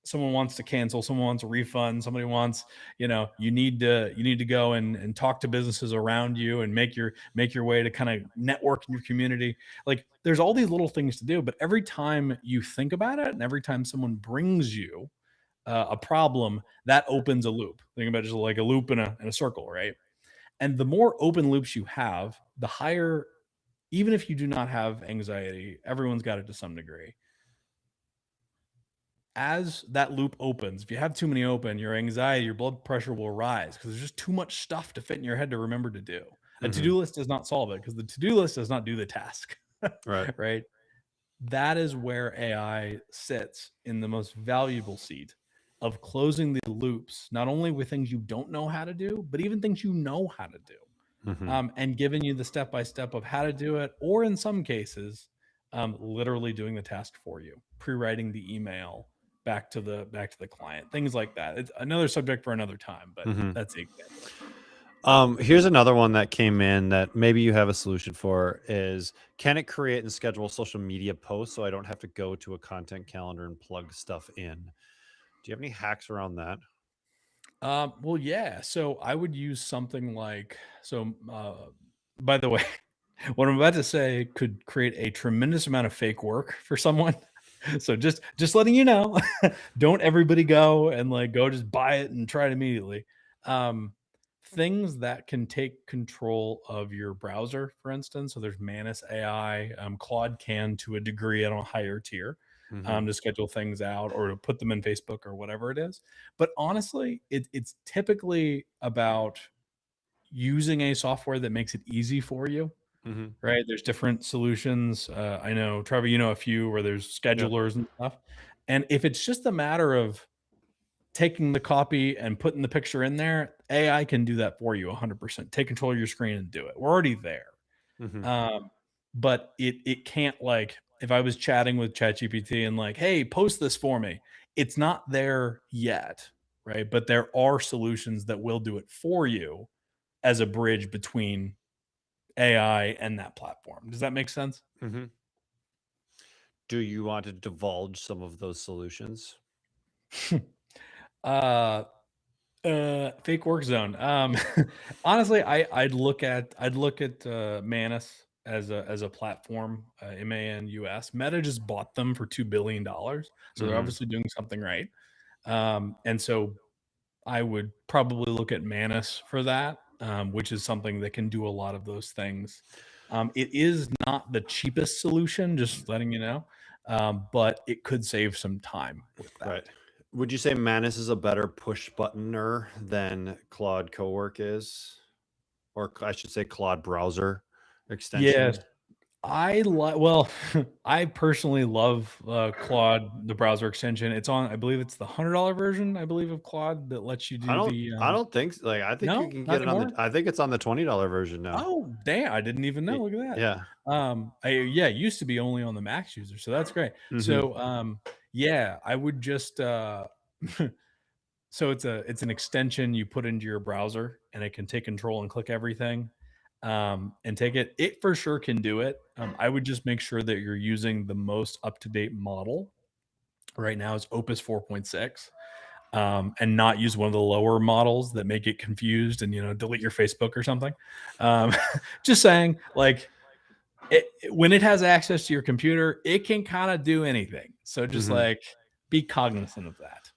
Someone wants to cancel, someone wants a refund, somebody wants, you need to go and talk to businesses around you and make your way to kind of network in your community. Like, there's all these little things to do, but every time you think about it and every time someone brings you a problem, that opens a loop. Think about it just like a loop in a circle, right? And the more open loops you have, the higher, even if you do not have anxiety, everyone's got it to some degree. As that loop opens, if you have too many open, your anxiety, your blood pressure will rise, because there's just too much stuff to fit in your head to remember to do. A to-do list does not solve it, because the to-do list does not do the task. Right. Right. That is where AI sits in the most valuable seat of closing the loops, not only with things you don't know how to do, but even things you know how to do. And giving you the step-by-step of how to do it, or in some cases, literally doing the task for you, pre-writing the email back to the client, things like that. It's another subject for another time, but that's the example. Here's another one that came in that maybe you have a solution for is, can it create and schedule social media posts so I don't have to go to a content calendar and plug stuff in? Do you have any hacks around that? Well, yeah. So I would use something like, by the way, what I'm about to say could create a tremendous amount of fake work for someone. So just letting you know, don't everybody go and go just buy it and try it immediately. Things that can take control of your browser, for instance. So there's Manus AI, Claude can to a degree on a higher tier. Mhm. to schedule things out or to put them in Facebook or whatever it is. But honestly, it's typically about using a software that makes it easy for you, Mhm. right? There's different solutions. I know, Trevor, you know a few where there's Yeah. schedulers and stuff. And if it's just a matter of taking the copy and putting the picture in there, AI can do that for you 100%. Take control of your screen and do it. We're already there. Mhm. But it can't, like, if I was chatting with ChatGPT and like, hey, post this for me, it's not there yet, right? But there are solutions that will do it for you as a bridge between AI and that platform. Does that make sense? Mhm. Do you want to divulge some of those solutions? uh Fake work zone. Honestly, I'd look at Manus as a platform, MANUS. Meta just bought them for $2 billion, so they're Mhm. obviously doing something right. And so I would probably look at Manus for that, which is something that can do a lot of those things. It is not the cheapest solution, just letting you know, but it could save some time with that. Right. Would you say Manus is a better push buttoner than Claude Cowork is? Or I should say Claude browser Yes, extension? well, I personally love Claude, the browser extension. It's on, I believe it's the $100 version, I believe, of Claude that lets you I do don't the I don't think like I think you no, can not get it on the anymore. I think it's on the $20 version now. Oh, damn, I didn't even know. Y- Look at that. Yeah. Yeah, it used to be only on the Max user, so that's great. Mhm. So, yeah, I would just so it's an extension you put into your browser and it can take control and click everything, and take it. It for sure can do it. I would just make sure that you're using the most up-to-date model. Right now is Opus 4.6, and not use one of the lower models that make it confused and delete your Facebook or something. Um, just saying, like, when it has access to your computer, it can kind of do anything. So just Mhm. like be cognizant of that.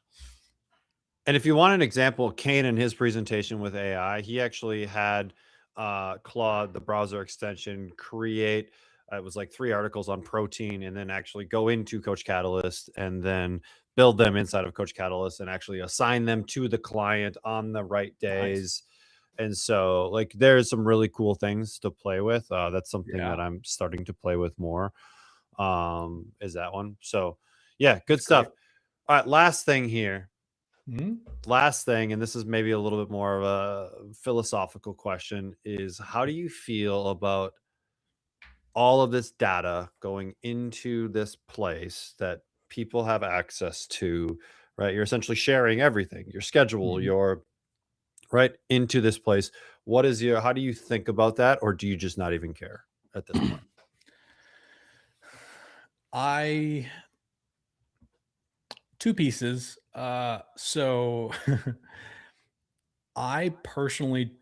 And if you want an example, Kane in his presentation with AI, he actually had Claude, the browser extension, create. It was like 3 articles on protein, and then actually go into Coach Catalyst and then build them inside of Coach Catalyst and actually assign them to the client on the right Nice. days. And so, like, there's some really cool things to play with. That's something Yeah, that I'm starting to play with more. Is that one? So, yeah, good that's great. stuff. All right, last thing here. Mhm. Last thing, and this is maybe a little bit more of a philosophical question, is how do you feel about all of this data going into this place that people have access to, right? You're essentially sharing everything, your schedule, Mhm. your right into this place. What is your, how do you think about that? Or do you just not even care at this point? I Two pieces. So I personally,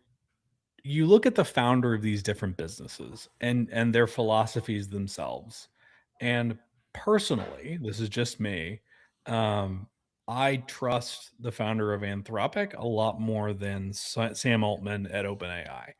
you look at the founder of these different businesses and their philosophies themselves. And personally, this is just me. Um, I trust the founder of Anthropic a lot more than Sam Altman at OpenAI.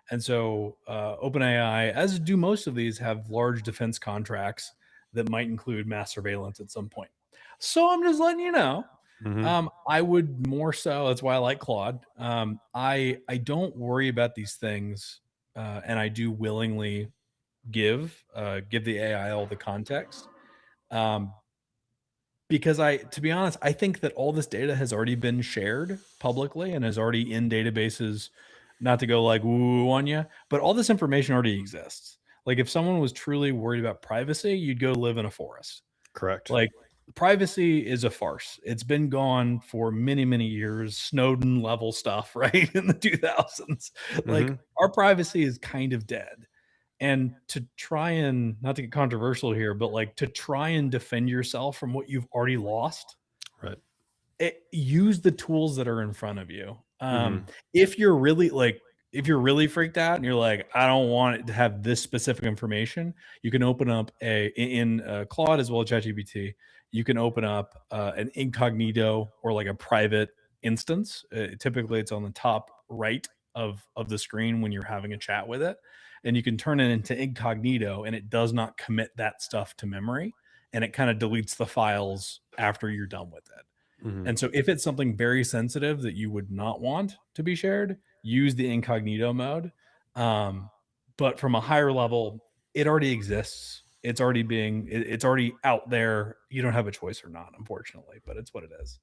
And so, OpenAI, as do most of these, have large defense contracts that might include mass surveillance at some point. So I'm just letting you know. Hmm. I would more so. That's why I like Claude. I don't worry about these things, and I do willingly give the AI all the context. Um, because to be honest, I think that all this data has already been shared publicly and is already in databases. Not to go like woo on you, but all this information already exists. Like if someone was truly worried about privacy, you'd go live in a forest. Correct. Like privacy is a farce. It's been gone for many, many years. Snowden level stuff, right? In the 2000s. Like Hmm. our privacy is kind of dead. And to try and, not to get controversial here, but like to try and defend yourself from what you've already lost, Right. use the tools that are in front of you. Hmm. If you're really like, if you're really freaked out and you're like, I don't want it to have this specific information, you can open up in Claude as well as ChatGPT. You can open up an incognito or like a private instance. Typically, it's on the top right of the screen when you're having a chat with it, and you can turn it into incognito, and it does not commit that stuff to memory. and it kind of deletes the files after you're done with it. Mhm. And so if it's something very sensitive that you would not want to be shared, use the incognito mode. But from a higher level, it already exists. It's already out there. You don't have a choice or not, unfortunately, but it's what it is.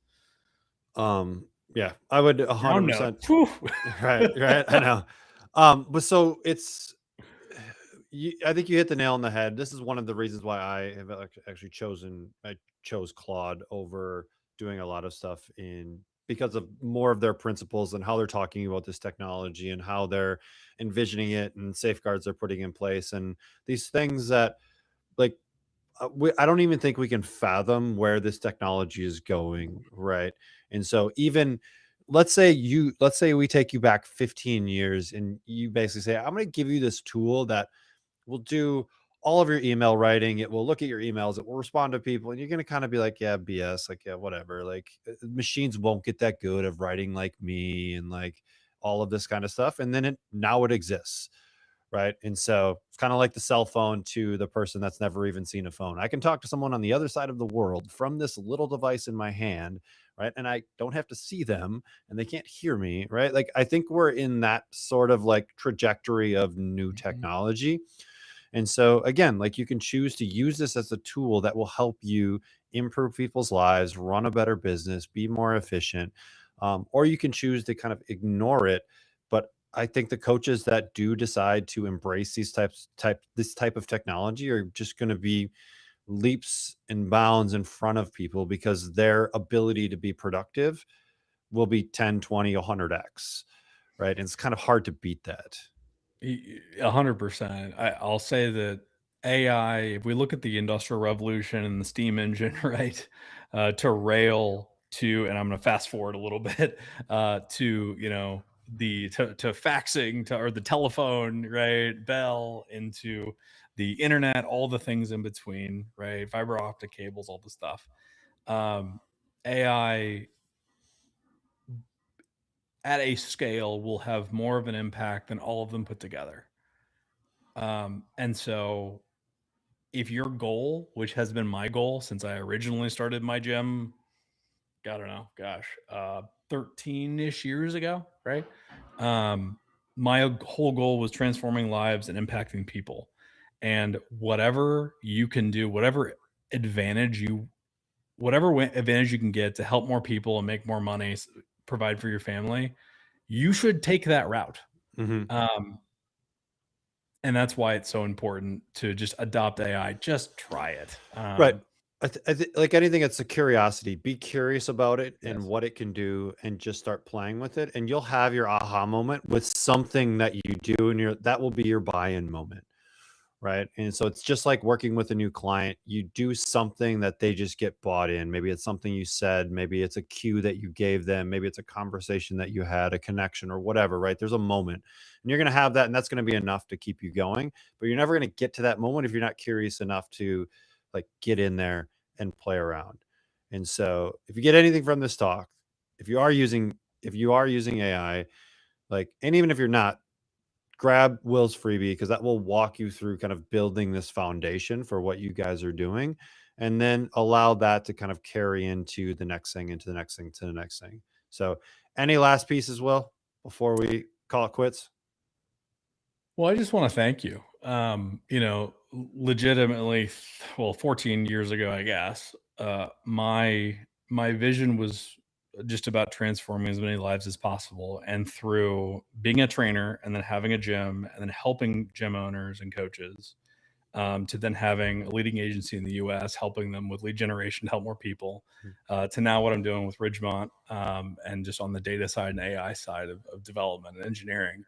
Yeah, I would Down note. 100%. Whew. Right. I know. But so it's, I think you hit the nail on the head. This is one of the reasons why I have actually chose Claude over doing a lot of stuff because of more of their principles and how they're talking about this technology and how they're envisioning it and safeguards they're putting in place and these things that, like, I don't even think we can fathom where this technology is going, right? And so even let's say we take you back 15 years and you basically say, I'm going to give you this tool that will do all of your email writing. It will look at your emails. It will respond to people. And you're going to kind of be like, yeah, BS, like, yeah, whatever. Like, machines won't get that good of writing like me and like all of this kind of stuff. And then now it exists. Right. And so it's kind of like the cell phone to the person that's never even seen a phone. I can talk to someone on the other side of the world from this little device in my hand. Right. And I don't have to see them and they can't hear me. Right. Like, I think we're in that sort of like trajectory of new technology. And so again, like, you can choose to use this as a tool that will help you improve people's lives, run a better business, be more efficient. Or you can choose to kind of ignore it. But I think the coaches that do decide to embrace this type of technology are just going to be leaps and bounds in front of people because their ability to be productive will be 10, 20, 100x. Right. And it's kind of hard to beat that. 100%. I'll say that AI, if we look at the Industrial Revolution and the steam engine, right, to rail to, and I'm going to fast forward a little bit, to, to faxing, or the telephone, right, bell, into the internet, all the things in between, right, fiber optic cables, all the stuff. AI at a scale will have more of an impact than all of them put together. And so if your goal, which has been my goal since I originally started my gym, I don't know, 13-ish years ago, right? My whole goal was transforming lives and impacting people. And whatever you can do, whatever advantage you can get to help more people and make more money, provide for your family, you should take that route. And that's why it's so important to just adopt AI. Just try it. Right. Like anything, it's a curiosity. Be curious about it and Yes. what it can do, and just start playing with it. And you'll have your aha moment with something that you do, and that will be your buy-in moment. Right. And so it's just like working with a new client. You do something that they just get bought in. Maybe it's something you said, maybe it's a cue that you gave them, maybe it's a conversation that you had, a connection or whatever, right? There's a moment and you're going to have that, and that's going to be enough to keep you going. But you're never going to get to that moment if you're not curious enough to like get in there and play around. And so if you get anything from this talk, if you are using AI, like, and even if you're not, grab Will's freebie, because that will walk you through kind of building this foundation for what you guys are doing, and then allow that to kind of carry into the next thing, into the next thing, to the next thing. So any last pieces, Will, before we call it quits? Well, I just want to thank you. Legitimately, 14 years ago, I guess, my vision was just about transforming as many lives as possible. And through being a trainer and then having a gym and then helping gym owners and coaches, to then having a leading agency in the US, helping them with lead generation to help more people, to now what I'm doing with Ridgemont, and just on the data side and AI side of development and engineering.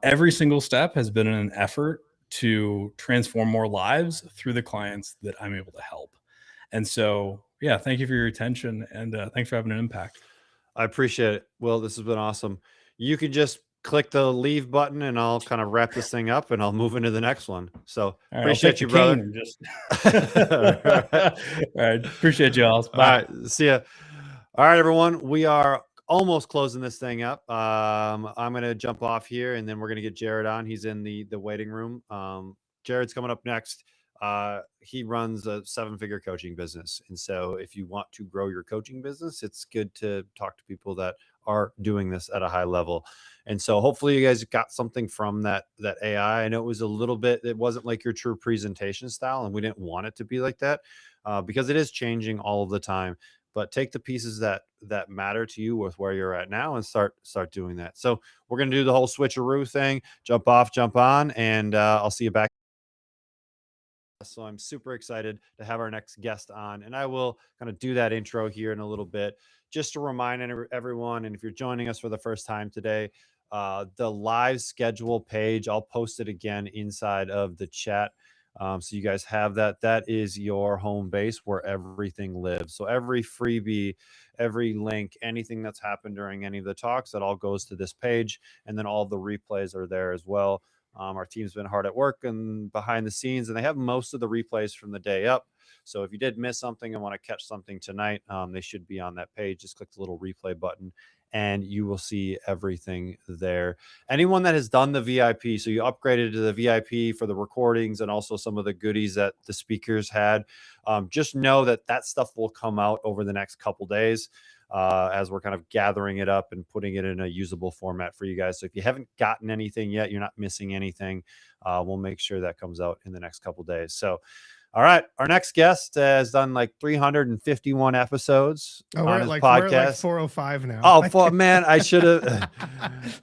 Every single step has been an effort to transform more lives through the clients that I'm able to help. And so, yeah, thank you for your attention, and thanks for having an impact. I appreciate it. Will, this has been awesome. You can just click the leave button and I'll kind of wrap this thing up and I'll move into the next one. So All right, appreciate you, brother. All right. Appreciate you all. Bye. All right. See ya. All right, everyone. We are almost closing this thing up. I'm going to jump off here and then we're going to get Jared on. He's in the waiting room. Jared's coming up next. He runs a 7-figure coaching business. And so if you want to grow your coaching business, it's good to talk to people that are doing this at a high level. And so hopefully you guys got something from that AI. I know it was a little bit, it wasn't like your true presentation style, and we didn't want it to be like that because it is changing all of the time. But take the pieces that matter to you with where you're at now and start doing that. So we're going to do the whole switcheroo thing, jump off, jump on, and I'll see you back. So I'm super excited to have our next guest on, and I will kind of do that intro here in a little bit. Just to remind everyone, and if you're joining us for the first time today, the live schedule page, I'll post it again inside of the chat. So you guys have that. That is your home base where everything lives. So every freebie, every link, anything that's happened during any of the talks, that all goes to this page. And then all of the replays are there as well. Our team's been hard at work and behind the scenes, and they have most of the replays from the day up. So if you did miss something and want to catch something tonight, they should be on that page. Just click the little replay button and you will see everything there. Anyone that has done the VIP, so you upgraded to the VIP for the recordings and also some of the goodies that the speakers had, just know that that stuff will come out over the next couple days. As we're kind of gathering it up and putting it in a usable format for you guys. So if you haven't gotten anything yet, you're not missing anything. We'll make sure that comes out in the next couple days. So, all right, our next guest has done like 351 episodes on his podcast. We're at like 405 now. Oh, man, I should have.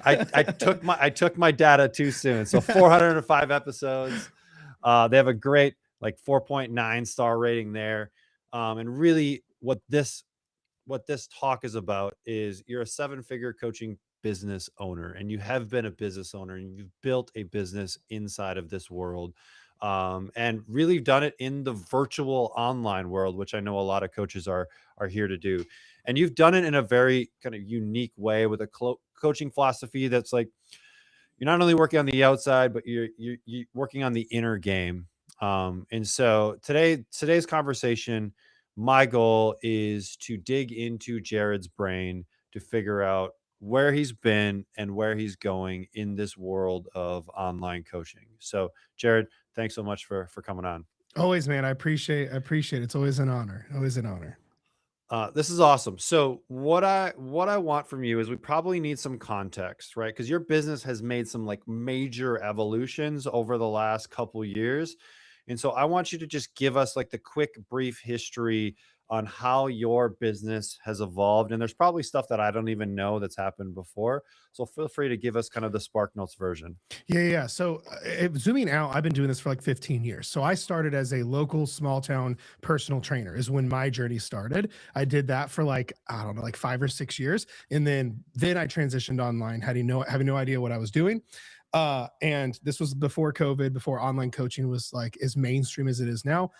I took my data too soon. So 405 episodes. They have a great like 4.9 star rating there. And really, what this talk is about is you're a 7-figure coaching business owner, and you have been a business owner, and you've built a business inside of this world, and really done it in the virtual online world, which I know a lot of coaches are here to do. And you've done it in a very kind of unique way with a coaching philosophy that's like, you're not only working on the outside, but you're working on the inner game. And so today's conversation, my goal is to dig into Jared's brain to figure out where he's been and where he's going in this world of online coaching. So, Jared, thanks so much for coming on. Always, man. I appreciate it. It's always an honor. Always an honor. This is awesome. So what I want from you is we probably need some context, right? Because your business has made some like major evolutions over the last couple years. And so I want you to just give us like the quick, brief history on how your business has evolved. And there's probably stuff that I don't even know that's happened before. So feel free to give us kind of the Spark Notes version. Yeah. So zooming out, I've been doing this for like 15 years. So I started as a local small town personal trainer is when my journey started. I did that for like, I don't know, like 5 or 6 years. And then I transitioned online, having no idea what I was doing. And this was before COVID, before online coaching was like as mainstream as it is now.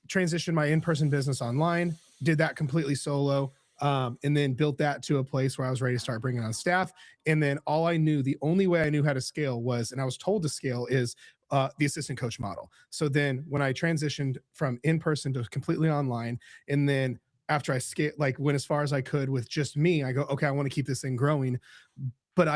Transitioned my in-person business online, did that completely solo, and then built that to a place where I was ready to start bringing on staff. And then the only way I knew how to scale was, and I was told to scale, is the assistant coach model. So then when I transitioned from in-person to completely online, and then after I went as far as I could with just me, I go, okay, I want to keep this thing growing. But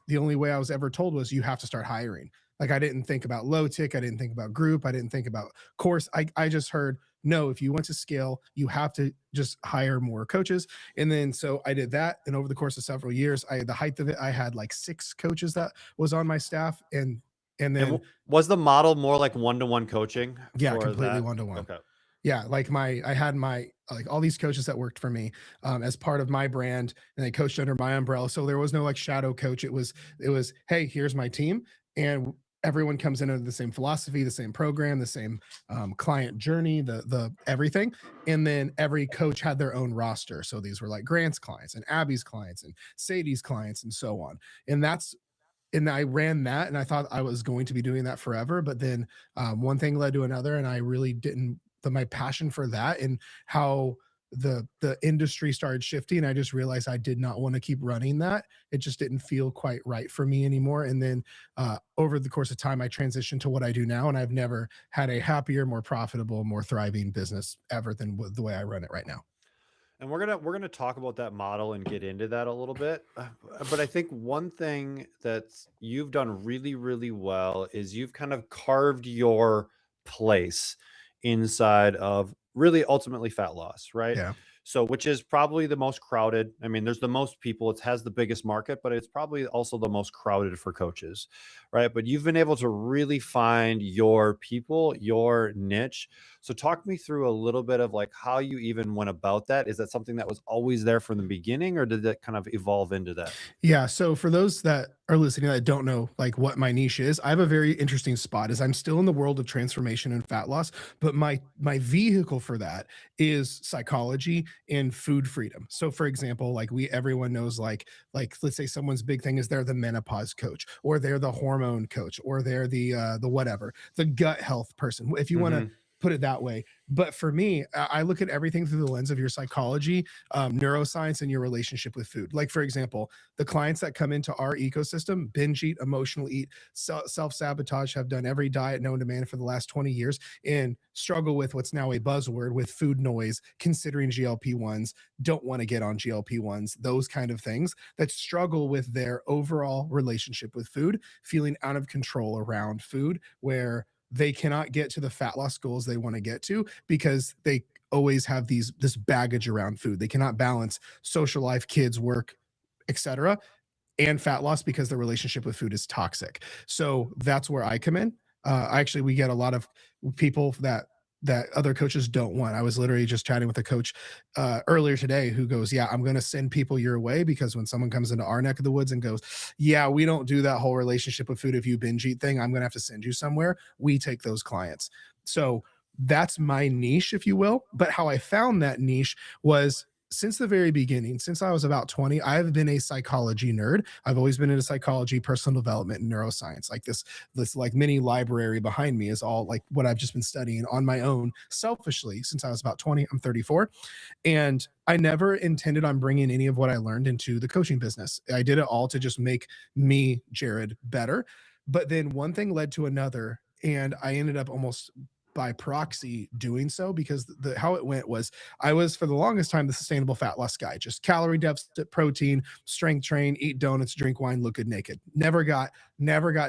the only way I was ever told was you have to start hiring. Like I didn't think about low tick. I didn't think about group. I didn't think about course. I just heard, no, if you want to scale, you have to just hire more coaches. And then, so I did that. And over the course of several years, the height of it, I had like 6 coaches that was on my staff. And then was the model more like one-to-one coaching? Yeah, completely one-to-one. Okay. Yeah. Like I had like all these coaches that worked for me as part of my brand, and they coached under my umbrella. So there was no like shadow coach. It was, hey, here's my team. And everyone comes in under the same philosophy, the same program, the same client journey, the everything. And then every coach had their own roster. So these were like Grant's clients and Abby's clients and Sadie's clients and so on. And I ran that, and I thought I was going to be doing that forever. But then one thing led to another, and I really didn't, my passion for that and how the industry started shifting, I just realized I did not want to keep running that. It just didn't feel quite right for me anymore. And then over the course of time, I transitioned to what I do now, and I've never had a happier, more profitable, more thriving business ever than the way I run it right now. And we're gonna talk about that model and get into that a little bit. But I think one thing that you've done really, really well is you've kind of carved your place inside of really ultimately fat loss, right? Yeah. So, which is probably the most crowded. I mean, there's the most people, it has the biggest market, but it's probably also the most crowded for coaches, right? But you've been able to really find your people, your niche. So, talk me through a little bit of like how you even went about that. Is that something that was always there from the beginning, or did that kind of evolve into that? Yeah. So for those that are listening that don't know like what my niche is, I have a very interesting spot. Is I'm still in the world of transformation and fat loss, but my vehicle for that is psychology and food freedom. So for example, like everyone knows like let's say someone's big thing is they're the menopause coach, or they're the hormone coach, or they're the whatever, the gut health person. If you want to Mhm. put it that way. But for me, I look at everything through the lens of your psychology, neuroscience, and your relationship with food. Like, for example, the clients that come into our ecosystem, binge eat, emotional eat, self-sabotage, have done every diet known to man for the last 20 years, and struggle with what's now a buzzword with food noise, considering GLP-1s, don't want to get on GLP-1s, those kind of things, that struggle with their overall relationship with food, feeling out of control around food, where they cannot get to the fat loss goals they want to get to because they always have this baggage around food. They cannot balance social life, kids, work, etc., and fat loss because the relationship with food is toxic. So that's where I come in. Actually, we get a lot of people that other coaches don't want. I was literally just chatting with a coach earlier today who goes, yeah, I'm going to send people your way because when someone comes into our neck of the woods and goes, yeah, we don't do that whole relationship with food if you binge eat thing, I'm going to have to send you somewhere. We take those clients. So that's my niche, if you will. But how I found that niche was since the very beginning, since I was about 20, I've been a psychology nerd. I've always been into psychology, personal development, and neuroscience. Like this like mini library behind me is all like what I've just been studying on my own selfishly since I was about 20. I'm 34. And I never intended on bringing any of what I learned into the coaching business. I did it all to just make me, Jared, better. But then one thing led to another. And I ended up almost by proxy doing so because how it went was I was for the longest time the sustainable fat loss guy, just calorie deficit, protein, strength train, eat donuts, drink wine, look good naked. Never got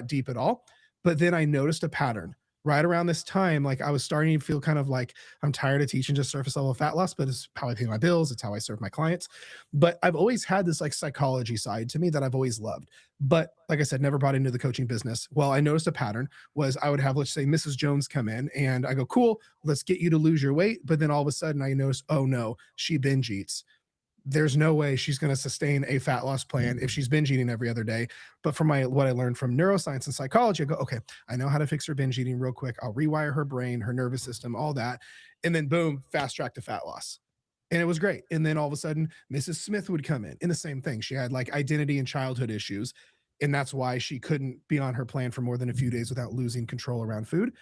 deep at all. But then I noticed a pattern right around this time. Like I was starting to feel kind of like I'm tired of teaching just surface level fat loss, but it's how I pay my bills. It's how I serve my clients. But I've always had this like psychology side to me that I've always loved. But like I said, never brought into the coaching business. Well, I noticed a pattern was I would have, let's say, Mrs. Jones come in and I go, cool, let's get you to lose your weight. But then all of a sudden I noticed, oh no, she binge eats. There's no way she's going to sustain a fat loss plan if she's binge eating every other day. But from what I learned from neuroscience and psychology, I go, okay, I know how to fix her binge eating real quick. I'll rewire her brain, her nervous system, all that. And then boom, fast track to fat loss. And it was great. And then all of a sudden, Mrs. Smith would come in the same thing. She had like identity and childhood issues. And that's why she couldn't be on her plan for more than a few days without losing control around food.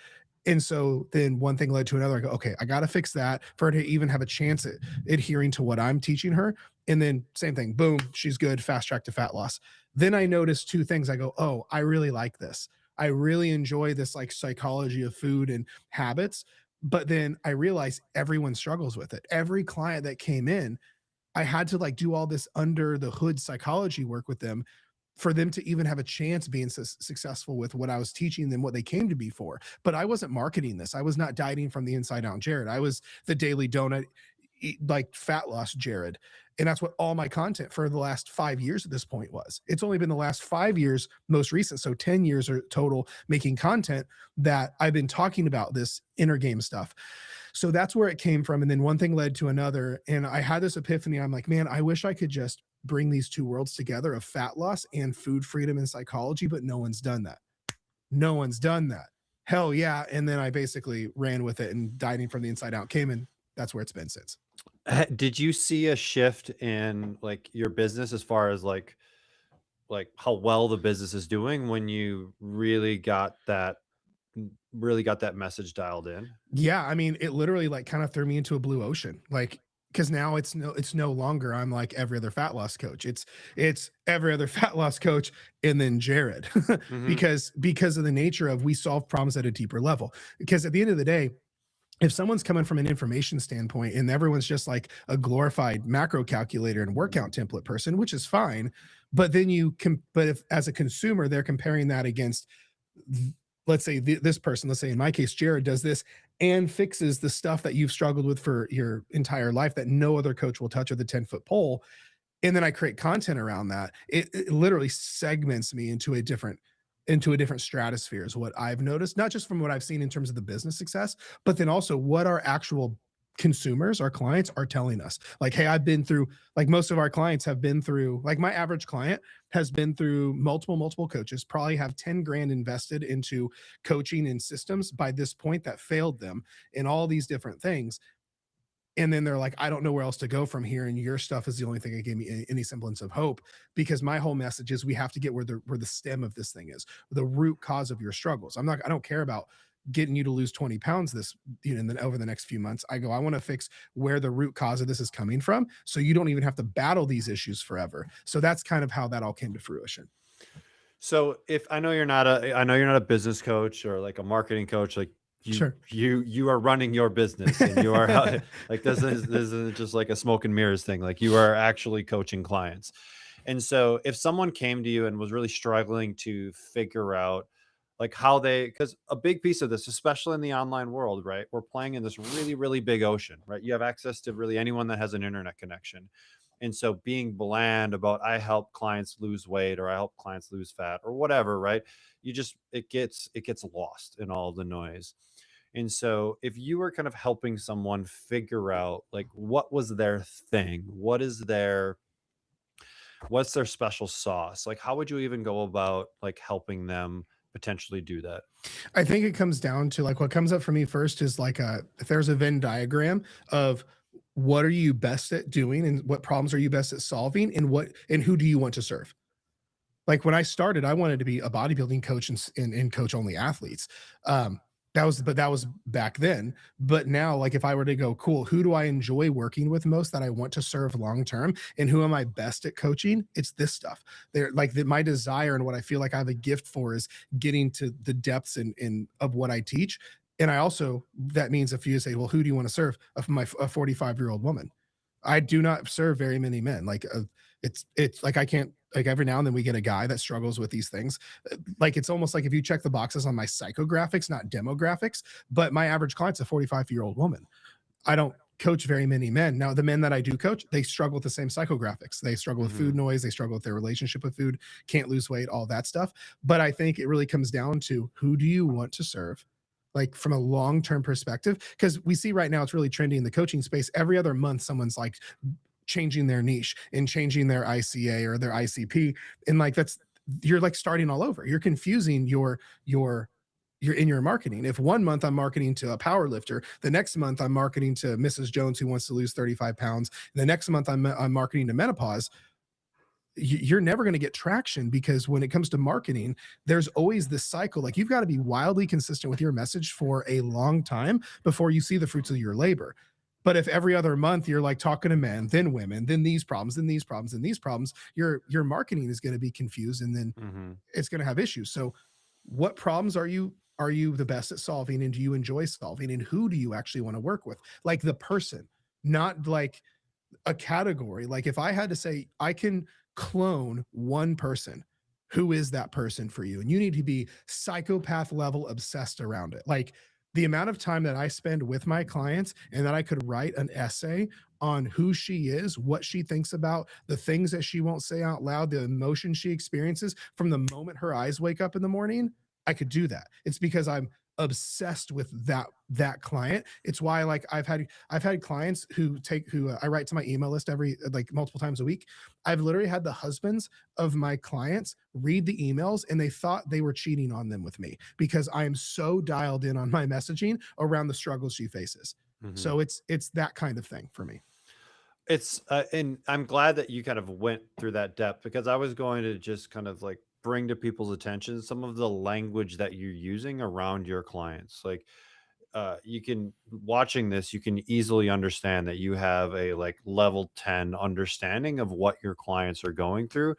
And so then one thing led to another. I go, okay, I got to fix that for her to even have a chance at adhering to what I'm teaching her. And then same thing, boom, she's good, fast track to fat loss. Then I noticed two things. I go, oh, I really like this. I really enjoy this like psychology of food and habits. But then I realized everyone struggles with it. Every client that came in, I had to like do all this under the hood psychology work with them for them to even have a chance being successful with what I was teaching them, what they came to be for. But I wasn't marketing this. I was not dieting from the inside out, Jared. I was the daily donut, like fat loss Jared. And that's what all my content for the last 5 years at this point was. It's only been the last 5 years, most recent. So 10 years or total making content that I've been talking about this inner game stuff. So that's where it came from. And then one thing led to another. And I had this epiphany. I'm like, man, I wish I could just bring these two worlds together of fat loss and food freedom and psychology, but no one's done that. No one's done that. Hell yeah. And then I basically ran with it and dieting from the inside out came in. That's where it's been since. Did you see a shift in like your business as far as like how well the business is doing when you really got that message dialed in? Yeah. I mean, it literally like kind of threw me into a blue ocean. Like, because now it's no longer I'm like every other fat loss coach. It's every other fat loss coach and then Jared because of the nature of we solve problems at a deeper level. Because at the end of the day, if someone's coming from an information standpoint and everyone's just like a glorified macro calculator and workout template person, which is fine, but then but if as a consumer they're comparing that against, let's say this person, let's say in my case, Jared does this and fixes the stuff that you've struggled with for your entire life that no other coach will touch with a 10-foot pole. And then I create content around that. It literally segments me into a different stratosphere is what I've noticed, not just from what I've seen in terms of the business success, but then also what our actual consumers, our clients are telling us. Like, hey, I've been through, like most of our clients have been through, like my average client has been through multiple coaches, probably have 10 grand invested into coaching and systems by this point that failed them in all these different things. And then they're like, I don't know where else to go from here. And your stuff is the only thing that gave me any semblance of hope, because my whole message is we have to get where the stem of this thing is, the root cause of your struggles. I don't care about getting you to lose 20 pounds this, and then over the next few months. I want to fix where the root cause of this is coming from, so you don't even have to battle these issues forever. So that's kind of how that all came to fruition. So if I know you're not a business coach or like a marketing coach, like Sure. you are running your business, and you are like, this isn't just like a smoke and mirrors thing. Like, you are actually coaching clients. And so if someone came to you and was really struggling to figure out like how because a big piece of this, especially in the online world, right? We're playing in this really, really big ocean, right? You have access to really anyone that has an internet connection. And so being bland about, I help clients lose weight, or I help clients lose fat, or whatever, right? It gets lost in all the noise. And so if you were kind of helping someone figure out like what was their thing, what's their special sauce, like how would you even go about like helping them potentially do that? I think it comes down to, like, what comes up for me first is like if there's a Venn diagram of what are you best at doing and what problems are you best at solving, and who do you want to serve? Like when I started, I wanted to be a bodybuilding coach and coach only athletes. That was back then. But now, like if I were to go, cool, who do I enjoy working with most that I want to serve long term, and who am I best at coaching? It's this stuff. They're like my desire and what I feel like I have a gift for is getting to the depths of what I teach. And I also, that means if you say, well, who do you want to serve? A 45-year-old woman. I do not serve very many men. Like it's like I can't, like every now and then we get a guy that struggles with these things. Like it's almost like if you check the boxes on my psychographics, not demographics, but my average client's a 45-year-old woman. I don't coach very many men. Now, the men that I do coach, they struggle with the same psychographics. They struggle with food noise. They struggle with their relationship with food, can't lose weight, all that stuff. But I think it really comes down to, who do you want to serve? Like from a long-term perspective, because we see right now it's really trendy in the coaching space. Every other month, someone's like changing their niche and changing their ICA or their ICP. And like, you're like starting all over. You're confusing you're in your marketing. If one month I'm marketing to a power lifter, the next month I'm marketing to Mrs. Jones who wants to lose 35 pounds. The next month I'm marketing to menopause. You're never going to get traction, because when it comes to marketing, there's always this cycle. Like you've got to be wildly consistent with your message for a long time before you see the fruits of your labor. But if every other month you're like talking to men, then women, then these problems, then these problems, then these problems, your marketing is going to be confused, and then it's going to have issues. So what problems are you the best at solving, and do you enjoy solving, and who do you actually want to work with? Like the person, not like a category. Like if I had to say I can clone one person, who is that person for you? And you need to be psychopath level obsessed around it. Like the amount of time that I spend with my clients, and that I could write an essay on who she is, what she thinks about, the things that she won't say out loud, the emotion she experiences from the moment her eyes wake up in the morning, I could do that. It's because I'm obsessed with that client. It's why like I've had clients who I write to my email list every like multiple times a week. I've literally had the husbands of my clients read the emails, and they thought they were cheating on them with me, because I am so dialed in on my messaging around the struggles she faces. So it's that kind of thing for me. It's and I'm glad that you kind of went through that depth, because I was going to just kind of like bring to people's attention some of the language that you're using around your clients. Like you can, watching this, you can easily understand that you have a like level 10 understanding of what your clients are going through,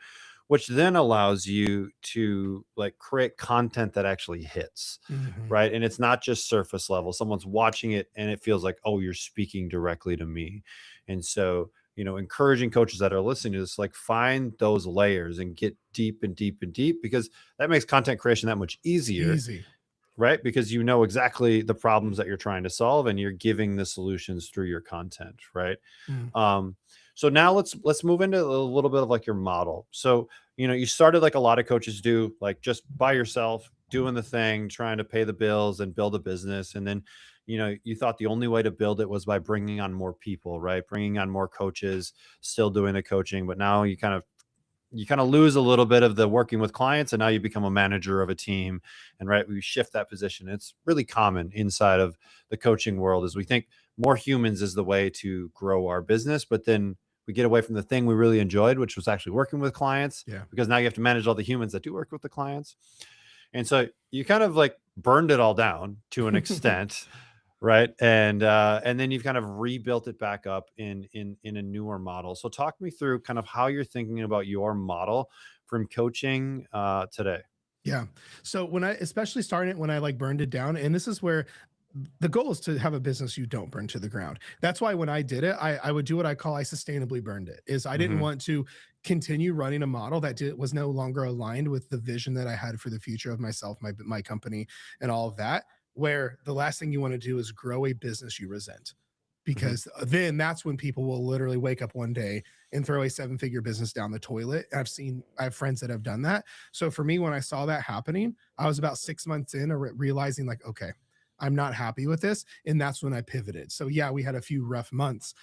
which then allows you to like create content that actually hits, right? And it's not just surface level. Someone's watching it and it feels like, oh, you're speaking directly to me. And so, encouraging coaches that are listening to this, like find those layers and get deep and deep and deep, because that makes content creation that much easier. right? Because you know exactly the problems that you're trying to solve and you're giving the solutions through your content, right? Mm. So now let's move into a little bit of like your model. So, you know, you started like a lot of coaches do, like just by yourself, doing the thing, trying to pay the bills and build a business. And then, you know, you thought the only way to build it was by bringing on more people, right? Bringing on more coaches, still doing the coaching, but now you kind of lose a little bit of the working with clients, and now you become a manager of a team. And right, we shift that position. It's really common inside of the coaching world, is we think more humans is the way to grow our business, but then we get away from the thing we really enjoyed, which was actually working with clients. Yeah. Because now you have to manage all the humans that do work with the clients. And so you kind of like burned it all down to an extent. Right. And then you've kind of rebuilt it back up in a newer model. So talk me through kind of how you're thinking about your model from coaching today. Yeah. So when I, especially starting it when I like burned it down, and this is where the goal is to have a business you don't burn to the ground. That's why when I did it, I would do what I call I sustainably burned it. Is I didn't Mhm. want to continue running a model that was no longer aligned with the vision that I had for the future of myself, my company, and all of that. Where the last thing you want to do is grow a business you resent, because then that's when people will literally wake up one day and throw a 7-figure business down the toilet. I have friends that have done that. So for me, when I saw that happening, I was about 6 months in realizing like, okay, I'm not happy with this. And that's when I pivoted. So yeah, we had a few rough months,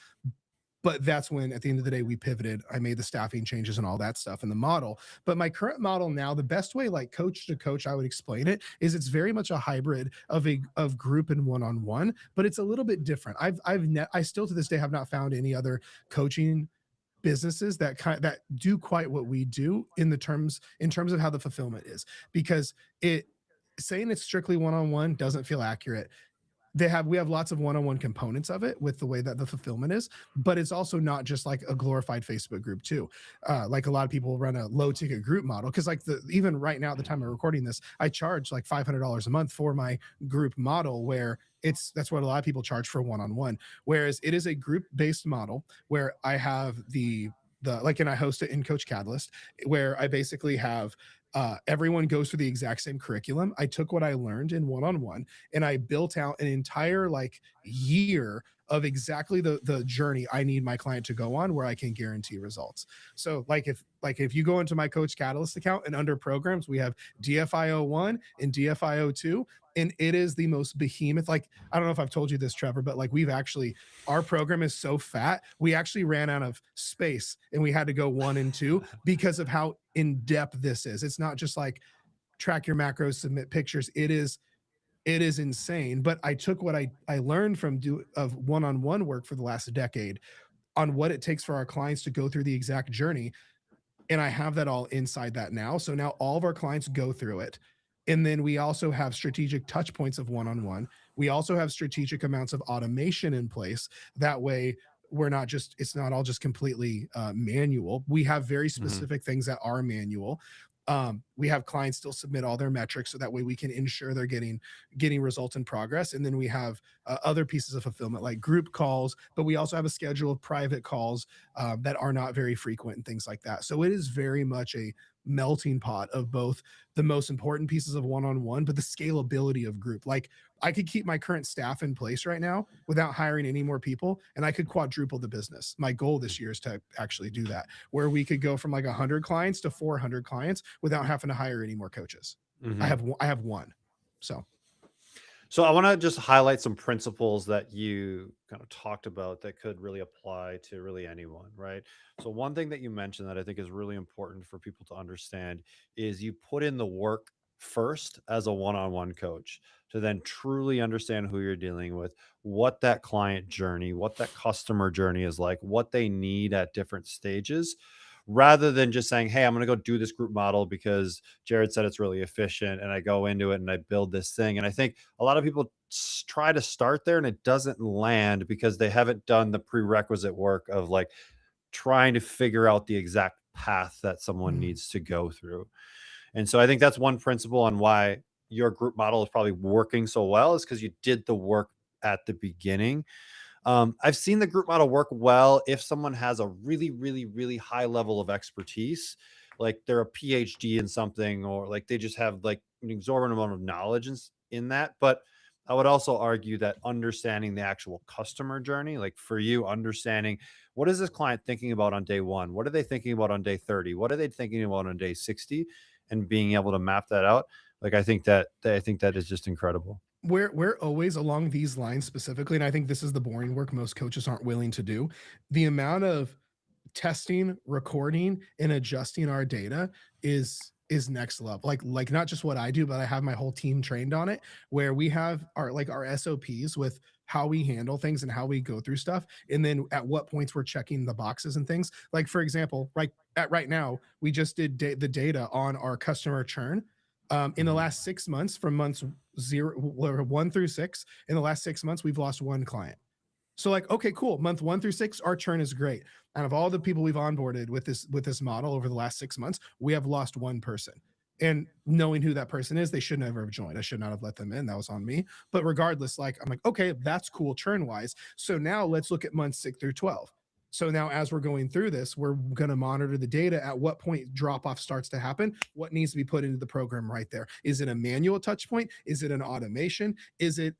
but that's when at the end of the day we pivoted. I made the staffing changes and all that stuff in the model. But my current model now, the best way like coach to coach I would explain it is it's very much a hybrid of group and one-on-one, but it's a little bit different. I still to this day have not found any other coaching businesses that do quite what we do in terms of how the fulfillment is, because it saying it's strictly one-on-one doesn't feel accurate. We have lots of one-on-one components of it with the way that the fulfillment is, but it's also not just like a glorified Facebook group too. Like a lot of people run a low ticket group model, because like even right now at the time of recording this, I charge like $500 a month for my group model, where that's what a lot of people charge for one-on-one, whereas it is a group based model where I have and I host it in Coach Catalyst, where I basically have everyone goes through the exact same curriculum. I took what I learned in one-on-one and I built out an entire like year of exactly the journey I need my client to go on, where I can guarantee results. So if you go into my Coach Catalyst account and under programs, we have DFI 01 and DFI 02, and it is the most behemoth. Like, I don't know if I've told you this, Trevor, but like our program is so fat, we actually ran out of space and we had to go 1 and 2 because of how in depth this is. It's not just like track your macros, submit pictures. It is insane. But I took what I learned of one-on-one work for the last decade on what it takes for our clients to go through the exact journey. And I have that all inside that now. So now all of our clients go through it. And then we also have strategic touch points of one-on-one. We also have strategic amounts of automation in place. That way it's not all just completely manual. We have very specific things that are manual. We have clients still submit all their metrics, so that way we can ensure they're getting results and progress. And then we have other pieces of fulfillment like group calls, but we also have a schedule of private calls that are not very frequent and things like that. So it is very much a melting pot of both the most important pieces of one-on-one, but the scalability of group. Like, I could keep my current staff in place right now without hiring any more people, and I could quadruple the business. My goal this year is to actually do that, where we could go from like 100 clients to 400 clients without having to hire any more coaches. I have one. So I want to just highlight some principles that you kind of talked about that could really apply to really anyone, right? So one thing that you mentioned that I think is really important for people to understand is you put in the work first as a one-on-one coach to then truly understand who you're dealing with, what that client journey, what that customer journey is like, what they need at different stages, rather than just saying, hey, I'm going to go do this group model because Jared said it's really efficient, and I go into it and I build this thing. And I think a lot of people try to start there and it doesn't land because they haven't done the prerequisite work of like trying to figure out the exact path that someone needs to go through. And so I think that's one principle on why your group model is probably working so well, is because you did the work at the beginning. I've seen the group model work well if someone has a really, really, really high level of expertise, like they're a PhD in something, or like they just have like an exorbitant amount of knowledge in that, but I would also argue that understanding the actual customer journey, like for you, understanding what is this client thinking about on day 1? What are they thinking about on day 30? What are they thinking about on day 60? And being able to map that out, like I think that is just incredible. We're always along these lines specifically, and I think this is the boring work most coaches aren't willing to do. The amount of testing, recording, and adjusting our data is next level. Like not just what I do, but I have my whole team trained on it, where we have our SOPs with how we handle things and how we go through stuff, and then at what points we're checking the boxes and things. Like for example, right now, we just did the data on our customer churn. In the last 6 months, from months 1 through 6, in the last 6 months, we've lost 1 client. So like, okay, cool. Month 1 through 6, our churn is great. Out of all the people we've onboarded with this model over the last 6 months, we have lost 1 person. And knowing who that person is, they should never have joined. I should not have let them in. That was on me. But regardless, like I'm like, okay, that's cool churn wise. So now let's look at months 6 through 12. So now as we're going through this, we're going to monitor the data. At what point drop off starts to happen? What needs to be put into the program right there? Is it a manual touch point? Is it an automation? Is it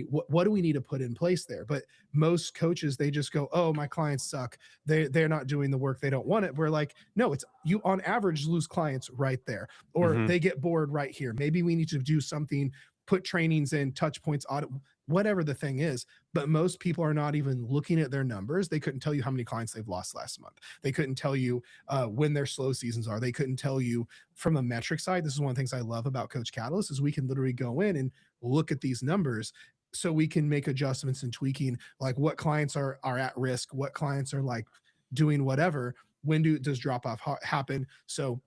what do we need to put in place there? But most coaches, they just go, oh, my clients suck. They're not doing the work. They don't want it. We're like, no, it's you on average lose clients right there, or they get bored right here. Maybe we need to do something, put trainings in, touch points, audit, whatever the thing is. But most people are not even looking at their numbers. They couldn't tell you how many clients they've lost last month. They couldn't tell you when their slow seasons are. They couldn't tell you from a metric side. This is one of the things I love about Coach Catalyst is we can literally go in and look at these numbers so we can make adjustments and tweaking, like what clients are at risk, what clients are like doing whatever, when does drop off happen. So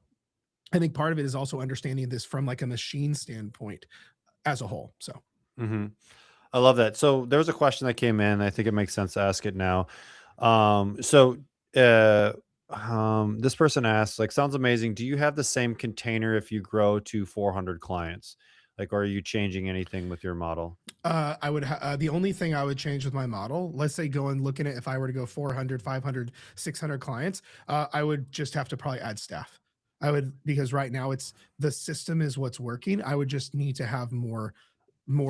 I think part of it is also understanding this from like a machine standpoint as a whole. So I love that. So there was a question that came in. I think it makes sense to ask it now. This person asked, like, sounds amazing. Do you have the same container if you grow to 400 clients? Like, are you changing anything with your model? I would the only thing I would change with my model, let's say looking at if I were to go 400, 500, 600 clients, I would just have to probably add staff. I would, because right now it's the system is what's working. I would just need to have more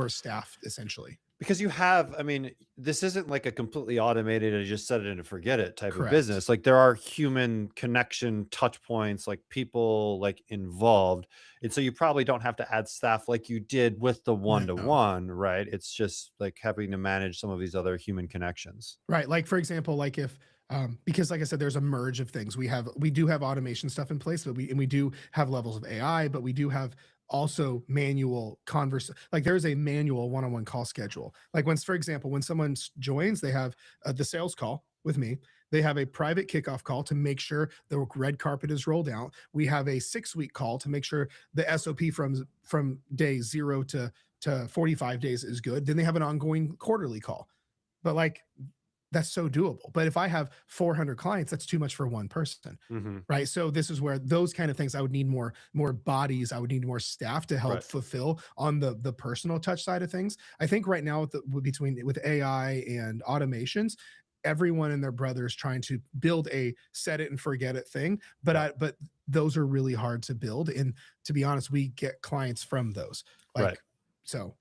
staff essentially. Because you have, I mean, this isn't like a completely automated and just set it and forget it type of business. Like there are human connection touch points, like people like involved. And so you probably don't have to add staff like you did with the one-to-one, right? It's just like having to manage some of these other human connections. Right. Like for example, like if, because like I said, there's a merge of things. We do have automation stuff in place, but we do have levels of AI, but we do have also manual like there's a manual one-on-one call schedule. Like for example, when someone joins, they have the sales call with me. They have a private kickoff call to make sure the red carpet is rolled out. We have a 6-week call to make sure the SOP from day 0 to 45 days is good. Then they have an ongoing quarterly call. But like, that's so doable. But if I have 400 clients, that's too much for one person, right? So this is where those kind of things, I would need more bodies. I would need more staff to help fulfill on the personal touch side of things. I think right now with AI and automations, everyone and their brother is trying to build a set it and forget it thing. But those are really hard to build. And to be honest, we get clients from those. So.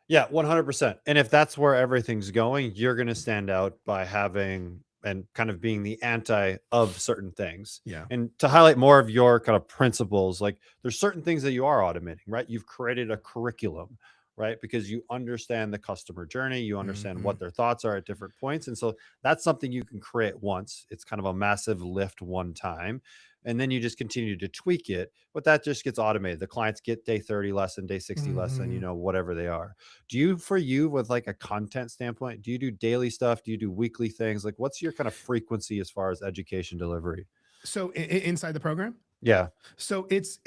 Yeah, 100%. And if that's where everything's going, you're going to stand out by having and kind of being the anti of certain things. Yeah. And to highlight more of your kind of principles, like there's certain things that you are automating, right? You've created a curriculum, right? Because you understand the customer journey, you understand what their thoughts are at different points. And so that's something you can create once. It's kind of a massive lift one time. And then you just continue to tweak it, but that just gets automated. The clients get day 30 lesson, day 60 lesson, whatever they are. For you with like a content standpoint, do you do daily stuff? Do you do weekly things? Like what's your kind of frequency as far as education delivery? So inside the program? Yeah. So it's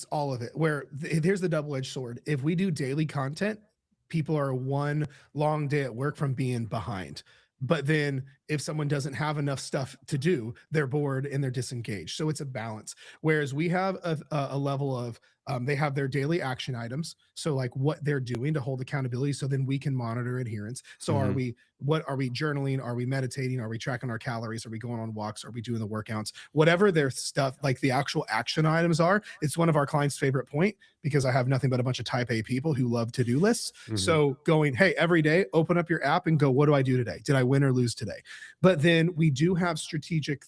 all of it, where here's the double-edged sword. If we do daily content, people are one long day at work from being behind. But then if someone doesn't have enough stuff to do, they're bored and they're disengaged. So it's a balance. Whereas we have a level of they have their daily action items, so like what they're doing to hold accountability, so then we can monitor adherence. So are we journaling, are we meditating, are we tracking our calories, are we going on walks, are we doing the workouts, whatever their stuff, like the actual action items are. It's one of our clients' favorite point, because I have nothing but a bunch of type A people who love to-do lists. So going, hey, every day open up your app and go, what do I do today? Did I win or lose today? But then we do have strategic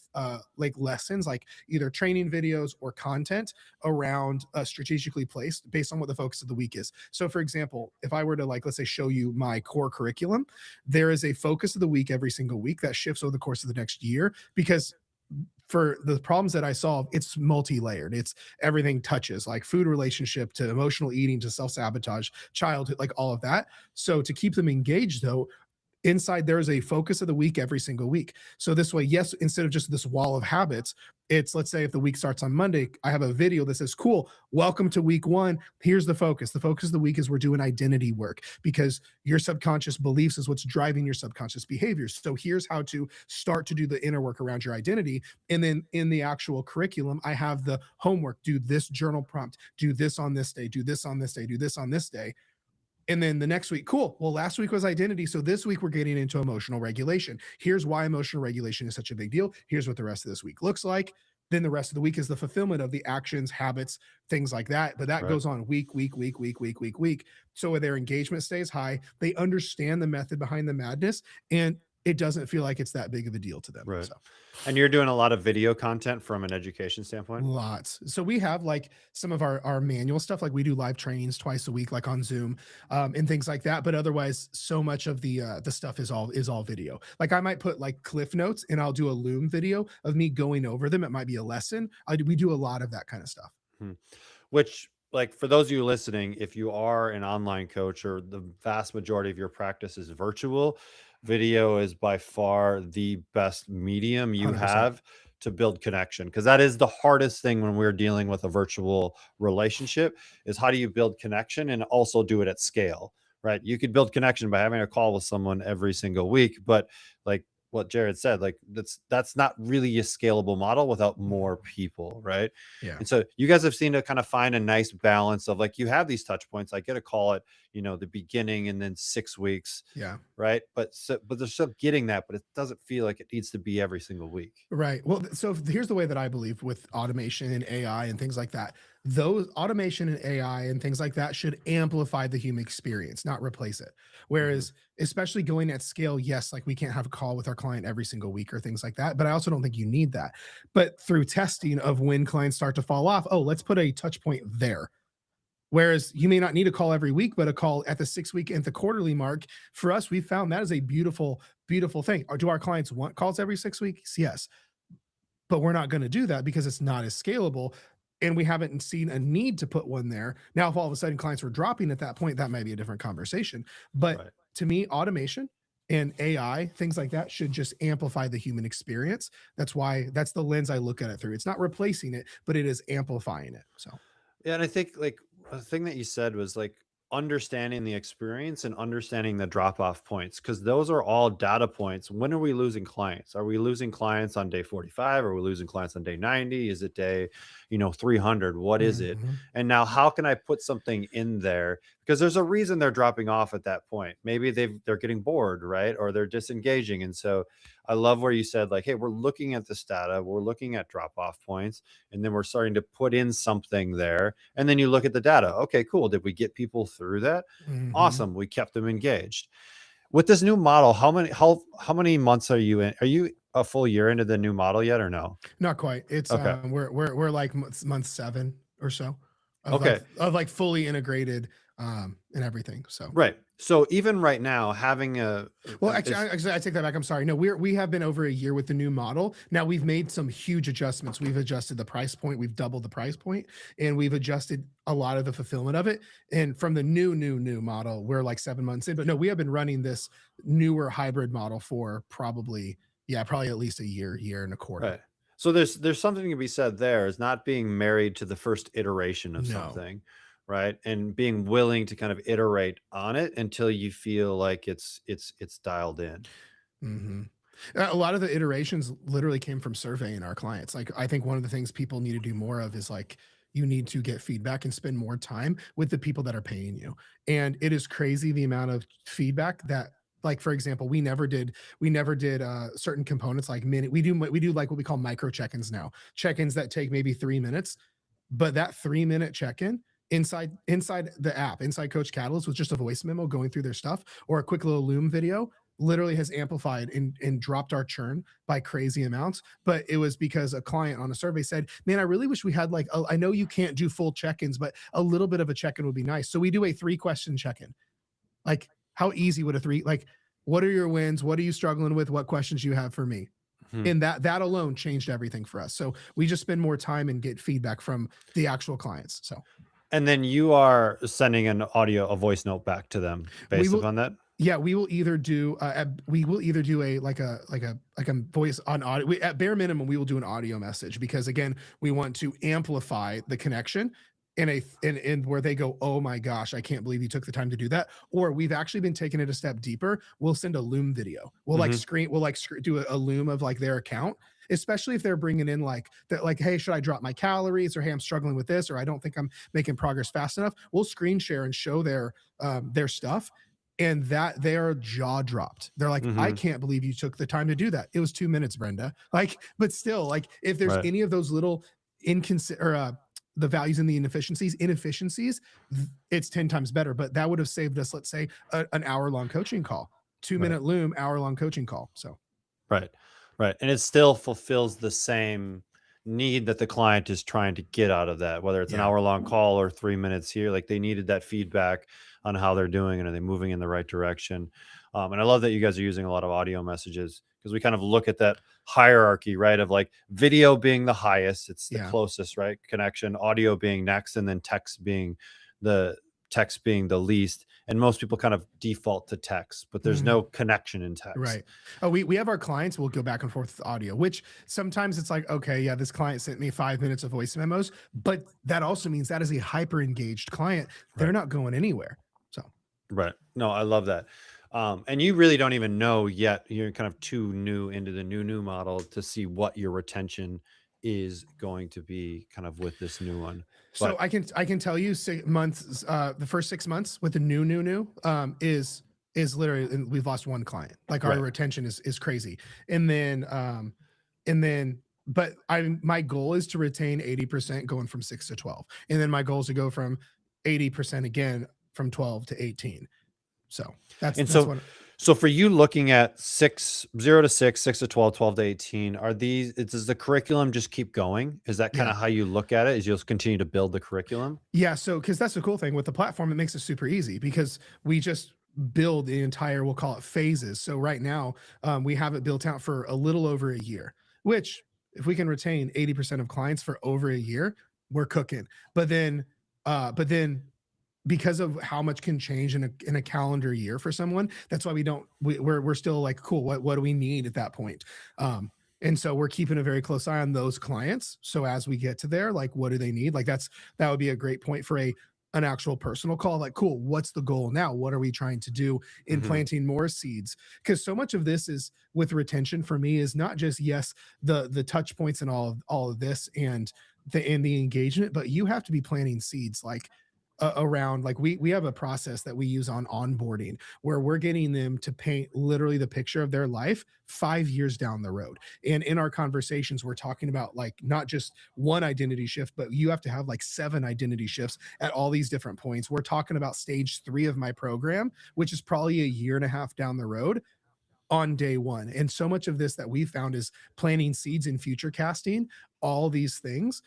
like lessons, like either training videos or content around strategically placed based on what the focus of the week is. So for example, if I were to, like, let's say, show you my core curriculum, there is a focus of the week every single week that shifts over the course of the next year, because for the problems that I solve, it's multi-layered. It's everything touches, like food relationship to emotional eating to self-sabotage, childhood, like all of that. So to keep them engaged though, inside there is a focus of the week every single week. So this way, yes, instead of just this wall of habits, it's, let's say if the week starts on Monday, I have a video that says, cool, welcome to week 1. Here's the focus. The focus of the week is we're doing identity work, because your subconscious beliefs is what's driving your subconscious behaviors. So here's how to start to do the inner work around your identity. And then in the actual curriculum, I have the homework, do this journal prompt, do this on this day, do this on this day, do this on this day. And then the next week, cool. Well, last week was identity. So this week we're getting into emotional regulation. Here's why emotional regulation is such a big deal. Here's what the rest of this week looks like. Then the rest of the week is the fulfillment of the actions, habits, things like that. But that goes on week. So their engagement stays high. They understand the method behind the madness, and it doesn't feel like it's that big of a deal to them. Right. So. And you're doing a lot of video content from an education standpoint? Lots. So we have like some of our manual stuff, like we do live trainings twice a week, like on Zoom, and things like that. But otherwise, so much of the stuff is all video. Like I might put like cliff notes and I'll do a Loom video of me going over them. It might be a lesson. We do a lot of that kind of stuff. Which, like, for those of you listening, if you are an online coach or the vast majority of your practice is virtual, video is by far the best medium you 100%. have to build connection, because that is the hardest thing when we're dealing with a virtual relationship, is how do you build connection and also do it at scale, right? You could build connection by having a call with someone every single week, but like what Jared said, like that's not really a scalable model without more people, right? Yeah. And so you guys have seen to kind of find a nice balance of, like, you have these touch points. I get a call at, the beginning and then 6 weeks. Yeah. Right. But they're still getting that, but it doesn't feel like it needs to be every single week. Right. Well, so here's the way that I believe with automation and AI and things like that. Those automation and AI and things like that should amplify the human experience, not replace it. Whereas, especially going at scale, yes, like we can't have a call with our client every single week or things like that. But I also don't think you need that. But through testing of when clients start to fall off, oh, let's put a touch point there. Whereas you may not need a call every week, but a call at the 6 week and the quarterly mark. For us, we found that is a beautiful, beautiful thing. Or do our clients want calls every 6 weeks? Yes. But we're not going to do that because it's not as scalable. And we haven't seen a need to put one there. Now, if all of a sudden clients were dropping at that point, that might be a different conversation. But to me, automation and AI, things like that, should just amplify the human experience. That's the lens I look at it through. It's not replacing it, but it is amplifying it. So, yeah. And I think, like, the thing that you said was, like, understanding the experience and understanding the drop off points, because those are all data points. When are we losing clients? Are we losing clients on day 45? Are we losing clients on day 90? Is it day 300? What is it? And now, how can I put something in there? Because there's a reason they're dropping off at that point. Maybe they're getting bored, right? Or they're disengaging. And so I love where you said, like, hey, we're looking at this data, we're looking at drop off points, and then we're starting to put in something there. And then you look at the data. Okay, cool. Did we get people through that? Awesome. We kept them engaged. With this new model, how many months are you in? Are you a full year into the new model yet, or no? Not quite. It's okay. We're like month 7 or so. Of like fully integrated and everything. So right. So even right now, having actually, I take that back. I'm sorry. No, we have been over a year with the new model. Now we've made some huge adjustments. We've adjusted the price point. We've doubled the price point, and we've adjusted a lot of the fulfillment of it. And from the new model, we're like 7 months in. But no, we have been running this newer hybrid model for probably at least a year and a quarter. Right. So there's something to be said there, is not being married to the first iteration of something, right? And being willing to kind of iterate on it until you feel like it's dialed in. A lot of the iterations literally came from surveying our clients. Like, I think one of the things people need to do more of is like, you need to get feedback and spend more time with the people that are paying you. And it is crazy the amount of feedback that, like, for example, we never did certain components like minute. We do like what we call micro check-ins now, check-ins that take maybe 3 minutes, but that 3-minute check-in inside the app, inside Coach Catalyst, with just a voice memo going through their stuff or a quick little Loom video, literally has amplified and dropped our churn by crazy amounts. But it was because a client on a survey said, man, I really wish we had like, I know you can't do full check-ins, but a little bit of a check-in would be nice. So we do a 3-question check-in. Like, how easy would like, what are your wins? What are you struggling with? What questions you have for me? And that alone changed everything for us. So we just spend more time and get feedback from the actual clients. So, and then you are sending a voice note back to them based upon that. Yeah, we will either do a voice on audio. At bare minimum, we will do an audio message, because again, we want to amplify the connection in where they go, oh my gosh, I can't believe you took the time to do that. Or we've actually been taking it a step deeper. We'll send a Loom video. We'll do a Loom of like their account, especially if they're bringing in like that, like, hey, should I drop my calories? Or, hey, I'm struggling with this, or I don't think I'm making progress fast enough. We'll screen share and show their stuff. And that they are jaw dropped. They're like, I can't believe you took the time to do that. It was 2 minutes, Brenda. Like, but still, like, if there's any of those little the values and the inefficiencies, it's 10 times better. But that would have saved us, let's say, an hour-long coaching call, 2-minute Loom, hour-long coaching call. So, right, and it still fulfills the same need that the client is trying to get out of that, whether it's an hour-long call or 3 minutes here. Like, they needed that feedback on how they're doing and are they moving in the right direction. And I love that you guys are using a lot of audio messages, because we kind of look at that hierarchy, right? Of like video being the highest, it's the closest, right? Connection, audio being next, and then text being the least. And most people kind of default to text, but there's no connection in text. Right. Oh, we have our clients, we'll go back and forth with audio, which sometimes it's like, okay, yeah, this client sent me 5 minutes of voice memos, but that also means that is a hyper engaged client. They're not going anywhere. So, right. No, I love that. And you really don't even know yet. You're kind of too new into the new model to see what your retention is going to be kind of with this new one. So I can tell you 6 months, the first 6 months with the new is literally, and we've lost one client. Like, our retention is crazy. And then, but my goal is to retain 80% going from 6 to 12. And then my goal is to go from 80% again from 12 to 18. So so for you, looking at 0 to 6, 6 to 12, 12 to 18, does the curriculum just keep going? Is that kind of how you look at it? Is you'll continue to build the curriculum? Yeah. So, cause that's the cool thing with the platform. It makes it super easy, because we just build the entire, we'll call it phases. So right now, we have it built out for a little over a year, which if we can retain 80% of clients for over a year, we're cooking. But then because of how much can change in a calendar year for someone, that's why we're still like, cool, what do we need at that point? And so we're keeping a very close eye on those clients. So as we get to there, like, what do they need? Like, that would be a great point for an actual personal call. Like, cool, what's the goal now? What are we trying to do in planting more seeds? Because so much of this is with retention for me is not just, the touch points and all of this and the engagement, but you have to be planting seeds, like, around, like, we have a process that we use on onboarding where we're getting them to paint literally the picture of their life 5 years down the road. And in our conversations, we're talking about, like, not just one identity shift, but you have to have like 7 identity shifts at all these different points. We're talking about stage 3 of my program, which is probably a year and a half down the road on day 1. And so much of this that we found is planting seeds in future casting, all these things,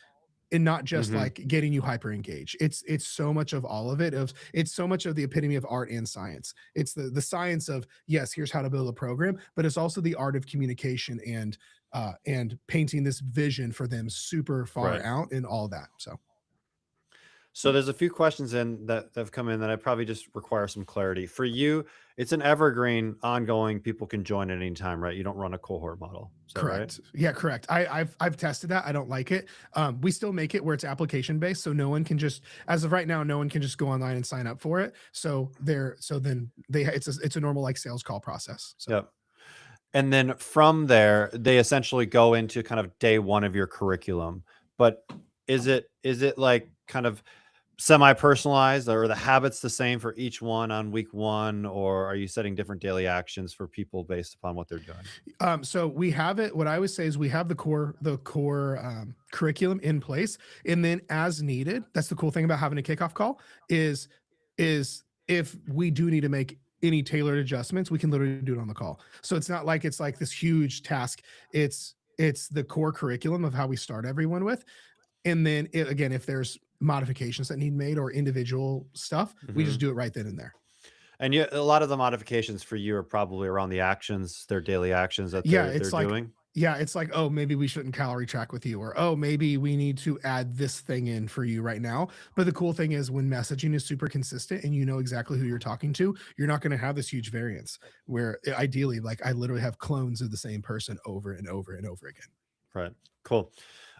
and not just like getting you hyper engaged. It's so much of all of it. It's so much of the epitome of art and science. It's the science of, yes, here's how to build a program, but it's also the art of communication and painting this vision for them super far out and all that. So there's a few questions that have come in that I probably just require some clarity. For you, it's an evergreen, ongoing, people can join at any time, right? You don't run a cohort model. Is that Correct. right? Yeah, correct. I've tested that. I don't like it. We still make it where it's application based. So no one can just, as of right now, no one can just go online and sign up for it. So then it's a normal like sales call process. So. Yep. And then from there, they essentially go into kind of day one of your curriculum. But is it like kind of semi-personalized, or are the habits the same for each one on week one, or are you setting different daily actions for people based upon what they're doing? So we have it. What I would say is we have the core curriculum in place, and then as needed. That's the cool thing about having a kickoff call is if we do need to make any tailored adjustments, we can literally do it on the call. So it's not like it's like this huge task. It's the core curriculum of how we start everyone with, and then again, if there's modifications that need made or individual stuff, we just do it right then and there. And a lot of the modifications for you are probably around the actions, their daily actions that Yeah, they're it's like doing. yeah, it's like, oh, maybe we shouldn't calorie track with you, or oh, maybe we need to add this thing in for you right now. But the cool thing is when messaging is super consistent and you know exactly who you're talking to, you're not going to have this huge variance where ideally, like I literally have clones of the same person over and over and over again. Right. Cool.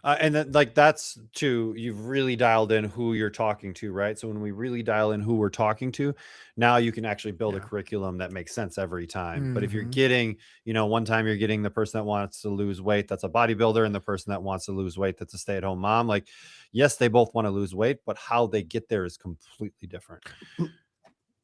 And then like that's too, you've really dialed in who you're talking to, right? So when we really dial in who we're talking to, now you can actually build a Yeah. curriculum that makes sense every time. But if you're Mhm. getting, one time you're getting the person that wants to lose weight, that's a bodybuilder, and the person that wants to lose weight, that's a stay-at-home mom. Like, yes, they both want to lose weight, but how they get there is completely different.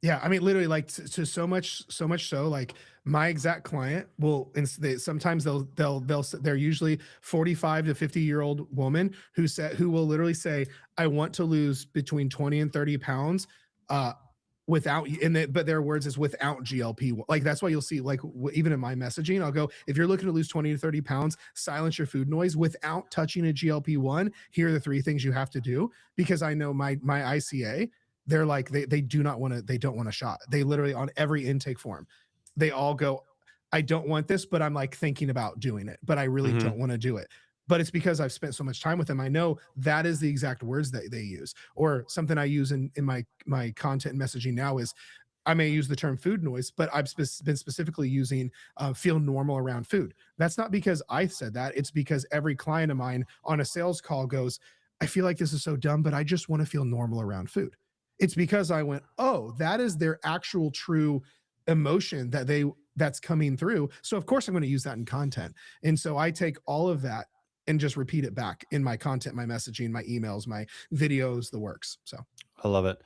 Yeah, I mean, literally, like so much so, like my exact client will, sometimes they're usually 45 to 50-year-old woman who will literally say, I want to lose between 20 and 30 pounds, without, but their words is without GLP. Like that's why you'll see, like even in my messaging, I'll go, if you're looking to lose 20 to 30 pounds, silence your food noise without touching a GLP-1. Here are the 3 things you have to do, because I know my ICA. They're like, they do not want to, they don't want a shot. They literally, on every intake form, they all go, I don't want this, but I'm like thinking about doing it, but I really Mhm. don't want to do it. But it's because I've spent so much time with them. I know that is the exact words that they use. Or something I use in my content and messaging now is, I may use the term food noise, but I've been specifically using feel normal around food. That's not because I said that. It's because every client of mine on a sales call goes, I feel like this is so dumb, but I just want to feel normal around food. It's because I went, oh, that is their actual true emotion that's coming through. So of course I'm going to use that in content. And so I take all of that and just repeat it back in my content, my messaging, my emails, my videos, the works. So I love it.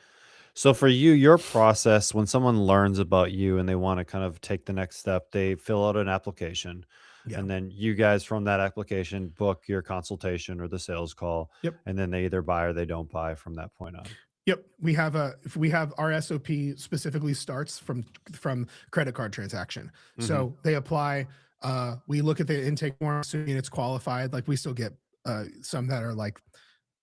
So for you, your process, when someone learns about you and they want to kind of take the next step, they fill out an application. yeah. And then you guys from that application book your consultation or the sales call. Yep. And then they either buy or they don't buy from that point on. Yep, if we have our SOP specifically starts from credit card transaction. So they apply. We look at the intake form, assuming it's qualified. Like we still get some that are like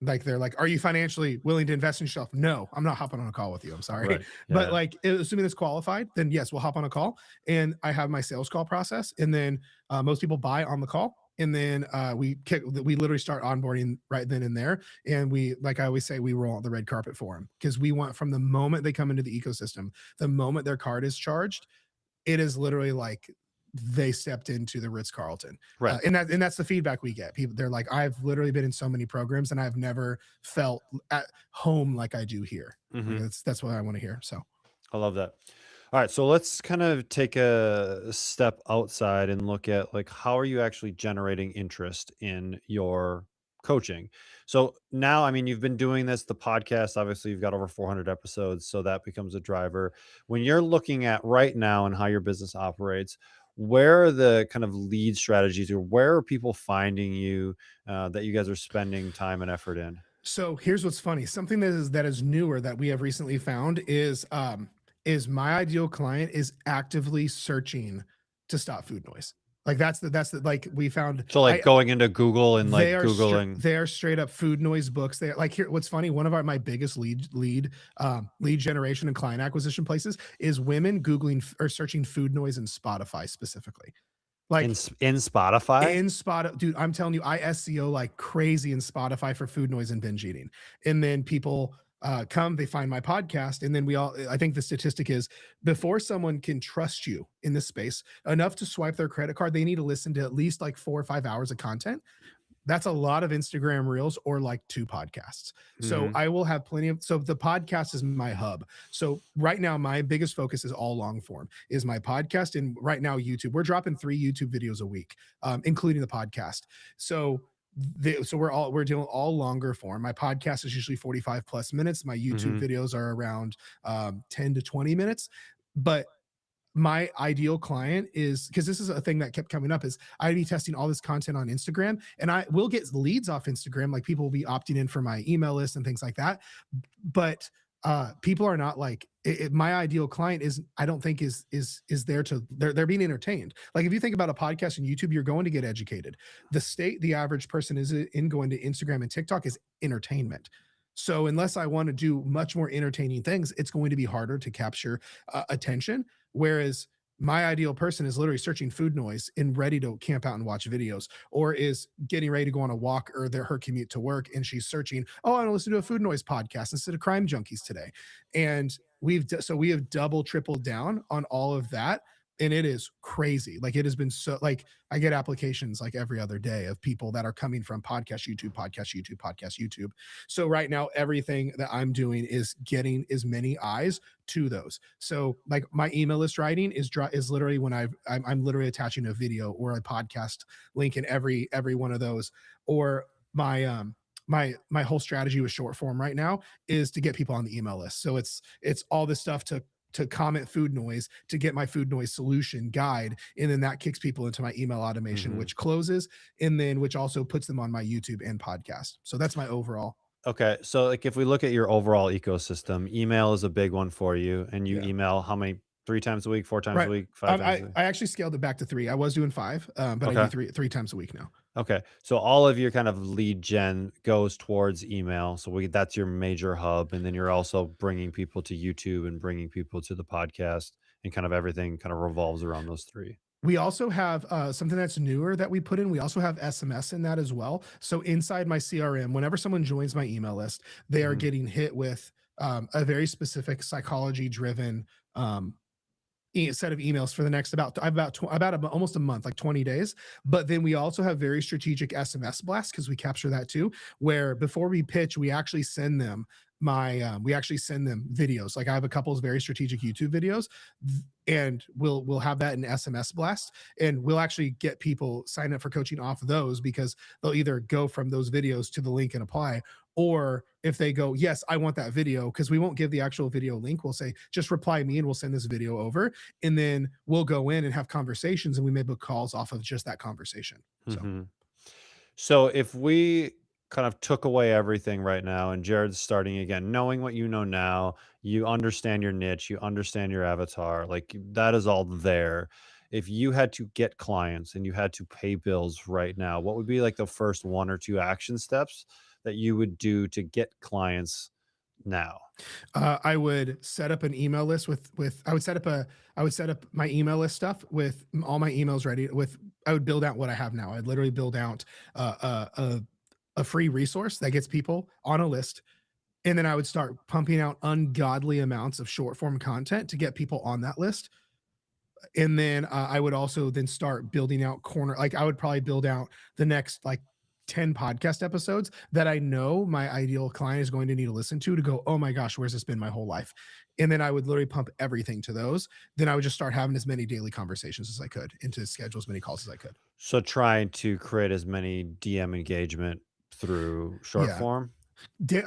they're like, are you financially willing to invest in yourself? No, I'm not hopping on a call with you. I'm sorry. Right. But Yeah. like assuming it's qualified, then yes, we'll hop on a call, and I have my sales call process, and then most people buy on the call. And then we literally start onboarding right then and there. And we, like I always say, we roll out the red carpet for them, because we want, from the moment they come into the ecosystem, the moment their card is charged, it is literally like they stepped into the Ritz-Carlton. Right. And that's the feedback we get. People, they're like, I've literally been in so many programs and I've never felt at home like I do here. Mhm. Like, that's what I want to hear. So I love that. All right, so let's kind of take a step outside and look at like how are you actually generating interest in your coaching? So now, I mean, you've been doing this, the podcast, obviously you've got over 400 episodes, so that becomes a driver. When you're looking at right now and how your business operates, where are the kind of lead strategies, or where are people finding you that you guys are spending time and effort in? So here's what's funny. Something that is newer that we have recently found is my ideal client is actively searching to stop food noise. Like that's the like we found. So like going into Google and like they are Googling. they are straight up food noise books. They are like, here. What's funny? One of my biggest lead generation and client acquisition places is women Googling or searching food noise in Spotify specifically. Like in Spotify? in Spotify, dude, I'm telling you, I SEO like crazy in Spotify for food noise and binge eating. And then people come, they find my podcast. And then I think the statistic is, before someone can trust you in this space enough to swipe their credit card, they need to listen to at least like 4 or 5 hours of content. that's a lot of Instagram reels or like 2 podcasts. So Mhm. I will have plenty of, so the podcast is my hub. So right now, my biggest focus is all long form, is my podcast. And right now, YouTube, we're dropping 3 YouTube videos a week, including the podcast. So we're doing all longer form. My podcast is usually 45 plus minutes. My YouTube videos are around 10 to 20 minutes. But my ideal client is, because this is a thing that kept coming up, is I'd be testing all this content on Instagram, and I will get leads off Instagram. Like people will be opting in for my email list and things like that. But people are not like my ideal client is, I don't think is there to, they're being entertained. Like if you think about a podcast and YouTube, you're going to get educated. The average person is in going to Instagram and TikTok is entertainment. So unless I want to do much more entertaining things, it's going to be harder to capture attention. Whereas my ideal person is literally searching food noise and ready to camp out and watch videos, or is getting ready to go on a walk or her commute to work, and she's searching, oh, I want to listen to a food noise podcast instead of Crime Junkies today. And we have double, tripled down on all of that. And it is crazy. Like it has been so, like I get applications like every other day of people that are coming from podcast YouTube. So right now, everything that I'm doing is getting as many eyes to those. So like my email list writing is literally when I'm literally attaching a video or a podcast link in every one of those. Or my my whole strategy with short form right now is to get people on the email list. So it's all this stuff to comment food noise, to get my food noise solution guide. And then that kicks people into my email automation, which closes, and then which also puts them on my YouTube and podcast. So that's my overall. Okay. So like if we look at your overall ecosystem, email is a big one for you. And you email how many? 3 times a week, 4 times a week, 5 times a week? I actually scaled it back to 3. I was doing 5, but I do 3 times a week now. Okay. So all of your kind of lead gen goes towards email. So that's your major hub. And then you're also bringing people to YouTube and bringing people to the podcast, and kind of everything kind of revolves around those 3. We also have something that's newer that we put in. We also have SMS in that as well. So inside my CRM, whenever someone joins my email list, they are getting hit with a very specific psychology driven set of emails for the next almost a month, like 20 days. But then we also have very strategic SMS blasts, because we capture that too, where before we pitch, we actually send them videos. Like I have a couple of very strategic YouTube videos, and we'll have that in SMS blast, and we'll actually get people sign up for coaching off of those, because they'll either go from those videos to the link and apply, or if they go, yes, I want that video, because we won't give the actual video link. We'll say, just reply me and we'll send this video over. And then we'll go in and have conversations, and we may book calls off of just that conversation. So if we kind of took away everything right now, and Jared's starting again, knowing what you know now, you understand your niche, you understand your avatar, like that is all there. If you had to get clients and you had to pay bills right now, what would be like the first 1 or 2 action steps that you would do to get clients now? I would set up an email list I would set up my email list stuff with all my emails ready. I would build out what I have now. I'd literally build out a free resource that gets people on a list. And then I would start pumping out ungodly amounts of short form content to get people on that list. And then I would also then start building out I would probably build out the next like 10 podcast episodes that I know my ideal client is going to need to listen to go, oh my gosh, where's this been my whole life? And then I would literally pump everything to those. Then I would just start having as many daily conversations as I could, and to schedule as many calls as I could. So trying to create as many DM engagement through short form.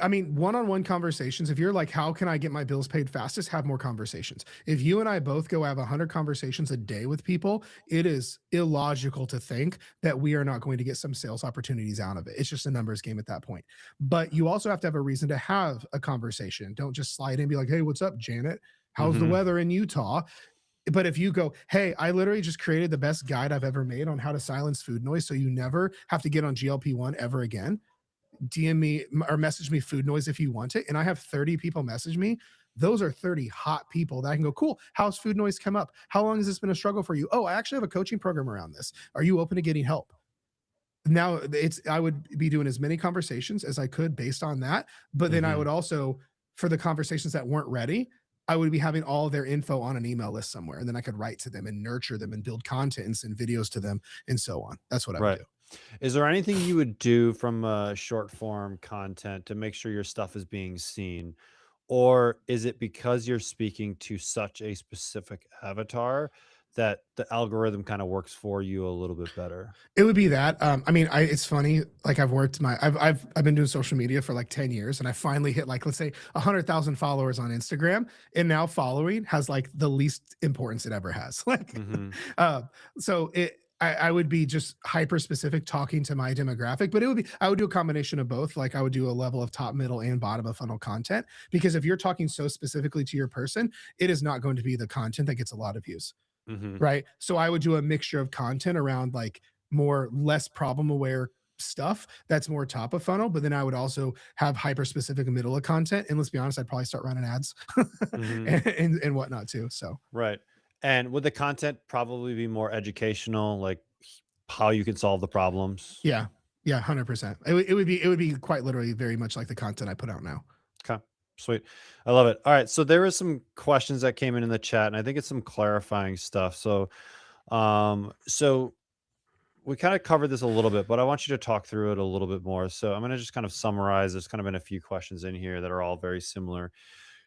I mean, one-on-one conversations. If you're like, how can I get my bills paid fastest? Have more conversations. If you and I both go have 100 conversations a day with people, it is illogical to think that we are not going to get some sales opportunities out of it. It's just a numbers game at that point. But you also have to have a reason to have a conversation. Don't just slide in and be like, hey, what's up, Janet? How's the weather in Utah? But if you go, hey, I literally just created the best guide I've ever made on how to silence food noise, so you never have to get on GLP-1 ever again. DM me or message me food noise if you want it. And I have 30 people message me. Those are 30 hot people that I can go, cool. How's food noise come up? How long has this been a struggle for you? Oh, I actually have a coaching program around this. Are you open to getting help? Now I would be doing as many conversations as I could based on that. But then I would also, for the conversations that weren't ready, I would be having all their info on an email list somewhere. And then I could write to them and nurture them and build content and send videos to them and so on. That's what I would do. Is there anything you would do from short form content to make sure your stuff is being seen? Or is it because you're speaking to such a specific avatar that the algorithm kind of works for you a little bit better? It would be that. I mean, it's funny. Like I've been doing social media for like 10 years, and I finally hit like, let's say 100,000 followers on Instagram, and now following has like the least importance it ever has. Like, Hmm. so I would be just hyper specific talking to my demographic, but I would do a combination of both. Like I would do a level of top, middle, and bottom of funnel content, because if you're talking so specifically to your person, it is not going to be the content that gets a lot of views. Hmm. Right. So I would do a mixture of content around like less problem aware stuff that's more top of funnel, but then I would also have hyper specific middle of content. And let's be honest, I'd probably start running ads Hmm. and whatnot too. So Right. And would the content probably be more educational, like how you can solve the problems? yeah, 100%. It would be quite literally very much like the content I put out now. Okay. Sweet. I love it. All right. So there were some questions that came in the chat, and I think it's some clarifying stuff. So we kind of covered this a little bit, but I want you to talk through it a little bit more. So I'm going to just kind of summarize. There's kind of been a few questions in here that are all very similar.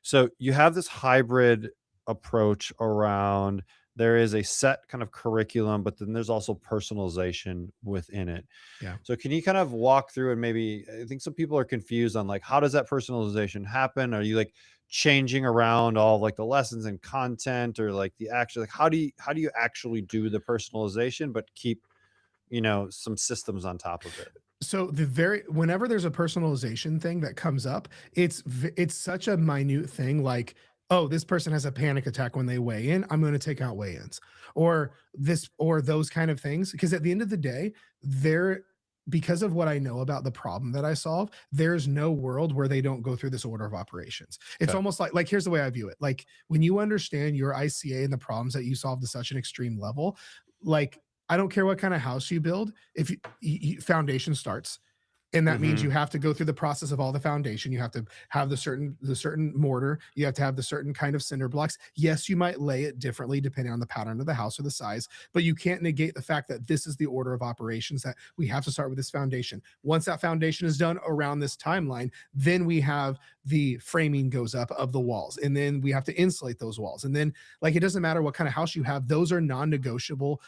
So you have this hybrid approach around there is a set kind of curriculum, but then there's also personalization within it. Yeah. So can you kind of walk through, and maybe I think some people are confused on like, how does that personalization happen? Are you like changing around all of, like the lessons and content, or like the actual, like how do you actually do the personalization but keep, some systems on top of it? So whenever there's a personalization thing that comes up, it's such a minute thing, like, oh, this person has a panic attack when they weigh in, I'm going to take out weigh-ins, or those kind of things, because at the end of the day, because of what I know about the problem that I solve, there's no world where they don't go through this order of operations. It's Okay. almost like here's the way I view it. Like when you understand your ICA and the problems that you solve to such an extreme level, like I don't care what kind of house you build, if foundation starts. And that means Hmm. you have to go through the process of all the foundation. You have to have the certain mortar. You have to have the certain kind of cinder blocks. Yes, you might lay it differently depending on the pattern of the house or the size, but you can't negate the fact that this is the order of operations, that we have to start with this foundation. Once that foundation is done around this timeline, then we have the framing goes up of the walls, and then we have to insulate those walls. And then, like, it doesn't matter what kind of house you have, those are non-negotiable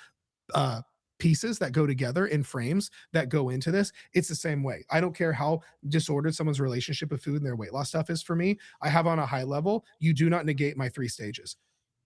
uh pieces that go together in frames that go into this. It's the same way. I don't care how disordered someone's relationship with food and their weight loss stuff is. For me, I have on a high level, you do not negate my 3 stages.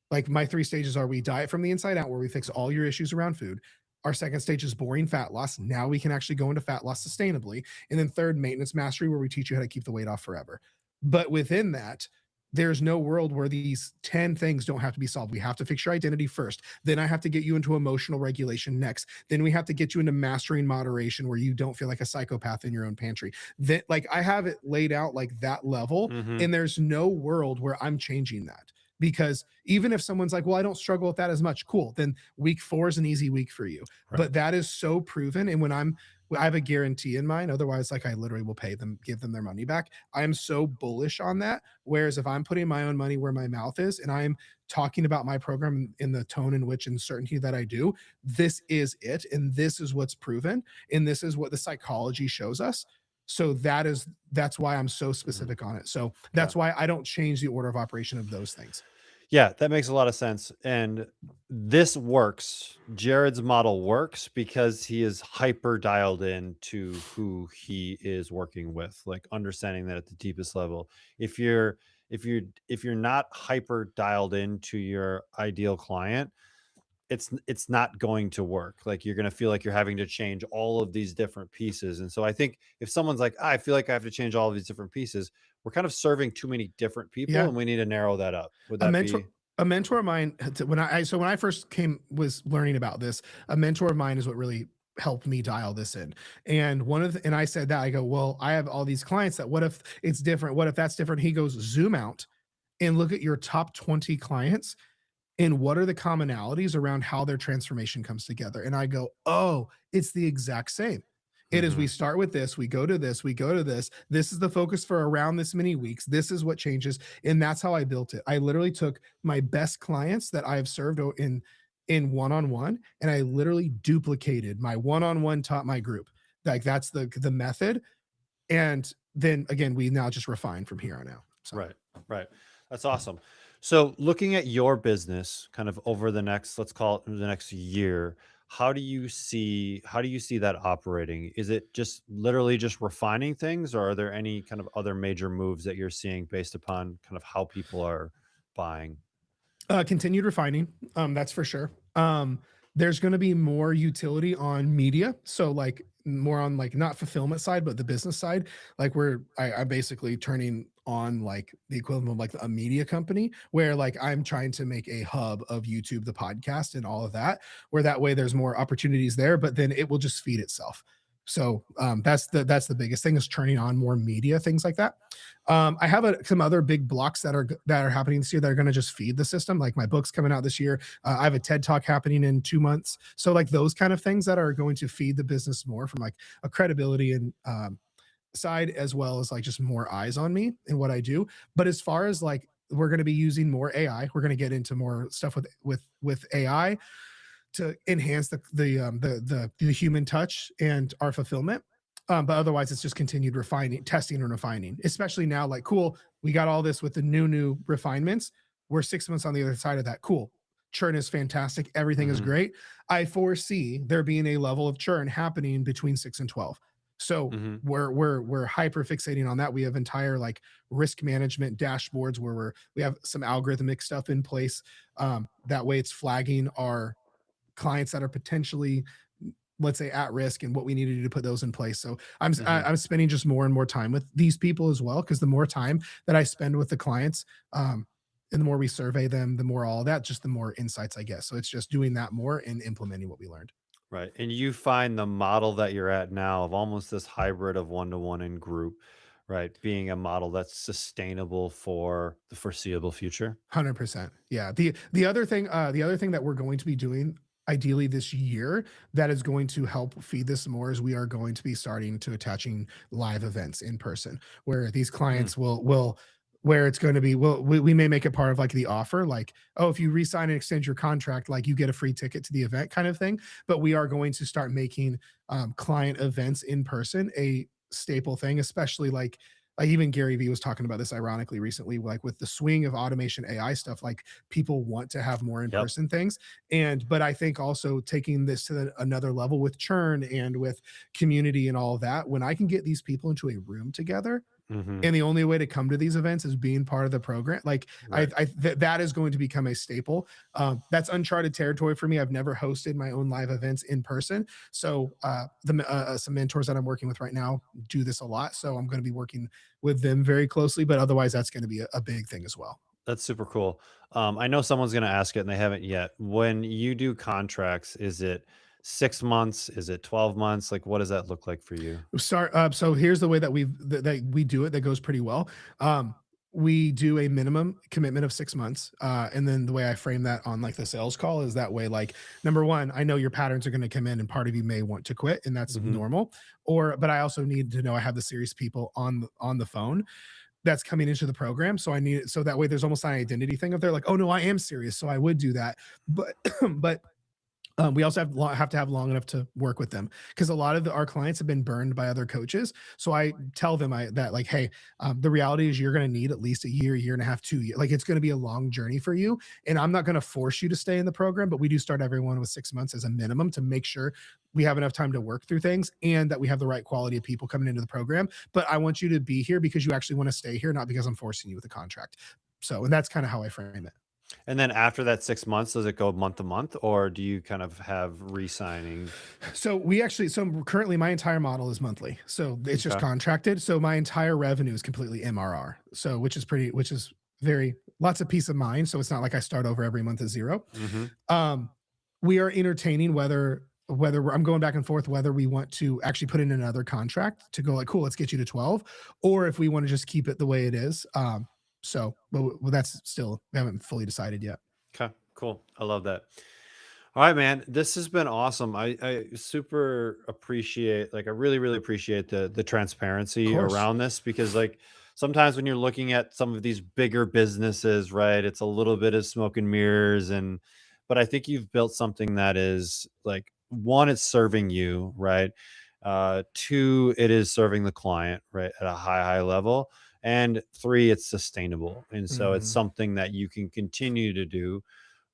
Like my 3 stages are: we diet from the inside out, where we fix all your issues around food. Our second stage is boring fat loss. Now we can actually go into fat loss sustainably. And then third, maintenance mastery, where we teach you how to keep the weight off forever. But within that, there's no world where these 10 things don't have to be solved. We have to fix your identity first. Then I have to get you into emotional regulation next. Then we have to get you into mastering moderation, where you don't feel like a psychopath in your own pantry. Then, like, I have it laid out like that level, Hmm. and there's no world where I'm changing that. Because even if someone's like, well, I don't struggle with that as much, cool, then week 4 is an easy week for you. Right. But that is so proven. And I have a guarantee in mind. Otherwise, like, I literally will give them their money back. I am so bullish on that. Whereas if I'm putting my own money where my mouth is, and I'm talking about my program in the tone in which and certainty that I do, this is it. And this is what's proven. And this is what the psychology shows us. So that's why I'm so specific on it. So that's why I don't change the order of operation of those things. Yeah, that makes a lot of sense. And this works. Jared's model works because he is hyper dialed in to who he is working with, like understanding that at the deepest level. If you're not hyper dialed into your ideal client, it's not going to work. Like you're going to feel like you're having to change all of these different pieces. And so I think if someone's like, I feel like I have to change all of these different pieces, we're kind of serving too many different people, Yeah. and we need to narrow that up. Would A that mentor, be? a mentor of mine, when I first was learning about this, a mentor of mine is what really helped me dial this in. And and I said that, I go, well, I have all these clients that, what if it's different? What if that's different? He goes, zoom out and look at your top 20 clients, and what are the commonalities around how their transformation comes together. And I go, oh, it's the exact same. It is, we start with this, we go to this, we go to this. This is the focus for around this many weeks. This is what changes. And that's how I built it. I literally took my best clients that I've served in one-on-one, and I literally duplicated my one-on-one, taught my group. Like that's the method. And then again, we now just refine from here on out. So. Right, right. That's awesome. So looking at your business kind of over the next, let's call it the next year, how do you see that operating? Is it just literally just refining things, or are there any kind of other major moves that you're seeing based upon kind of how people are buying? Continued refining, that's for sure. There's going to be more utility on media, so like more on like not fulfillment side but the business side. Like I'm basically turning on like the equivalent of like a media company, where like I'm trying to make a hub of YouTube, the podcast and all of that, where that way there's more opportunities there, but then it will just feed itself. So that's the biggest thing, is turning on more media, things like that. I have some other big blocks that are happening this year that are going to just feed the system. Like my book's coming out this year. I have a TED Talk happening in 2 months. So like those kind of things that are going to feed the business more from like a credibility and side, as well as like just more eyes on me and what I do. But as far as like, we're going to be using more AI. We're going to get into more stuff with AI to enhance the human touch and our fulfillment. But otherwise, it's just continued refining, testing and refining, especially now. Like, cool, we got all this with the new refinements. We're 6 months on the other side of that. Cool. Churn is fantastic. Everything is great. I foresee there being a level of churn happening between 6 and 12. So we're hyper fixating on that. We have entire like risk management dashboards where we have some algorithmic stuff in place. That way it's flagging our clients that are potentially, let's say, at risk, and what we need to do to put those in place. So I'm spending just more and more time with these people as well, because the more time that I spend with the clients, and the more we survey them, the more all that, just the more insights I get. So it's just doing that more and implementing what we learned. Right. And you find the model that you're at now of almost this hybrid of one-to-one and group, right, being a model that's sustainable for the foreseeable future. 100%. Yeah. The other thing that we're going to be doing ideally this year that is going to help feed this more is we are going to be starting to attaching live events in person, where these clients will where it's going to be, we may make it part of like the offer, like, oh, if you re-sign and extend your contract, like you get a free ticket to the event kind of thing. But we are going to start making client events in person a staple thing, especially like even Gary Vee was talking about this ironically recently, like with the swing of automation AI stuff, like people want to have more in-person things. But I think also taking this to another level with churn and with community and all of that, when I can get these people into a room together, and the only way to come to these events is being part of the program. Like that is going to become a staple. That's uncharted territory for me. I've never hosted my own live events in person. So some mentors that I'm working with right now do this a lot. So I'm going to be working with them very closely, but otherwise that's going to be a big thing as well. That's super cool. I know someone's going to ask it and they haven't yet. When you do contracts, is it 6 months? Is it 12 months? Like, what does that look like for you? So here's the way that we do it. That goes pretty well. We do a minimum commitment of 6 months. And then the way I frame that on like the sales call is that way, like, number one, I know your patterns are going to come in and part of you may want to quit, and that's normal. But I also need to know I have the serious people on the phone that's coming into the program. So I need it. So that way there's almost an identity thing of they're like, oh no, I am serious. So I would do that. But we also have to have long enough to work with them, because a lot of our clients have been burned by other coaches. So I tell them that like, hey, the reality is you're going to need at least a year and a half, 2 years. Like it's going to be a long journey for you. And I'm not going to force you to stay in the program, but we do start everyone with 6 months as a minimum to make sure we have enough time to work through things and that we have the right quality of people coming into the program. But I want you to be here because you actually want to stay here, not because I'm forcing you with a contract. So, and that's kind of how I frame it. And then after that 6 months, does it go month to month, or do you kind of have re-signing? So currently my entire model is monthly. So it's just contracted. So my entire revenue is completely MRR. So which is very lots of peace of mind. So it's not like I start over every month at zero. We are entertaining whether I'm going back and forth, whether we want to actually put in another contract to go like, cool, let's get you to 12, or if we want to just keep it the way it is. But that's still, we haven't fully decided yet. Okay, cool. I love that. All right, man, this has been awesome. I super appreciate, like, I really, really appreciate the transparency around this, because like sometimes when you're looking at some of these bigger businesses, right, it's a little bit of smoke and mirrors, and but I think you've built something that is like, one, it's serving you, right? Two, it is serving the client, right, at a high level. And three, it's sustainable. And so it's Mhm. something that you can continue to do,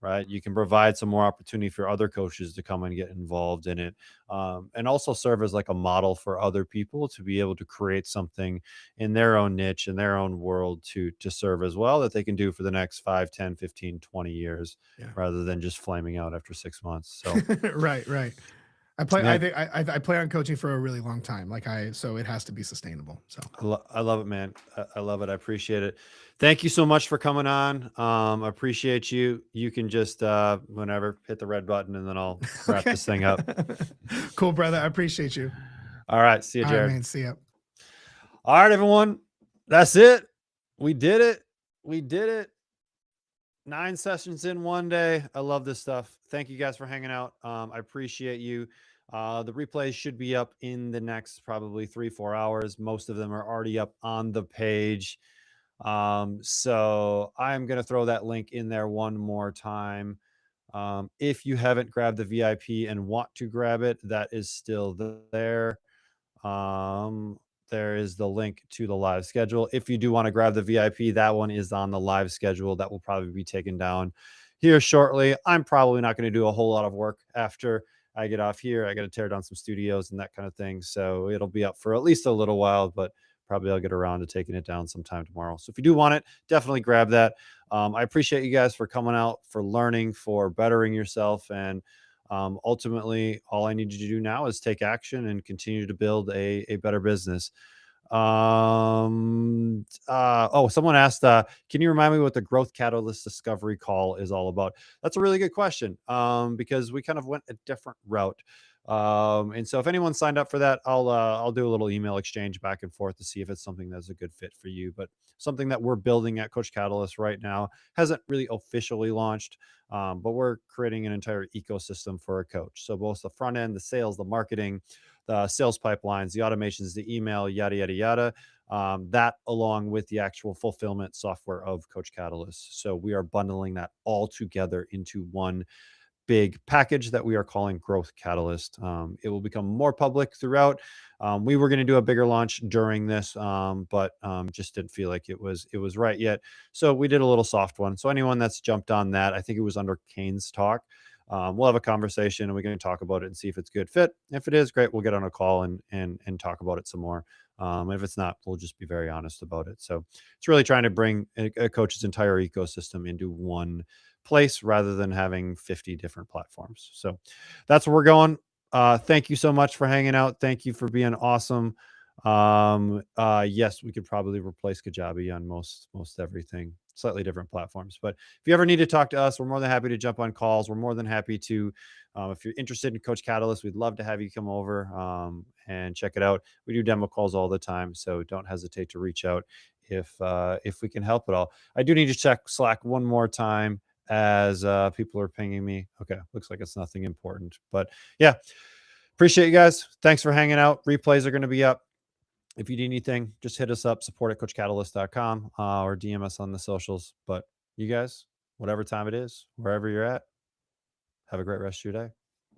right? You can provide some more opportunity for other coaches to come and get involved in it, and also serve as like a model for other people to be able to create something in their own niche, in their own world to serve as well, that they can do for the next 5, 10, 15, 20 years, Yeah. rather than just flaming out after 6 months. So Right, right. I play. I man, think I plan on coaching for a really long time. so it has to be sustainable. So I love it, man. I love it. I appreciate it. Thank you so much for coming on. I appreciate you. You can just whenever hit the red button, and then I'll wrap okay, this thing up. cool, brother. I appreciate you. All right. See you, All right, Jared. man. See ya. All right, everyone. That's it. We did it. We did it. 9 sessions in one day. I love this stuff. Thank you guys for hanging out. I appreciate you. The replays should be up in the next probably 3-4 hours. Most of them are already up on the page. So I'm going to throw that link in there one more time. If you haven't grabbed the VIP and want to grab it, that is still there. There is the link to the live schedule. If you do want to grab the VIP, that one is on the live schedule. That will probably be taken down here shortly. I'm probably not going to do a whole lot of work after I get off here. I got to tear down some studios and that kind of thing. So it'll be up for at least a little while, but probably I'll get around to taking it down sometime tomorrow. So if you do want it, definitely grab that. I appreciate you guys for coming out, for learning, for bettering yourself. And ultimately, all I need you to do now is take action and continue to build a better business. Someone asked, can you remind me what the Growth Catalyst Discovery Call is all about? That's a really good question, because we kind of went a different route. And so if anyone signed up for that, I'll do a little email exchange back and forth to see if it's something that's a good fit for you. But something that we're building at Coach Catalyst right now, hasn't really officially launched, but we're creating an entire ecosystem for a coach. So both the front end, the sales, the marketing, the sales pipelines, the automations, the email, yada, yada, yada. That along with the actual fulfillment software of Coach Catalyst. So we are bundling that all together into one big package that we are calling Growth Catalyst. It will become more public throughout. We were going to do a bigger launch during this, but just didn't feel like it was right yet. So we did a little soft one. So anyone that's jumped on that, I think it was under Kane's talk. We'll have a conversation and we're going to talk about it and see if it's a good fit. If it is, great, we'll get on a call and talk about it some more. If it's not, we'll just be very honest about it. So it's really trying to bring a coach's entire ecosystem into one place rather than having 50 different platforms. So that's where we're going. Thank you so much for hanging out. Thank you for being awesome. Yes, we could probably replace Kajabi on most everything, slightly different platforms. But if you ever need to talk to us, we're more than happy to jump on calls. We're more than happy to, if you're interested in Coach Catalyst, we'd love to have you come over and check it out. We do demo calls all the time, so don't hesitate to reach out if we can help at all. I do need to check Slack one more time as people are pinging me. Okay, looks like it's nothing important, but yeah, appreciate you guys. Thanks for hanging out. Replays are going to be up. If you need anything, just hit us up, support@coachcatalyst.com, or DM us on the socials. But you guys, whatever time it is, wherever you're at, have a great rest of your day.